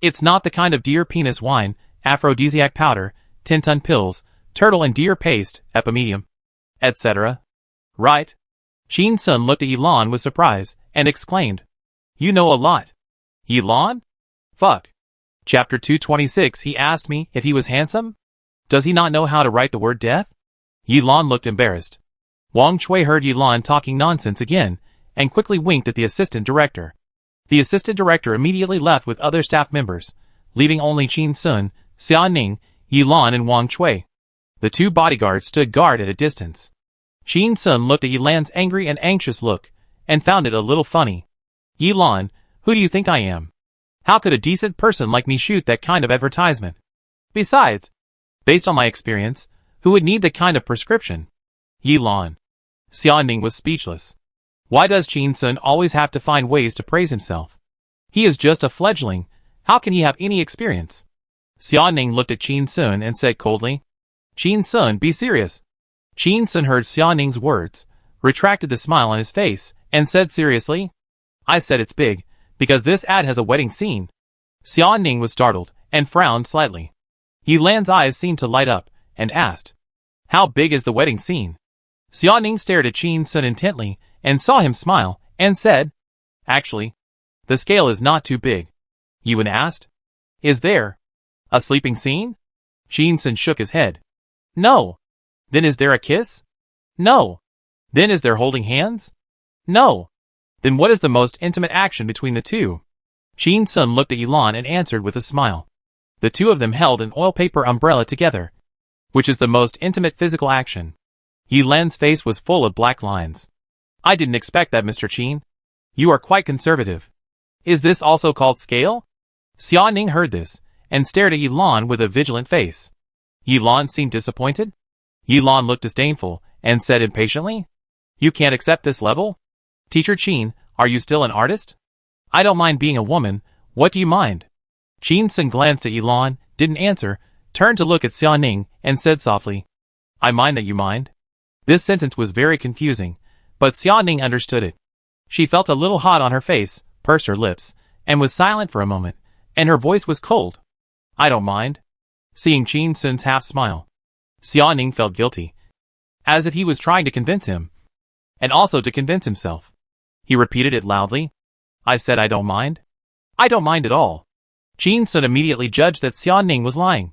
It's not the kind of deer penis wine, aphrodisiac powder, 10-ton pills, turtle and deer paste, epimedium, etc. Right?" Chin Sun looked at Elon with surprise and exclaimed, "You know a lot. Elon? Fuck. Chapter 226. He asked me if he was handsome? Does he not know how to write the word death?" Elon looked embarrassed. Wang Chui heard Elon talking nonsense again, and quickly winked at the assistant director. The assistant director immediately left with other staff members, leaving only Chin Sun, Xia Ning, Elon and Wang Chui. The two bodyguards stood guard at a distance. Chin Sun looked at Elon's angry and anxious look, and found it a little funny. "Elon, who do you think I am? How could a decent person like me shoot that kind of advertisement? Besides, based on my experience, who would need that kind of prescription?" Elon. Xia Ning was speechless. Why does Chin Sun always have to find ways to praise himself? He is just a fledgling. How can he have any experience? Xia Ning looked at Chin Sun and said coldly, "Chin Sun, be serious." Chin Sun heard Xia Ning's words, retracted the smile on his face, and said seriously, "I said it's big, because this ad has a wedding scene." Xia Ning was startled, and frowned slightly. Yilan's eyes seemed to light up, and asked, "How big is the wedding scene?" Xia Ning stared at Chin Sun intently, and saw him smile, and said, "Actually, the scale is not too big." Yuan asked, "Is there a sleeping scene?" Chin Sun shook his head. "No." "Then is there a kiss?" "No." "Then is there holding hands?" "No." "Then what is the most intimate action between the two?" Chin Sun looked at Elon and answered with a smile. The two of them held an oil paper umbrella together. "Which is the most intimate physical action?" Yilan's face was full of black lines. "I didn't expect that, Mr. Chin. You are quite conservative. Is this also called scale?" Xia Ning heard this, and stared at Yilan with a vigilant face. Yilan seemed disappointed. Yilan looked disdainful, and said impatiently, "You can't accept this level? Teacher Chin, are you still an artist? I don't mind being a woman, what do you mind?" Chin Sun glanced at Yilan, didn't answer, turned to look at Xia Ning, and said softly, "I mind that you mind." This sentence was very confusing, but Xia Ning understood it. She felt a little hot on her face, pursed her lips, and was silent for a moment, and her voice was cold. "I don't mind. seeing Qin Sun's half-smile. Xia Ning felt guilty, as if he was trying to convince him, and also to convince himself. He repeated it loudly. I said I don't mind. I don't mind at all. Qin Sun immediately judged that Xia Ning was lying.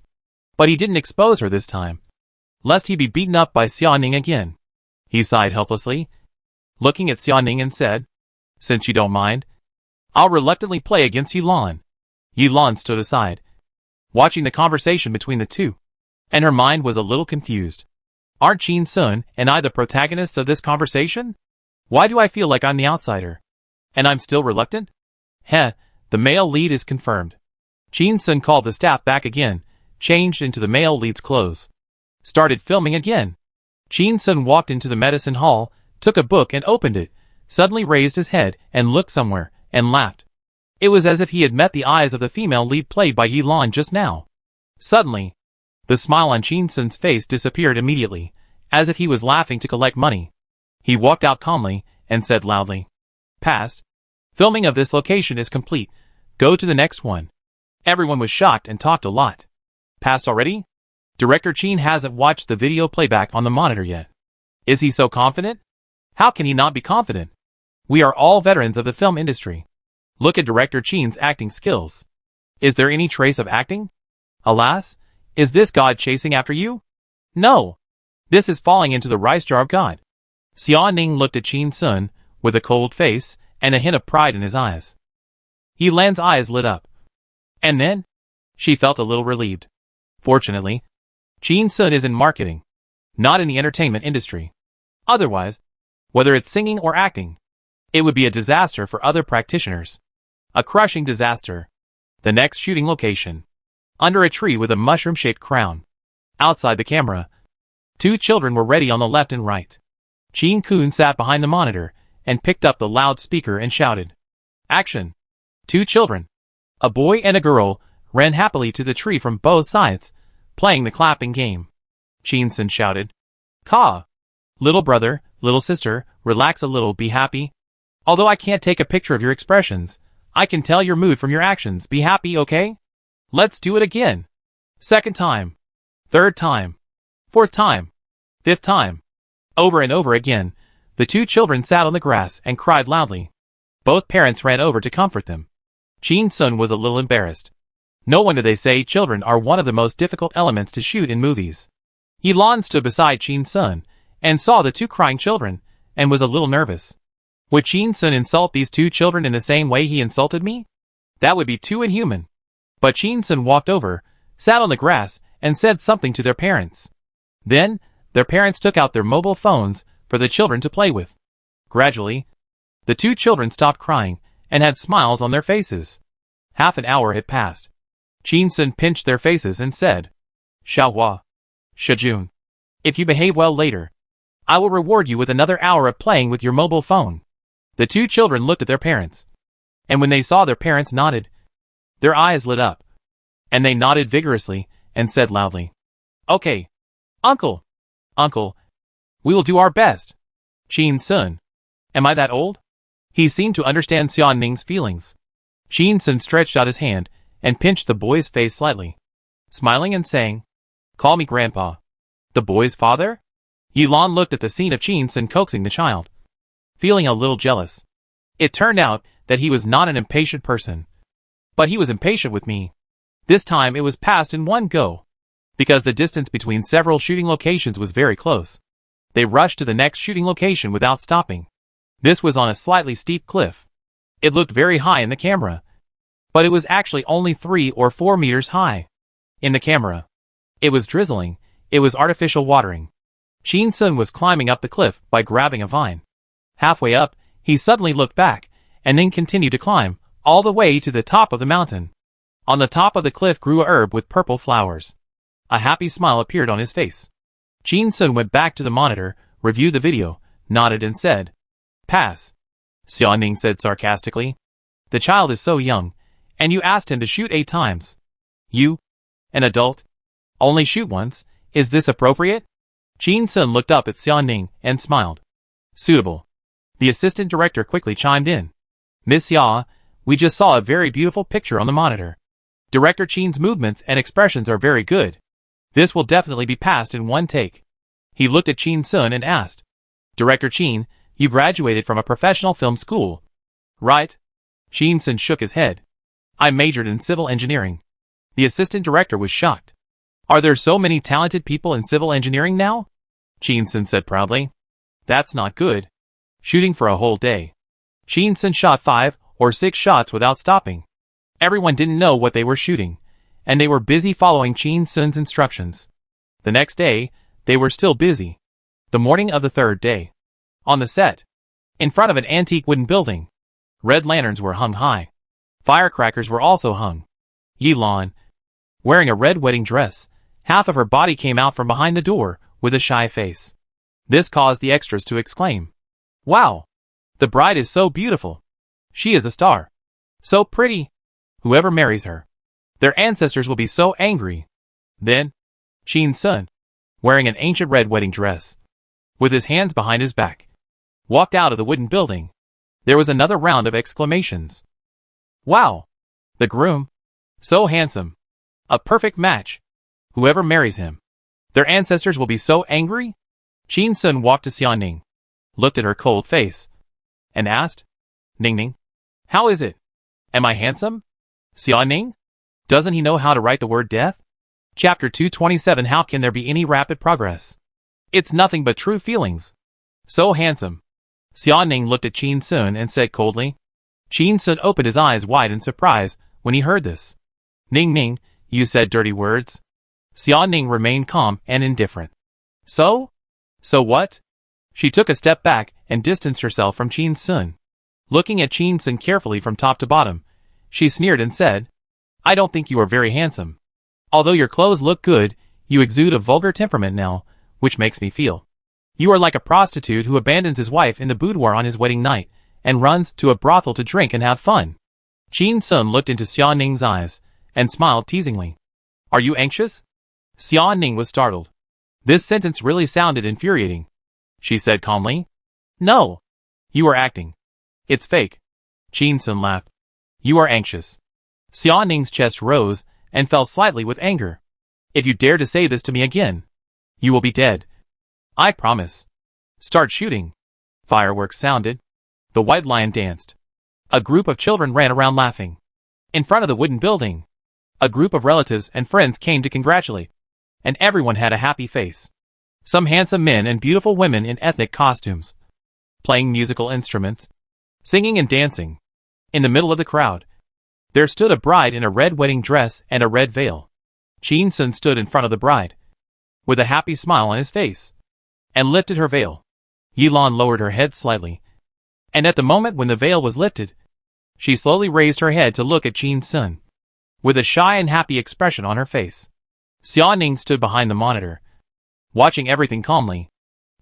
But he didn't expose her this time, lest he be beaten up by Xia Ning again. He sighed helplessly, looking at Xia Ning and said, Since you don't mind, I'll reluctantly play against Yilan. Yilan stood aside, watching the conversation between the two, and her mind was a little confused. Aren't Qin Sun and I the protagonists of this conversation? Why do I feel like I'm the outsider? And I'm still reluctant? Heh, the male lead is confirmed. Qin Sun called the staff back again, changed into the male lead's clothes, started filming again. Qin Sun walked into the medicine hall, took a book and opened it, suddenly raised his head and looked somewhere, and laughed. It was as if he had met the eyes of the female lead played by Yilan just now. Suddenly, the smile on Qin Sun's face disappeared immediately, as if he was laughing to collect money. He walked out calmly, and said loudly, Passed. Filming of this location is complete. Go to the next one. Everyone was shocked and talked a lot. Passed already? Director Qin hasn't watched the video playback on the monitor yet. Is he so confident? How can he not be confident? We are all veterans of the film industry. Look at Director Qin's acting skills. Is there any trace of acting? Alas, is this God chasing after you? No. This is falling into the rice jar of God. Xia Ning looked at Qin Sun with a cold face and a hint of pride in his eyes. Yilan's eyes lit up. And then, she felt a little relieved. Fortunately, Qin Sun is in marketing, not in the entertainment industry. Otherwise, whether it's singing or acting, it would be a disaster for other practitioners. A crushing disaster. The next shooting location. Under a tree with a mushroom-shaped crown. Outside the camera, two children were ready on the left and right. Qin Kun sat behind the monitor and picked up the loudspeaker and shouted, Action! Two children, a boy and a girl, ran happily to the tree from both sides, playing the clapping game. Qin Sun shouted, Ka! Little brother, little sister, relax a little, be happy. Although I can't take a picture of your expressions, I can tell your mood from your actions, be happy, okay? Let's do it again. Second time. Third time. Fourth time. Fifth time. Over and over again, the two children sat on the grass and cried loudly. Both parents ran over to comfort them. Qin Sun was a little embarrassed. No wonder they say children are one of the most difficult elements to shoot in movies. Yilan stood beside Qin Sun and saw the two crying children and was a little nervous. Would Qin Sun insult these two children in the same way he insulted me? That would be too inhuman. But Qin Sun walked over, sat on the grass, and said something to their parents. Then, their parents took out their mobile phones for the children to play with. Gradually, the two children stopped crying and had smiles on their faces. Half an hour had passed. Qin Sun pinched their faces and said, Xiaohua, Shijun, if you behave well later, I will reward you with another hour of playing with your mobile phone. The two children looked at their parents, and when they saw their parents nodded, their eyes lit up, and they nodded vigorously and said loudly, Okay, Uncle, Uncle, we will do our best. Qin Sun, am I that old? He seemed to understand Xia Ning's feelings. Qin Sun stretched out his hand and pinched the boy's face slightly, smiling and saying, Call me Grandpa. The boy's father? Yilan looked at the scene of Qin Sun coaxing the child, feeling a little jealous. It turned out that he was not an impatient person, but he was impatient with me. This time it was passed in one go, because the distance between several shooting locations was very close. They rushed to the next shooting location without stopping. This was on a slightly steep cliff. It looked very high in the camera, but it was actually only 3 or 4 meters high. In the camera, it was drizzling. It was artificial watering. Qin Sun was climbing up the cliff by grabbing a vine. Halfway up, he suddenly looked back, and then continued to climb, all the way to the top of the mountain. On the top of the cliff grew a herb with purple flowers. A happy smile appeared on his face. Qin Sun went back to the monitor, reviewed the video, nodded and said, Pass. Xia Ning said sarcastically. The child is so young, and you asked him to shoot 8 times. You, an adult, only shoot once. Is this appropriate? Qin Sun looked up at Xia Ning and smiled. Suitable. The assistant director quickly chimed in. Miss Xia, we just saw a very beautiful picture on the monitor. Director Chin's movements and expressions are very good. This will definitely be passed in one take. He looked at Chin Sun and asked, Director Chin, you graduated from a professional film school, right? Chin Sun shook his head. I majored in civil engineering. The assistant director was shocked. Are there so many talented people in civil engineering now? Chin Sun said proudly. That's not good. Shooting for a whole day. Chin Sun shot 5 or 6 shots without stopping. Everyone didn't know what they were shooting, and they were busy following Chin Sun's instructions. The next day, they were still busy. The morning of the third day. On the set, in front of an antique wooden building, red lanterns were hung high. Firecrackers were also hung. Yilan, wearing a red wedding dress, half of her body came out from behind the door with a shy face. This caused the extras to exclaim, Wow! The bride is so beautiful. She is a star. So pretty. Whoever marries her, their ancestors will be so angry. Then, Chin Sun, wearing an ancient red wedding dress, with his hands behind his back, walked out of the wooden building. There was another round of exclamations. Wow! The groom. So handsome. A perfect match. Whoever marries him, their ancestors will be so angry. Chin Sun walked to Xiao Ning, looked at her cold face, and asked, Ning Ning, how is it? Am I handsome? Xiao Ning? Doesn't he know how to write the word death? Chapter 227. How can there be any rapid progress? It's nothing but true feelings. So handsome. Xiao Ning looked at Chin Sun and said coldly. Chin Sun opened his eyes wide in surprise when he heard this. Ning Ning, you said dirty words. Xiao Ning remained calm and indifferent. So? So what? She took a step back and distanced herself from Chin Sun. Looking at Chin Sun carefully from top to bottom, she sneered and said, I don't think you are very handsome. Although your clothes look good, you exude a vulgar temperament now, which makes me feel. You are like a prostitute who abandons his wife in the boudoir on his wedding night and runs to a brothel to drink and have fun. Chin Sun looked into Xiao Ning's eyes and smiled teasingly. Are you anxious? Xiao Ning was startled. This sentence really sounded infuriating. She said calmly, No. You are acting. It's fake. Chin Sun laughed. You are anxious. Xiao Ning's chest rose and fell slightly with anger. If you dare to say this to me again, you will be dead. I promise. Start shooting. Fireworks sounded. The white lion danced. A group of children ran around laughing. In front of the wooden building, a group of relatives and friends came to congratulate, and everyone had a happy face. Some handsome men and beautiful women in ethnic costumes, playing musical instruments, singing and dancing. In the middle of the crowd, there stood a bride in a red wedding dress and a red veil. Chin Sun stood in front of the bride, with a happy smile on his face, and lifted her veil. Yilan lowered her head slightly, and at the moment when the veil was lifted, she slowly raised her head to look at Chin Sun, with a shy and happy expression on her face. Xiao Ning stood behind the monitor, watching everything calmly.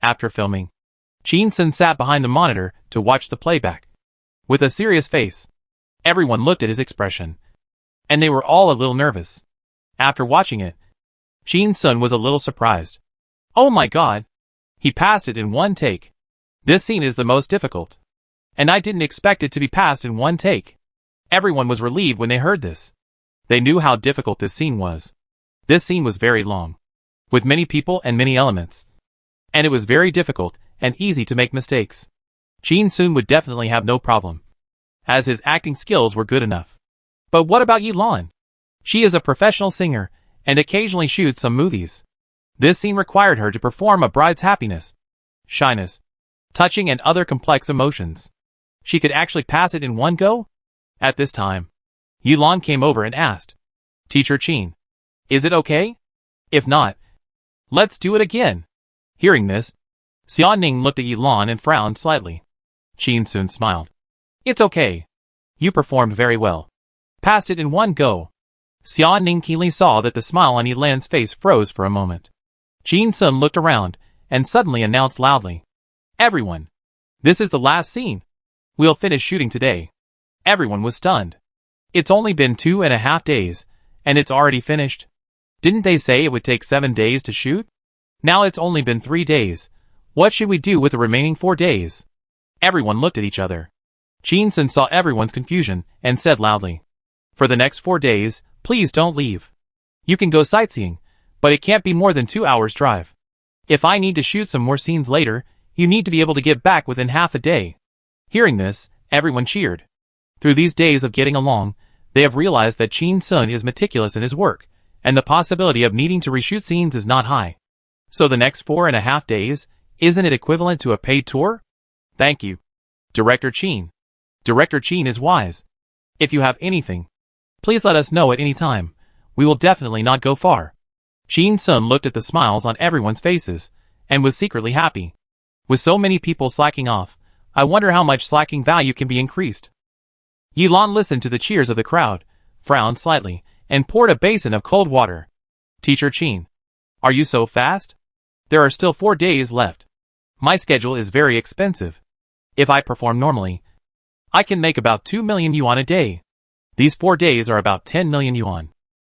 After filming, Chin Sun sat behind the monitor to watch the playback. With a serious face, everyone looked at his expression, and they were all a little nervous. After watching it, Chin Sun was a little surprised. Oh my god! He passed it in one take. This scene is the most difficult, and I didn't expect it to be passed in one take. Everyone was relieved when they heard this. They knew how difficult this scene was. This scene was very long, with many people and many elements, and it was very difficult and easy to make mistakes. Chin Sun would definitely have no problem, as his acting skills were good enough. But what about Yilan? She is a professional singer and occasionally shoots some movies. This scene required her to perform a bride's happiness, shyness, touching and other complex emotions. She could actually pass it in one go? At this time, Yilan came over and asked, Teacher Chin, is it okay? If not, let's do it again. Hearing this, Xiao Ning looked at Yilan and frowned slightly. Chin Sun smiled. It's okay. You performed very well. Passed it in one go. Xiao Ning keenly saw that the smile on Yilan's face froze for a moment. Chin Sun looked around and suddenly announced loudly, Everyone, this is the last scene. We'll finish shooting today. Everyone was stunned. It's only been 2.5 days, and it's already finished. Didn't they say it would take 7 days to shoot? Now it's only been 3 days. What should we do with the remaining 4 days? Everyone looked at each other. Chin Sun saw everyone's confusion and said loudly, For the next 4 days, Please don't leave. You can go sightseeing, but it can't be more than 2 hours drive. If I need to shoot some more scenes later, you need to be able to get back within half a day." Hearing this, everyone cheered. Through these days of getting along, they have realized that Chin-sun is meticulous in his work, and the possibility of needing to reshoot scenes is not high. So the next 4.5 days, isn't it equivalent to a paid tour? Thank you, Director Chin. Director Chin is wise. If you have anything, please let us know at any time. We will definitely not go far. Chin-sun looked at the smiles on everyone's faces, and was secretly happy. With so many people slacking off, I wonder how much slacking value can be increased. Yilan listened to the cheers of the crowd, frowned slightly, and poured a basin of cold water. "Teacher Chin, are you so fast? There are still 4 days left. My schedule is very expensive. If I perform normally, I can make about 2 million yuan a day. These 4 days are about 10 million yuan.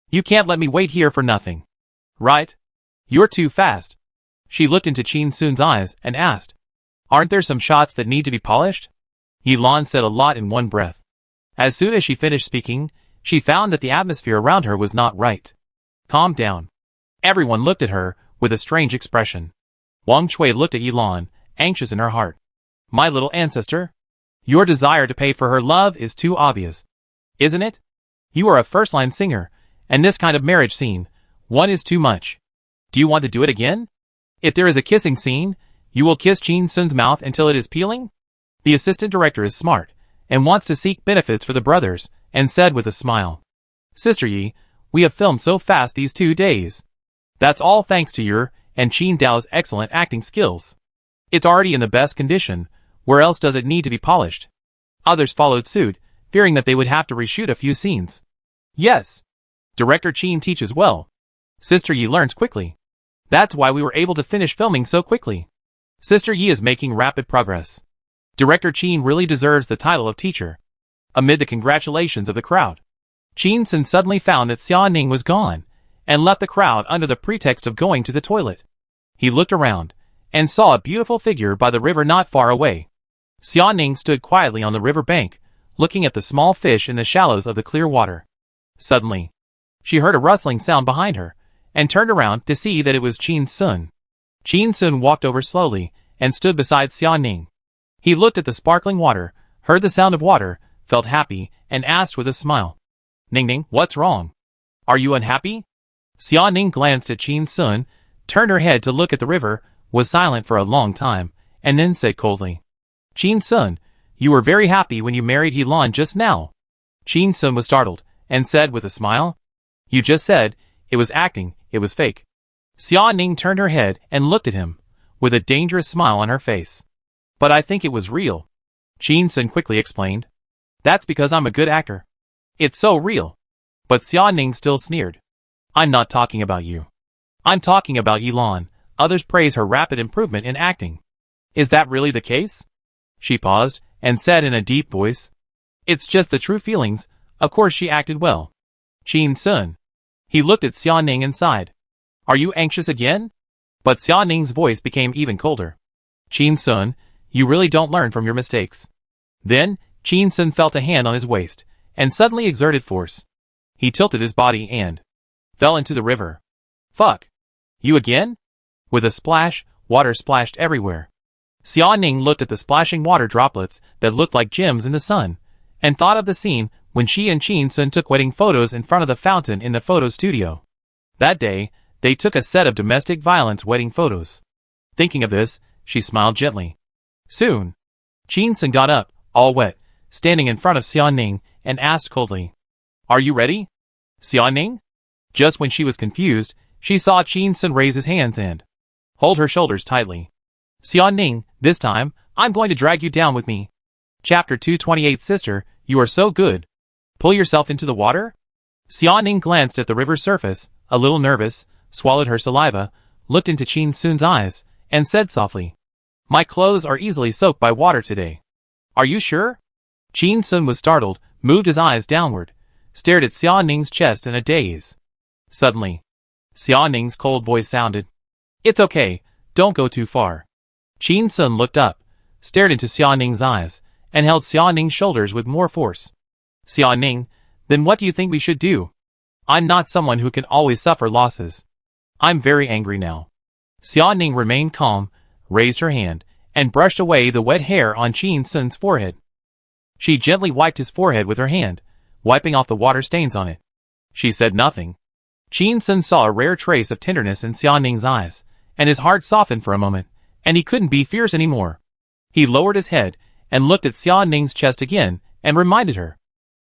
You can't let me wait here for nothing. Right? You're too fast." She looked into Chin-sun's eyes and asked, "Aren't there some shots that need to be polished?" Yilan said a lot in one breath. As soon as she finished speaking, she found that the atmosphere around her was not right. "Calm down." Everyone looked at her with a strange expression. Wang Chui looked at Yilan, anxious in her heart. "My little ancestor? Your desire to pay for her love is too obvious. Isn't it? You are a first-line singer, and this kind of marriage scene, one is too much. Do you want to do it again? If there is a kissing scene, you will kiss Chin-sun's mouth until it is peeling?" The assistant director is smart, and wants to seek benefits for the brothers, and said with a smile, "Sister Yi, we have filmed so fast these 2 days. That's all thanks to your and Qin Dao's excellent acting skills. It's already in the best condition, where else does it need to be polished?" Others followed suit, fearing that they would have to reshoot a few scenes. "Yes. Director Qin teaches well. Sister Yi learns quickly. That's why we were able to finish filming so quickly. Sister Yi is making rapid progress. Director Qin really deserves the title of teacher." Amid the congratulations of the crowd, Chin-sun suddenly found that Xia Ning was gone, and left the crowd under the pretext of going to the toilet. He looked around, and saw a beautiful figure by the river not far away. Xia Ning stood quietly on the river bank, looking at the small fish in the shallows of the clear water. Suddenly, she heard a rustling sound behind her, and turned around to see that it was Chin-sun. Chin-sun walked over slowly, and stood beside Xia Ning. He looked at the sparkling water, heard the sound of water, felt happy, and asked with a smile, "Ning, what's wrong? Are you unhappy?" Xia Ning glanced at Chin-sun, turned her head to look at the river, was silent for a long time, and then said coldly, "Chin-sun, you were very happy when you married Yilan just now." Chin-sun was startled, and said with a smile, "You just said, it was acting, it was fake." Xia Ning turned her head and looked at him, with a dangerous smile on her face. "But I think it was real," Chin-sun quickly explained. "That's because I'm a good actor. It's so real." But Xia Ning still sneered. "I'm not talking about you. I'm talking about Yilan." Others praise her rapid improvement in acting. "Is that really the case?" She paused, and said in a deep voice, "It's just the true feelings. Of course she acted well." Chin-sun. He looked at Xia Ning and sighed. "Are you anxious again?" But Xia Ning's voice became even colder. "Chin-sun, you really don't learn from your mistakes." Then, Chin-sun felt a hand on his waist, and suddenly exerted force. He tilted his body and fell into the river. "Fuck. You again?" With a splash, water splashed everywhere. Xia Ning looked at the splashing water droplets that looked like gems in the sun, and thought of the scene when she and Chin-sun took wedding photos in front of the fountain in the photo studio. That day, they took a set of domestic violence wedding photos. Thinking of this, she smiled gently. Soon, Chin-sun got up, all wet, standing in front of Xia Ning, and asked coldly, "Are you ready, Xia Ning?" Just when she was confused, she saw Chin-sun raise his hands and hold her shoulders tightly. "Xia Ning, this time, I'm going to drag you down with me." Chapter 228. Sister, you are so good. Pull yourself into the water? Xia Ning glanced at the river's surface, a little nervous, swallowed her saliva, looked into Chin-sun's eyes, and said softly, "My clothes are easily soaked by water today. Are you sure?" Chin-sun was startled, moved his eyes downward, stared at Xia Ning's chest in a daze. Suddenly, Xia Ning's cold voice sounded, "It's okay, don't go too far." Chin-sun looked up, stared into Xia Ning's eyes, and held Xia Ning's shoulders with more force. "Xia Ning, then what do you think we should do?" I'm not someone who can always suffer losses. I'm very angry now. Xia Ning remained calm, raised her hand, and brushed away the wet hair on Qin Sun's forehead. She gently wiped his forehead with her hand, wiping off the water stains on it. She said nothing. Qin Sun saw a rare trace of tenderness in Xia Ning's eyes, and his heart softened for a moment, and he couldn't be fierce anymore. He lowered his head and looked at Xia Ning's chest again and reminded her,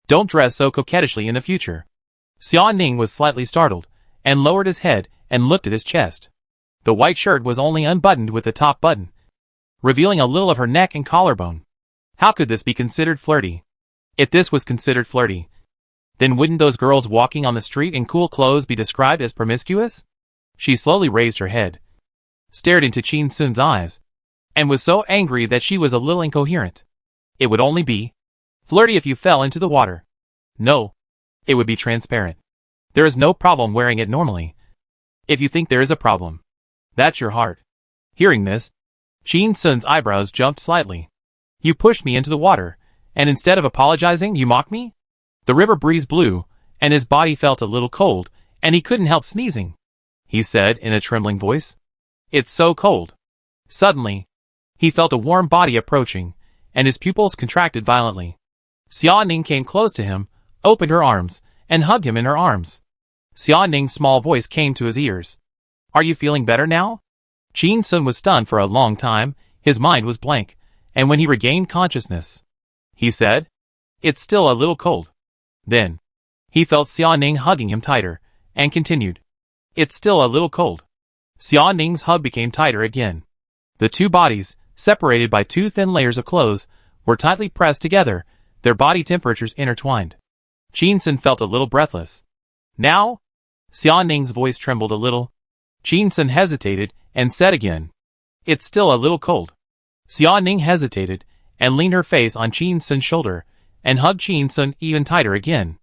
"Don't dress so coquettishly in the future." Xia Ning was slightly startled and lowered his head and looked at his chest. The white shirt was only unbuttoned with the top button, revealing a little of her neck and collarbone. How could this be considered flirty? If this was considered flirty, then wouldn't those girls walking on the street in cool clothes be described as promiscuous? She slowly raised her head, stared into Qin Sun's eyes, and was so angry that she was a little incoherent. It would only be flirty if you fell into the water. No, it would be transparent. There is no problem wearing it normally. If you think there is a problem, that's your heart. Hearing this, Qin Sun's eyebrows jumped slightly. You pushed me into the water, and instead of apologizing, you mock me? The river breeze blew, and his body felt a little cold, and he couldn't help sneezing. He said in a trembling voice, "It's so cold." Suddenly, he felt a warm body approaching, and his pupils contracted violently. Xia Ning came close to him, opened her arms, and hugged him in her arms. Xia Ning's small voice came to his ears. "Are you feeling better now?" Qin Sun was stunned for a long time, his mind was blank, and when he regained consciousness, he said, "It's still a little cold." Then, he felt Xia Ning hugging him tighter, and continued, "It's still a little cold." Xia Ning's hug became tighter again. The two bodies, separated by two thin layers of clothes, were tightly pressed together, their body temperatures intertwined. Qin Sun felt a little breathless. "Now?" Xia Ning's voice trembled a little. Qin Sun hesitated and said again, "It's still a little cold." Xia Ning hesitated and leaned her face on Qin Sun's shoulder and hugged Qin Sun even tighter again.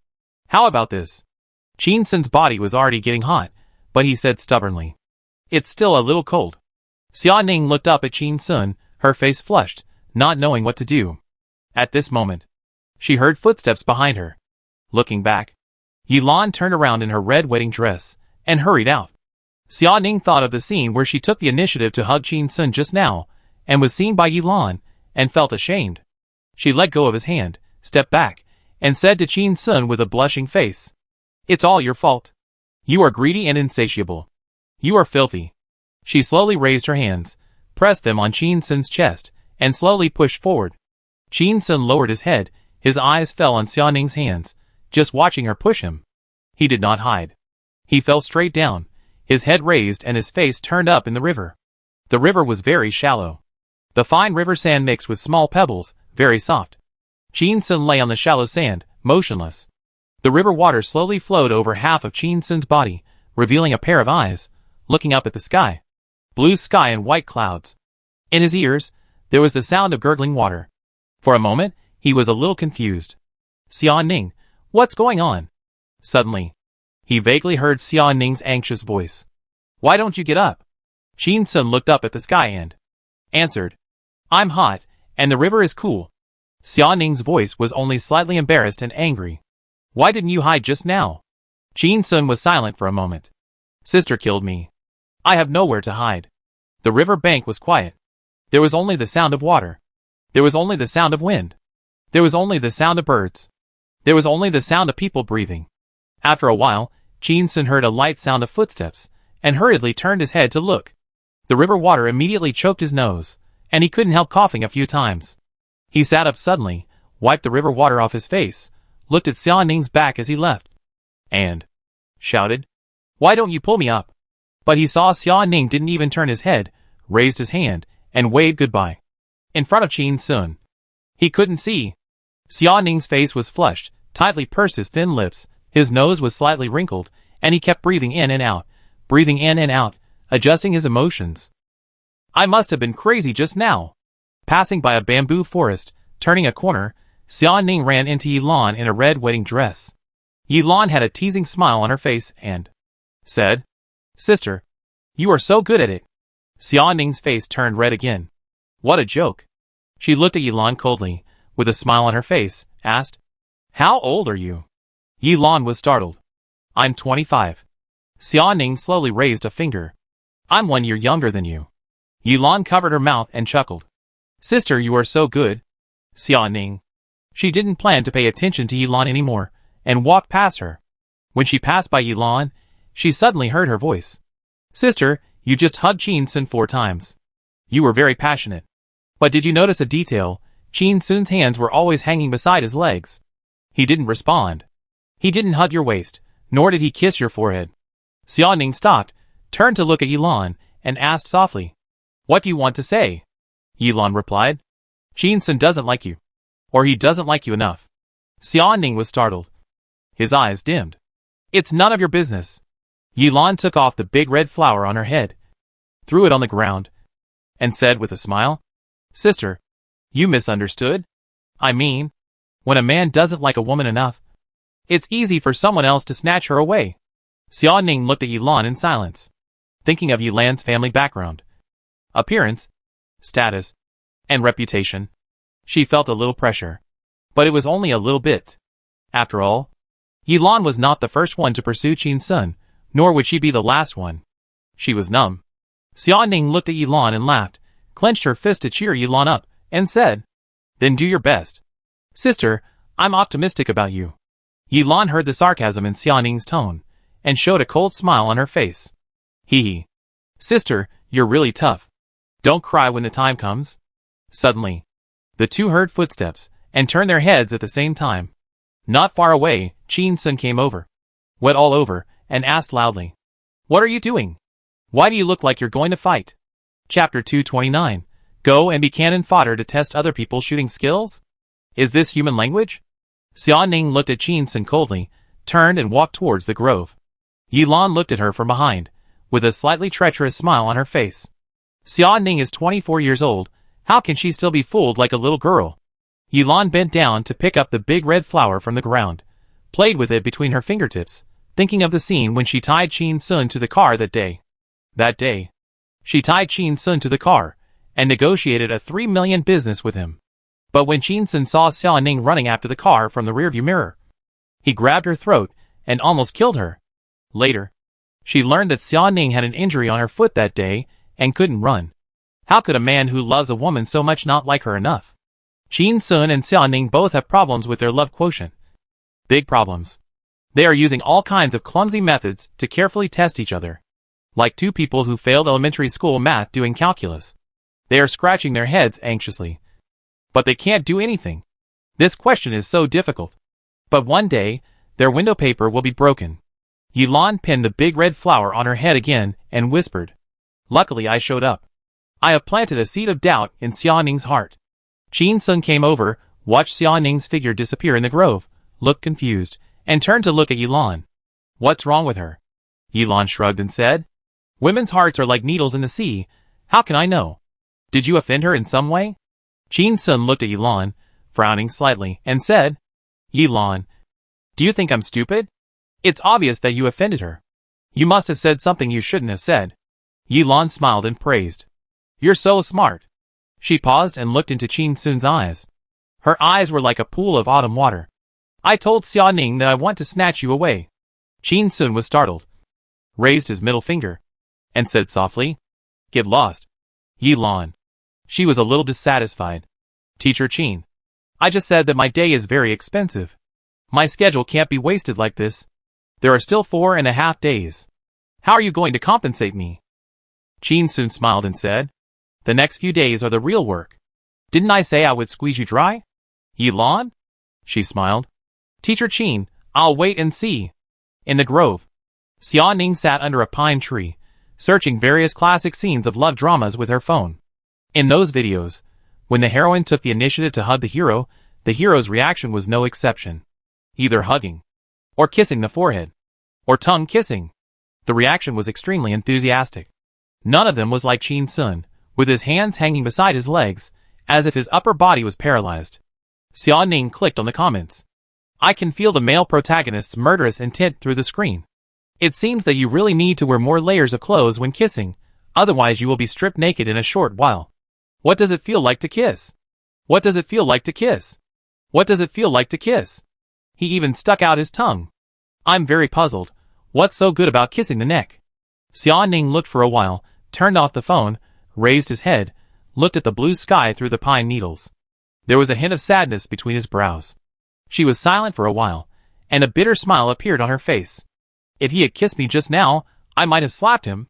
"How about this?" Qin Sun's body was already getting hot, but he said stubbornly, "It's still a little cold." Xia Ning looked up at Qin Sun, her face flushed, not knowing what to do. At this moment, she heard footsteps behind her. Looking back, Yilan turned around in her red wedding dress and hurried out. Xia Ning thought of the scene where she took the initiative to hug Qin Sun just now and was seen by Yilan and felt ashamed. She let go of his hand, stepped back, and said to Qin Sun with a blushing face, "It's all your fault. You are greedy and insatiable. You are filthy." She slowly raised her hands, pressed them on Qin Sun's chest, and slowly pushed forward. Qin Sun lowered his head, his eyes fell on Xia Ning's hands, just watching her push him. He did not hide. He fell straight down, his head raised and his face turned up in the river. The river was very shallow. The fine river sand mixed with small pebbles, very soft. Qin Sun lay on the shallow sand, motionless. The river water slowly flowed over half of Qin Sun's body, revealing a pair of eyes, looking up at the sky. Blue sky and white clouds. In his ears, there was the sound of gurgling water. For a moment, he was a little confused. "Xia Ning, what's going on?" Suddenly, he vaguely heard Xia Ning's anxious voice. "Why don't you get up?" Qin Sun looked up at the sky and answered, "I'm hot, and the river is cool." Xia Ning's voice was only slightly embarrassed and angry. "Why didn't you hide just now?" Qin Sun was silent for a moment. "Sister killed me. I have nowhere to hide." The river bank was quiet. There was only the sound of water. There was only the sound of wind. There was only the sound of birds. There was only the sound of people breathing. After a while, Qin Sun heard a light sound of footsteps, and hurriedly turned his head to look. The river water immediately choked his nose, and he couldn't help coughing a few times. He sat up suddenly, wiped the river water off his face, looked at Xia Ning's back as he left, and shouted, "Why don't you pull me up?" But he saw Xia Ning didn't even turn his head, raised his hand, and waved goodbye. In front of Qin Sun, he couldn't see. Xia Ning's face was flushed, tightly pursed his thin lips, his nose was slightly wrinkled, and he kept breathing in and out, adjusting his emotions. "I must have been crazy just now." Passing by a bamboo forest, turning a corner, Xia Ning ran into Yilan in a red wedding dress. Yilan had a teasing smile on her face and said, "Sister, you are so good at it." Xia Ning's face turned red again. What a joke. She looked at Yilan coldly, with a smile on her face, asked, "How old are you?" Yilan was startled. I'm 25. Xiaoning slowly raised a finger. I'm 1 year younger than you. Yilan covered her mouth and chuckled. Sister, you are so good. Xiaoning. She didn't plan to pay attention to Yilan anymore, and walked past her. When she passed by Yilan, she suddenly heard her voice. Sister, you just hugged Qin Sun 4 times. You were very passionate. But did you notice a detail? Qin Sun's hands were always hanging beside his legs. He didn't respond. He didn't hug your waist, nor did he kiss your forehead. Xiaoning stopped, turned to look at Yilan, and asked softly, What do you want to say? Yilan replied, Qin Sun doesn't like you. Or he doesn't like you enough. Xiaoning was startled. His eyes dimmed. It's none of your business. Yilan took off the big red flower on her head, threw it on the ground, and said with a smile, Sister, you misunderstood. I mean, when a man doesn't like a woman enough, it's easy for someone else to snatch her away. Xiaoning looked at Yilan in silence, thinking of Yilan's family background, appearance, status, and reputation. She felt a little pressure, but it was only a little bit. After all, Yilan was not the first one to pursue Qin Sun, nor would she be the last one. She was numb. Xiaoning looked at Yilan and laughed, clenched her fist to cheer Yilan up, and said, Then do your best. Sister, I'm optimistic about you. Yilan heard the sarcasm in Xiaoning's tone, and showed a cold smile on her face. Hee hee. Sister, you're really tough. Don't cry when the time comes. Suddenly, the two heard footsteps, and turned their heads at the same time. Not far away, Qin Sun came over, wet all over, and asked loudly, What are you doing? Why do you look like you're going to fight? Chapter 229. Go and be cannon fodder to test other people's shooting skills? Is this human language? Xiaoning looked at Qin Sun coldly, turned and walked towards the grove. Yilan looked at her from behind, with a slightly treacherous smile on her face. Xiaoning is 24 years old. How can she still be fooled like a little girl? Yilan bent down to pick up the big red flower from the ground, played with it between her fingertips, thinking of the scene when she tied Qin Sun to the car that day. That day, she tied Qin Sun to the car, and negotiated a 3 million business with him. But when Qin Sun saw Xiaoning running after the car from the rearview mirror, he grabbed her throat and almost killed her. Later, she learned that Xiaoning had an injury on her foot that day and couldn't run. How could a man who loves a woman so much not like her enough? Qin Sun and Xiaoning both have problems with their love quotient. Big problems. They are using all kinds of clumsy methods to carefully test each other. Like two people who failed elementary school math doing calculus. They are scratching their heads anxiously. But they can't do anything. This question is so difficult. But one day, their window paper will be broken. Yilan pinned the big red flower on her head again and whispered, Luckily I showed up. I have planted a seed of doubt in Xiaoning's heart. Qin Sun came over, watched Xiaoning's figure disappear in the grove, looked confused, and turned to look at Yilan. What's wrong with her? Yilan shrugged and said, Women's hearts are like needles in the sea. How can I know? Did you offend her in some way? Qin Sun looked at Yilan, frowning slightly, and said, Yilan, do you think I'm stupid? It's obvious that you offended her. You must have said something you shouldn't have said. Yilan smiled and praised. You're so smart. She paused and looked into Qin Sun's eyes. Her eyes were like a pool of autumn water. I told Xiaoning that I want to snatch you away. Qin Sun was startled, raised his middle finger, and said softly, Get lost. Yilan. She was a little dissatisfied. Teacher Qin. I just said that my day is very expensive. My schedule can't be wasted like this. There are still 4.5 days. How are you going to compensate me? Qin Sun smiled and said, The next few days are the real work. Didn't I say I would squeeze you dry? Yilan? She smiled. Teacher Qin, I'll wait and see. In the grove, Xiaoning sat under a pine tree, searching various classic scenes of love dramas with her phone. In those videos, when the heroine took the initiative to hug the hero's reaction was no exception. Either hugging, or kissing the forehead, or tongue kissing. The reaction was extremely enthusiastic. None of them was like Qin Sun, with his hands hanging beside his legs, as if his upper body was paralyzed. Xiaoning clicked on the comments. I can feel the male protagonist's murderous intent through the screen. It seems that you really need to wear more layers of clothes when kissing, otherwise you will be stripped naked in a short while. What does it feel like to kiss? What does it feel like to kiss? What does it feel like to kiss? He even stuck out his tongue. I'm very puzzled. What's so good about kissing the neck? Xia Ning looked for a while, turned off the phone, raised his head, looked at the blue sky through the pine needles. There was a hint of sadness between his brows. She was silent for a while, and a bitter smile appeared on her face. If he had kissed me just now, I might have slapped him.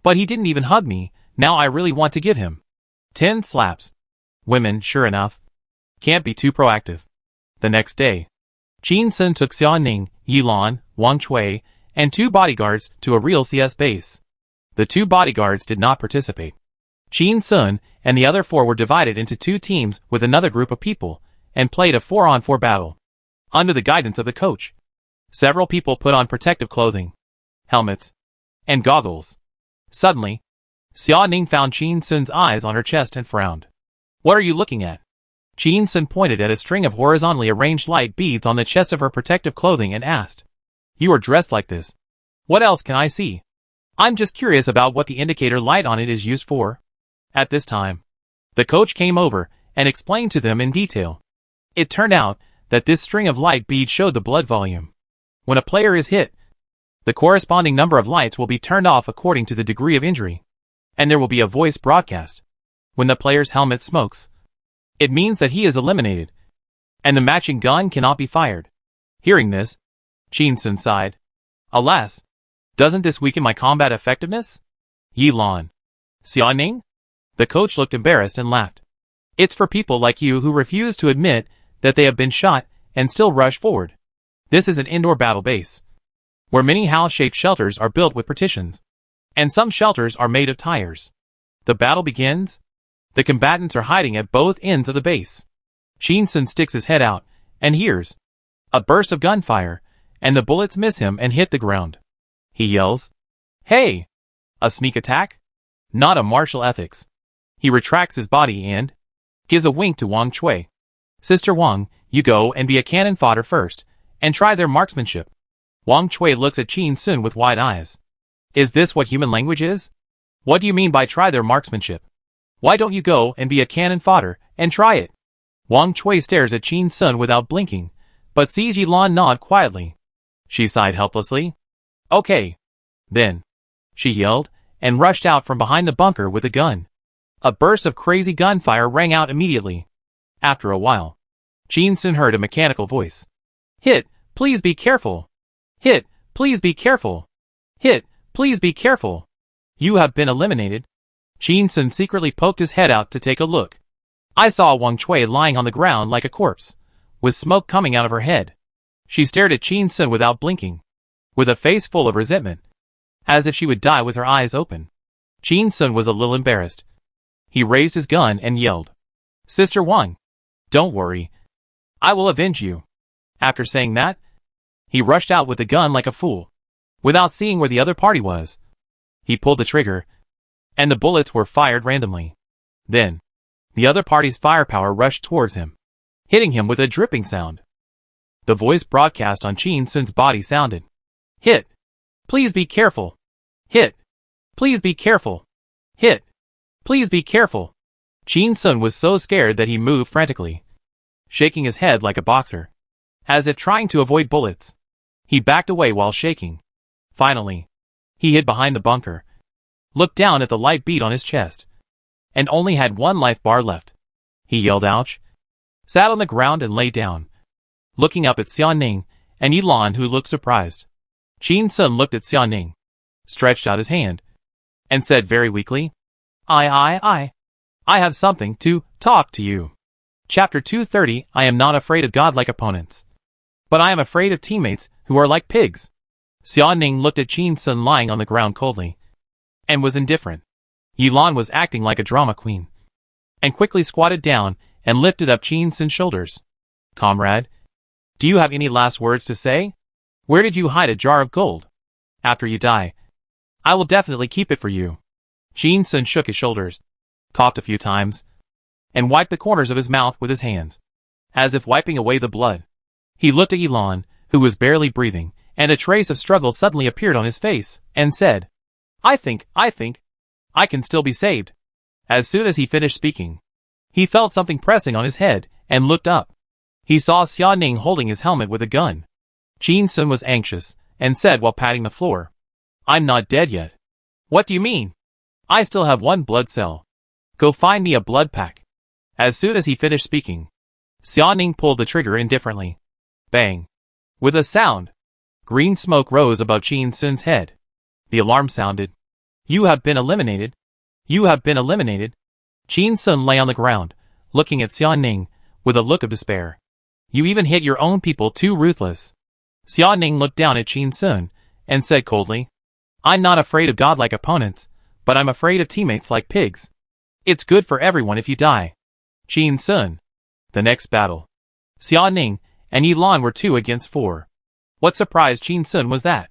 But he didn't even hug me. Now I really want to give him 10 slaps. Women, sure enough, can't be too proactive. The next day, Qin Sun took Xia Ning, Yilan, Wang Chui, and 2 bodyguards to a real CS base. The 2 bodyguards did not participate. Qin Sun and the other 4 were divided into 2 teams with another group of people, and played a 4-on-4 battle. Under the guidance of the coach, several people put on protective clothing, helmets, and goggles. Suddenly, Xia Ning found Qin Sun's eyes on her chest and frowned. What are you looking at? Qin Sun pointed at a string of horizontally arranged light beads on the chest of her protective clothing and asked, You are dressed like this. What else can I see? I'm just curious about what the indicator light on it is used for. At this time, the coach came over and explained to them in detail. It turned out that this string of light beads showed the blood volume. When a player is hit, the corresponding number of lights will be turned off according to the degree of injury, and there will be a voice broadcast. When the player's helmet smokes, it means that he is eliminated, and the matching gun cannot be fired. Hearing this, Qin Sun sighed. Alas, doesn't this weaken my combat effectiveness? Yilan. Xia Ning? The coach looked embarrassed and laughed. It's for people like you who refuse to admit that they have been shot and still rush forward. This is an indoor battle base, where many house-shaped shelters are built with partitions, and some shelters are made of tires. The battle begins. The combatants are hiding at both ends of the base. Qin Sun sticks his head out and hears a burst of gunfire, and the bullets miss him and hit the ground. He yells, Hey! A sneak attack? Not a martial ethics. He retracts his body and gives a wink to Wang Chui. Sister Wang, you go and be a cannon fodder first, and try their marksmanship. Wang Chui looks at Qin Sun with wide eyes. Is this what human language is? What do you mean by try their marksmanship? Why don't you go and be a cannon fodder and try it? Wang Chui stares at Qin Sun without blinking, but sees Yilan nod quietly. She sighed helplessly. Okay. Then, she yelled, and rushed out from behind the bunker with a gun. A burst of crazy gunfire rang out immediately. After a while, Qin Sun heard a mechanical voice. Hit, please be careful. Hit, please be careful. Hit, please be careful. You have been eliminated. Qin Sun secretly poked his head out to take a look. I saw Wang Chui lying on the ground like a corpse, with smoke coming out of her head. She stared at Qin Sun without blinking, with a face full of resentment, as if she would die with her eyes open. Qin Sun was a little embarrassed. He raised his gun and yelled, Sister Wang, don't worry. I will avenge you. After saying that, he rushed out with the gun like a fool, without seeing where the other party was. He pulled the trigger, and the bullets were fired randomly. Then, the other party's firepower rushed towards him, hitting him with a dripping sound. The voice broadcast on Qin Sun's body sounded, Hit! Please be careful! Hit! Please be careful! Hit! Please be careful! Qin Sun was so scared that he moved frantically, shaking his head like a boxer, as if trying to avoid bullets. He backed away while shaking. Finally, he hid behind the bunker, looked down at the light bead on his chest, and only had 1 life bar left. He yelled ouch, sat on the ground and lay down, looking up at Xia Ning and Yilan, who looked surprised. Qin Sun looked at Xia Ning, stretched out his hand, and said very weakly, I have something to talk to you. Chapter 230. I am not afraid of godlike opponents, but I am afraid of teammates who are like pigs. Xia Ning looked at Qin Sun lying on the ground coldly, and was indifferent. Yilan was acting like a drama queen, and quickly squatted down and lifted up Qin Sun's shoulders. Comrade, do you have any last words to say? Where did you hide a jar of gold? After you die, I will definitely keep it for you. Qin Sun shook his shoulders, coughed a few times, and wiped the corners of his mouth with his hands, as if wiping away the blood. He looked at Yilan, who was barely breathing, and a trace of struggle suddenly appeared on his face, and said, I think, I can still be saved. As soon as he finished speaking, he felt something pressing on his head, and looked up. He saw Xia Ning holding his helmet with a gun. Qin Sun was anxious, and said while patting the floor. I'm not dead yet. What do you mean? I still have one blood cell. Go find me a blood pack. As soon as he finished speaking, Xiaoning pulled the trigger indifferently. Bang. With a sound, green smoke rose above Qin Sun's head. The alarm sounded. You have been eliminated. You have been eliminated. Qin Sun lay on the ground, looking at Xiaoning with a look of despair. You even hit your own people, too ruthless. Xiaoning looked down at Qin Sun and said coldly, I'm not afraid of godlike opponents, but I'm afraid of teammates like pigs. It's good for everyone if you die. Qin Sun. The next battle. Xiaoning and Yilan were 2 against 4. What surprised Qin Sun was that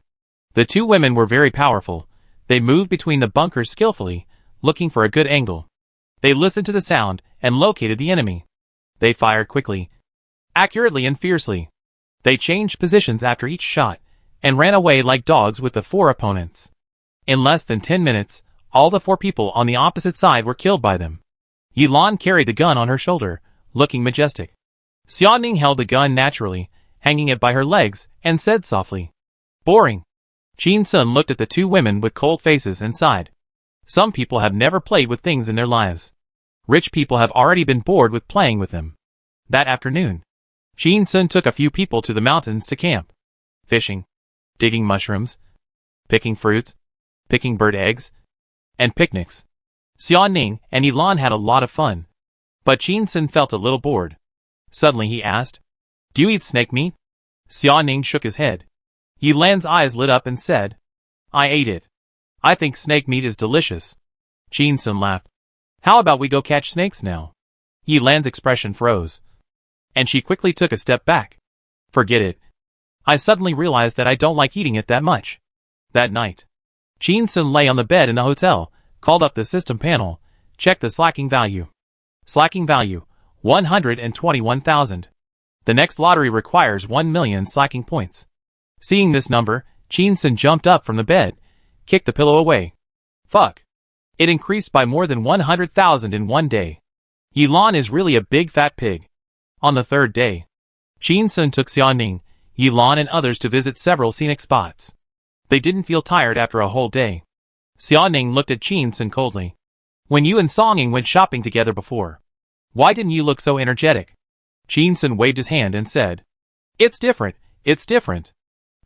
the 2 women were very powerful. They moved between the bunkers skillfully, looking for a good angle. They listened to the sound and located the enemy. They fired quickly, accurately and fiercely. They changed positions after each shot, and ran away like dogs with the 4 opponents. In less than 10 minutes, all the 4 people on the opposite side were killed by them. Yilan carried the gun on her shoulder, looking majestic. Xiaoning held the gun naturally, hanging it by her legs, and said softly, Boring. Qin Sun looked at the 2 women with cold faces and sighed. Some people have never played with things in their lives. Rich people have already been bored with playing with them. That afternoon, Qin Sun took a few people to the mountains to camp. Fishing, digging mushrooms, picking fruits, picking bird eggs, and picnics. Xiaoning and Yilan had a lot of fun. But Qin Sun felt a little bored. Suddenly he asked, Do you eat snake meat? Xiaoning shook his head. Yilan's eyes lit up and said, I ate it. I think snake meat is delicious. Qin Sun laughed. How about we go catch snakes now? Yilan's expression froze, and she quickly took a step back. Forget it. I suddenly realized that I don't like eating it that much. That night, Qin Sun lay on the bed in the hotel, called up the system panel, checked the slacking value. Slacking value, 121,000. The next lottery requires 1 million slacking points. Seeing this number, Qin Sun jumped up from the bed, kicked the pillow away. Fuck. It increased by more than 100,000 in one day. Yilan is really a big fat pig. On the 3rd day, Qin Sun took Xiaoning, Yilan and others to visit several scenic spots. They didn't feel tired after a whole day. Xiaoning looked at Qin Sun coldly. When you and Songing went shopping together before, why didn't you look so energetic? Qin Sun waved his hand and said, It's different, it's different.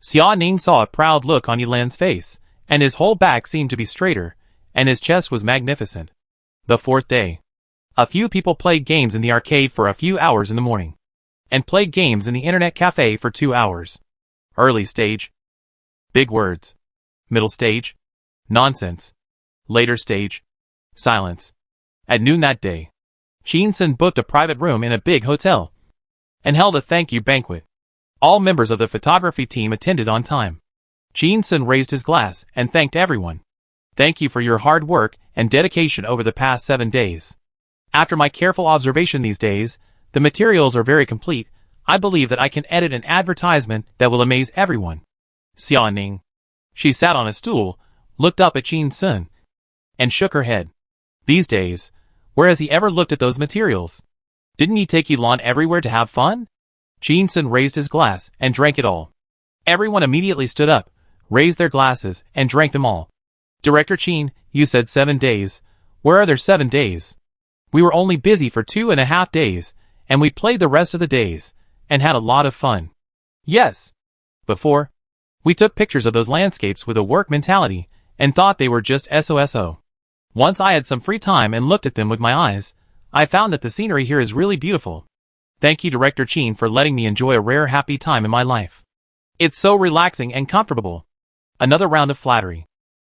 Xiaoning saw a proud look on Yilan's face, and his whole back seemed to be straighter, and his chest was magnificent. The 4th day, a few people played games in the arcade for a few hours in the morning, and played games in the internet cafe for 2 hours. Early stage, big words. Middle stage, nonsense. Later stage, silence. At noon that day, Qin Sun booked a private room in a big hotel, and held a thank you banquet. All members of the photography team attended on time. Qin Sun raised his glass and thanked everyone. Thank you for your hard work and dedication over the past 7 days. After my careful observation these days, the materials are very complete. I believe that I can edit an advertisement that will amaze everyone. Xiaoning. She sat on a stool, looked up at Qin Sun, and shook her head. These days, where has he ever looked at those materials? Didn't he take Yilan everywhere to have fun? Qin Sun raised his glass and drank it all. Everyone immediately stood up, raised their glasses, and drank them all. Director Qin, you said 7 days. Where are there 7 days? We were only busy for 2.5 days, and we played the rest of the days, and had a lot of fun. Yes. Before, we took pictures of those landscapes with a work mentality, and thought they were just SOSO. Once I had some free time and looked at them with my eyes, I found that the scenery here is really beautiful. Thank you, Director Qin, for letting me enjoy a rare happy time in my life. It's so relaxing and comfortable. Another round of flattery.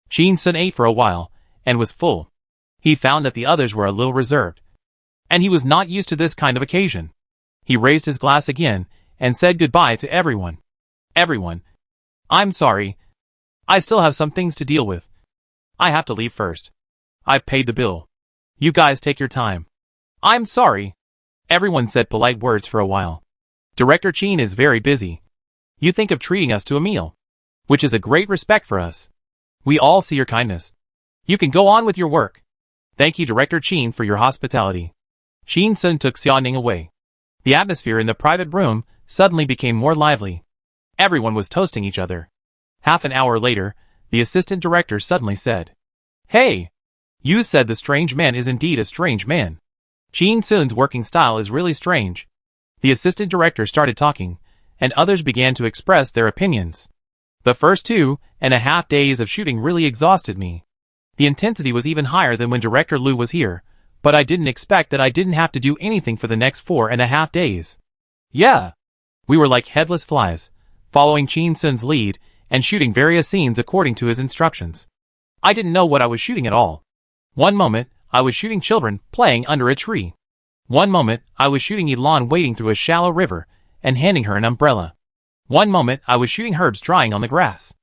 Qin Sun ate for a while, and was full. He found that the others were a little reserved, and he was not used to this kind of occasion. He raised his glass again, and said goodbye to everyone. Everyone. I'm sorry. I still have some things to deal with. I have to leave first. I've paid the bill. You guys take your time. I'm sorry. Everyone said polite words for a while. Director Qin is very busy. You think of treating us to a meal, which is a great respect for us. We all see your kindness. You can go on with your work. Thank you, Director Qin, for your hospitality. Qin Sun took Xiaoning away. The atmosphere in the private room suddenly became more lively. Everyone was toasting each other. Half an hour later, the assistant director suddenly said, "Hey! You said the strange man is indeed a strange man. Jin Sun's working style is really strange." The assistant director started talking, and others began to express their opinions. "The first 2.5 days of shooting really exhausted me. The intensity was even higher than when Director Liu was here, but I didn't expect that I didn't have to do anything for the next 4.5 days. Yeah. We were like headless flies, following Jin Sun's lead and shooting various scenes according to his instructions. I didn't know what I was shooting at all. One moment, I was shooting children playing under a tree. One moment, I was shooting Elan wading through a shallow river and handing her an umbrella. One moment, I was shooting herbs drying on the grass.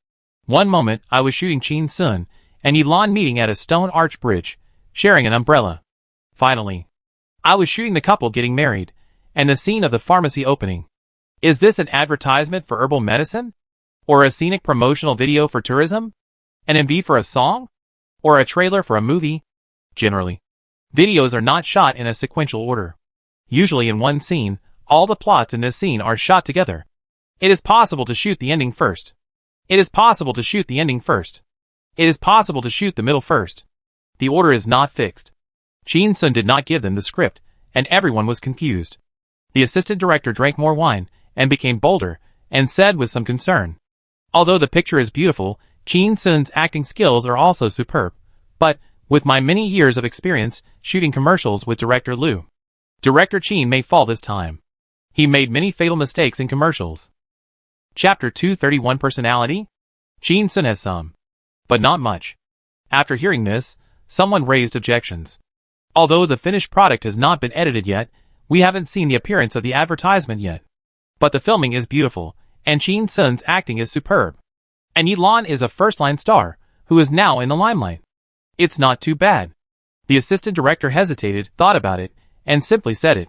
One moment, I was shooting Jin Sun and Elan meeting at a stone arch bridge, sharing an umbrella. Finally, I was shooting the couple getting married, and the scene of the pharmacy opening. Is this an advertisement for herbal medicine? Or a scenic promotional video for tourism? An MV for a song? Or a trailer for a movie? Generally, videos are not shot in a sequential order. Usually in one scene, all the plots in this scene are shot together. It is possible to shoot the ending first. It is possible to shoot the ending first. It is possible to shoot the middle first. The order is not fixed. Jin Sun did not give them the script, and everyone was confused. The assistant director drank more wine, and became bolder, and said with some concern, "Although the picture is beautiful, Jin Sun's acting skills are also superb. But, with my many years of experience shooting commercials with Director Liu, Director Jin may fall this time. He made many fatal mistakes in commercials." Chapter 231 Personality? Jin Sun has some, but not much. After hearing this, someone raised objections. Although the finished product has not been edited yet, we haven't seen the appearance of the advertisement yet. But the filming is beautiful, and Jin Sun's acting is superb. And Elan is a first-line star, who is now in the limelight. It's not too bad. The assistant director hesitated, thought about it, and simply said it.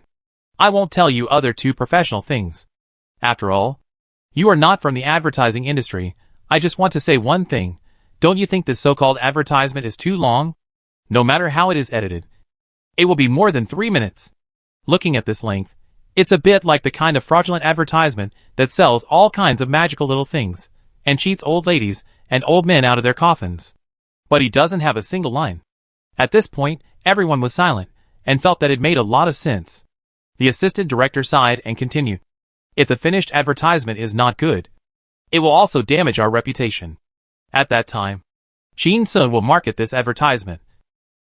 "I won't tell you other two professional things. After all, you are not from the advertising industry. I just want to say one thing. Don't you think this so-called advertisement is too long? No matter how it is edited, it will be more than 3 minutes. Looking at this length, it's a bit like the kind of fraudulent advertisement that sells all kinds of magical little things, and cheats old ladies and old men out of their coffins. But he doesn't have a single line." At this point, everyone was silent, and felt that it made a lot of sense. The assistant director sighed and continued. "If the finished advertisement is not good, it will also damage our reputation. At that time, Jin Sun will market this advertisement,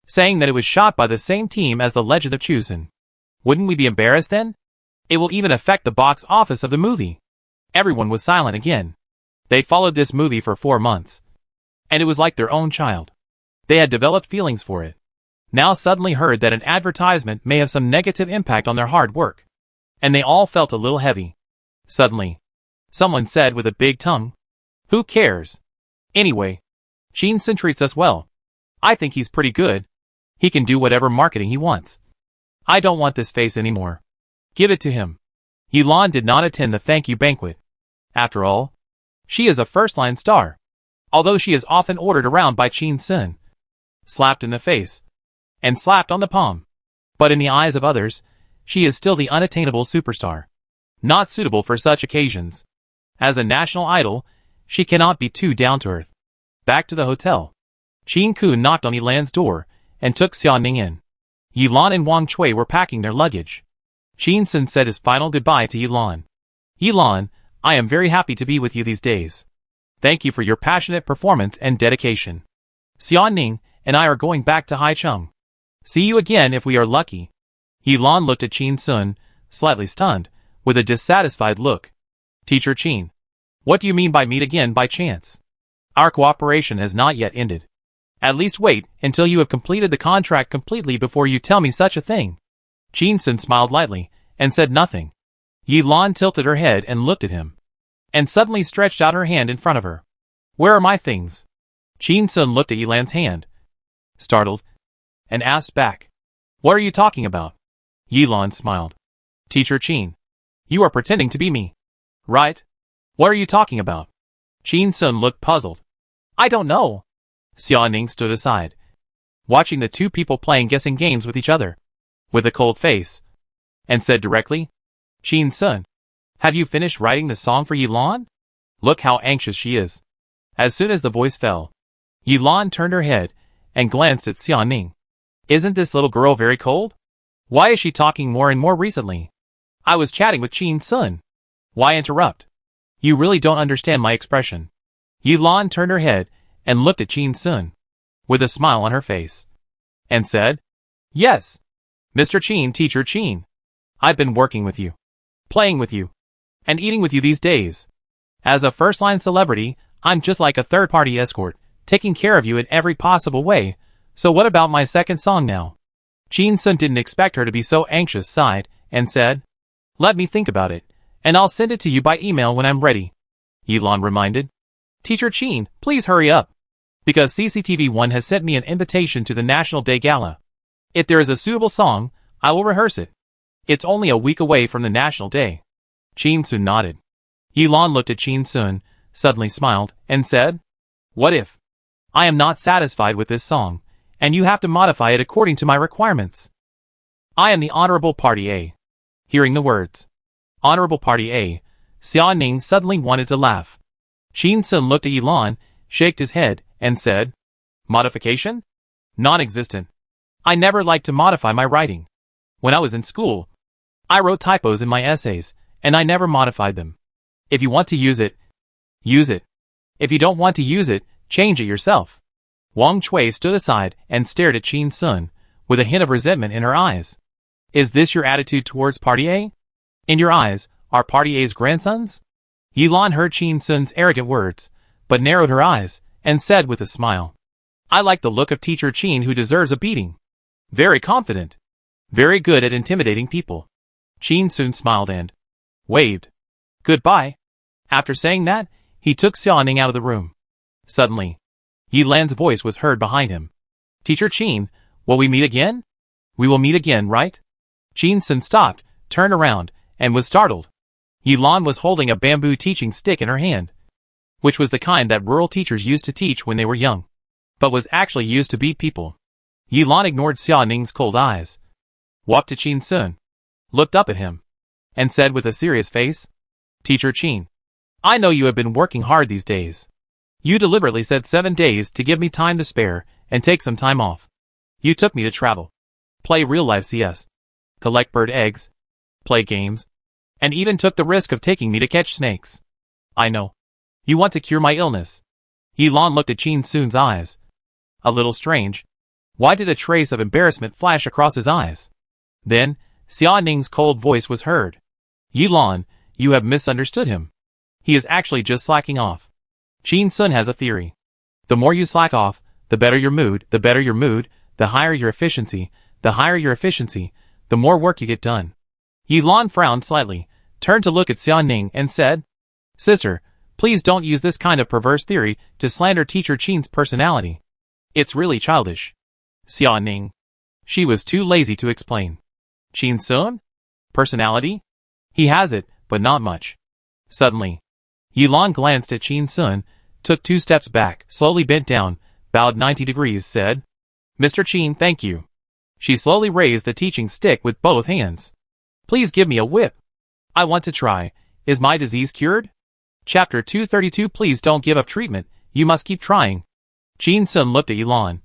saying that it was shot by the same team as The Legend of Chosen. Wouldn't we be embarrassed then? It will even affect the box office of the movie." Everyone was silent again. They followed this movie for 4 months, and it was like their own child. They had developed feelings for it. Now suddenly heard that an advertisement may have some negative impact on their hard work, and they all felt a little heavy. Suddenly, someone said with a big tongue, "Who cares? Anyway, Jin Sun treats us well. I think he's pretty good. He can do whatever marketing he wants. I don't want this face anymore. Give it to him." Elan did not attend the thank you banquet. After all, she is a first-line star, although she is often ordered around by Jin Sun, slapped in the face, and slapped on the palm. But in the eyes of others, she is still the unattainable superstar, not suitable for such occasions. As a national idol, she cannot be too down-to-earth. Back to the hotel. Jin Kun knocked on Elan's door, and took Xiaoning in. Elan and Wang Chui were packing their luggage. Jin Sun said his final goodbye to Elan. "Elan, I am very happy to be with you these days. Thank you for your passionate performance and dedication. Xiaoning and I are going back to Haicheng. See you again if we are lucky." Elan looked at Jin Sun, slightly stunned, with a dissatisfied look. "Teacher Qin, what do you mean by meet again by chance? Our cooperation has not yet ended. At least wait until you have completed the contract completely before you tell me such a thing." Jin Sun smiled lightly, and said nothing. Elan tilted her head and looked at him, and suddenly stretched out her hand in front of her. "Where are my things?" Jin Sun looked at Elan's hand, startled, and asked back, "What are you talking about?" Elan smiled. "Teacher Qin, you are pretending to be me, right? What are you talking about?" Jin Sun looked puzzled. "I don't know." Xiaoning stood aside, watching the two people playing guessing games with each other, with a cold face, and said directly, "Jin Sun, have you finished writing the song for Elan? Look how anxious she is." As soon as the voice fell, Yilan turned her head and glanced at Xiaoning. Isn't this little girl very cold? Why is she talking more and more recently? I was chatting with Qin Sun. Why interrupt? You really don't understand my expression. Yilan turned her head and looked at Qin Sun, with a smile on her face, and said, Yes, Mr. Qin, teacher Qin. I've been working with you, playing with you, and eating with you these days. As a first-line celebrity, I'm just like a third-party escort, taking care of you in every possible way. So what about my second song now? Qin Sun didn't expect her to be so anxious, sighed, and said, Let me think about it, and I'll send it to you by email when I'm ready. Yilan reminded, Teacher Qin, please hurry up, because CCTV1 has sent me an invitation to the National Day Gala. If there is a suitable song, I will rehearse it. It's only a week away from the National Day. Qin Sun nodded. Yilan looked at Qin Sun, suddenly smiled, and said, What if I am not satisfied with this song, and you have to modify it according to my requirements? I am the Honorable Party A. Hearing the words, Honorable Party A, Xiaoning suddenly wanted to laugh. Qin Sun looked at Yilan, shook his head, and said, Modification? Non-existent. I never liked to modify my writing. When I was in school, I wrote typos in my essays, and I never modified them. If you want to use it, use it. If you don't want to use it, change it yourself. Wang Chui stood aside and stared at Qin Sun, with a hint of resentment in her eyes. Is this your attitude towards Party A? In your eyes, are Party A's grandsons? Yilan heard Qin Sun's arrogant words, but narrowed her eyes, and said with a smile, I like the look of teacher Qin, who deserves a beating. Very confident. Very good at intimidating people. Qin Sun smiled and waved. Goodbye. After saying that, he took Xiaoning out of the room. Suddenly, Yilan's voice was heard behind him. Teacher Qin, will we meet again? We will meet again, right? Qin Sun stopped, turned around, and was startled. Yilan was holding a bamboo teaching stick in her hand, which was the kind that rural teachers used to teach when they were young, but was actually used to beat people. Yilan ignored Xiaoning's cold eyes, walked to Qin Sun, looked up at him, and said with a serious face, Teacher Qin, I know you have been working hard these days. You deliberately said 7 days to give me time to spare and take some time off. You took me to travel, play real-life CS, collect bird eggs, play games, and even took the risk of taking me to catch snakes. I know. You want to cure my illness. Yilan looked at Qin Sun's eyes. A little strange. Why did a trace of embarrassment flash across his eyes? Then, Xiaoning's cold voice was heard. Yilan, you have misunderstood him. He is actually just slacking off. Qin Sun has a theory. The more you slack off, the better your mood, the better your mood, the higher your efficiency, the higher your efficiency, the more work you get done. Yilan frowned slightly, turned to look at Xiaoning and said, Sister, please don't use this kind of perverse theory to slander teacher Qin's personality. It's really childish. Xiaoning. She was too lazy to explain. Qin Sun? Personality? He has it, but not much. Suddenly, Yilan glanced at Qin Sun, took 2 steps back, slowly bent down, bowed 90 degrees, said, Mr. Qin, thank you. She slowly raised the teaching stick with both hands. Please give me a whip. I want to try. Is my disease cured? Chapter 232. Please don't give up treatment. You must keep trying. Qin Sun looked at Yilan,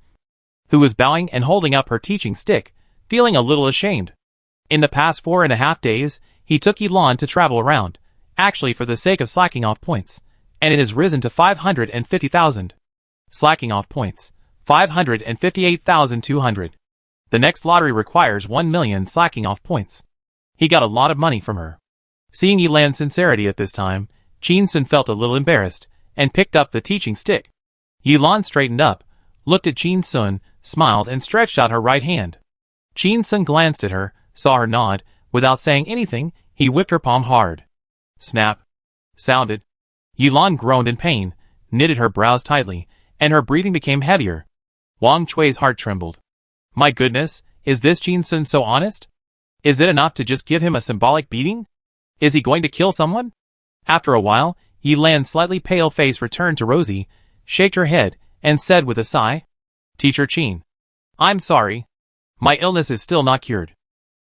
who was bowing and holding up her teaching stick, feeling a little ashamed. In the past 4.5 days, he took Yilan to travel around, actually for the sake of slacking off points, and it has risen to 550,000. Slacking off points, 558,200. The next lottery requires 1 million slacking off points. He got a lot of money from her. Seeing Yilan's sincerity at this time, Qin Sun felt a little embarrassed, and picked up the teaching stick. Yilan straightened up, looked at Qin Sun, smiled and stretched out her right hand. Qin Sun glanced at her, saw her nod. Without saying anything, he whipped her palm hard. Snap. Sounded. Yilan groaned in pain, knitted her brows tightly, and her breathing became heavier. Wang Chui's heart trembled. My goodness, is this Qin Sun so honest? Is it enough to just give him a symbolic beating? Is he going to kill someone? After a while, Yilan's slightly pale face returned to rosy, shook her head, and said with a sigh, Teacher Qin, I'm sorry. My illness is still not cured.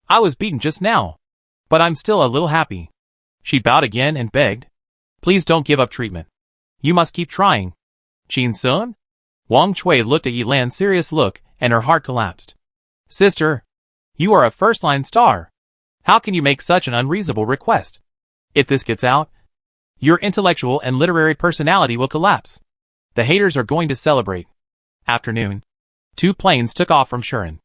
I was beaten just now, but I'm still a little happy. She bowed again and begged, Please don't give up treatment. You must keep trying. Qin Sun? Wang Chui looked at Yilan's serious look, and her heart collapsed. Sister, you are a first-line star. How can you make such an unreasonable request? If this gets out, your intellectual and literary personality will collapse. The haters are going to celebrate. Afternoon. 2 planes took off from Shiren.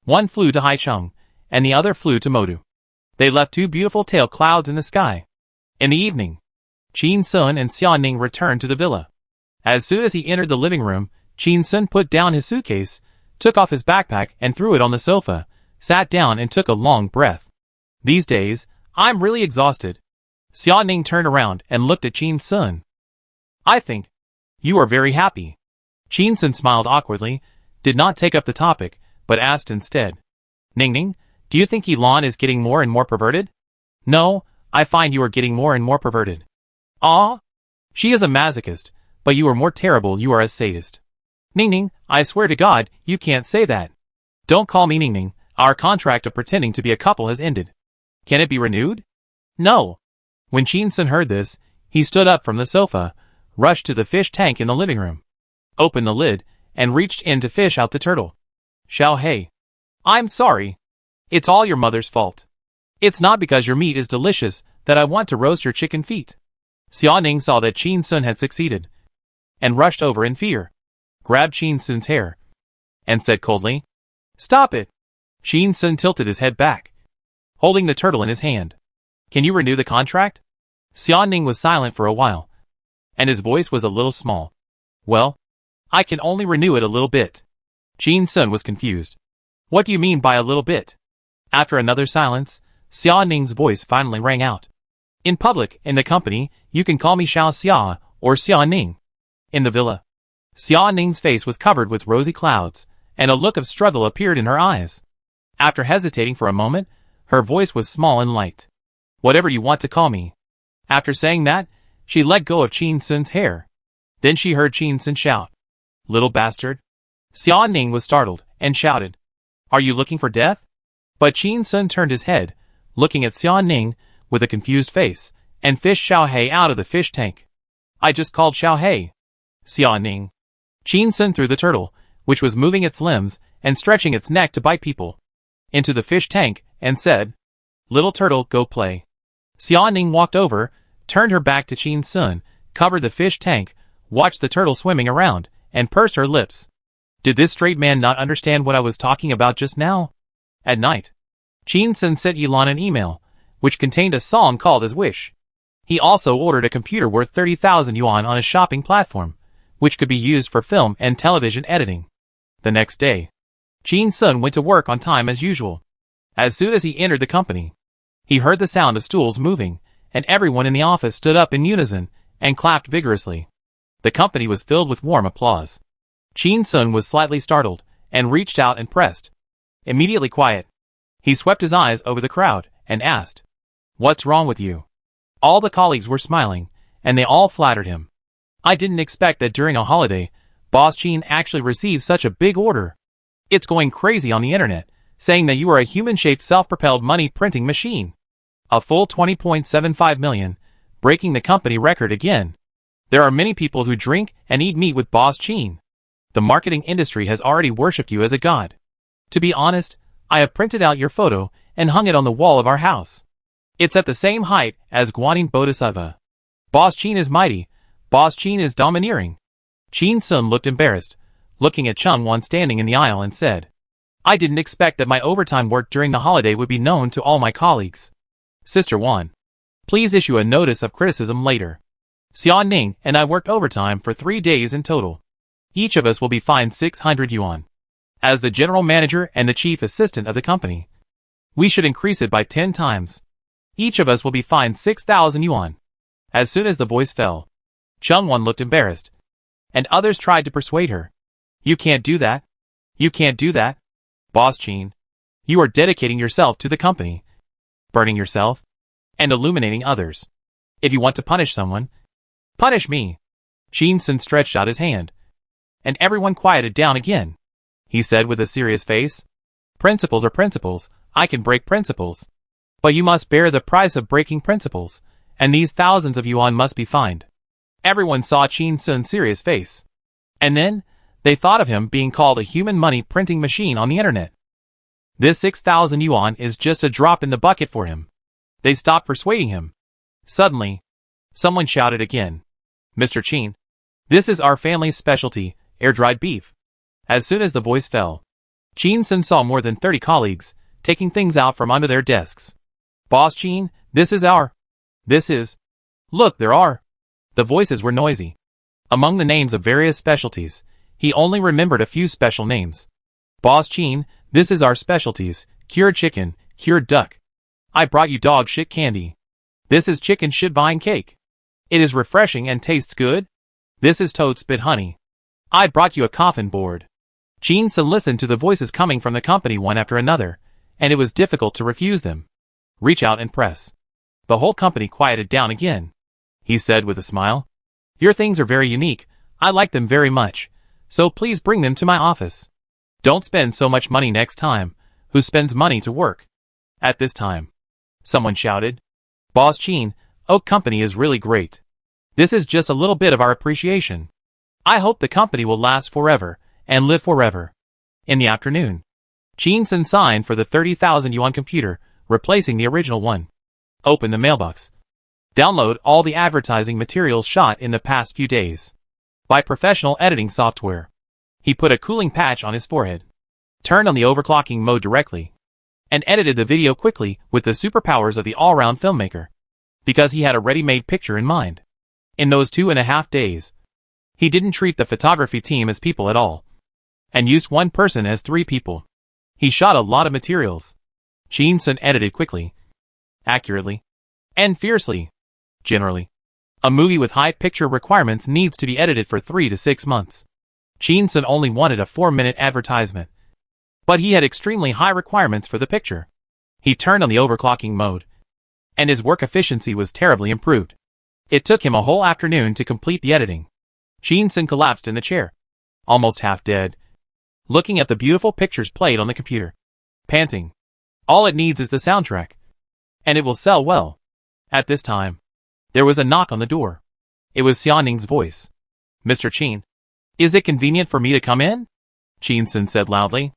One flew to Haicheng, and the other flew to Modu. They left 2 beautiful tail clouds in the sky. In the evening, Qin Sun and Xia Ning returned to the villa. As soon as he entered the living room, Qin Sun put down his suitcase, took off his backpack and threw it on the sofa, sat down and took a long breath. These days, I'm really exhausted. Xia Ning turned around and looked at Qin Sun. I think you are very happy. Qin Sun smiled awkwardly, did not take up the topic, but asked instead. Ning, do you think Yilan is getting more and more perverted? No, I find you are getting more and more perverted. Ah? She is a masochist, but you are more terrible, you are a sadist. Ning, I swear to God, you can't say that. Don't call me Ning, our contract of pretending to be a couple has ended. Can it be renewed? No. When Qin Sun heard this, he stood up from the sofa, rushed to the fish tank in the living room, opened the lid, and reached in to fish out the turtle. Xiao Hei. I'm sorry. It's all your mother's fault. It's not because your meat is delicious that I want to roast your chicken feet. Xia Ning saw that Qin Sun had succeeded, and rushed over in fear, grabbed Qin Sun's hair, and said coldly, Stop it. Qin Sun tilted his head back, holding the turtle in his hand. Can you renew the contract? Xia Ning was silent for a while, and his voice was a little small. Well, I can only renew it a little bit. Qin Sun was confused. What do you mean by a little bit? After another silence, Xia Ning's voice finally rang out. In public, in the company, you can call me Xiao Xia or Xia Ning. In the villa, Xia Ning's face was covered with rosy clouds, and a look of struggle appeared in her eyes. After hesitating for a moment, her voice was small and light. Whatever you want to call me. After saying that, she let go of Qin Sun's hair. Then she heard Qin Sun shout, Little bastard. Xia Ning was startled, and shouted, Are you looking for death? But Qin Sun turned his head, looking at Xia Ning with a confused face, and fished Xiao Hei out of the fish tank. I just called Xiao Hei. Xia Ning. Qin Sun threw the turtle, which was moving its limbs and stretching its neck to bite people, into the fish tank, and said, Little turtle, go play. Xia Ning walked over, turned her back to Qin Sun, covered the fish tank, watched the turtle swimming around, and pursed her lips. Did this straight man not understand what I was talking about just now? At night, Qin Sun sent Yilan an email, which contained a song called his wish. He also ordered a computer worth 30,000 yuan on a shopping platform, which could be used for film and television editing. The next day, Qin Sun went to work on time as usual. As soon as he entered the company, he heard the sound of stools moving, and everyone in the office stood up in unison and clapped vigorously. The company was filled with warm applause. Qin Sun was slightly startled, and reached out and pressed. Immediately quiet. He swept his eyes over the crowd, and asked, What's wrong with you? All the colleagues were smiling, and they all flattered him. I didn't expect that during a holiday, Boss Qin actually received such a big order. It's going crazy on the internet, saying that you are a human-shaped self-propelled money printing machine. A full 20.75 million, breaking the company record again. There are many people who drink and eat meat with Boss Qin. The marketing industry has already worshipped you as a god. To be honest, I have printed out your photo and hung it on the wall of our house. It's at the same height as Guanyin Bodhisattva. Boss Qin is mighty. Boss Qin is domineering. Qin Sun looked embarrassed, looking at Cheng Wan standing in the aisle, and said, I didn't expect that my overtime work during the holiday would be known to all my colleagues. Sister Wan, please issue a notice of criticism later. Xia Ning and I worked overtime for 3 days in total. Each of us will be fined 600 yuan. As the general manager and the chief assistant of the company, we should increase it by 10 times. Each of us will be fined 6,000 yuan. As soon as the voice fell, Cheng Wan looked embarrassed, and others tried to persuade her. You can't do that. You can't do that. Boss Qin, you are dedicating yourself to the company, burning yourself, and illuminating others. If you want to punish someone, punish me. Qin Sun stretched out his hand, and everyone quieted down again. He said with a serious face, Principles are principles. I can break principles. But you must bear the price of breaking principles, and these thousands of yuan must be fined. Everyone saw Qin Sun's serious face. And then, they thought of him being called a human money printing machine on the internet. This 6,000 yuan is just a drop in the bucket for him. They stopped persuading him. Suddenly, someone shouted again. Mr. Qin, this is our family's specialty, air-dried beef. As soon as the voice fell, Qin Sun saw more than 30 colleagues, taking things out from under their desks. Boss Qin, this is. Look, there are. The voices were noisy. Among the names of various specialties, he only remembered a few special names. Boss Qin, this is our specialties, cured chicken, cured duck. I brought you dog shit candy. This is chicken shit vine cake. It is refreshing and tastes good. This is toad spit honey. I brought you a coffin board. Qin Sun listened to the voices coming from the company one after another, and it was difficult to refuse them. Reach out and press. The whole company quieted down again. He said with a smile, your things are very unique, I like them very much, so please bring them to my office. Don't spend so much money next time, who spends money to work? At this time, someone shouted, Boss Qin, Oak Company is really great. This is just a little bit of our appreciation. I hope the company will last forever, and live forever. In the afternoon, Qin Sun signed for the 30,000 yuan computer, replacing the original one. Open the mailbox. Download all the advertising materials shot in the past few days. By professional editing software. He put a cooling patch on his forehead. Turned on the overclocking mode directly. And edited the video quickly with the superpowers of the all-round filmmaker. Because he had a ready-made picture in mind. In those 2.5 days, he didn't treat the photography team as people at all. And used one person as 3 people. He shot a lot of materials. Qin Sun edited quickly, accurately, and fiercely. Generally, a movie with high picture requirements needs to be edited for 3 to 6 months. Qin Sun only wanted a 4-minute advertisement. But he had extremely high requirements for the picture. He turned on the overclocking mode, and his work efficiency was terribly improved. It took him a whole afternoon to complete the editing. Qin Sun collapsed in the chair, almost half dead, looking at the beautiful pictures played on the computer, panting. All it needs is the soundtrack, and it will sell well. At this time, there was a knock on the door. It was Xiaoning's voice. Mr. Qin, is it convenient for me to come in? Qin Sun said loudly.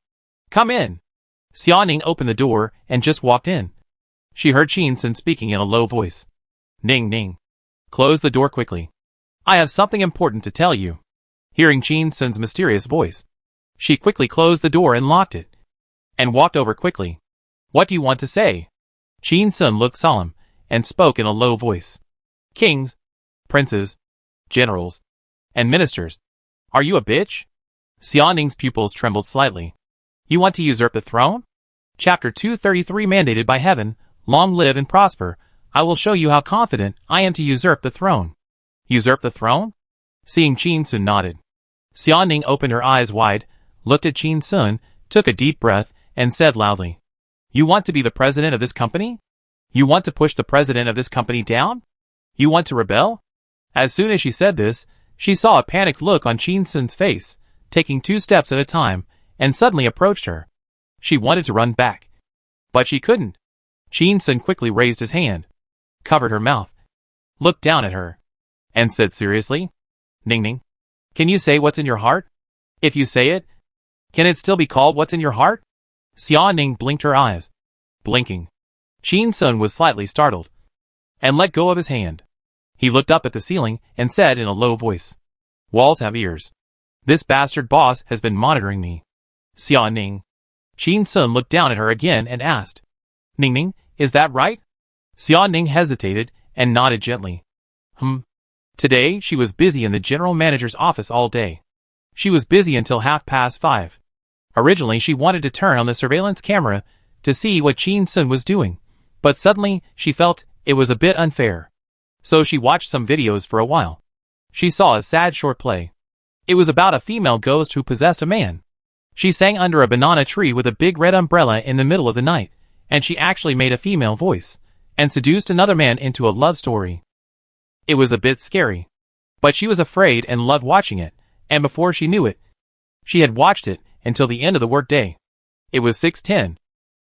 Come in. Xiaoning opened the door and just walked in. She heard Qin Sun speaking in a low voice. Ning ning. Close the door quickly. I have something important to tell you. Hearing Qin Sun's mysterious voice, she quickly closed the door and locked it, and walked over quickly. What do you want to say? Qin Sun looked solemn, and spoke in a low voice. Kings, princes, generals, and ministers. Are you a bitch? Xiaoning's pupils trembled slightly. You want to usurp the throne? Chapter 233 mandated by heaven, long live and prosper, I will show you how confident I am to usurp the throne. Usurp the throne? Seeing Qin Sun nodded. Xiaoning opened her eyes wide, looked at Qin Sun, took a deep breath, and said loudly. You want to be the president of this company? You want to push the president of this company down? You want to rebel? As soon as she said this, she saw a panicked look on Qin Sun's face, taking 2 steps at a time, and suddenly approached her. She wanted to run back, but she couldn't. Qin Sun quickly raised his hand, covered her mouth, looked down at her, and said seriously, Ning Ning, can you say what's in your heart? If you say it, can it still be called what's in your heart? Xiaoning blinked her eyes. Blinking. Qin Sun was slightly startled, and let go of his hand. He looked up at the ceiling and said in a low voice, Walls have ears. This bastard boss has been monitoring me. Xiaoning. Qin Sun looked down at her again and asked, Ning Ning, is that right? Xiaoning hesitated and nodded gently. Today she was busy in the general manager's office all day. She was busy until 5:30. Originally she wanted to turn on the surveillance camera to see what Qin Sun was doing, but suddenly she felt it was a bit unfair. So she watched some videos for a while. She saw a sad short play. It was about a female ghost who possessed a man. She sang under a banana tree with a big red umbrella in the middle of the night, and she actually made a female voice, and seduced another man into a love story. It was a bit scary. But she was afraid and loved watching it, and before she knew it, she had watched it until the end of the workday. It was 6:10.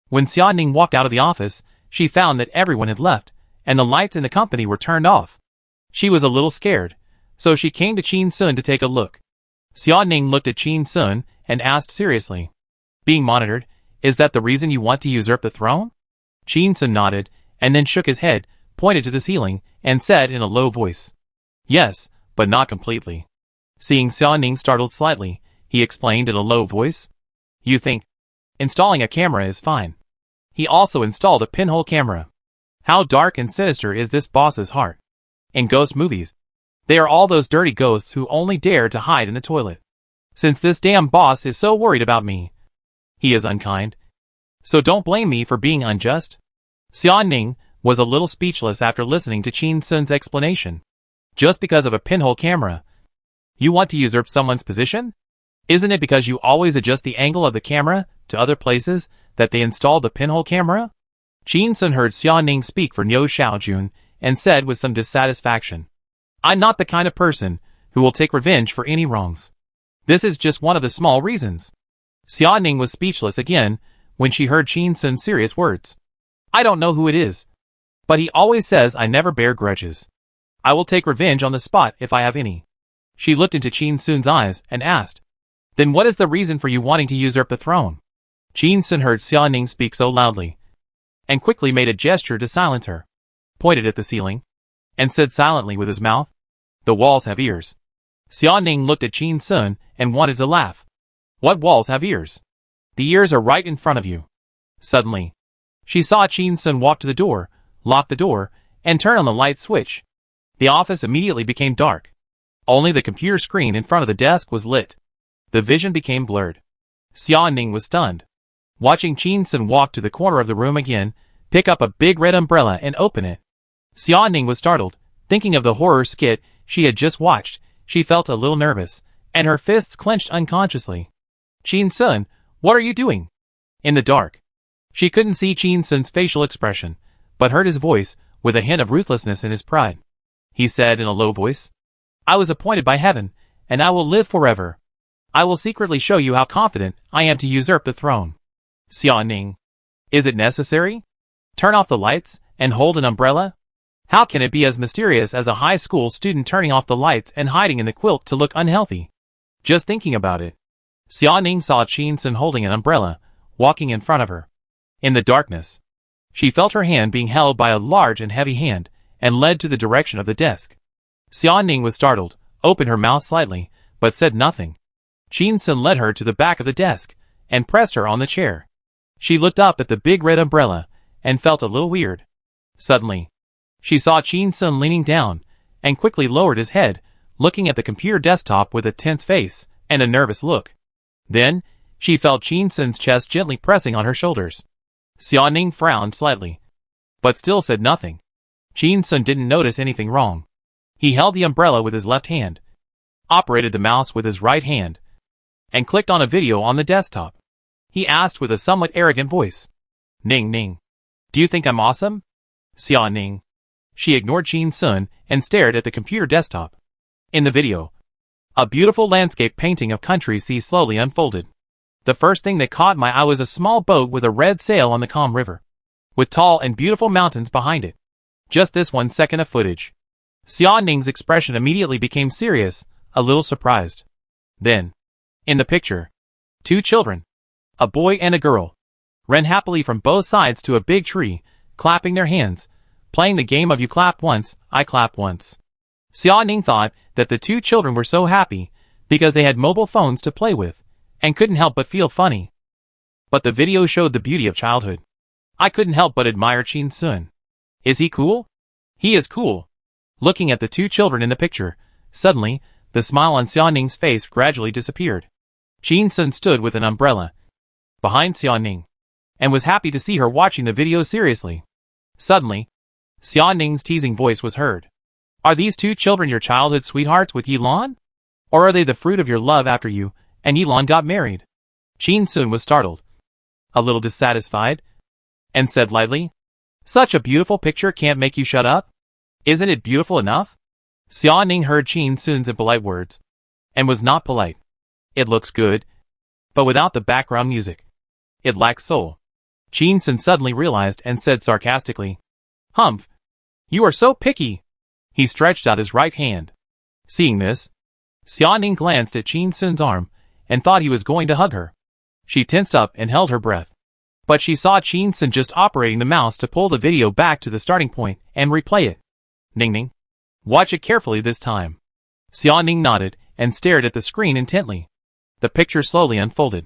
When Xiaoning walked out of the office, she found that everyone had left, and the lights in the company were turned off. She was a little scared, so she came to Qin Sun to take a look. Xia Ning looked at Qin Sun and asked seriously. Being monitored, is that the reason you want to usurp the throne? Qin Sun nodded, and then shook his head, pointed to the ceiling, and said in a low voice. Yes, but not completely. Seeing Xia Ning startled slightly, he explained in a low voice. You think installing a camera is fine. He also installed a pinhole camera. How dark and sinister is this boss's heart? In ghost movies, they are all those dirty ghosts who only dare to hide in the toilet. Since this damn boss is so worried about me, he is unkind. So don't blame me for being unjust. Xia Ning was a little speechless after listening to Qin Sun's explanation. Just because of a pinhole camera, you want to usurp someone's position? Isn't it because you always adjust the angle of the camera to other places that they installed the pinhole camera? Qin Sun heard Xia Ning speak for Niu Xiaojun and said with some dissatisfaction, I'm not the kind of person who will take revenge for any wrongs. This is just one of the small reasons. Xia Ning was speechless again when she heard Qin Sun's serious words. I don't know who it is, but he always says I never bear grudges. I will take revenge on the spot if I have any. She looked into Qin Sun's eyes and asked, Then what is the reason for you wanting to usurp the throne? Qin Sun heard Xia Ning speak so loudly, and quickly made a gesture to silence her, pointed at the ceiling, and said silently with his mouth, The walls have ears. Xia Ning looked at Qin Sun and wanted to laugh. What walls have ears? The ears are right in front of you. Suddenly, she saw Qin Sun walk to the door, lock the door, and turn on the light switch. The office immediately became dark. Only the computer screen in front of the desk was lit. The vision became blurred. Xia Ning was stunned. Watching Qin Sun walk to the corner of the room again, pick up a big red umbrella and open it. Xia Ning was startled. Thinking of the horror skit she had just watched, she felt a little nervous, and her fists clenched unconsciously. Qin Sun, what are you doing? In the dark. She couldn't see Qin Sun's facial expression, but heard his voice with a hint of ruthlessness in his pride. He said in a low voice, I was appointed by heaven, and I will live forever. I will secretly show you how confident I am to usurp the throne. Xia Ning, is it necessary? Turn off the lights and hold an umbrella? How can it be as mysterious as a high school student turning off the lights and hiding in the quilt to look unhealthy? Just thinking about it. Xia Ning saw Qin Sun holding an umbrella, walking in front of her. In the darkness, she felt her hand being held by a large and heavy hand, and led to the direction of the desk. Xia Ning was startled, opened her mouth slightly, but said nothing. Qin Sun led her to the back of the desk, and pressed her on the chair. She looked up at the big red umbrella, and felt a little weird. Suddenly, she saw Qin Sun leaning down, and quickly lowered his head, looking at the computer desktop with a tense face, and a nervous look. Then, she felt Qin Sun's chest gently pressing on her shoulders. Xia Ning frowned slightly, but still said nothing. Qin Sun didn't notice anything wrong. He held the umbrella with his left hand, operated the mouse with his right hand, and clicked on a video on the desktop. He asked with a somewhat arrogant voice, Ning Ning, do you think I'm awesome? Xia Ning. She ignored Qin Sun and stared at the computer desktop. In the video, a beautiful landscape painting of country sea slowly unfolded. The first thing that caught my eye was a small boat with a red sail on the calm river, with tall and beautiful mountains behind it. Just this 1 second of footage. Xia Ning's expression immediately became serious, a little surprised. Then, in the picture, 2 children, a boy and a girl, ran happily from both sides to a big tree, clapping their hands, playing the game of you clap once, I clap once. Xia Ning thought that the 2 children were so happy because they had mobile phones to play with, and couldn't help but feel funny. But the video showed the beauty of childhood. I couldn't help but admire Qin Sun. Is he cool? He is cool. Looking at the 2 children in the picture, suddenly, the smile on Xia Ning's face gradually disappeared. Qin Sun stood with an umbrella behind Xia Ning, and was happy to see her watching the video seriously. Suddenly, Xia Ning's teasing voice was heard. Are these 2 children your childhood sweethearts with Yilan? Or are they the fruit of your love after you and Yilan got married? Qin Sun was startled, a little dissatisfied, and said lightly, Such a beautiful picture can't make you shut up? Isn't it beautiful enough? Xia Ning heard Qin Sun's impolite words, and was not polite. It looks good, but without the background music, it lacks soul. Qin Sun suddenly realized and said sarcastically, Humph! You are so picky! He stretched out his right hand. Seeing this, Xia Ning glanced at Qin Sun's arm and thought he was going to hug her. She tensed up and held her breath. But she saw Qin Sun just operating the mouse to pull the video back to the starting point and replay it. Ning Ning. Watch it carefully this time. Xia Ning nodded and stared at the screen intently. The picture slowly unfolded.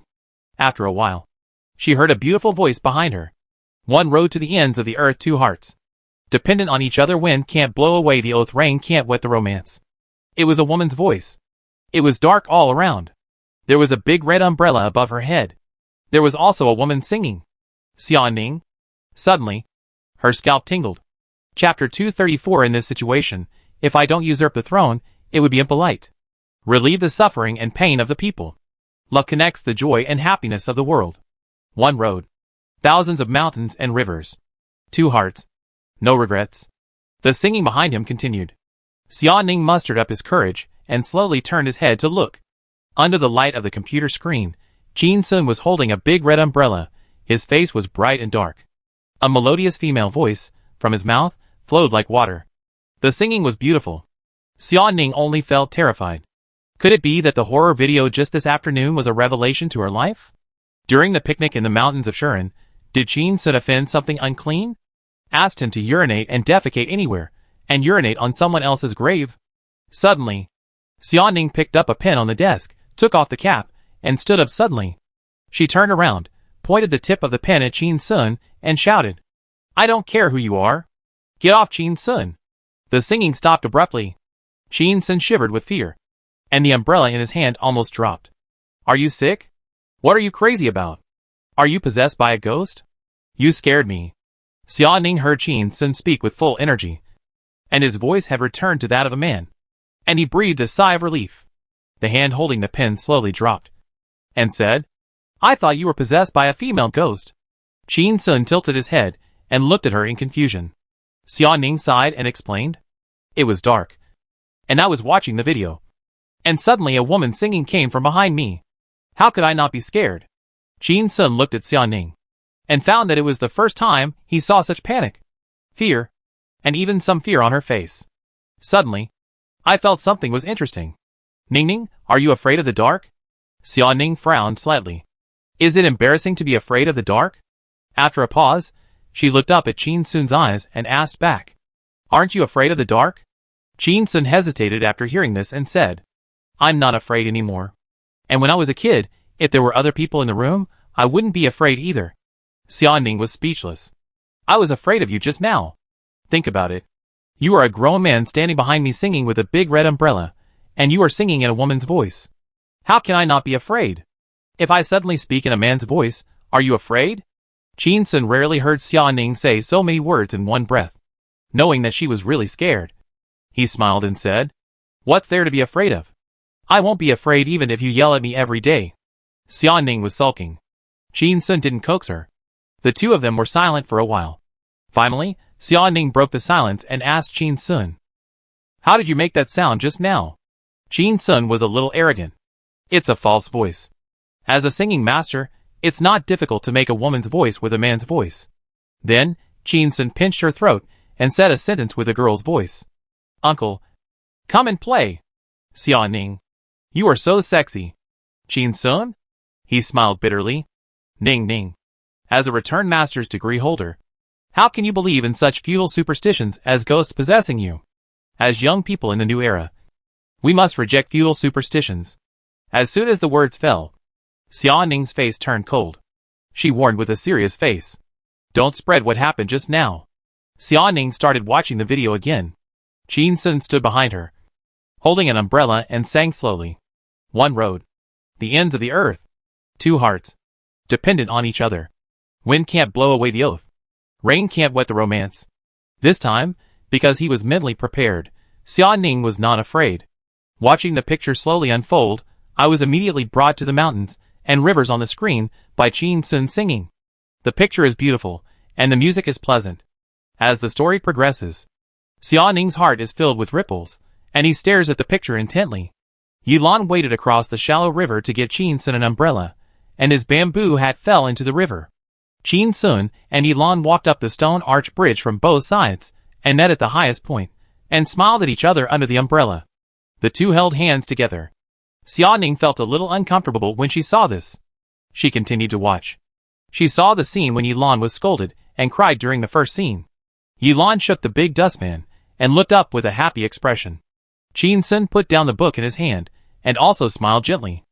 After a while, she heard a beautiful voice behind her. One road to the ends of the earth, two hearts. Dependent on each other, wind can't blow away the oath, rain can't wet the romance. It was a woman's voice. It was dark all around. There was a big red umbrella above her head. There was also a woman singing. Xia Ning. Suddenly, her scalp tingled. Chapter 234. In this situation, if I don't usurp the throne, it would be impolite. Relieve the suffering and pain of the people. Love connects the joy and happiness of the world. One road. Thousands of mountains and rivers. Two hearts. No regrets. The singing behind him continued. Xia Ning mustered up his courage and slowly turned his head to look. Under the light of the computer screen, Qin Sun was holding a big red umbrella. His face was bright and dark. A melodious female voice, from his mouth, flowed like water. The singing was beautiful. Xia Ning only felt terrified. Could it be that the horror video just this afternoon was a revelation to her life? During the picnic in the mountains of Shuren, did Qin Sun offend something unclean? Asked him to urinate and defecate anywhere, and urinate on someone else's grave? Suddenly, Xia Ning picked up a pen on the desk, took off the cap, and stood up suddenly. She turned around, pointed the tip of the pen at Qin Sun, and shouted, I don't care who you are. Get off, Qin Sun. The singing stopped abruptly. Qin Sun shivered with fear, and the umbrella in his hand almost dropped. Are you sick? What are you crazy about? Are you possessed by a ghost? You scared me. Xia Ning heard Qin Sun speak with full energy, and his voice had returned to that of a man, and he breathed a sigh of relief. The hand holding the pen slowly dropped, and said, I thought you were possessed by a female ghost. Qin Sun tilted his head and looked at her in confusion. Xia Ning sighed and explained, It was dark, and I was watching the video, and suddenly a woman singing came from behind me. How could I not be scared? Qin Sun looked at Xia Ning, and found that it was the first time he saw such panic, fear, and even some fear on her face. Suddenly, I felt something was interesting. Ning Ning, are you afraid of the dark? Xia Ning frowned slightly. Is it embarrassing to be afraid of the dark? After a pause, she looked up at Qin Sun's eyes and asked back, Aren't you afraid of the dark? Qin Sun hesitated after hearing this and said, I'm not afraid anymore. And when I was a kid, if there were other people in the room, I wouldn't be afraid either. Xia Ning was speechless. I was afraid of you just now. Think about it. You are a grown man standing behind me singing with a big red umbrella, and you are singing in a woman's voice. How can I not be afraid? If I suddenly speak in a man's voice, are you afraid? Qin Sun rarely heard Xia Ning say so many words in one breath. Knowing that she was really scared, he smiled and said, What's there to be afraid of? I won't be afraid even if you yell at me every day. Xia Ning was sulking. Qin Sun didn't coax her. The two of them were silent for a while. Finally, Xia Ning broke the silence and asked Qin Sun, How did you make that sound just now? Qin Sun was a little arrogant. It's a false voice. As a singing master, it's not difficult to make a woman's voice with a man's voice. Then, Qin Sun pinched her throat and said a sentence with a girl's voice. Uncle, come and play. Xia Ning, you are so sexy. Qin Sun? He smiled bitterly. Ning Ning, as a returned master's degree holder, how can you believe in such futile superstitions as ghosts possessing you? As young people in the new era, we must reject futile superstitions. As soon as the words fell, Xia Ning's face turned cold. She warned with a serious face, Don't spread what happened just now. Xia Ning started watching the video again. Qin Sun stood behind her, holding an umbrella, and sang slowly. One road. The ends of the earth. Two hearts. Dependent on each other. Wind can't blow away the oath. Rain can't wet the romance. This time, because he was mentally prepared, Xia Ning was not afraid. Watching the picture slowly unfold, I was immediately brought to the mountains and rivers on the screen by Qin Sun singing. The picture is beautiful, and the music is pleasant. As the story progresses, Xia Ning's heart is filled with ripples, and he stares at the picture intently. Yilan waded across the shallow river to get Qin Sun an umbrella, and his bamboo hat fell into the river. Qin Sun and Yilan walked up the stone arch bridge from both sides, and met at the highest point, and smiled at each other under the umbrella. The two held hands together. Xiaoning felt a little uncomfortable when she saw this. She continued to watch. She saw the scene when Yilan was scolded and cried during the first scene. Yilan shook the big dustman and looked up with a happy expression. Qin Sun put down the book in his hand and also smiled gently.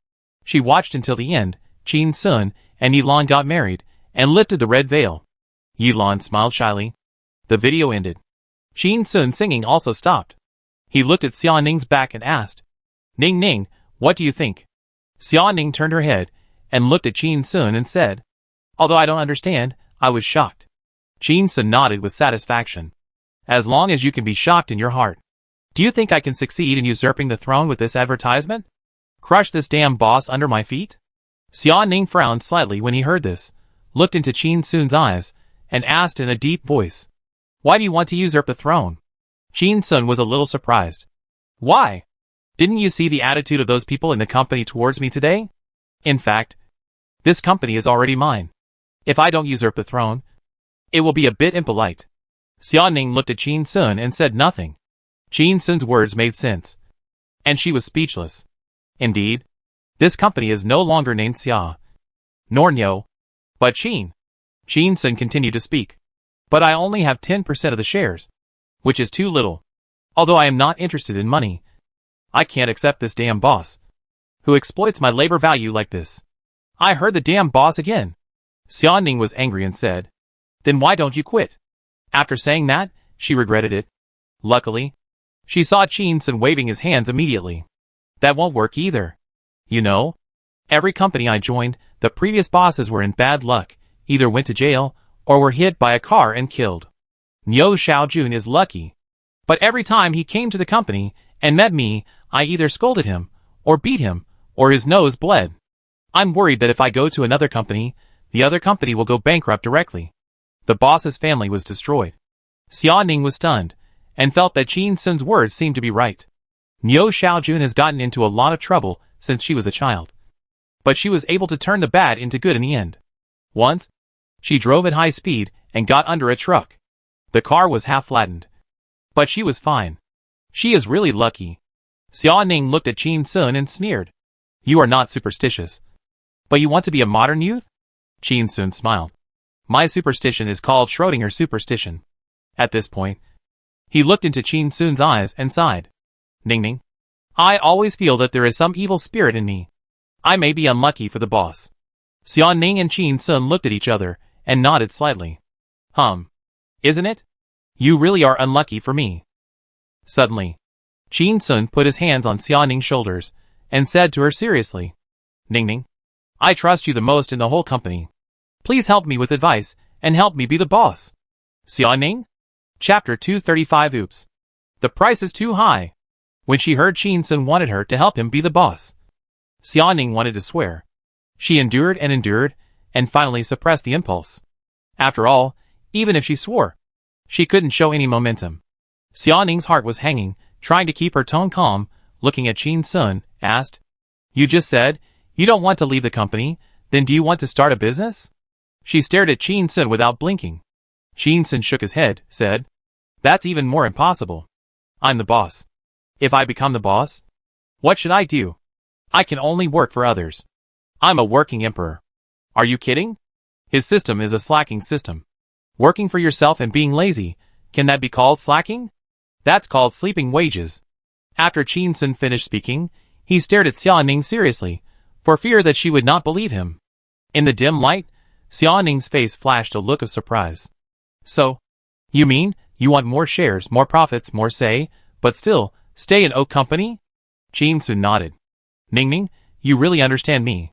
She watched until the end. Qin Sun and Yilan got married and lifted the red veil. Yilan smiled shyly. The video ended. Qin Sun singing also stopped. He looked at Xiaoning's back and asked, "Ning Ning, what do you think?" Xiaoning turned her head and looked at Qin Sun and said, "Although I don't understand, I was shocked." Qin Sun nodded with satisfaction. "As long as you can be shocked in your heart. Do you think I can succeed in usurping the throne with this advertisement? Crush this damn boss under my feet?" Xiaoning frowned slightly when he heard this, looked into Qin Sun's eyes, and asked in a deep voice, "Why do you want to usurp the throne?" Qin Sun was a little surprised. "Why? Didn't you see the attitude of those people in the company towards me today? In fact, this company is already mine. If I don't usurp the throne, it will be a bit impolite." Xiaoning looked at Qin Sun and said nothing. Qin Sun's words made sense, and she was speechless. Indeed, this company is no longer named Xia, nor Niu, but Qin. Qin Sun continued to speak. "But I only have 10% of the shares, which is too little. Although I am not interested in money, I can't accept this damn boss, who exploits my labor value like this." "I heard the damn boss again." Xiaoning was angry and said, "Then why don't you quit?" After saying that, she regretted it. Luckily, she saw Qin Sun waving his hands immediately. "That won't work either. You know, every company I joined, the previous bosses were in bad luck, either went to jail, or were hit by a car and killed. Niu Xiaojun is lucky. But every time he came to the company and met me, I either scolded him, or beat him, or his nose bled. I'm worried that if I go to another company, the other company will go bankrupt directly." The boss's family was destroyed. Xiaoning was stunned, and felt that Qin Sun's words seemed to be right. Niu Xiaojun has gotten into a lot of trouble since she was a child. But she was able to turn the bad into good in the end. Once, she drove at high speed and got under a truck. The car was half flattened. But she was fine. She is really lucky. Xiaoning looked at Qin Sun and sneered. "You are not superstitious. But you want to be a modern youth?" Qin Sun smiled. "My superstition is called Schrödinger superstition." At this point, he looked into Qin Sun's eyes and sighed. "Ning Ning, I always feel that there is some evil spirit in me. I may be unlucky for the boss." Xiaoning and Qin Sun looked at each other and nodded slightly. Isn't it? You really are unlucky for me." Suddenly, Qin Sun put his hands on Xiaoning's shoulders and said to her seriously, "Ning Ning, I trust you the most in the whole company. Please help me with advice and help me be the boss." Xiaoning? Chapter 235. Oops. The price is too high. When she heard Qin Sun wanted her to help him be the boss, Xiaoning wanted to swear. She endured, and finally suppressed the impulse. After all, even if she swore, she couldn't show any momentum. Xiaoning's heart was hanging, trying to keep her tone calm, looking at Qin Sun, asked, "You just said you don't want to leave the company, then do you want to start a business?" She stared at Qin Sun without blinking. Qin Sun shook his head, said, "That's even more impossible. I'm the boss. If I become the boss, what should I do? I can only work for others. I'm a working emperor." "Are you kidding? His system is a slacking system. Working for yourself and being lazy, can that be called slacking? That's called sleeping wages." After Qin Sun finished speaking, he stared at Xiaoning seriously, for fear that she would not believe him. In the dim light, Xiaoning's face flashed a look of surprise. "So, you mean, you want more shares, more profits, more say, but still, stay in Oak Company?" Qin Sun nodded. "Ning Ning, you really understand me.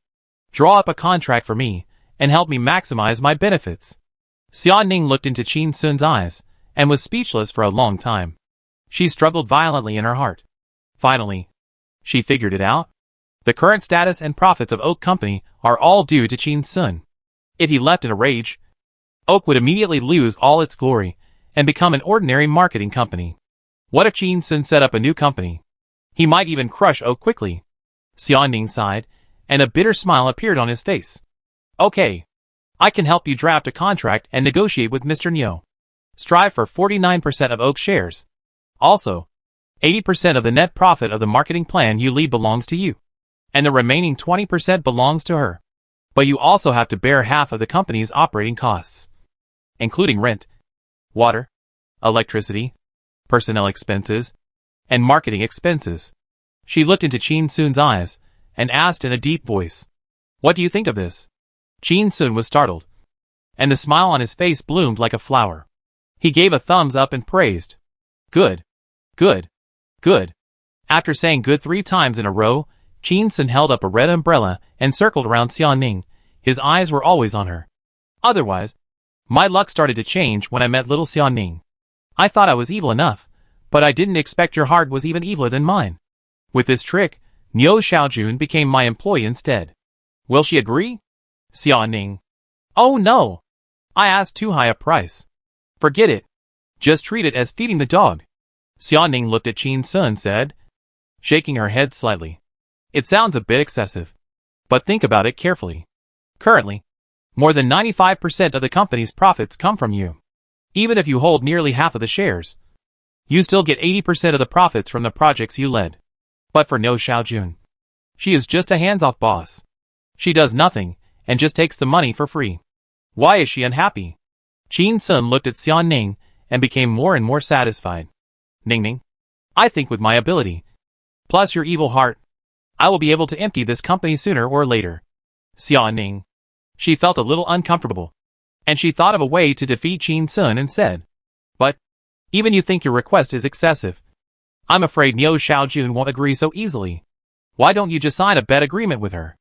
Draw up a contract for me, and help me maximize my benefits." Xiaoning looked into Qin Sun's eyes, and was speechless for a long time. She struggled violently in her heart. Finally, she figured it out. The current status and profits of Oak Company are all due to Qin Sun. If he left in a rage, Oak would immediately lose all its glory, and become an ordinary marketing company. What if Qin Sun set up a new company? He might even crush Oak quickly. Xiaoning sighed, and a bitter smile appeared on his face. "Okay. I can help you draft a contract and negotiate with Mr. Niu. Strive for 49% of Oak shares. Also, 80% of the net profit of the marketing plan you lead belongs to you, and the remaining 20% belongs to her. But you also have to bear half of the company's operating costs, including rent, water, electricity, personnel expenses, and marketing expenses. She looked into Chin Sun's eyes and asked in a deep voice, "What do you think of this?" Chin Sun was startled, and the smile on his face bloomed like a flower. He gave a thumbs up and praised. "Good, good, good." After saying good 3 times in a row, Chin Sun held up a red umbrella and circled around Xiaoning. His eyes were always on her. "Otherwise, my luck started to change when I met little Xiaoning. I thought I was evil enough, but I didn't expect your heart was even eviler than mine. With this trick, Niu Xiaojun became my employee instead. Will she agree?" Xiaoning. "Oh no! I asked too high a price. Forget it. Just treat it as feeding the dog." Xiaoning looked at Chin Sun and said, shaking her head slightly, "It sounds a bit excessive. But think about it carefully. Currently, more than 95% of the company's profits come from you. Even if you hold nearly half of the shares, you still get 80% of the profits from the projects you led. But for Niu Xiaojun, she is just a hands-off boss. She does nothing and just takes the money for free. Why is she unhappy?" Chin Sun looked at Xiaoning and became more and more satisfied. "Ningning, I think with my ability, plus your evil heart, I will be able to empty this company sooner or later." Xiaoning. She felt a little uncomfortable, and she thought of a way to defeat Chin Sun and said, "But, even you think your request is excessive. I'm afraid Niu Xiaojun won't agree so easily. Why don't you just sign a bet agreement with her?"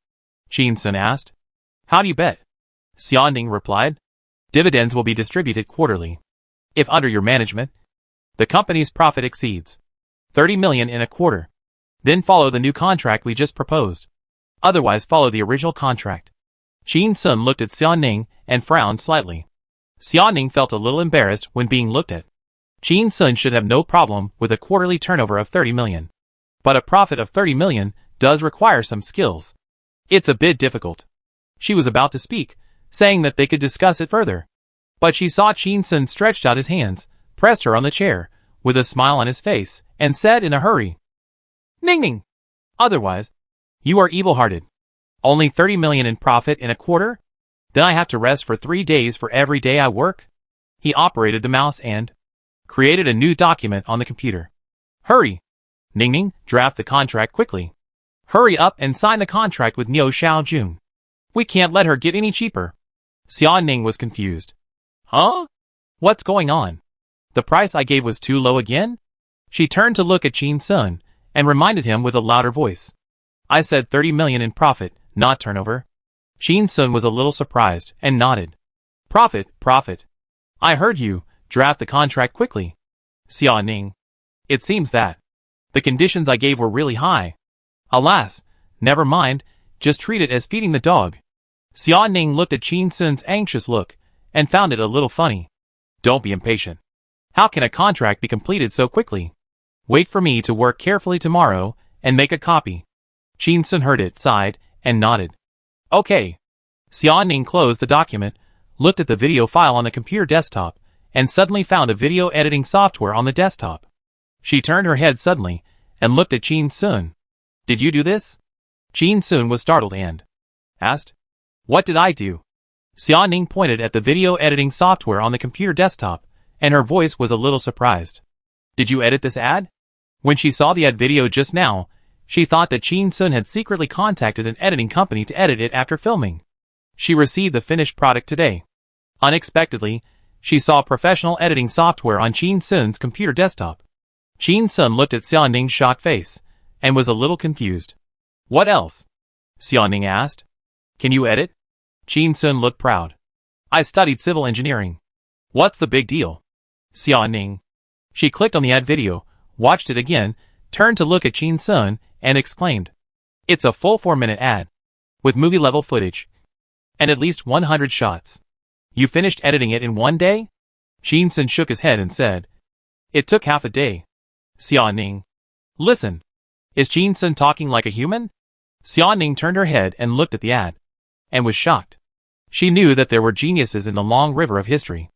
Chin Sun asked. "How do you bet?" Xiaoning replied, "Dividends will be distributed quarterly. If under your management, the company's profit exceeds 30 million in a quarter, then follow the new contract we just proposed. Otherwise follow the original contract." Chin Sun looked at Xiaoning and frowned slightly. Xiaoning felt a little embarrassed when being looked at. Chin Sun should have no problem with a quarterly turnover of 30 million. But a profit of 30 million does require some skills. It's a bit difficult. She was about to speak, saying that they could discuss it further. But she saw Chin Sun stretched out his hands, pressed her on the chair, with a smile on his face, and said in a hurry, "Ningning! Otherwise, you are evil-hearted. Only 30 million in profit in a quarter? Then I have to rest for 3 days for every day I work?" He operated the mouse and created a new document on the computer. "Hurry! Ningning, draft the contract quickly. Hurry up and sign the contract with Niu Xiaojun. We can't let her get any cheaper." Xiaoning was confused. "Huh? What's going on? The price I gave was too low again?" She turned to look at Chin Sun and reminded him with a louder voice. "I said 30 million in profit, not turnover." Chin Sun was a little surprised and nodded. Profit, profit. I heard you, draft the contract quickly." Xiaoning. "It seems that the conditions I gave were really high. Alas, never mind, just treat it as feeding the dog." Xiaoning looked at Chin Sun's anxious look and found it a little funny. "Don't be impatient. How can a contract be completed so quickly? Wait for me to work carefully tomorrow and make a copy." Chin Sun heard it, sighed, and nodded. "Okay." Xiaoning closed the document, looked at the video file on the computer desktop, and suddenly found a video editing software on the desktop. She turned her head suddenly and looked at Chin Sun. "Did you do this?" Chin Sun was startled and asked, "What did I do?" Xiaoning pointed at the video editing software on the computer desktop, and her voice was a little surprised. "Did you edit this ad?" When she saw the ad video just now, she thought that Chin Sun had secretly contacted an editing company to edit it after filming. She received the finished product today. Unexpectedly, she saw professional editing software on Chin Sun's computer desktop. Chin Sun looked at Xiaoning's shocked face and was a little confused. "What else?" Xiaoning asked. "Can you edit?" Chin Sun looked proud. "I studied civil engineering." "What's the big deal?" Xiaoning. She clicked on the ad video, watched it again, turned to look at Chin Sun, and exclaimed, "It's a full 4-minute ad, with movie-level footage, and at least 100 shots. You finished editing it in 1 day?" Chin Sun shook his head and said, "It took half a day." Xiaoning. "Listen, is Chin Sun talking like a human?" Xiaoning turned her head and looked at the ad, and was shocked. She knew that there were geniuses in the long river of history.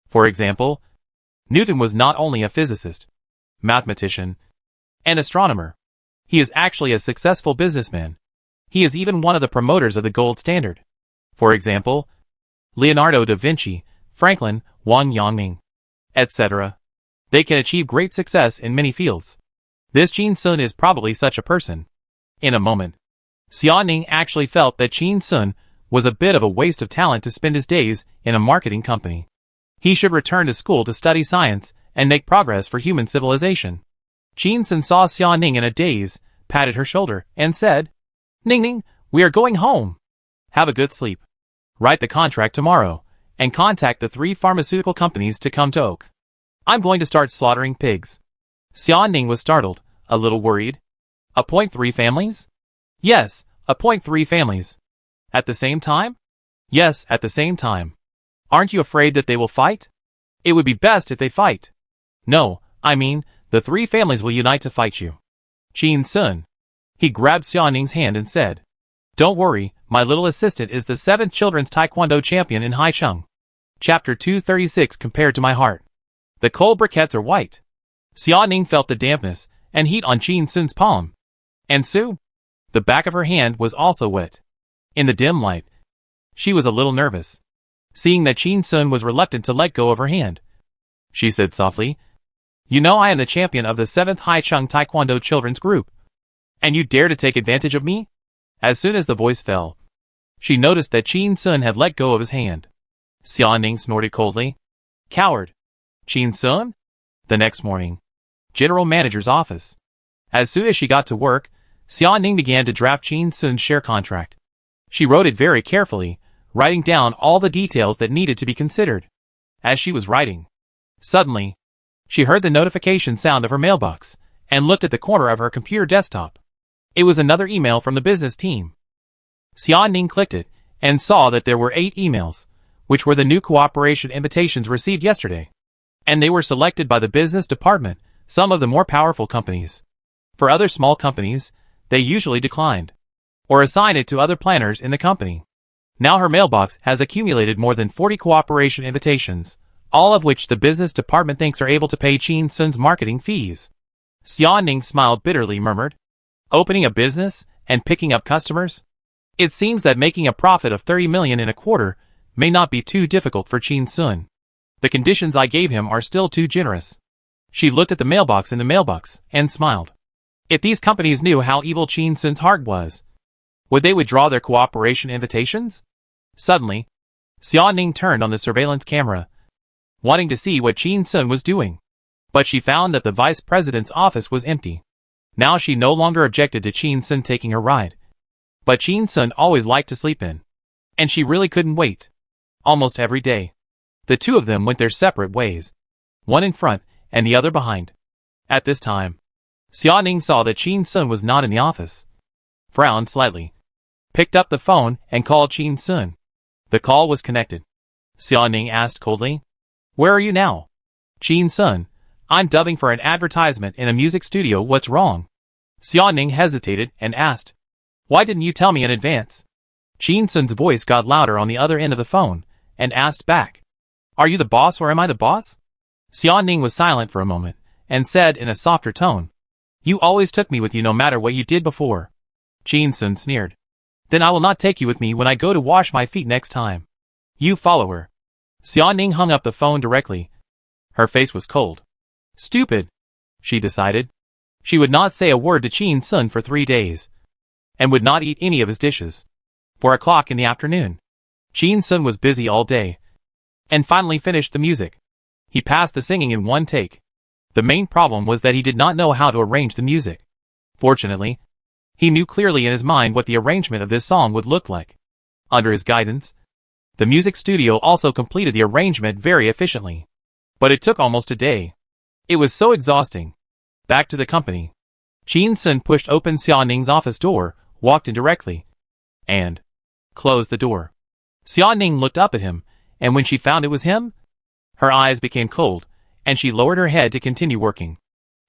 For example, Newton was not only a physicist, mathematician, An astronomer. He is actually a successful businessman. He is even one of the promoters of the gold standard. For example, Leonardo da Vinci, Franklin, Wang Yangming, etc. They can achieve great success in many fields. This Qin Sun is probably such a person. In a moment, Xia Ning actually felt that Qin Sun was a bit of a waste of talent to spend his days in a marketing company. He should return to school to study science and make progress for human civilization. Qin Sun saw Xia Ning in a daze, patted her shoulder, and said, "Ning Ning, we are going home. Have a good sleep. Write the contract tomorrow, and contact the 3 pharmaceutical companies to come to Oak. I'm going to start slaughtering pigs." Xia Ning was startled, a little worried. Appoint 3 families? Yes, appoint 3 families. At the same time? Yes, at the same time. Aren't you afraid that they will fight? It would be best if they fight. No, I mean, the 3 families will unite to fight you. Qin Sun. He grabbed Xia Ning's hand and said, "Don't worry, my little assistant is the 7th children's taekwondo champion in Haicheng." Chapter 236 Compared to my heart. The cold briquettes are white. Xia Ning felt the dampness and heat on Qin Sun's palm. And Sue? The back of her hand was also wet. In the dim light, she was a little nervous. Seeing that Qin Sun was reluctant to let go of her hand, she said softly, "You know I am the champion of the 7th Haicheng Taekwondo children's group. And you dare to take advantage of me?" As soon as the voice fell, she noticed that Qin Sun had let go of his hand. Xia Ning snorted coldly. "Coward." Qin Sun? The next morning, General Manager's office. As soon as she got to work, Xia Ning began to draft Qin Sun's share contract. She wrote it very carefully, writing down all the details that needed to be considered. As she was writing, suddenly, she heard the notification sound of her mailbox, and looked at the corner of her computer desktop. It was another email from the business team. Xia Ning clicked it, and saw that there were 8 emails, which were the new cooperation invitations received yesterday. And they were selected by the business department, some of the more powerful companies. For other small companies, they usually declined, or assigned it to other planners in the company. Now her mailbox has accumulated more than 40 cooperation invitations, all of which the business department thinks are able to pay Qin Sun's marketing fees. Xia Ning smiled bitterly, murmured, "Opening a business and picking up customers? It seems that making a profit of 30 million in a quarter may not be too difficult for Qin Sun. The conditions I gave him are still too generous." She looked at the mailbox in the mailbox, and smiled. If these companies knew how evil Qin Sun's heart was, would they withdraw their cooperation invitations? Suddenly, Xia Ning turned on the surveillance camera, wanting to see what Qin Sun was doing. But she found that the vice president's office was empty. Now she no longer objected to Qin Sun taking her ride. But Qin Sun always liked to sleep in, and she really couldn't wait. Almost every day, the two of them went their separate ways, one in front and the other behind. At this time, Xia Ning saw that Qin Sun was not in the office, frowned slightly, picked up the phone and called Qin Sun. The call was connected. Xia Ning asked coldly, "Where are you now?" "Qin Sun, I'm dubbing for an advertisement in a music studio. What's wrong?" Xia Ning hesitated and asked, "Why didn't you tell me in advance?" Qin Sun's voice got louder on the other end of the phone, and asked back, "Are you the boss or am I the boss?" Xia Ning was silent for a moment, and said in a softer tone, "You always took me with you no matter what you did before." Qin Sun sneered, "Then I will not take you with me when I go to wash my feet next time. You follow her." Xia Ning hung up the phone directly. Her face was cold. Stupid, she decided. She would not say a word to Qin Sun for 3 days, and would not eat any of his dishes. 4 o'clock in the afternoon. Qin Sun was busy all day, and finally finished the music. He passed the singing in 1 take. The main problem was that he did not know how to arrange the music. Fortunately, he knew clearly in his mind what the arrangement of this song would look like. Under his guidance, the music studio also completed the arrangement very efficiently. But it took almost a day. It was so exhausting. Back to the company. Qin Sun pushed open Xia Ning's office door, walked in directly, and closed the door. Xia Ning looked up at him, and when she found it was him, her eyes became cold, and she lowered her head to continue working.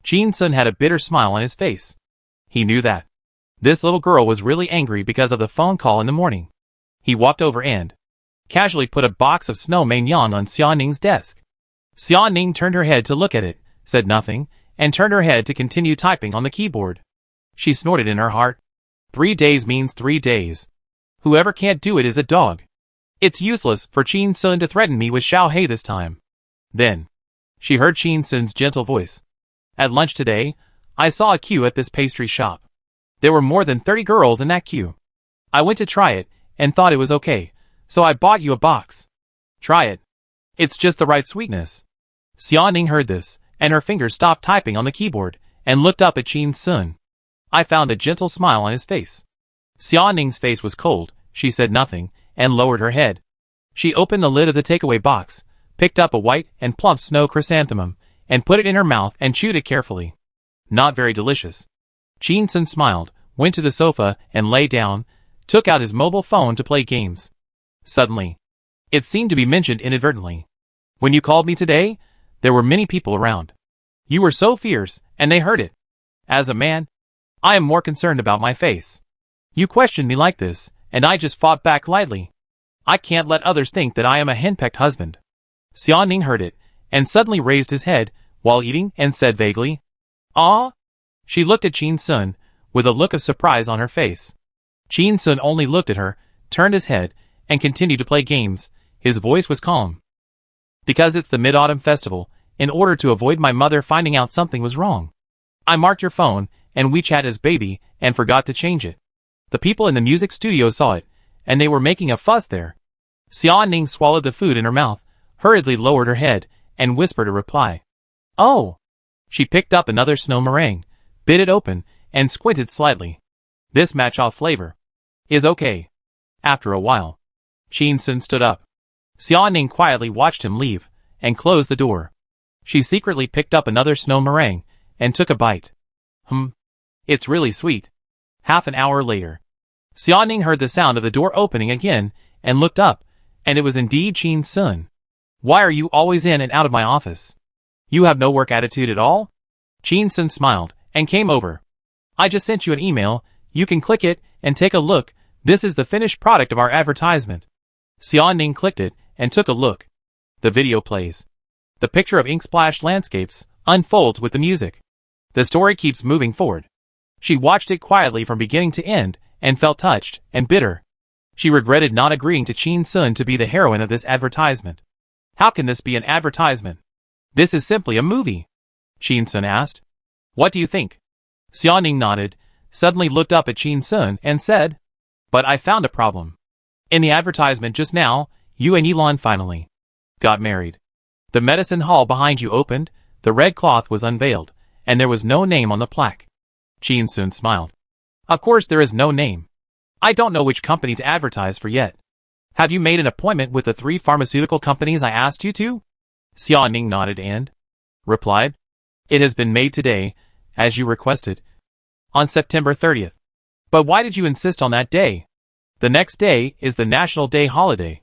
Qin Sun had a bitter smile on his face. He knew that this little girl was really angry because of the phone call in the morning. He walked over and casually put a box of snow mignon on Xia Ning's desk. Xia Ning turned her head to look at it, said nothing, and turned her head to continue typing on the keyboard. She snorted in her heart. 3 days means 3 days. Whoever can't do it is a dog. It's useless for Chin Sun to threaten me with Xiao Hei this time. Then, she heard Chin Sun's gentle voice. At lunch today, I saw a queue at this pastry shop. There were more than 30 girls in that queue. I went to try it, and thought it was okay, so I bought you a box. Try it. It's just the right sweetness. Xia Ning heard this, and her fingers stopped typing on the keyboard, and looked up at Chin Sun. I found a gentle smile on his face. Xia Ning's face was cold, she said nothing, and lowered her head. She opened the lid of the takeaway box, picked up a white and plump snow chrysanthemum, and put it in her mouth and chewed it carefully. Not very delicious. Chin Sun smiled, went to the sofa and lay down, took out his mobile phone to play games. Suddenly, it seemed to be mentioned inadvertently. When you called me today, there were many people around. You were so fierce, and they heard it. As a man, I am more concerned about my face. You questioned me like this, and I just fought back lightly. I can't let others think that I am a henpecked husband. Xia Ning heard it, and suddenly raised his head, while eating, and said vaguely, "Ah?" She looked at Chin Sun, with a look of surprise on her face. Chin Sun only looked at her, turned his head, and continued to play games. His voice was calm. Because it's the Mid-Autumn Festival, in order to avoid my mother finding out something was wrong, I marked your phone and WeChat as baby and forgot to change it. The people in the music studio saw it, and they were making a fuss there. Xia Ning swallowed the food in her mouth, hurriedly lowered her head, and whispered a reply. Oh! She picked up another snow meringue, bit it open, and squinted slightly. This matcha flavor is okay. After a while, Chin Sun stood up. Xia Ning quietly watched him leave, and closed the door. She secretly picked up another snow meringue, and took a bite. It's really sweet. Half an hour later, Xia Ning heard the sound of the door opening again, and looked up, and it was indeed Chin Sun. Why are you always in and out of my office? You have no work attitude at all? Chin Sun smiled, and came over. I just sent you an email, you can click it, and take a look. This is the finished product of our advertisement. Xia Ning clicked it, and took a look. The video plays. The picture of ink-splashed landscapes unfolds with the music. The story keeps moving forward. She watched it quietly from beginning to end, and felt touched and bitter. She regretted not agreeing to Chin Sun to be the heroine of this advertisement. How can this be an advertisement? This is simply a movie. Chin Sun asked. What do you think? Xia Ning nodded, suddenly looked up at Chin Sun and said, But I found a problem. In the advertisement just now, you and Elon finally got married. The medicine hall behind you opened, the red cloth was unveiled, and there was no name on the plaque. Chin Sun smiled. Of course there is no name. I don't know which company to advertise for yet. Have you made an appointment with the 3 pharmaceutical companies I asked you to? Xia Ning nodded and replied, It has been made today, as you requested, on September 30th. But why did you insist on that day? The next day is the National Day holiday.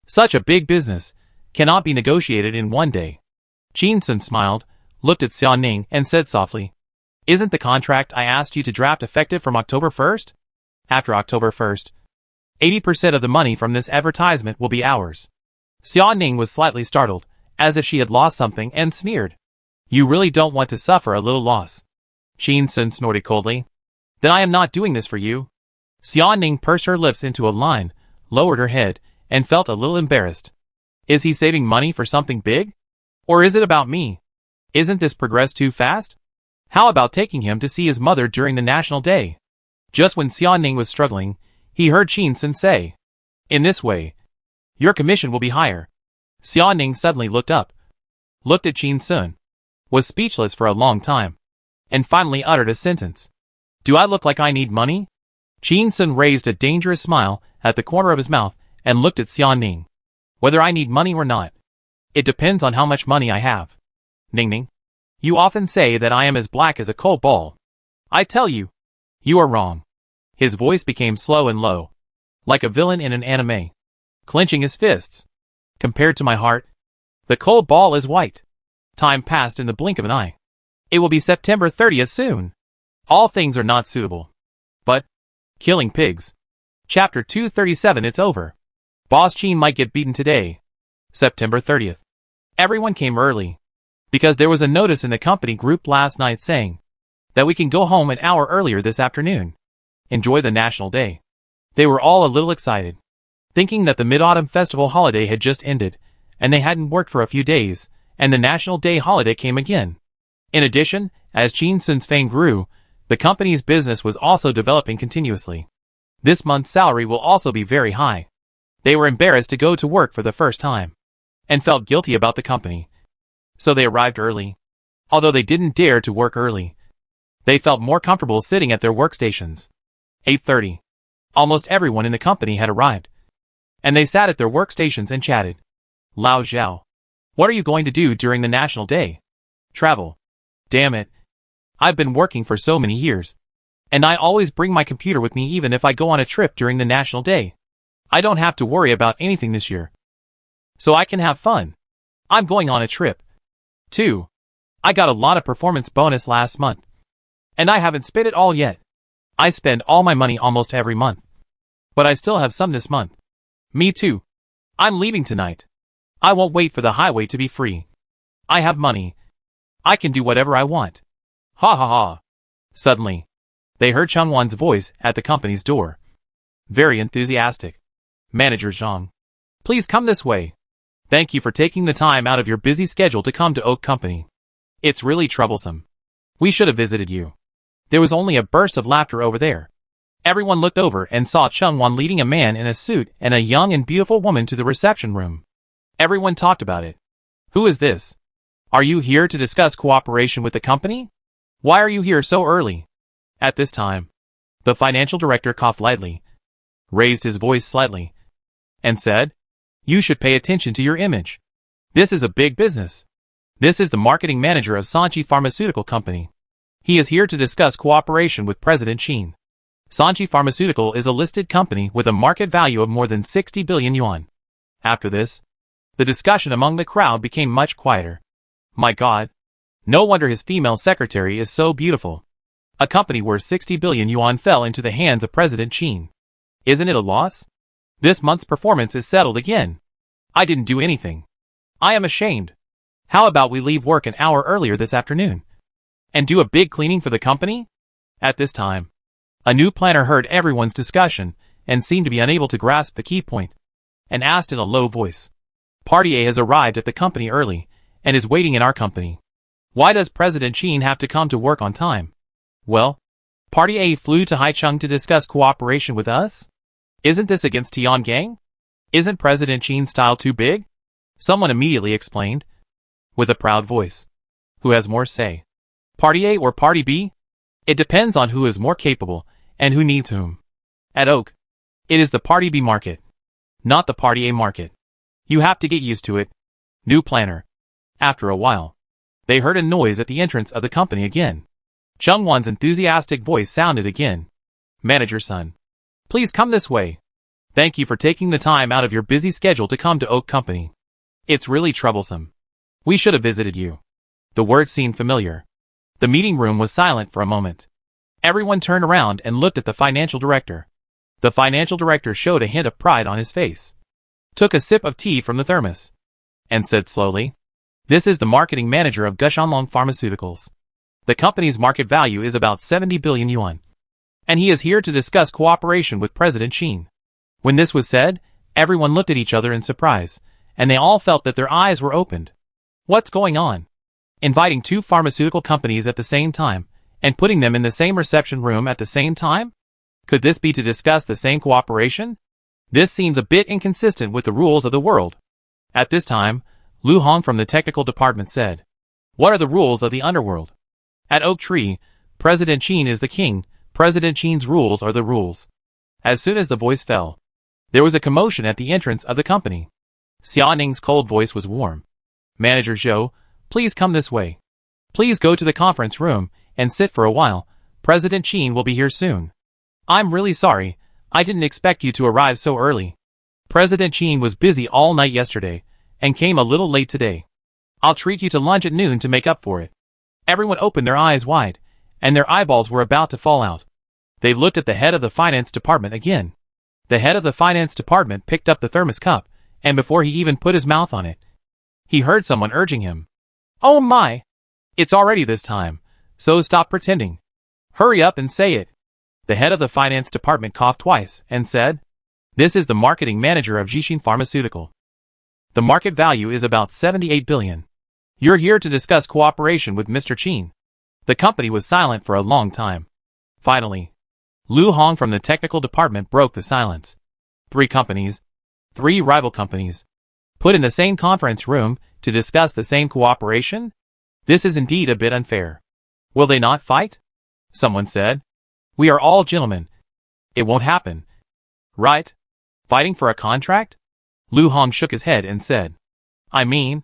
Such a big business cannot be negotiated in one day. Chin Sun smiled, looked at Xia Ning, and said softly, Isn't the contract I asked you to draft effective from October 1st? After October 1st, 80% of the money from this advertisement will be ours. Xia Ning was slightly startled, as if she had lost something, and sneered. You really don't want to suffer a little loss. Chin Sun snorted coldly. Then I am not doing this for you. Xia Ning pursed her lips into a line, lowered her head, and felt a little embarrassed. Is he saving money for something big? Or is it about me? Isn't this progressed too fast? How about taking him to see his mother during the National Day? Just when Xia Ning was struggling, he heard Chin Sun say, In this way, your commission will be higher. Xia Ning suddenly looked up, looked at Chin Sun, was speechless for a long time, and finally uttered a sentence. Do I look like I need money? Chin Sun raised a dangerous smile at the corner of his mouth and looked at Xia Ning. Whether I need money or not, it depends on how much money I have. Ning Ning, you often say that I am as black as a coal ball. I tell you, you are wrong. His voice became slow and low, like a villain in an anime, clenching his fists. Compared to my heart, the cold ball is white. Time passed in the blink of an eye. It will be September 30th soon. All things are not suitable. But, killing pigs. Chapter 237. It's over. Boss Chin might get beaten today. September 30th. Everyone came early. because there was a notice in the company group last night saying that we can go home an hour earlier this afternoon. Enjoy the National Day. They were all a little excited, thinking that the Mid-Autumn Festival holiday had just ended, and they hadn't worked for a few days, and the National Day holiday came again. In addition, as Chin Sun's fame grew, the company's business was also developing continuously. This month's salary will also be very high. They were embarrassed to go to work for the first time, and felt guilty about the company. So they arrived early. Although they didn't dare to work early, they felt more comfortable sitting at their workstations. 8:30. Almost everyone in the company had arrived, and they sat at their workstations and chatted. Lao Zhao. What are you going to do during the National Day? Travel. Damn it. I've been working for so many years, and I always bring my computer with me even if I go on a trip during the National Day. I don't have to worry about anything this year, so I can have fun. I'm going on a trip. 2. I got a lot of performance bonus last month, and I haven't spent it all yet. I spend all my money almost every month, but I still have some this month. Me too. I'm leaving tonight. I won't wait for the highway to be free. I have money. I can do whatever I want. Ha ha ha. Suddenly, they heard Chungwan's voice at the company's door. Very enthusiastic. Manager Zhang. Please come this way. Thank you for taking the time out of your busy schedule to come to Oak Company. It's really troublesome. We should have visited you. There was only a burst of laughter over there. Everyone looked over and saw Chungwan leading a man in a suit and a young and beautiful woman to the reception room. Everyone talked about it. Who is this? Are you here to discuss cooperation with the company? Why are you here so early? At this time, the financial director coughed lightly, raised his voice slightly, and said, You should pay attention to your image. This is a big business. This is the marketing manager of Sanchi Pharmaceutical Company. He is here to discuss cooperation with President Chin. Sanchi Pharmaceutical is a listed company with a market value of more than 60 billion yuan. After this, the discussion among the crowd became much quieter. My God. No wonder his female secretary is so beautiful. A company worth 60 billion yuan fell into the hands of President Chin. Isn't it a loss? This month's performance is settled again. I didn't do anything. I am ashamed. How about we leave work an hour earlier this afternoon and do a big cleaning for the company? At this time, a new planner heard everyone's discussion and seemed to be unable to grasp the key point, and asked in a low voice. Party A has arrived at the company early and is waiting in our company. Why does President Chin have to come to work on time? Well, Party A flew to Haicheng to discuss cooperation with us? Isn't this against Tiangang? Isn't President Chin's style too big? Someone immediately explained, with a proud voice. Who has more say? Party A or Party B? It depends on who is more capable and who needs whom. At Oak, it is the Party B market, not the Party A market. You have to get used to it. New planner. After a while, they heard a noise at the entrance of the company again. Chungwan's enthusiastic voice sounded again. Manager Sun. Please come this way. Thank you for taking the time out of your busy schedule to come to Oak Company. It's really troublesome. We should have visited you. The word seemed familiar. The meeting room was silent for a moment. Everyone turned around and looked at the financial director. The financial director showed a hint of pride on his face, took a sip of tea from the thermos, and said slowly, This is the marketing manager of Gushanlong Pharmaceuticals. The company's market value is about 70 billion yuan, and he is here to discuss cooperation with President Chin. When this was said, everyone looked at each other in surprise, and they all felt that their eyes were opened. What's going on? Inviting two pharmaceutical companies at the same time, and putting them in the same reception room at the same time? Could this be to discuss the same cooperation? This seems a bit inconsistent with the rules of the world. At this time, Lu Hong from the technical department said, What are the rules of the underworld? At Oak Tree, President Chin is the king. President Chin's rules are the rules. As soon as the voice fell, there was a commotion at the entrance of the company. Xia Ning's cold voice was warm. Manager Zhou, please come this way. Please go to the conference room and sit for a while. President Chin will be here soon. I'm really sorry. I didn't expect you to arrive so early. President Chin was busy all night yesterday and came a little late today. I'll treat you to lunch at noon to make up for it. Everyone opened their eyes wide, and their eyeballs were about to fall out. They looked at the head of the finance department again. The head of the finance department picked up the thermos cup, and before he even put his mouth on it, he heard someone urging him. Oh my! It's already this time, so stop pretending. Hurry up and say it. The head of the finance department coughed twice and said, "This is the marketing manager of Jishin Pharmaceutical. The market value is about 78 billion. You're here to discuss cooperation with Mr. Qin." The company was silent for a long time. Finally, Lu Hong from the technical department broke the silence. 3 companies, 3 rival companies, put in the same conference room to discuss the same cooperation? This is indeed a bit unfair. Will they not fight? Someone said. We are all gentlemen. It won't happen. Right? Fighting for a contract? Lu Hong shook his head and said, I mean,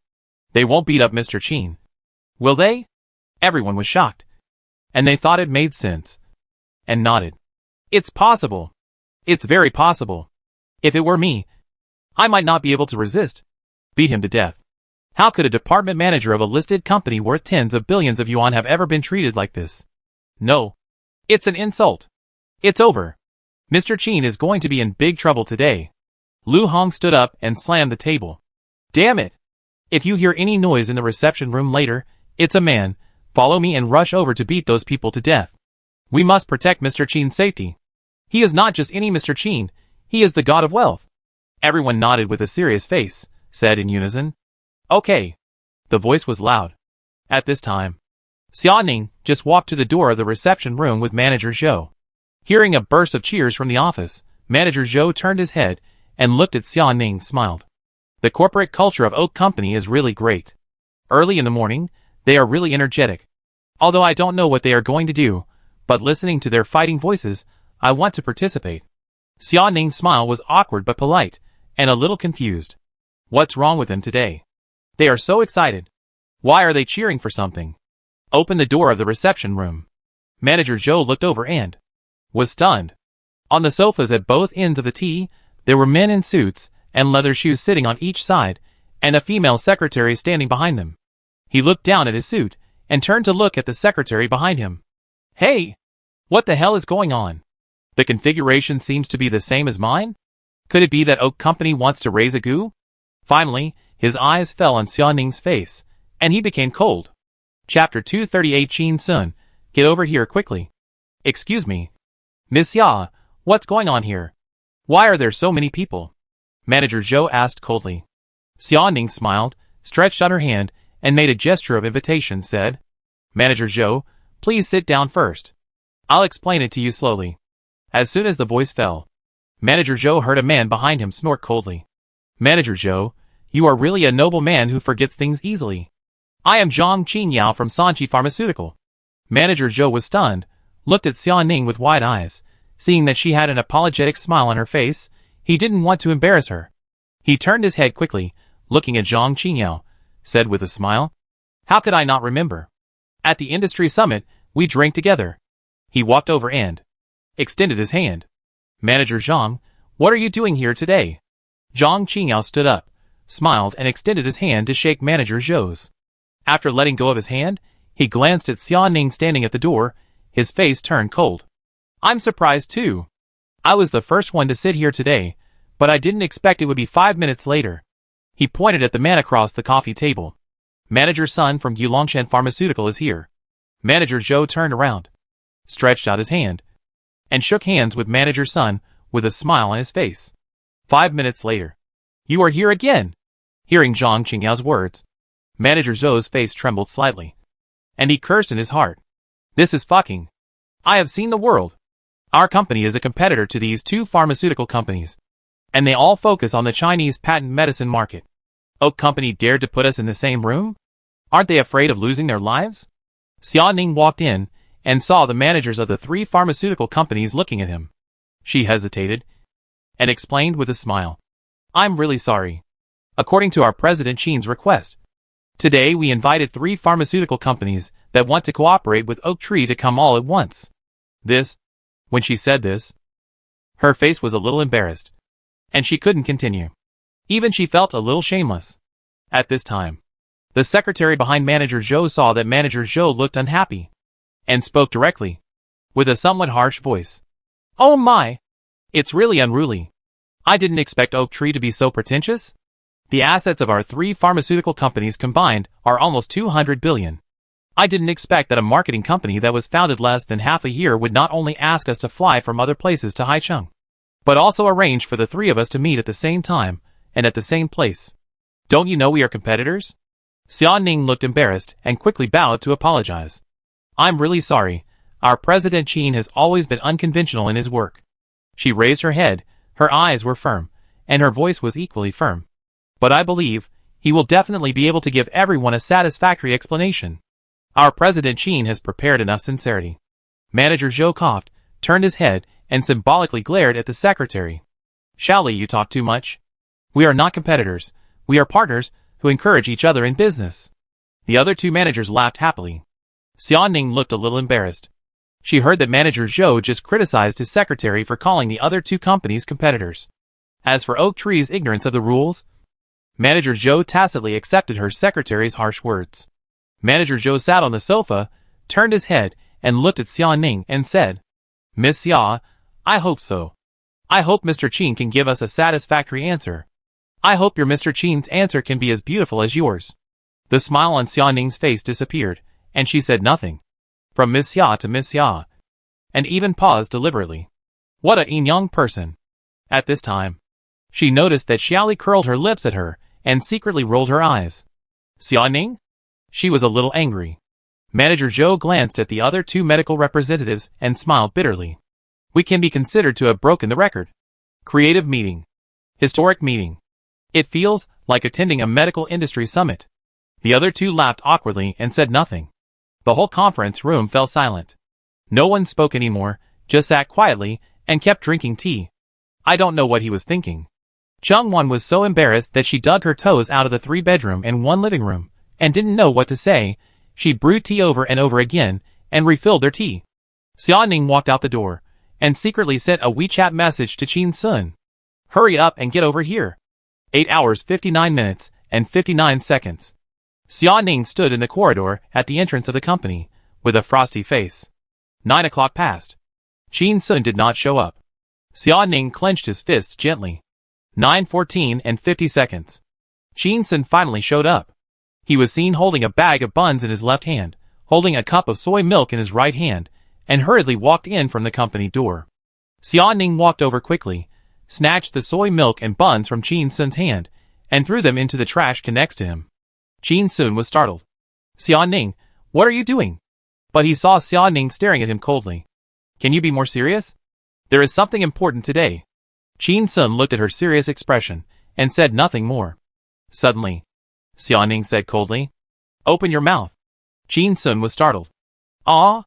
they won't beat up Mr. Qin. Will they? Everyone was shocked. And they thought it made sense. And nodded. It's possible. It's very possible. If it were me, I might not be able to resist. Beat him to death. How could a department manager of a listed company worth tens of billions of yuan have ever been treated like this? No. It's an insult. It's over. Mr. Qin is going to be in big trouble today. Lu Hong stood up and slammed the table. Damn it. If you hear any noise in the reception room later, it's a man. Follow me and rush over to beat those people to death. We must protect Mr. Qin's safety. He is not just any Mr. Qin, he is the god of wealth. Everyone nodded with a serious face, said in unison. Okay. The voice was loud. At this time, Xia Ning just walked to the door of the reception room with Manager Zhou. Hearing a burst of cheers from the office, Manager Zhou turned his head and looked at Xia Ning, smiled. The corporate culture of Oak Company is really great. Early in the morning, they are really energetic. Although I don't know what they are going to do, but listening to their fighting voices, I want to participate. Xia Ning's smile was awkward but polite, and a little confused. What's wrong with them today? They are so excited. Why are they cheering for something? Open the door of the reception room. Manager Zhou looked over and was stunned. On the sofas at both ends of the T, there were men in suits and leather shoes sitting on each side, and a female secretary standing behind them. He looked down at his suit and turned to look at the secretary behind him. Hey! What the hell is going on? The configuration seems to be the same as mine? Could it be that Oak Company wants to raise a goo? Finally, his eyes fell on Xia Ning's face, and he became cold. Chapter 238 Qin Sun, get over here quickly. Excuse me. Miss Xia, what's going on here? Why are there so many people? Manager Zhou asked coldly. Xia Ning smiled, stretched out her hand, and made a gesture of invitation, said, Manager Zhou, please sit down first. I'll explain it to you slowly. As soon as the voice fell, Manager Zhou heard a man behind him snort coldly. Manager Zhou, you are really a noble man who forgets things easily. I am Zhang Qinyao from Sanchi Pharmaceutical. Manager Zhou was stunned, looked at Xia Ning with wide eyes. Seeing that she had an apologetic smile on her face, he didn't want to embarrass her. He turned his head quickly, looking at Zhang Qinyao, said with a smile, How could I not remember? At the industry summit, we drank together. He walked over and extended his hand. Manager Zhang, what are you doing here today? Zhang Qinyao stood up, smiled and extended his hand to shake Manager Zhou's. After letting go of his hand, he glanced at Xia Ning standing at the door, his face turned cold. I'm surprised too. I was the first one to sit here today, but I didn't expect it would be 5 minutes later. He pointed at the man across the coffee table. Manager Sun from Yulongshan Pharmaceutical is here. Manager Zhou turned around, stretched out his hand, and shook hands with Manager Sun with a smile on his face. 5 minutes later. You are here again. Hearing Zhang Qingyao's words, Manager Zhou's face trembled slightly, and he cursed in his heart. This is fucking. I have seen the world. Our company is a competitor to these 2 pharmaceutical companies, and they all focus on the Chinese patent medicine market. Oak Company dared to put us in the same room? Aren't they afraid of losing their lives? Xia Ning walked in and saw the managers of the 3 pharmaceutical companies looking at him. She hesitated and explained with a smile. I'm really sorry. According to our President Qin's request, today we invited 3 pharmaceutical companies that want to cooperate with Oak Tree to come all at once. When she said this, her face was a little embarrassed, and she couldn't continue. Even she felt a little shameless. At this time, the secretary behind Manager Zhou saw that Manager Zhou looked unhappy, and spoke directly, with a somewhat harsh voice. Oh my! It's really unruly. I didn't expect Oak Tree to be so pretentious. The assets of our 3 pharmaceutical companies combined are almost 200 billion. I didn't expect that a marketing company that was founded less than half a year would not only ask us to fly from other places to Haicheng, but also arrange for the 3 of us to meet at the same time and at the same place. Don't you know we are competitors? Xia Ning looked embarrassed and quickly bowed to apologize. I'm really sorry. Our President Qin has always been unconventional in his work. She raised her head, her eyes were firm, and her voice was equally firm. But I believe he will definitely be able to give everyone a satisfactory explanation. Our President Qin has prepared enough sincerity. Manager Zhou coughed, turned his head, and symbolically glared at the secretary. Shall you talk too much? We are not competitors. We are partners who encourage each other in business. The other 2 managers laughed happily. Xia Ning looked a little embarrassed. She heard that Manager Zhou just criticized his secretary for calling the other 2 companies competitors. As for Oak Tree's ignorance of the rules, Manager Zhou tacitly accepted her secretary's harsh words. Manager Zhou sat on the sofa, turned his head, and looked at Xia Ning and said, Miss Xia, I hope so. I hope Mr. Qin can give us a satisfactory answer. I hope your Mr. Qin's answer can be as beautiful as yours. The smile on Xia Ning's face disappeared, and she said nothing. From Miss Xia to Miss Xia, and even paused deliberately. What a young person. At this time, she noticed that Xiaoli curled her lips at her and secretly rolled her eyes. Xia Ning? She was a little angry. Manager Zhou glanced at the other 2 medical representatives and smiled bitterly. We can be considered to have broken the record. Creative meeting. Historic meeting. It feels like attending a medical industry summit. The other 2 laughed awkwardly and said nothing. The whole conference room fell silent. No one spoke anymore, just sat quietly and kept drinking tea. I don't know what he was thinking. Chungwan was so embarrassed that she dug her toes out of the 3-bedroom and 1 living room, and didn't know what to say. She brewed tea over and over again, and refilled their tea. Xia Ning walked out the door, and secretly sent a WeChat message to Qin Sun. Hurry up and get over here. 8 hours 59 minutes and 59 seconds. Xia Ning stood in the corridor at the entrance of the company, with a frosty face. 9 o'clock passed. Qin Sun did not show up. Xia Ning clenched his fists gently. 9:14 and 50 seconds. Qin Sun finally showed up. He was seen holding a bag of buns in his left hand, holding a cup of soy milk in his right hand, and hurriedly walked in from the company door. Xia Ning walked over quickly, snatched the soy milk and buns from Qin Sun's hand, and threw them into the trash can next to him. Qin Sun was startled. Xia Ning, what are you doing? But he saw Xia Ning staring at him coldly. Can you be more serious? There is something important today. Qin Sun looked at her serious expression, and said nothing more. Suddenly, Xia Ning said coldly, Open your mouth. Qin Sun was startled. Ah?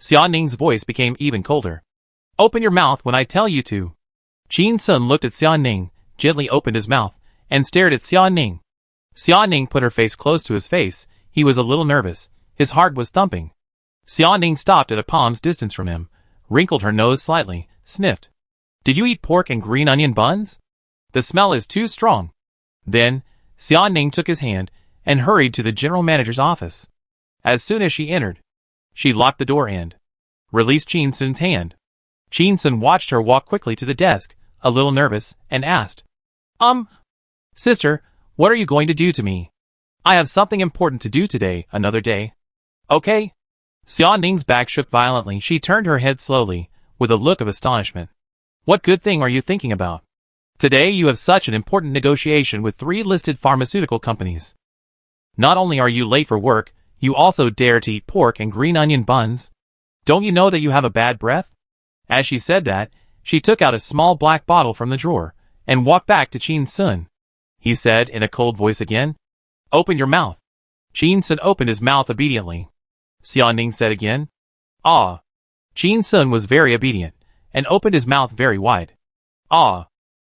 Xia Ning's voice became even colder. Open your mouth when I tell you to. Qin Sun looked at Xia Ning, gently opened his mouth, and stared at Xia Ning. Xia Ning put her face close to his face. He was a little nervous. His heart was thumping. Xia Ning stopped at a palm's distance from him, wrinkled her nose slightly, sniffed. Did you eat pork and green onion buns? The smell is too strong. Then, Xia Ning took his hand and hurried to the general manager's office. As soon as she entered, she locked the door and released Qin Sun's hand. Qin Sun watched her walk quickly to the desk, a little nervous, and asked, Sister, what are you going to do to me? I have something important to do today, another day. Okay? Xia Ning's back shook violently. She turned her head slowly, with a look of astonishment. What good thing are you thinking about? Today you have such an important negotiation with 3 listed pharmaceutical companies. Not only are you late for work, you also dare to eat pork and green onion buns. Don't you know that you have a bad breath? As she said that, she took out a small black bottle from the drawer, and walked back to Qin Sun. He said in a cold voice again, Open your mouth. Qin Sun opened his mouth obediently. Xia Ning said again, Ah. Qin Sun was very obedient, and opened his mouth very wide. Ah.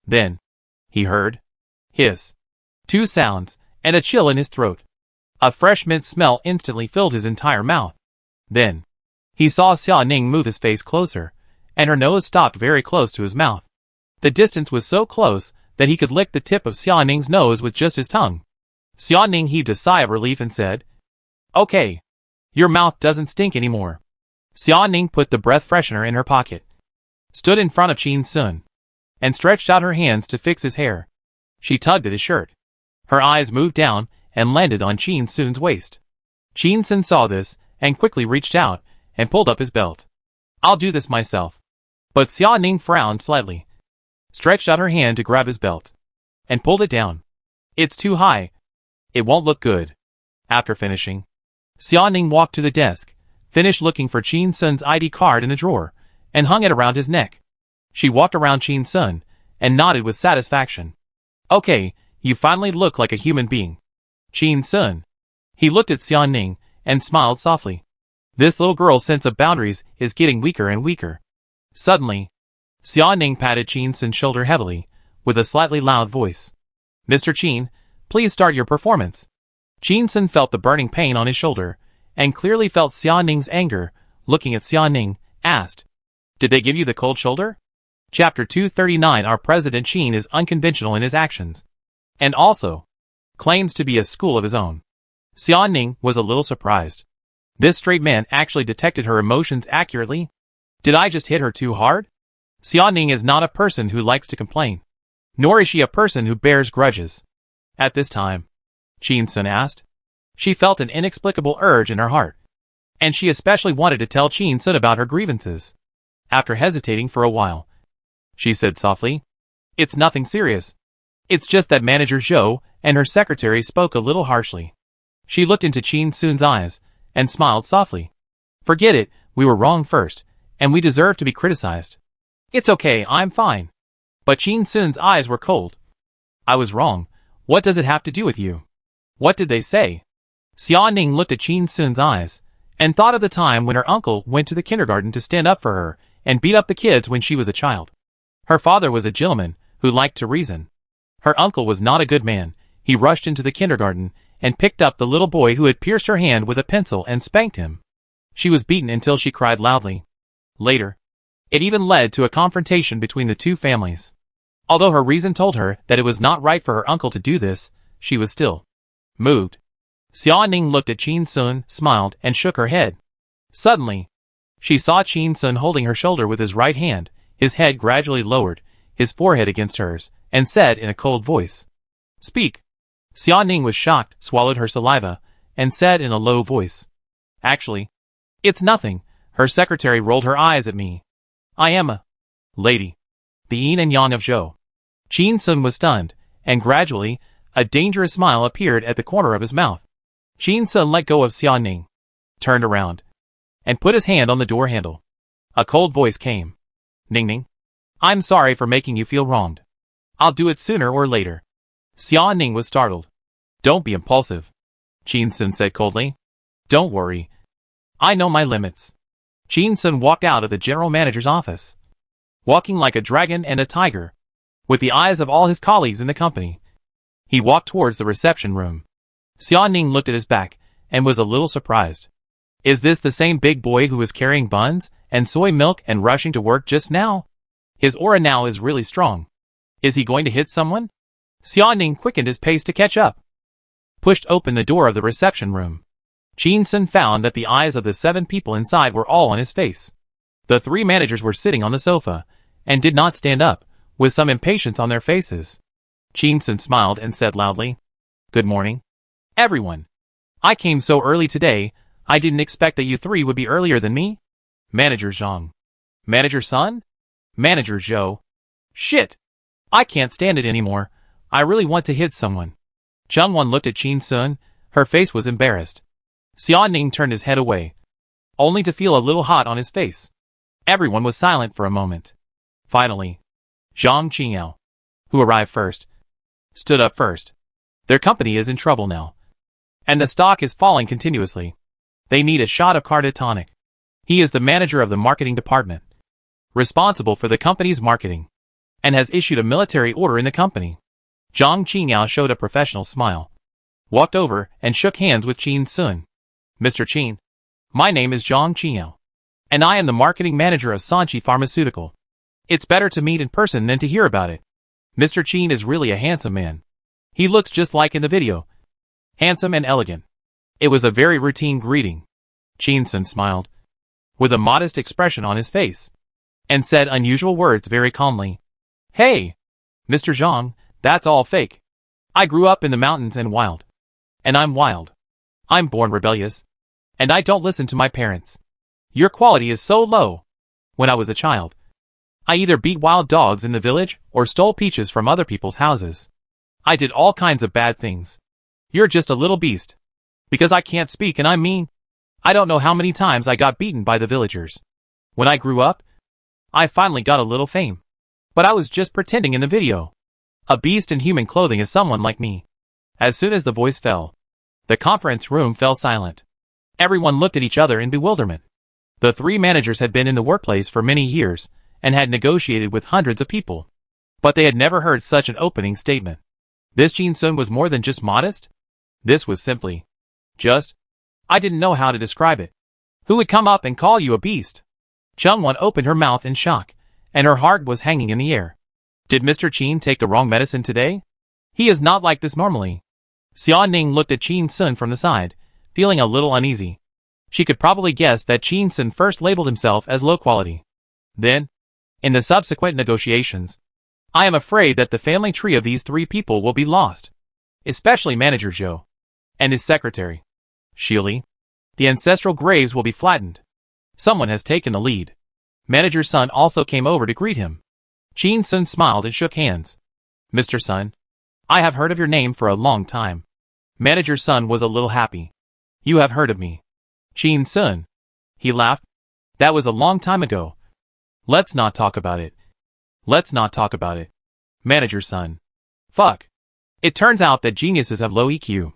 Then, he heard, hiss, 2 sounds, and a chill in his throat. A fresh mint smell instantly filled his entire mouth. Then, he saw Xia Ning move his face closer, and her nose stopped very close to his mouth. The distance was so close that he could lick the tip of Xia Ning's nose with just his tongue. Xia Ning heaved a sigh of relief and said, Okay. Your mouth doesn't stink anymore. Xia Ning put the breath freshener in her pocket, stood in front of Qin Sun, and stretched out her hands to fix his hair. She tugged at his shirt. Her eyes moved down and landed on Qin Sun's waist. Qin Sun saw this and quickly reached out and pulled up his belt. I'll do this myself. But Xia Ning frowned slightly, stretched out her hand to grab his belt, and pulled it down. It's too high. It won't look good. After finishing, Xia Ning walked to the desk, finished looking for Qin Sun's ID card in the drawer, and hung it around his neck. She walked around Qin Sun and nodded with satisfaction. Okay, you finally look like a human being. Qin Sun. He looked at Xia Ning and smiled softly. This little girl's sense of boundaries is getting weaker and weaker. Suddenly, Xia Ning patted Qin Sun's shoulder heavily, with a slightly loud voice. Mr. Qin, please start your performance. Qin Sun felt the burning pain on his shoulder, and clearly felt Xia Ning's anger. Looking at Xia Ning, asked, Did they give you the cold shoulder? Chapter 239. Our President Qin is unconventional in his actions, and also claims to be a school of his own. Xia Ning was a little surprised. This straight man actually detected her emotions accurately. Did I just hit her too hard? Xia Ning is not a person who likes to complain, nor is she a person who bears grudges. At this time, Qin Sun asked. She felt an inexplicable urge in her heart, and she especially wanted to tell Qin Sun about her grievances. After hesitating for a while, she said softly, It's nothing serious. It's just that Manager Zhou and her secretary spoke a little harshly. She looked into Qin Sun's eyes and smiled softly. Forget it, we were wrong first, and we deserve to be criticized. It's okay, I'm fine. But Qin Sun's eyes were cold. I was wrong. What does it have to do with you? What did they say? Xia Ning looked at Qin Sun's eyes and thought of the time when her uncle went to the kindergarten to stand up for her and beat up the kids when she was a child. Her father was a gentleman who liked to reason. Her uncle was not a good man. He rushed into the kindergarten and picked up the little boy who had pierced her hand with a pencil and spanked him. She was beaten until she cried loudly. Later, it even led to a confrontation between the two families. Although her reason told her that it was not right for her uncle to do this, she was still moved. Xia Ning looked at Qin Sun, smiled, and shook her head. Suddenly, she saw Qin Sun holding her shoulder with his right hand, his head gradually lowered, his forehead against hers, and said in a cold voice, Speak. Xia Ning was shocked, swallowed her saliva, and said in a low voice, Actually, it's nothing. Her secretary rolled her eyes at me. I am a lady. The yin and yang of Zhou. Qin Sun was stunned, and gradually, a dangerous smile appeared at the corner of his mouth. Qin Sun let go of Xia Ning, turned around, and put his hand on the door handle. A cold voice came. Ning Ning, I'm sorry for making you feel wronged. I'll do it sooner or later. Xia Ning was startled. Don't be impulsive, Qin Sun said coldly. Don't worry. I know my limits. Qin Sun walked out of the general manager's office, walking like a dragon and a tiger, with the eyes of all his colleagues in the company. He walked towards the reception room. Xia Ning looked at his back and was a little surprised. Is this the same big boy who was carrying buns and soy milk and rushing to work just now? His aura now is really strong. Is he going to hit someone? Xia Ning quickened his pace to catch up, pushed open the door of the reception room. Qin Sun found that the eyes of the 7 people inside were all on his face. The 3 managers were sitting on the sofa and did not stand up, with some impatience on their faces. Qin Sun smiled and said loudly, Good morning, everyone. I came so early today, I didn't expect that you 3 would be earlier than me. Manager Zhang. Manager Sun? Manager Zhou. Shit! I can't stand it anymore. I really want to hit someone. Chungwan looked at Qin Sun. Her face was embarrassed. Xia Ning turned his head away, only to feel a little hot on his face. Everyone was silent for a moment. Finally, Zhang Qingyao, who arrived first, stood up first. Their company is in trouble now, and the stock is falling continuously. They need a shot of Carta tonic. He is the manager of the marketing department, responsible for the company's marketing, and has issued a military order in the company. Zhang Qingyao showed a professional smile, walked over and shook hands with Qin Sun. Mr. Qin, my name is Zhang Qingyao, and I am the marketing manager of Sanchi Pharmaceutical. It's better to meet in person than to hear about it. Mr. Qin is really a handsome man. He looks just like in the video. Handsome and elegant. It was a very routine greeting. Qin Sun smiled, with a modest expression on his face, and said unusual words very calmly. Hey, Mr. Zhang, that's all fake. I grew up in the mountains and wild. And I'm wild. I'm born rebellious. And I don't listen to my parents. Your quality is so low. When I was a child, I either beat wild dogs in the village or stole peaches from other people's houses. I did all kinds of bad things. You're just a little beast. Because I can't speak and I'm mean. I don't know how many times I got beaten by the villagers. When I grew up, I finally got a little fame. But I was just pretending in the video. A beast in human clothing is someone like me. As soon as the voice fell, the conference room fell silent. Everyone looked at each other in bewilderment. The three managers had been in the workplace for many years and had negotiated with hundreds of people. But they had never heard such an opening statement. This Jin-sun was more than just modest. This was simply just, I didn't know how to describe it. Who would come up and call you a beast? Chung-won opened her mouth in shock, and her heart was hanging in the air. Did Mr. Chin take the wrong medicine today? He is not like this normally. Xia-ning looked at Jin-sun from the side, feeling a little uneasy. She could probably guess that Jin-sun first labeled himself as low quality. Then, in the subsequent negotiations, I am afraid that the family tree of these three people will be lost. Especially Manager Zhou and his secretary, Shili. The ancestral graves will be flattened. Someone has taken the lead. Manager Sun also came over to greet him. Jin-sun smiled and shook hands. Mr. Sun, I have heard of your name for a long time. Manager Sun was a little happy. You have heard of me. Jin-sun. He laughed. That was a long time ago. Let's not talk about it. Let's not talk about it. Manager Sun. Fuck. It turns out that geniuses have low EQ.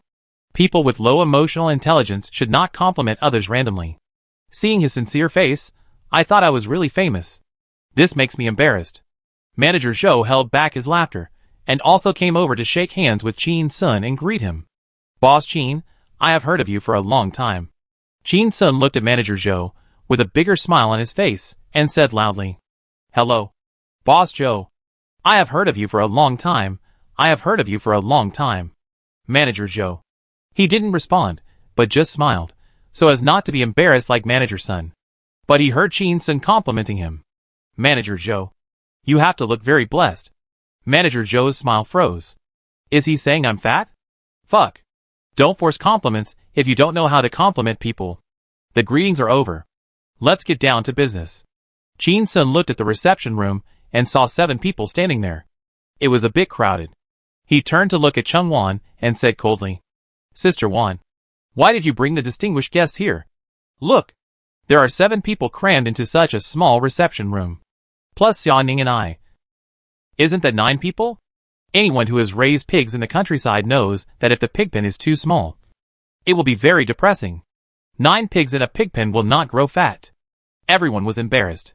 People with low emotional intelligence should not compliment others randomly. Seeing his sincere face, I thought I was really famous. This makes me embarrassed. Manager Zhou held back his laughter, and also came over to shake hands with Jin-sun and greet him. Boss Jin, I have heard of you for a long time. Jin-sun looked at Manager Zhou, with a bigger smile on his face, and said loudly. Hello. Boss Zhou. I have heard of you for a long time. I have heard of you for a long time. Manager Zhou. He didn't respond, but just smiled, so as not to be embarrassed like Manager Sun. But he heard Jin-sun complimenting him. Manager Zhou. You have to look very blessed. Manager Zhou's smile froze. Is he saying I'm fat? Fuck. Don't force compliments if you don't know how to compliment people. The greetings are over. Let's get down to business. Jin-sun looked at the reception room and saw 7 people standing there. It was a bit crowded. He turned to look at Chung-won and said coldly, Sister Won, why did you bring the distinguished guests here? Look, there are 7 people crammed into such a small reception room. Plus Xia-ning and I. Isn't that 9 people? Anyone who has raised pigs in the countryside knows that if the pig pen is too small, it will be very depressing. 9 pigs in a pig pen will not grow fat. Everyone was embarrassed.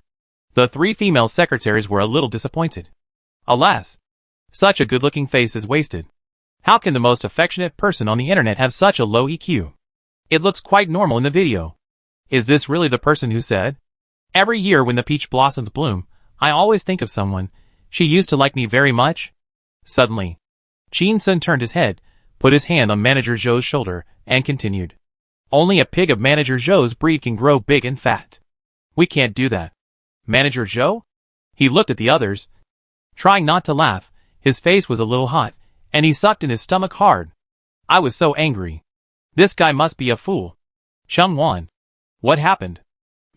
The 3 female secretaries were a little disappointed. Alas, such a good-looking face is wasted. How can the most affectionate person on the internet have such a low EQ? It looks quite normal in the video. Is this really the person who said, every year when the peach blossoms bloom, I always think of someone. She used to like me very much? Suddenly, Jin-sun turned his head, put his hand on Manager Zhou's shoulder, and continued. Only a pig of Manager Zhou's breed can grow big and fat. We can't do that. Manager Zhou? He looked at the others. Trying not to laugh, his face was a little hot, and he sucked in his stomach hard. I was so angry. This guy must be a fool. Chung-won. What happened?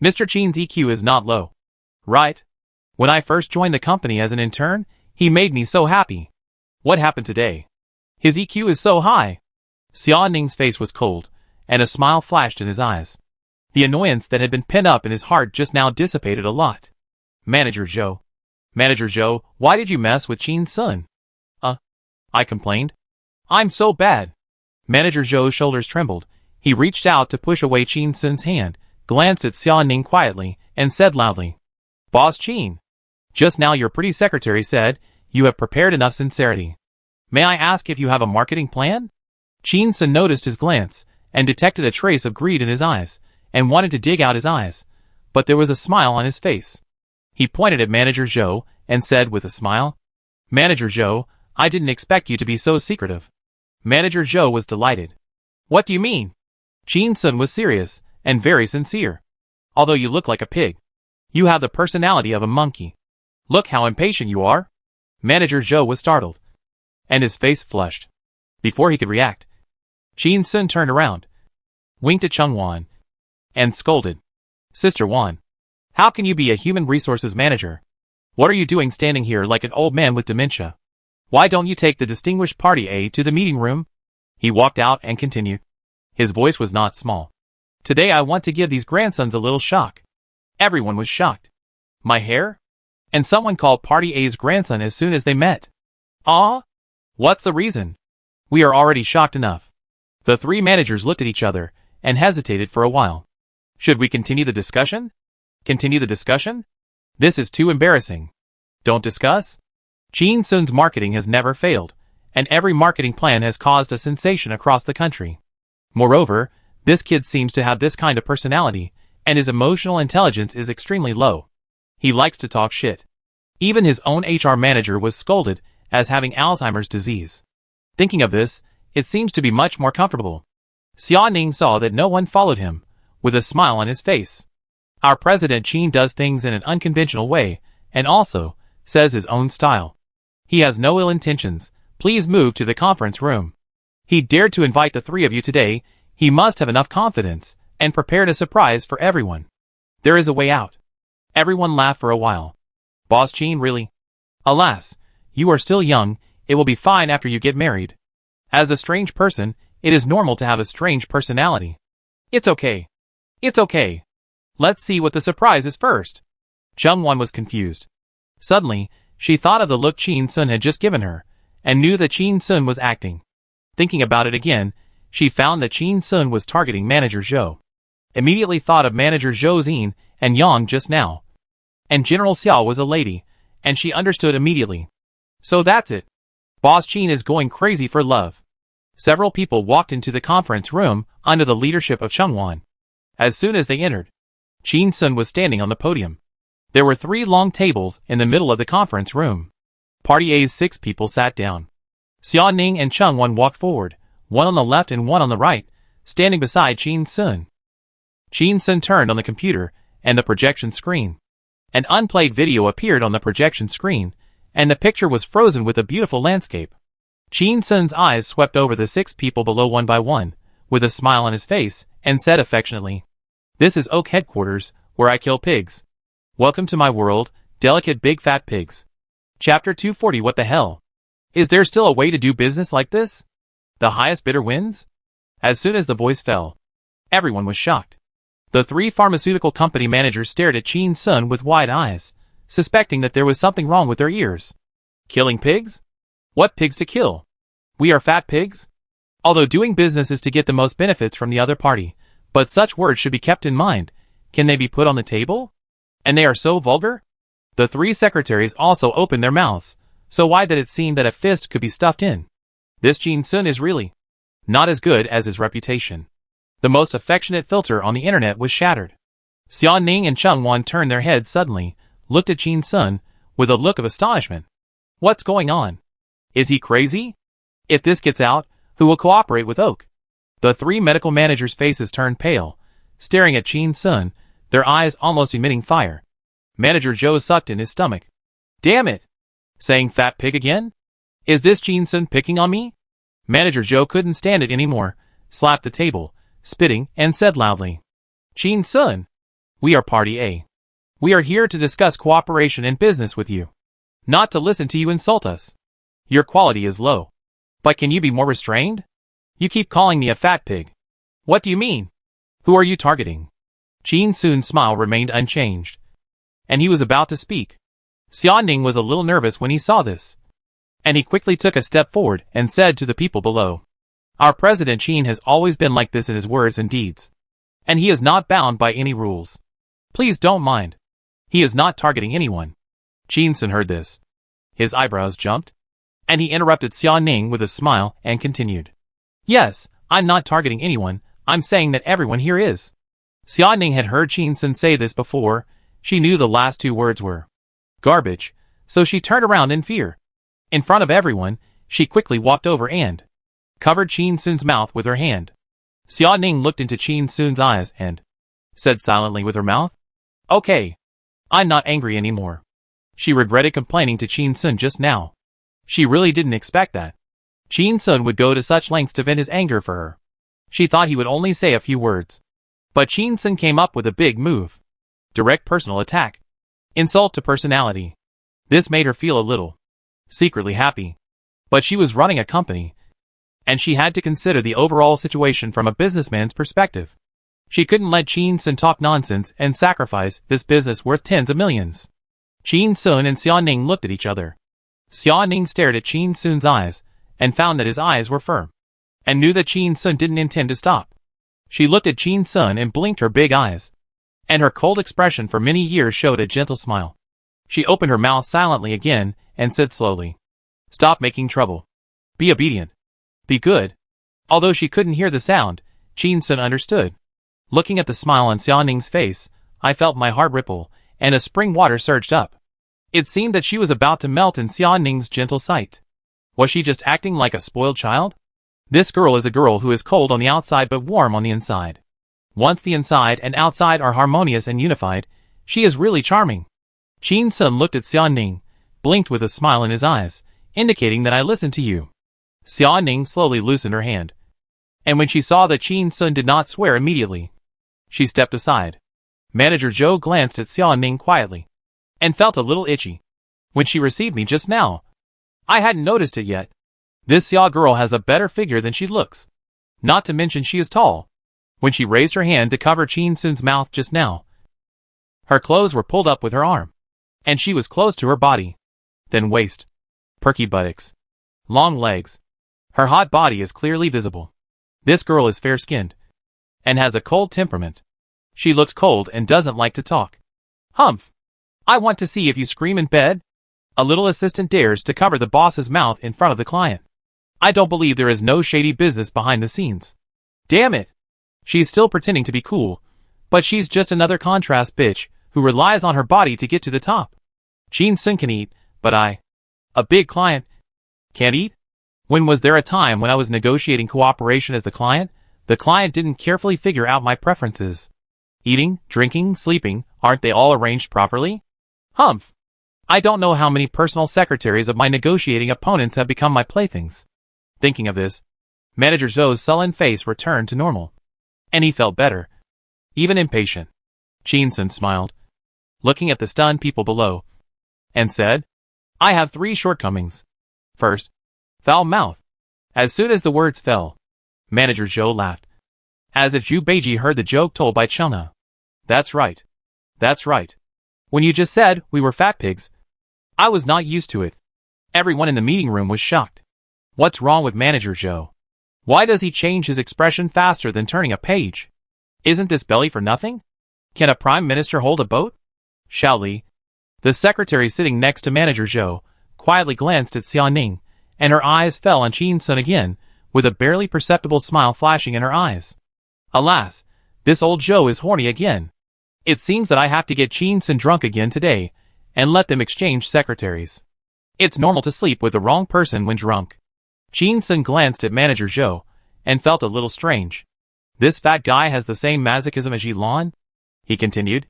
Mr. Chin's EQ is not low. Right? When I first joined the company as an intern, he made me so happy. What happened today? His EQ is so high. Xia-ning's face was cold, and a smile flashed in his eyes. The annoyance that had been pent up in his heart just now dissipated a lot. Manager Zhou. Manager Zhou, why did you mess with Jin-sun? I complained. I'm so bad. Manager Zhou's shoulders trembled. He reached out to push away Jin-sun's hand, glanced at Xia-ning quietly, and said loudly, Boss Jin. Just now your pretty secretary said, you have prepared enough sincerity. May I ask if you have a marketing plan? Jin-sun noticed his glance, and detected a trace of greed in his eyes, and wanted to dig out his eyes. But there was a smile on his face. He pointed at Manager Zhou, and said with a smile, Manager Zhou, I didn't expect you to be so secretive. Manager Zhou was delighted. What do you mean? Jin-sun was serious, and very sincere. Although you look like a pig, you have the personality of a monkey. Look how impatient you are. Manager Zhou was startled, and his face flushed. Before he could react, Qin Sun turned around, winked at Chung Wan, and scolded. Sister Wan, how can you be a human resources manager? What are you doing standing here like an old man with dementia? Why don't you take the distinguished party A to the meeting room? He walked out and continued. His voice was not small. Today I want to give these grandsons a little shock. Everyone was shocked. My hair? And someone called party A's grandson as soon as they met. Ah? What's the reason? We are already shocked enough. The three managers looked at each other and hesitated for a while. Should we continue the discussion? Continue the discussion? This is too embarrassing. Don't discuss? Qin Sun's marketing has never failed, and every marketing plan has caused a sensation across the country. Moreover, this kid seems to have this kind of personality, and his emotional intelligence is extremely low. He likes to talk shit. Even his own HR manager was scolded as having Alzheimer's disease. Thinking of this, it seems to be much more comfortable. Xia Ning saw that no one followed him, with a smile on his face. Our President Qin does things in an unconventional way, and also says his own style. He has no ill intentions. Please move to the conference room. He dared to invite the three of you today. He must have enough confidence, and prepared a surprise for everyone. There is a way out. Everyone laughed for a while. Boss Qin, really? Alas, you are still young. It will be fine after you get married. As a strange person, it is normal to have a strange personality. It's okay. It's okay. Let's see what the surprise is first. Chung Wan was confused. Suddenly, she thought of the look Qin Sun had just given her, and knew that Qin Sun was acting. Thinking about it again, she found that Qin Sun was targeting Manager Zhou. Immediately thought of Manager Zhou Xin and Yang just now. And General Xiao was a lady, and she understood immediately. So that's it. Boss Qin is going crazy for love. Several people walked into the conference room under the leadership of Chung Wan. As soon as they entered, Qin Sun was standing on the podium. There were 3 long tables in the middle of the conference room. Party A's 6 people sat down. Xia Ning and Chung Wan walked forward, one on the left and one on the right, standing beside Qin Sun. Qin Sun turned on the computer and the projection screen. An unplayed video appeared on the projection screen, and the picture was frozen with a beautiful landscape. Qin Sun's eyes swept over the 6 people below one by one, with a smile on his face, and said affectionately, "This is Oak Headquarters, where I kill pigs. Welcome to my world, delicate big fat pigs." Chapter 240. What the hell? Is there still a way to do business like this? The highest bidder wins? As soon as the voice fell, everyone was shocked. The 3 pharmaceutical company managers stared at Qin Sun with wide eyes, suspecting that there was something wrong with their ears. Killing pigs? What pigs to kill? We are fat pigs? Although doing business is to get the most benefits from the other party, but such words should be kept in mind. Can they be put on the table? And they are so vulgar? The 3 secretaries also opened their mouths, so wide that it seemed that a fist could be stuffed in. This Qin Sun is really not as good as his reputation. The most affectionate filter on the internet was shattered. Xia Ning and Chung Wan turned their heads suddenly, looked at Qin Sun, with a look of astonishment. What's going on? Is he crazy? If this gets out, who will cooperate with Oak? The 3 medical managers' faces turned pale, staring at Qin Sun, their eyes almost emitting fire. Manager Zhou sucked in his stomach. Damn it! Saying fat pig again? Is this Qin Sun picking on me? Manager Zhou couldn't stand it anymore, slapped the table, spitting, and said loudly, "Qin Sun, we are Party A. We are here to discuss cooperation and business with you. Not to listen to you insult us. Your quality is low. But can you be more restrained? You keep calling me a fat pig. What do you mean? Who are you targeting?" Qin Sun's smile remained unchanged, and he was about to speak. Xia Ning was a little nervous when he saw this, and he quickly took a step forward and said to the people below, "Our President Qin has always been like this in his words and deeds, and he is not bound by any rules. Please don't mind. He is not targeting anyone." Qin Sun heard this. His eyebrows jumped, and he interrupted Xia Ning with a smile and continued, "Yes, I'm not targeting anyone, I'm saying that everyone here is." Xia Ning had heard Qin Sun say this before. She knew the last 2 words were garbage, so she turned around in fear. In front of everyone, she quickly walked over and covered Qin Sun's mouth with her hand. Xia Ning looked into Qin Sun's eyes and said silently with her mouth, "Okay. I'm not angry anymore." She regretted complaining to Qin Sun just now. She really didn't expect that. Chin Sun would go to such lengths to vent his anger for her. She thought he would only say a few words. But Chin Sun came up with a big move. Direct personal attack. Insult to personality. This made her feel a little secretly happy. But she was running a company, and she had to consider the overall situation from a businessman's perspective. She couldn't let Chin Sun talk nonsense and sacrifice this business worth tens of millions. Chin Sun and Xia Ning looked at each other. Xia Ning stared at Chin Sun's eyes and found that his eyes were firm, and knew that Chin Sun didn't intend to stop. She looked at Chin Sun and blinked her big eyes, and her cold expression for many years showed a gentle smile. She opened her mouth silently again and said slowly, "Stop making trouble. Be obedient. Be good." Although she couldn't hear the sound, Chin Sun understood. Looking at the smile on Xia Ning's face, I felt my heart ripple, and a spring water surged up. It seemed that she was about to melt in Xia Ning's gentle sight. Was she just acting like a spoiled child? This girl is a girl who is cold on the outside but warm on the inside. Once the inside and outside are harmonious and unified, she is really charming. Chin Sun looked at Xia Ning, blinked with a smile in his eyes, indicating that I listened to you. Xia Ning slowly loosened her hand, and when she saw that Chin Sun did not swear immediately, she stepped aside. Manager Zhou glanced at Xia Ning quietly, and felt a little itchy. When she received me just now, I hadn't noticed it yet. This Xia girl has a better figure than she looks. Not to mention she is tall. When she raised her hand to cover Chin Sun's mouth just now, her clothes were pulled up with her arm, and she was close to her body. Thin waist, perky buttocks, long legs. Her hot body is clearly visible. This girl is fair-skinned, and has a cold temperament. She looks cold and doesn't like to talk. Humph! I want to see if you scream in bed. A little assistant dares to cover the boss's mouth in front of the client. I don't believe there is no shady business behind the scenes. Damn it! She's still pretending to be cool, but she's just another contrast bitch who relies on her body to get to the top. Chin Sun can eat, but a big client, can't eat? When was there a time when I was negotiating cooperation as the client didn't carefully figure out my preferences? Eating, drinking, sleeping, aren't they all arranged properly? Humph! I don't know how many personal secretaries of my negotiating opponents have become my playthings. Thinking of this, Manager Zhou's sullen face returned to normal, and he felt better, even impatient. Chin Sun smiled, looking at the stunned people below, and said, I have 3 shortcomings. First, foul mouth. As soon as the words fell, Manager Zhou laughed, as if Zhu Beiji heard the joke told by Chuna. That's right. That's right. When you just said we were fat pigs, I was not used to it. Everyone in the meeting room was shocked. What's wrong with Manager Zhou? Why does he change his expression faster than turning a page? Isn't this belly for nothing? Can a prime minister hold a boat? Xiao Li, the secretary sitting next to Manager Zhou, quietly glanced at Xia Ning, and her eyes fell on Chin Sun again, with a barely perceptible smile flashing in her eyes. Alas, this old Zhou is horny again. It seems that I have to get Chin Sun drunk again today, and let them exchange secretaries. It's normal to sleep with the wrong person when drunk. Chin Sun glanced at Manager Zhou, and felt a little strange. This fat guy has the same masochism as Yi Lan? He continued.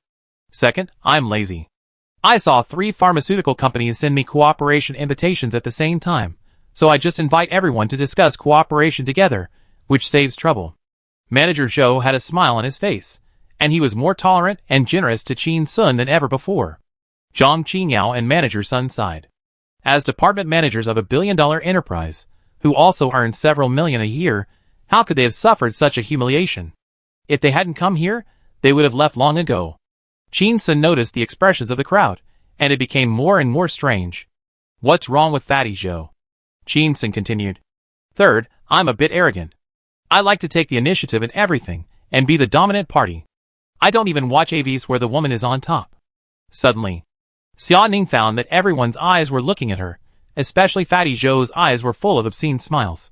Second, I'm lazy. I saw 3 pharmaceutical companies send me cooperation invitations at the same time, so I just invite everyone to discuss cooperation together, which saves trouble. Manager Zhou had a smile on his face, and he was more tolerant and generous to Chin Sun than ever before. Zhang Qingyao and Manager Sun sighed. As department managers of a billion-dollar enterprise, who also earn several million a year, how could they have suffered such a humiliation? If they hadn't come here, they would have left long ago. Chin Sun noticed the expressions of the crowd, and it became more and more strange. What's wrong with Fatty Zhou? Chin Sun continued. Third, I'm a bit arrogant. I like to take the initiative in everything, and be the dominant party. I don't even watch AVs where the woman is on top. Suddenly, Xia Ning found that everyone's eyes were looking at her, especially Fatty Zhou's eyes were full of obscene smiles.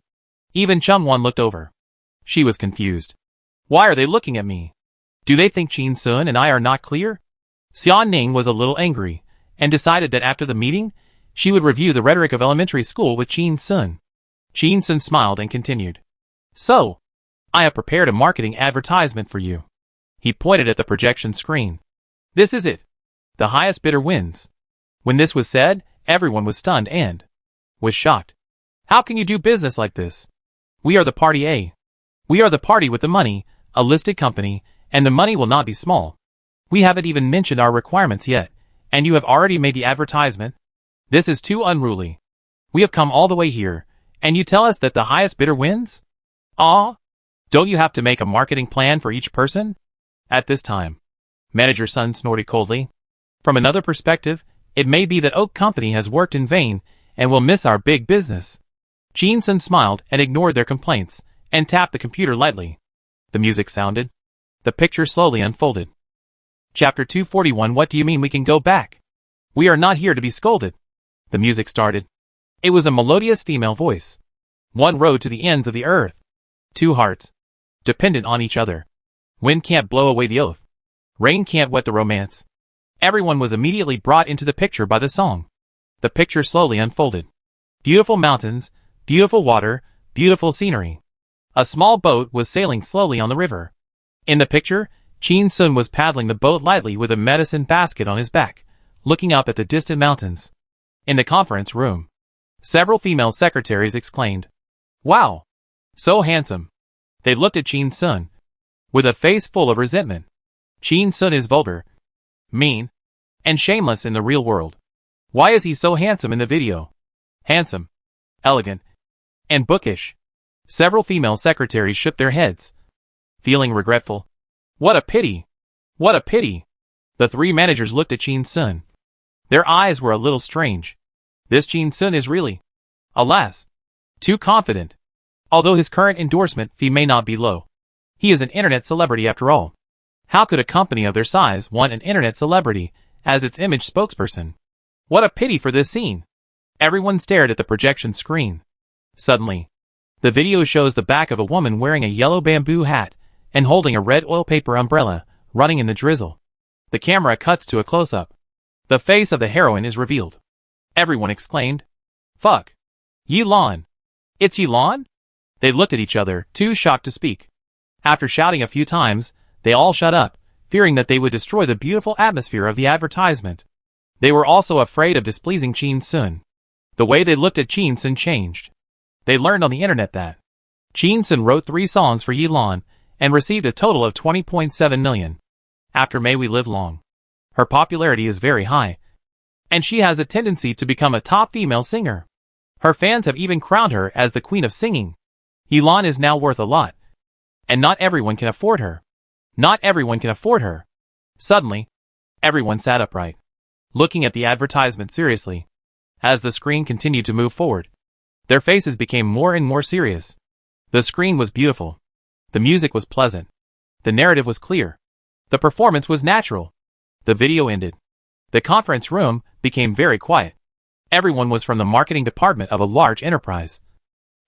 Even Chum Wan looked over. She was confused. Why are they looking at me? Do they think Chin Sun and I are not clear? Xia Ning was a little angry, and decided that after the meeting, she would review the rhetoric of elementary school with Chin Sun. Chin Sun smiled and continued. So, I have prepared a marketing advertisement for you. He pointed at the projection screen. This is it. The highest bidder wins. When this was said, everyone was stunned and was shocked. How can you do business like this? We are the party A. We are the party with the money, a listed company, and the money will not be small. We haven't even mentioned our requirements yet, and you have already made the advertisement? This is too unruly. We have come all the way here, and you tell us that the highest bidder wins? Ah? Don't you have to make a marketing plan for each person? At this time, Manager Sun snorted coldly. From another perspective, it may be that Oak Company has worked in vain and will miss our big business. Jin Sun smiled and ignored their complaints and tapped the computer lightly. The music sounded. The picture slowly unfolded. Chapter 241. What do you mean we can go back? We are not here to be scolded. The music started. It was a melodious female voice. One road to the ends of the earth. Two hearts. Dependent on each other. Wind can't blow away the oath. Rain can't wet the romance. Everyone was immediately brought into the picture by the song. The picture slowly unfolded. Beautiful mountains, beautiful water, beautiful scenery. A small boat was sailing slowly on the river. In the picture, Jin Sun was paddling the boat lightly with a medicine basket on his back, looking up at the distant mountains. In the conference room, several female secretaries exclaimed, "Wow! So handsome!" They looked at Jin Sun with a face full of resentment. Jin Sun is vulgar, mean, and shameless in the real world. Why is he so handsome in the video? Handsome, elegant, and bookish. Several female secretaries shook their heads, feeling regretful. What a pity! What a pity! The three managers looked at Jin Sun. Their eyes were a little strange. This Jin Sun is really, alas, too confident. Although his current endorsement fee may not be low, he is an internet celebrity after all. How could a company of their size want an internet celebrity as its image spokesperson? What a pity for this scene! Everyone stared at the projection screen. Suddenly, the video shows the back of a woman wearing a yellow bamboo hat and holding a red oil paper umbrella, running in the drizzle. The camera cuts to a close-up. The face of the heroine is revealed. Everyone exclaimed, "Fuck! Yilan! It's Yilan?" They looked at each other, too shocked to speak. After shouting a few times, they all shut up, fearing that they would destroy the beautiful atmosphere of the advertisement. They were also afraid of displeasing Jin Sun. The way they looked at Jin Sun changed. They learned on the internet that Jin Sun wrote 3 songs for Yilan and received a total of 20.7 million. After May We Live Long. Her popularity is very high, and she has a tendency to become a top female singer. Her fans have even crowned her as the queen of singing. Yilan is now worth a lot, and not everyone can afford her. Not everyone can afford her. Suddenly, everyone sat upright, looking at the advertisement seriously. As the screen continued to move forward, their faces became more and more serious. The screen was beautiful. The music was pleasant. The narrative was clear. The performance was natural. The video ended. The conference room became very quiet. Everyone was from the marketing department of a large enterprise,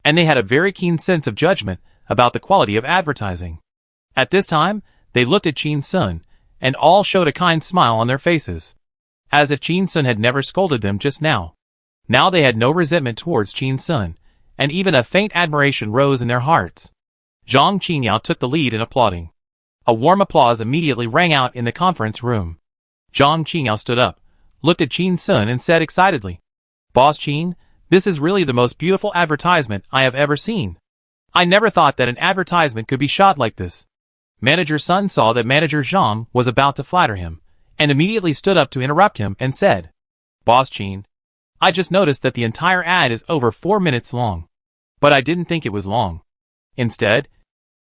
and they had a very keen sense of judgment about the quality of advertising. At this time, they looked at Jin Sun, and all showed a kind smile on their faces, as if Jin Sun had never scolded them just now. Now they had no resentment towards Jin Sun, and even a faint admiration rose in their hearts. Zhang Qingyao took the lead in applauding. A warm applause immediately rang out in the conference room. Zhang Qingyao stood up, looked at Jin Sun and said excitedly, "Boss Qin, this is really the most beautiful advertisement I have ever seen. I never thought that an advertisement could be shot like this." Manager Sun saw that Manager Zhang was about to flatter him, and immediately stood up to interrupt him and said, "Boss Qin, I just noticed that the entire ad is over 4 minutes long. But I didn't think it was long. Instead,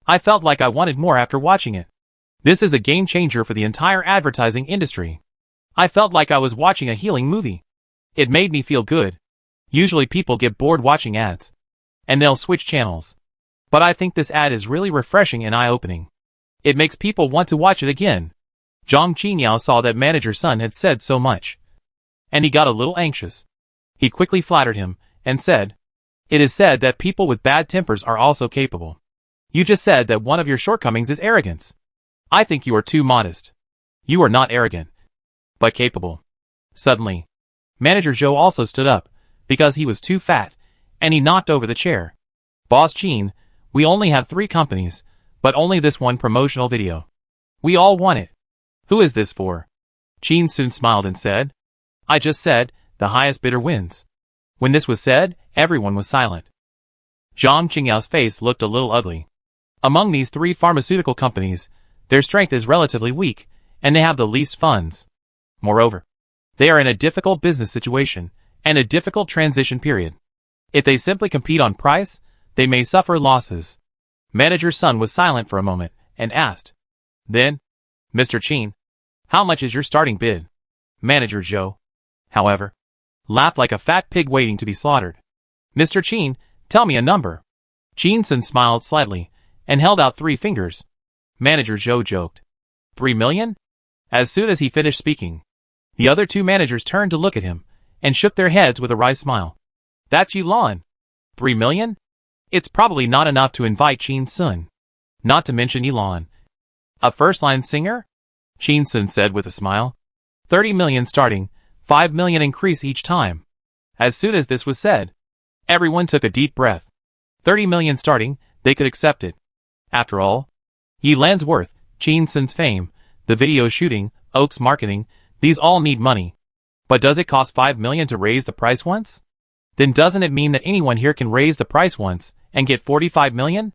I felt like I wanted more after watching it. This is a game changer for the entire advertising industry. I felt like I was watching a healing movie. It made me feel good. Usually people get bored watching ads, and they'll switch channels. But I think this ad is really refreshing and eye-opening. It makes people want to watch it again." Zhang Qingyao saw that Manager Sun had said so much, and he got a little anxious. He quickly flattered him, and said, "It is said that people with bad tempers are also capable. You just said that one of your shortcomings is arrogance. I think you are too modest. You are not arrogant, but capable." Suddenly, Manager Zhou also stood up, because he was too fat, and he knocked over the chair. "Boss Qin, we only have 3 companies, but only this one promotional video. We all want it. Who is this for?" Jin Sun smiled and said, "I just said, the highest bidder wins. When this was said, everyone was silent. Zhang Qingyao's face looked a little ugly. Among these three pharmaceutical companies, their strength is relatively weak, and they have the least funds. Moreover, they are in a difficult business situation, and a difficult transition period. If they simply compete on price, they may suffer losses. Manager Sun was silent for a moment, and asked, "Then, Mr. Qin, how much is your starting bid?" Manager Zhou, however, laughed like a fat pig waiting to be slaughtered. "Mr. Qin, tell me a number." Qin Sun smiled slightly, and held out 3 fingers. Manager Zhou joked, 3 million? As soon as he finished speaking, the other 2 managers turned to look at him, and shook their heads with a wry smile. "That's Yulan. 3 million? It's probably not enough to invite Qin Sun. Not to mention Yulan. A first-line singer?" Qin Sun said with a smile. 30 million starting, 5 million increase each time. As soon as this was said, everyone took a deep breath. 30 million starting, they could accept it. After all, Yulan's worth, Qin Sun's fame, the video shooting, Oak's marketing, these all need money. But does it cost 5 million to raise the price once? Then doesn't it mean that anyone here can raise the price once and get 45 million?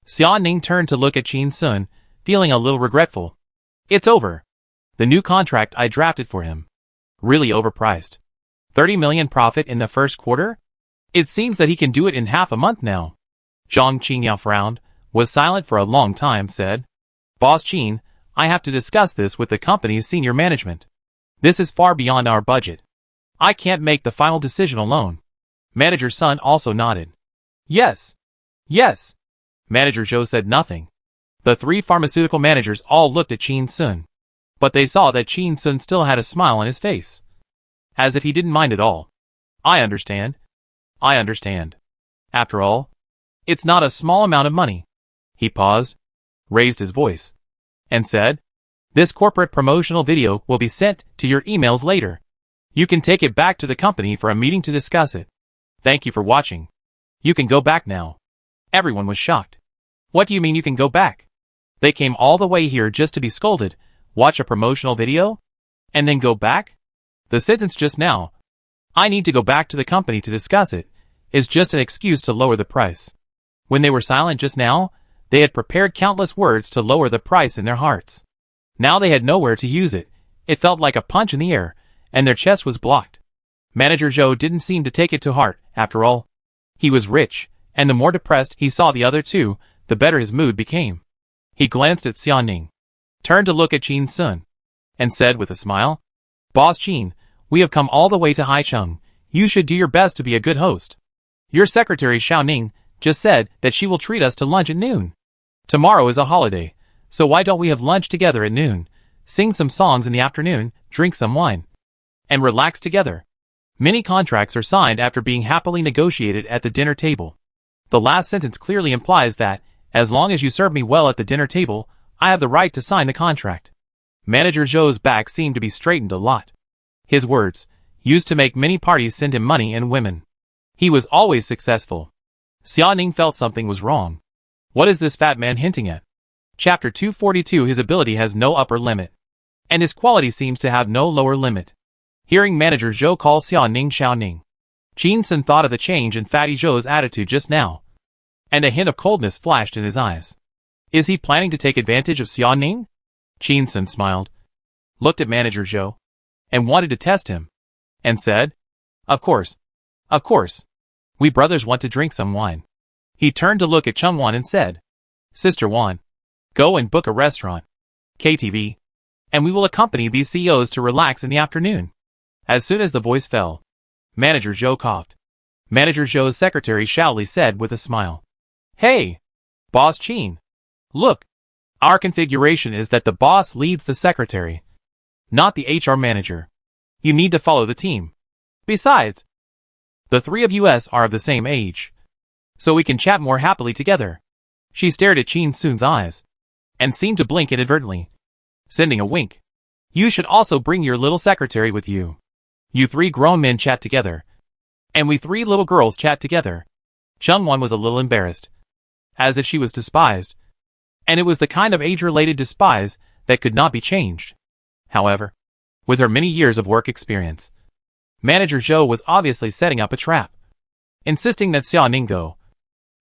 Xia Ning turned to look at Qin Sun, feeling a little regretful. "It's over. The new contract I drafted for him. Really overpriced. 30 million profit in the first quarter? It seems that he can do it in half a month now." Zhang Qingyao frowned, was silent for a long time, said, "Boss Qin, I have to discuss this with the company's senior management. This is far beyond our budget. I can't make the final decision alone." Manager Sun also nodded. "Yes. Yes." Manager Zhou said nothing. The 3 pharmaceutical managers all looked at Qin Sun. But they saw that Qin Sun still had a smile on his face. As if he didn't mind at all. "I understand. I understand. After all, it's not a small amount of money." He paused, raised his voice, and said, "This corporate promotional video will be sent to your emails later. You can take it back to the company for a meeting to discuss it. Thank you for watching. You can go back now." Everyone was shocked. "What do you mean you can go back? They came all the way here just to be scolded, watch a promotional video, and then go back? The sentence just now, 'I need to go back to the company to discuss it,' is just an excuse to lower the price." When they were silent just now, they had prepared countless words to lower the price in their hearts. Now they had nowhere to use it. It felt like a punch in the air, and their chest was blocked. Manager Zhou didn't seem to take it to heart, after all. He was rich, and the more depressed he saw the other 2, the better his mood became. He glanced at Xia Ning, turned to look at Qin Sun, and said with a smile, "Boss Qin, we have come all the way to Haicheng. You should do your best to be a good host. Your secretary Xiao Ning just said that she will treat us to lunch at noon. Tomorrow is a holiday, so why don't we have lunch together at noon, sing some songs in the afternoon, drink some wine, and relax together." Many contracts are signed after being happily negotiated at the dinner table. The last sentence clearly implies that, as long as you serve me well at the dinner table, I have the right to sign the contract. Manager Zhou's back seemed to be straightened a lot. His words, used to make many parties send him money and women. He was always successful. Xia Ning felt something was wrong. What is this fat man hinting at? Chapter 242. His ability has no upper limit, and his quality seems to have no lower limit. Hearing Manager Zhou call Xia Ning Xiao Ning, Qin Sun thought of the change in Fatty Zhou's attitude just now, and a hint of coldness flashed in his eyes. Is he planning to take advantage of Xia Ning? Qin Sun smiled, looked at Manager Zhou, and wanted to test him, and said, Of course. We brothers want to drink some wine." He turned to look at Cheng Wan and said, "Sister Wan, go and book a restaurant, KTV, and we will accompany these CEOs to relax in the afternoon." As soon as the voice fell, Manager Zhou coughed. Manager Zhou's secretary Shaoli said with a smile, "Hey, Boss Qin, look, our configuration is that the boss leads the secretary, not the HR manager. You need to follow the team. Besides, the 3 of us are of the same age, so we can chat more happily together." She stared at Qin Sun's eyes, and seemed to blink inadvertently, sending a wink. "You should also bring your little secretary with you. You 3 grown men chat together, and we 3 little girls chat together." Cheng Wan was a little embarrassed, as if she was despised, and it was the kind of age-related despise that could not be changed. However, with her many years of work experience, Manager Zhou was obviously setting up a trap, insisting that Xia Ning go,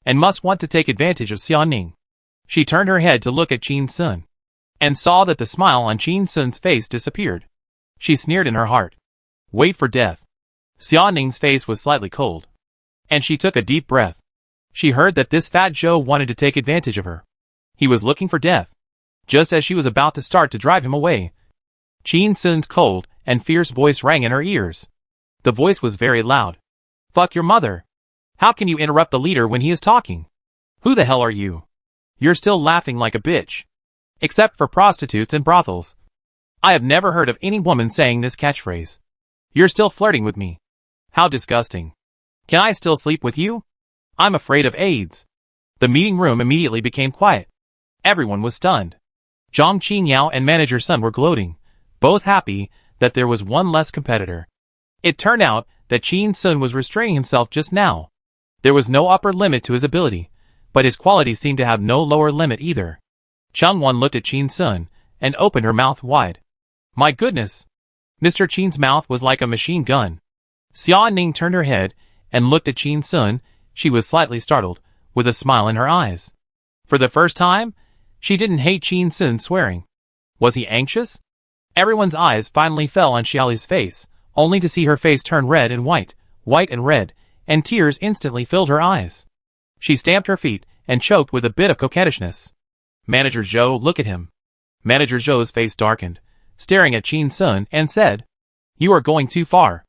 and must want to take advantage of Xia Ning. She turned her head to look at Qin Sun, and saw that the smile on Qin Sun's face disappeared. She sneered in her heart. Wait for death. Xia Ning's face was slightly cold, and she took a deep breath. She heard that this fat Zhou wanted to take advantage of her. He was looking for death. Just as she was about to start to drive him away, Qin Sun's cold and fierce voice rang in her ears. The voice was very loud. Fuck your mother. How can you interrupt the leader when he is talking? Who the hell are you? You're still laughing like a bitch. Except for prostitutes and brothels. I have never heard of any woman saying this catchphrase. You're still flirting with me. How disgusting. Can I still sleep with you? I'm afraid of AIDS. The meeting room immediately became quiet. Everyone was stunned. Zhang Qingyao and Manager Sun were gloating, both happy that there was one less competitor. It turned out that Qin Sun was restraining himself just now. There was no upper limit to his ability, but his qualities seemed to have no lower limit either. Changwan looked at Qin Sun and opened her mouth wide. My goodness! Mr. Qin's mouth was like a machine gun. Xia Ning turned her head and looked at Qin Sun. She was slightly startled, with a smile in her eyes. For the first time, she didn't hate Qin Sun swearing. Was he anxious? Everyone's eyes finally fell on Xiaoli's face, only to see her face turn red and white and red, and tears instantly filled her eyes. She stamped her feet and choked with a bit of coquettishness. Manager Zhou looked at him. Manager Zhou's face darkened, staring at Qin Sun, and said, You are going too far.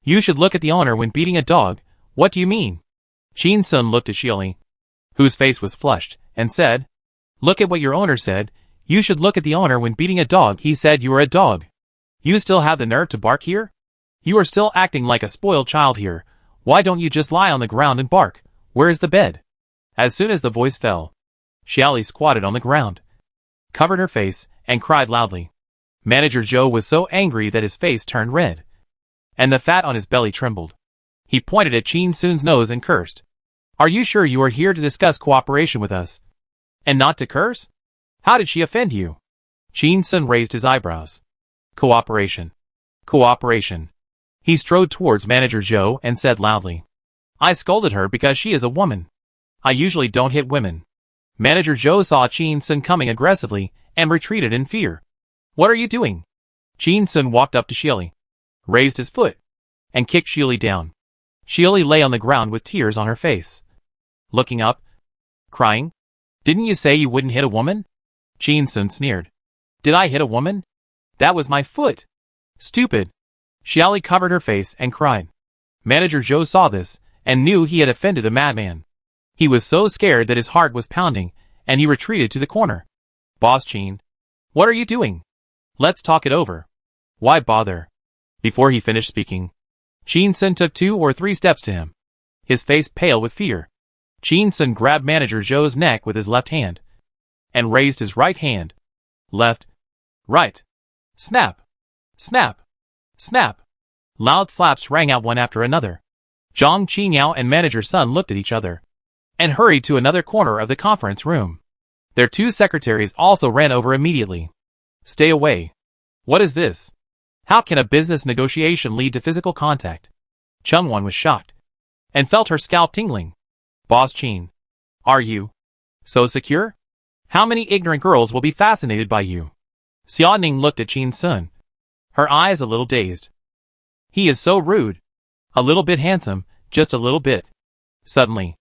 You should look at the owner when beating a dog. What do you mean? Qin Sun looked at Xiaoli, whose face was flushed, and said, Look at what your owner said. You should look at the owner when beating a dog. He said you are a dog. You still have the nerve to bark here? You are still acting like a spoiled child here. Why don't you just lie on the ground and bark? Where is the bed? As soon as the voice fell, Xiaoli squatted on the ground, covered her face, and cried loudly. Manager Zhou was so angry that his face turned red, and the fat on his belly trembled. He pointed at Qin Sun's nose and cursed. Are you sure you are here to discuss cooperation with us, and not to curse? How did she offend you? Qin Sun raised his eyebrows. Cooperation. Cooperation. He strode towards Manager Zhou and said loudly. I scolded her because she is a woman. I usually don't hit women. Manager Zhou saw Qin Sun coming aggressively and retreated in fear. What are you doing? Qin Sun walked up to Xiaoli, raised his foot, and kicked Xiaoli down. Xiaoli lay on the ground with tears on her face, looking up, crying. Didn't you say you wouldn't hit a woman? Qin Sun sneered. Did I hit a woman? That was my foot. Stupid. Xiaoli covered her face and cried. Manager Zhou saw this and knew he had offended a madman. He was so scared that his heart was pounding, and he retreated to the corner. Boss Qin, what are you doing? Let's talk it over. Why bother? Before he finished speaking, Qin Sun took 2 or 3 steps to him, his face pale with fear. Qin Sun grabbed Manager Zhou's neck with his left hand, and raised his right hand. Left, right. Snap, snap, snap. Loud slaps rang out one after another. Zhang Qingyao and Manager Sun looked at each other, and hurried to another corner of the conference room. Their 2 secretaries also ran over immediately. Stay away. What is this? How can a business negotiation lead to physical contact? Chungwan was shocked, and felt her scalp tingling. Boss Qin, are you so secure? How many ignorant girls will be fascinated by you? Xia Ning looked at Qin Sun, her eyes a little dazed. He is so rude. A little bit handsome, just a little bit. Suddenly,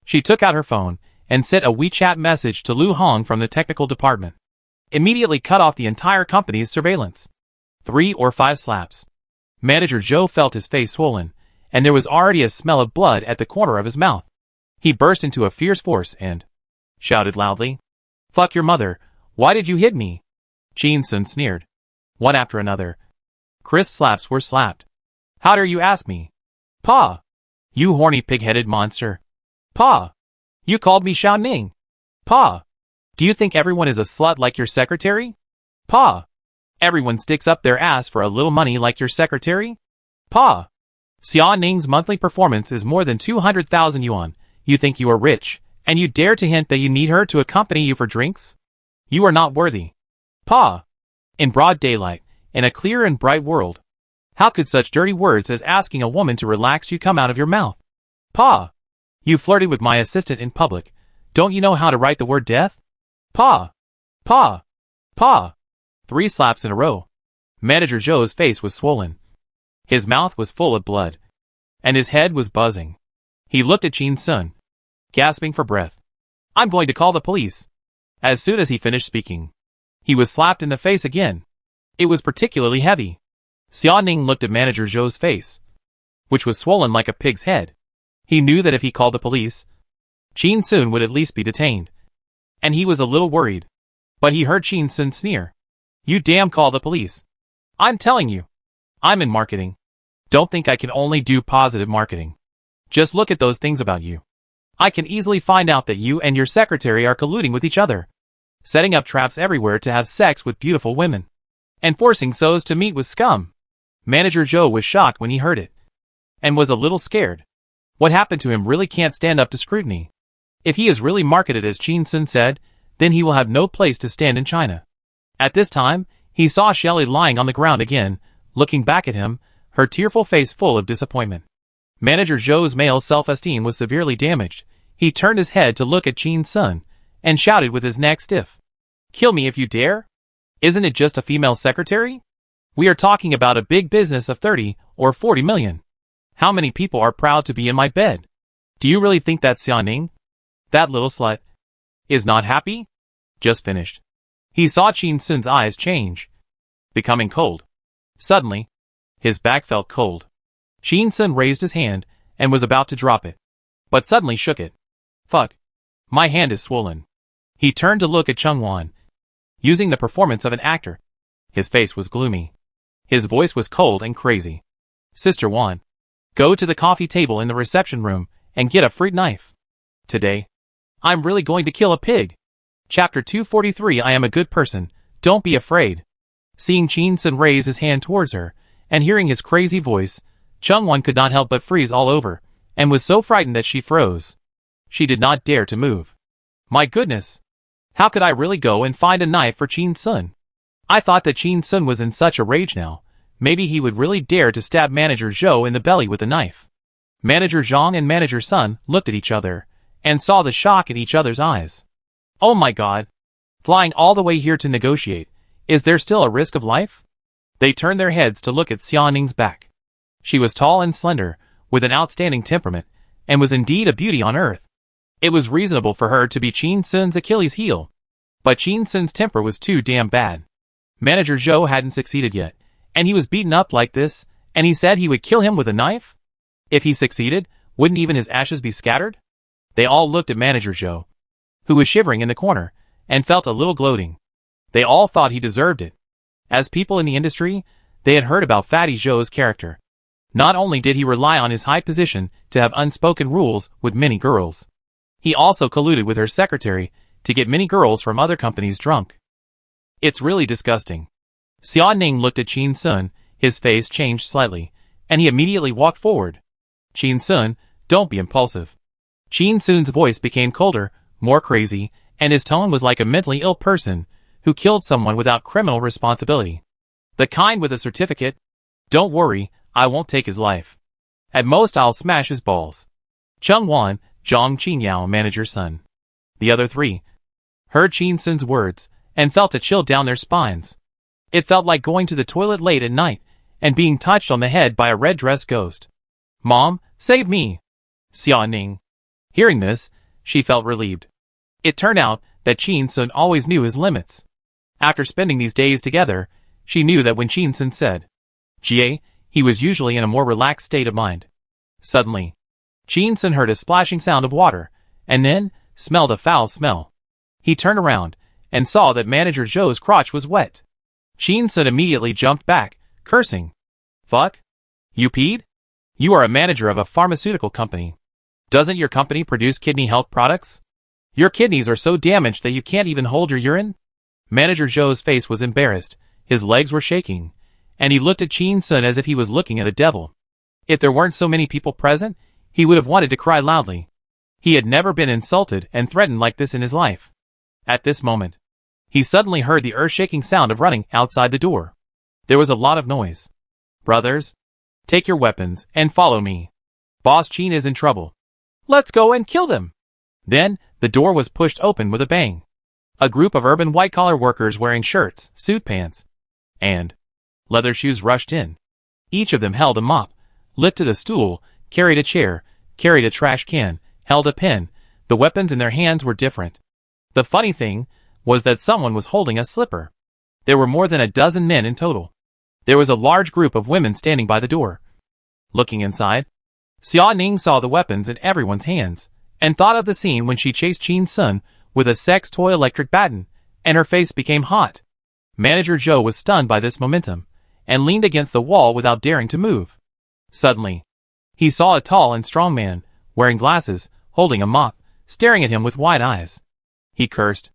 she took out her phone and sent a WeChat message to Lu Hong from the technical department. Immediately cut off the entire company's surveillance. 3 or 5 slaps. Manager Zhou felt his face swollen, and there was already a smell of blood at the corner of his mouth. He burst into a fierce force and shouted loudly. Fuck your mother, why did you hit me? Qin Sun sneered. One after another, crisp slaps were slapped. How dare you ask me? Pa! You horny pig-headed monster. Pa! You called me Xiao Ning. Pa! Do you think everyone is a slut like your secretary? Pa! Everyone sticks up their ass for a little money like your secretary? Pa! Xia Ning's monthly performance is more than 200,000 yuan. You think you are rich, and you dare to hint that you need her to accompany you for drinks? You are not worthy. Pa! In broad daylight, in a clear and bright world, How could such dirty words as asking a woman to relax you come out of your mouth? Pa! You flirted with my assistant in public. Don't you know how to write the word death? Pa! Pa! Pa! 3 slaps in a row. Manager Joe's face was swollen. His mouth was full of blood. And his head was buzzing. He looked at Chin Sun, gasping for breath. I'm going to call the police. As soon as he finished speaking, he was slapped in the face again. It was particularly heavy. Xia Ning looked at Manager Zhou's face, which was swollen like a pig's head. He knew that if he called the police, Chin Sun would at least be detained. And he was a little worried. But he heard Chin Sun sneer. You damn call the police. I'm telling you. I'm in marketing. Don't think I can only do positive marketing. Just look at those things about you. I can easily find out that you and your secretary are colluding with each other, setting up traps everywhere to have sex with beautiful women, and forcing so's to meet with scum. Manager Zhou was shocked when he heard it, and was a little scared. What happened to him really can't stand up to scrutiny. If he is really marketed as Chin Sun said, then he will have no place to stand in China. At this time, he saw Shelley lying on the ground again, looking back at him, her tearful face full of disappointment. Manager Zhou's male self-esteem was severely damaged. He turned his head to look at Chin Sun, and shouted with his neck stiff. Kill me if you dare? Isn't it just a female secretary? We are talking about a big business of 30 or 40 million. How many people are proud to be in my bed? Do you really think that Xia Ning, that little slut, is not happy? Just finished. He saw Chin Sun's eyes change, becoming cold. Suddenly, his back felt cold. Chin Sun raised his hand and was about to drop it, but suddenly shook it. Fuck. My hand is swollen. He turned to look at Chung Wan, using the performance of an actor. His face was gloomy. His voice was cold and crazy. Sister Wan, go to the coffee table in the reception room and get a fruit knife. Today, I'm really going to kill a pig. Chapter 243 I am a good person, don't be afraid. Seeing Chin Sun raise his hand towards her, and hearing his crazy voice, Chung Wan could not help but freeze all over, and was so frightened that she froze. She did not dare to move. My goodness! How could I really go and find a knife for Chin Sun? I thought that Chin Sun was in such a rage now, maybe he would really dare to stab Manager Zhou in the belly with a knife. Manager Zhang and Manager Sun looked at each other, and saw the shock in each other's eyes. Oh my god! Flying all the way here to negotiate, is there still a risk of life? They turned their heads to look at Xia Ning's back. She was tall and slender, with an outstanding temperament, and was indeed a beauty on earth. It was reasonable for her to be Chin Sun's Achilles heel. But Chin Sun's temper was too damn bad. Manager Zhou hadn't succeeded yet, and he was beaten up like this, and he said he would kill him with a knife? If he succeeded, wouldn't even his ashes be scattered? They all looked at Manager Zhou, who was shivering in the corner, and felt a little gloating. They all thought he deserved it. As people in the industry, they had heard about Fatty Zhou's character. Not only did he rely on his high position to have unspoken rules with many girls, he also colluded with her secretary to get many girls from other companies drunk. It's really disgusting. Xia Ning looked at Chin Sun, his face changed slightly, and he immediately walked forward. Chin Sun, don't be impulsive. Chin Sun's voice became colder, more crazy, and his tone was like a mentally ill person who killed someone without criminal responsibility. The kind with a certificate. Don't worry, I won't take his life. At most I'll smash his balls. Chung Wan, Zhang Qinyao, Manager Sun. The other 3 heard Chin Sun's words and felt a chill down their spines. It felt like going to the toilet late at night and being touched on the head by a red-dressed ghost. Mom, save me! Xia Ning. Hearing this, she felt relieved. It turned out that Chin Sun always knew his limits. After spending these days together, she knew that when Chin Sun said "Jie," he was usually in a more relaxed state of mind. Suddenly, Chin Sun heard a splashing sound of water, and then smelled a foul smell. He turned around, and saw that Manager Zhou's crotch was wet. Chin Sun immediately jumped back, cursing. Fuck? You peed? You are a manager of a pharmaceutical company. Doesn't your company produce kidney health products? Your kidneys are so damaged that you can't even hold your urine? Manager Zhou's face was embarrassed, his legs were shaking, and he looked at Chin Sun as if he was looking at a devil. If there weren't so many people present, he would have wanted to cry loudly. He had never been insulted and threatened like this in his life. At this moment, he suddenly heard the earth-shaking sound of running outside the door. There was a lot of noise. Brothers, take your weapons and follow me. Boss Chin is in trouble. Let's go and kill them. Then, the door was pushed open with a bang. A group of urban white-collar workers wearing shirts, suit pants, and leather shoes rushed in. Each of them held a mop, lifted a stool, carried a chair, carried a trash can, held a pen. The weapons in their hands were different. The funny thing was that someone was holding a slipper. There were more than a dozen men in total. There was a large group of women standing by the door. Looking inside, Xia Ning saw the weapons in everyone's hands, and thought of the scene when she chased Chin Sun with a sex toy electric baton, and her face became hot. Manager Zhou was stunned by this momentum, and leaned against the wall without daring to move. Suddenly, he saw a tall and strong man, wearing glasses, holding a mop, staring at him with wide eyes. He cursed.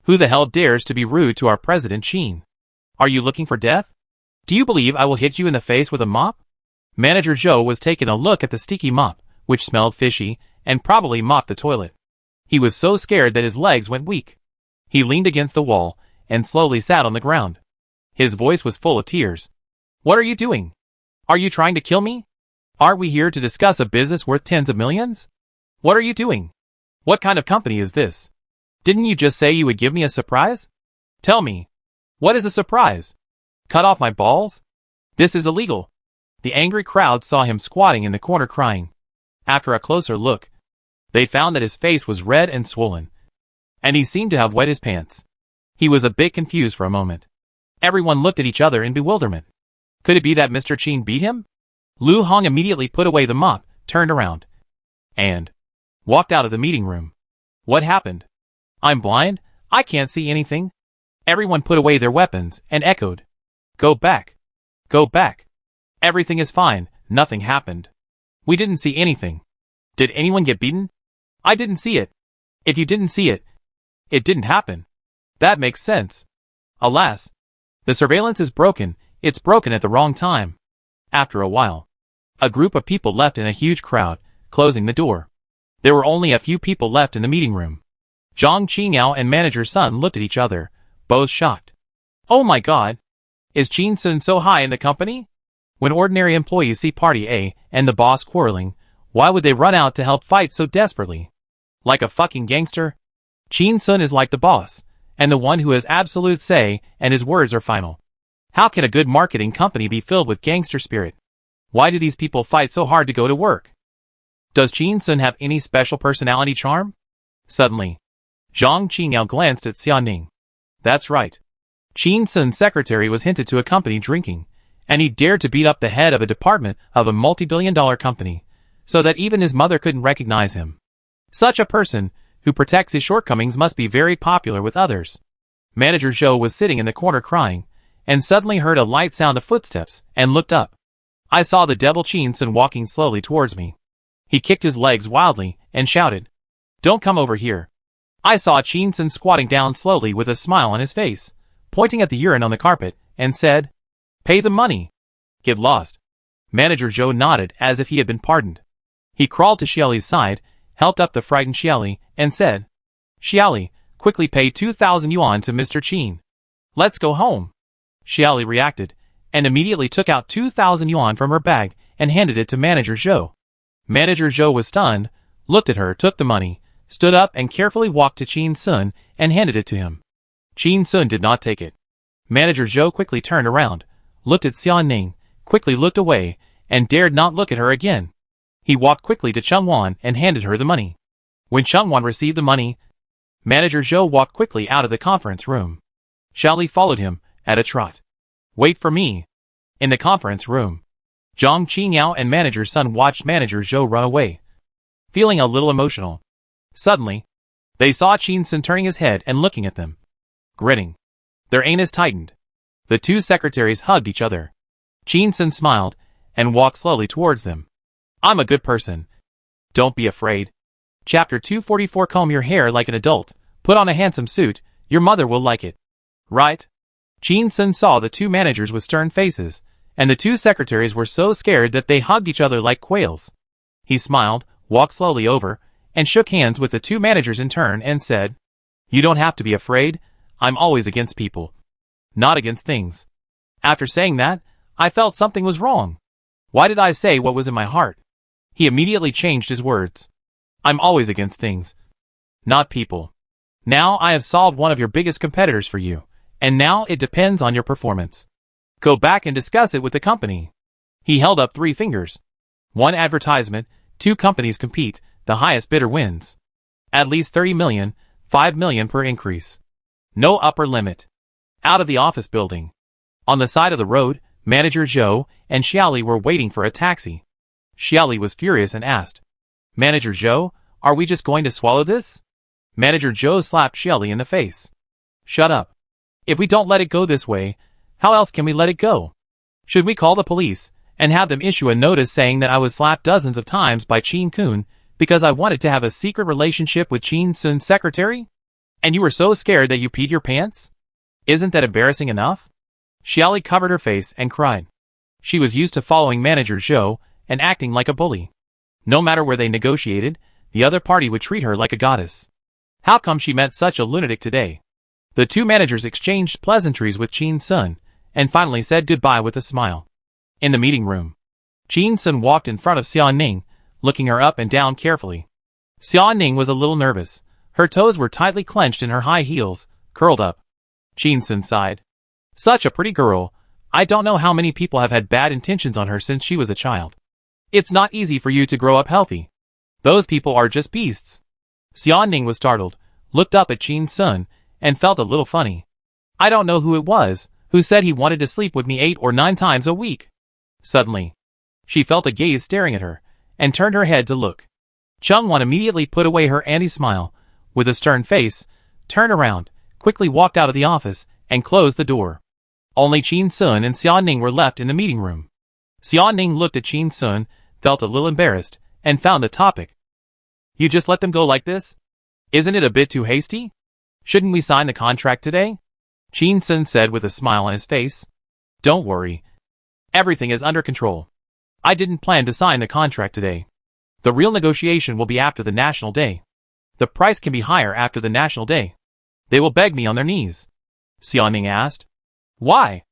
Who the hell dares to be rude to our President Chin? Are you looking for death? Do you believe I will hit you in the face with a mop? Manager Zhou was taking a look at the sticky mop, which smelled fishy, and probably mopped the toilet. He was so scared that his legs went weak. He leaned against the wall, and slowly sat on the ground. His voice was full of tears. What are you doing? Are you trying to kill me? Aren't we here to discuss a business worth tens of millions? What are you doing? What kind of company is this? Didn't you just say you would give me a surprise? Tell me. What is a surprise? Cut off my balls? This is illegal. The angry crowd saw him squatting in the corner crying. After a closer look, they found that his face was red and swollen, and he seemed to have wet his pants. He was a bit confused for a moment. Everyone looked at each other in bewilderment. Could it be that Mr. Chin beat him? Lu Hong immediately put away the mop, turned around, and walked out of the meeting room. What happened? I'm blind, I can't see anything. Everyone put away their weapons and echoed. Go back. Go back. Everything is fine, nothing happened. We didn't see anything. Did anyone get beaten? I didn't see it. If you didn't see it, it didn't happen. That makes sense. Alas, the surveillance is broken, it's broken at the wrong time. After a while, a group of people left in a huge crowd, closing the door. There were only a few people left in the meeting room. Zhang Qingyao and Manager Sun looked at each other, both shocked. Oh my god! Is Chin Sun so high in the company? When ordinary employees see Party A and the boss quarreling, why would they run out to help fight so desperately? Like a fucking gangster? Chin Sun is like the boss, and the one who has absolute say, and his words are final. How can a good marketing company be filled with gangster spirit? Why do these people fight so hard to go to work? Does Chin Sun have any special personality charm? Suddenly, Zhang Qingyao glanced at Xia Ning. That's right. Chin Sun's secretary was hinted to accompany drinking, and he dared to beat up the head of a department of a multi-billion-dollar company, so that even his mother couldn't recognize him. Such a person, who protects his shortcomings, must be very popular with others. Manager Zhou was sitting in the corner crying, and suddenly heard a light sound of footsteps, and looked up. I saw the devil Chin Sun walking slowly towards me. He kicked his legs wildly, and shouted, Don't come over here. I saw Chin Sun squatting down slowly with a smile on his face, pointing at the urine on the carpet, and said, Pay the money. Get lost. Manager Zhou nodded as if he had been pardoned. He crawled to Xiaoli's side, helped up the frightened Xiaoli, and said, Xiaoli, quickly pay 2,000 yuan to Mr. Chin. Let's go home. Xiaoli reacted, and immediately took out 2,000 yuan from her bag and handed it to Manager Zhou. Manager Zhou was stunned, looked at her, took the money, stood up and carefully walked to Chin Sun and handed it to him. Chin Sun did not take it. Manager Zhou quickly turned around, looked at Xia Ning, quickly looked away, and dared not look at her again. He walked quickly to Cheng Wan and handed her the money. When Cheng Wan received the money, Manager Zhou walked quickly out of the conference room. Xiaoli followed him, at a trot. Wait for me. In the conference room, Zhang Qingyao and Manager Sun watched Manager Zhou run away, feeling a little emotional. Suddenly, they saw Chin Sun turning his head and looking at them. Grinning. Their anus tightened. The two secretaries hugged each other. Chin Sun smiled, and walked slowly towards them. I'm a good person. Don't be afraid. Chapter 244. Comb your hair like an adult, put on a handsome suit, your mother will like it. Right? Chin Sun saw the two managers with stern faces, and the two secretaries were so scared that they hugged each other like quails. He smiled, walked slowly over, and shook hands with the two managers in turn and said, You don't have to be afraid, I'm always against people, not against things. After saying that, I felt something was wrong. Why did I say what was in my heart? He immediately changed his words. I'm always against things, not people. Now I have solved one of your biggest competitors for you, and now it depends on your performance. Go back and discuss it with the company. He held up 3 fingers. 1 advertisement, 2 companies compete, the highest bidder wins. At least 30 million, 5 million per increase. No upper limit. Out of the office building. On the side of the road, Manager Zhou and Xiaoli were waiting for a taxi. Xiaoli was furious and asked, Manager Zhou, are we just going to swallow this? Manager Zhou slapped Xiaoli in the face. Shut up. If we don't let it go this way, how else can we let it go? Should we call the police and have them issue a notice saying that I was slapped dozens of times by Qin Kun because I wanted to have a secret relationship with Qin Sun's secretary? And you were so scared that you peed your pants? Isn't that embarrassing enough? Xiaoli covered her face and cried. She was used to following Manager Zhou and acting like a bully. No matter where they negotiated, the other party would treat her like a goddess. How come she met such a lunatic today? The 2 managers exchanged pleasantries with Qin Sun, and finally said goodbye with a smile. In the meeting room, Qin Sun walked in front of Xia Ning, looking her up and down carefully. Xia Ning was a little nervous. Her toes were tightly clenched in her high heels, curled up. Qin Sun sighed. Such a pretty girl. I don't know how many people have had bad intentions on her since she was a child. It's not easy for you to grow up healthy. Those people are just beasts. Xia Ning was startled, looked up at Qin Sun, and felt a little funny. I don't know who it was, who said he wanted to sleep with me 8 or 9 times a week. Suddenly, she felt a gaze staring at her, and turned her head to look. Chungwan immediately put away her anti-smile, with a stern face, turned around, quickly walked out of the office, and closed the door. Only Qin Sun and Xia Ning were left in the meeting room. Xia Ning looked at Qin Sun, felt a little embarrassed, and found the topic. You just let them go like this? Isn't it a bit too hasty? Shouldn't we sign the contract today? Qin Sun said with a smile on his face. Don't worry. Everything is under control. I didn't plan to sign the contract today. The real negotiation will be after the National Day. The price can be higher after the National Day. They will beg me on their knees. Xia Ning asked. Why?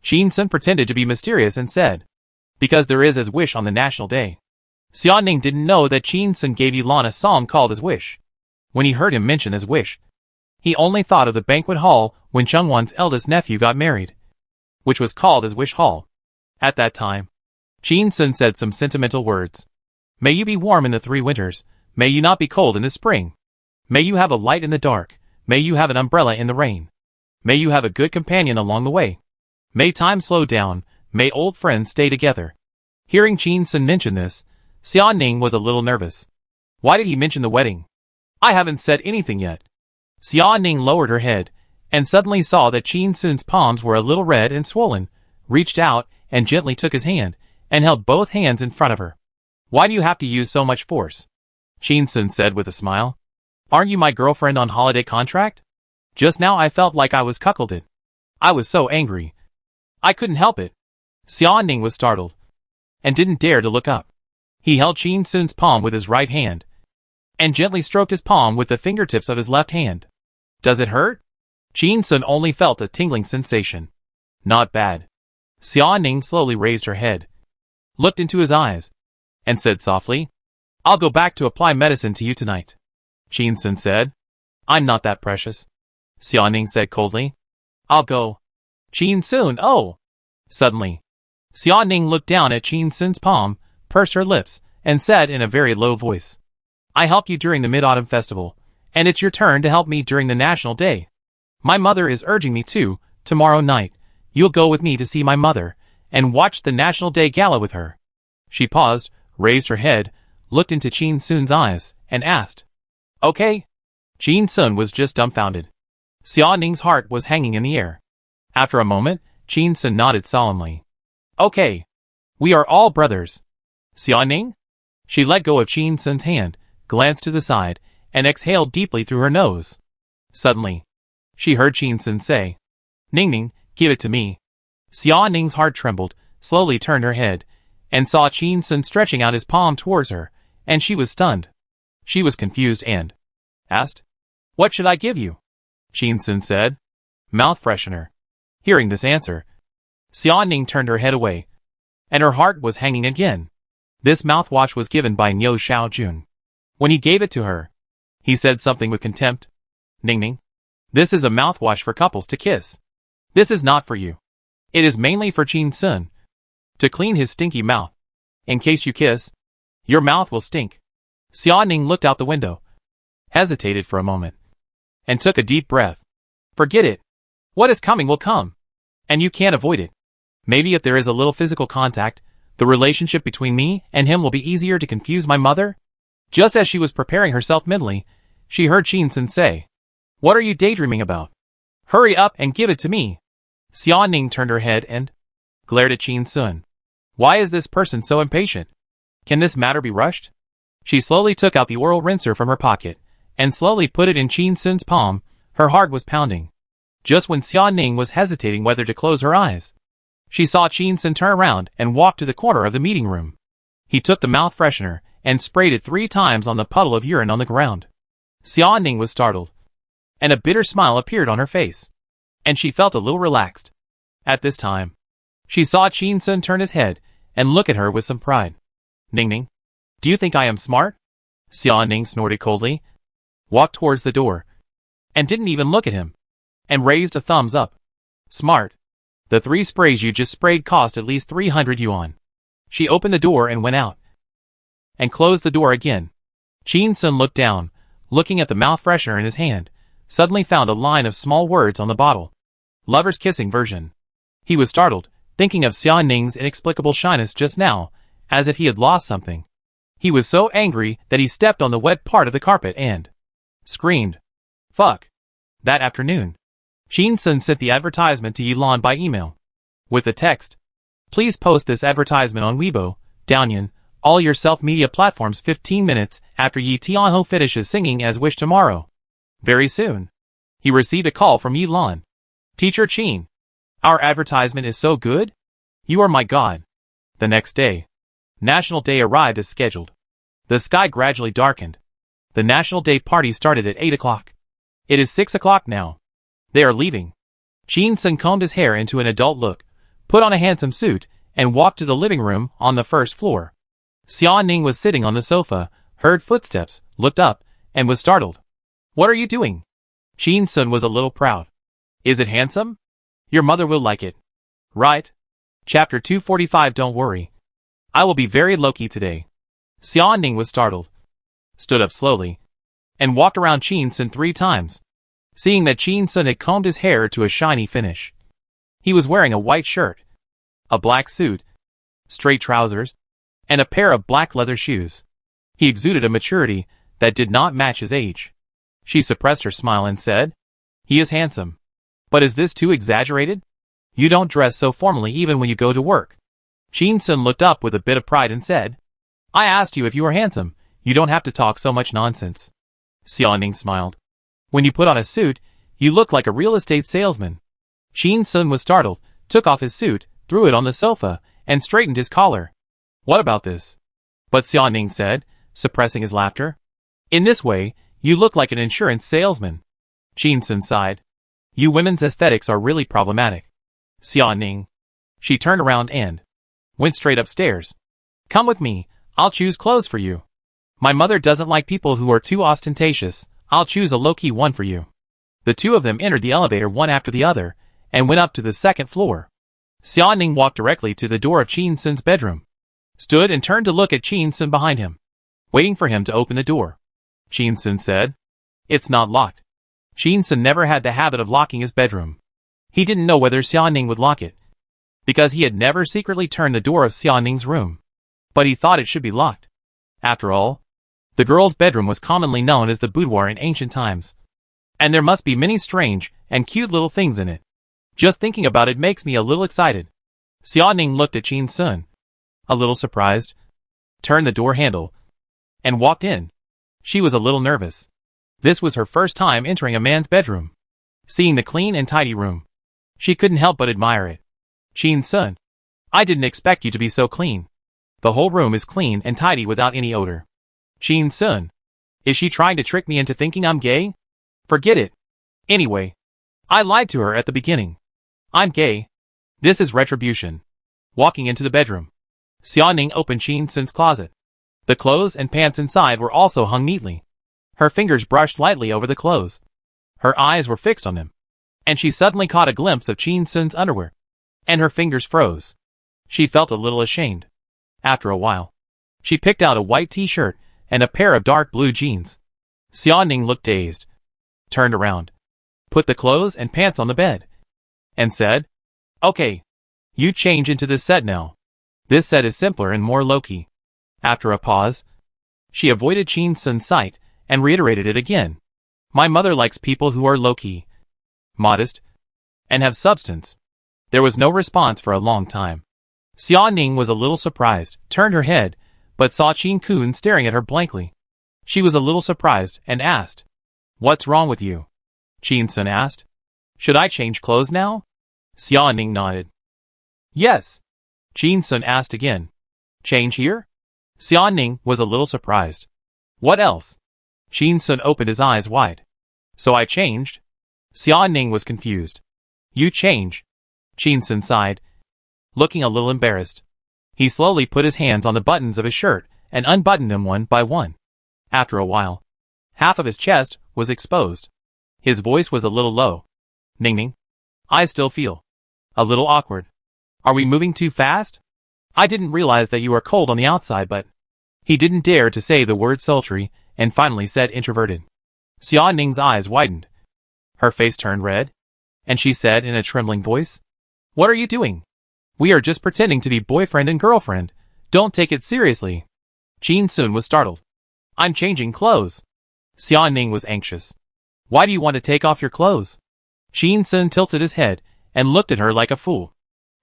Qin Sun pretended to be mysterious and said. Because there is his wish on the National Day. Xia Ning didn't know that Qin Sun gave Yilan a psalm called his wish. When he heard him mention his wish, he only thought of the banquet hall when Chungwan's eldest nephew got married, which was called his wish hall. At that time, Qin Sun said some sentimental words. May you be warm in the 3 winters. May you not be cold in the spring. May you have a light in the dark. May you have an umbrella in the rain. May you have a good companion along the way. May time slow down. May old friends stay together. Hearing Qin Sun mention this, Xia Ning was a little nervous. Why did he mention the wedding? I haven't said anything yet. Xia Ning lowered her head, and suddenly saw that Qin Sun's palms were a little red and swollen, reached out, and gently took his hand, and held both hands in front of her. Why do you have to use so much force? Qin Sun said with a smile. Aren't you my girlfriend on holiday contract? Just now I felt like I was cuckolded. I was so angry. I couldn't help it. Xia Ning was startled, and didn't dare to look up. He held Qin Sun's palm with his right hand, and gently stroked his palm with the fingertips of his left hand. Does it hurt? Qin Sun only felt a tingling sensation. Not bad. Xia Ning slowly raised her head, looked into his eyes, and said softly, I'll go back to apply medicine to you tonight. Qin Sun said, I'm not that precious. Xia Ning said coldly. I'll go. Qin Sun, oh! Suddenly, Xia Ning looked down at Qin Sun's palm, pursed her lips, and said in a very low voice, I helped you during the Mid-Autumn Festival, and it's your turn to help me during the National Day. My mother is urging me to, tomorrow night, you'll go with me to see my mother, and watch the National Day Gala with her. She paused, raised her head, looked into Qin Sun's eyes, and asked, Okay? Qin Sun was just dumbfounded. Xia Ning's heart was hanging in the air. After a moment, Qin Sun nodded solemnly. Okay. We are all brothers. Xia Ning? She let go of Qin Sun's hand, glanced to the side, and exhaled deeply through her nose. Suddenly, she heard Qin Sun say, Ning Ning, give it to me. Xia Ning's heart trembled, slowly turned her head, and saw Qin Sun stretching out his palm towards her, and she was stunned. She was confused and asked, What should I give you? Qin Sun said, Mouth freshener. Hearing this answer, Xia Ning turned her head away, and her heart was hanging again. This mouthwash was given by Niu Xiaojun. When he gave it to her, he said something with contempt. Ning Ning, this is a mouthwash for couples to kiss. This is not for you. It is mainly for Qin Sun, to clean his stinky mouth. In case you kiss, your mouth will stink. Xia Ning looked out the window, hesitated for a moment, and took a deep breath. Forget it. What is coming will come, and you can't avoid it. Maybe if there is a little physical contact, the relationship between me and him will be easier to confuse my mother. Just as she was preparing herself mentally, she heard Qin Sun say, "What are you daydreaming about? Hurry up and give it to me." Xia Ning turned her head and glared at Qin Sun. Why is this person so impatient? Can this matter be rushed? She slowly took out the oral rinser from her pocket and slowly put it in Qin Sun's palm. Her heart was pounding. Just when Xia Ning was hesitating whether to close her eyes, she saw Qin Sun turn around and walk to the corner of the meeting room. He took the mouth freshener and sprayed it 3 times on the puddle of urine on the ground. Xia Ning was startled, and a bitter smile appeared on her face, and she felt a little relaxed. At this time, she saw Qin Sun turn his head and look at her with some pride. Ning Ning, do you think I am smart? Xia Ning snorted coldly, walked towards the door, and didn't even look at him, and raised a thumbs up. Smart. The 3 sprays you just sprayed cost at least 300 yuan. She opened the door and went out, and closed the door again. Qin Sun looked down, looking at the mouth freshener in his hand, suddenly found a line of small words on the bottle. Lovers kissing version. He was startled, thinking of Xia Ning's inexplicable shyness just now, as if he had lost something. He was so angry that he stepped on the wet part of the carpet and screamed, "Fuck!" That afternoon, Qin Sun sent the advertisement to Yilan by email, with the text, "Please post this advertisement on Weibo, Douyin, all your self-media platforms 15 minutes after Yi Tianho finishes singing As Wish tomorrow." Very soon, he received a call from Yilan. "Teacher Qin, our advertisement is so good. You are my god." The next day, National Day arrived as scheduled. The sky gradually darkened. The National Day party started at 8 o'clock. It is 6 o'clock now. They are leaving. Qin Sun combed his hair into an adult look, put on a handsome suit, and walked to the living room on the first floor. Xia Ning was sitting on the sofa, heard footsteps, looked up, and was startled. "What are you doing?" Qin Sun was a little proud. "Is it handsome? Your mother will like it. Right?" Chapter 245. Don't worry. I will be very low-key today. Xia Ning was startled, stood up slowly, and walked around Qin Sun 3 times, seeing that Qin Sun had combed his hair to a shiny finish. He was wearing a white shirt, a black suit, straight trousers, and a pair of black leather shoes. He exuded a maturity that did not match his age. She suppressed her smile and said, "He is handsome. But is this too exaggerated? You don't dress so formally even when you go to work." Qin Sun looked up with a bit of pride and said, "I asked you if you were handsome. You don't have to talk so much nonsense." Xia Ning smiled. "When you put on a suit, you look like a real estate salesman." Qin Sun was startled, took off his suit, threw it on the sofa, and straightened his collar. "What about this?" But Xia Ning said, suppressing his laughter, "In this way, you look like an insurance salesman." Qin Sun sighed. "You women's aesthetics are really problematic." Xia Ning. She turned around and went straight upstairs. "Come with me, I'll choose clothes for you. My mother doesn't like people who are too ostentatious. I'll choose a low-key one for you." The 2 of them entered the elevator one after the other, and went up to the 2nd floor. Xia Ning walked directly to the door of Qin Sun's bedroom, stood and turned to look at Qin Sun behind him, waiting for him to open the door. Qin Sun said, "It's not locked." Qin Sun never had the habit of locking his bedroom. He didn't know whether Xia Ning would lock it, because he had never secretly turned the door of Xia Ning's room. But he thought it should be locked. After all, the girl's bedroom was commonly known as the boudoir in ancient times, and there must be many strange and cute little things in it. Just thinking about it makes me a little excited. Xia Ning looked at Qin Sun, a little surprised, turned the door handle, and walked in. She was a little nervous. This was her first time entering a man's bedroom. Seeing the clean and tidy room, she couldn't help but admire it. "Qin Sun, I didn't expect you to be so clean. The whole room is clean and tidy without any odor." "Qin Sun, is she trying to trick me into thinking I'm gay? Forget it. Anyway, I lied to her at the beginning. I'm gay. This is retribution. Walking into the bedroom, Xiaoning opened Qin Sun's closet. The clothes and pants inside were also hung neatly. Her fingers brushed lightly over the clothes. Her eyes were fixed on them. And she suddenly caught a glimpse of Qin Sun's underwear. And her fingers froze. She felt a little ashamed. After a while, she picked out a white t-shirt and a pair of dark blue jeans. Xiaoning looked dazed, turned around, put the clothes and pants on the bed, and said, "Okay, you change into this set now. This set is simpler and more low-key." After a pause, she avoided Qin Sun's sight and reiterated it again. "My mother likes people who are low-key, modest, and have substance." There was no response for a long time. Xiaoning was a little surprised, turned her head, but saw Qin Kun staring at her blankly. She was a little surprised and asked, "What's wrong with you?" Qin Sun asked. "Should I change clothes now?" Xiaoning nodded. "Yes." Qin Sun asked again. "Change here?" Xiaoning was a little surprised. "What else?" Qin Sun opened his eyes wide. "So I changed?" Xiaoning was confused. "You change?" Qin Sun sighed, looking a little embarrassed. He slowly put his hands on the buttons of his shirt and unbuttoned them one by one. After a while, half of his chest was exposed. His voice was a little low. "Ning-ning, I still feel a little awkward. Are we moving too fast? I didn't realize that you are cold on the outside, but..." He didn't dare to say the word sultry and finally said introverted. Xiaoning's eyes widened. Her face turned red, and she said in a trembling voice, "What are you doing? We are just pretending to be boyfriend and girlfriend. Don't take it seriously." Qin Sun was startled. "I'm changing clothes." Xiaoning was anxious. "Why do you want to take off your clothes?" Qin Sun tilted his head and looked at her like a fool.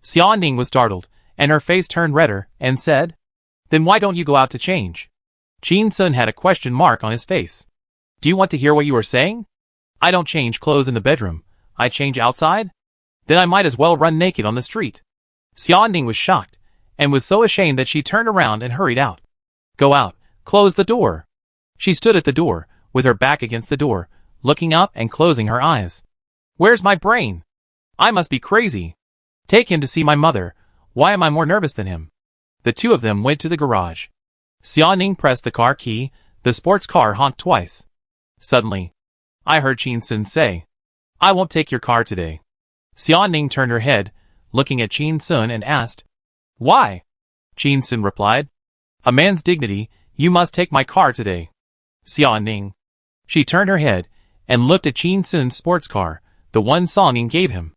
Xiaoning was startled, and her face turned redder, and said, "Then why don't you go out to change?" Qin Sun had a question mark on his face. "Do you want to hear what you are saying? I don't change clothes in the bedroom. I change outside? Then I might as well run naked on the street." Xiaoning was shocked, and was so ashamed that she turned around and hurried out. "Go out. Close the door." She stood at the door, with her back against the door, looking up and closing her eyes. "Where's my brain? I must be crazy. Take him to see my mother. Why am I more nervous than him?" The two of them went to the garage. Xiaoning pressed the car key. The sports car honked twice. Suddenly, I heard Qin Sun say, "I won't take your car today." Xiaoning turned her head, looking at Qin Sun, and asked, "Why?" Qin Sun replied, "A man's dignity, you must take my car today." Xiaoning. She turned her head and looked at Qin Sun's sports car, the one Xiaoning gave him.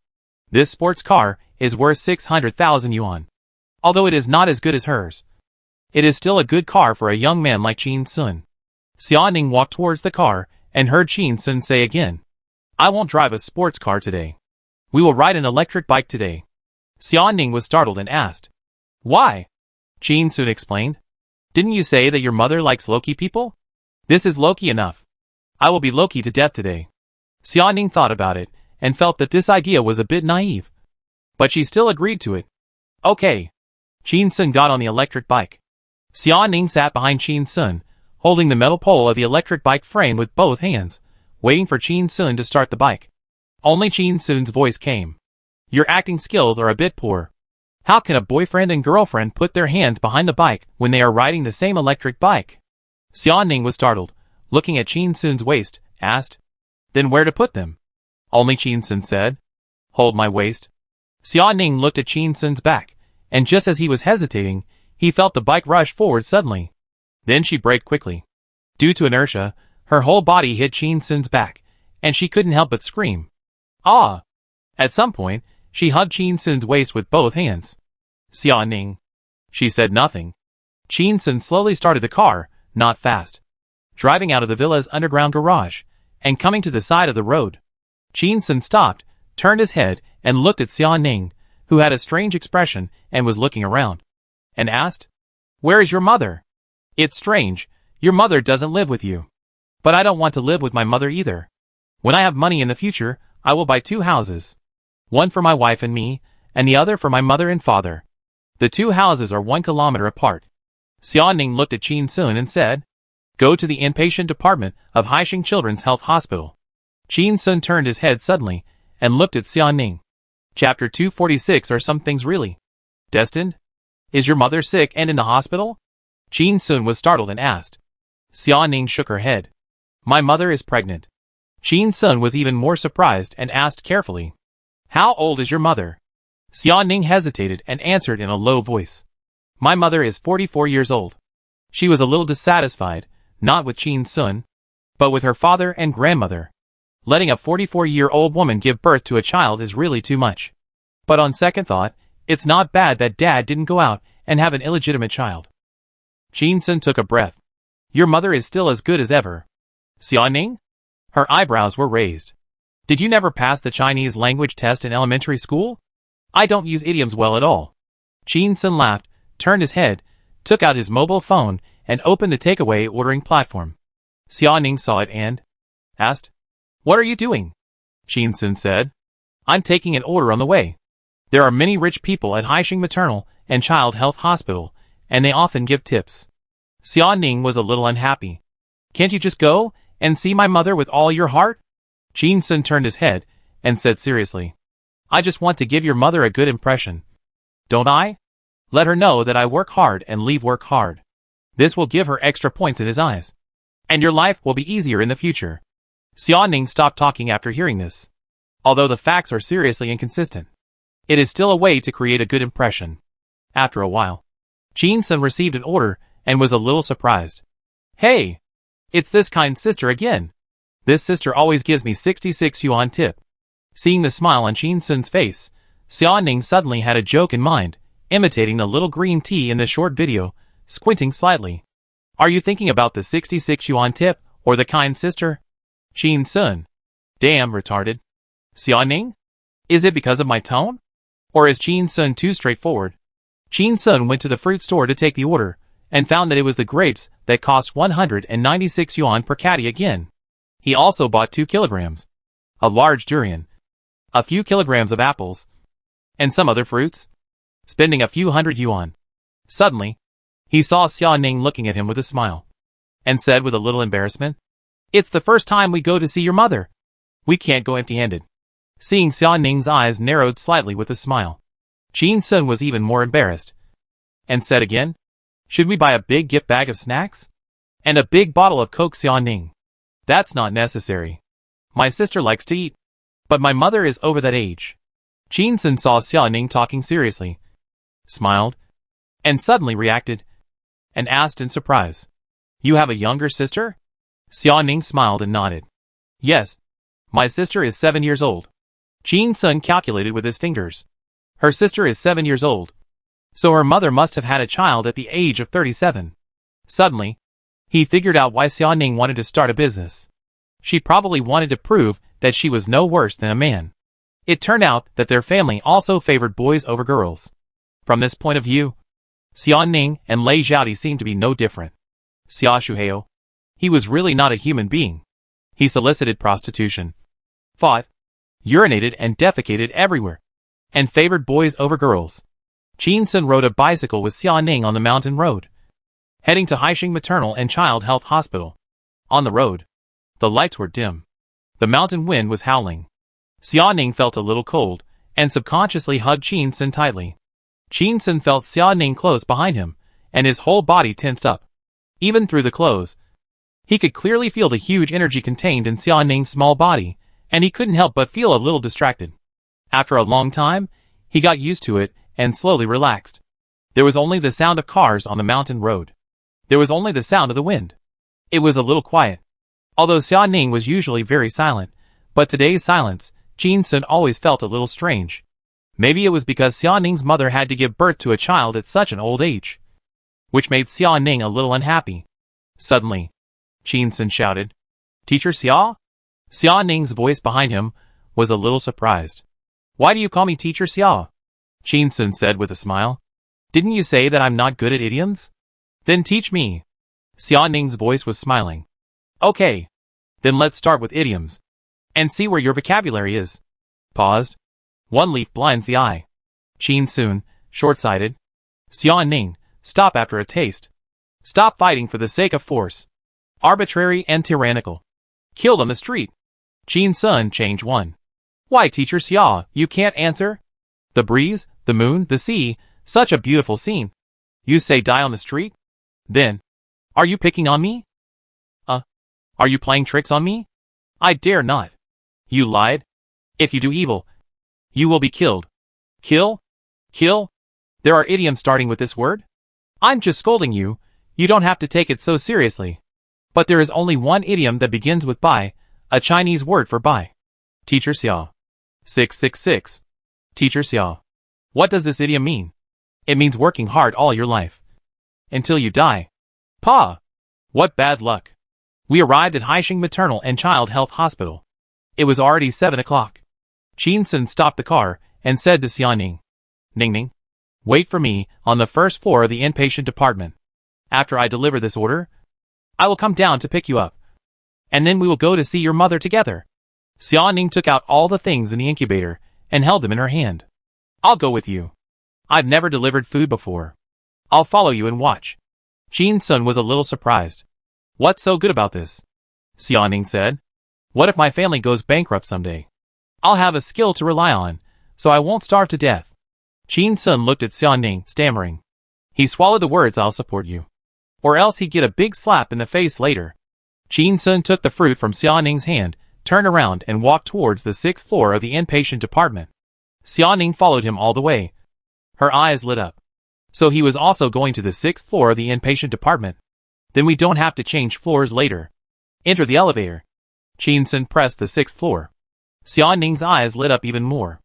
This sports car is worth 600,000 yuan. Although it is not as good as hers, it is still a good car for a young man like Qin Sun. Xiaoning walked towards the car and heard Qin Sun say again, "I won't drive a sports car today. We will ride an electric bike today." Xiaoning was startled and asked, "Why?" Qin Sun explained, "Didn't you say that your mother likes low-key people? This is low-key enough. I will be low-key to death today." Xiaoning thought about it and felt that this idea was a bit naive. But she still agreed to it. "Okay." Qin Sun got on the electric bike. Xiaoning sat behind Qin Sun, holding the metal pole of the electric bike frame with both hands, waiting for Qin Sun to start the bike. Only Qin Sun's voice came. "Your acting skills are a bit poor. How can a boyfriend and girlfriend put their hands behind the bike when they are riding the same electric bike?" Xiaoning was startled, looking at Qin Sun's waist, asked, "Then where to put them?" Only Qin Sun said, "Hold my waist." Xiaoning looked at Qin Sun's back, and just as he was hesitating, he felt the bike rush forward suddenly. Then she braked quickly. Due to inertia, her whole body hit Qin Sun's back, and she couldn't help but scream, "Ah!" At some point, she hugged Qin Sun's waist with both hands. "Xiaoning." She said nothing. Qin Sun slowly started the car, not fast, driving out of the villa's underground garage, and coming to the side of the road. Qin Sun stopped, turned his head, and looked at Xiaoning, who had a strange expression and was looking around, and asked, "Where is your mother?" "It's strange, your mother doesn't live with you." "But I don't want to live with my mother either. When I have money in the future, I will buy 2 houses. One for my wife and me, and the other for my mother and father. The 2 houses are 1 kilometer apart." Xiaoning looked at Qin Sun and said, "Go to the inpatient department of Haixing Children's Health Hospital." Qin Sun turned his head suddenly and looked at Xiaoning. Chapter 246. Are some things really destined? Is your mother sick and in the hospital? Jin Sun was startled and asked. Xia Ning shook her head. My mother is pregnant. Jin Sun was even more surprised and asked carefully. How old is your mother? Xia Ning hesitated and answered in a low voice. My mother is 44 years old. She was a little dissatisfied, not with Jin Sun, but with her father and grandmother. Letting a 44-year-old woman give birth to a child is really too much. But on second thought, it's not bad that dad didn't go out and have an illegitimate child. Jin Sun took a breath. Your mother is still as good as ever. Xia Ning? Her eyebrows were raised. Did you never pass the Chinese language test in elementary school? I don't use idioms well at all. Jin Sun laughed, turned his head, took out his mobile phone, and opened the takeaway ordering platform. Xia Ning saw it and asked, What are you doing? Jin Sun said, I'm taking an order on the way. There are many rich people at Haixing Maternal and Child Health Hospital, and they often give tips. Xia Ning was a little unhappy. Can't you just go and see my mother with all your heart? Jin Sun turned his head and said seriously, I just want to give your mother a good impression. Don't I? Let her know that I work hard and leave work hard. This will give her extra points in his eyes. And your life will be easier in the future. Xia Ning stopped talking after hearing this. Although the facts are seriously inconsistent, it is still a way to create a good impression. After a while, Jin Sun received an order and was a little surprised. Hey! It's this kind sister again. This sister always gives me 66 yuan tip. Seeing the smile on Jin Sun's face, Xia Ning suddenly had a joke in mind, imitating the little green tea in the short video, squinting slightly. Are you thinking about the 66 yuan tip, or the kind sister? Jin Sun. Damn retarded. Xia Ning? Is it because of my tone? Or is Jin Sun too straightforward? Jin Sun went to the fruit store to take the order, and found that it was the grapes that cost 196 yuan per caddy again. He also bought 2 kilograms. A large durian. A few kilograms of apples. And some other fruits. Spending a few hundred yuan. Suddenly, he saw Xia Ning looking at him with a smile. And said with a little embarrassment, It's the first time we go to see your mother. We can't go empty-handed. Seeing Xia Ning's eyes narrowed slightly with a smile, Jin Sun was even more embarrassed. And said again, Should we buy a big gift bag of snacks? And a big bottle of Coke? Xia Ning. That's not necessary. My sister likes to eat. But my mother is over that age. Jin Sun saw Xia Ning talking seriously, smiled, and suddenly reacted, and asked in surprise, You have a younger sister? Xia Ning smiled and nodded. Yes. My sister is 7 years old. Jin Sun calculated with his fingers. Her sister is 7 years old. So her mother must have had a child at the age of 37. Suddenly, he figured out why Xia Ning wanted to start a business. She probably wanted to prove that she was no worse than a man. It turned out that their family also favored boys over girls. From this point of view, Xia Ning and Lei Zhaodi seemed to be no different. Xia Shuheo. He was really not a human being. He solicited prostitution, fought, urinated and defecated everywhere, and favored boys over girls. Jin Sun rode a bicycle with Xia Ning on the mountain road, heading to Haixing Maternal and Child Health Hospital. On the road, the lights were dim. The mountain wind was howling. Xia Ning felt a little cold, and subconsciously hugged Jin Sun tightly. Jin Sun felt Xia Ning close behind him, and his whole body tensed up. Even through the clothes, he could clearly feel the huge energy contained in Xia Ning's small body, and he couldn't help but feel a little distracted. After a long time, he got used to it and slowly relaxed. There was only the sound of cars on the mountain road. There was only the sound of the wind. It was a little quiet. Although Xia Ning was usually very silent, but today's silence, Jin Sun always felt a little strange. Maybe it was because Xia Ning's mother had to give birth to a child at such an old age, which made Xia Ning a little unhappy. Suddenly, Jin Sun shouted, Teacher Xia? Xia Ning's voice behind him was a little surprised. Why do you call me Teacher Xia? Jin Sun said with a smile. Didn't you say that I'm not good at idioms? Then teach me. Xia Ning's voice was smiling. Okay. Then let's start with idioms. And see where your vocabulary is. Paused. One leaf blinds the eye. Jin Sun, short-sighted. Xia Ning, stop after a taste. Stop fighting for the sake of force. Arbitrary and tyrannical. Killed on the street. Jin Sun, change 1. Why, Teacher Xia, you can't answer? The breeze, the moon, the sea, such a beautiful scene. You say die on the street? Then, are you picking on me? Are you playing tricks on me? I dare not. You lied. If you do evil, you will be killed. Kill? Kill? There are idioms starting with this word? I'm just scolding you. You don't have to take it so seriously. But there is only one idiom that begins with bai, a Chinese word for buy. Teacher Xia. 666. Teacher Xia. What does this idiom mean? It means working hard all your life. Until you die. Pa! What bad luck. We arrived at Haixing Maternal and Child Health Hospital. It was already 7 o'clock. Qin Sun stopped the car and said to Xiaoning, Ningning, wait for me on the first floor of the inpatient department. After I deliver this order, I will come down to pick you up. And then we will go to see your mother together. Xiaoning took out all the things in the incubator and held them in her hand. I'll go with you. I've never delivered food before. I'll follow you and watch. Qin Sun was a little surprised. What's so good about this? Xiaoning said. What if my family goes bankrupt someday? I'll have a skill to rely on, so I won't starve to death. Qin Sun looked at Xiaoning, stammering. He swallowed the words I'll support you. Or else he'd get a big slap in the face later. Qin Sun took the fruit from Xiaoning's hand, turned around and walked towards the 6th floor of the inpatient department. Xiaoning followed him all the way. Her eyes lit up. So he was also going to the 6th floor of the inpatient department. Then we don't have to change floors later. Enter the elevator. Qin Sun pressed the 6th floor. Xiaoning's eyes lit up even more.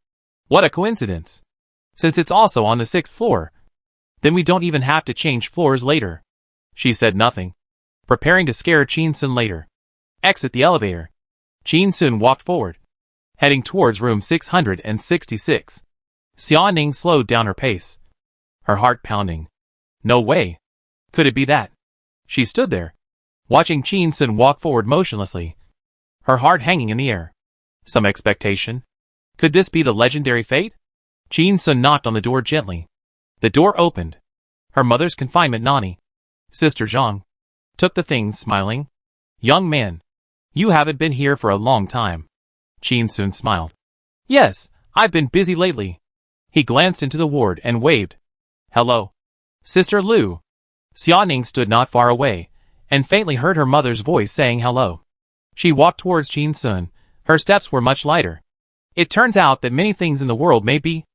What a coincidence. Since it's also on the 6th floor, then we don't even have to change floors later. She said nothing, preparing to scare Qin Sun later. Exit the elevator. Qin Sun walked forward, heading towards room 666. Xiaoning slowed down her pace, her heart pounding. No way. Could it be that? She stood there, watching Qin Sun walk forward motionlessly, her heart hanging in the air. Some expectation? Could this be the legendary fate? Qin Sun knocked on the door gently. The door opened. Her mother's confinement nanny, Sister Zhang, took the things, smiling. Young man, you haven't been here for a long time. Qin Sun smiled. Yes, I've been busy lately. He glanced into the ward and waved. Hello. Sister Lu. Xiaoning stood not far away, and faintly heard her mother's voice saying hello. She walked towards Qin Sun. Her steps were much lighter. It turns out that many things in the world may be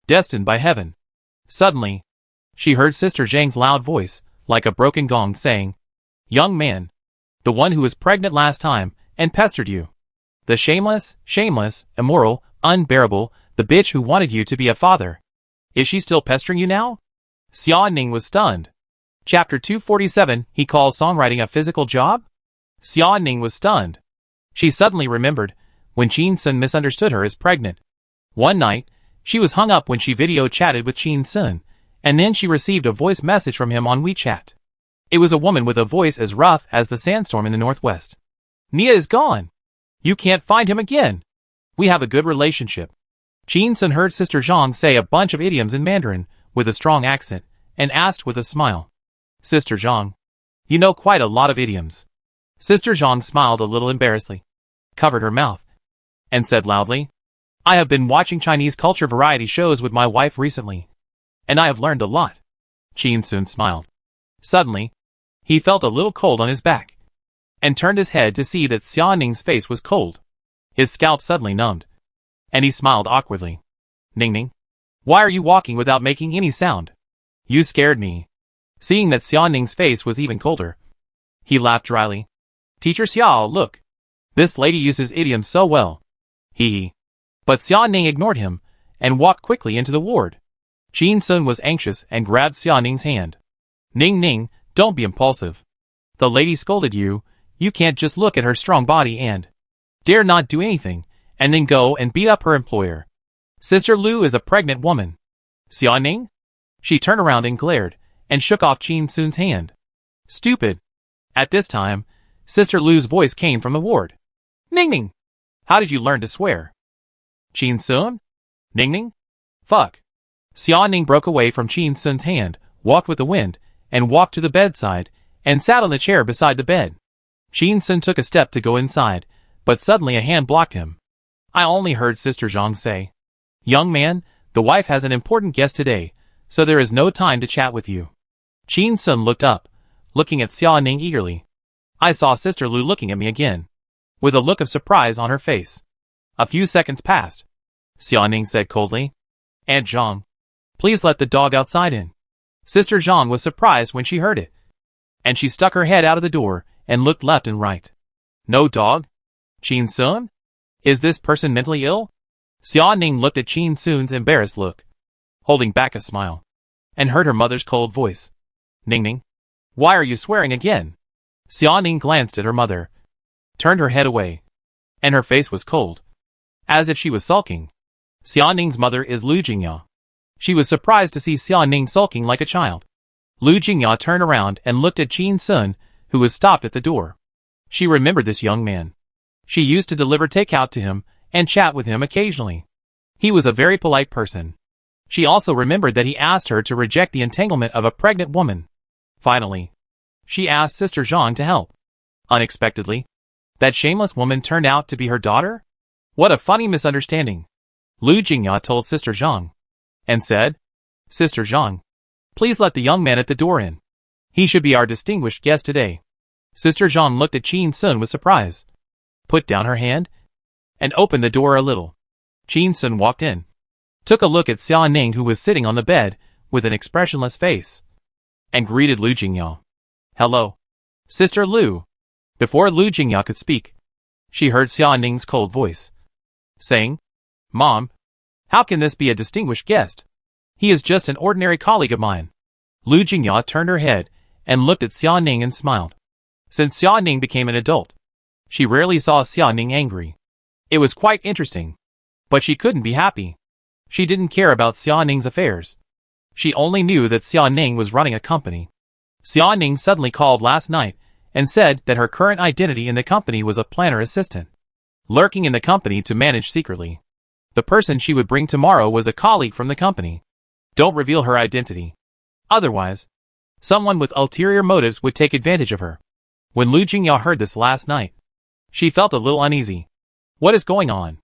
destined by heaven. Suddenly, she heard Sister Zhang's loud voice, like a broken gong, saying, Young man, the one who was pregnant last time and pestered you. The shameless, immoral, unbearable, the bitch who wanted you to be a father. Is she still pestering you now? Xiaoning was stunned. Chapter 247, he calls songwriting a physical job? Xiaoning was stunned. She suddenly remembered when Qin Sun misunderstood her as pregnant. One night, she was hung up when she video chatted with Qin Sun, and then she received a voice message from him on WeChat. It was a woman with a voice as rough as the sandstorm in the northwest. Nia is gone. You can't find him again. We have a good relationship. Qin Sun heard Sister Zhang say a bunch of idioms in Mandarin with a strong accent, and asked with a smile. Sister Zhang, you know quite a lot of idioms. Sister Zhang smiled a little embarrassedly, covered her mouth, and said loudly, I have been watching Chinese culture variety shows with my wife recently, and I have learned a lot. Qin Sun smiled. Suddenly, he felt a little cold on his back, and turned his head to see that Xiaoning's face was cold. His scalp suddenly numbed, and he smiled awkwardly. Ningning, why are you walking without making any sound? You scared me. Seeing that Xiaoning's face was even colder, he laughed dryly. Teacher Xiao, look. This lady uses idioms so well. Hee hee. But Xiaoning ignored him, and walked quickly into the ward. Qin Sun was anxious and grabbed Xiaoning's hand. Ning, don't be impulsive. The lady scolded you. You can't just look at her strong body and dare not do anything, and then go and beat up her employer. Sister Lu is a pregnant woman. Xiaoning? She turned around and glared, and shook off Qin Sun's hand. Stupid. At this time, Sister Lu's voice came from the ward. Ningning, how did you learn to swear? Qin Sun? Ningning? Fuck. Xiaoning broke away from Qin Sun's hand, walked with the wind, and walked to the bedside, and sat on the chair beside the bed. Qin Sun took a step to go inside, but suddenly a hand blocked him. I only heard Sister Zhang say, "Young man, the wife has an important guest today, so there is no time to chat with you." Qin Sun looked up, looking at Xia Ning eagerly. I saw Sister Lu looking at me again, with a look of surprise on her face. A few seconds passed. Xia Ning said coldly, "Aunt Zhang, please let the dog outside in." Sister Zhang was surprised when she heard it, and she stuck her head out of the door and looked left and right. "No dog? Qin Sun? Is this person mentally ill?" Xia Ning looked at Qin Sun's embarrassed look, holding back a smile, and heard her mother's cold voice. "Ning Ning, why are you swearing again?" Xia Ning glanced at her mother, turned her head away, and her face was cold, as if she was sulking. Xia Ning's mother is Lu Jingya. She was surprised to see Xia Ning sulking like a child. Lu Jingya turned around and looked at Qin Sun, who was stopped at the door. She remembered this young man. She used to deliver takeout to him and chat with him occasionally. He was a very polite person. She also remembered that he asked her to reject the entanglement of a pregnant woman. Finally, she asked Sister Zhang to help. Unexpectedly, that shameless woman turned out to be her daughter? What a funny misunderstanding. Lu Jingya told Sister Zhang, and said, "Sister Zhang, please let the young man at the door in. He should be our distinguished guest today." Sister Zhang looked at Qin Sun with surprise, put down her hand, and opened the door a little. Qin Sun walked in, took a look at Xia Ning, who was sitting on the bed with an expressionless face, and greeted Lu Jingya. "Hello, Sister Lu." Before Lu Jingya could speak, she heard Xia Ning's cold voice, saying, "Mom, how can this be a distinguished guest? He is just an ordinary colleague of mine." Lu Jingya turned her head and looked at Xia Ning and smiled. Since Xia Ning became an adult, she rarely saw Xia Ning angry. It was quite interesting, but she couldn't be happy. She didn't care about Xia Ning's affairs. She only knew that Xia Ning was running a company. Xia Ning suddenly called last night and said that her current identity in the company was a planner assistant, lurking in the company to manage secretly. The person she would bring tomorrow was a colleague from the company. Don't reveal her identity. Otherwise, someone with ulterior motives would take advantage of her. When Lu Jingya heard this last night, she felt a little uneasy. What is going on?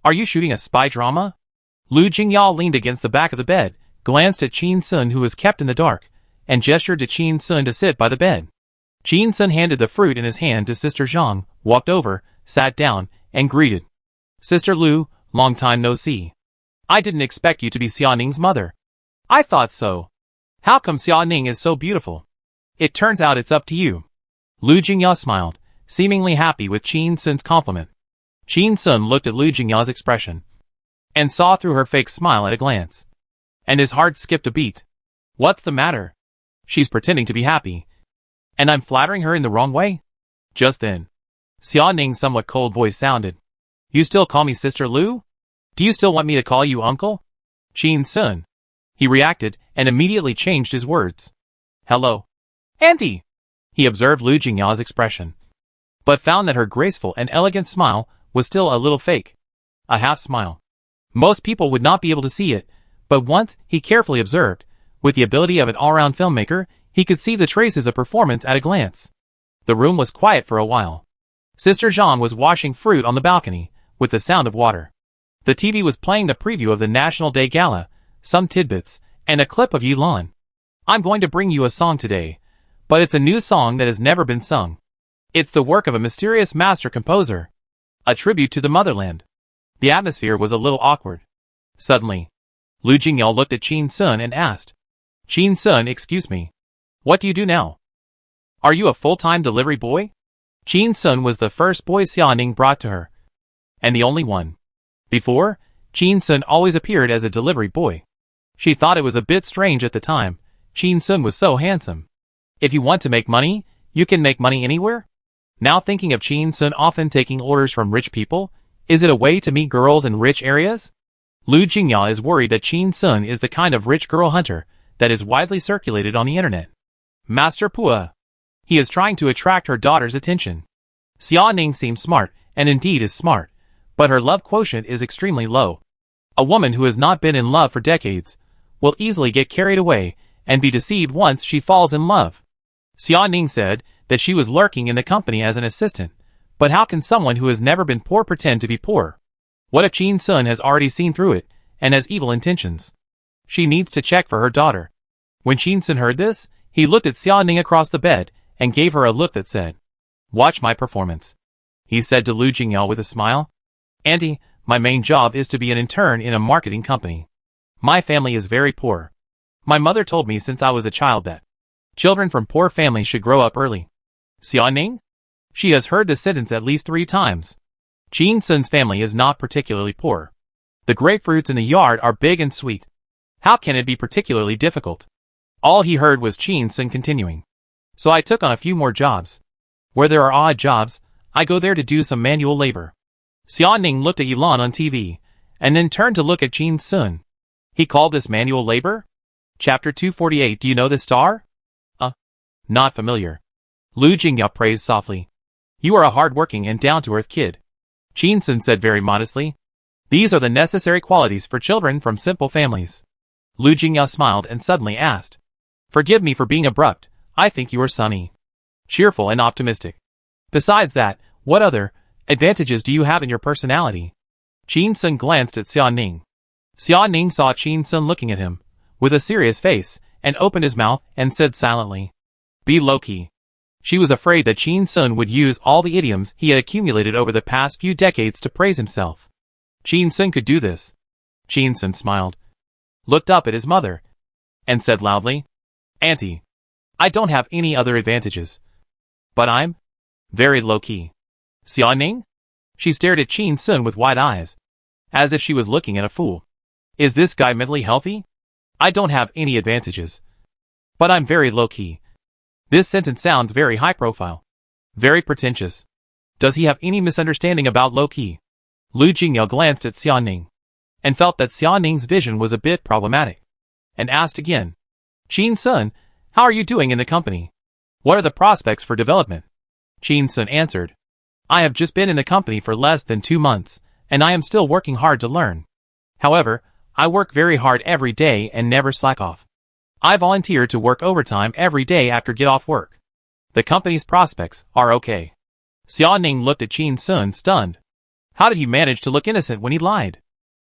Are you shooting a spy drama? Lu Jingya leaned against the back of the bed, glanced at Qin Sun, who was kept in the dark, and gestured to Qin Sun to sit by the bed. Qin Sun handed the fruit in his hand to Sister Zhang, walked over, sat down, and greeted. "Sister Lu, long time no see. I didn't expect you to be Xia Ning's mother." "I thought so. How come Xia Ning is so beautiful?" "It turns out it's up to you." Lu Jingya smiled, seemingly happy with Qin Sun's compliment. Qin Sun looked at Lu Jingya's expression, and saw through her fake smile at a glance, and his heart skipped a beat. What's the matter? She's pretending to be happy, and I'm flattering her in the wrong way? Just then, Xia Ning's somewhat cold voice sounded. "You still call me Sister Lu? Do you still want me to call you Uncle?" "Qin Sun." He reacted and immediately changed his words. "Hello, Auntie." He observed Lu Jingya's expression, but found that her graceful and elegant smile was still a little fake. A half smile. Most people would not be able to see it, but once he carefully observed, with the ability of an all-round filmmaker, he could see the traces of performance at a glance. The room was quiet for a while. Sister Zhang was washing fruit on the balcony, with the sound of water. The TV was playing the preview of the National Day Gala, some tidbits, and a clip of Yilan. "I'm going to bring you a song today, but it's a new song that has never been sung. It's the work of a mysterious master composer, a tribute to the motherland." The atmosphere was a little awkward. Suddenly, Lu Jingya looked at Qin Sun and asked, "Qin Sun, excuse me. What do you do now? Are you a full-time delivery boy?" Qin Sun was the first boy Xia Ning brought to her, and the only one. Before, Qin Sun always appeared as a delivery boy. She thought it was a bit strange at the time. Qin Sun was so handsome. If you want to make money, you can make money anywhere? Now thinking of Qin Sun often taking orders from rich people, is it a way to meet girls in rich areas? Lu Jingya is worried that Qin Sun is the kind of rich girl hunter that is widely circulated on the internet. Master Pua. He is trying to attract her daughter's attention. Xia Ning seems smart, and indeed is smart, but her love quotient is extremely low. A woman who has not been in love for decades will easily get carried away and be deceived once she falls in love. Xia Ning said that she was lurking in the company as an assistant, but how can someone who has never been poor pretend to be poor? What if Chin Sun has already seen through it, and has evil intentions? She needs to check for her daughter. When Chin Sun heard this, he looked at Xia Ning across the bed, and gave her a look that said, "Watch my performance," he said to Lu Jingyao with a smile. "Auntie, my main job is to be an intern in a marketing company. My family is very poor. My mother told me since I was a child that children from poor families should grow up early." Xia Ning? She has heard this sentence at least 3 times. Chin Sun's family is not particularly poor. The grapefruits in the yard are big and sweet. How can it be particularly difficult? All he heard was Chin Sun continuing. "So I took on a few more jobs. Where there are odd jobs, I go there to do some manual labor." Xia Ning looked at Yilan on TV, and then turned to look at Chin Sun. He called this manual labor? Chapter 248. Do you know this star? Not familiar. Lu Jingyao praised softly. "You are a hard-working and down-to-earth kid," Chin Sun said very modestly. "These are the necessary qualities for children from simple families." Lu Jingyao smiled and suddenly asked, "Forgive me for being abrupt, I think you are sunny, cheerful and optimistic. Besides that, what other advantages do you have in your personality?" Chin Sun glanced at Xia Ning. Xia Ning saw Chin Sun looking at him, with a serious face, and opened his mouth and said silently, "Be low-key." She was afraid that Chin Sun would use all the idioms he had accumulated over the past few decades to praise himself. Chin Sun could do this. Chin Sun smiled, looked up at his mother, and said loudly, "Auntie, I don't have any other advantages. But I'm very low-key." "Xia Ning?" She stared at Chin Sun with wide eyes, as if she was looking at a fool. "Is this guy mentally healthy? I don't have any advantages. But I'm very low-key." This sentence sounds very high-profile, very pretentious. Does he have any misunderstanding about low-key? Lu Jingyao glanced at Xia Ning, and felt that Xia Ning's vision was a bit problematic, and asked again, "Chin Sun, how are you doing in the company? What are the prospects for development?" Chin Sun answered, "I have just been in the company for less than 2 months, and I am still working hard to learn. However, I work very hard every day and never slack off. I volunteer to work overtime every day after get off work. The company's prospects are okay." Xia Ning looked at Chin Sun stunned. How did he manage to look innocent when he lied?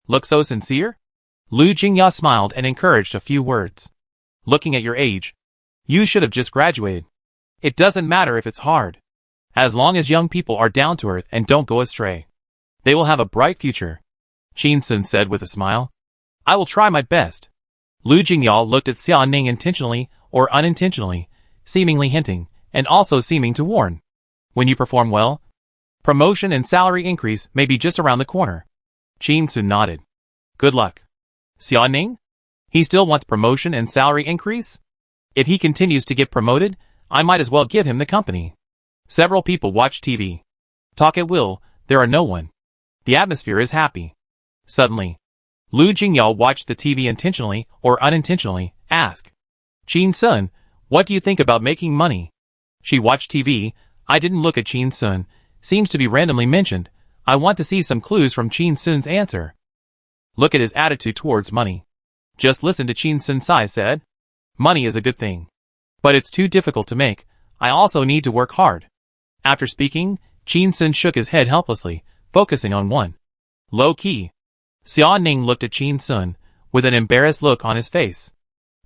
Look so sincere? Lu Jingyao smiled and encouraged a few words. "Looking at your age, you should have just graduated. It doesn't matter if it's hard. As long as young people are down to earth and don't go astray, they will have a bright future," Chin Sun said with a smile. "I will try my best." Lu Jingyao looked at Xia Ning intentionally or unintentionally, seemingly hinting, and also seeming to warn. "When you perform well, promotion and salary increase may be just around the corner." Chin Sun nodded. "Good luck." "Xia Ning? He still wants promotion and salary increase? If he continues to get promoted, I might as well give him the company." Several people watch TV. Talk at will, there are no one. The atmosphere is happy. Suddenly, Lu Jingyao watched the TV intentionally or unintentionally, ask, "Chin Sun, what do you think about making money?" She watched TV. I didn't look at Chin Sun. Seems to be randomly mentioned. I want to see some clues from Chin Sun's answer. Look at his attitude towards money. Just listen to Chin Sun Sai said. "Money is a good thing. But it's too difficult to make. I also need to work hard." After speaking, Chin Sun shook his head helplessly, focusing on one. Low-key. Xia Ning looked at Chin Sun, with an embarrassed look on his face.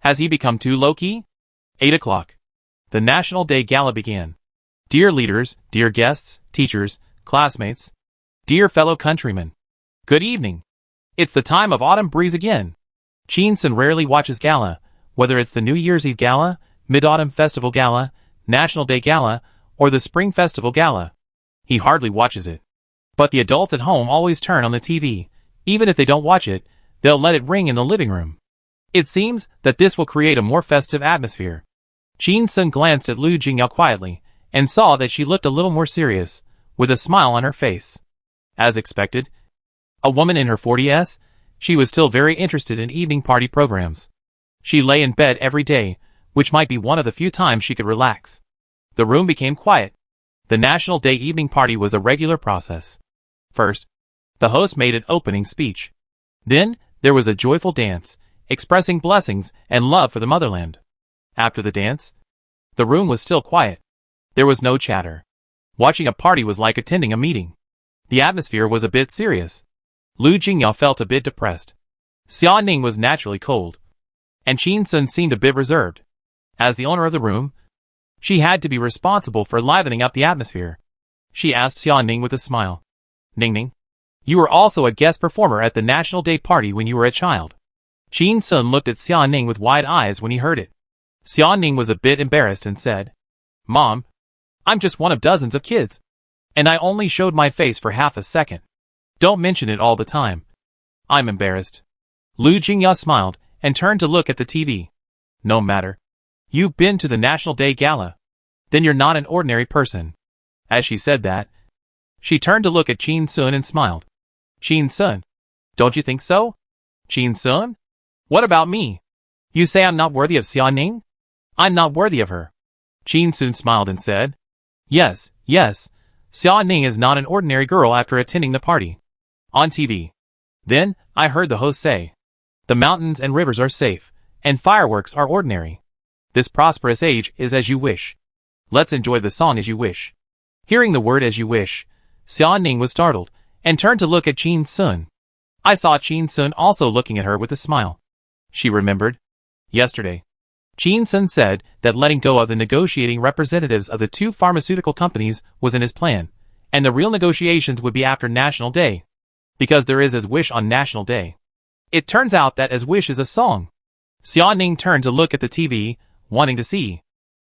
Has he become too low-key? 8 o'clock. The National Day Gala began. Dear leaders, dear guests, teachers, classmates, dear fellow countrymen, good evening. It's the time of autumn breeze again. Chin Sun rarely watches gala, whether it's the New Year's Eve Gala, Mid-Autumn Festival Gala, National Day Gala, or the Spring Festival Gala. He hardly watches it. But the adults at home always turn on the TV. Even if they don't watch it, they'll let it ring in the living room. It seems that this will create a more festive atmosphere. Chin Sun glanced at Lu Jingyao quietly, and saw that she looked a little more serious, with a smile on her face. As expected, a woman in her 40s, she was still very interested in evening party programs. She lay in bed every day, which might be one of the few times she could relax. The room became quiet. The National Day evening party was a regular process. First, the host made an opening speech. Then, there was a joyful dance, expressing blessings and love for the motherland. After the dance, the room was still quiet. There was no chatter. Watching a party was like attending a meeting. The atmosphere was a bit serious. Lu Jingyao felt a bit depressed. Xia Ning was naturally cold, and Qin Sun seemed a bit reserved. As the owner of the room, she had to be responsible for livening up the atmosphere. She asked Xia Ning with a smile. Ning Ning, you were also a guest performer at the National Day party when you were a child. Qin Sun looked at Xia Ning with wide eyes when he heard it. Xia Ning was a bit embarrassed and said, Mom, I'm just one of dozens of kids, and I only showed my face for half a second. Don't mention it all the time. I'm embarrassed. Lu Jingyao smiled and turned to look at the TV. No matter. You've been to the National Day Gala. Then you're not an ordinary person. As she said that, she turned to look at Qin Sun and smiled. Qin Sun, don't you think so? Qin Sun? What about me? You say I'm not worthy of Xia Ning? I'm not worthy of her. Qin Sun smiled and said, Yes, Xia Ning is not an ordinary girl after attending the party. On TV. Then, I heard the host say, the mountains and rivers are safe, and fireworks are ordinary. This prosperous age is as you wish. Let's enjoy the song as you wish. Hearing the word as you wish, Xia Ning was startled, and turned to look at Qin Sun. I saw Qin Sun also looking at her with a smile. She remembered. Yesterday, Qin Sun said that letting go of the negotiating representatives of the two pharmaceutical companies was in his plan, and the real negotiations would be after National Day. Because there is As Wish on National Day. It turns out that As Wish is a song. Xia Ning turned to look at the TV, wanting to see.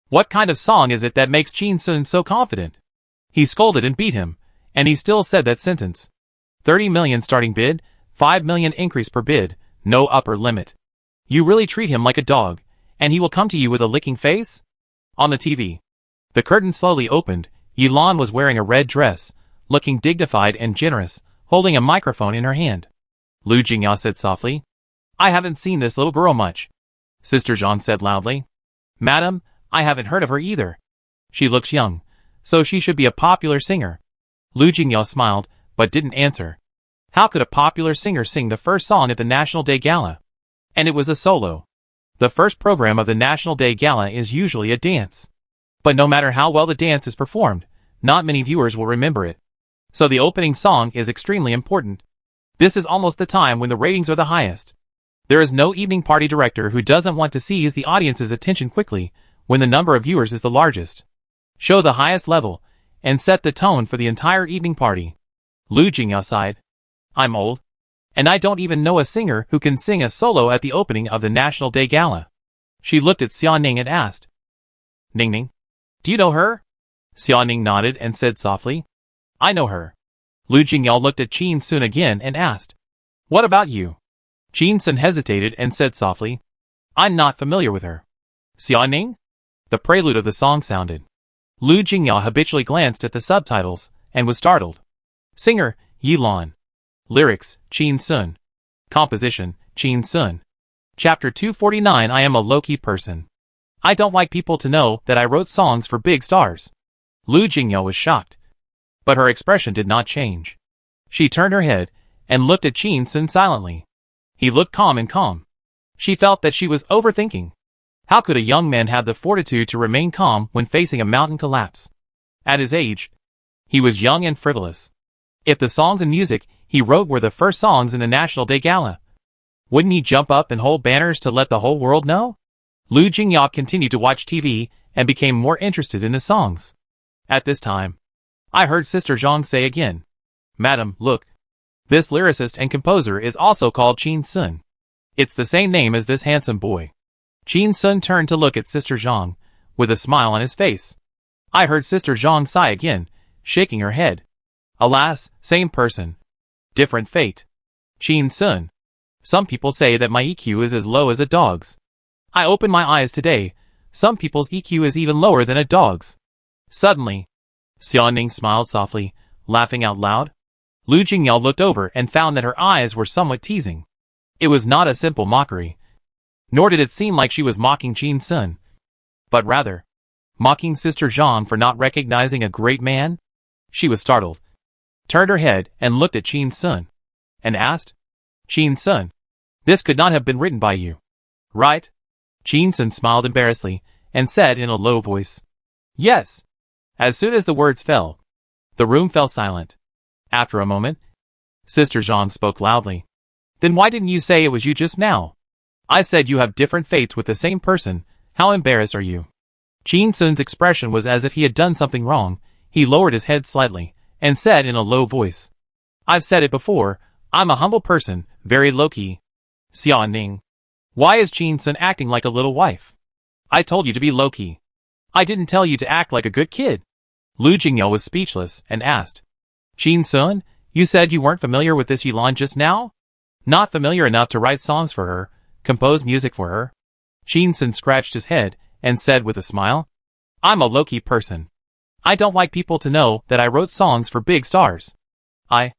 What kind of song is it that makes Qin Sun so confident? He scolded and beat him, and he still said that sentence. 30 million starting bid, 5 million increase per bid, no upper limit. You really treat him like a dog, and he will come to you with a licking face? On the TV. The curtain slowly opened. Yilan was wearing a red dress, looking dignified and generous, holding a microphone in her hand. Lu Jingyao said softly, I haven't seen this little girl much. Sister Zhang said loudly, Madam, I haven't heard of her either. She looks young, so she should be a popular singer. Lu Jingyao smiled, but didn't answer. How could a popular singer sing the first song at the National Day Gala? And it was a solo. The first program of the National Day Gala is usually a dance. But no matter how well the dance is performed, not many viewers will remember it. So the opening song is extremely important. This is almost the time when the ratings are the highest. There is no evening party director who doesn't want to seize the audience's attention quickly when the number of viewers is the largest. Show the highest level, and set the tone for the entire evening party. Lu Jingyao sighed. I'm old, and I don't even know a singer who can sing a solo at the opening of the National Day Gala. She looked at Xia Ning and asked, Ning Ning, do you know her? Xia Ning nodded and said softly, I know her. Lu Jingyao looked at Qin Sun again and asked, What about you? Qin Sun hesitated and said softly, I'm not familiar with her. Xia Ning? The prelude of the song sounded. Lu Jingyao habitually glanced at the subtitles and was startled. Singer, Yilan. Lyrics, Qin Sun. Composition, Qin Sun. Chapter 249 I am a low-key person. I don't like people to know that I wrote songs for big stars. Lu Jingyao was shocked. But her expression did not change. She turned her head and looked at Qin Sun silently. He looked calm. She felt that she was overthinking. How could a young man have the fortitude to remain calm when facing a mountain collapse? At his age, he was young and frivolous. If the songs and music he wrote were the first songs in the National Day Gala, wouldn't he jump up and hold banners to let the whole world know? Lu Jingyao continued to watch TV and became more interested in the songs. At this time, I heard Sister Zhang say again, Madam, look. This lyricist and composer is also called Qin Sun. It's the same name as this handsome boy. Qin Sun turned to look at Sister Zhang, with a smile on his face. I heard Sister Zhang sigh again, shaking her head. Alas, same person. Different fate. Qin Sun. Some people say that my EQ is as low as a dog's. I opened my eyes today. Some people's EQ is even lower than a dog's. Suddenly, Xia Ning smiled softly, laughing out loud. Lu Jingyao looked over and found that her eyes were somewhat teasing. It was not a simple mockery. Nor did it seem like she was mocking Qin Sun. But rather, mocking Sister Zhang for not recognizing a great man? She was startled, turned her head and looked at Qin Sun, and asked, Qin Sun, this could not have been written by you, right? Qin Sun smiled embarrassedly and said in a low voice, Yes. As soon as the words fell, the room fell silent. After a moment, Sister Jean spoke loudly. Then why didn't you say it was you just now? I said you have different fates with the same person. How embarrassed are you? Jin Sun's expression was as if he had done something wrong. He lowered his head slightly, and said in a low voice. I've said it before, I'm a humble person, very low-key. Xia Ning. Why is Jin Sun acting like a little wife? I told you to be low-key. I didn't tell you to act like a good kid. Lu Jingyao was speechless, and asked. Jin Sun, you said you weren't familiar with this Yilan just now? Not familiar enough to write songs for her, compose music for her? Jin Sun scratched his head, and said with a smile. I'm a low-key person. I don't like people to know that I wrote songs for big stars. I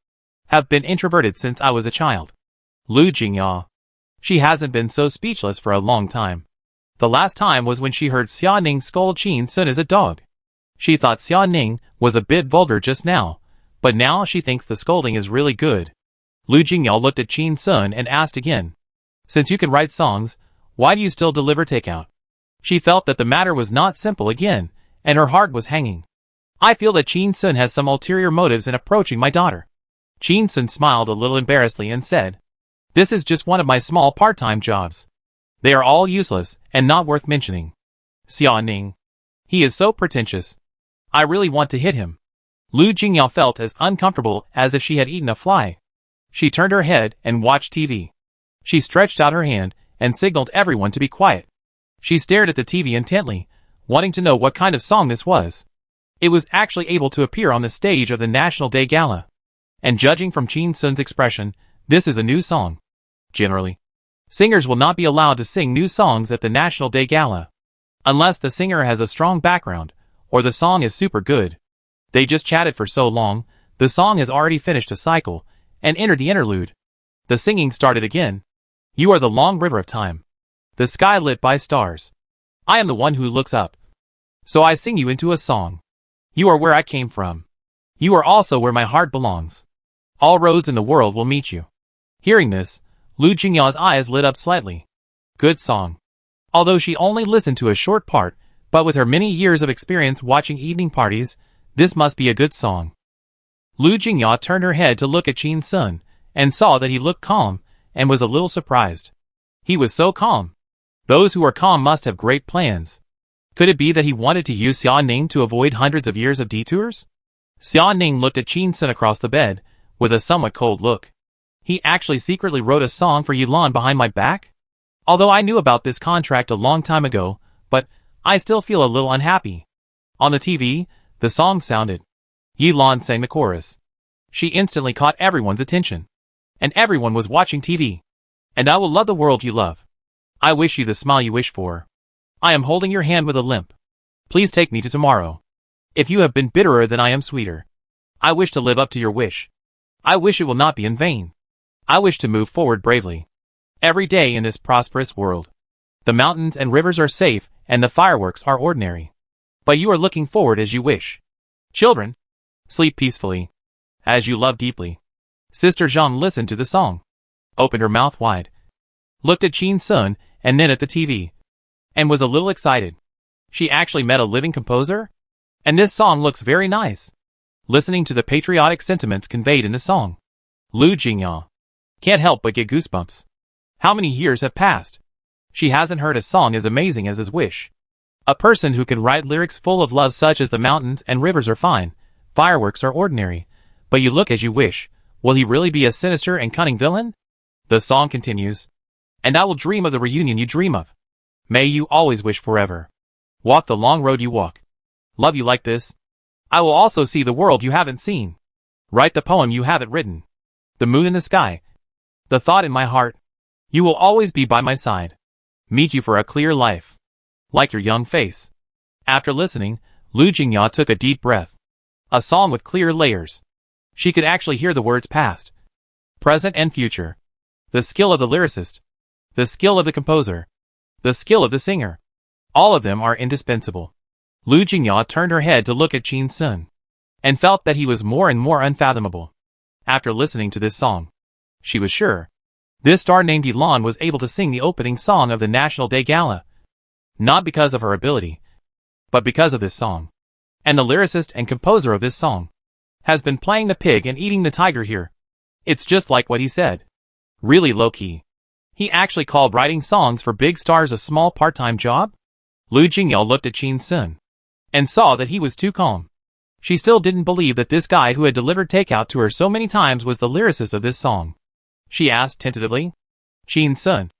have been introverted since I was a child. Lu Jingyao. She hasn't been so speechless for a long time. The last time was when she heard Xia Ning scold Jin Sun as a dog. She thought Xia Ning was a bit vulgar just now, but now she thinks the scolding is really good. Lu Jingyao looked at Jin Sun and asked again. Since you can write songs, why do you still deliver takeout? She felt that the matter was not simple again, and her heart was hanging. I feel that Jin Sun has some ulterior motives in approaching my daughter. Jin Sun smiled a little embarrassedly and said, This is just one of my small part-time jobs. They are all useless and not worth mentioning. Xia Ning. He is so pretentious. I really want to hit him. Lu Jingyao felt as uncomfortable as if she had eaten a fly. She turned her head and watched TV. She stretched out her hand and signaled everyone to be quiet. She stared at the TV intently, wanting to know what kind of song this was. It was actually able to appear on the stage of the National Day Gala. And judging from Jin Sun's expression, this is a new song. Generally, singers will not be allowed to sing new songs at the National Day Gala. Unless the singer has a strong background, or the song is super good. They just chatted for so long, the song has already finished a cycle, and entered the interlude. The singing started again. You are the long river of time. The sky lit by stars. I am the one who looks up. So I sing you into a song. You are where I came from. You are also where my heart belongs. All roads in the world will meet you. Hearing this, Lu Jingyao's eyes lit up slightly. Good song. Although she only listened to a short part, but with her many years of experience watching evening parties, this must be a good song. Lu Jingyao turned her head to look at Jin Sun, and saw that he looked calm, and was a little surprised. He was so calm. Those who are calm must have great plans. Could it be that he wanted to use Xia Ning to avoid hundreds of years of detours? Xia Ning looked at Jin Sun across the bed, with a somewhat cold look. He actually secretly wrote a song for Yilan behind my back? Although I knew about this contract a long time ago, but I still feel a little unhappy. On the TV, the song sounded. Yilan sang the chorus. She instantly caught everyone's attention. And everyone was watching TV. And I will love the world you love. I wish you the smile you wish for. I am holding your hand with a limp. Please take me to tomorrow. If you have been bitterer than I am sweeter. I wish to live up to your wish. I wish it will not be in vain. I wish to move forward bravely. Every day in this prosperous world. The mountains and rivers are safe, and the fireworks are ordinary. But you are looking forward as you wish. Children, sleep peacefully. As you love deeply. Sister Jean listened to the song. Opened her mouth wide. Looked at Jin Sun, and then at the TV. And was a little excited. She actually met a living composer? And this song looks very nice. Listening to the patriotic sentiments conveyed in the song. Lu Jingyao. Can't help but get goosebumps. How many years have passed? She hasn't heard a song as amazing as his wish. A person who can write lyrics full of love such as the mountains and rivers are fine, fireworks are ordinary, but you look as you wish, will he really be a sinister and cunning villain? The song continues. And I will dream of the reunion you dream of. May you always wish forever. Walk the long road you walk. Love you like this. I will also see the world you haven't seen. Write the poem you haven't written. The moon in the sky. The thought in my heart. You will always be by my side. Meet you for a clear life. Like your young face. After listening, Lu Jingyao took a deep breath. A song with clear layers. She could actually hear the words past, present and future. The skill of the lyricist. The skill of the composer. The skill of the singer. All of them are indispensable. Lu Jingyao turned her head to look at Jin Sun. And felt that he was more and more unfathomable. After listening to this song. She was sure. This star named Yilan was able to sing the opening song of the National Day Gala. Not because of her ability. But because of this song. And the lyricist and composer of this song. Has been playing the pig and eating the tiger here. It's just like what he said. Really low-key. He actually called writing songs for big stars a small part-time job? Lu Jingyao looked at Qin Sun and saw that he was too calm. She still didn't believe that this guy who had delivered takeout to her so many times was the lyricist of this song. She asked tentatively, Qin Sun,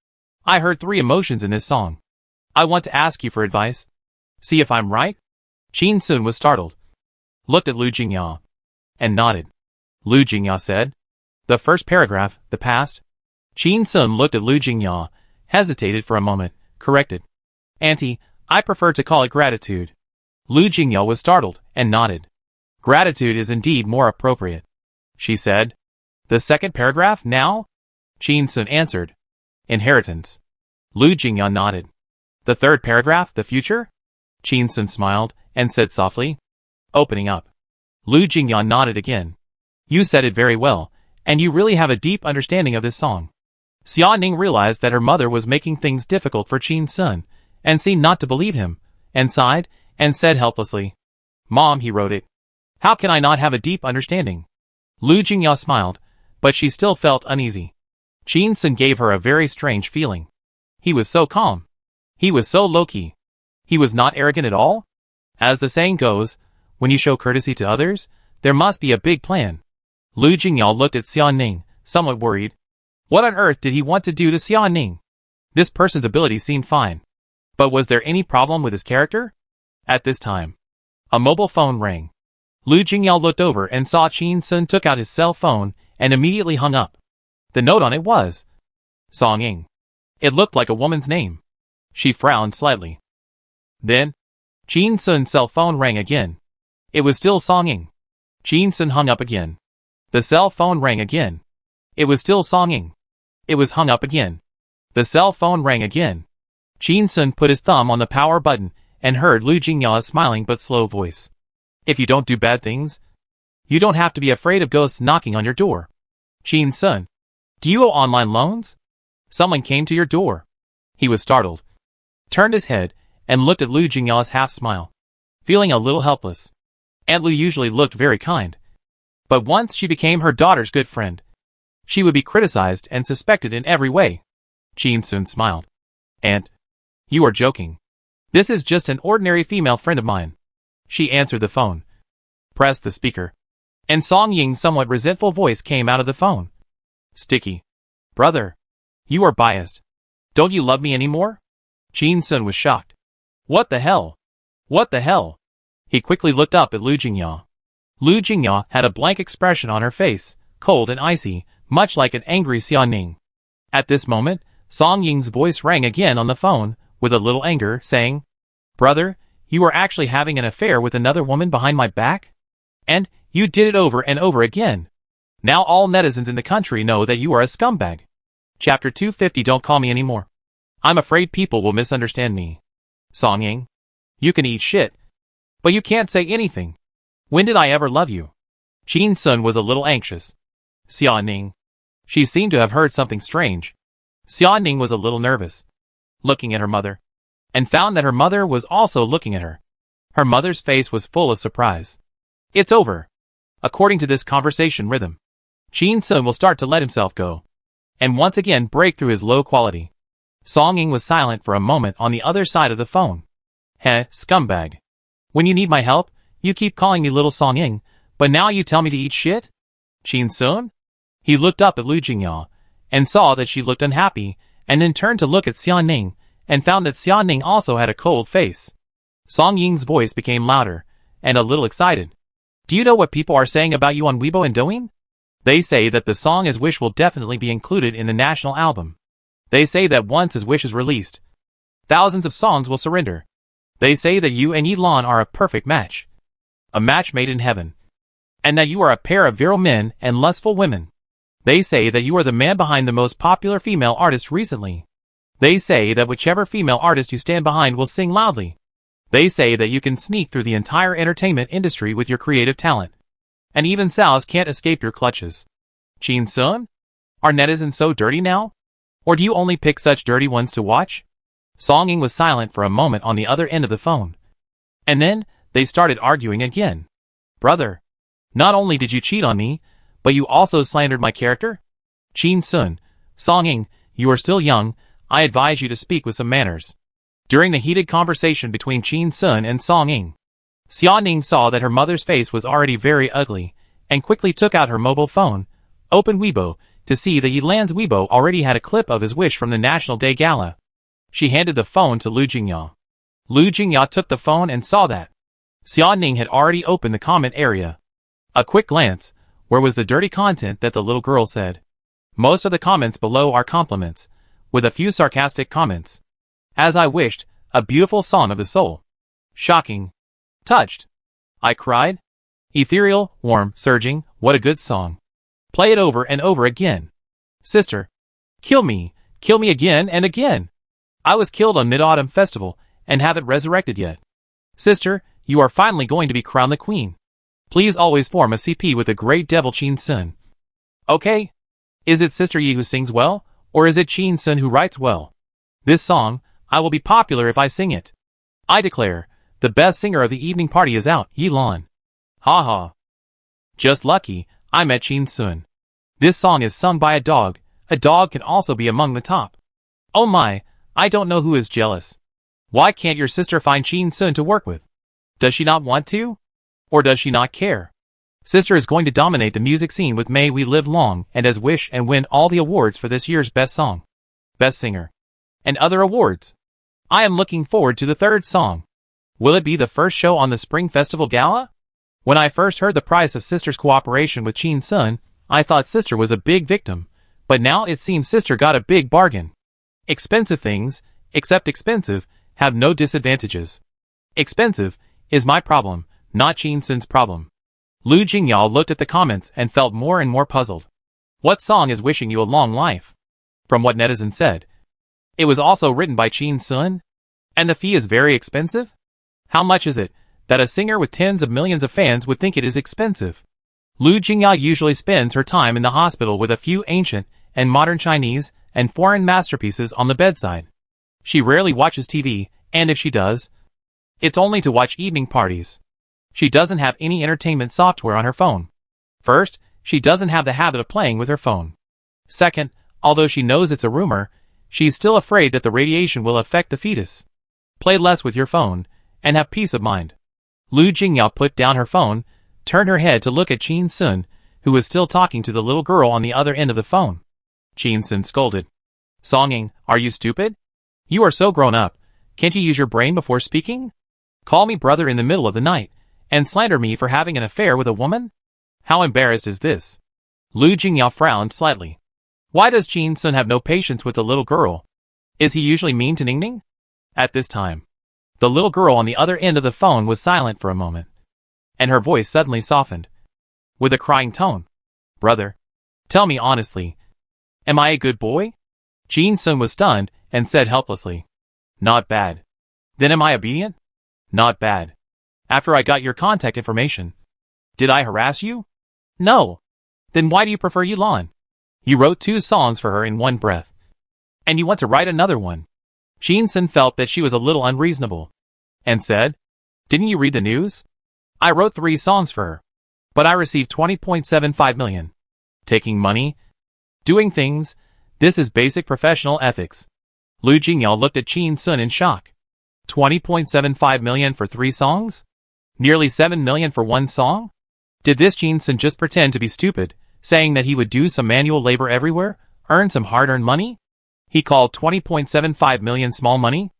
I heard 3 emotions in this song. I want to ask you for advice. See if I'm right? Qin Sun was startled, looked at Lu Jingyao, and nodded. Lu Jingyao said, the first paragraph, the past. Qin Sun looked at Lu Jingyao, hesitated for a moment, corrected. Auntie, I prefer to call it gratitude. Lu Jingyao was startled, and nodded. Gratitude is indeed more appropriate, she said. The second paragraph, now? Qin Sun answered. Inheritance. Lu Jingyao nodded. The third paragraph, the future? Qin Sun smiled, and said softly, opening up. Lu Jingyao nodded again. You said it very well, and you really have a deep understanding of this song. Xia Ning realized that her mother was making things difficult for Qin Sun, and seemed not to believe him, and sighed, and said helplessly, Mom, he wrote it. How can I not have a deep understanding? Lu Jingyao smiled, but she still felt uneasy. Qin Sun gave her a very strange feeling. He was so calm. He was so low-key. He was not arrogant at all. As the saying goes, when you show courtesy to others, there must be a big plan. Lu Jingyao looked at Xia Ning, somewhat worried. What on earth did he want to do to Xia Ning? This person's ability seemed fine. But was there any problem with his character? At this time, a mobile phone rang. Lu Jingyao looked over and saw Qin Sun took out his cell phone and immediately hung up. The note on it was Song Ying. It looked like a woman's name. She frowned slightly. Then, Qin Sun's cell phone rang again. It was still Song Ying. Qin Sun hung up again. The cell phone rang again. It was still Song Ying. It was hung up again. The cell phone rang again. Qin Sun put his thumb on the power button and heard Lu Jingyao's smiling but slow voice. If you don't do bad things, you don't have to be afraid of ghosts knocking on your door. Qin Sun, do you owe online loans? Someone came to your door. He was startled, turned his head, and looked at Lu Jingyao's half-smile, feeling a little helpless. Aunt Lu usually looked very kind. But once she became her daughter's good friend, she would be criticized and suspected in every way. Qin Sun smiled. Aunt, you are joking. This is just an ordinary female friend of mine. She answered the phone, pressed the speaker, and Song Ying's somewhat resentful voice came out of the phone. Sticky. Brother, you are biased. Don't you love me anymore? Qin Sun was shocked. What the hell? What the hell? He quickly looked up at Lu Jingyao. Lu Jingyao had a blank expression on her face, cold and icy, much like an angry Xia Ning. At this moment, Song Ying's voice rang again on the phone, with a little anger, saying, Brother, you are actually having an affair with another woman behind my back? And you did it over and over again. Now all netizens in the country know that you are a scumbag. Chapter 250. Don't call me anymore. I'm afraid people will misunderstand me. Song Ying, you can eat shit, but you can't say anything. When did I ever love you? Qin Sun was a little anxious. Xia Ning. She seemed to have heard something strange. Xia Ning was a little nervous, looking at her mother, and found that her mother was also looking at her. Her mother's face was full of surprise. It's over. According to this conversation rhythm, Qin Sun will start to let himself go, and once again break through his low quality. Song Ying was silent for a moment on the other side of the phone. Heh, scumbag. When you need my help, you keep calling me little Song Ying, but now you tell me to eat shit? Qin Sun? He looked up at Lu Jingyao, and saw that she looked unhappy, and then turned to look at Xia Ning, and found that Xia Ning also had a cold face. Song Ying's voice became louder, and a little excited. Do you know what people are saying about you on Weibo and Douyin? They say that the song His Wish will definitely be included in the national album. They say that once His Wish is released, thousands of songs will surrender. They say that you and Yilan are a perfect match. A match made in heaven. And that you are a pair of virile men and lustful women. They say that you are the man behind the most popular female artist recently. They say that whichever female artist you stand behind will sing loudly. They say that you can sneak through the entire entertainment industry with your creative talent. And even sows can't escape your clutches. Qin Sun? Are netizens so dirty now? Or do you only pick such dirty ones to watch? Song Ying was silent for a moment on the other end of the phone. And then, they started arguing again. Brother, not only did you cheat on me, But you also slandered my character? Chin Sun, Song-ing, you are still young, I advise you to speak with some manners. During the heated conversation between Chin Sun and Song-ing, Xia-ning saw that her mother's face was already very ugly, and quickly took out her mobile phone, opened Weibo, to see that Yilan's Weibo already had a clip of his wish from the National Day Gala. She handed the phone to Lu Jingya. Lu Jingya took the phone and saw that Xia-ning had already opened the comment area. A quick glance, where was the dirty content that the little girl said? Most of the comments below are compliments, with a few sarcastic comments. As I wished, a beautiful song of the soul. Shocking. Touched. I cried. Ethereal, warm, surging, what a good song. Play it over and over again. Sister. Kill me again and again. I was killed on Mid-Autumn Festival, and haven't resurrected yet. Sister, you are finally going to be crowned the queen. Please always form a CP with the great devil Chin Sun. Okay? Is it Sister Yi who sings well, or is it Chin Sun who writes well? This song, I will be popular if I sing it. I declare, the best singer of the evening party is out, Yilan. Ha ha. Just lucky, I met Chin Sun. This song is sung by a dog can also be among the top. Oh my, I don't know who is jealous. Why can't your sister find Chin Sun to work with? Does she not want to? Or does she not care? Sister is going to dominate the music scene with May We Live Long and As Wish and win all the awards for this year's Best Song, Best Singer, and other awards. I am looking forward to the third song. Will it be the first show on the Spring Festival Gala? When I first heard the price of Sister's cooperation with Chin Sun, I thought Sister was a big victim, but now it seems Sister got a big bargain. Expensive things, except expensive, have no disadvantages. Expensive is my problem, not Chin Sun's problem. Lu Jingya looked at the comments and felt more and more puzzled. What song is wishing you a long life? From what netizens said, it was also written by Chin Sun? And the fee is very expensive? How much is it that a singer with tens of millions of fans would think it is expensive? Lu Jingya usually spends her time in the hospital with a few ancient and modern Chinese and foreign masterpieces on the bedside. She rarely watches TV, and if she does, it's only to watch evening parties. She doesn't have any entertainment software on her phone. First, she doesn't have the habit of playing with her phone. Second, although she knows it's a rumor, she's still afraid that the radiation will affect the fetus. Play less with your phone, and have peace of mind. Lu Jingya put down her phone, turned her head to look at Chin Sun, who was still talking to the little girl on the other end of the phone. Chin Sun scolded. Song-ing, are you stupid? You are so grown up. Can't you use your brain before speaking? Call me brother in the middle of the night, and slander me for having an affair with a woman? How embarrassed is this? Lu Jingya frowned slightly. Why does Chin Sun have no patience with the little girl? Is he usually mean to Ningning? At this time, the little girl on the other end of the phone was silent for a moment, and her voice suddenly softened, with a crying tone. Brother, tell me honestly, am I a good boy? Chin Sun was stunned and said helplessly, Not bad. Then am I obedient? Not bad. After I got your contact information, did I harass you? No. Then why do you prefer Yilan? You wrote 2 songs for her in one breath, and you want to write another one. Chin Sun felt that she was a little unreasonable, and said, Didn't you read the news? I wrote 3 songs for her, but I received 20.75 million. Taking money? Doing things? This is basic professional ethics. Lu Jingya looked at Chin Sun in shock. 20.75 million for 3 songs? Nearly 7 million for one song? Did this Chin Sun just pretend to be stupid, saying that he would do some manual labor everywhere, earn some hard-earned money? He called 20.75 million small money?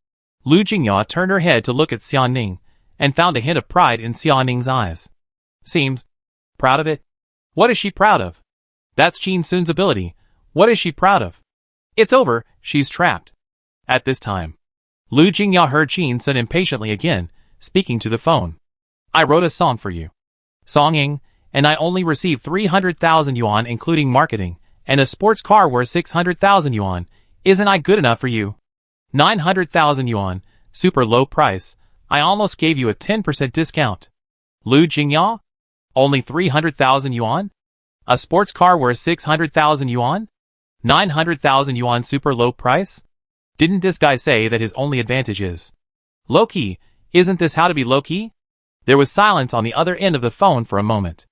Lu Jingya turned her head to look at Xia-ning, and found a hint of pride in Xia-ning's eyes. Seems proud of it? What is she proud of? That's Chin Sun's ability. What is she proud of? It's over, she's trapped. At this time, Lu Jingya heard Chin Sun impatiently again, speaking to the phone. I wrote a song for you. Song-ing, and I only received 300,000 yuan including marketing, and a sports car worth 600,000 yuan. Isn't I good enough for you? 900,000 yuan, super low price. I almost gave you a 10% discount. Lu Jingya? Only 300,000 yuan? A sports car worth 600,000 yuan? 900,000 yuan super low price? Didn't this guy say that his only advantage is low-key? Isn't this how to be low-key? There was silence on the other end of the phone for a moment.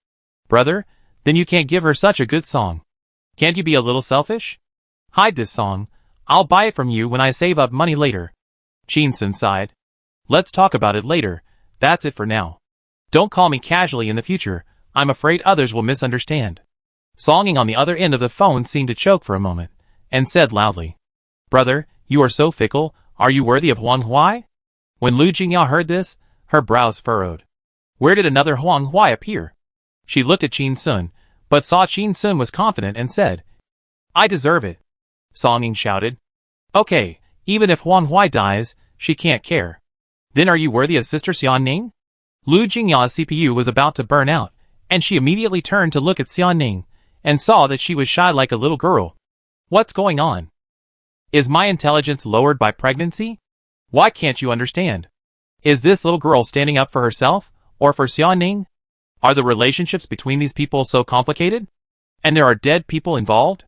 Brother, Then you can't give her such a good song. Can't you be a little selfish? Hide this song. I'll buy it from you when I save up money later. Chin-sun sighed. Let's talk about it later. That's it for now. Don't call me casually in the future. I'm afraid others will misunderstand. Songing on the other end of the phone seemed to choke for a moment, and said loudly, Brother, you are so fickle. Are you worthy of Huang Huai? When Lu Jingya heard this, her brows furrowed. Where did another Huang Huai appear? She looked at Chin-sun, but saw Chin-sun was confident and said, I deserve it. Song-ying shouted. Okay, even if Huang Huai dies, she can't care. Then are you worthy of Sister Xian-ning? Lu Jingya's CPU was about to burn out, and she immediately turned to look at Xian-ning, and saw that she was shy like a little girl. What's going on? Is my intelligence lowered by pregnancy? Why can't you understand? Is this little girl standing up for herself, or for Xian-ning? Are the relationships between these people so complicated? And there are dead people involved?